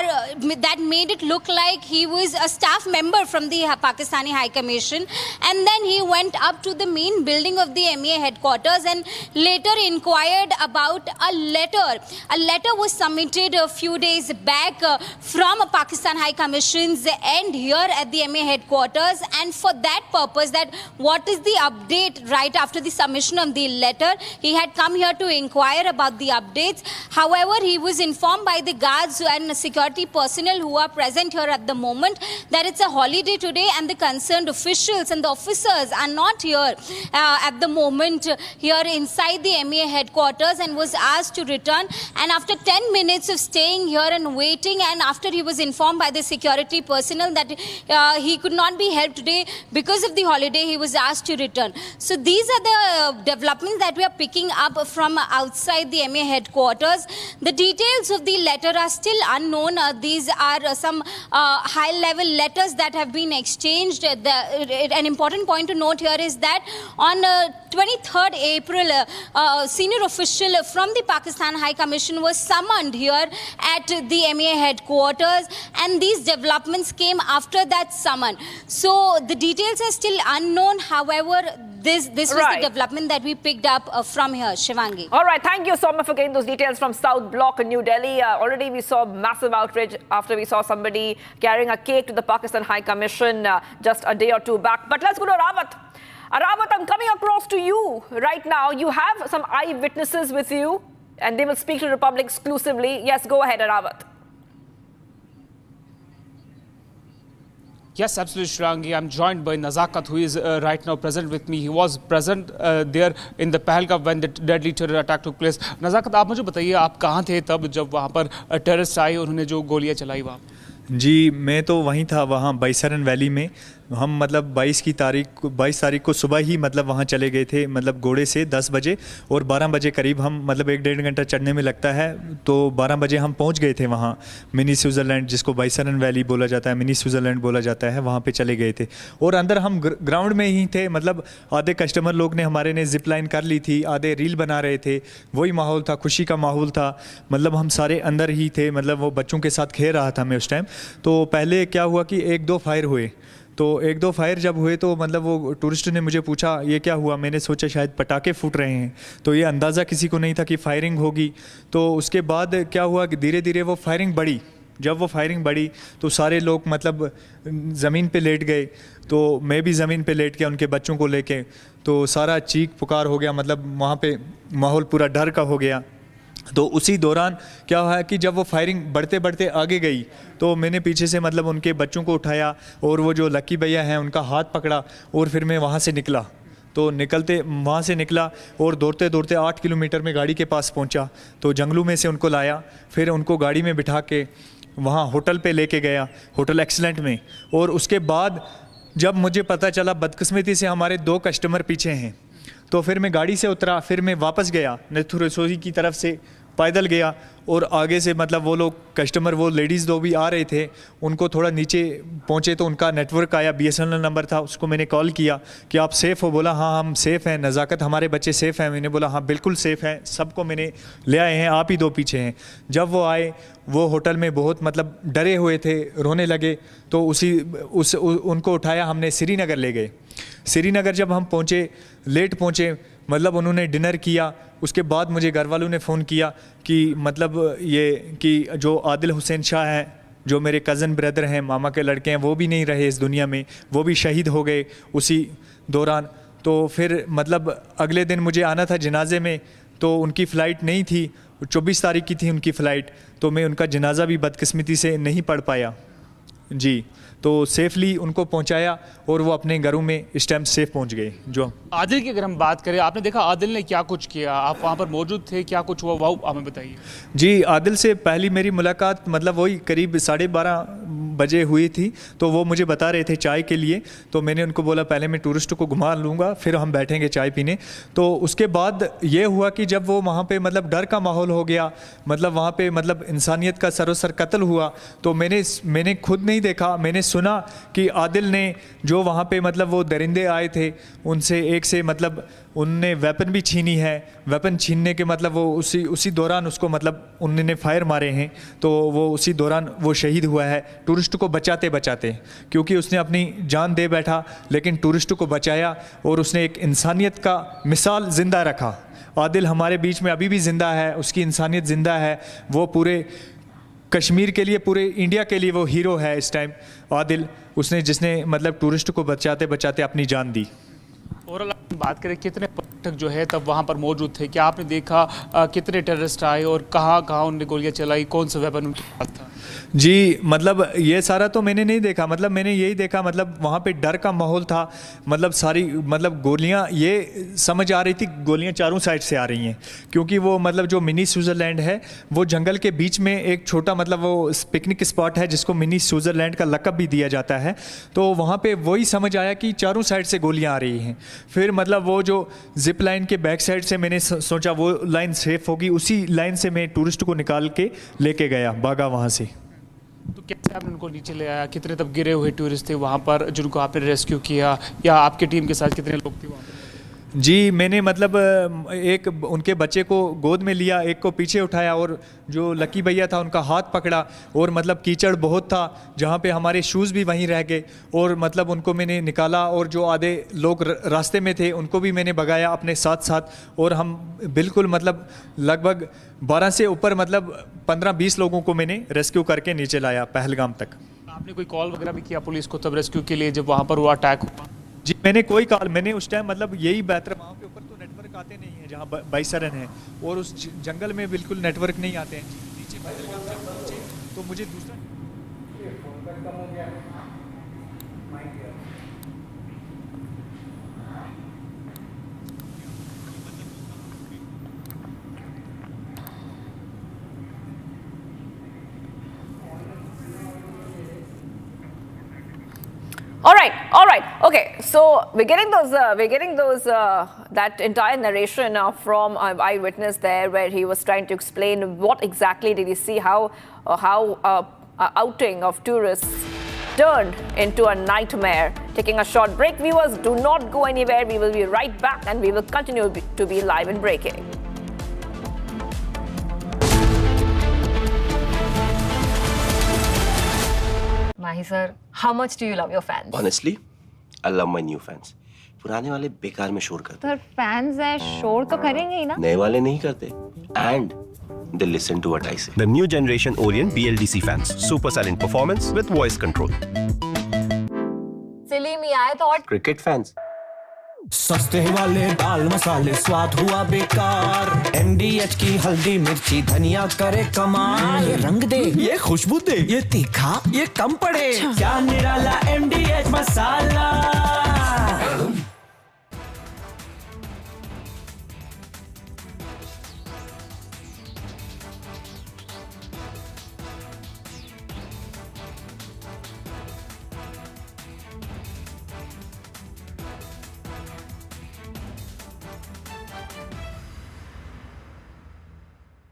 that made it look like he was a staff member from the Pakistani High Commission, and then he went up to the main building of the MEA headquarters and later inquired about a letter. A letter was submitted a few days back from a Pakistan High Commission's end here at the MEA headquarters, and for that purpose, that what is the update right after the submission of the letter, he had come here to inquire about the updates. However, he was informed by the guards and security personnel who are present here at the moment that it's a holiday today and the concerned officials and the officers are not here at the moment here inside the MEA headquarters, and was asked to return. And after 10 minutes of staying here and waiting, and after he was informed by the security personnel that he could not be helped today because of the holiday, he was asked to return. So these are the developments that we are picking up from outside the MEA headquarters. The details of the letter are still unknown. These are some high-level letters that have been exchanged. An important point to note here is that on 23rd April, a senior official from the Pakistan High Commission was summoned here at the MEA headquarters, and these developments came after that summon. So the details are still unknown. However, this was the development that we picked up from here. Shivangi. All right, thank you so much for getting those details from South Block in New Delhi. Already we saw massive outrage after we saw somebody carrying a cake to the Pakistan High Commission just a day or two back. But let's go to Rawat. Rawat, I'm coming across to you right now. You have some eyewitnesses with you, and they will speak to the Republic exclusively. Yes, go ahead, Rawat. Yes, absolutely, Shrangi. I'm joined by Nazakat, who is right now present with me. He was present there in the Pahalgam when the deadly terror attack took place. Nazakat, आप मुझे बताइए, आप कहाँ थे तब जब वहाँ पर टेररिस्ट आए, उन्होंने जो गोलियाँ चलाई वहाँ? जी, मैं तो वहीं था, वहाँ बाईसरन वैली में। हम मतलब 22 तारीख को सुबह ही मतलब वहाँ चले गए थे, मतलब घोड़े से 10 बजे, और 12 बजे करीब हम मतलब 1-1.5 घंटा चढ़ने में लगता है, तो 12 बजे हम पहुँच गए थे वहाँ मिनी स्विट्ज़रलैंड, जिसको बाईसरन वैली बोला जाता है, मिनी स्विट्ज़रलैंड बोला जाता है, वहाँ पे चले गए थे। और अंदर हम ग्राउंड में ही थे, मतलब आधे कस्टमर लोग ने हमारे ने जिप लाइन कर ली थी, आधे रील बना रहे थे, वही माहौल था, खुशी का माहौल था, मतलब हम सारे अंदर ही थे, मतलब वो बच्चों के साथ खेल रहा था मैं उस टाइम। तो पहले क्या हुआ कि 1-2 फायर हुए, तो 1-2 फायर जब हुए तो मतलब वो टूरिस्ट ने मुझे पूछा ये क्या हुआ, मैंने सोचा शायद पटाखे फूट रहे हैं, तो ये अंदाज़ा किसी को नहीं था कि फायरिंग होगी। तो उसके बाद क्या हुआ कि धीरे धीरे वो फायरिंग बढ़ी। जब वो फायरिंग बढ़ी तो सारे लोग मतलब ज़मीन पे लेट गए, तो मैं भी ज़मीन पे लेट गया उनके बच्चों को लेके, तो सारा चीख पुकार हो गया, मतलब वहाँ पे माहौल पूरा डर का हो गया। तो उसी दौरान क्या हुआ कि जब वो फायरिंग बढ़ते बढ़ते आगे गई तो मैंने पीछे से मतलब उनके बच्चों को उठाया और वो जो लकी भैया हैं उनका हाथ पकड़ा, और फिर मैं वहाँ से निकला। तो वहाँ से निकला और दौड़ते दौड़ते 8 किलोमीटर में गाड़ी के पास पहुँचा, तो जंगलों में से उनको लाया, फिर उनको गाड़ी में बिठा के वहाँ होटल पे लेके गया, होटल एक्सीलेंट में। और उसके बाद जब मुझे पता चला बदकिस्मती से हमारे 2 कस्टमर पीछे हैं, तो फिर मैं गाड़ी से उतरा, फिर मैं वापस गया नेथु रसोई की तरफ से पैदल गया, और आगे से मतलब वो लोग कस्टमर, वो लेडीज़ 2 भी आ रहे थे, उनको थोड़ा नीचे पहुँचे तो उनका नेटवर्क आया, BSNL नंबर था, उसको मैंने कॉल किया कि आप सेफ़ हो, बोला हाँ हम सेफ़ हैं, नज़ाकत हमारे बच्चे सेफ़ हैं, मैंने बोला हाँ बिल्कुल सेफ़ हैं, सबको मैंने ले आए हैं, आप ही 2 पीछे हैं। जब वो आए वो होटल में बहुत मतलब डरे हुए थे, रोने लगे, तो उनको उठाया, हमने श्रीनगर ले गए। श्रीनगर जब हम पहुँचे, लेट पहुँचे, मतलब उन्होंने डिनर किया, उसके बाद मुझे घर वालों ने फ़ोन किया कि मतलब ये कि जो आदिल हुसैन शाह हैं, जो मेरे कज़न ब्रदर हैं, मामा के लड़के हैं, वो भी नहीं रहे इस दुनिया में, वो भी शहीद हो गए उसी दौरान। तो फिर मतलब अगले दिन मुझे आना था जनाजे में, तो उनकी फ़्लाइट नहीं थी, 24 तारीख की थी उनकी फ़्लाइट, तो मैं उनका जनाजा भी बदकिस्मती से नहीं पढ़ पाया। जी, तो सेफली उनको पहुंचाया और वो अपने घरों में इस टाइम सेफ पहुंच गए। जो आदिल की अगर हम बात करें, आपने देखा आदिल ने क्या कुछ किया, आप वहाँ पर मौजूद थे, क्या कुछ हुआ वो हमें बताइए। जी, आदिल से पहली मेरी मुलाकात मतलब वही करीब 12:30 बजे हुई थी। तो वो मुझे बता रहे थे चाय के लिए, तो मैंने उनको बोला पहले मैं टूरिस्ट को घुमा लूँगा फिर हम बैठेंगे चाय पीने। तो उसके बाद ये हुआ कि जब वो वहाँ पे मतलब डर का माहौल हो गया, मतलब वहाँ पे मतलब इंसानियत का सरोसर कत्ल हुआ, तो मैंने खुद नहीं देखा, मैंने सुना कि आदिल ने जो वहाँ पे मतलब वो दरिंदे आए थे उनसे एक से मतलब उनने वेपन भी छीनी है। वेपन छीनने के मतलब वो उसी दौरान उसको मतलब उन्होंने फायर मारे हैं, तो वो उसी दौरान वो शहीद हुआ है टूरिस्ट को बचाते बचाते, क्योंकि उसने अपनी जान दे बैठा लेकिन टूरिस्ट को बचाया और उसने एक इंसानियत का मिसाल ज़िंदा रखा। आदिल हमारे बीच में अभी भी ज़िंदा है, उसकी इंसानियत ज़िंदा है। वो पूरे कश्मीर के लिए, पूरे इंडिया के लिए वो हीरो है इस टाइम आदिल, जिसने मतलब टूरिस्ट को बचाते बचाते अपनी जान दी। ओवरऑल बात करें कितने पर्यटक जो है तब वहाँ पर मौजूद थे, क्या आपने देखा कितने टेररिस्ट आए और कहाँ कहाँ उन्होंने गोलियाँ चलाई, कौन सा वेपन उनके पास था? जी, मतलब ये सारा तो मैंने नहीं देखा, मतलब मैंने यही देखा मतलब वहाँ पे डर का माहौल था, मतलब सारी मतलब गोलियाँ, ये समझ आ रही थी गोलियाँ चारों साइड से आ रही हैं, क्योंकि वो मतलब जो मिनी स्विट्ज़रलैंड है वो जंगल के बीच में एक छोटा मतलब वो पिकनिक स्पॉट है जिसको मिनी स्विट्ज़रलैंड का लक़ब भी दिया जाता है। तो वहाँ पे वही समझ आया कि चारों साइड से गोलियाँ आ रही हैं। फिर मतलब वो जो जिप लाइन के बैक साइड से मैंने सोचा वो लाइन सेफ होगी, उसी लाइन से मैं टूरिस्ट को निकाल के लेके गया, भागा वहाँ से। तो कैसे आपने उनको नीचे ले आया, कितने तब गिरे हुए टूरिस्ट थे वहाँ पर जिनको आपने रेस्क्यू किया, या आपकी टीम के साथ कितने लोग थे वहाँ पर? जी, मैंने मतलब एक उनके बच्चे को गोद में लिया, एक को पीछे उठाया और जो लकी भैया था उनका हाथ पकड़ा, और मतलब कीचड़ बहुत था जहाँ पे हमारे शूज़ भी वहीं रह गए, और मतलब उनको मैंने निकाला और जो आधे लोग रास्ते में थे उनको भी मैंने भगाया अपने साथ साथ, और हम बिल्कुल मतलब लगभग 12 से ऊपर मतलब 15-20 लोगों को मैंने रेस्क्यू करके नीचे लाया पहलगाम तक। आपने कोई कॉल वगैरह भी किया पुलिस को तब रेस्क्यू के लिए जब वहाँ पर हुआ अटैक हुआ? जी, मैंने कोई कॉल, मैंने उस टाइम मतलब यही बेहतर, वहाँ पे ऊपर तो नेटवर्क आते नहीं है जहाँ बाइसरन है, और उस जंगल में बिल्कुल नेटवर्क नहीं आते हैं नीचे पहलगाम जब पहुँचे तो मुझे दूसरा All right. Okay, so we're getting those that entire narration from eyewitness there, where he was trying to explain what exactly did he see, how outing of tourists turned into a nightmare. Taking a short break, viewers, do not go anywhere. We will be right back, and we will continue to be live and breaking. Mahi sir, how much do you love your fans? Honestly, I love my new fans. पुराने वाले बेकार में शोर करते sir fans है, शोर तो करेंगे ही ना। नए वाले नहीं करते and they listen to what I say. The new generation Orient BLDC fans. Super silent performance with voice control. सिली में आए तो और Cricket fans. सस्ते वाले दाल मसाले स्वाद हुआ बेकार, MDH की हल्दी मिर्ची धनिया करे कमाल। ये रंग दे, ये खुशबू दे, ये तीखा, ये कम पड़े, क्या निराला MDH मसाला।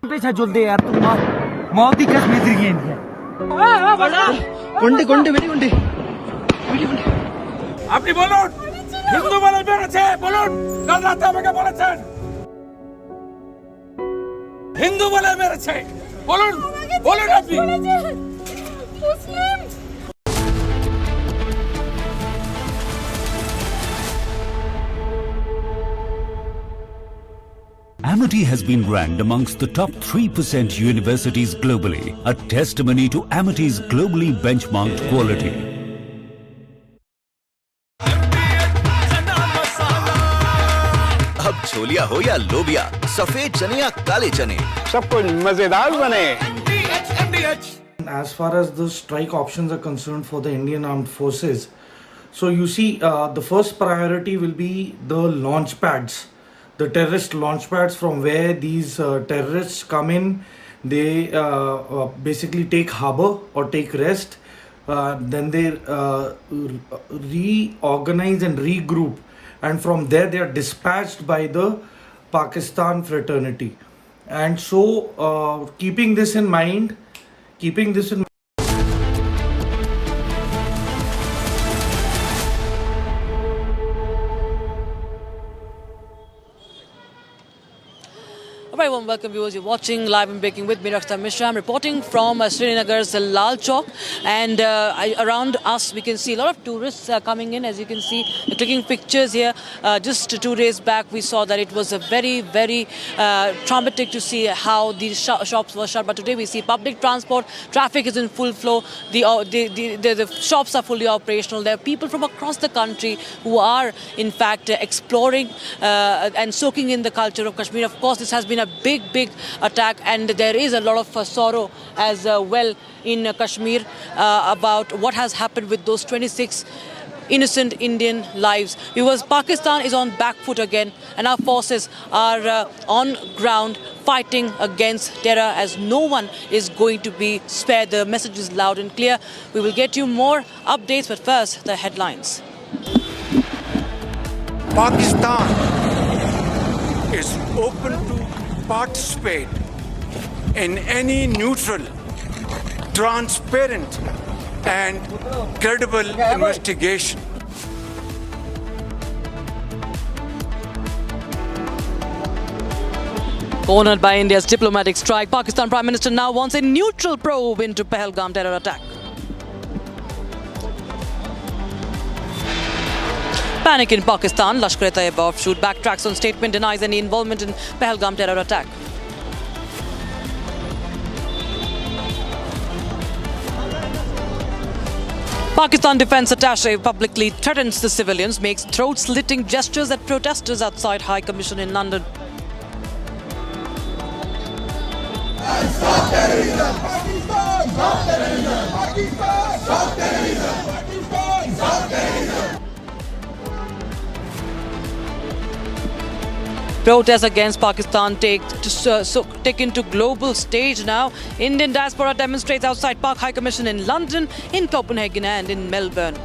पीछे जुल दे यार, तू मौत की कसम तेरी गेंद है। गुंडे गुंडे मेरी गुंडे আপনি বলুন হিন্দু বলে বেড়েছে, বলুন কাল রাতে আমাকে বলেছেন হিন্দু বলে মেরেছে, বলুন বলুন আপনি মুসলিম। Amity has been ranked amongst the top 3% universities globally, a testimony to Amity's globally benchmarked quality. अब छोलिया हो या लोबिया, सफेद चने या काले चने, सब कुछ मजेदार बने। As far as the strike options are concerned for the Indian Armed Forces, so you see, the first priority will be the launch pads, the terrorist launch pads from where these terrorists come in. They basically take harbor or take rest. Then they reorganize and regroup, and from there they are dispatched by the Pakistan fraternity. And so, keeping this in mind. Very warm welcome, viewers. You're watching Live and Breaking with me, Rakhtar Mishra. I'm reporting from Srinagar's Lal Chowk, and around us we can see a lot of tourists coming in. As you can see, clicking pictures here. Just 2 days back, we saw that it was a very, very traumatic to see how these shops were shut. But today we see public transport, traffic is in full flow. The shops are fully operational. There are people from across the country who are, in fact, exploring and soaking in the culture of Kashmir. Of course, this has been a big attack, and there is a lot of sorrow as well in Kashmir about what has happened with those 26 innocent Indian lives. Because Pakistan is on back foot again, and our forces are on ground fighting against terror, as no one is going to be spared. The message is loud and clear. We will get you more updates, but first, the headlines. Pakistan is open to participate in any neutral, transparent and credible investigation. Cornered by India's diplomatic strike, Pakistan Prime Minister now wants a neutral probe into Pahalgam terror attack. Panic in Pakistan. Lashkar-e-Taiba offshoot backtracks on statement, denies any involvement in Pahalgam terror attack. Pakistan Defence Attaché publicly threatens the civilians, makes throat-slitting gestures at protesters outside High Commission in London. Stop terrorism! Pakistan! Stop terrorism! Pakistan! Stop terrorism! Pakistan! Stop terrorism! Protests against Pakistan taken to global stage now. Indian diaspora demonstrates outside Pak High Commission in London, in Copenhagen and in Melbourne.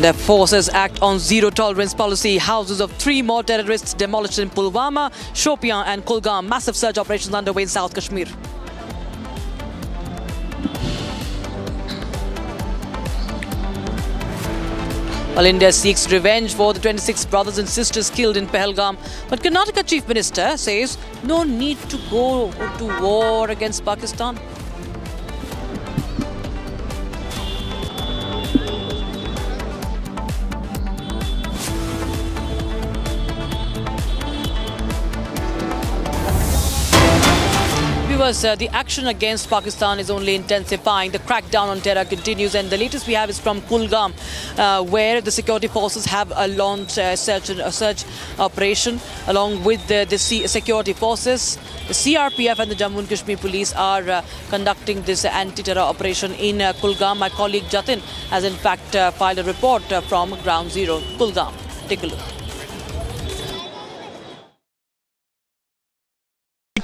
The forces act on zero tolerance policy. Houses of 3 more terrorists demolished in Pulwama, Shopian and Kulgam. Massive search operations underway in South Kashmir. While India seeks revenge for the 26 brothers and sisters killed in Pahalgam, but Karnataka Chief Minister says no need to go to war against Pakistan. The action against Pakistan is only intensifying. The crackdown on terror continues, and the latest we have is from Kulgam, where the security forces have launched a search operation along with the security forces. The CRPF and the Jammu and Kashmir police are conducting this anti-terror operation in Kulgam. My colleague Jatin has in fact filed a report from Ground Zero, Kulgam. Take a look.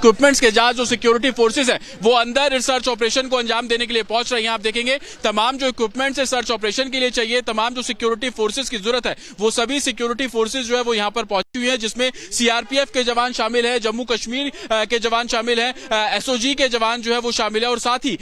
Equipments के साथ जो security forces हैं वो अंदर research operation को अंजाम देने के लिए पहुंच रही हैं। आप देखेंगे तमाम जो इक्विपमेंट्स है सर्च ऑपरेशन के लिए चाहिए, तमाम जो सिक्योरिटी फोर्सेस की जरूरत है वो सभी सिक्योरिटी फोर्सेस जो है वो यहां पर पहुंची हुई है, जिसमें सीआरपीएफ के जवान शामिल है, जम्मू कश्मीर के जवान शामिल है, एसओजी के जवान जो है वो शामिल है और साथ ही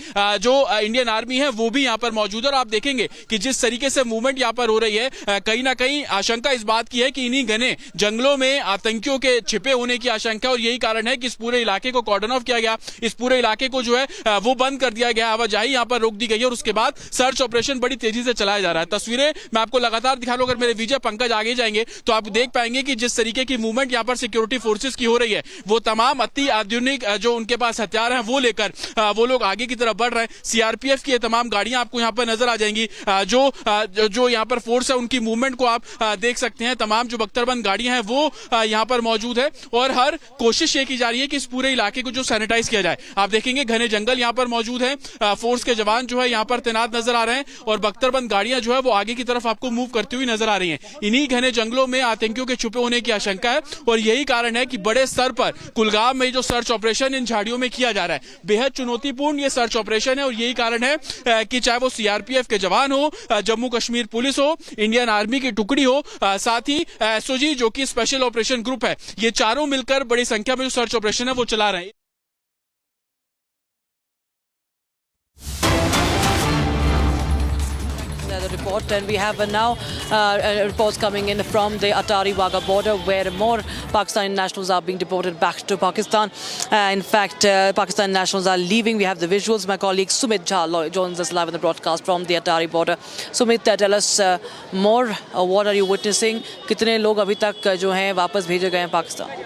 जो इंडियन आर्मी है वो भी यहां पर मौजूद है। और आप देखेंगे कि जिस तरीके से मूवमेंट यहां पर हो रही है, कहीं ना कहीं आशंका इस बात की है कि इन्हीं घने जंगलों में आतंकियों के छिपे होने की आशंका, और यही कारण है कि इस पूरे इलाके को कॉर्डन ऑफ किया गया, इस पूरे इलाके को जो है वो बंद कर दिया गया, आवाजाही यहाँ पर रोक दी गई है और उसके बाद सर्च ऑपरेशन बड़ी तेजी से चलाया जा रहा है। तस्वीरें मैं आपको लगातार दिखा रहा हूं, अगर मेरे विजय पंकज आगे जाएंगे तो आप देख पाएंगे कि जिस तरीके की मूवमेंट यहाँ पर सिक्योरिटी फोर्सेस की हो रही है, वो तमाम अति आधुनिक जो उनके पास हथियार हैं वो लेकर वो लोग आगे की तरफ बढ़ रहे हैं। सीआरपीएफ की तमाम गाड़ियां आपको यहाँ पर नजर आ जाएंगी, जो यहाँ पर फोर्स है उनकी मूवमेंट को आप देख सकते हैं। तमाम जो बख्तरबंद गाड़ियां हैं वो यहाँ पर मौजूद है और हर कोशिश ये की जा रही है कि इस पूरे इलाके को जो सैनिटाइज किया जाए। आप देखेंगे घने जंगल यहाँ पर मौजूद है, फोर्स के जवान जो है यहाँ पर तैनात नजर आ रहे हैं और बख्तरबंद गाड़ियां जो है वो आगे की तरफ आपको मूव करती हुई नजर आ रही हैं। इन्हीं घने जंगलों में आतंकियों के छुपे होने की आशंका है और यही कारण है कि बड़े स्तर पर कुलगाम में जो सर्च ऑपरेशन इन झाड़ियों में किया जा रहा है, बेहद चुनौतीपूर्ण ये सर्च ऑपरेशन है और यही कारण है कि चाहे वो सीआरपीएफ के जवान हो, जम्मू कश्मीर पुलिस हो, इंडियन आर्मी की टुकड़ी हो, साथ ही एसओजी जो कि स्पेशल ऑपरेशन ग्रुप है, ये चारों मिलकर बड़ी संख्या में जो सर्च ऑपरेशन है वो चला रहे हैं। The report, and we have now reports coming in from the Atari-Wagah border where more Pakistani nationals are being deported back to Pakistan. In fact, Pakistani nationals are leaving. We have the visuals. My colleague Sumit Jha joins us live on the broadcast from the Atari border. Sumit, tell us more. What are you witnessing? कितने लोग अभी तक जो हैं वापस भेजे गए हैं पाकिस्तान?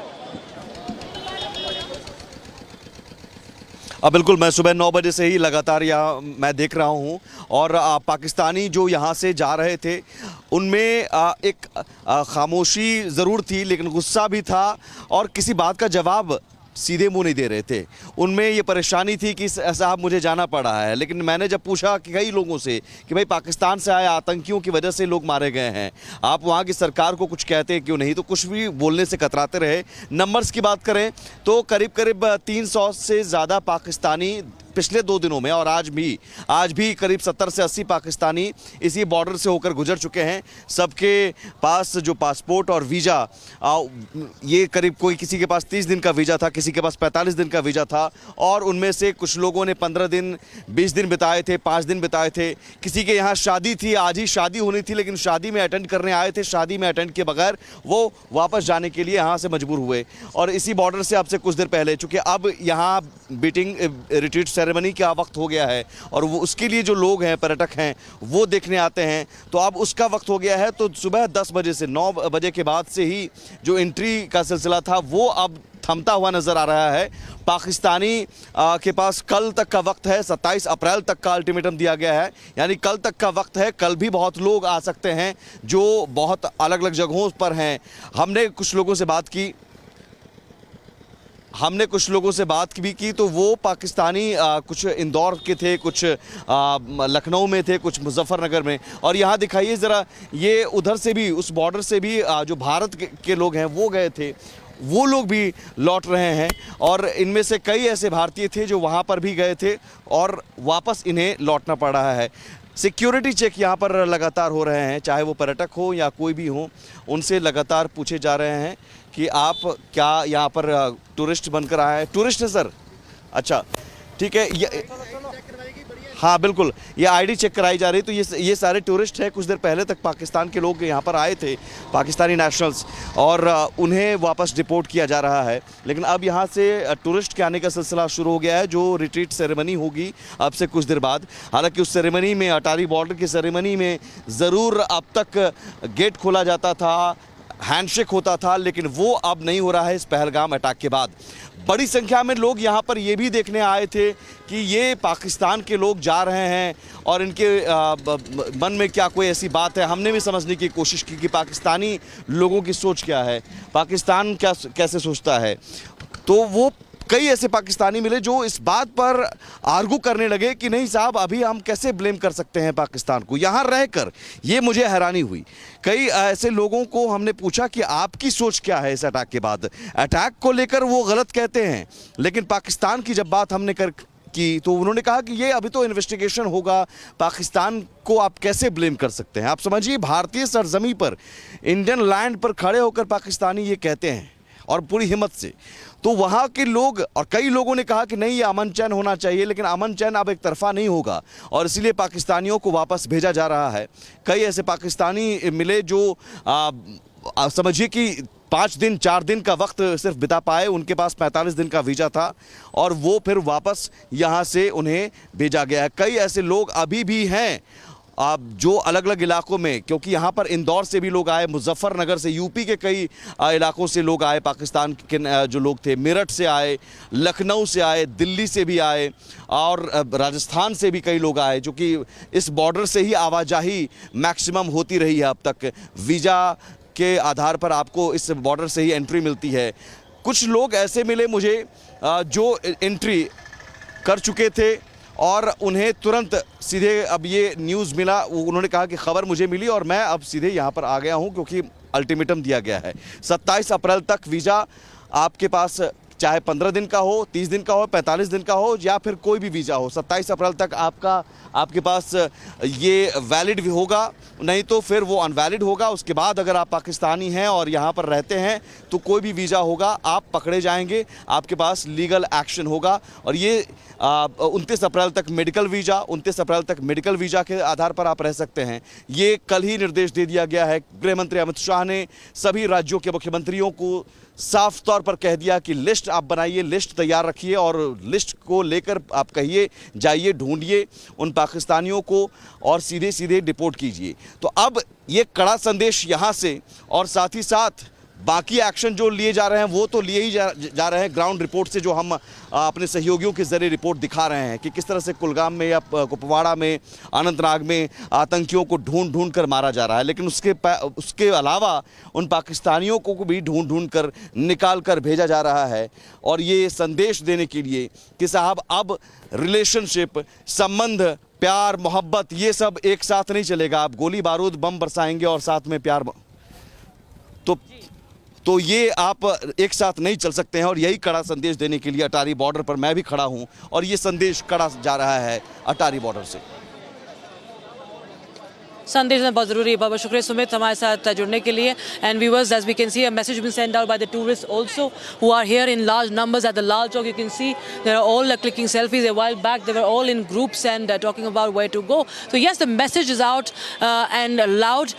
बिल्कुल, मैं सुबह 9 बजे से ही लगातार यहाँ मैं देख रहा हूँ और पाकिस्तानी जो यहाँ से जा रहे थे उनमें एक खामोशी ज़रूर थी, लेकिन गुस्सा भी था और किसी बात का जवाब सीधे मुंह नहीं दे रहे थे। उनमें ये परेशानी थी कि साहब मुझे जाना पड़ा है, लेकिन मैंने जब पूछा कि कई लोगों से कि भाई पाकिस्तान से आए आतंकियों की वजह से लोग मारे गए हैं, आप वहाँ की सरकार को कुछ कहते क्यों नहीं, तो कुछ भी बोलने से कतराते रहे। नंबर्स की बात करें तो करीब करीब 300 से ज़्यादा पाकिस्तानी पिछले 2 दिनों में और आज भी करीब 70 से 80 पाकिस्तानी इसी बॉर्डर से होकर गुजर चुके हैं। सबके पास जो पासपोर्ट और वीज़ा, ये करीब कोई किसी के पास 30 दिन का वीज़ा था, किसी के पास 45 दिन का वीज़ा था और उनमें से कुछ लोगों ने 15 दिन 20 दिन बिताए थे, 5 दिन बिताए थे। किसी के यहाँ शादी थी, आज ही शादी होनी थी, लेकिन शादी में अटेंड करने आए थे, शादी में अटेंड किए बगैर वो वापस जाने के लिए यहाँ से मजबूर हुए। और इसी बॉर्डर से अब से कुछ देर पहले, चूँकि अब यहाँ बीटिंग रिट्रीट सेरेमनी का वक्त हो गया है और वो उसके लिए जो लोग हैं, पर्यटक हैं, वो देखने आते हैं, तो अब उसका वक्त हो गया है। तो सुबह 10 बजे से 9 बजे के बाद से ही जो एंट्री का सिलसिला था वो अब थमता हुआ नज़र आ रहा है। पाकिस्तानी के पास कल तक का वक्त है, 27 अप्रैल तक का अल्टीमेटम दिया गया है, यानी कल तक का वक्त है। कल भी बहुत लोग आ सकते हैं जो बहुत अलग अलग जगहों पर हैं। हमने कुछ लोगों से बात भी की तो वो पाकिस्तानी कुछ इंदौर के थे, कुछ लखनऊ में थे, कुछ मुजफ्फरनगर में। और यहाँ दिखाइए ज़रा, ये उधर से भी, उस बॉर्डर से भी जो भारत के लोग हैं वो गए थे, वो लोग भी लौट रहे हैं और इनमें से कई ऐसे भारतीय थे जो वहाँ पर भी गए थे और वापस इन्हें लौटना पड़ रहा है। सिक्योरिटी चेक यहाँ पर लगातार हो रहे हैं, चाहे वो पर्यटक हो या कोई भी हो, उनसे लगातार पूछे जा रहे हैं कि आप क्या यहाँ पर टूरिस्ट बनकर आए हैं। टूरिस्ट है सर? अच्छा ठीक है, हाँ बिल्कुल, ये आईडी चेक कराई जा रही। तो ये सारे टूरिस्ट हैं, कुछ देर पहले तक पाकिस्तान के लोग यहाँ पर आए थे, पाकिस्तानी नेशनल्स, और उन्हें वापस डिपोर्ट किया जा रहा है। लेकिन अब यहाँ से टूरिस्ट के आने का सिलसिला शुरू हो गया है, जो रिट्रीट सेरेमनी होगी अब से कुछ देर बाद। हालांकि उस सेरेमनी में, अटारी बॉर्डर की सेरेमनी में ज़रूर अब तक गेट खोला जाता था, हैंडशेक होता था, लेकिन वो अब नहीं हो रहा है इस पहलगाम अटैक के बाद। बड़ी संख्या में लोग यहाँ पर ये भी देखने आए थे कि ये पाकिस्तान के लोग जा रहे हैं और इनके मन में क्या कोई ऐसी बात है। हमने भी समझने की कोशिश की कि पाकिस्तानी लोगों की सोच क्या है, पाकिस्तान कैसे सोचता है। तो वो कई ऐसे पाकिस्तानी मिले जो इस बात पर आर्गू करने लगे कि नहीं साहब, अभी हम कैसे ब्लेम कर सकते हैं पाकिस्तान को यहाँ रहकर। ये मुझे हैरानी हुई। कई ऐसे लोगों को हमने पूछा कि आपकी सोच क्या है इस अटैक के बाद। अटैक को लेकर वो गलत कहते हैं, लेकिन पाकिस्तान की जब बात हमने की तो उन्होंने कहा कि ये अभी तो इन्वेस्टिगेशन होगा, पाकिस्तान को आप कैसे ब्लेम कर सकते हैं। आप समझिए, भारतीय सरजमी पर, इंडियन लैंड पर खड़े होकर पाकिस्तानी ये कहते हैं और पूरी हिम्मत से। तो वहाँ के लोग और कई लोगों ने कहा कि नहीं, ये अमन चैन होना चाहिए, लेकिन अमन चैन अब एक तरफा नहीं होगा और इसलिए पाकिस्तानियों को वापस भेजा जा रहा है। कई ऐसे पाकिस्तानी मिले जो समझिए कि 5 दिन 4 दिन का वक्त सिर्फ बिता पाए। उनके पास 45 दिन का वीज़ा था और वो फिर वापस यहाँ से उन्हें भेजा गया है। कई ऐसे लोग अभी भी हैं जो अलग अलग इलाकों में, क्योंकि यहाँ पर इंदौर से भी लोग आए, मुजफ्फरनगर से, यूपी के कई इलाकों से लोग आए, पाकिस्तान के जो लोग थे, मेरठ से आए, लखनऊ से आए, दिल्ली से भी आए और राजस्थान से भी कई लोग आए, जो कि इस बॉर्डर से ही आवाजाही मैक्सिमम होती रही है अब तक। वीज़ा के आधार पर आपको इस बॉर्डर से ही एंट्री मिलती है। कुछ लोग ऐसे मिले मुझे जो एंट्री कर चुके थे और उन्हें तुरंत सीधे अब ये न्यूज़ मिला, उन्होंने कहा कि खबर मुझे मिली और मैं अब सीधे यहाँ पर आ गया हूँ क्योंकि अल्टीमेटम दिया गया है। 27 अप्रैल तक वीज़ा आपके पास चाहे 15 दिन का हो, 30 दिन का हो, 45 दिन का हो या फिर कोई भी वीज़ा हो, 27 अप्रैल तक आपके पास ये वैलिड भी होगा, नहीं तो फिर वो अनवैलिड होगा। उसके बाद अगर आप पाकिस्तानी हैं और यहाँ पर रहते हैं तो कोई भी वीज़ा होगा, आप पकड़े जाएंगे, आपके पास लीगल एक्शन होगा। और ये 29 अप्रैल तक मेडिकल वीज़ा, 29 अप्रैल तक मेडिकल वीज़ा के आधार पर आप रह सकते हैं। ये कल ही निर्देश दे दिया गया है। गृह मंत्री अमित शाह ने सभी राज्यों के मुख्यमंत्रियों को साफ तौर पर कह दिया कि लिस्ट आप बनाइए, लिस्ट तैयार रखिए और लिस्ट को लेकर आप कहिए, जाइए, ढूंढिए उन पाकिस्तानियों को और सीधे सीधे डिपोर्ट कीजिए। तो अब ये कड़ा संदेश यहाँ से और साथ ही साथ बाकी एक्शन जो लिए जा रहे हैं वो तो लिए ही जा रहे हैं। ग्राउंड रिपोर्ट से जो हम अपने सहयोगियों के ज़रिए रिपोर्ट दिखा रहे हैं कि किस तरह से कुलगाम में या कुपवाड़ा में, अनंतनाग में आतंकियों को ढूंढ कर मारा जा रहा है, लेकिन उसके अलावा उन पाकिस्तानियों को भी ढूंढ कर निकाल कर भेजा जा रहा है। और ये संदेश देने के लिए कि साहब अब रिलेशनशिप, संबंध, प्यार, मोहब्बत ये सब एक साथ नहीं चलेगा। आप गोली बारूद बम बरसाएंगे और साथ में प्यार तो ये आप एक साथ नहीं चल सकते हैं। और यही कड़ा संदेश देने के लिए अटारी बॉर्डर पर मैं भी खड़ा हूं और ये संदेश कड़ा जा रहा है अटारी बॉर्डर से। संदेश में बहुत जरूरी है। बहुत शुक्रिया सुमित हमारे साथ जुड़ने के लिए। And viewers, as we can see, a message been sent out by the tourists also who are here in large numbers at the Lal Chowk. You can see they are all clicking selfies. A while back they were all in groups and talking about where to go. So yes, the message is out and loud.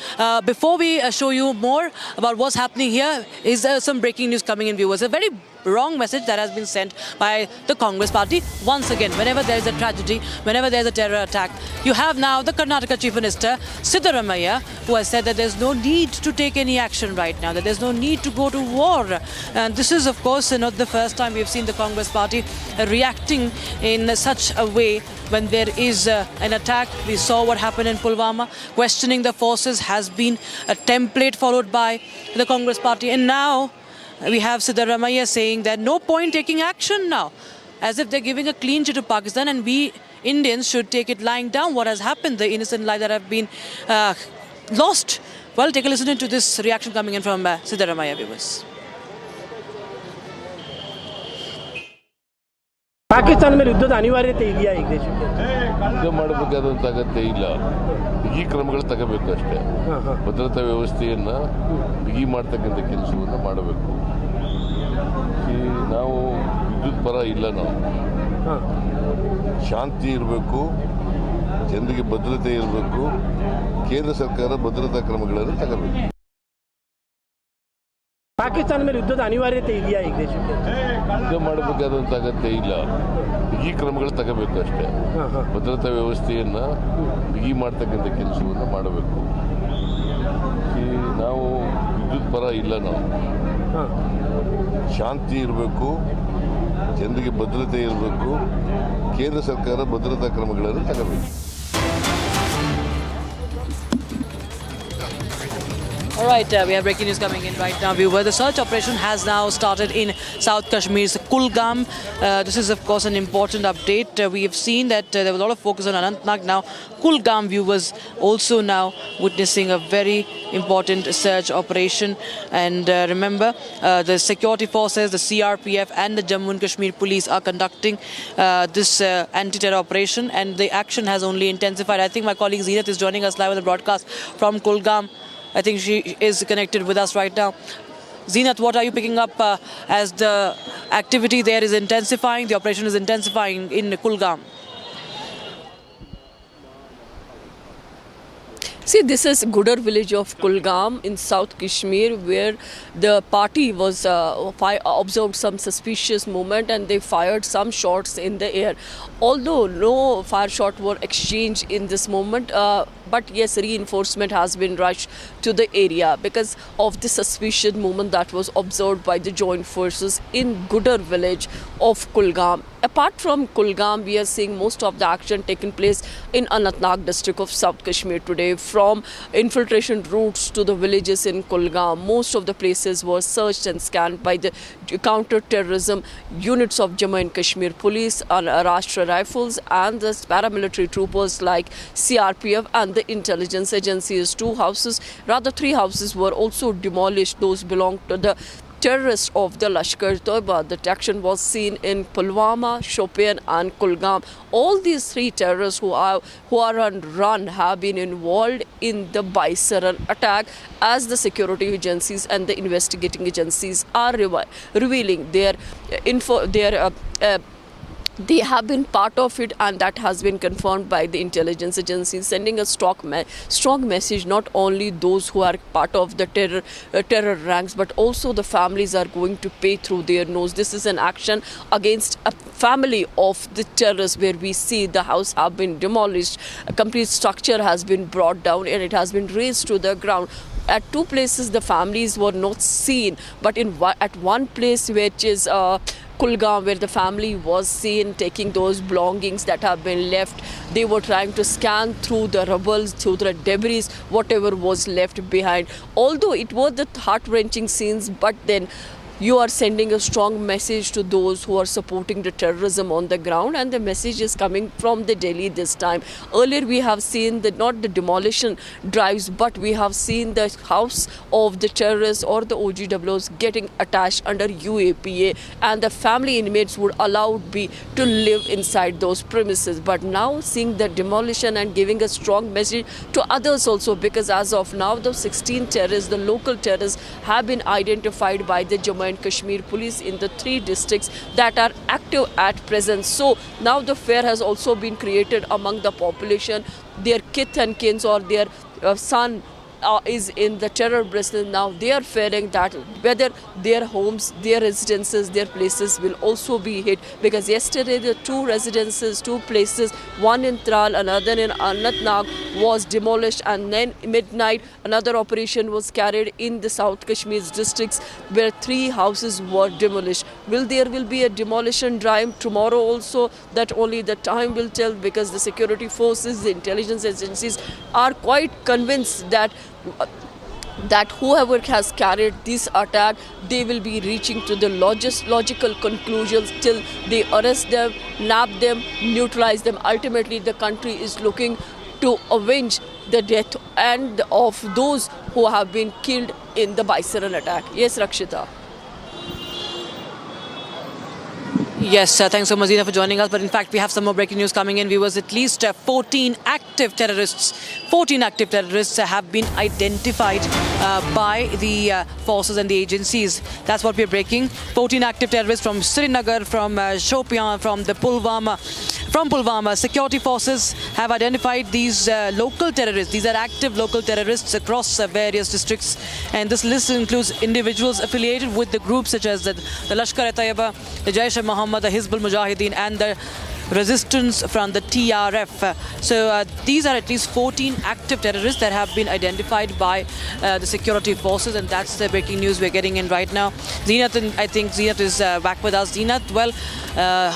Before we show you more about what's happening here, is some breaking news coming in, viewers. A very wrong message that has been sent by the Congress party. Once again, whenever there is a tragedy, whenever there is a terror attack, you have now the Karnataka Chief Minister Siddaramaiah, who has said that there's no need to take any action right now, that there's no need to go to war. And this is, of course, not the first time we've seen the Congress party reacting in such a way when there is an attack. We saw what happened in Pulwama. Questioning the forces has been a template followed by the Congress party. And now we have Siddaramaiah saying that no point taking action now, as if they're giving a clean sheet to Pakistan and we Indians should take it lying down. What has happened, the innocent lives that have been lost. Well, take a listen to this reaction coming in from Siddaramaiah, viewers. Pakistan ಮೇಲೆ ಯುದ್ಧದ ಅನಿವಾರ್ಯತೆ ಇದೆಯಾ ಈಗ ದೇಶಕ್ಕೆ? ಯುದ್ಧ ಮಾಡಬೇಕಾದಂಥ ಅಗತ್ಯ ಇಲ್ಲ, ಬಿಗಿ ಕ್ರಮಗಳು ತಗೋಬೇಕು ಅಷ್ಟೇ. ಭದ್ರತಾ ವ್ಯವಸ್ಥೆಯನ್ನು ಬಿಗಿ ಮಾಡ್ತಕ್ಕಂಥ ಕೆಲಸವನ್ನು ಮಾಡಬೇಕು. ನಾವು ವಿದ್ಯುತ್ ಪರ ಇಲ್ಲ, ನಾವು ಶಾಂತಿ ಇರಬೇಕು, ಜನರಿಗೆ ಭದ್ರತೆ ಇರಬೇಕು, ಕೇಂದ್ರ ಸರ್ಕಾರ ಭದ್ರತಾ ಕ್ರಮಗಳನ್ನು ತಗೋಬೇಕು. ಪಾಕಿಸ್ತಾನ ಮೇಲೆ ಯುದ್ಧದ ಅನಿವಾರ್ಯತೆ ಇದೆಯಾ ಈಗ ದೇಶಕ್ಕೆ? ಯುದ್ಧ ಮಾಡಬೇಕಾದಂಥ ಅಗತ್ಯ ಇಲ್ಲ, ಬಿಗಿ ಕ್ರಮಗಳು ತಗೋಬೇಕು ಅಷ್ಟೇ. ಭದ್ರತಾ ವ್ಯವಸ್ಥೆಯನ್ನು ಬಿಗಿ ಮಾಡ್ತಕ್ಕಂಥ ಕೆಲಸವನ್ನು ಮಾಡಬೇಕು. ನಾವು ವಿದ್ಯುತ್ ಪರ ಇಲ್ಲ, ನಾವು ಶಾಂತಿ ಇರಬೇಕು, ಜನರಿಗೆ ಭದ್ರತೆ ಇರಬೇಕು, ಕೇಂದ್ರ ಸರ್ಕಾರ ಭದ್ರತಾ ಕ್ರಮಗಳನ್ನು ತಗೋಬೇಕು. All right, we have breaking news coming in right now, viewer. The search operation has now started in South Kashmir's Kulgam. This is, of course, an important update. We have seen that there was a lot of focus on Anantnag. Now, Kulgam viewers also now witnessing a very important search operation. And remember, the security forces, the CRPF and the Jammu and Kashmir police are conducting this anti-terror operation, and the action has only intensified. I think my colleague Zeenat is joining us live on the broadcast from Kulgam. I think she is connected with us right now. Zeenat, what are you picking up as the activity there is intensifying, the operation is intensifying in Kulgam? See, this is Gudar village of Kulgam in South Kashmir, where the party was observed some suspicious movement and they fired some shots in the air. Although no fire shot were exchanged in this moment, but yes, reinforcement has been rushed to the area because of the suspicious movement that was observed by the joint forces in Gudar village of Kulgam. Apart from Kulgam, we are seeing most of the action taking place in Anantnag district of South Kashmir today. From infiltration routes to the villages in Kulgam, most of the places were searched and scanned by the counter-terrorism units of Jammu and Kashmir Police, Rashtra Rifles and the paramilitary troopers like CRPF and the intelligence agencies. Three houses were also demolished. Those belong to the terrorists of the Lashkar-e-Toiba. The action was seen in Pulwama, Shopian and Kulgam. All these three terrorists who are on run have been involved in the Baisaran attack, as the security agencies and the investigating agencies are revealing they have been part of it, and that has been confirmed by the intelligence agencies, sending a strong message not only those who are part of the terror ranks, but also the families are going to pay through their nose. This is an action against a family of the terrorists, where we see the house have been demolished, a complete structure has been brought down and it has been razed to the ground. At two places the families were not seen, but at one place, which is Kulgam, where the family was seen taking those belongings that have been left. They were trying to scan through the rubble, through the debris, whatever was left behind. Although it was the heart-wrenching scenes, but then you are sending a strong message to those who are supporting the terrorism on the ground, and the message is coming from the Delhi this time. Earlier we have seen not the demolition drives, but we have seen the house of the terrorists or the OGWs getting attached under UAPA, and the family inmates would allowed be to live inside those premises. But now seeing the demolition and giving a strong message to others also, because as of now the 16 terrorists, the local terrorists, have been identified by the Jammu and Kashmir Police in the 3 districts that are active at present. So now the fear has also been created among the population. Their kith and kins or their son is in the terror bracelet. Now they are fearing that whether their homes, their residences, their places will also be hit, because yesterday the 2 residences, 2 places, one in Tral, another in Anantnag, was demolished, and then midnight another operation was carried in the South Kashmir districts where 3 houses were demolished. There will be a demolition drive tomorrow also? That only the time will tell, because the security forces, the intelligence agencies are quite convinced that whoever has carried this attack, they will be reaching to the logical conclusions till they arrest them, nab them, neutralize them. Ultimately, the country is looking to avenge the death and of those who have been killed in the Baisaran attack. Yes, Rakshita. Yes, thanks so much, Zina, for joining us. But in fact, we have some more breaking news coming in. Viewers, at least 14 active terrorists have been identified by the forces and the agencies. That's what we're breaking. 14 active terrorists from Srinagar, from Shopian, from Pulwama. Security forces have identified these local terrorists. These are active local terrorists across various districts. And this list includes individuals affiliated with the groups such as the Lashkar-e-Toiba, the Jaish-e-Mohammed, the Hizbul Mujahideen and the resistance from the TRF. So these are at least 14 active terrorists that have been identified by the security forces, and that's the breaking news we're getting in right now. Zeenat, I think Zeenat is back with us. Zeenat, well,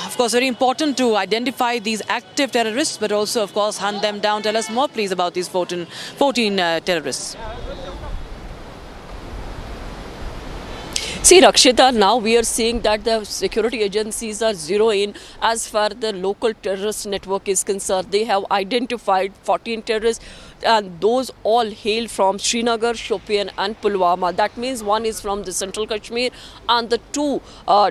of course, very important to identify these active terrorists, but also, of course, hunt them down. Tell us more, please, about these 14 terrorists. See, Rakshita, now we are seeing that the security agencies are zeroing as far the local terrorist network is concerned. They have identified 14 terrorists, and those all hail from Srinagar, Shopian and Pulwama. That means one is from the central Kashmir, and the 2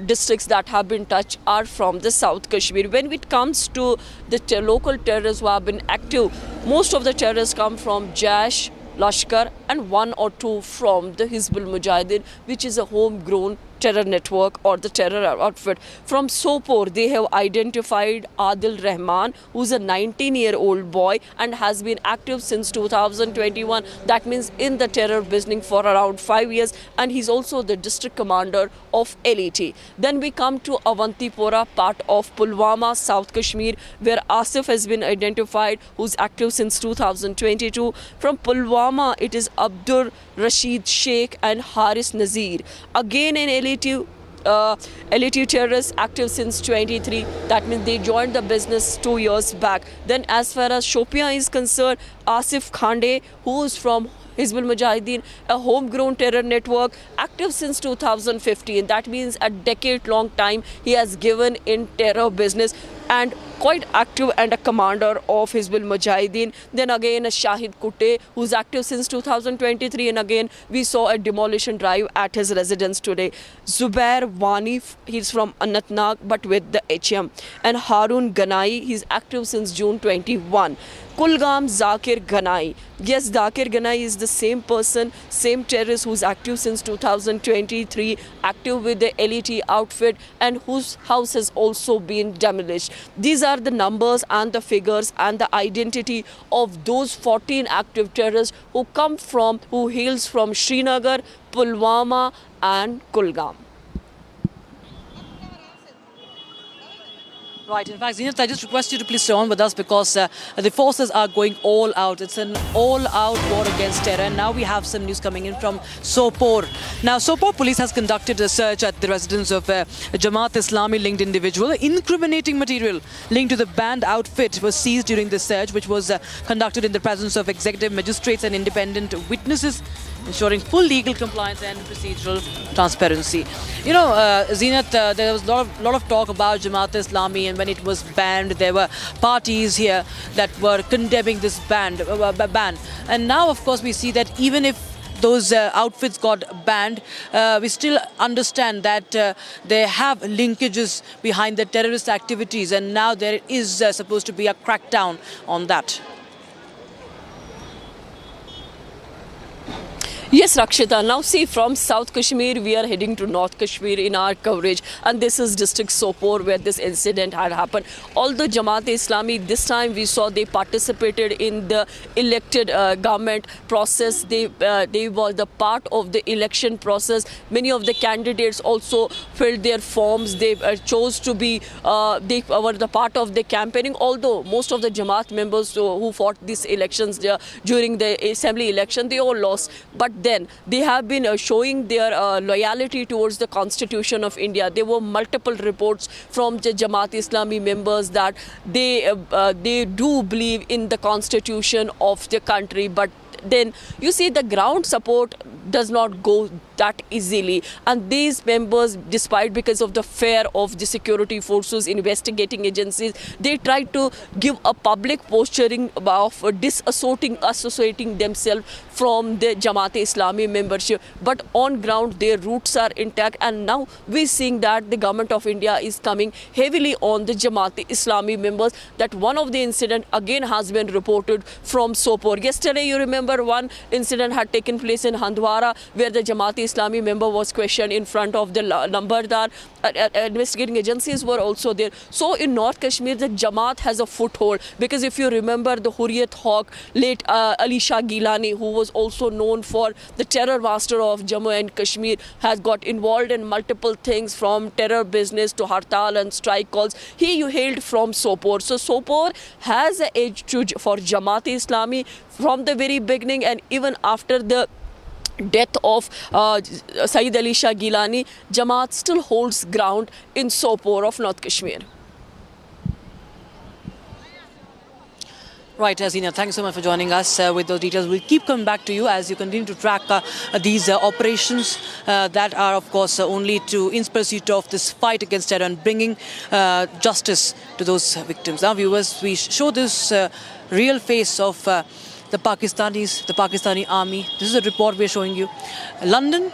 districts that have been touched are from the South Kashmir. When it comes to the local terrorists who have been active, most of the terrorists come from Jaish, Lashkar and 1 or 2 from the Hizbul Mujahideen, which is a homegrown terror network or the terror outfit. From Sopore, they have identified Adil Rahman, who's a 19-year-old boy and has been active since 2021. That means in the terror business for around 5 years, and he's also the district commander of LET. Then we come to Avantipora, part of Pulwama, South Kashmir, where Asif has been identified, who's active since 2022. From Pulwama, it is Abdur Rashid Sheikh and Haris Nazir. Again in LET terrorists active since 23. That means they joined the business 2 years back. Then as far as Shopian is concerned, Asif Khande, who is from Hizbul Mujahideen, a homegrown terror network, active since 2015. That means a decade-long time he has given in terror business and quite active and a commander of Hizbul Mujahideen. Then again Shahid Kutte, who's active since 2023, and again we saw a demolition drive at his residence today. Zubair Wani, he's from Anantnag but with the HM. And Harun Ganai, he's active since June 21. Kulgam Zakir Ganai. Yes, Zakir Ganai is the same person, same terrorist who's active since 2023, active with the LET outfit, and whose house has also been demolished. These are the numbers and the figures and the identity of those 14 active terrorists who hails from Srinagar, Pulwama and Kulgam. Right. In fact, Zinat, I just request you to please stay on with us because the forces are going all out. It's an all-out war against terror. And now we have some news coming in from Sopore. Now, Sopore police has conducted a search at the residence of a Jamaat Islami-linked individual. Incriminating material linked to the banned outfit was seized during the search, which was conducted in the presence of executive magistrates and independent witnesses, ensuring full legal compliance and procedural transparency. You know, Zinat, there was a lot of talk about Jamaat Islami, and when it was banned, there were parties here that were condemning this ban. And now, of course, we see that even if those outfits got banned, we still understand that they have linkages behind the terrorist activities, and now there is supposed to be a crackdown on that. Yes, Rakshita. Now see, from South Kashmir, we are heading to North Kashmir in our coverage. And this is district Sopore where this incident had happened. Although Jamaat-e-Islami, this time we saw they participated in the elected government process. They were the part of the election process. Many of the candidates also filled their forms. They chose to be, they were the part of the campaigning. Although most of the Jamaat members who fought these elections during the assembly election, they all lost. But then they have been showing their loyalty towards the Constitution of India. There were multiple reports from the Jamaat-Islami members that they do believe in the Constitution of the country, but then you see the ground support does not go that easily, and these members, despite because of the fear of the security forces, investigating agencies, they try to give a public posturing of associating themselves from the Jamaat-e-Islami membership, but on ground their roots are intact. And now we're seeing that the government of India is coming heavily on the Jamaat-e-Islami members. That one of the incident again has been reported from Sopore. Yesterday, you remember, one incident had taken place in Handwara where the Jamaat-e-Islami member was questioned in front of the Lambardar. Investigating agencies were also there. So in North Kashmir, the Jamaat has a foothold, because if you remember the Hurriyat Hawk, late Ali Shah Gilani, who was also known for the terror master of Jammu and Kashmir, has got involved in multiple things from terror business to hartal and strike calls. He hailed from Sopore. So Sopore has an edge for Jamaat-e-Islami from the very beginning, and even after the death of Sayyid Ali Shah Gilani, Jamaat still holds ground in Sopore of North Kashmir. Right, Hazina, thanks so much for joining us with those details. We'll keep coming back to you as you continue to track these operations that are, of course, only in pursuit of this fight against terror and bringing justice to those victims. Now, viewers, we show this real face of the Pakistani army. This is a report we're showing you. London,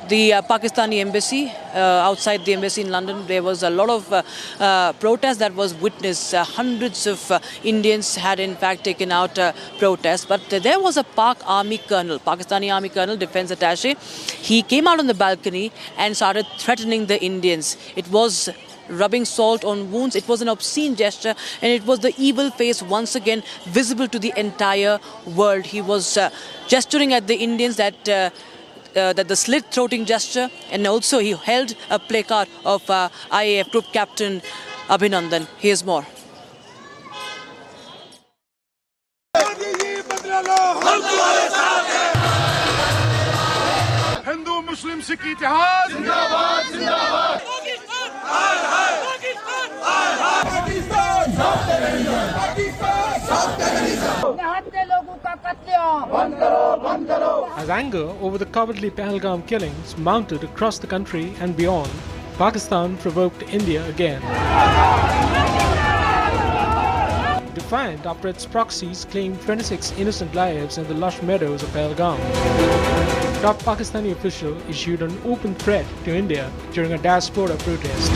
the Pakistani embassy, outside the embassy in London, there was a lot of protest that was witnessed. Hundreds of Indians had in fact taken out protests, but there was a Pakistani army colonel, defense attaché. He came out on the balcony and started threatening the Indians. It was rubbing salt on wounds. It was an obscene gesture, and it was the evil face once again visible to the entire world. He was gesturing at the Indians that the slit-throating gesture, and also he held a placard of IAF Group Captain Abhinandan. Here's more. Hindu मुस्लिम सिख इतिहास जिंदाबाद जिंदाबाद पाकिस्तान साफ terrorism Pakistan साफ terrorism निहत्थे लोगों का कत्लेआम बंद करो As anger over the cowardly Pahalgam killings mounted across the country and beyond, Pakistan provoked India again. Defiant after its proxies claimed 26 innocent lives in the lush meadows of Pahalgam. Top Pakistani official issued an open threat to India during a diaspora protest.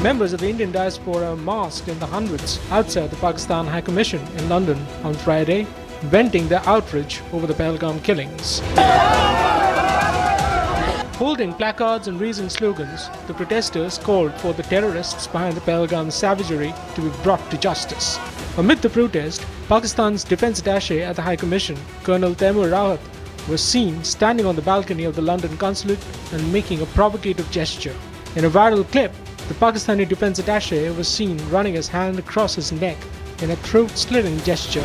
Members of the Indian diaspora massed in the hundreds outside the Pakistan High Commission in London on Friday, venting their outrage over the Pahalgam killings. Holding placards and raising slogans, the protesters called for the terrorists behind the Pahalgam savagery to be brought to justice. Amid the protest, Pakistan's defense attaché at the High Commission, Colonel Taimur Rawat, was seen standing on the balcony of the London consulate and making a provocative gesture. In a viral clip, the Pakistani defense attaché was seen running his hand across his neck in a throat-slitting gesture.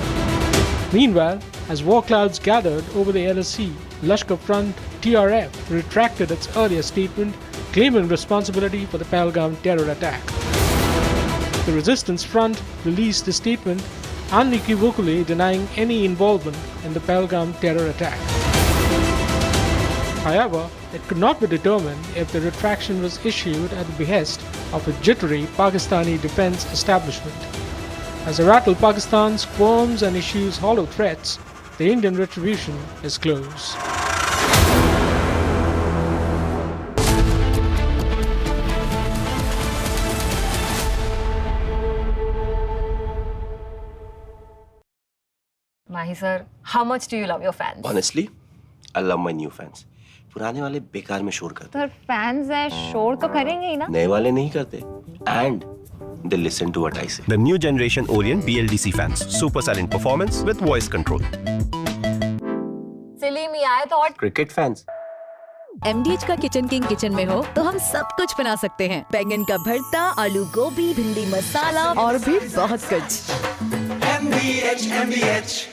Meanwhile, as war clouds gathered over the LSE, Lashkar Front TRF retracted its earlier statement claiming responsibility for the Pahalgam terror attack. The Resistance Front released a statement unequivocally denying any involvement in the Pahalgam terror attack. However, it could not be determined if the retraction was issued at the behest of a jittery Pakistani defense establishment. As Aratul Pakistan squirms and issues hollow threats, the Indian retribution is close. Mahi sir, how much do you love your fans? Honestly, I love my new fans. पुराने वाले बेकार में शोर करते sir fans हैं शोर तो करेंगे ही ना नए वाले नहीं करते and they listen to what I say. The new generation Orient BLDC fans. Super silent performance with voice control. Silly me, I thought Cricket fans. MDH का किचन किंग किचन में हो तो हम सब कुछ बना सकते हैं। बैंगन का भरता, आलू गोभी, भिंडी मसाला और भी बहुत कुछ। MDH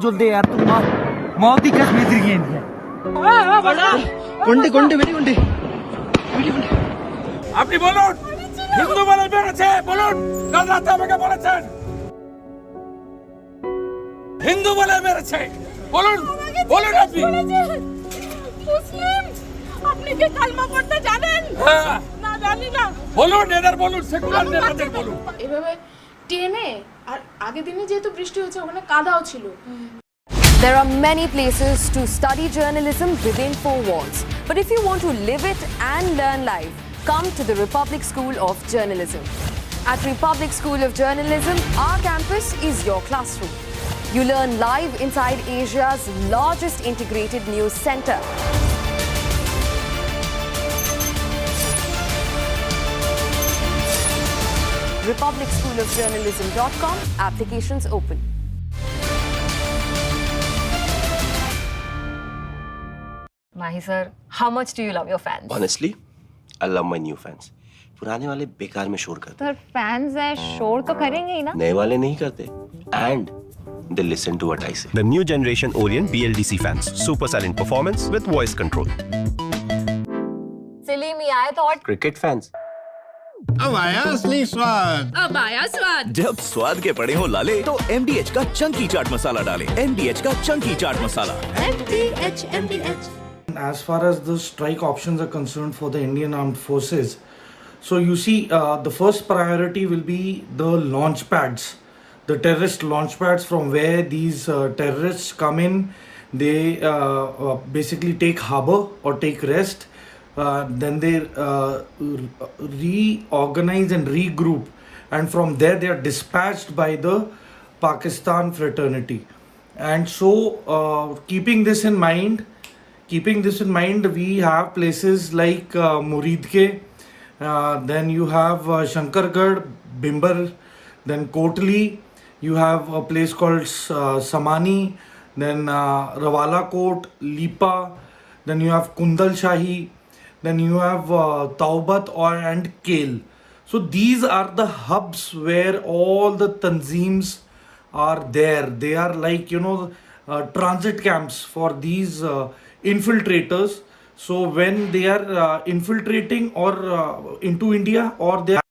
जुल दे यार तुम मौत की कसम मेरी गेंद है गुंडी गुंडी मेरी गुंडी আপনি বলুন হিন্দু বলে বেড়েছে বলুন কাল রাতে আমাকে বলেছেন হিন্দু বলে মেরেছে বলুন বলুন আপনি মুসলিম আপনি কি কালমা পড়তে জানেন না জানি না বলুন এদের বলুন সেকুলার নেতাদের বলুন এভাবে টেনে আর আগের দিনে যেহেতু বৃষ্টি হয়েছে ওখানে কাদাও ছিল There are many places to study journalism within four walls. But if you want to live it and learn live, come to the Republic School of Journalism. At Republic School of Journalism, our campus is your classroom. You learn live inside Asia's largest integrated news center. RepublicschoolofJournalism.com. Applications open. Mahi sir, how much do you love your fans? Honestly, I love my new fans. पुराने वाले बेकार में शोर करते sir fans हैं शोर तो करेंगे ही ना नए वाले नहीं करते and they listen to what I say. The new generation Orient BLDC fans. Super silent performance with voice control. Silly me, I thought Cricket fans. अब आया असली स्वाद। अब आया स्वाद। जब स्वाद के पड़े हो लाले तो MDH का चंकी चाट मसाला डालें। MDH का Chunky chaat masala. MDH। As far as the strike options are concerned for the Indian Armed Forces, so you see, the first priority will be the launch pads, the terrorist launch pads from where these terrorists come in. They basically take harbor or take rest. Then they reorganize and regroup, and from there they are dispatched by the Pakistan fraternity. And so, keeping this in mind, we have places like Muridke, then you have Shankargarh, Bimbar, then Kotli, you have a place called Samani, then Rawala Kot, Lipa, then you have Kundal Shahi, then you have Taubat and Kale. So these are the hubs where all the tanzeems are there. They are like, transit camps for these infiltrators. So when they are infiltrating or into India, or they are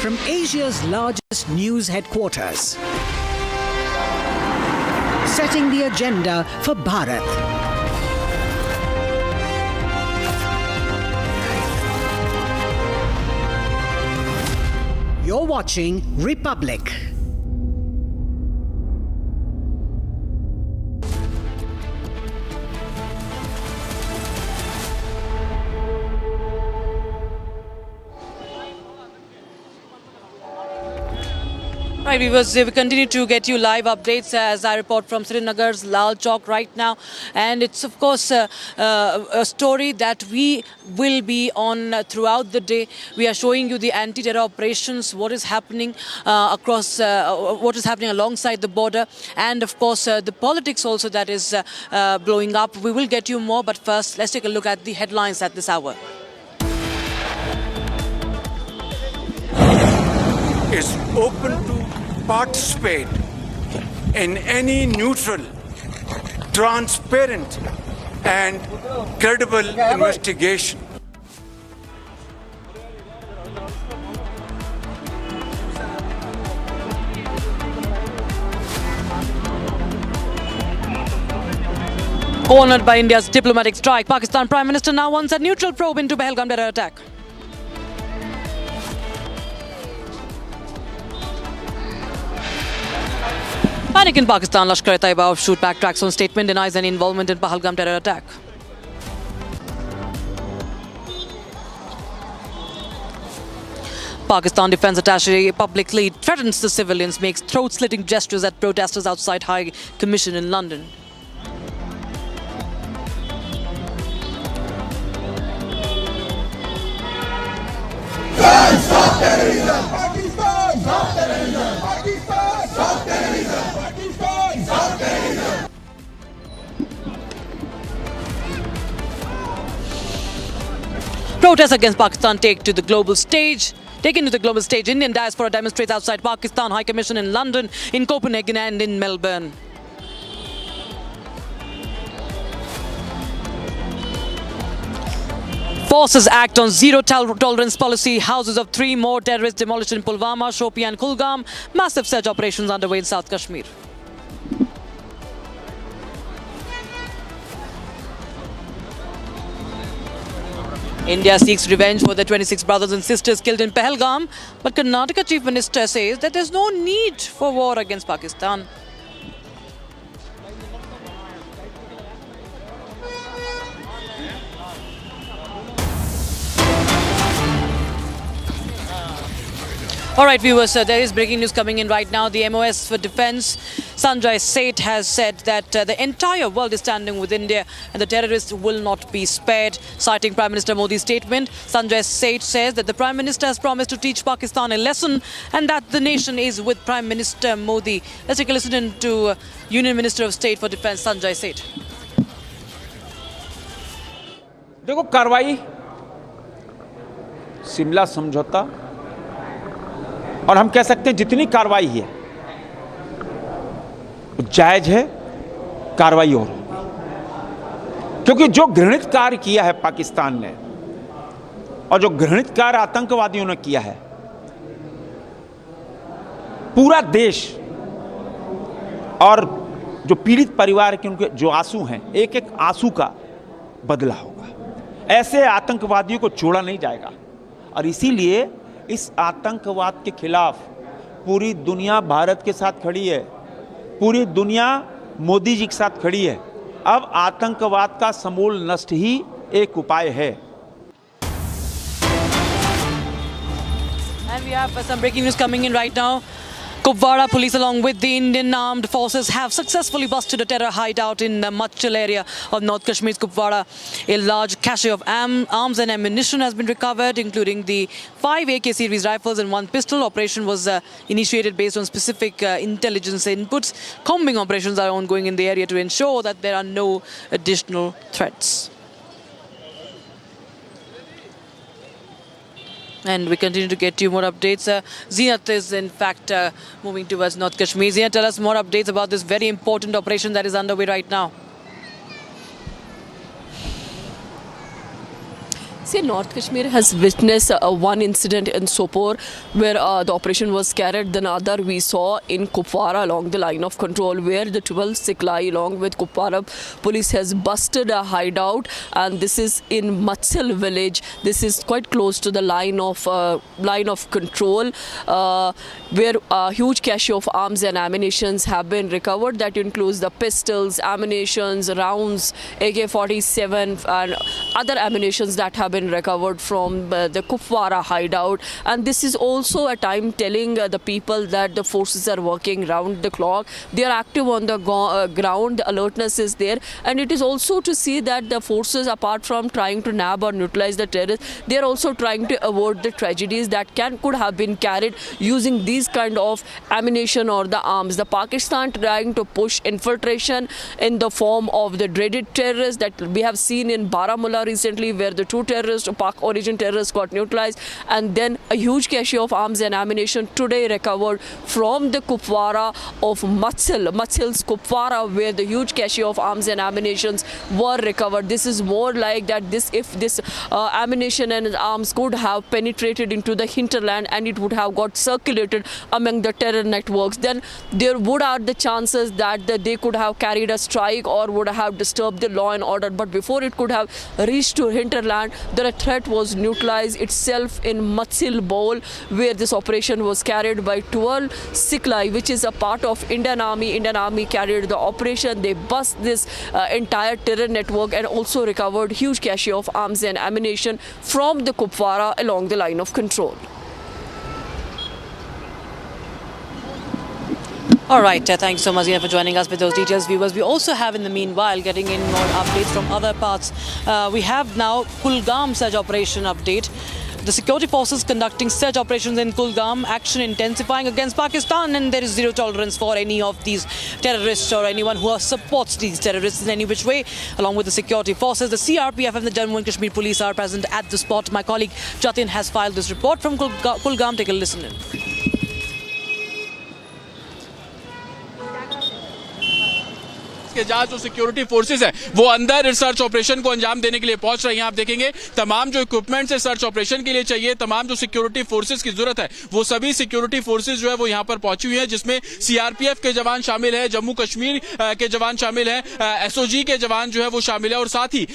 from Asia's largest news headquarters, setting the agenda for Bharat. You're watching Republic. Right, viewers, we continue to get you live updates as I report from Srinagar's Lal Chowk right now. And it's, of course, a story that we will be on throughout the day. We are showing you the anti-terror operations, what is happening across, what is happening alongside the border. And, of course, the politics also that is blowing up. We will get you more, but first, let's take a look at the headlines at this hour. Is open to participate in any neutral, transparent and credible investigation. Cornered by India's diplomatic strike, Pakistan Prime Minister now wants a neutral probe into Pahalgam Terror Attack. Panic in Pakistan, Lashkar-e-Taiba offshoot backtracks on statement, denies any involvement in Pahalgam terror attack. Pakistan Defence Attaché publicly threatens the civilians, makes throat-slitting gestures at protesters outside High Commission in London. Stop terrorism! Pakistan! Stop terrorism! Pakistan! Stop terrorism! Pakistan! Stop terrorism! Protests against Pakistan taken to the global stage. Indian diaspora demonstrates outside Pakistan High Commission in London, in Copenhagen and in Melbourne. Forces act on zero tolerance policy. Houses of 3 more terrorists demolished in Pulwama, Shopian and Kulgam. Massive search operations underway in South Kashmir. India seeks revenge for the 26 brothers and sisters killed in Pahalgam. But Karnataka Chief Minister says that there's no need for war against Pakistan. All right, viewers, there is breaking news coming in right now. The MOS for Defence, Sanjay Seth, has said that the entire world is standing with India and the terrorists will not be spared. Citing Prime Minister Modi's statement, Sanjay Seth says that the Prime Minister has promised to teach Pakistan a lesson and that the nation is with Prime Minister Modi. Let's take a listen to Union Minister of State for Defence, Sanjay Seth. देखो कार्रवाई शिमला समझौता और हम कह सकते हैं जितनी कार्रवाई है जायज है, कार्रवाई और होगी, क्योंकि जो घृणित कार्य किया है पाकिस्तान ने और जो घृणित कार्य आतंकवादियों ने किया है, पूरा देश और जो पीड़ित परिवार के उनके जो आंसू हैं, एक एक आंसू का बदला होगा। ऐसे आतंकवादियों को छोड़ा नहीं जाएगा और इसीलिए इस आतंकवाद के खिलाफ पूरी दुनिया भारत के साथ खड़ी है, पूरी दुनिया मोदी जी के साथ खड़ी है। अब आतंकवाद का समूल नष्ट ही एक उपाय है। And we have some breaking news coming in right now. Kupwara police along with the Indian armed forces have successfully busted a terror hideout in the Machal area of North Kashmir's Kupwara. A large cache of arms and ammunition has been recovered, including the 5 AK series rifles and 1 pistol. Operation was initiated based on specific intelligence inputs. Combing operations are ongoing in the area to ensure that there are no additional threats. And we continue to get you more updates. Zinat is in fact moving towards North Kashmir. Zinat, tell us more updates about this very important operation that is underway right now. See, North Kashmir has witnessed one incident in Sopore where the operation was carried. Then other we saw in Kupwara along the line of control where the 12 Siklai along with Kupwara police has busted a hideout, and this is in Machal village. This is quite close to the line of control where a huge cache of arms and ammunitions have been recovered. That includes the pistols, ammunitions, rounds, AK-47 and other ammunitions that have been recovered from the Kupwara hideout. And this is also a time telling the people that the forces are working round the clock. They are active on the ground. The alertness is there, and it is also to see that the forces, apart from trying to nab or neutralize the terrorists, they are also trying to avoid the tragedies that could have been carried using these kind of ammunition or the arms. The Pakistan trying to push infiltration in the form of the dreaded terrorists that we have seen in Baramulla recently, where the 2 Pak origin terrorists got neutralized, and then a huge cache of arms and ammunition today recovered from the Kupwara of Machal's Kupwara, where the huge cache of arms and ammunitions were recovered. This is more like that if this ammunition and arms could have penetrated into the hinterland and it would have got circulated among the terror networks, then there would are the chances that they could have carried a strike or would have disturbed the law and order. But before it could have reached to hinterland, the threat was neutralized itself in Machil Bowl, where this operation was carried by 12 Siklai, which is a part of Indian Army. Indian Army carried the operation. They bust this entire terror network and also recovered huge cache of arms and ammunition from the Kupwara along the line of control. All right, thanks so much for joining us with those details, viewers. We also have in the meanwhile getting in more updates from other parts. We have now Pahalgam search operation update. The security forces conducting search operations in Pahalgam, action intensifying against Pakistan, and there is zero tolerance for any of these terrorists or anyone who supports these terrorists in any which way. Along with the security forces, the CRPF and the Jammu and Kashmir police are present at the spot. My colleague Jatin has filed this report from Pahalgam. Take a listen in. के जहां जो security forces है वो अंदर research operation को अंजाम देने के लिए पहुंच रही हैं। आप देखेंगे तमाम जो इक्विपमेंट है सर्च ऑपरेशन के लिए चाहिए, तमाम जो सिक्योरिटी फोर्सेस की जरूरत है वो सभी सिक्योरिटी फोर्सेस जो है वो यहां पर पहुंची हुई है, जिसमें सीआरपीएफ के जवान शामिल है, जम्मू कश्मीर के जवान शामिल है, एसओजी के जवान जो है वो शामिल है और साथ ही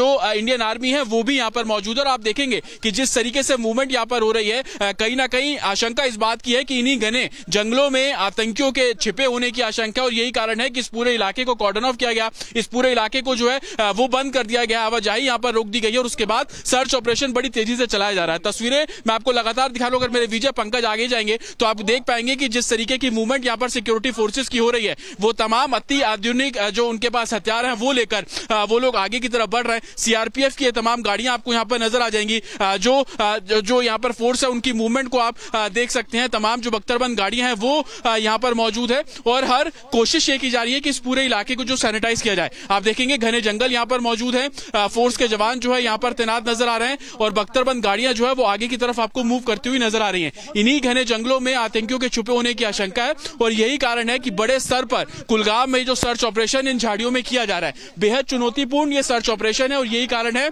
जो इंडियन आर्मी है वो भी यहां पर मौजूद है। और आप देखेंगे कि जिस तरीके से मूवमेंट यहां पर हो रही है, कहीं ना कहीं आशंका इस बात की है कि इन्हीं घने जंगलों में आतंकियों के छिपे होने की आशंका, और यही कारण है कि इस पूरे इलाके को कॉर्डन ऑफ किया गया, इस पूरे इलाके को जो है वो बंद कर दिया गया, आवाजाही यहां पर रोक दी गई है और उसके बाद सर्च ऑपरेशन बड़ी तेजी से चलाया जा रहा है। तस्वीरें मैं आपको लगातार दिखा रहा हूं, अगर मेरे विजय पंकज आगे जाएंगे तो आप देख पाएंगे कि जिस तरीके की मूवमेंट यहां पर सिक्योरिटी फोर्सेस की हो रही है, वो तमाम अति आधुनिक जो उनके पास हथियार हैं वो लेकर वो लोग आगे की तरफ बढ़ रहे हैं। सीआरपीएफ की तमाम गाड़ियां आपको यहां पर नजर आ जाएंगी, जो यहां पर फोर्स है उनकी मूवमेंट को आप देख सकते हैं। तमाम जो बख्तरबंद गाड़ियां हैं वो यहां पर मौजूद है और हर कोशिश ये की जा रही है कि इस पूरे इलाके को जो सैनिटाइज किया जाए। आप देखेंगे घने जंगल यहाँ पर मौजूद हैं, फोर्स के जवान जो है यहाँ पर तैनात नजर आ रहे हैं और बख्तरबंद गाड़ियां जो है वो आगे की तरफ आपको मूव करती हुई नजर आ रही हैं। इन्हीं घने जंगलों में आतंकियों के छुपे होने की आशंका है और यही कारण है कि बड़े स्तर पर कुलगाम में जो सर्च ऑपरेशन इन झाड़ियों में किया जा रहा है, बेहद चुनौतीपूर्ण ये सर्च ऑपरेशन है और यही कारण है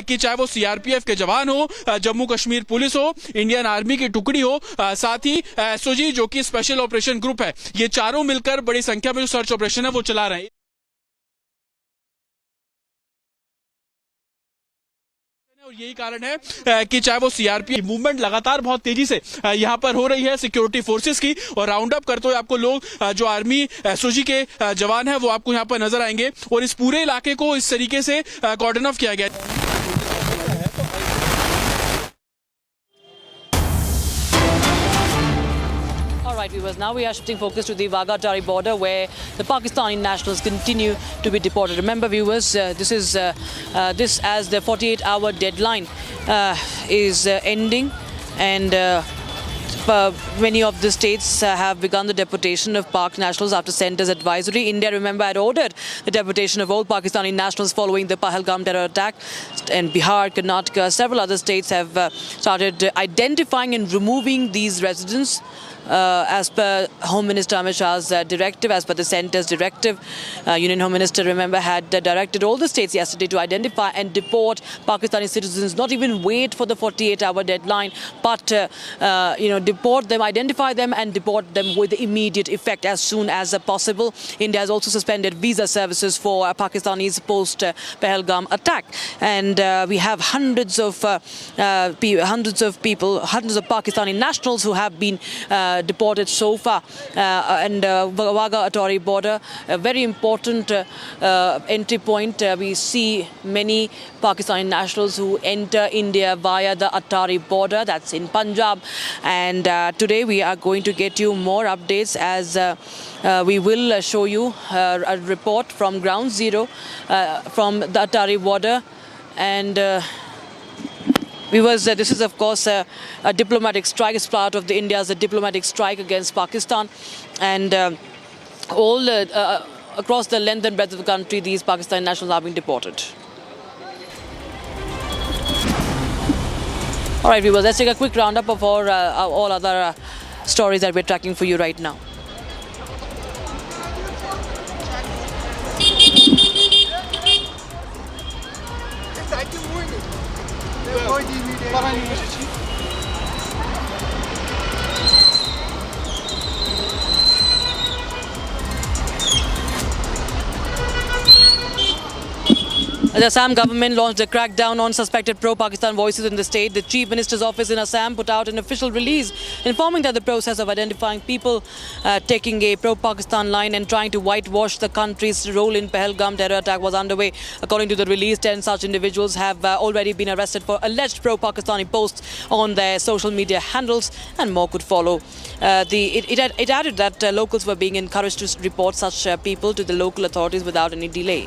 कि चाहे वो सीआरपीएफ के जवान हो, जम्मू कश्मीर पुलिस हो, इंडियन आर्मी की टुकड़ी हो, साथ ही एसओजी जो कि स्पेशल ऑपरेशन ग्रुप है, ये चारों मिलकर बड़ी संख्या में जो सर्च ऑपरेशन है वो चला रहे हैं। और यही कारण है कि चाहे वो सीआरपी मूवमेंट लगातार बहुत तेजी से यहाँ पर हो रही है सिक्योरिटी फोर्सेस की और राउंड अप करते हुए आपको लोग जो आर्मी एसओजी के जवान हैं वो आपको यहाँ पर नजर आएंगे और इस पूरे इलाके को इस तरीके से कॉर्डन ऑफ किया गया। Right, viewers, now we are shifting focus to the Wagah-Attari border where the Pakistani nationals continue to be deported. Remember, viewers, this as the 48-hour deadline is ending, and many of the states have begun the deportation of Pak nationals after centre's advisory. India, remember, had ordered the deportation of all Pakistani nationals following the Pahalgam Terror Attack. And Bihar, Karnataka, several other states have started identifying and removing these residents. As per Home Minister Amit Shah's directive, as per the centre's directive, Union Home Minister, remember, had directed all the states yesterday to identify and deport Pakistani citizens, not even wait for the 48-hour deadline, but deport them, identify them and deport them with immediate effect as soon as possible. India has also suspended visa services for Pakistanis post Pahalgam attack, and we have hundreds of Pakistani nationals who have been deported so far, and Wagah-Attari border, a very important entry point. We see many Pakistani nationals who enter India via the Attari border, that's in Punjab, and today we are going to get you more updates as we will show you a report from ground zero from the Attari border. And viewers, this is of course a diplomatic strike. It's part of India's diplomatic strike against Pakistan, and all across the length and breadth of the country, these Pakistani nationals are being deported. All right, viewers, let's take a quick roundup of all other stories that we're tracking for you right now. The Assam government launched a crackdown on suspected pro-Pakistan voices in the state. The Chief Minister's office in Assam put out an official release informing that the process of identifying people taking a pro-Pakistan line and trying to whitewash the country's role in Pahalgam terror attack was underway. According to the release, 10 such individuals have already been arrested for alleged pro-Pakistani posts on their social media handles, and more could follow. It added that locals were being encouraged to report such people to the local authorities without any delay.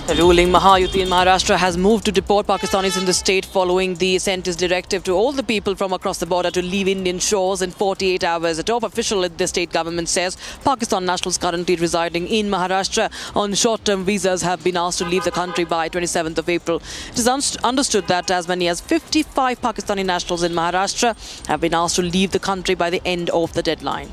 The ruling Mahayuti in Maharashtra has moved to deport Pakistanis in the state following the centre's directive to all the people from across the border to leave Indian shores in 48 hours. A top official at the state government says Pakistan nationals currently residing in Maharashtra on short-term visas have been asked to leave the country by 27th of April. It is understood that as many as 55 Pakistani nationals in Maharashtra have been asked to leave the country by the end of the deadline.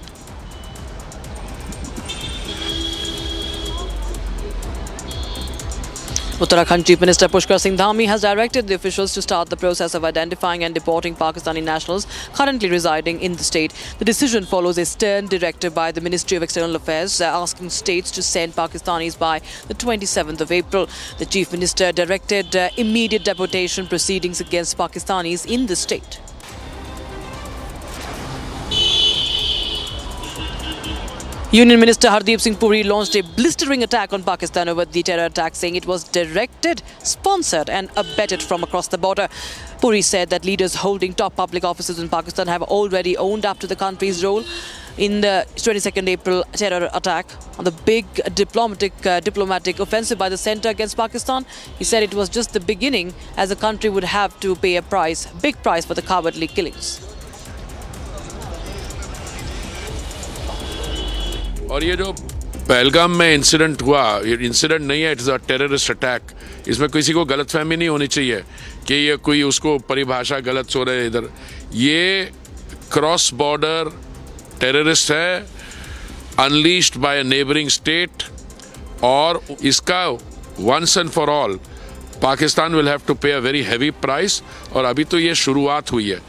Uttarakhand Chief Minister Pushkar Singh Dhami has directed the officials to start the process of identifying and deporting Pakistani nationals currently residing in the state. The decision follows a stern directive by the Ministry of External Affairs asking states to send Pakistanis by the 27th of April. The Chief Minister directed immediate deportation proceedings against Pakistanis in the state. Union Minister Hardeep Singh Puri launched a blistering attack on Pakistan over the terror attack, saying it was directed, sponsored and abetted from across the border. Puri said that leaders holding top public offices in Pakistan have already owned up to the country's role in the 22nd April terror attack on the big diplomatic offensive by the centre against Pakistan. He said it was just the beginning, as the country would have to pay a big price for the cowardly killings. और ये जो पहलगाम में incident हुआ, ये incident नहीं है, it's a terrorist attack. इसमें किसी को गलतफहमी नहीं होनी चाहिए कि ये कोई उसको परिभाषा गलत हो रही है इधर। ये क्रॉस बॉर्डर टेररिस्ट है, unleashed by a neighbouring state, और इसका once and for all Pakistan will have to pay a very heavy price. और अभी तो ये शुरुआत हुई है।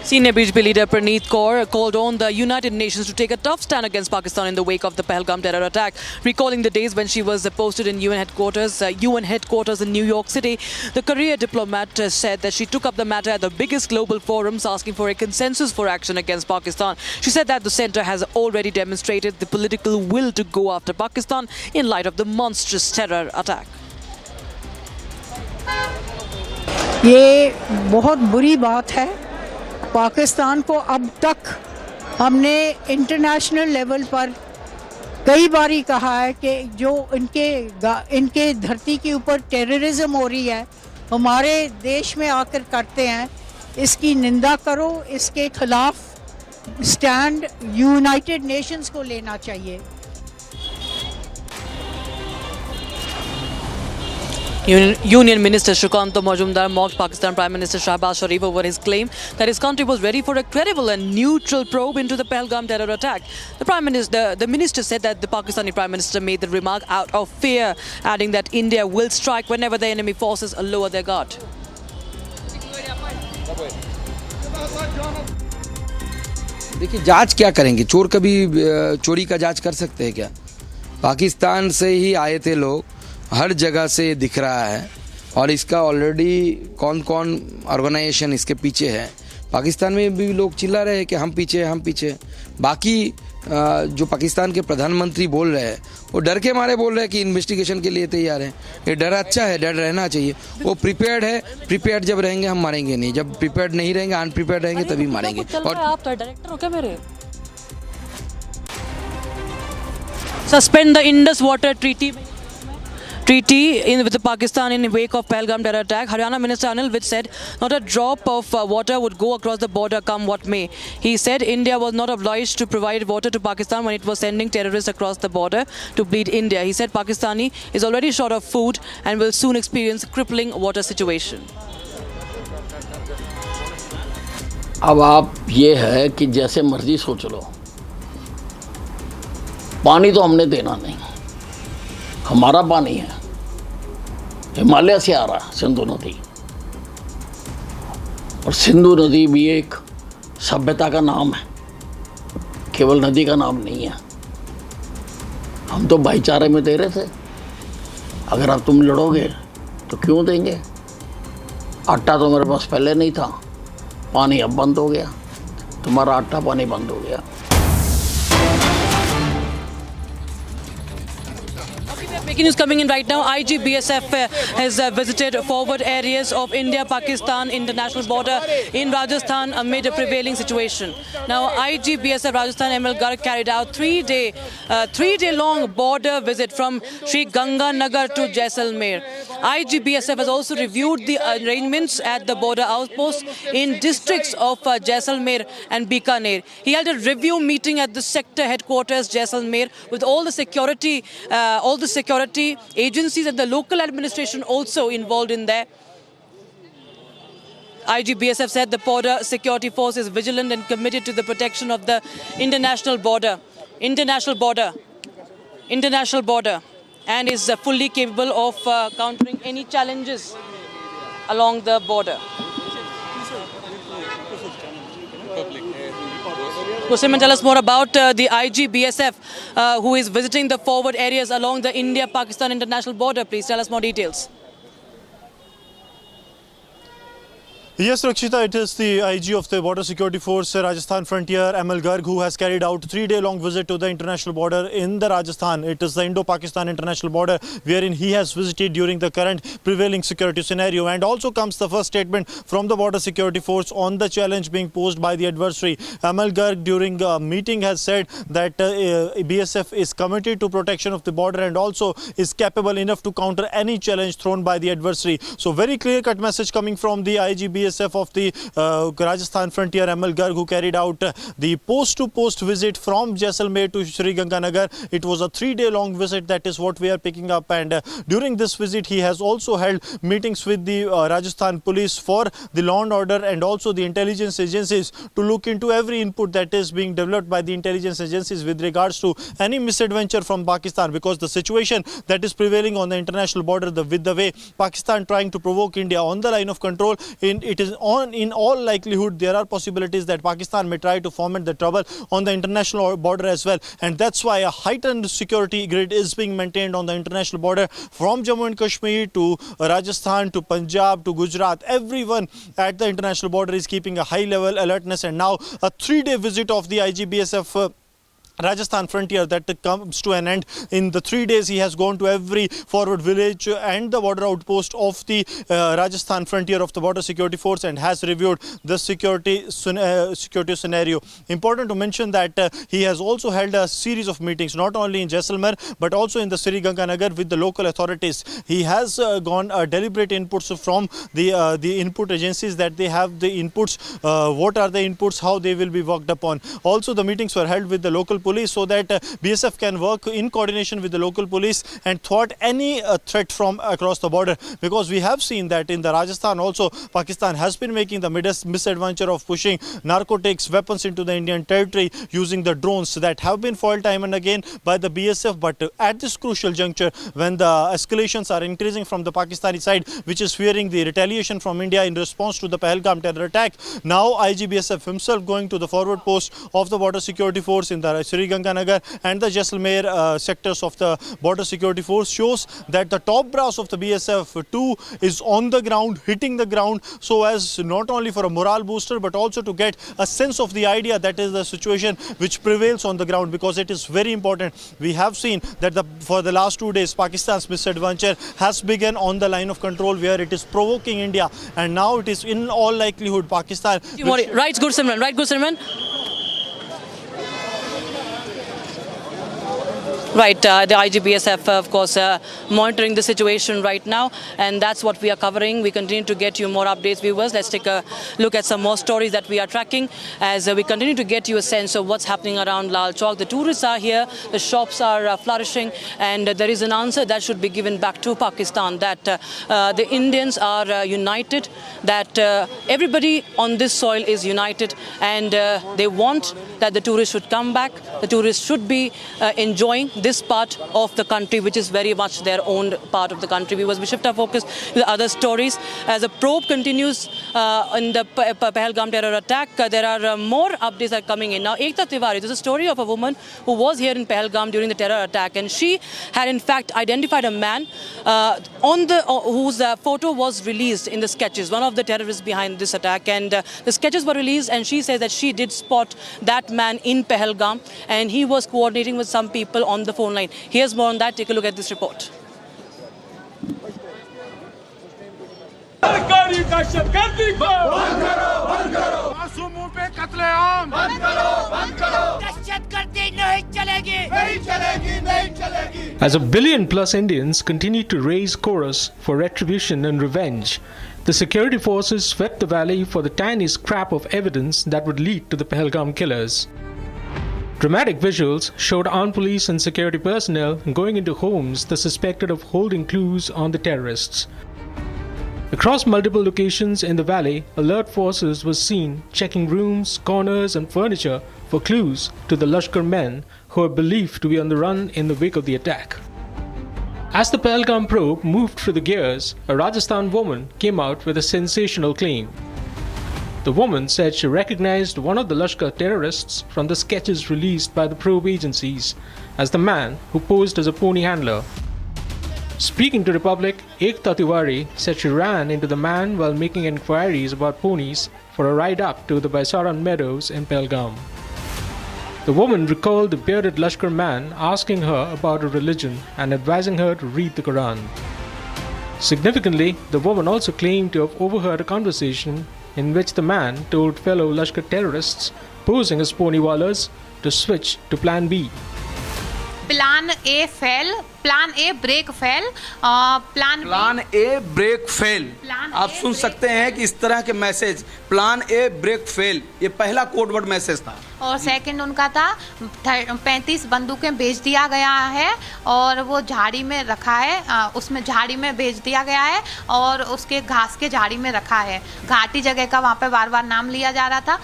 Senior BJP leader Praneeth Kaur called on the United Nations to take a tough stand against Pakistan in the wake of the Pahalgam Terror Attack, recalling the days when she was posted in UN headquarters in New York City. The career diplomat said that she took up the matter at the biggest global forums, asking for a consensus for action against Pakistan. She said that the centre has already demonstrated the political will to go after Pakistan in light of the monstrous terror attack. ये बहुत बुरी बात है। पाकिस्तान को अब तक हमने international level पर कई बारी कहा है कि जो इनके धरती के ऊपर टेररिज्म हो रही है, हमारे देश में आकर करते हैं, इसकी निंदा करो, इसके खिलाफ स्टैंड यूनाइटेड नेशंस को लेना चाहिए। Union Minister Shrikant Majumdar mocked Pakistan Prime Minister Shahbaz Sharif over his claim that his country was ready for a credible and neutral probe into the Pahalgam terror attack. The minister said that the Pakistani Prime Minister made the remark out of fear, adding that India will strike whenever the enemy forces lower their guard. देखिए, जांच क्या करेंगे? चोर कभी चोरी का जांच कर सकते हैं क्या? पाकिस्तान से ही आए थे लोग, हर जगह से दिख रहा है, और इसका ऑलरेडी कौन कौन ऑर्गेनाइजेशन इसके पीछे है। पाकिस्तान में भी लोग चिल्ला रहे हैं कि हम पीछे। बाकी जो पाकिस्तान के प्रधानमंत्री बोल रहे हैं, वो डर के मारे बोल रहे हैं कि इन्वेस्टिगेशन के लिए तैयार हैं। ये डर अच्छा है, डर रहना चाहिए। वो प्रिपेयर्ड है, प्रिपेयर्ड जब रहेंगे हम मारेंगे नहीं, जब प्रिपेयर्ड नहीं रहेंगे, अनप्रिपेयर्ड रहेंगे तभी मारेंगे। और आप तो डायरेक्टर हो क्या मेरे? Suspend the Indus Water Treaty with Pakistan in the wake of Pahalgam terror attack. Haryana Minister Anil Vij said not a drop of water would go across the border come what may. He said India was not obliged to provide water to Pakistan when it was sending terrorists across the border to bleed India. He said Pakistani is already short of food and will soon experience crippling water situation. अब आप ये है कि जैसे मर्जी सोच लो, पानी तो हमने देना नहीं, हमारा पानी है, हिमालय से आ रहा है सिंधु नदी, और सिंधु नदी भी एक सभ्यता का नाम है, केवल नदी का नाम नहीं है। हम तो भाईचारे में दे रहे थे, अगर अब तुम लड़ोगे तो क्यों देंगे? आटा तो मेरे पास पहले नहीं था, पानी अब बंद हो गया, तुम्हारा आटा पानी बंद हो गया। Breaking news coming in right now. IGBSF has visited forward areas of India-Pakistan international border in Rajasthan amid a prevailing situation. Now, IGBSF Rajasthan ML Garg carried out three-day long border visit from Sri Ganganagar to Jaisalmer. IGBSF has also reviewed the arrangements at the border outposts in districts of Jaisalmer and Bikaner. He held a review meeting at the sector headquarters Jaisalmer with all the security agencies and the local administration also involved in there. IGBSF said the border security force is vigilant and committed to the protection of the international border, and is fully capable of countering any challenges along the border. Goswami, tell us more about the IGBSF who is visiting the forward areas along the India-Pakistan international border. Please tell us more details. Yes, Rakshita, it is the IG of the Border Security Force Rajasthan Frontier, ML Garg, who has carried out a 3-day-long visit to the international border in the Rajasthan. It is the Indo-Pakistan international border, wherein he has visited during the current prevailing security scenario. And also comes the first statement from the Border Security Force on the challenge being posed by the adversary. ML Garg, during a meeting, has said that BSF is committed to protection of the border and also is capable enough to counter any challenge thrown by the adversary. So, very clear-cut message coming from the IGBSF IGBSF of the Rajasthan frontier, ML Garg, who carried out the post-to-post visit from Jaisalmer to Sri Ganganagar. It was a 3-day-long visit, that is what we are picking up. And during this visit, he has also held meetings with the Rajasthan police for the law and order and also the intelligence agencies to look into every input that is being developed by the intelligence agencies with regards to any misadventure from Pakistan, because the situation that is prevailing on the international border, with the way Pakistan trying to provoke India on the line of control, in all likelihood there are possibilities that Pakistan may try to foment the trouble on the international border as well. And that's why a heightened security grid is being maintained on the international border from Jammu and Kashmir to Rajasthan to Punjab to Gujarat. Everyone at the international border is keeping a high level alertness, and now a 3-day visit of the IGBSF Rajasthan frontier that comes to an end. In the 3 days, he has gone to every forward village and the border outpost of the Rajasthan frontier of the Border Security Force and has reviewed the security scenario. Important to mention that he has also held a series of meetings, not only in Jaisalmer but also in the Sri Ganganagar with the local authorities. He has gone deliberate inputs from the input agencies, that they have the inputs, what are the inputs, how they will be worked upon. Also, the meetings were held with the local police so that BSF can work in coordination with the local police and thwart any threat from across the border, because we have seen that in the Rajasthan also Pakistan has been making the misadventure of pushing narcotics, weapons into the Indian territory using the drones that have been foiled time and again by the BSF. But at this crucial juncture, when the escalations are increasing from the Pakistani side, which is fearing the retaliation from India in response to the Pahalgam terror attack, now IGBSF himself going to the forward post of the Border Security Force in the Sri Ganganagar and the Jaisalmer sectors of the Border Security Force shows that the top brass of the BSF too is on the ground, hitting the ground, so as not only for a morale booster but also to get a sense of the idea that is the situation which prevails on the ground, because it is very important. We have seen that for the last 2 days Pakistan's misadventure has begun on the line of control where it is provoking India, and now it is in all likelihood Pakistan. Right, Gursimran. Right, Gursimran. Right, the IGBSF, of course, monitoring the situation right now, and that's what we are covering. We continue to get you more updates, viewers. Let's take a look at some more stories that we are tracking as we continue to get you a sense of what's happening around Lal Chowk. The tourists are here, the shops are flourishing, and there is an answer that should be given back to Pakistan, that the Indians are united, that everybody on this soil is united, and they want that the tourists should come back. The tourists should be enjoying this part of the country, which is very much their own part of the country. We shift our focus to the other stories. As a probe continues in the Pahalgam Terror Attack, there are more updates that are coming in. Now, Ekta Tiwari, there's a story of a woman who was here in Pahalgam during the terror attack, and she had in fact identified a man whose photo was released in the sketches, one of the terrorists behind this attack, and the sketches were released, and she says that she did spot that man in Pahalgam, and he was coordinating with some people on the phone line. Here's more on that. Take a look at this report. As a billion-plus Indians continue to raise chorus for retribution and revenge, the security forces swept the valley for the tiny scrap of evidence that would lead to the Pahalgam killers. Dramatic visuals showed armed police and security personnel going into homes that suspected of holding clues on the terrorists. Across multiple locations in the valley, alert forces were seen checking rooms, corners and furniture for clues to the Lashkar men who are believed to be on the run in the wake of the attack. As the Pahalgam probe moved through the gears, a Rajasthan woman came out with a sensational claim. The woman said she recognized one of the Lashkar terrorists from the sketches released by the probe agencies as the man who posed as a pony handler. Speaking to Republic, Ekta Tiwari said she ran into the man while making inquiries about ponies for a ride up to the Baisaran meadows in Pahalgam. The woman recalled the bearded Lashkar man asking her about her religion and advising her to read the Quran. Significantly, the woman also claimed to have overheard a conversation in which the man told fellow Lashkar terrorists posing as ponywalas to switch to Plan B. Plan A fail, plan A brake fail, plan A brake fail. आप सुन सकते हैं कि इस तरह के message, plan A brake fail, ये पहला code word message था। और सेकंड उनका था 35 बंदूकें बेच दिया गया है और वो झाड़ी में रखा है, उसमें झाड़ी में बेच दिया गया है और उसके घास के झाड़ी में रखा है। घाटी जगह का वहाँ पे बार बार नाम लिया जा रहा था।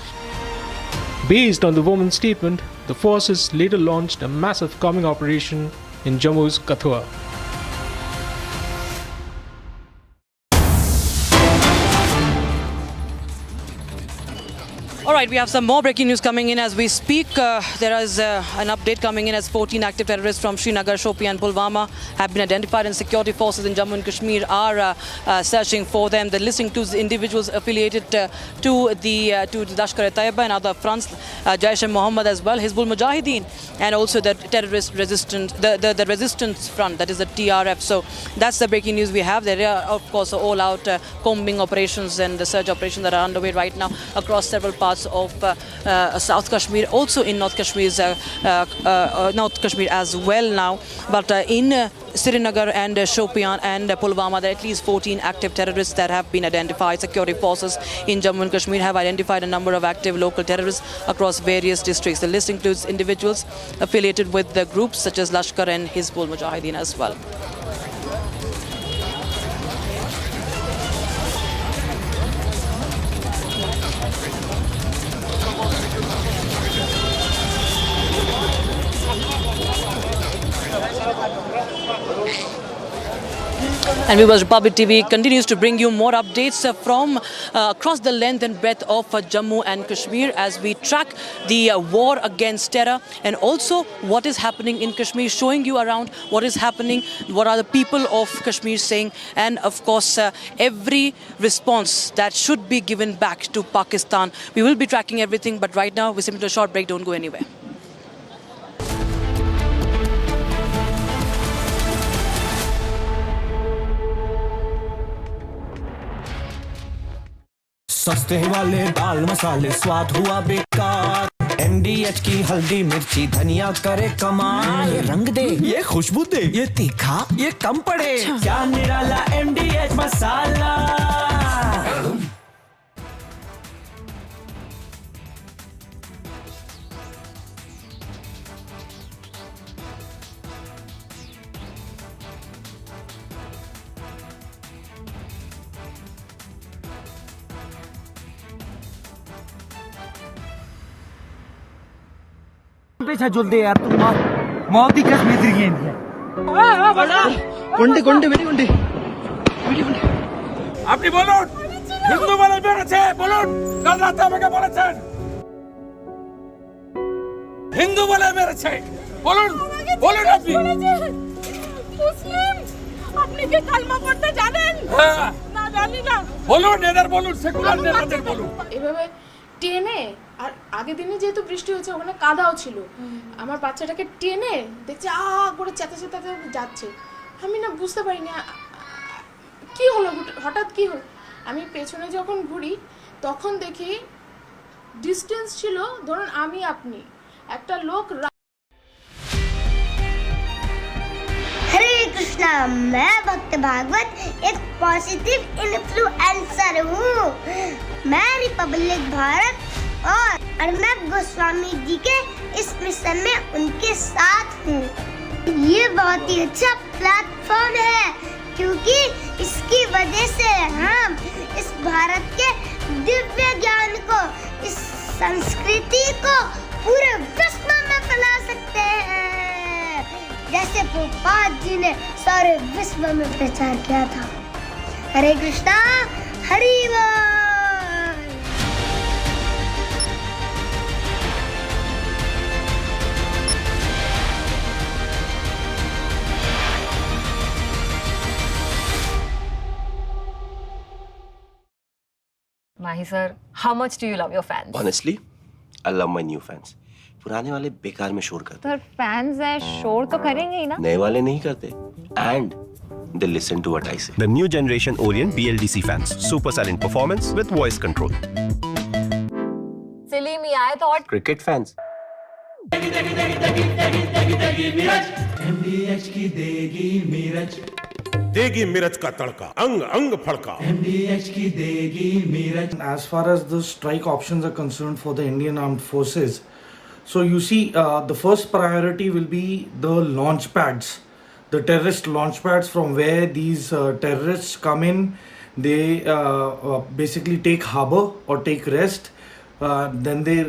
Based on the woman's statement, the forces later launched a massive combing operation in Jammu's Kathua. All right, we have some more breaking news coming in as we speak. There is an update coming in as 14 active terrorists from Srinagar, Shopian and Pulwama have been identified, and security forces in Jammu and Kashmir are searching for them. The list includes individuals affiliated to the Lashkar-e-Taiba and other fronts, Jaish-e-Mohammed as well, Hizbul Mujahideen, and also the terrorist resistance, the resistance front, that is the TRF. So that's the breaking news we have. There are, of course, all-out combing operations and the search operations that are underway right now across several parts of South Kashmir, also in North Kashmir as well now. But in Srinagar and Shopian and Pulwama, there are at least 14 active terrorists that have been identified. Security forces in Jammu and Kashmir have identified a number of active local terrorists across various districts. The list includes individuals affiliated with the groups such as Lashkar and Hizbul Mujahideen as well. And Viewers, Republic TV continues to bring you more updates from across the length and breadth of Jammu and Kashmir as we track the war against terror and also what is happening in Kashmir, showing you around what is happening, what are the people of Kashmir saying, and of course every response that should be given back to Pakistan. We will be tracking everything, but right now we're simply a short break. Don't go anywhere. सस्ते वाले दाल मसाले स्वाद हुआ बेकार, MDH की हल्दी मिर्ची धनिया करे कमाल। ये रंग दे, ये खुशबू दे, ये तीखा, ये कम पड़े, क्या निराला MDH मसाला। जुलदे यार तुम मौत ही कश्मीर की गेंद है गुंडे गुंडे बेटी गुंडे আপনি বলুন হিন্দু বলে বেড়েছে বলুন কাল রাতে আমাকে বলেছেন হিন্দু বলে মেরেছে বলুন বলুন আপনি মুসলিম আপনি কি কালমা পড়তে জানেন না জানি না বলুন এদের বলুন সেকুলার নেতাদের বলুন এভাবে টেনে আর আগের দিনে যেহেতু বৃষ্টি হয়েছে ওখানে কাদাও ছিল আমার বাচ্চাটাকে টেনে দেখছি করে চেতে চেতে যাচ্ছে আমি না বুঝতে পারি না কি হলো হঠাৎ কি হলো আমি পেছনে যখন ঘুরি তখন দেখি ডিসটেন্স ছিল ধরুন আমি আপনি একটা লোক हरे कृष्णा मैं भक्त भागवत एक पॉजिटिव इन्फ्लुएंसर हूँ मैं रिपब्लिक भारत और अर्नब गोस्वामी जी के इस मिशन में उनके साथ हूँ ये बहुत ही अच्छा प्लेटफॉर्म है क्योंकि इसकी वजह से हम इस भारत के दिव्य ज्ञान को इस संस्कृति को पूरे विश्व में फैला सकते हैं जैसे प्रभुपाद जी ने सारे विश्व में प्रचार किया था हरे कृष्णा हरि बोल Mahi sir, how much do you love your fans? Honestly, I love my new fans. पुराने वाले बेकार में शोर करते सर फैंस है शोर तो करेंगे ही ना नए वाले नहीं करते and they listen to what I say. The new generation Orient BLDC fans. Super silent performance with voice control. Silly me, I thought Cricket fans. MDH की देगी मिर्च, देगी मिर्च का तड़का, अंग अंग फड़का। MDH की देगी मिर्च. As far as the strike options are concerned for the Indian Armed Forces, so you see the first priority will be the launch pads, the terrorist launch pads from where these terrorists come in. They basically take harbor or take rest. Then they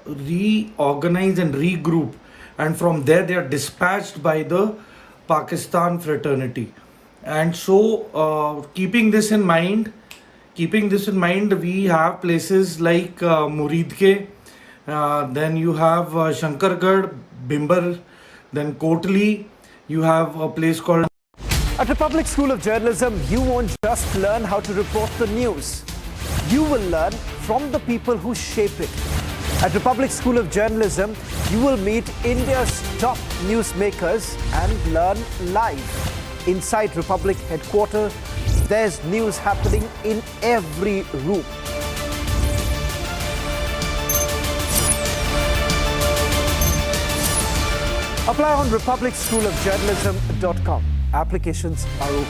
reorganize and regroup, and from there they are dispatched by the Pakistan fraternity. And so keeping this in mind, we have places like Muridke, then you have Shankargarh, Bimbar, then Kotli, you have a place called... At Republic School of Journalism, you won't just learn how to report the news. You will learn from the people who shape it. At Republic School of Journalism, you will meet India's top newsmakers and learn live. Inside Republic headquarters, there's news happening in every room. Apply on republicschoolofjournalism.com. Applications are open.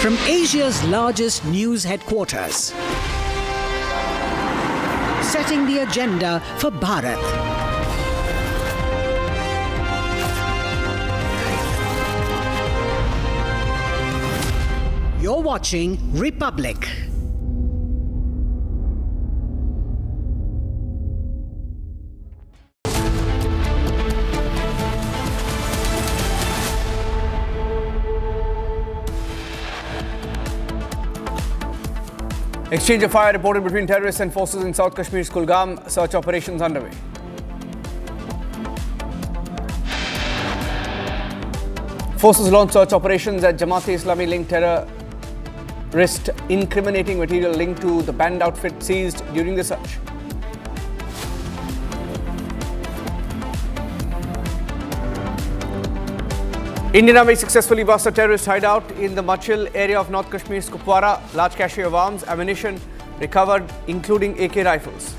From Asia's largest news headquarters, setting the agenda for Bharat. You're watching Republic. Exchange of fire reported between terrorists and forces in South Kashmir's Kulgam. Search operations underway. Forces launched search operations at Jamaat-e-Islami linked terrorist, incriminating material linked to the banned outfit seized during the search. Indian Army successfully bust a terrorist hideout in the Machil area of North Kashmir's Kupwara. Large cache of arms, ammunition recovered, including AK rifles.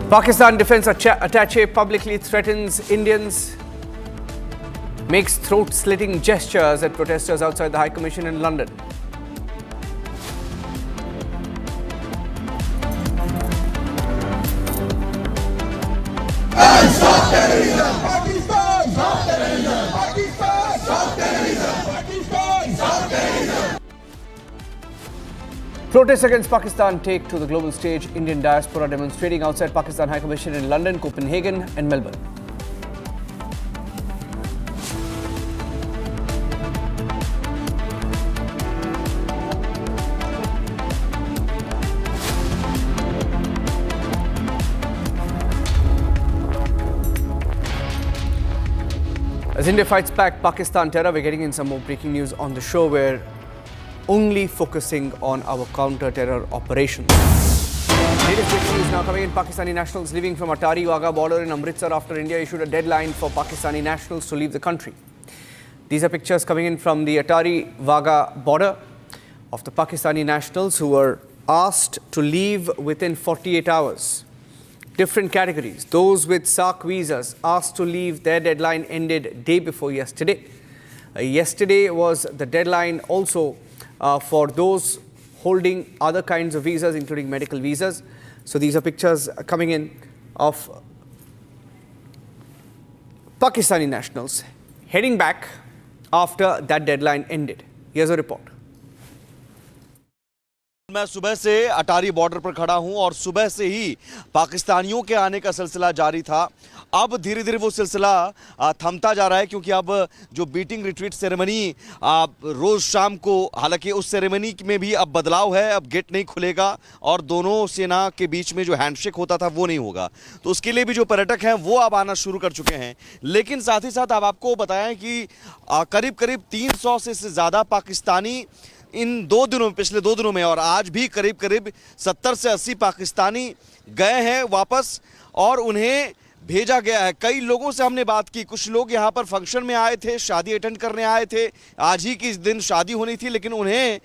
Pakistan defense attaché publicly threatens Indians, makes throat-slitting gestures at protesters outside the High Commission in London. Stop terrorism! Pakistan! Stop terrorism! Pakistan! Stop terrorism! Pakistan! Stop terrorism! Protests against Pakistan take to the global stage. Indian diaspora demonstrating outside Pakistan High Commission in London, Copenhagen and Melbourne. As India fights back Pakistan terror, we're getting in some more breaking news on the show. We're only focusing on our counter-terror operations. Latest breaking news now coming in. Pakistani nationals leaving from Atari Wagah border in Amritsar after India issued a deadline for Pakistani nationals to leave the country. These are pictures coming in from the Atari Wagah border of the Pakistani nationals who were asked to leave within 48 hours. Different categories. Those with SARC visas asked to leave. Their deadline ended day before yesterday. Yesterday was the deadline also for those holding other kinds of visas, including medical visas. So these are pictures coming in of Pakistani nationals heading back after that deadline ended. Here's a report. मैं सुबह से अटारी border पर खड़ा हूं और सुबह से ही पाकिस्तानियों के आने का सिलसिला जारी था। अब धीरे धीरे वो सिलसिला थमता जा रहा है क्योंकि अब जो बीटिंग रिट्रीट सेरेमनी रोज शाम को, हालांकि उस सेरेमनी में भी अब बदलाव है। अब गेट नहीं खुलेगा और दोनों सेना के बीच में जो हैंडशेक होता था वो नहीं होगा। तो उसके लिए भी जो पर्यटक हैं वो अब आना शुरू कर चुके हैं। लेकिन साथ ही साथ अब आपको बताएं कि करीब करीब 300 से ज़्यादा पाकिस्तानी इन 2 दिनों में, पिछले 2 दिनों में और आज भी करीब करीब 70 से 80 पाकिस्तानी गए हैं वापस और उन्हें भेजा गया है। कई लोगों से हमने बात की, कुछ लोग यहाँ पर फंक्शन में आए थे, शादी अटेंड करने आए थे, आज ही के दिन शादी होनी थी, लेकिन उन्हें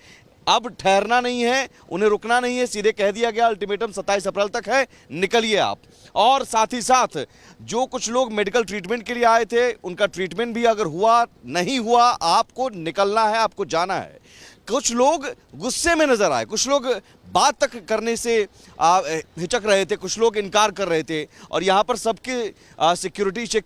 अब ठहरना नहीं है, उन्हें रुकना नहीं है, सीधे कह दिया गया अल्टीमेटम 27 अप्रैल तक है, निकलिए आप। और साथ ही साथ जो कुछ लोग मेडिकल ट्रीटमेंट के लिए आए थे, उनका ट्रीटमेंट भी अगर हुआ नहीं हुआ, आपको निकलना है, आपको जाना है। कुछ लोग गुस्से में नजर आए, कुछ लोग बात तक करने से हिचक रहे थे, कुछ लोग इनकार कर रहे थे, और यहाँ पर सबके सिक्योरिटी चेक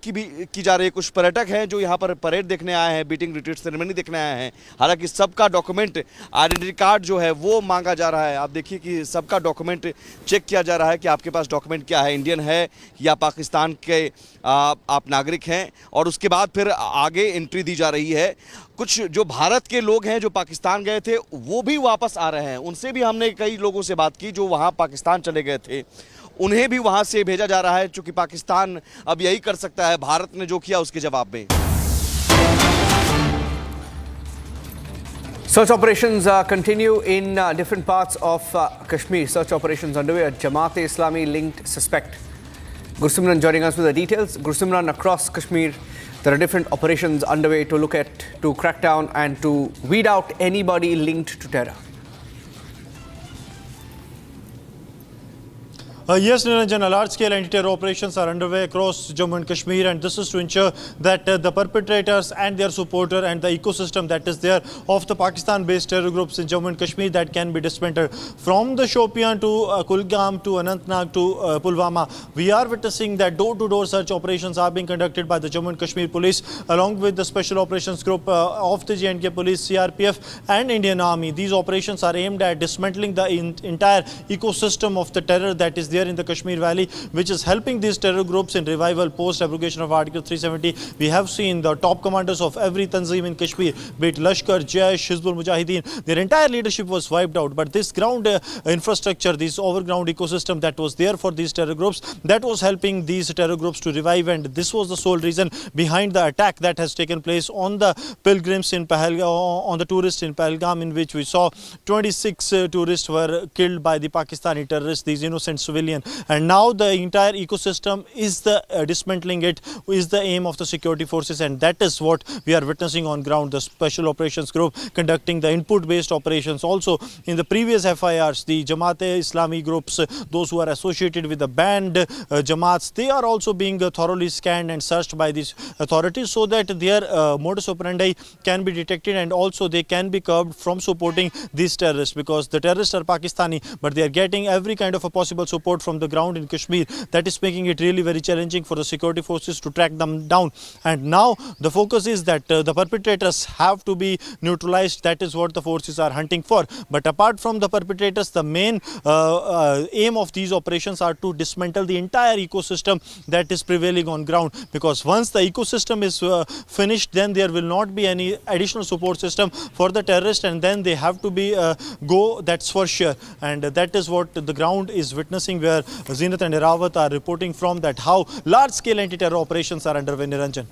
की जा रही है। कुछ पर्यटक हैं जो यहाँ पर परेड देखने आए हैं, बीटिंग रिट्रीट सेरेमनी देखने आए हैं। हालांकि सबका डॉक्यूमेंट, आइडेंटिटी कार्ड जो है वो मांगा जा रहा है। आप देखिए कि सबका डॉक्यूमेंट चेक किया जा रहा है कि आपके पास डॉक्यूमेंट क्या है, इंडियन है या पाकिस्तान के आप नागरिक हैं, और उसके बाद फिर आगे एंट्री दी जा रही है। कुछ जो भारत के लोग हैं जो पाकिस्तान गए थे वो भी वापस आ रहे हैं, उनसे भी हमने कई लोगों से बात की जो वहाँ पाकिस्तान चले गए थे, उन्हें भी वहाँ से भेजा जा रहा है, क्योंकि पाकिस्तान अब यही कर सकता है भारत ने जो किया उसके जवाब में। Search operations continue in different parts of Kashmir. Search operations underway. A Jamaat-e-Islami linked suspect. Gursimran joining us with the details. Gursimran, across Kashmir, there are different operations underway to crack down and to weed out anybody linked to terror. Yes, Niranjan, large-scale anti-terror operations are underway across Jammu and Kashmir, and this is to ensure that the perpetrators and their supporter and the ecosystem that is there of the Pakistan-based terror groups in Jammu and Kashmir that can be dismantled. From the Shopian to Kulgam to Anantnag to Pulwama, we are witnessing that door-to-door search operations are being conducted by the Jammu and Kashmir Police along with the Special Operations Group of the J&K Police, CRPF and Indian Army. These operations are aimed at dismantling the entire ecosystem of the terror that is there in the Kashmir Valley, which is helping these terror groups in revival post-abrogation of Article 370. We have seen the top commanders of every Tanzim in Kashmir, be it Lashkar, Jaish, Hizbul Mujahideen, their entire leadership was wiped out. But this ground infrastructure, this overground ecosystem that was there for these terror groups, that was helping these terror groups to revive, and this was the sole reason behind the attack that has taken place on the pilgrims in Pahalgam, on the tourists in Pahalgam, in which we saw 26 tourists were killed by the Pakistani terrorists, these innocent civilians. And now the entire ecosystem is the dismantling it is the aim of the security forces, and that is what we are witnessing on ground. The Special Operations Group conducting the input-based operations. Also, in the previous FIRs, the Jamaat-e-Islami groups, those who are associated with the banned Jamaats, they are also being thoroughly scanned and searched by these authorities so that their modus operandi can be detected and also they can be curbed from supporting these terrorists, because the terrorists are Pakistani, but they are getting every kind of a possible support from the ground in Kashmir. That is making it really very challenging for the security forces to track them down. And now the focus is that the perpetrators have to be neutralized. That is what the forces are hunting for. But apart from the perpetrators, the main aim of these operations are to dismantle the entire ecosystem that is prevailing on ground, because once the ecosystem is finished, then there will not be any additional support system for the terrorists, and then they have to be go, that's for sure. And that is what the ground is witnessing, where Zinat and Irawat are reporting from, that how large-scale anti-terror operations are underway. Niranjan.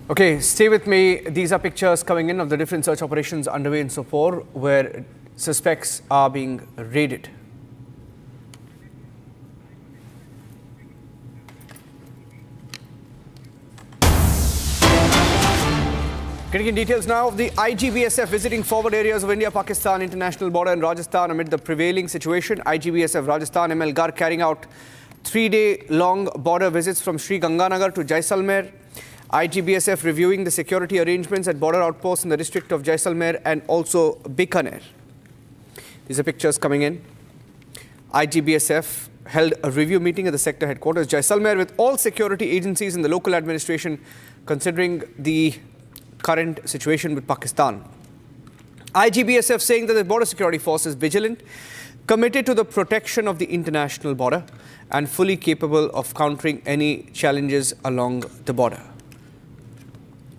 Okay, stay with me. These are pictures coming in of the different search operations underway in Sopore, where suspects are being raided. Getting in details now of the IGBSF visiting forward areas of India-Pakistan international border in Rajasthan amid the prevailing situation. IGBSF Rajasthan ML Garg carrying out 3-day-long border visits from Sri Ganganagar to Jaisalmer. IGBSF reviewing the security arrangements at border outposts in the district of Jaisalmer and also Bikaner. These are pictures coming in. IGBSF held a review meeting at the sector headquarters Jaisalmer with all security agencies in the local administration, considering the current situation with Pakistan. IGBSF saying that the border security force is vigilant, committed to the protection of the international border and fully capable of countering any challenges along the border.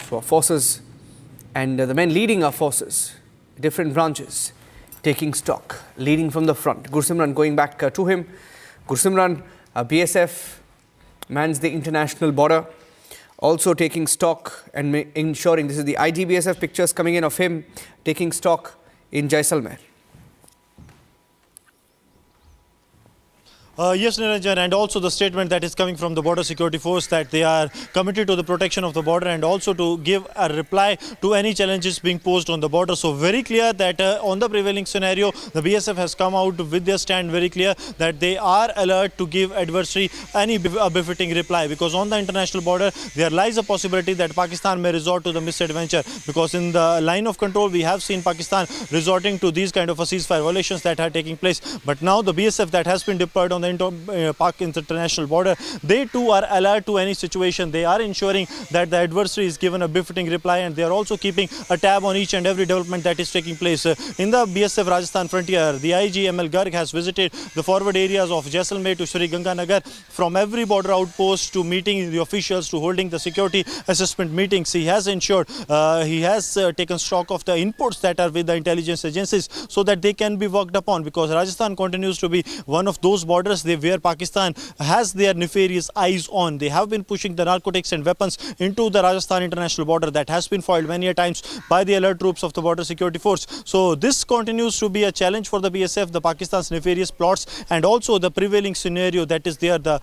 So our forces and the men leading our forces, different branches, taking stock, leading from the front. Gursimran, going back to him. Gursimran, BSF mans the international border, also taking stock and ensuring, this is the IGBSF pictures coming in of him taking stock in Jaisalmer. Yes, Niranjan, and also the statement that is coming from the Border Security Force that they are committed to the protection of the border and also to give a reply to any challenges being posed on the border. So very clear that on the prevailing scenario, the BSF has come out with their stand very clear that they are alert to give adversary any befitting reply, because on the international border there lies a possibility that Pakistan may resort to the misadventure, because in the line of control we have seen Pakistan resorting to these kind of a ceasefire violations that are taking place. But now the BSF that has been deployed on the Pak international border, they too are alert to any situation. They are ensuring that the adversary is given a befitting reply, and they are also keeping a tab on each and every development that is taking place. In the BSF Rajasthan frontier, the IG ML Garg has visited the forward areas of Jaisalmer to Sri Ganganagar. From every border outpost to meeting the officials to holding the security assessment meetings, he has ensured, he has taken stock of the inputs that are with the intelligence agencies so that they can be worked upon, because Rajasthan continues to be one of those borders where Pakistan has their nefarious eyes on. They have been pushing the narcotics and weapons into the Rajasthan international border. That has been foiled many a times by the alert troops of the Border Security Force. So this continues to be a challenge for the BSF, the Pakistan's nefarious plots, and also the prevailing scenario that is there, the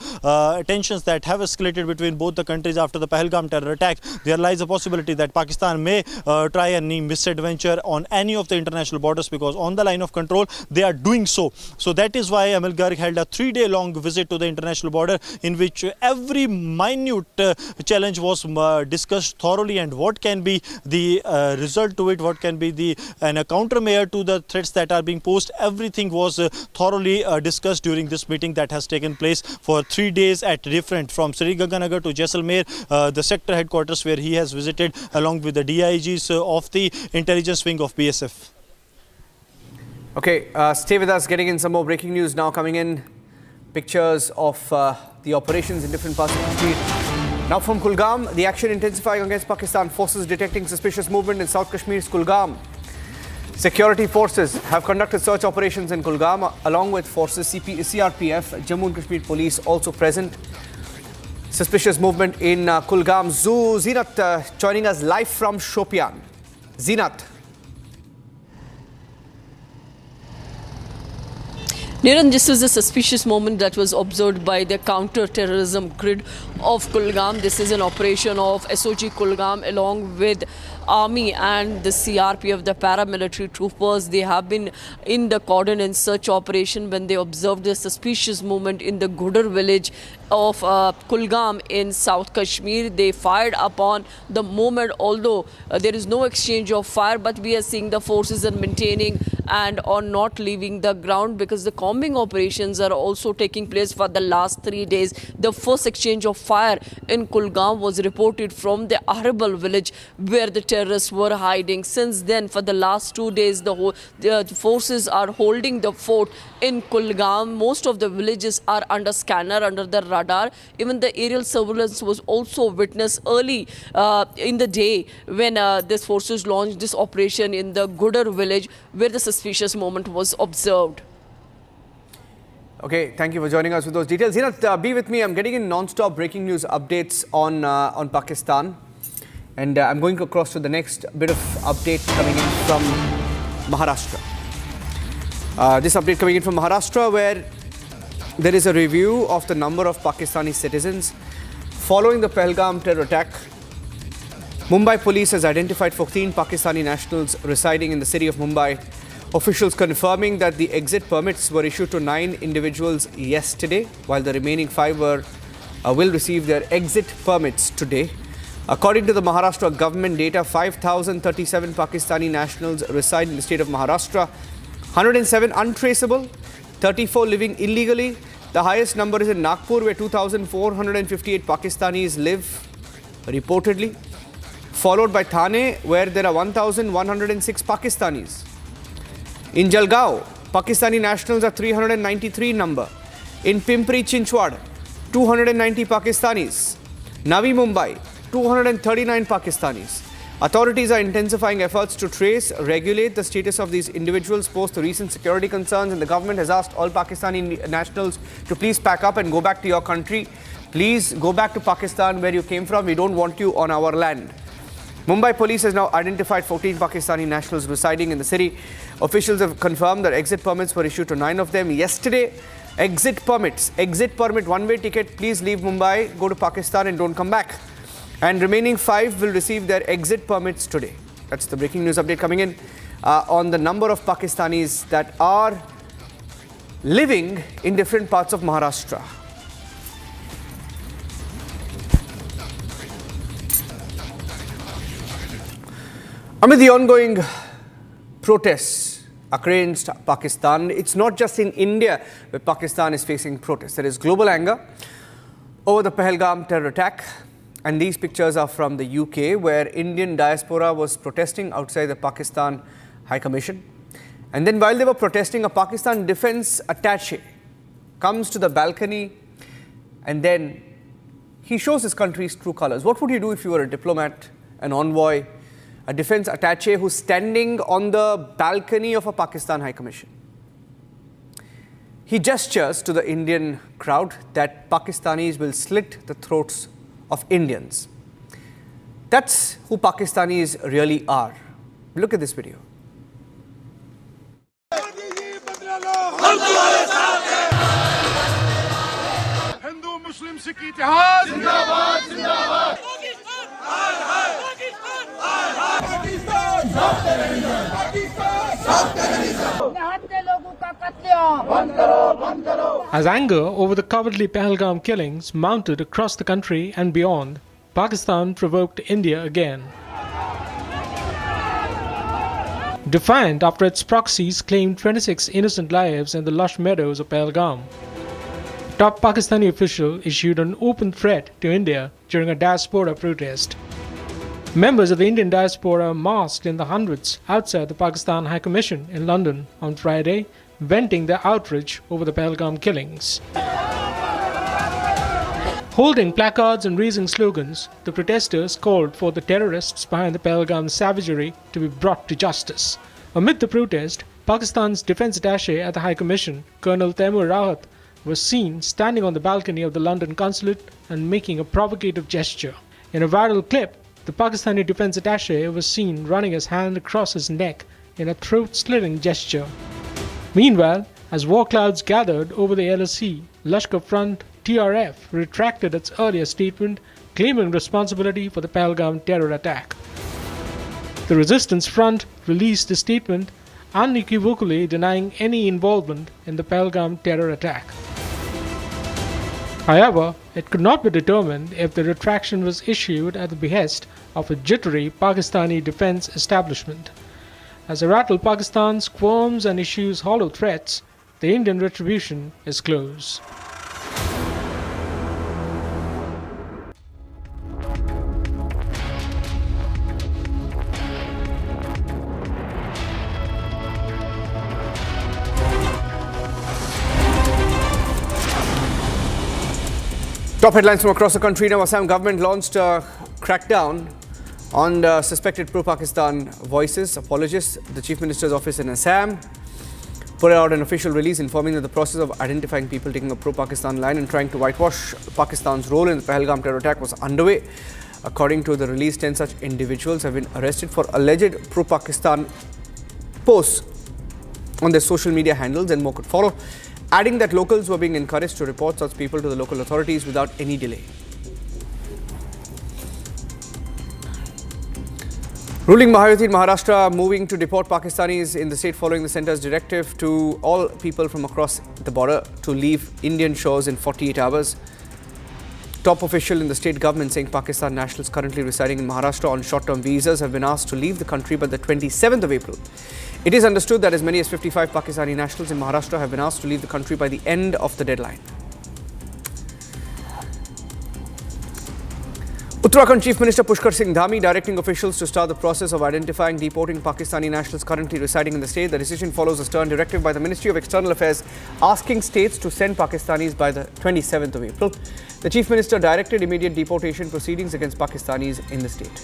tensions that have escalated between both the countries after the Pahalgam terror attack. There lies a possibility that Pakistan may try any misadventure on any of the international borders, because on the line of control they are doing so. So that is why ML Garg held a 3-day-long visit to the international border, in which every minute challenge was discussed thoroughly, and what can be the result to it, what can be the countermeasure to the threats that are being posed. Everything was thoroughly discussed during this meeting that has taken place for 3 days at different, from Sri Ganganagar to Jaisalmer, the sector headquarters where he has visited along with the DIGs of the intelligence wing of BSF. Okay, stay with us. Getting in some more breaking news now coming in. Pictures of the operations in different parts of Kashmir. Now from Kulgam, the action intensifying against Pakistan forces detecting suspicious movement in South Kashmir's Kulgam. Security forces have conducted search operations in Kulgam along with forces CRPF, Jammu and Kashmir police also present. Suspicious movement in Kulgam Zoo. Zinat joining us live from Shopian. Zinat. Niran, this is a suspicious moment that was observed by the counter-terrorism grid of Kulgam. This is an operation of SOG Kulgam along with Army and the CRPF, the paramilitary troopers. They have been in the cordon and search operation when they observed a suspicious movement in the Gudur village of Kulgam in South Kashmir. They fired upon the moment, although there is no exchange of fire, but we are seeing the forces are maintaining and are not leaving the ground, because the combing operations are also taking place for the last 3 days. The first exchange of fire in Kulgam was reported from the Arbal village where the terrorists were hiding. Since then, for the last 2 days, the forces are holding the fort in Kulgam. Most of the villages are under scanner, under the radar. Even the aerial surveillance was also witnessed early in the day when these forces launched this operation in the Gudur village where the suspicious moment was observed. Okay, thank you for joining us with those details. Zinat, be with me. I'm getting in non-stop breaking news updates on Pakistan. And I'm going across to the next bit of update coming in from Maharashtra. This update coming in from Maharashtra, where there is a review of the number of Pakistani citizens following the Pahalgam terror attack. Mumbai police has identified 14 Pakistani nationals residing in the city of Mumbai. Officials confirming that the exit permits were issued to 9 individuals yesterday, while the remaining 5 will receive their exit permits today. According to the Maharashtra government data, 5,037 Pakistani nationals reside in the state of Maharashtra, 107 untraceable, 34 living illegally. The highest number is in Nagpur, where 2,458 Pakistanis live, reportedly, followed by Thane, where there are 1,106 Pakistanis. In Jalgaon, Pakistani nationals are 393 number. In Pimpri Chinchwad, 290 Pakistanis. Navi Mumbai, 239 Pakistanis. Authorities are intensifying efforts to trace, regulate the status of these individuals post the recent security concerns, and the government has asked all Pakistani nationals to please pack up and go back to your country. Please go back to Pakistan where you came from. We don't want you on our land. Mumbai police has now identified 14 Pakistani nationals residing in the city. Officials have confirmed that exit permits were issued to 9 of them yesterday, Exit permits. Exit permit, one-way ticket. Please leave Mumbai, go to Pakistan and don't come back. And remaining 5 will receive their exit permits today. That's the breaking news update coming in on the number of Pakistanis that are living in different parts of Maharashtra. Amid the ongoing protests against Pakistan, it's not just in India where Pakistan is facing protests. There is global anger over the Pahalgam terror attack. And these pictures are from the UK, where Indian diaspora was protesting outside the Pakistan High Commission. And then while they were protesting, a Pakistan defense attaché comes to the balcony and then he shows his country's true colors. What would you do if you were a diplomat, an envoy, a defense attaché who's standing on the balcony of a Pakistan High Commission? He gestures to the Indian crowd that Pakistanis will slit the throats of Indians. That's who Pakistanis really are. Look at this video. Hindu मुस्लिम सिख इतिहास जिंदाबाद जिंदाबाद Pakistan stop terrorism Pakistan stop terrorism निहत्थे लोगों का कत्लेआम बंद करो बंद करो. As anger over the cowardly Pahalgam killings mounted across the country and beyond, Pakistan provoked India again. Defiant after its proxies claimed 26 innocent lives in the lush meadows of Pahalgam, top Pakistani official issued an open threat to India during a diaspora protest. Members of the Indian diaspora massed in the hundreds outside the Pakistan High Commission in London on Friday, venting their outrage over the Pahalgam killings. Holding placards and raising slogans, the protesters called for the terrorists behind the Pahalgam savagery to be brought to justice. Amid the protest, Pakistan's defense attaché at the High Commission, Colonel Taimur Rahat, was seen standing on the balcony of the London consulate and making a provocative gesture. In a viral clip, the Pakistani defense attaché was seen running his hand across his neck in a throat-slitting gesture. Meanwhile, as war clouds gathered over the LSE, Lashkar Front TRF retracted its earlier statement claiming responsibility for the Pahalgam terror attack. The Resistance Front released a statement unequivocally denying any involvement in the Pahalgam terror attack. However, it could not be determined if the retraction was issued at the behest of a jittery Pakistani defense establishment. As Aratul Pakistan squirms and issues hollow threats, the Indian retribution is close. Top headlines from across the country now. Assam government launched a crackdown on the suspected pro-Pakistan voices, apologists. The Chief Minister's office in Assam put out an official release informing that the process of identifying people taking a pro-Pakistan line and trying to whitewash Pakistan's role in the Pahalgam terror attack was underway. According to the release, 10 such individuals have been arrested for alleged pro-Pakistan posts on their social media handles, and more could follow, adding that locals were being encouraged to report such people to the local authorities without any delay. Ruling Mahayuti in Maharashtra moving to deport Pakistanis in the state following the centre's directive to all people from across the border to leave Indian shores in 48 hours. Top official in the state government saying Pakistan nationals currently residing in Maharashtra on short-term visas have been asked to leave the country by the 27th of April. It is understood that as many as 55 Pakistani nationals in Maharashtra have been asked to leave the country by the end of the deadline. Uttarakhand Chief Minister Pushkar Singh Dhami directing officials to start the process of identifying deporting Pakistani nationals currently residing in the state. The decision follows a stern directive by the Ministry of External Affairs asking states to send Pakistanis by the 27th of April. The Chief Minister directed immediate deportation proceedings against Pakistanis in the state.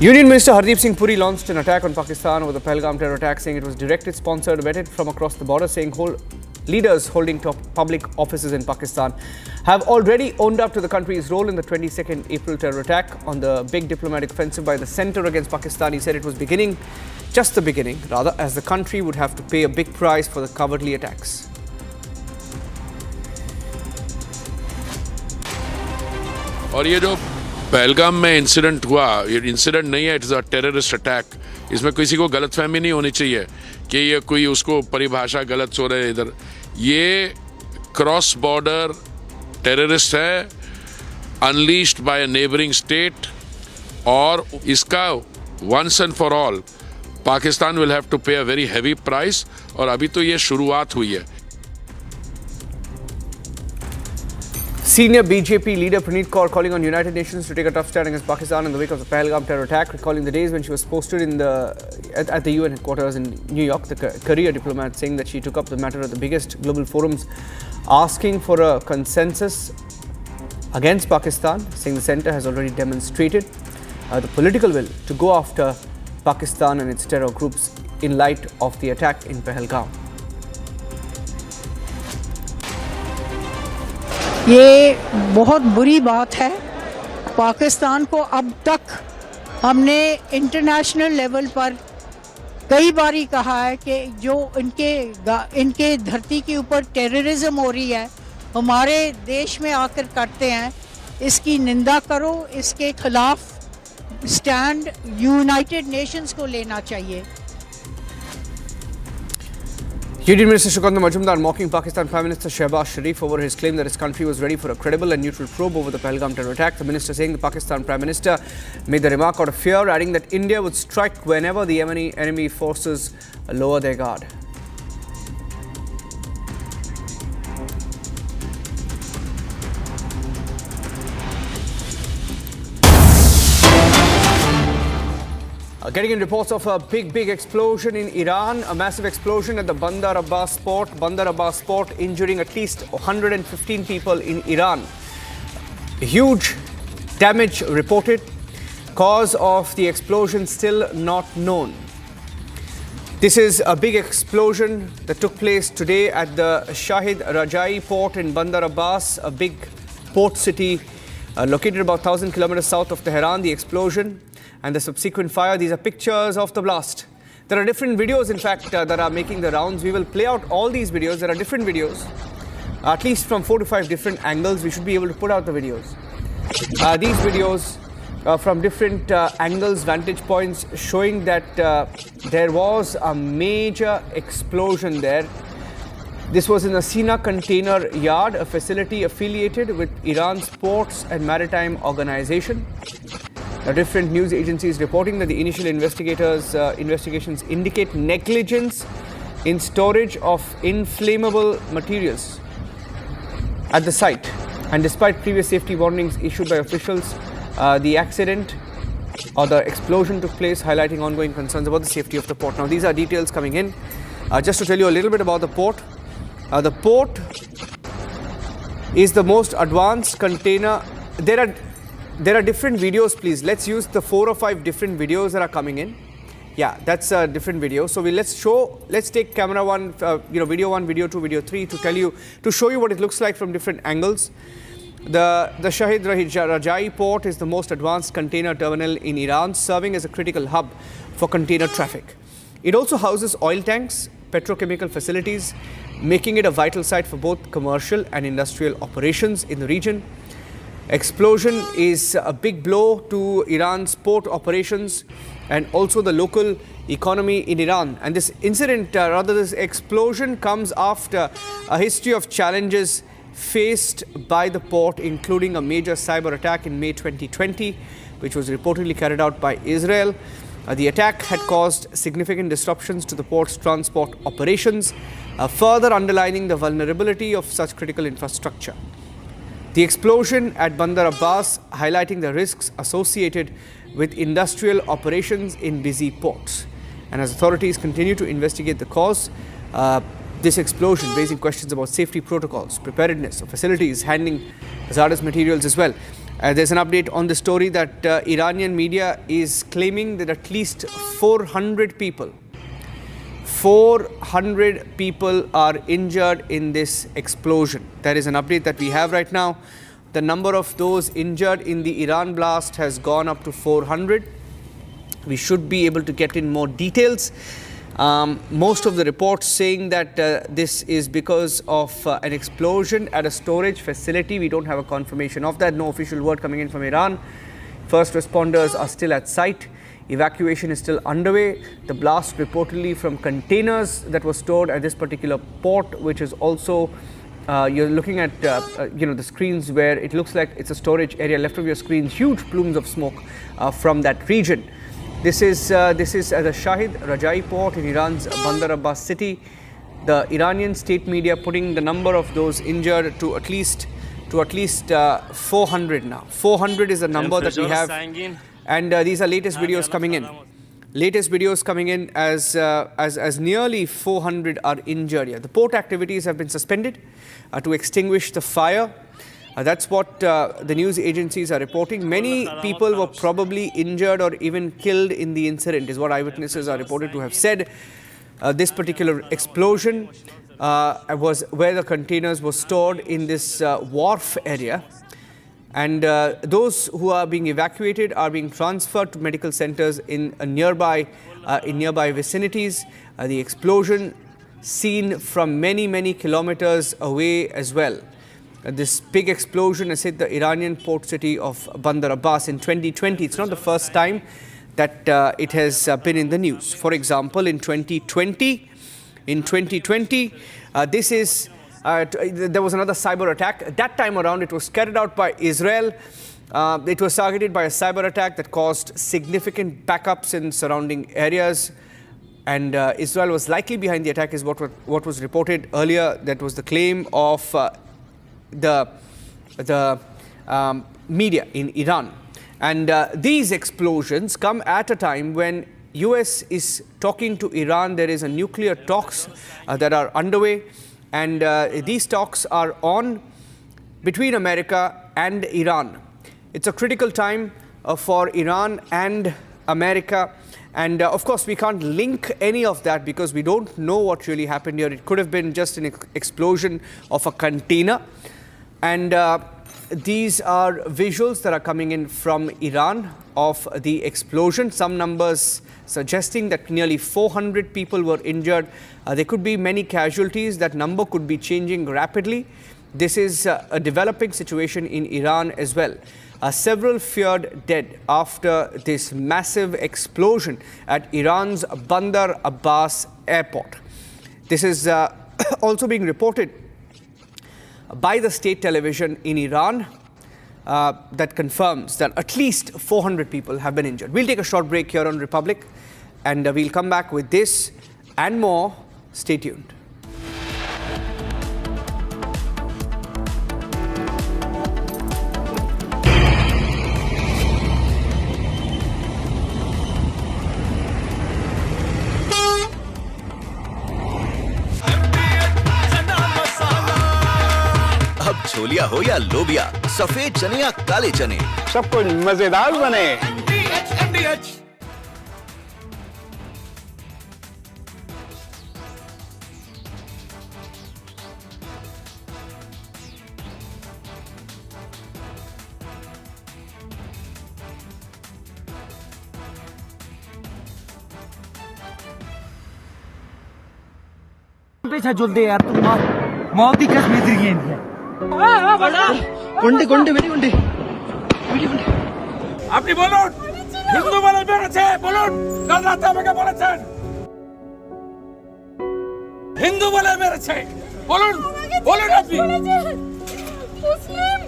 Union Minister Hardeep Singh Puri launched an attack on Pakistan over the Pahalgam terror attack, saying it was directed, sponsored, vetted from across the border, saying whole leaders holding top public offices in Pakistan have already owned up to the country's role in the 22nd April terror attack. On the big diplomatic offensive by the centre against Pakistan, he said it was just the beginning, rather, as the country would have to pay a big price for the cowardly attacks. और ये जो पहलगाम में incident हुआ, ये incident नहीं है, it's a terrorist attack. इसमें किसी को गलतफहमी नहीं होनी चाहिए कि ये कोई उसको परिभाषा गलत हो रहे है. इधर ये क्रॉस बॉर्डर टेररिस्ट है, unleashed by a neighbouring state, और इसका once and for all Pakistan will have to pay a very heavy price. और अभी तो ये शुरुआत हुई है. Senior BJP leader Praneet Kaur calling on United Nations to take a tough stand against Pakistan in the wake of the Pahalgam terror attack, recalling the days when she was posted at the UN headquarters in New York. The career diplomat saying that she took up the matter at the biggest global forums, asking for a consensus against Pakistan, saying the centre has already demonstrated the political will to go after Pakistan and its terror groups in light of the attack in Pahalgam. ये बहुत बुरी बात है. पाकिस्तान को अब तक हमने international level पर कई बारी कहा है कि जो इनके धरती के ऊपर टेररिज्म हो रही है, हमारे देश में आकर करते हैं, इसकी निंदा करो. इसके खिलाफ स्टैंड यूनाइटेड नेशंस को लेना चाहिए. Union Minister Shukandar Majumdar mocking Pakistan Prime Minister Shehbaz Sharif over his claim that his country was ready for a credible and neutral probe over the Pahalgam terror attack. The minister saying the Pakistan Prime Minister made the remark out of fear, adding that India would strike whenever the enemy forces lower their guard. Getting in reports of a big explosion in Iran, a massive explosion at the Bandar Abbas port, injuring at least 115 people in Iran. Huge damage reported. Cause of the explosion still not known. This is a big explosion that took place today at the Shahid Rajai port in Bandar Abbas, a big port city located about 1,000 kilometers south of Tehran. The explosion and the subsequent fire. These are pictures of the blast. There are different videos, in fact, that are making the rounds. We will play out all these videos. There are different videos, at least from 4 to 5 different angles. We should be able to put out the videos. These videos from different angles, vantage points, showing that there was a major explosion there. This was in the Sina Container Yard, a facility affiliated with Iran's Ports and Maritime Organization. Now, different news agencies reporting that the initial investigations indicate negligence in storage of inflammable materials at the site. And despite previous safety warnings issued by officials, the accident or the explosion took place, highlighting ongoing concerns about the safety of the port. Now, these are details coming in. Just to tell you a little bit about the port. The port is the most advanced container. There are different videos, please. Let's use the 4 or 5 different videos that are coming in. Yeah, that's a different video. So let's take camera 1, video 1, video 2, video 3 to show you what it looks like from different angles. The Shahid Rajai port is the most advanced container terminal in Iran, serving as a critical hub for container traffic. It also houses oil tanks, petrochemical facilities, making it a vital site for both commercial and industrial operations in the region. Explosion is a big blow to Iran's port operations and also the local economy in Iran. And this incident, this explosion comes after a history of challenges faced by the port, including a major cyber attack in May 2020, which was reportedly carried out by Israel. The attack had caused significant disruptions to the port's transport operations, further underlining the vulnerability of such critical infrastructure. The explosion at Bandar Abbas highlighting the risks associated with industrial operations in busy ports. And as authorities continue to investigate the cause, this explosion raising questions about safety protocols, preparedness of facilities handling hazardous materials as well. There's an update on the story that Iranian media is claiming that at least 400 400 people are injured in this explosion. There is an update that we have right now. The number of those injured in the Iran blast has gone up to 400. We should be able to get in more details. Most of the reports saying that this is because of an explosion at a storage facility. We don't have a confirmation of that. No official word coming in from Iran. First responders are still at site. Evacuation is still underway. The blast reportedly from containers that were stored at this particular port, which is also you're looking at the screens where it looks like it's a storage area. Left of your screens, huge plumes of smoke from that region. This is the Shahid Rajai port in Iran's Bandar Abbas city. The Iranian state media putting the number of those injured to at least 400 now. 400 is the number that we have, and these are latest videos coming in. Latest videos coming in as nearly 400 are injured here. The port activities have been suspended to extinguish the fire. That's what the news agencies are reporting. Many people were probably injured or even killed in the incident, is what eyewitnesses are reported to have said. This particular explosion was where the containers were stored in this wharf area. And those who are being evacuated are being transferred to medical centers in nearby vicinities. The explosion seen from many kilometers away as well. This big explosion has hit the Iranian port city of Bandar Abbas in 2020. It's not the first time that it has been in the news. For example, in 2020, there was another cyber attack. That time around, it was carried out by Israel. It was targeted by a cyber attack that caused significant backups in surrounding areas. And Israel was likely behind the attack, is what was reported earlier. That was the claim of the media in Iran. And these explosions come at a time when US is talking to Iran. There is a nuclear talks that are underway. And these talks are on between America and Iran. It's a critical time for Iran and America. And of course, we can't link any of that because we don't know what really happened here. It could have been just an explosion of a container. And these are visuals that are coming in from Iran of the explosion. Some numbers suggesting that nearly 400 people were injured. There could be many casualties. That number could be changing rapidly. This is a developing situation in Iran as well. Several feared dead after this massive explosion at Iran's Bandar Abbas airport. This is also being reported by the state television in Iran that confirms that at least 400 people have been injured. We'll take a short break here on Republic and we'll come back with this and more. Stay tuned. अब छोलिया हो या लोबिया, सफेद चने या काले चने, सब कुछ मजेदार बने। जुल्दे यार तुम मौत की कसम है गुंडे गुंडे बेटी गुंडे আপনি বলুন হিন্দু বলে বেড়েছে বলুন কাল রাতে আমাকে বলেছেন হিন্দু বলে মেরেছে বলুন বলুন আপনি মুসলিম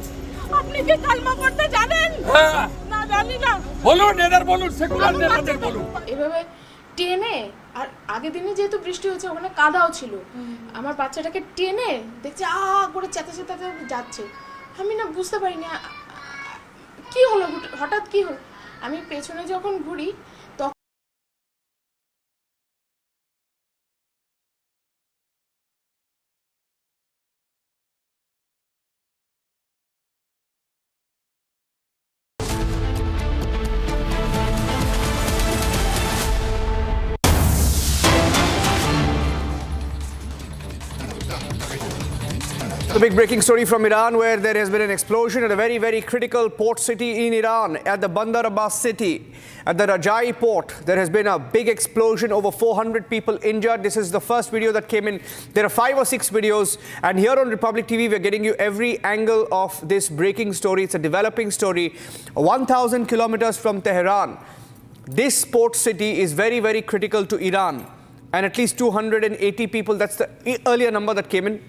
আপনি কি কালমা পড়তে জানেন না জানি না বলুন এদের বলুন সেকুলার নেতাদের বলুন এভাবে টেনে আর আগের দিনে যেহেতু বৃষ্টি হয়েছে ওখানে কাদাও ছিল আমার বাচ্চাটাকে টেনে দেখছি করে চেঁচাতে যাচ্ছে আমি না বুঝতে পারিনি কি হলো হঠাৎ কি হলো আমি পেছনে যখন ঘুরি তখন Big breaking story from Iran, where there has been an explosion at a very, very critical port city in Iran, at the Bandar Abbas city. At the Rajai port, there has been a big explosion, over 400 people injured. This is the first video that came in. There are 5 or 6 videos, and here on Republic TV, we're getting you every angle of this breaking story. It's a developing story. 1,000 kilometers from Tehran, this port city is very, very critical to Iran, and at least 280 people, that's the earlier number that came in.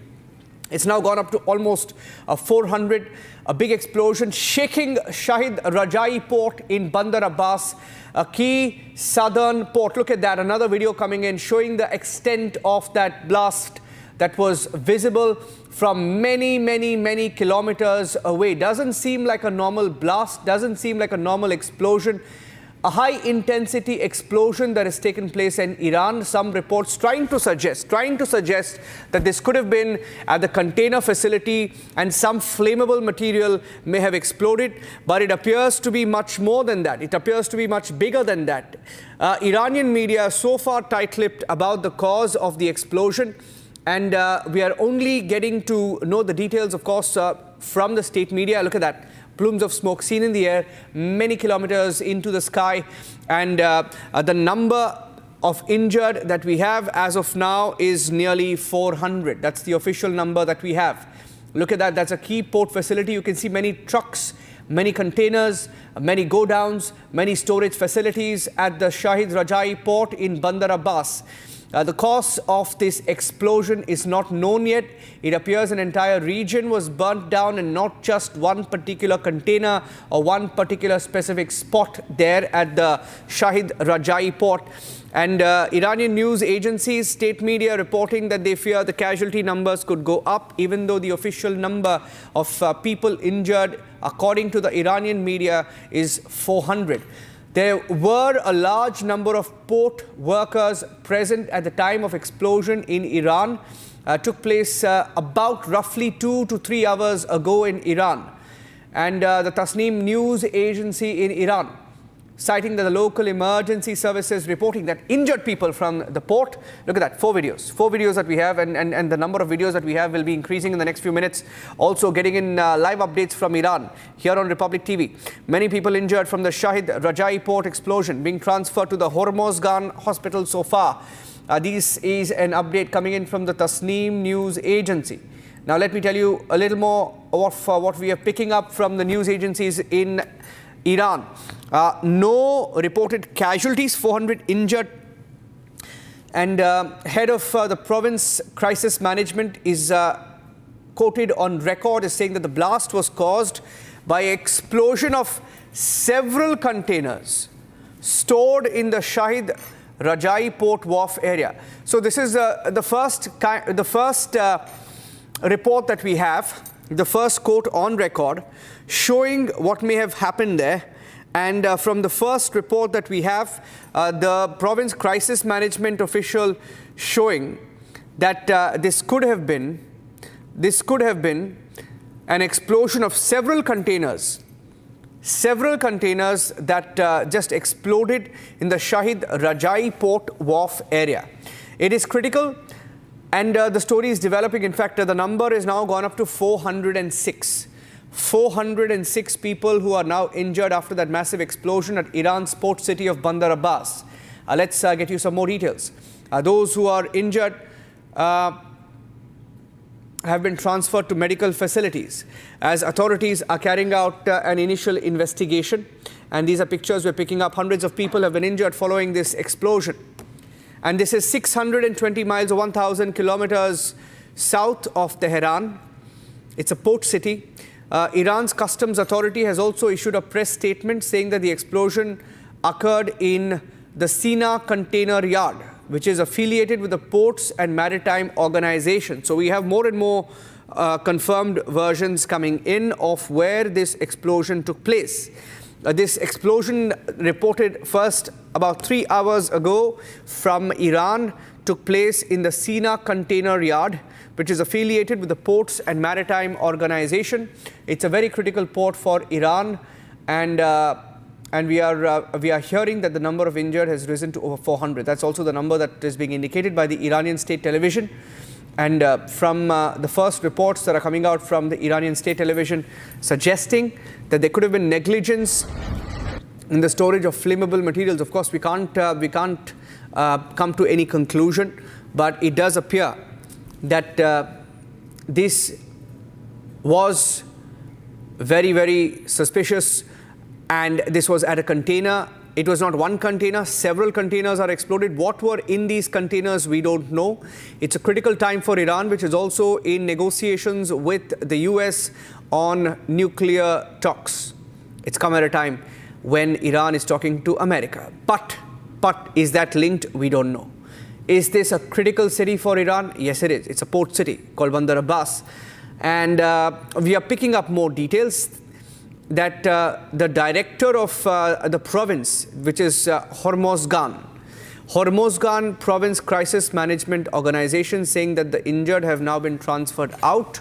It's now gone up to almost 400. A big explosion shaking Shahid Rajai port in Bandar Abbas, a key southern port. Look at that, another video coming in showing the extent of that blast that was visible from many, many, many kilometers away. Doesn't seem like a normal blast, doesn't seem like a normal explosion. A high-intensity explosion that has taken place in Iran. Some reports trying to suggest that this could have been at the container facility and some flammable material may have exploded. But it appears to be much more than that. It appears to be much bigger than that. Iranian media so far tight-lipped about the cause of the explosion. And we are only getting to know the details, of course, from the state media. Look at that. Plumes of smoke seen in the air, many kilometers into the sky. And the number of injured that we have as of now is nearly 400. That's the official number that we have. Look at that. That's a key port facility. You can see many trucks, many containers, many go-downs, many storage facilities at the Shahid Rajai port in Bandar Abbas. The cause of this explosion is not known yet. It appears an entire region was burnt down, and not just one particular container or one particular specific spot there at the Shahid Rajai port. And Iranian news agencies, state media reporting that they fear the casualty numbers could go up, even though the official number of people injured, according to the Iranian media, is 400. There were a large number of port workers present at the time of explosion in Iran. Took place about roughly 2 to 3 hours ago in Iran. And the Tasneem news agency in Iran, citing that the local emergency services reporting that injured people from the port. Look at that, 4 videos that we have, and the number of videos that we have will be increasing in the next few minutes. Also getting in live updates from Iran here on Republic TV. Many people injured from the Shahid Rajai port explosion, being transferred to the Hormozgan hospital so far. This is an update coming in from the Tasneem news agency. Now let me tell you a little more of what we are picking up from the news agencies in Iran. No reported casualties, 400 injured. And head of the province crisis management is quoted on record as saying that the blast was caused by explosion of several containers stored in the Shahid Rajai port wharf area. So this is the first report that we have, the first quote on record, showing what may have happened there. And from the first report that we have, the province crisis management official showing that this could have been an explosion of several containers that just exploded in the Shahid Rajai port wharf area. It is critical, and the story is developing. In fact, the number is now gone up to 406. 406 people who are now injured after that massive explosion at Iran's port city of Bandar Abbas. Let's get you some more details. Those who are injured have been transferred to medical facilities as authorities are carrying out an initial investigation. And these are pictures we're picking up. Hundreds of people have been injured following this explosion. And this is 620 miles or 1,000 kilometers south of Tehran. It's a port city. Iran's customs authority has also issued a press statement saying that the explosion occurred in the Sina container yard, which is affiliated with the Ports and Maritime Organization. So we have more and more confirmed versions coming in of where this explosion took place. This explosion, reported first about 3 hours ago from Iran, took place in the Sina container yard, which is affiliated with the Ports and Maritime Organization. It's a very critical port for Iran, and we are hearing that the number of injured has risen to over 400. That's also the number that is being indicated by the Iranian state television. And from the first reports that are coming out from the Iranian state television suggesting that there could have been negligence in the storage of flammable materials. Of course, we can't come to any conclusion, but it does appear that this was very, very suspicious, and this was at a container. It was not one container, several containers are exploded. What were in these containers, we don't know. It's a critical time for Iran, which is also in negotiations with the US on nuclear talks. It's come at a time when Iran is talking to America. But is that linked? We don't know. Is this a critical city for Iran? Yes, it is. It's a port city called Bandar Abbas. And we are picking up more details that the director of the province, which is Hormozgan Province Crisis Management Organization, saying that the injured have now been transferred out,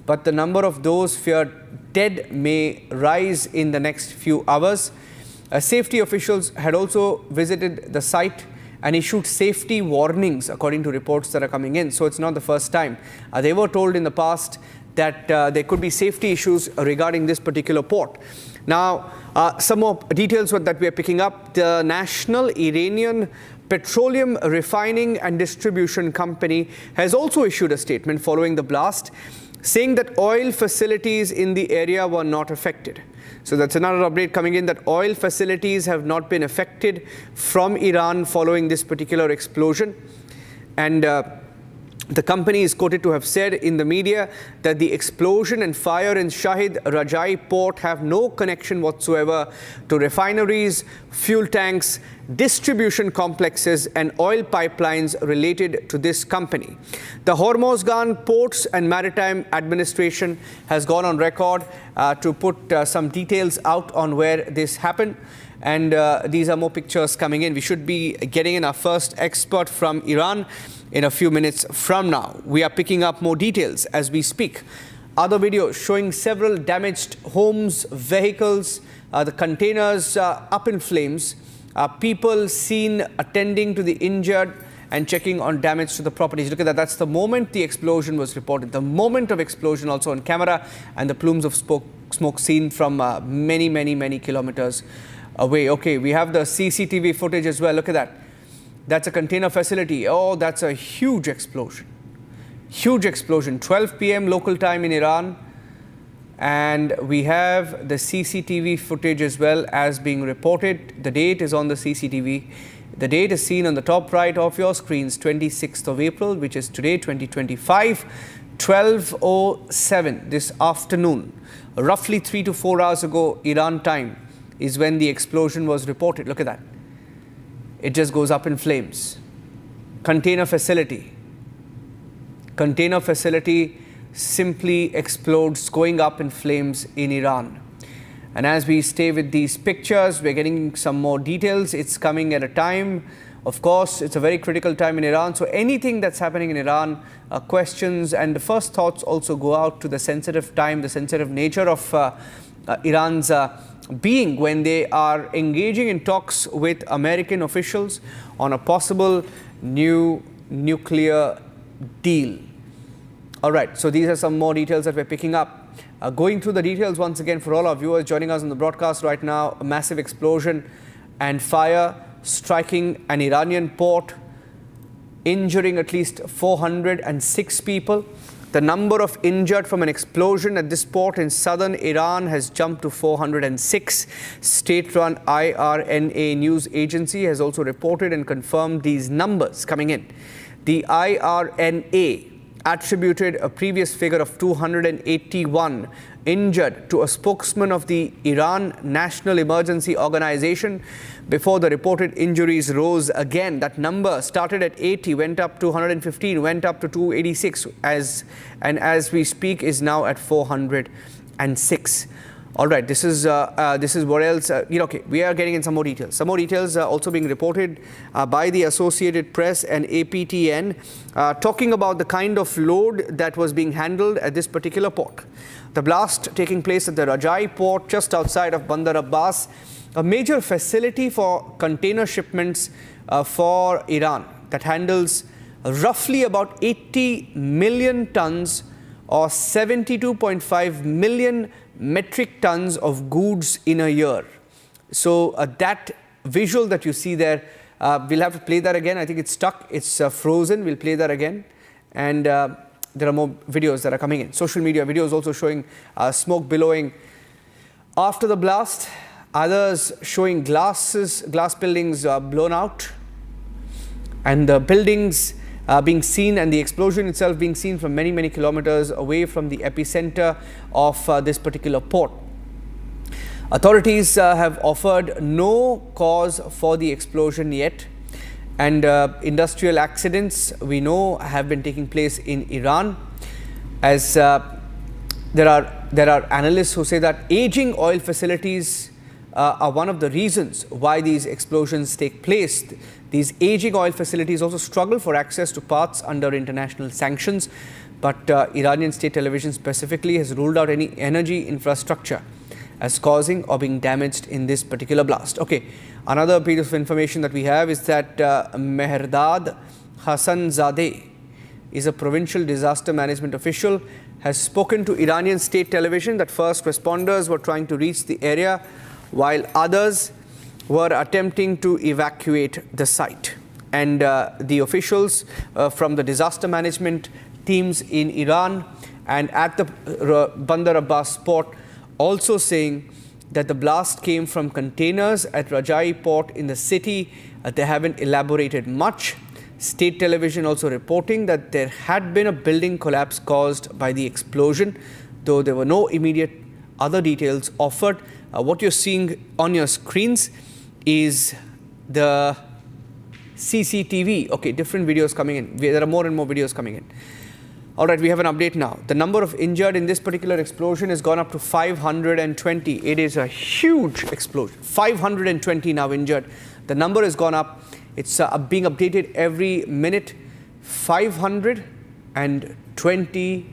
but the number of those feared dead may rise in the next few hours. Safety officials had also visited the site and issued safety warnings, according to reports that are coming in. So it's not the first time. They were told in the past that there could be safety issues regarding this particular port. Now, some more details that we are picking up. The National Iranian Petroleum Refining and Distribution Company has also issued a statement following the blast, saying that oil facilities in the area were not affected. So that's another update coming in, that oil facilities have not been affected from Iran following this particular explosion. And the company is quoted to have said in the media that the explosion and fire in Shahid Rajai port have no connection whatsoever to refineries, fuel tanks, distribution complexes and oil pipelines related to this company. The Hormozgan Ports and Maritime Administration has gone on record to put some details out on where this happened. And these are more pictures coming in. We should be getting in our first expert from Iran in a few minutes from now. We are picking up more details as we speak. Other videos showing several damaged homes, vehicles, the containers up in flames, people seen attending to the injured and checking on damage to the properties. Look at that. That's the moment the explosion was reported. The moment of explosion also on camera, and the plumes of smoke seen from many kilometers away. Okay, we have the CCTV footage as well. Look at that. That's a container facility. Oh, that's a huge explosion. Huge explosion. 12 p.m. local time in Iran. And we have the CCTV footage as well as being reported. The date is on the CCTV. The date is seen on the top right of your screens, 26th of April, which is today, 2025, 12:07 this afternoon. Roughly 3 to 4 hours ago, Iran time, is when the explosion was reported. Look at that. It just goes up in flames. Container facility simply explodes, going up in flames in Iran. And as we stay with these pictures, we're getting some more details. It's coming at a time, of course, it's a very critical time in Iran. So anything that's happening in Iran, questions and the first thoughts also go out to the sensitive time, the sensitive nature of Iran's being when they are engaging in talks with American officials on a possible new nuclear deal. All right, so these are some more details that we're picking up. Going through the details once again for all our viewers joining us on the broadcast right now, a massive explosion and fire striking an Iranian port, injuring at least 406 people. The number of injured from an explosion at this port in southern Iran has jumped to 406. State-run IRNA news agency has also reported and confirmed these numbers coming in. The IRNA attributed a previous figure of 281 injured to a spokesman of the Iran National Emergency Organization before the reported injuries rose again. That number started at 80, went up to 115, went up to 286, and as we speak is now at 406. All right, this is what else. Okay, we are getting in some more details. Some more details also being reported by the Associated Press and APTN, talking about the kind of load that was being handled at this particular port. The blast taking place at the Rajai port just outside of Bandar Abbas, a major facility for container shipments for Iran that handles roughly about 80 million tons or 72.5 million metric tons of goods in a year. So that visual that you see there, we'll have to play that again. I think it's stuck, it's frozen. We'll play that again. And there are more videos that are coming in. Social media videos also showing smoke billowing after the blast. Others showing glass buildings blown out. And the buildings being seen and the explosion itself being seen from many, many kilometers away from the epicenter of this particular port. Authorities have offered no cause for the explosion yet, and industrial accidents we know have been taking place in Iran, as there are analysts who say that aging oil facilities are one of the reasons why these explosions take place. These aging oil facilities also struggle for access to parts under international sanctions, but Iranian state television specifically has ruled out any energy infrastructure as causing or being damaged in this particular blast. Okay, another piece of information that we have is that Mehrdad Hassanzadeh is a provincial disaster management official, has spoken to Iranian state television that first responders were trying to reach the area while others were attempting to evacuate the site. And the officials from the disaster management teams in Iran and at the Bandar Abbas port also saying that the blast came from containers at Rajai port in the city. They haven't elaborated much. State television also reporting that there had been a building collapse caused by the explosion, though there were no immediate other details offered. What you're seeing on your screens is the CCTV. Okay, different videos coming in. There are more and more videos coming in. All right, we have an update now. The number of injured in this particular explosion has gone up to 520. It is a huge explosion. 520 now injured. The number has gone up. It's being updated every minute. 520.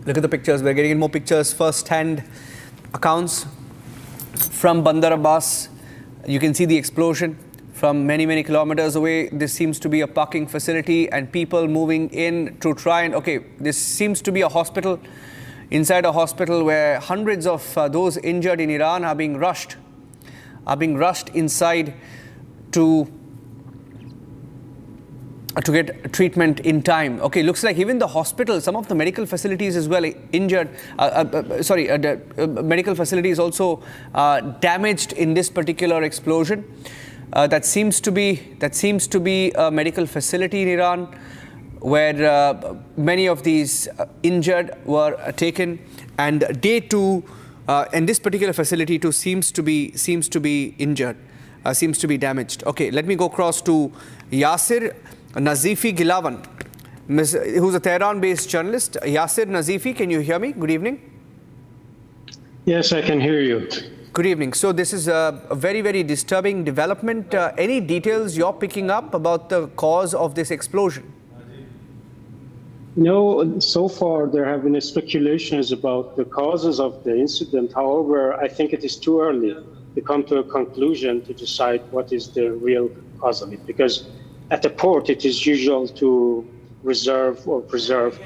Look at the pictures. We're getting in more pictures. First-hand accounts from Bandar Abbas. You can see the explosion from many, many kilometers away. This seems to be a parking facility and people moving in to try and, okay, this seems to be a hospital, inside a hospital where hundreds of those injured in Iran are being rushed inside to get treatment in time. Okay, looks like even the hospital, some of the medical facilities as well injured, medical facilities also damaged in this particular explosion. That seems to be a medical facility in Iran where many of these injured were taken, and day two, and this particular facility too seems to be injured, seems to be damaged. Okay, let me go across to Yasir Nazifi Gilawan, who's a Tehran-based journalist. Yasir Nazifi, can you hear me? Good evening. Yes, I can hear you. Good evening. So this is a very, very disturbing development. Any details you're picking up about the cause of this explosion? No, so far there have been speculations about the causes of the incident. However, I think it is too early to come to a conclusion to decide what is the real cause of it. Because at the port, it is usual to reserve or preserve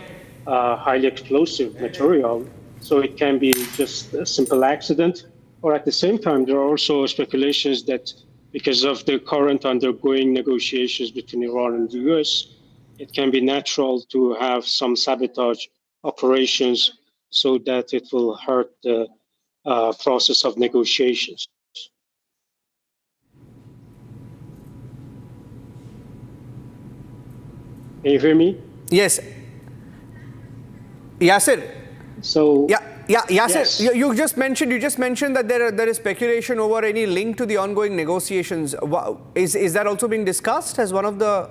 highly explosive material. So it can be just a simple accident. Or at the same time, there are also speculations that because of the current undergoing negotiations between Iran and the US, it can be natural to have some sabotage operations so that it will hurt the process of negotiations. Can you hear me? Yes. Yasir. So yeah, Yasir, yes. you just mentioned that there is speculation over any link to the ongoing negotiations. Is that also being discussed as one of the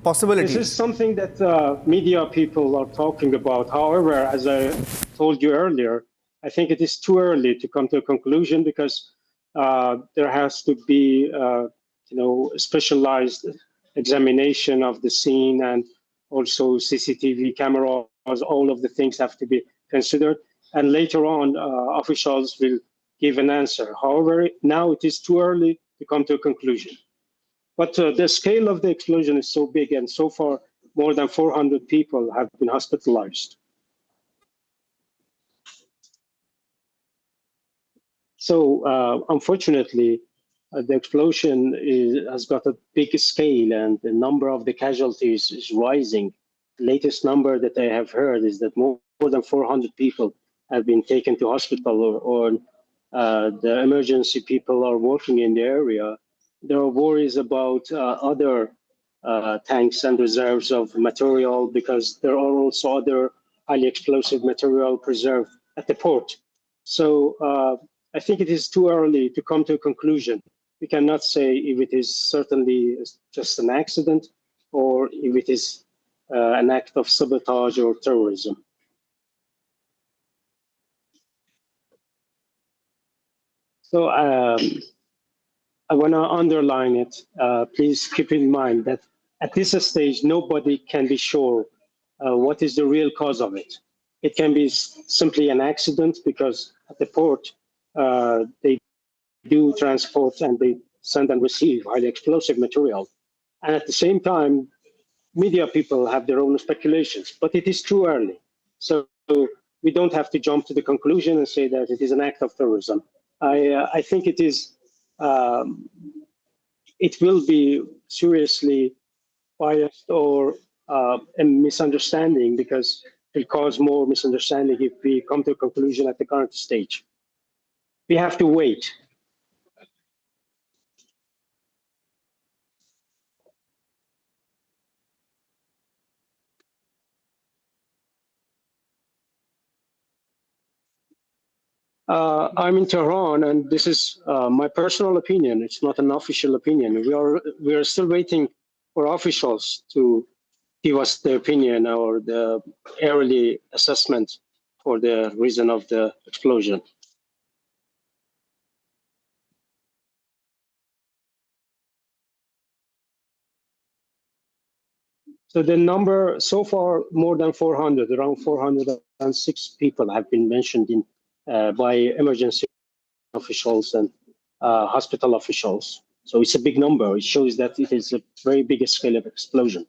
possibilities? This is something that media people are talking about. However, as I told you earlier, I think it is too early to come to a conclusion because there has to be specialized examination of the scene and also CCTV cameras. All of the things have to be considered, and later on officials will give an answer. However, now it is too early to come to a conclusion. But the scale of the explosion is so big, and so far more than 400 people have been hospitalized. So unfortunately, the explosion has got a big scale, and the number of the casualties is rising. The latest number that I have heard is that more than 400 people have been taken to hospital, or the emergency people are working in the area. There are worries about other tanks and reserves of material, because there are also other highly explosive material preserved at the port. So I think it is too early to come to a conclusion. We cannot say if it is certainly just an accident or if it is an act of sabotage or terrorism. So I want to underline it. Please keep in mind that at this stage, nobody can be sure what is the real cause of it. It can be simply an accident, because at the port, they do transport and they send and receive highly explosive material. And at the same time, media people have their own speculations, but it is too early. So we don't have to jump to the conclusion and say that it is an act of terrorism. I think it is. It will be seriously biased or a misunderstanding, because it will cause more misunderstanding if we come to a conclusion at the current stage. We have to wait. I'm in Tehran, and this is my personal opinion. It's not an official opinion. We are still waiting for officials to give us the opinion or the early assessment for the reason of the explosion. So the number so far, more than 400, around 406 people have been mentioned in by emergency officials and hospital officials. So it's a big number. It shows that it is a very big scale of explosion.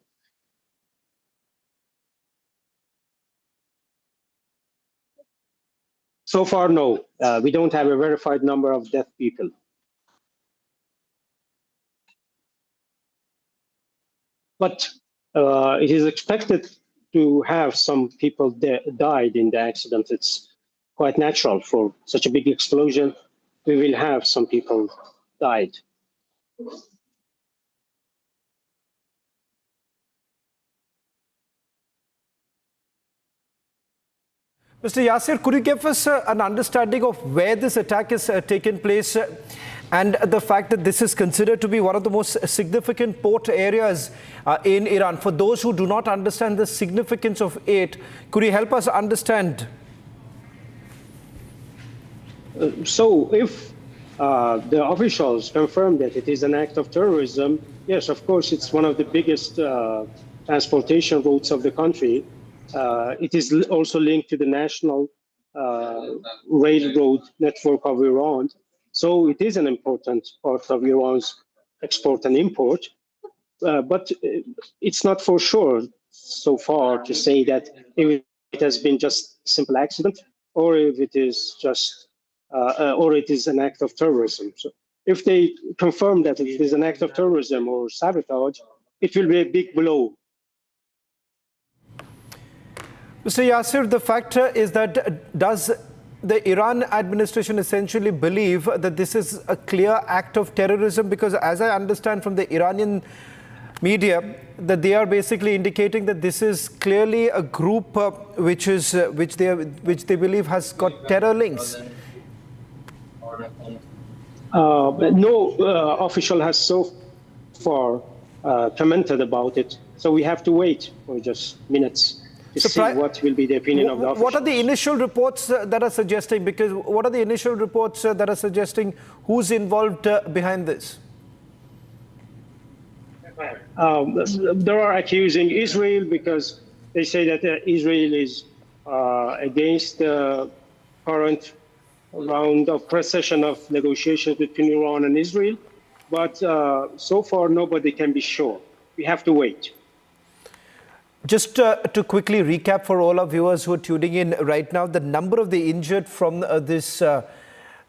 So far, no. We don't have a verified number of dead people. But it is expected to have some people died in the accident. It's quite natural for such a big explosion. We will have some people died. Mr. Yasir, could you give us an understanding of where this attack has taken place and the fact that this is considered to be one of the most significant port areas in Iran? For those who do not understand the significance of it, could you help us understand? So if the officials confirm that it is an act of terrorism, yes, of course, it's one of the biggest transportation routes of the country. It is also linked to the national railroad network of Iran. So it is an important part of Iran's export and import. But it's not for sure so far to say that if it has been just a simple accident or if it is just or it is an act of terrorism. So if they confirm that it is an act of terrorism or sabotage, it will be a big blow. Mr. Yasir, the fact is that does the Iran administration essentially believe that this is a clear act of terrorism? Because as I understand from the Iranian media, that they are basically indicating that this is clearly a group which they believe has got terror links. No official has so far commented about it, so we have to wait for just minutes to see what will be the opinion of the officials. What are the initial reports that are suggesting? Because what are the initial reports that are suggesting who's involved behind this? They are accusing Israel because they say that Israel is against the current round of procession of negotiations between Iran and Israel. But so far, nobody can be sure. We have to wait. Just to quickly recap for all our viewers who are tuning in right now, the number of the injured from this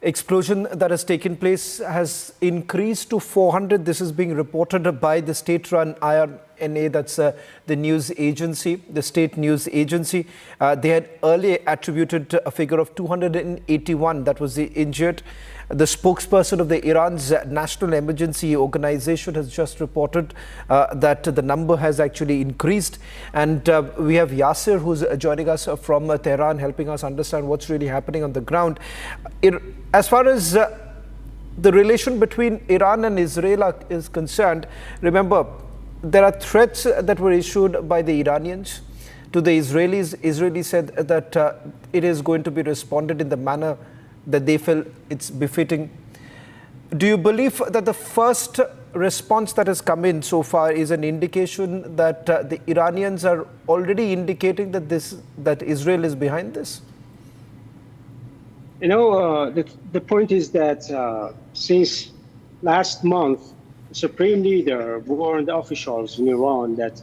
explosion that has taken place has increased to 400. This is being reported by the state-run IRNA, that's the news agency, the state news agency. They had earlier attributed a figure of 281, that was the injured. The spokesperson of the Iran's National Emergency Organization has just reported that the number has actually increased. And we have Yasir, who's joining us from Tehran, helping us understand what's really happening on the ground. As far as the relation between Iran and Israel is concerned, remember, there are threats that were issued by the Iranians to the Israelis. Israelis said that it is going to be responded in the manner that they feel it's befitting. Do you believe that the first response that has come in so far is an indication that the Iranians are already indicating that Israel is behind this? You know, the point is that since last month, the Supreme Leader warned officials in Iran that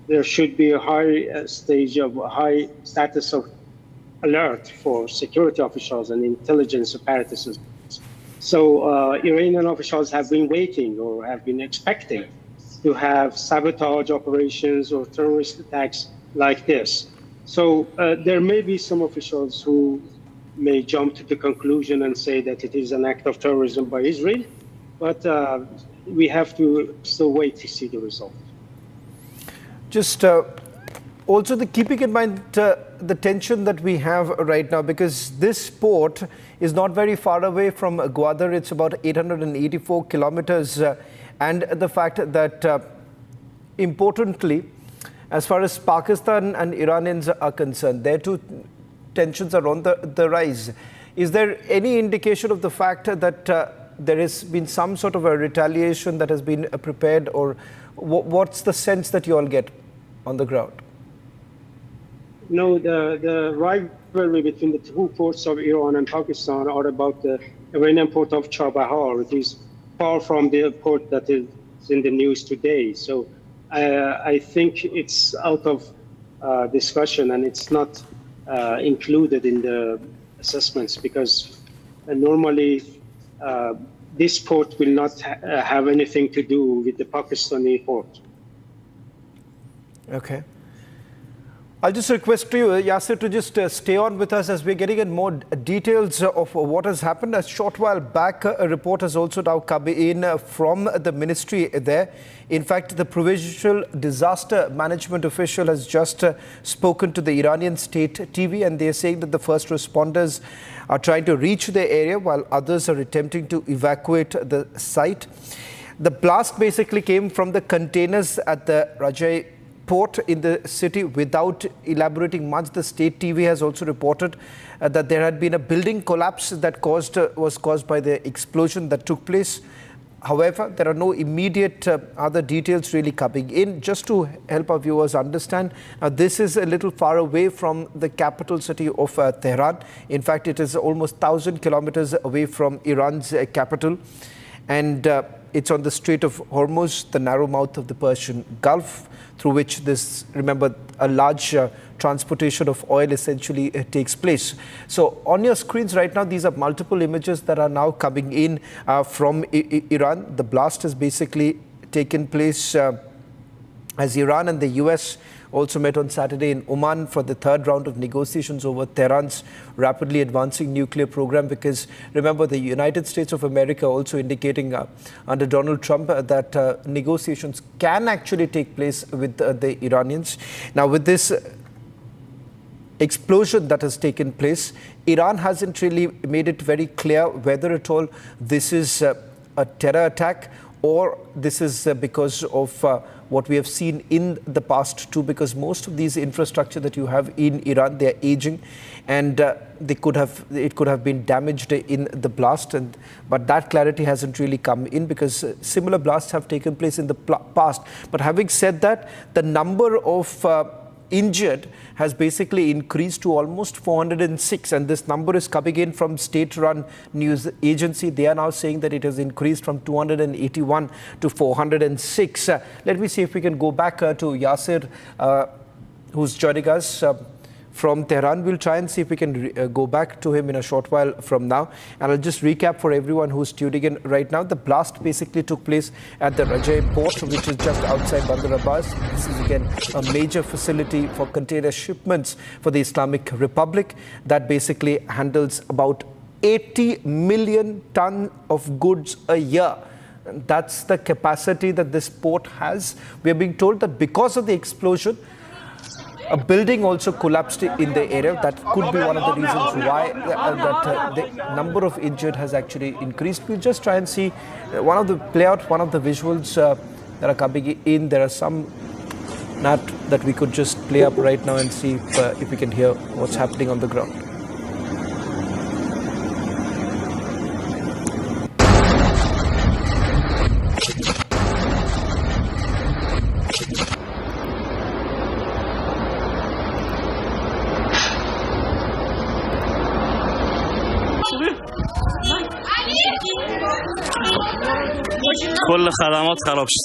there should be a high status of alert for security officials and intelligence apparatus. So Iranian officials have been waiting or have been expecting to have sabotage operations or terrorist attacks like this. So there may be some officials who may jump to the conclusion and say that it is an act of terrorism by Israel, but we have to still wait to see the result. Just also keeping in mind the tension that we have right now, because this port is not very far away from Gwadar. It's about 884 kilometers. And the fact that, importantly, as far as Pakistan and Iranians are concerned, their two tensions are on the rise. Is there any indication of the fact that there has been some sort of a retaliation that has been prepared, or what's the sense that you all get on the ground? No, the rivalry between the two ports of Iran and Pakistan are about the Iranian port of Chabahar. It is far from the port that is in the news today. So I think it's out of discussion, and it's not included in the assessments, because normally this port will not have anything to do with the Pakistani port. Okay. I'll just request you, Yasir, to just stay on with us as we're getting in more details of what has happened. A short while back, a report has also now come in from the ministry there. In fact, the provincial disaster management official has just spoken to the Iranian state TV, and they're saying that the first responders are trying to reach the area while others are attempting to evacuate the site. The blast basically came from the containers at the Rajai port in the city. Without elaborating much, the state TV has also reported that there had been a building collapse that was caused by the explosion that took place. However, there are no immediate other details really coming in. Just to help our viewers understand, this is a little far away from the capital city of Tehran. In fact, it is almost 1,000 kilometers away from Iran's capital. And it's on the Strait of Hormuz, the narrow mouth of the Persian Gulf, through which this, remember, a large transportation of oil essentially takes place. So on your screens right now, these are multiple images that are now coming in from Iran. The blast has basically taken place as Iran and the US also met on Saturday in Oman for the third round of negotiations over Tehran's rapidly advancing nuclear program. Because remember, the United States of America also indicating under Donald Trump that negotiations can actually take place with the Iranians. Now, with this explosion that has taken place, Iran hasn't really made it very clear whether at all this is a terror attack or this is because of what we have seen in the past too, because most of these infrastructure that you have in Iran, they are aging, and it could have been damaged in the blast, but that clarity hasn't really come in because similar blasts have taken place in the past. But having said that, the number of injured has basically increased to almost 406, and this number is coming in from state-run news agency. They are now saying that it has increased from 281 to 406. Let me see if we can go back to Yasir, who's joining us from Tehran. We'll try and see if we can go back to him in a short while from now. And I'll just recap for everyone who's tuning in right now. The blast basically took place at the Rajai port, which is just outside Bandar Abbas. This is again a major facility for container shipments for the Islamic Republic that basically handles about 80 million tons of goods a year. That's the capacity that this port has. We are being told that because of the explosion, a building also collapsed in the area. That could be one of the reasons why the number of injured has actually increased. We'll just try and see one of the visuals that are coming in. There are some that we could just play up right now and see if we can hear what's happening on the ground. کل خدمات خراب شد.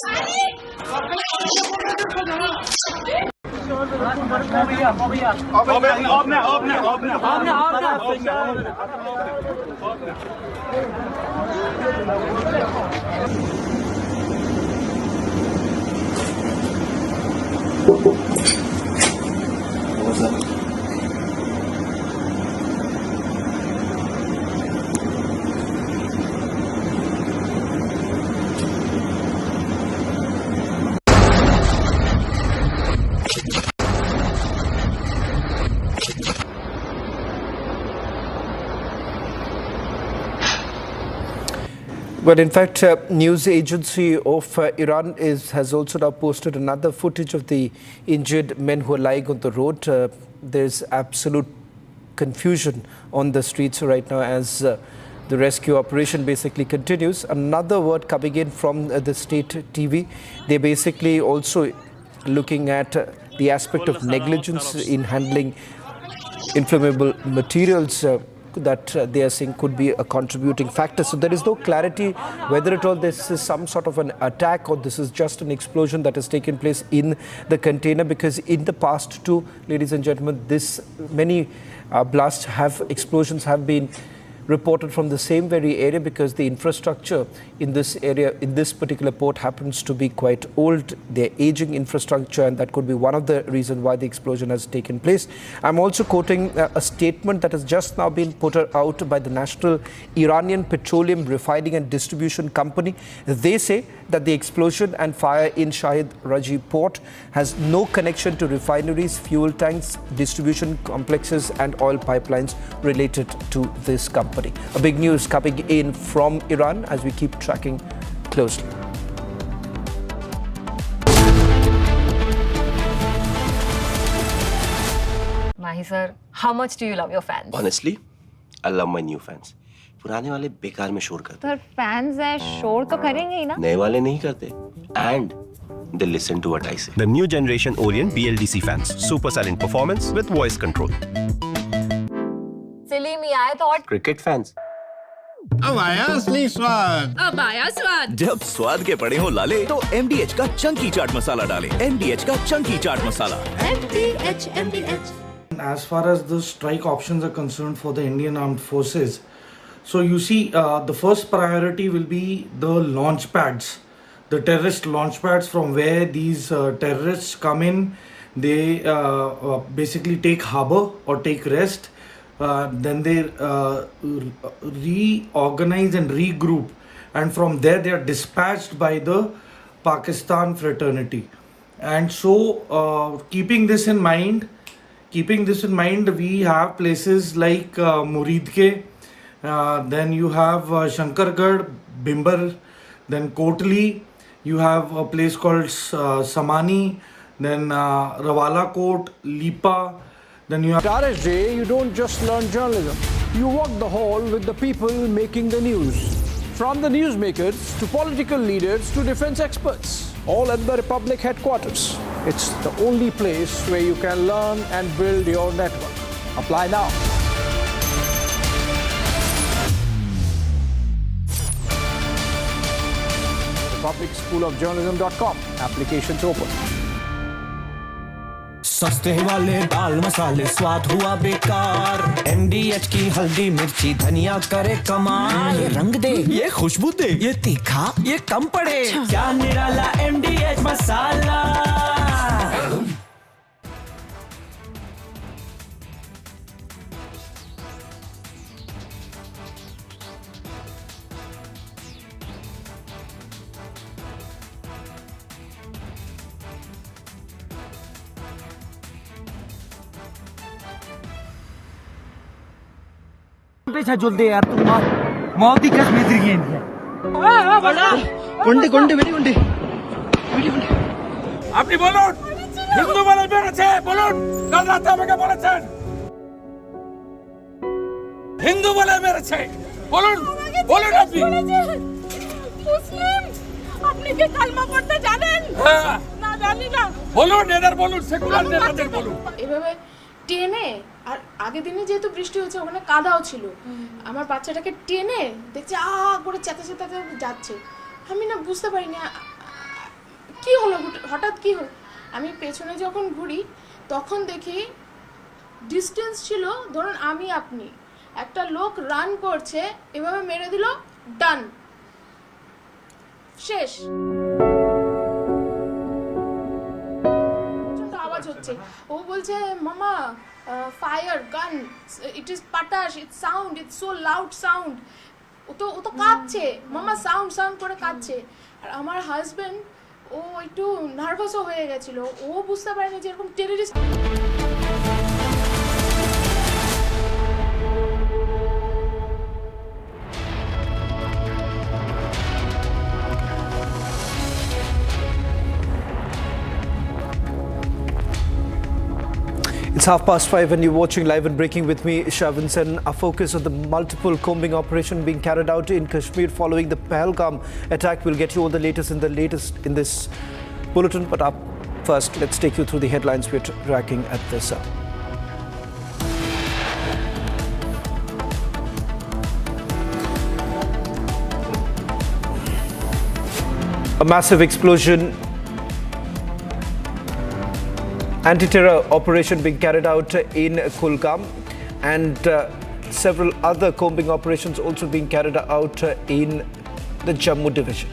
But in fact, news agency of Iran has also now posted another footage of the injured men who are lying on the road. There's absolute confusion on the streets right now as the rescue operation basically continues. Another word coming in from the state TV. They're basically also looking at the aspect of negligence in handling inflammable materials that they are saying could be a contributing factor. So there is no clarity whether at all this is some sort of an attack or this is just an explosion that has taken place in the container, because in the past too, ladies and gentlemen, many explosions have been reported from the same very area, because the infrastructure in this area, in this particular port, happens to be quite old. They're aging infrastructure, and that could be one of the reasons why the explosion has taken place. I'm also quoting a statement that has just now been put out by the National Iranian Petroleum Refining and Distribution Company. They say that the explosion and fire in Shahid Raji port has no connection to refineries, fuel tanks, distribution complexes and oil pipelines related to this company. A big news coming in from Iran as we keep tracking closely. Mahi sir, how much do you love your fans? Honestly, I love my new fans. पुराने वाले बेकार में शोर करते पर fans हैं, शोर तो करेंगे ही ना. नए वाले नहीं करते. And they listen to what I say. The new generation Orient BLDC fans. Super silent performance with voice control. सिली में आए तो और Cricket fans. अब आया असली स्वाद. अब आया स्वाद. जब स्वाद के पड़े हो लाले तो MDH का चंकी चाट मसाला डालें. MDH का Chunky chaat masala. MDH. As far as the strike options are concerned for the Indian Armed Forces, so you see, the first priority will be the launch pads, the terrorist launch pads from where these terrorists come in. They basically take harbor or take rest. Then they reorganize and regroup, and from there they are dispatched by the Pakistan fraternity. And so, keeping this in mind, we have places like Muridke. Then you have Shankargarh, Bimbar, then Kotli, you have a place called Samani, then Rawala Kot, Lipa, then you have... At RSJ, you don't just learn journalism. You walk the hall with the people making the news. From the newsmakers to political leaders to defense experts, all at the Republic headquarters. It's the only place where you can learn and build your network. Apply now. publicschoolofjournalism.com. Applications open. सस्ते वाले दाल मसाले स्वाद हुआ बेकार MDH की हल्दी मिर्ची धनिया करे कमाल ये रंग दे ये खुशबू दे ये तीखा ये कम पड़े क्या निराला MDH मसाला जुल दे यार तुम मौत की कसम है गुंडी गुंडी बेटी गुंडी আপনি বলুন হিন্দু বলে বেড়েছে বলুন কাল রাতে আমাকে বলেছেন হিন্দু বলে মেরেছে বলুন বলুন আপনি মুসলিম আপনি কি কালমা পড়তে জানেন না জানি না বলুন এদের বলুন সেকুলার নেতাদের বলুন এভাবে টেনে আর আগের দিনে যেহেতু বৃষ্টি হচ্ছে ওখানে কাদাও ছিল আমার বাচ্চাটাকে টেনে দেখছি করে চেঁচাতে যাচ্ছে আমি না বুঝতে পারিনি কি হলো হঠাৎ কি হলো আমি পেছনে যখন ঘুরি তখন দেখি ডিস্টেন্স ছিল ধরুন আমি আপনি একটা লোক রান করছে এভাবে মেরে দিল ডান শেষ আওয়াজ হচ্ছে ও বলছে মামা ফায়ার গান ইট ইজ পাটাশ it's sound it's so loud sound ও তো কাঁপছে মামা সাউন্ড করে কাঁপছে আর আমার হাজবেন্ড ও একটু নার্ভাসও হয়ে গেছিল ও বুঝতে পারেনি যে এরকম terrorist It's 5:30 and you're watching Live and Breaking with me, Shavin Sen. Our focus on the multiple combing operation being carried out in Kashmir following the Pahalgam attack. We'll get you all the latest in this bulletin. But up first, let's take you through the headlines we're tracking at this hour. A massive explosion. Anti-terror operation being carried out in Pahalgam and several other combing operations also being carried out in the Jammu division.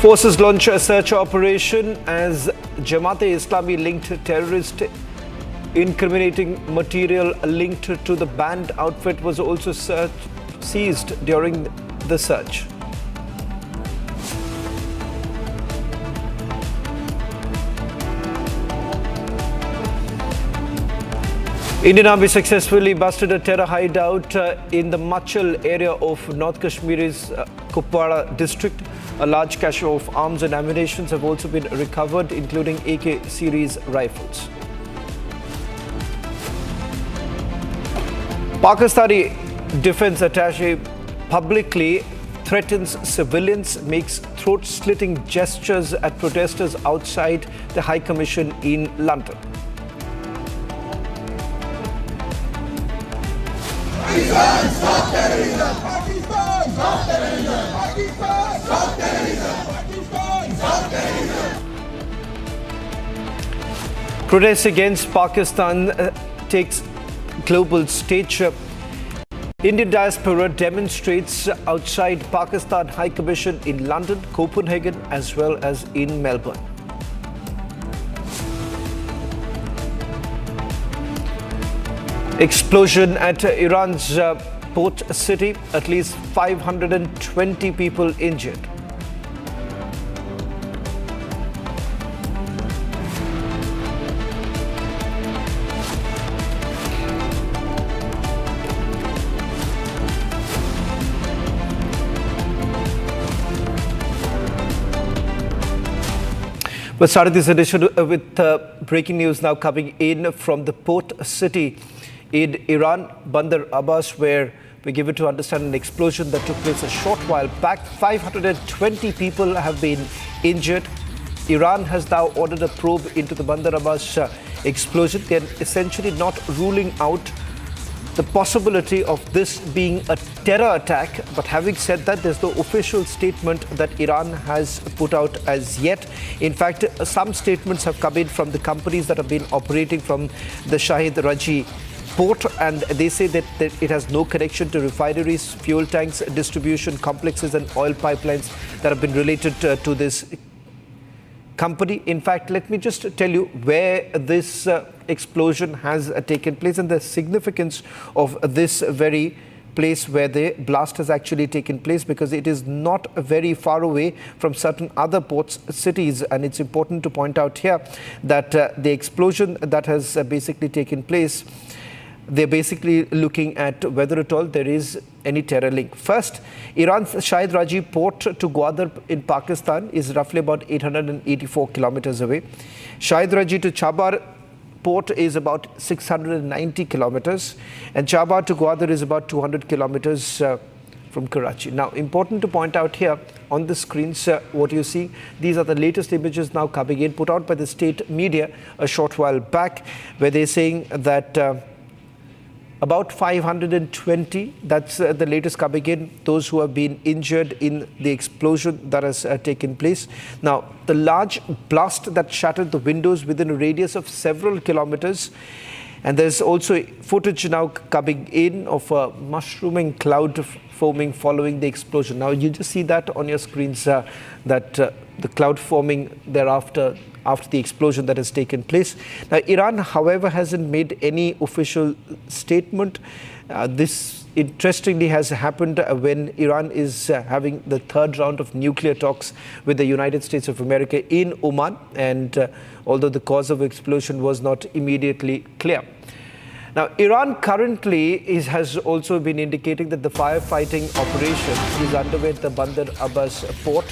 Forces launch a search operation as Jamaat-e-Islami linked terrorist incriminating material linked to the banned outfit was also seized during the search. Indian Army successfully busted a terror hideout in the Machal area of North Kashmir's Kupwara district. A large cache of arms and ammunition have also been recovered, including AK series rifles. Pakistani defense attaché publicly threatens civilians, makes throat-slitting gestures at protesters outside the High Commission in London. Pakistan, stop terrorism! Pakistan, stop terrorism! Pakistan, stop terrorism! Pakistan, stop terrorism! Protests against Pakistan takes global stage. Indian diaspora demonstrates outside Pakistan High Commission in London, Copenhagen as well as in Melbourne. Explosion at Iran's port city, at least 520 people injured. We started this edition with breaking news now coming in from the port city in Iran, Bandar Abbas, where we give it to understand an explosion that took place a short while back. 520 people have been injured. Iran has now ordered a probe into the Bandar Abbas explosion. They're essentially not ruling out the possibility of this being a terror attack. But having said that, there's no official statement that Iran has put out as yet. In fact, some statements have come in from the companies that have been operating from the Shahid Raji port, and they say that it has no connection to refineries, fuel tanks, distribution complexes and oil pipelines that have been related to this company. In fact, let me just tell you where this explosion has taken place and the significance of this very place where the blast has actually taken place, because it is not very far away from certain other ports cities. And it's important to point out here that the explosion that has basically taken place, they're basically looking at whether at all there is any terror link. First, Iran's Shahid Raji port to Gwadar in Pakistan is roughly about 884 kilometers away. Shahid Raji to Chabar port is about 690 kilometers, and Chabar to Gwadar is about 200 kilometers from Karachi. Now, important to point out here on the screens, what you see, these are the latest images now coming in, put out by the state media a short while back, where they're saying that about 520, that's the latest coming in, those who have been injured in the explosion that has taken place. Now, the large blast that shattered the windows within a radius of several kilometers, and there's also footage now coming in of a mushrooming cloud forming following the explosion. Now, you just see that on your screens, that the cloud forming thereafter, after the explosion that has taken place. Now, Iran, however, hasn't made any official statement. This, interestingly, has happened when Iran is having the third round of nuclear talks with the United States of America in Oman, and although the cause of explosion was not immediately clear. Now, Iran currently has also been indicating that the firefighting operation is underway at the Bandar Abbas port.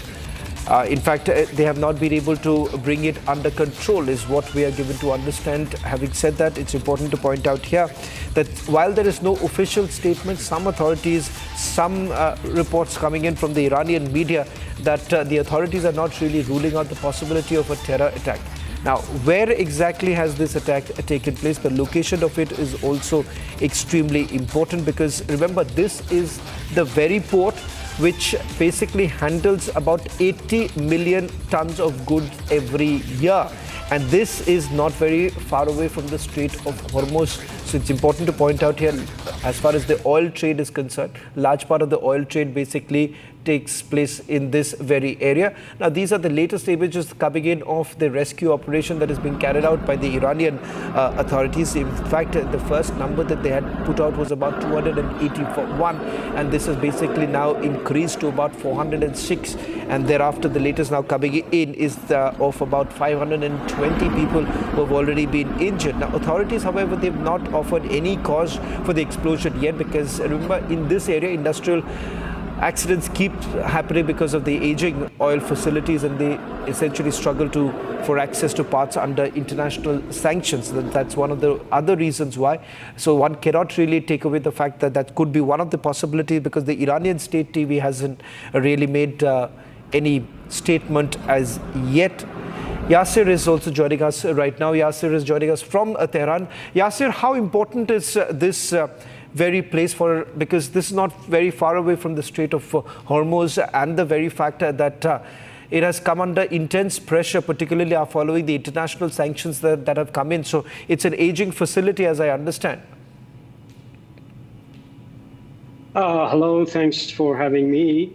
In fact, they have not been able to bring it under control, is what we are given to understand. Having said that, it's important to point out here that while there is no official statement, some authorities, some reports coming in from the Iranian media that the authorities are not really ruling out the possibility of a terror attack. Now, where exactly has this attack taken place? The location of it is also extremely important, because remember, this is the very port which basically handles about 80 million tons of goods every year. And this is not very far away from the Strait of Hormuz. So it's important to point out here, as far as the oil trade is concerned, large part of the oil trade basically takes place in this very area. Now, these are the latest images coming in of the rescue operation that is being carried out by the Iranian authorities. In fact, the first number that they had put out was about 281, and this is basically now increased to about 406. And thereafter, the latest now coming in is of about 520 people who have already been injured. Now, authorities, however, they've not offered any cause for the explosion yet, because remember, in this area, industrial accidents keep happening because of the aging oil facilities, and they essentially struggle for access to parts under international sanctions. That's one of the other reasons why. So one cannot really take away the fact that that could be one of the possibilities, because the Iranian state TV hasn't really made any statement as yet. Yasir is also joining us right now. Yasir is joining us from Tehran. Yasir, how important is this very place because this is not very far away from the Strait of Hormuz, and the very fact that it has come under intense pressure, particularly following the international sanctions that have come in. So it's an aging facility, as I understand. Hello, thanks for having me.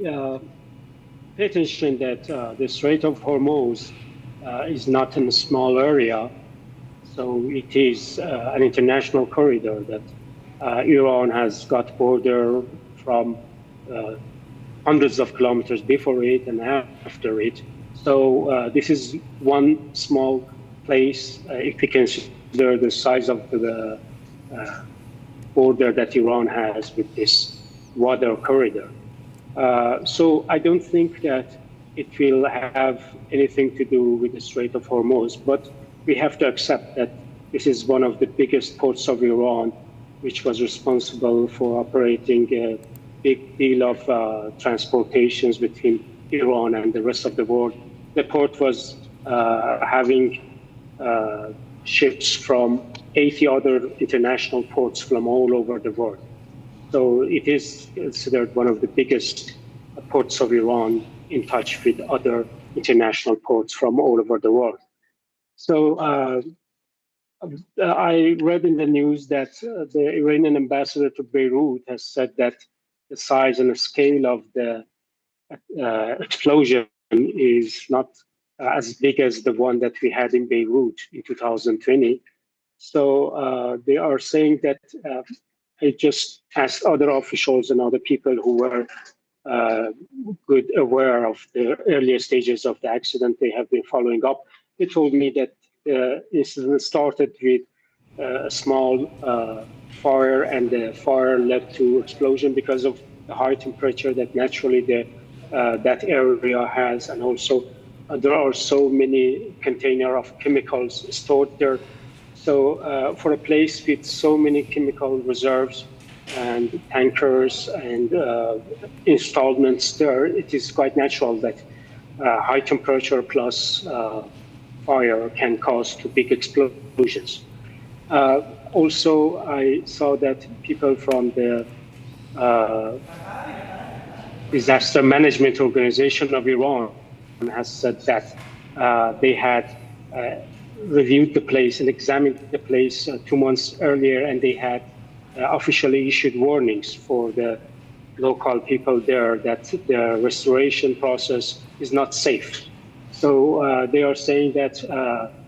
Pay attention that the Strait of Hormuz is not in a small area. So it is an international corridor that Iran has got border from hundreds of kilometers before it and after it. So this is one small place, if we consider the size of the border that Iran has with this water corridor. So I don't think that it will have anything to do with the Strait of Hormuz, but we have to accept that this is one of the biggest ports of Iran, which was responsible for operating a big deal of transportations between Iran and the rest of the world. The port was having ships from 80 other international ports from all over the world. So it is considered one of the biggest ports of Iran, in touch with other international ports from all over the world. So I read in the news that the Iranian ambassador to Beirut has said that the size and the scale of the explosion is not as big as the one that we had in Beirut in 2020. So they are saying that I just asked other officials and other people who were good aware of the earlier stages of the accident. They have been following up. They told me that the incident started with a small fire, and the fire led to explosion because of the high temperature that naturally that area has, and also there are so many containers of chemicals stored there. So for a place with so many chemical reserves and tankers and installments there, it is quite natural that high temperature plus fire can cause two big explosions. Also, I saw that people from the Disaster Management Organization of Iran has said that they had reviewed the place and examined the place 2 months earlier, and they had officially issued warnings for the local people there that the restoration process is not safe. So they are saying that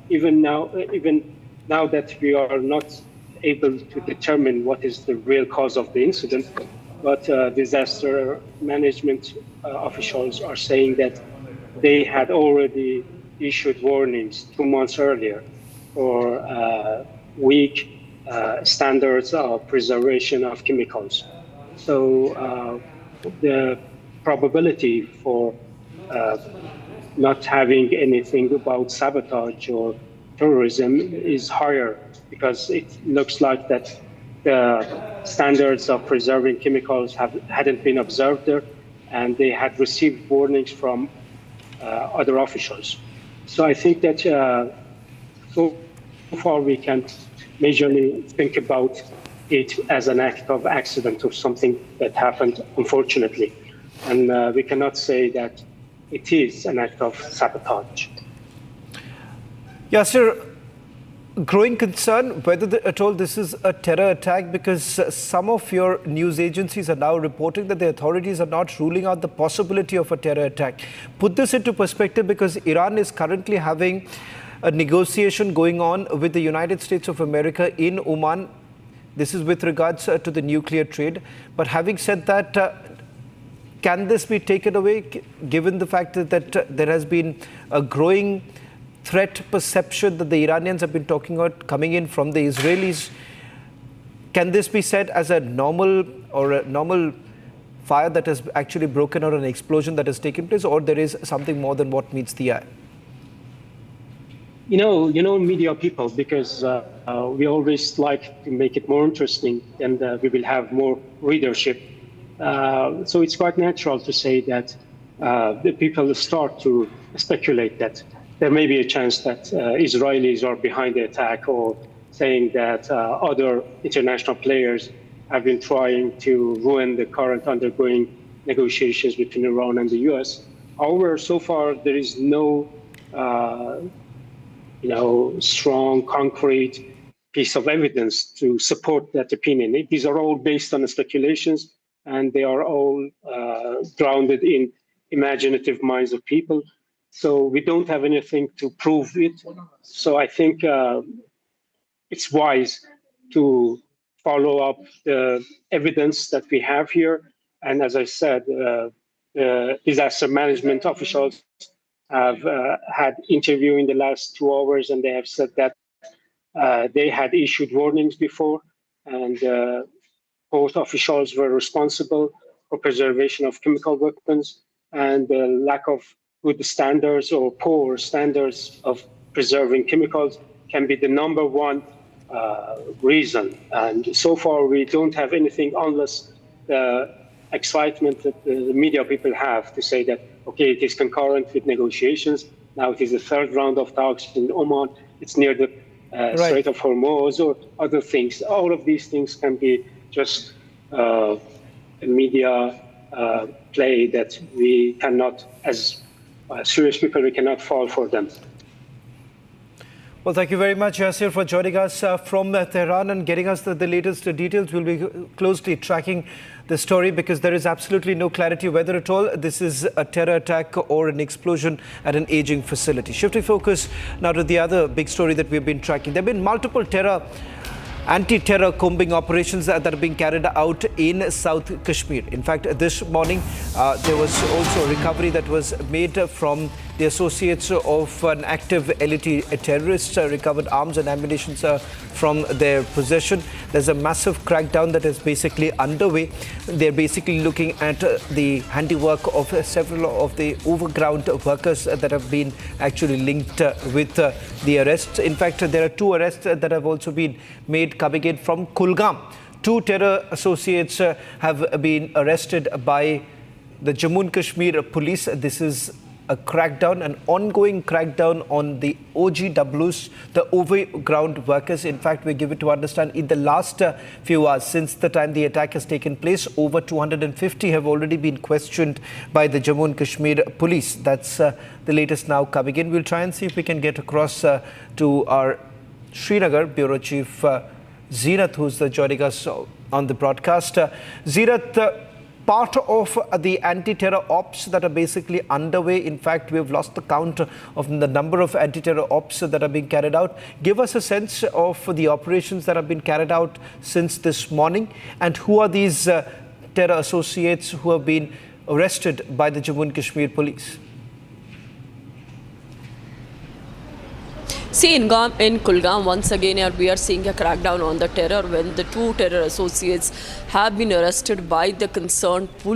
even now that we are not able to determine what is the real cause of the incident, but disaster management officials are saying that they had already issued warnings 2 months earlier for weak standards of preservation of chemicals. So the probability for not having anything about sabotage or terrorism is higher, because it looks like that the standards of preserving chemicals hadn't been observed there, and they had received warnings from other officials. So I think that so far we can majorly think about it as an act of accident or something that happened, unfortunately. And we cannot say that it is an act of sabotage. Yasser, growing concern whether at all this is a terror attack, because some of your news agencies are now reporting that the authorities are not ruling out the possibility of a terror attack. Put this into perspective, because Iran is currently having a negotiation going on with the United States of America in Oman. This is with regards to the nuclear trade. But having said that, can this be taken away, given the fact that there has been a growing threat perception that the Iranians have been talking about coming in from the Israelis? Can this be said as a normal fire that has actually broken out, an explosion that has taken place, or there is something more than what meets the eye? You know, media people, because we always like to make it more interesting, and we will have more readership. So it's quite natural to say that the people start to speculate that there may be a chance that Israelis are behind the attack, or saying that other international players have been trying to ruin the current ongoing negotiations between Iran and the US. However, so far there is no strong, concrete piece of evidence to support that opinion. These are all based on speculations, and they are all grounded in imaginative minds of people. So we don't have anything to prove it. So I think it's wise to follow up the evidence that we have here. And as I said, disaster management officials have had interview in the last 2 hours, and they have said that they had issued warnings before, and both officials were responsible for preservation of chemical weapons, and the lack of good standards or poor standards of preserving chemicals can be the number one reason. And so far, we don't have anything unless the excitement that the media people have to say that, okay, it is concurrent with negotiations. Now it is the third round of talks in Oman. It's near the Strait of Hormuz or other things. All of these things can be just media play that we cannot, as serious people, we cannot fall for them. Well, thank you very much, Yasir, for joining us from Tehran and getting us the latest details. We'll be closely tracking the story because there is absolutely no clarity whether at all this is a terror attack or an explosion at an aging facility. Shifting focus now to the other big story that we've been tracking. There have been multiple anti-terror combing operations that are being carried out in South Kashmir. In fact, this morning there was also a recovery that was made from the associates of an active elite terrorist, recovered arms and ammunition from their possession. There's a massive crackdown that is basically underway. They're basically looking at the handiwork of several of the overground workers that have been actually linked with the arrests. In fact, there are 2 arrests that have also been made coming in from Kulgam. 2 terror associates have been arrested by the Jammu and Kashmir police. This is a crackdown, an ongoing crackdown on the OGWs, the overground workers. In fact, we give it to understand in the last few hours, since the time the attack has taken place, over 250 have already been questioned by the Jammu and Kashmir police. That's the latest now coming in. We'll try and see if we can get across to our Srinagar Bureau Chief Zeenat, who's joining us on the broadcast. Zeenat, part of the anti-terror ops that are basically underway. In fact, we've lost the count of the number of anti-terror ops that are being carried out. Give us a sense of the operations that have been carried out since this morning, and who are these terror associates who have been arrested by the Jammu and Kashmir police? See, in Kulgam, once again, we are seeing a crackdown on the terror when the 2 terror associates have been arrested by the concerned police.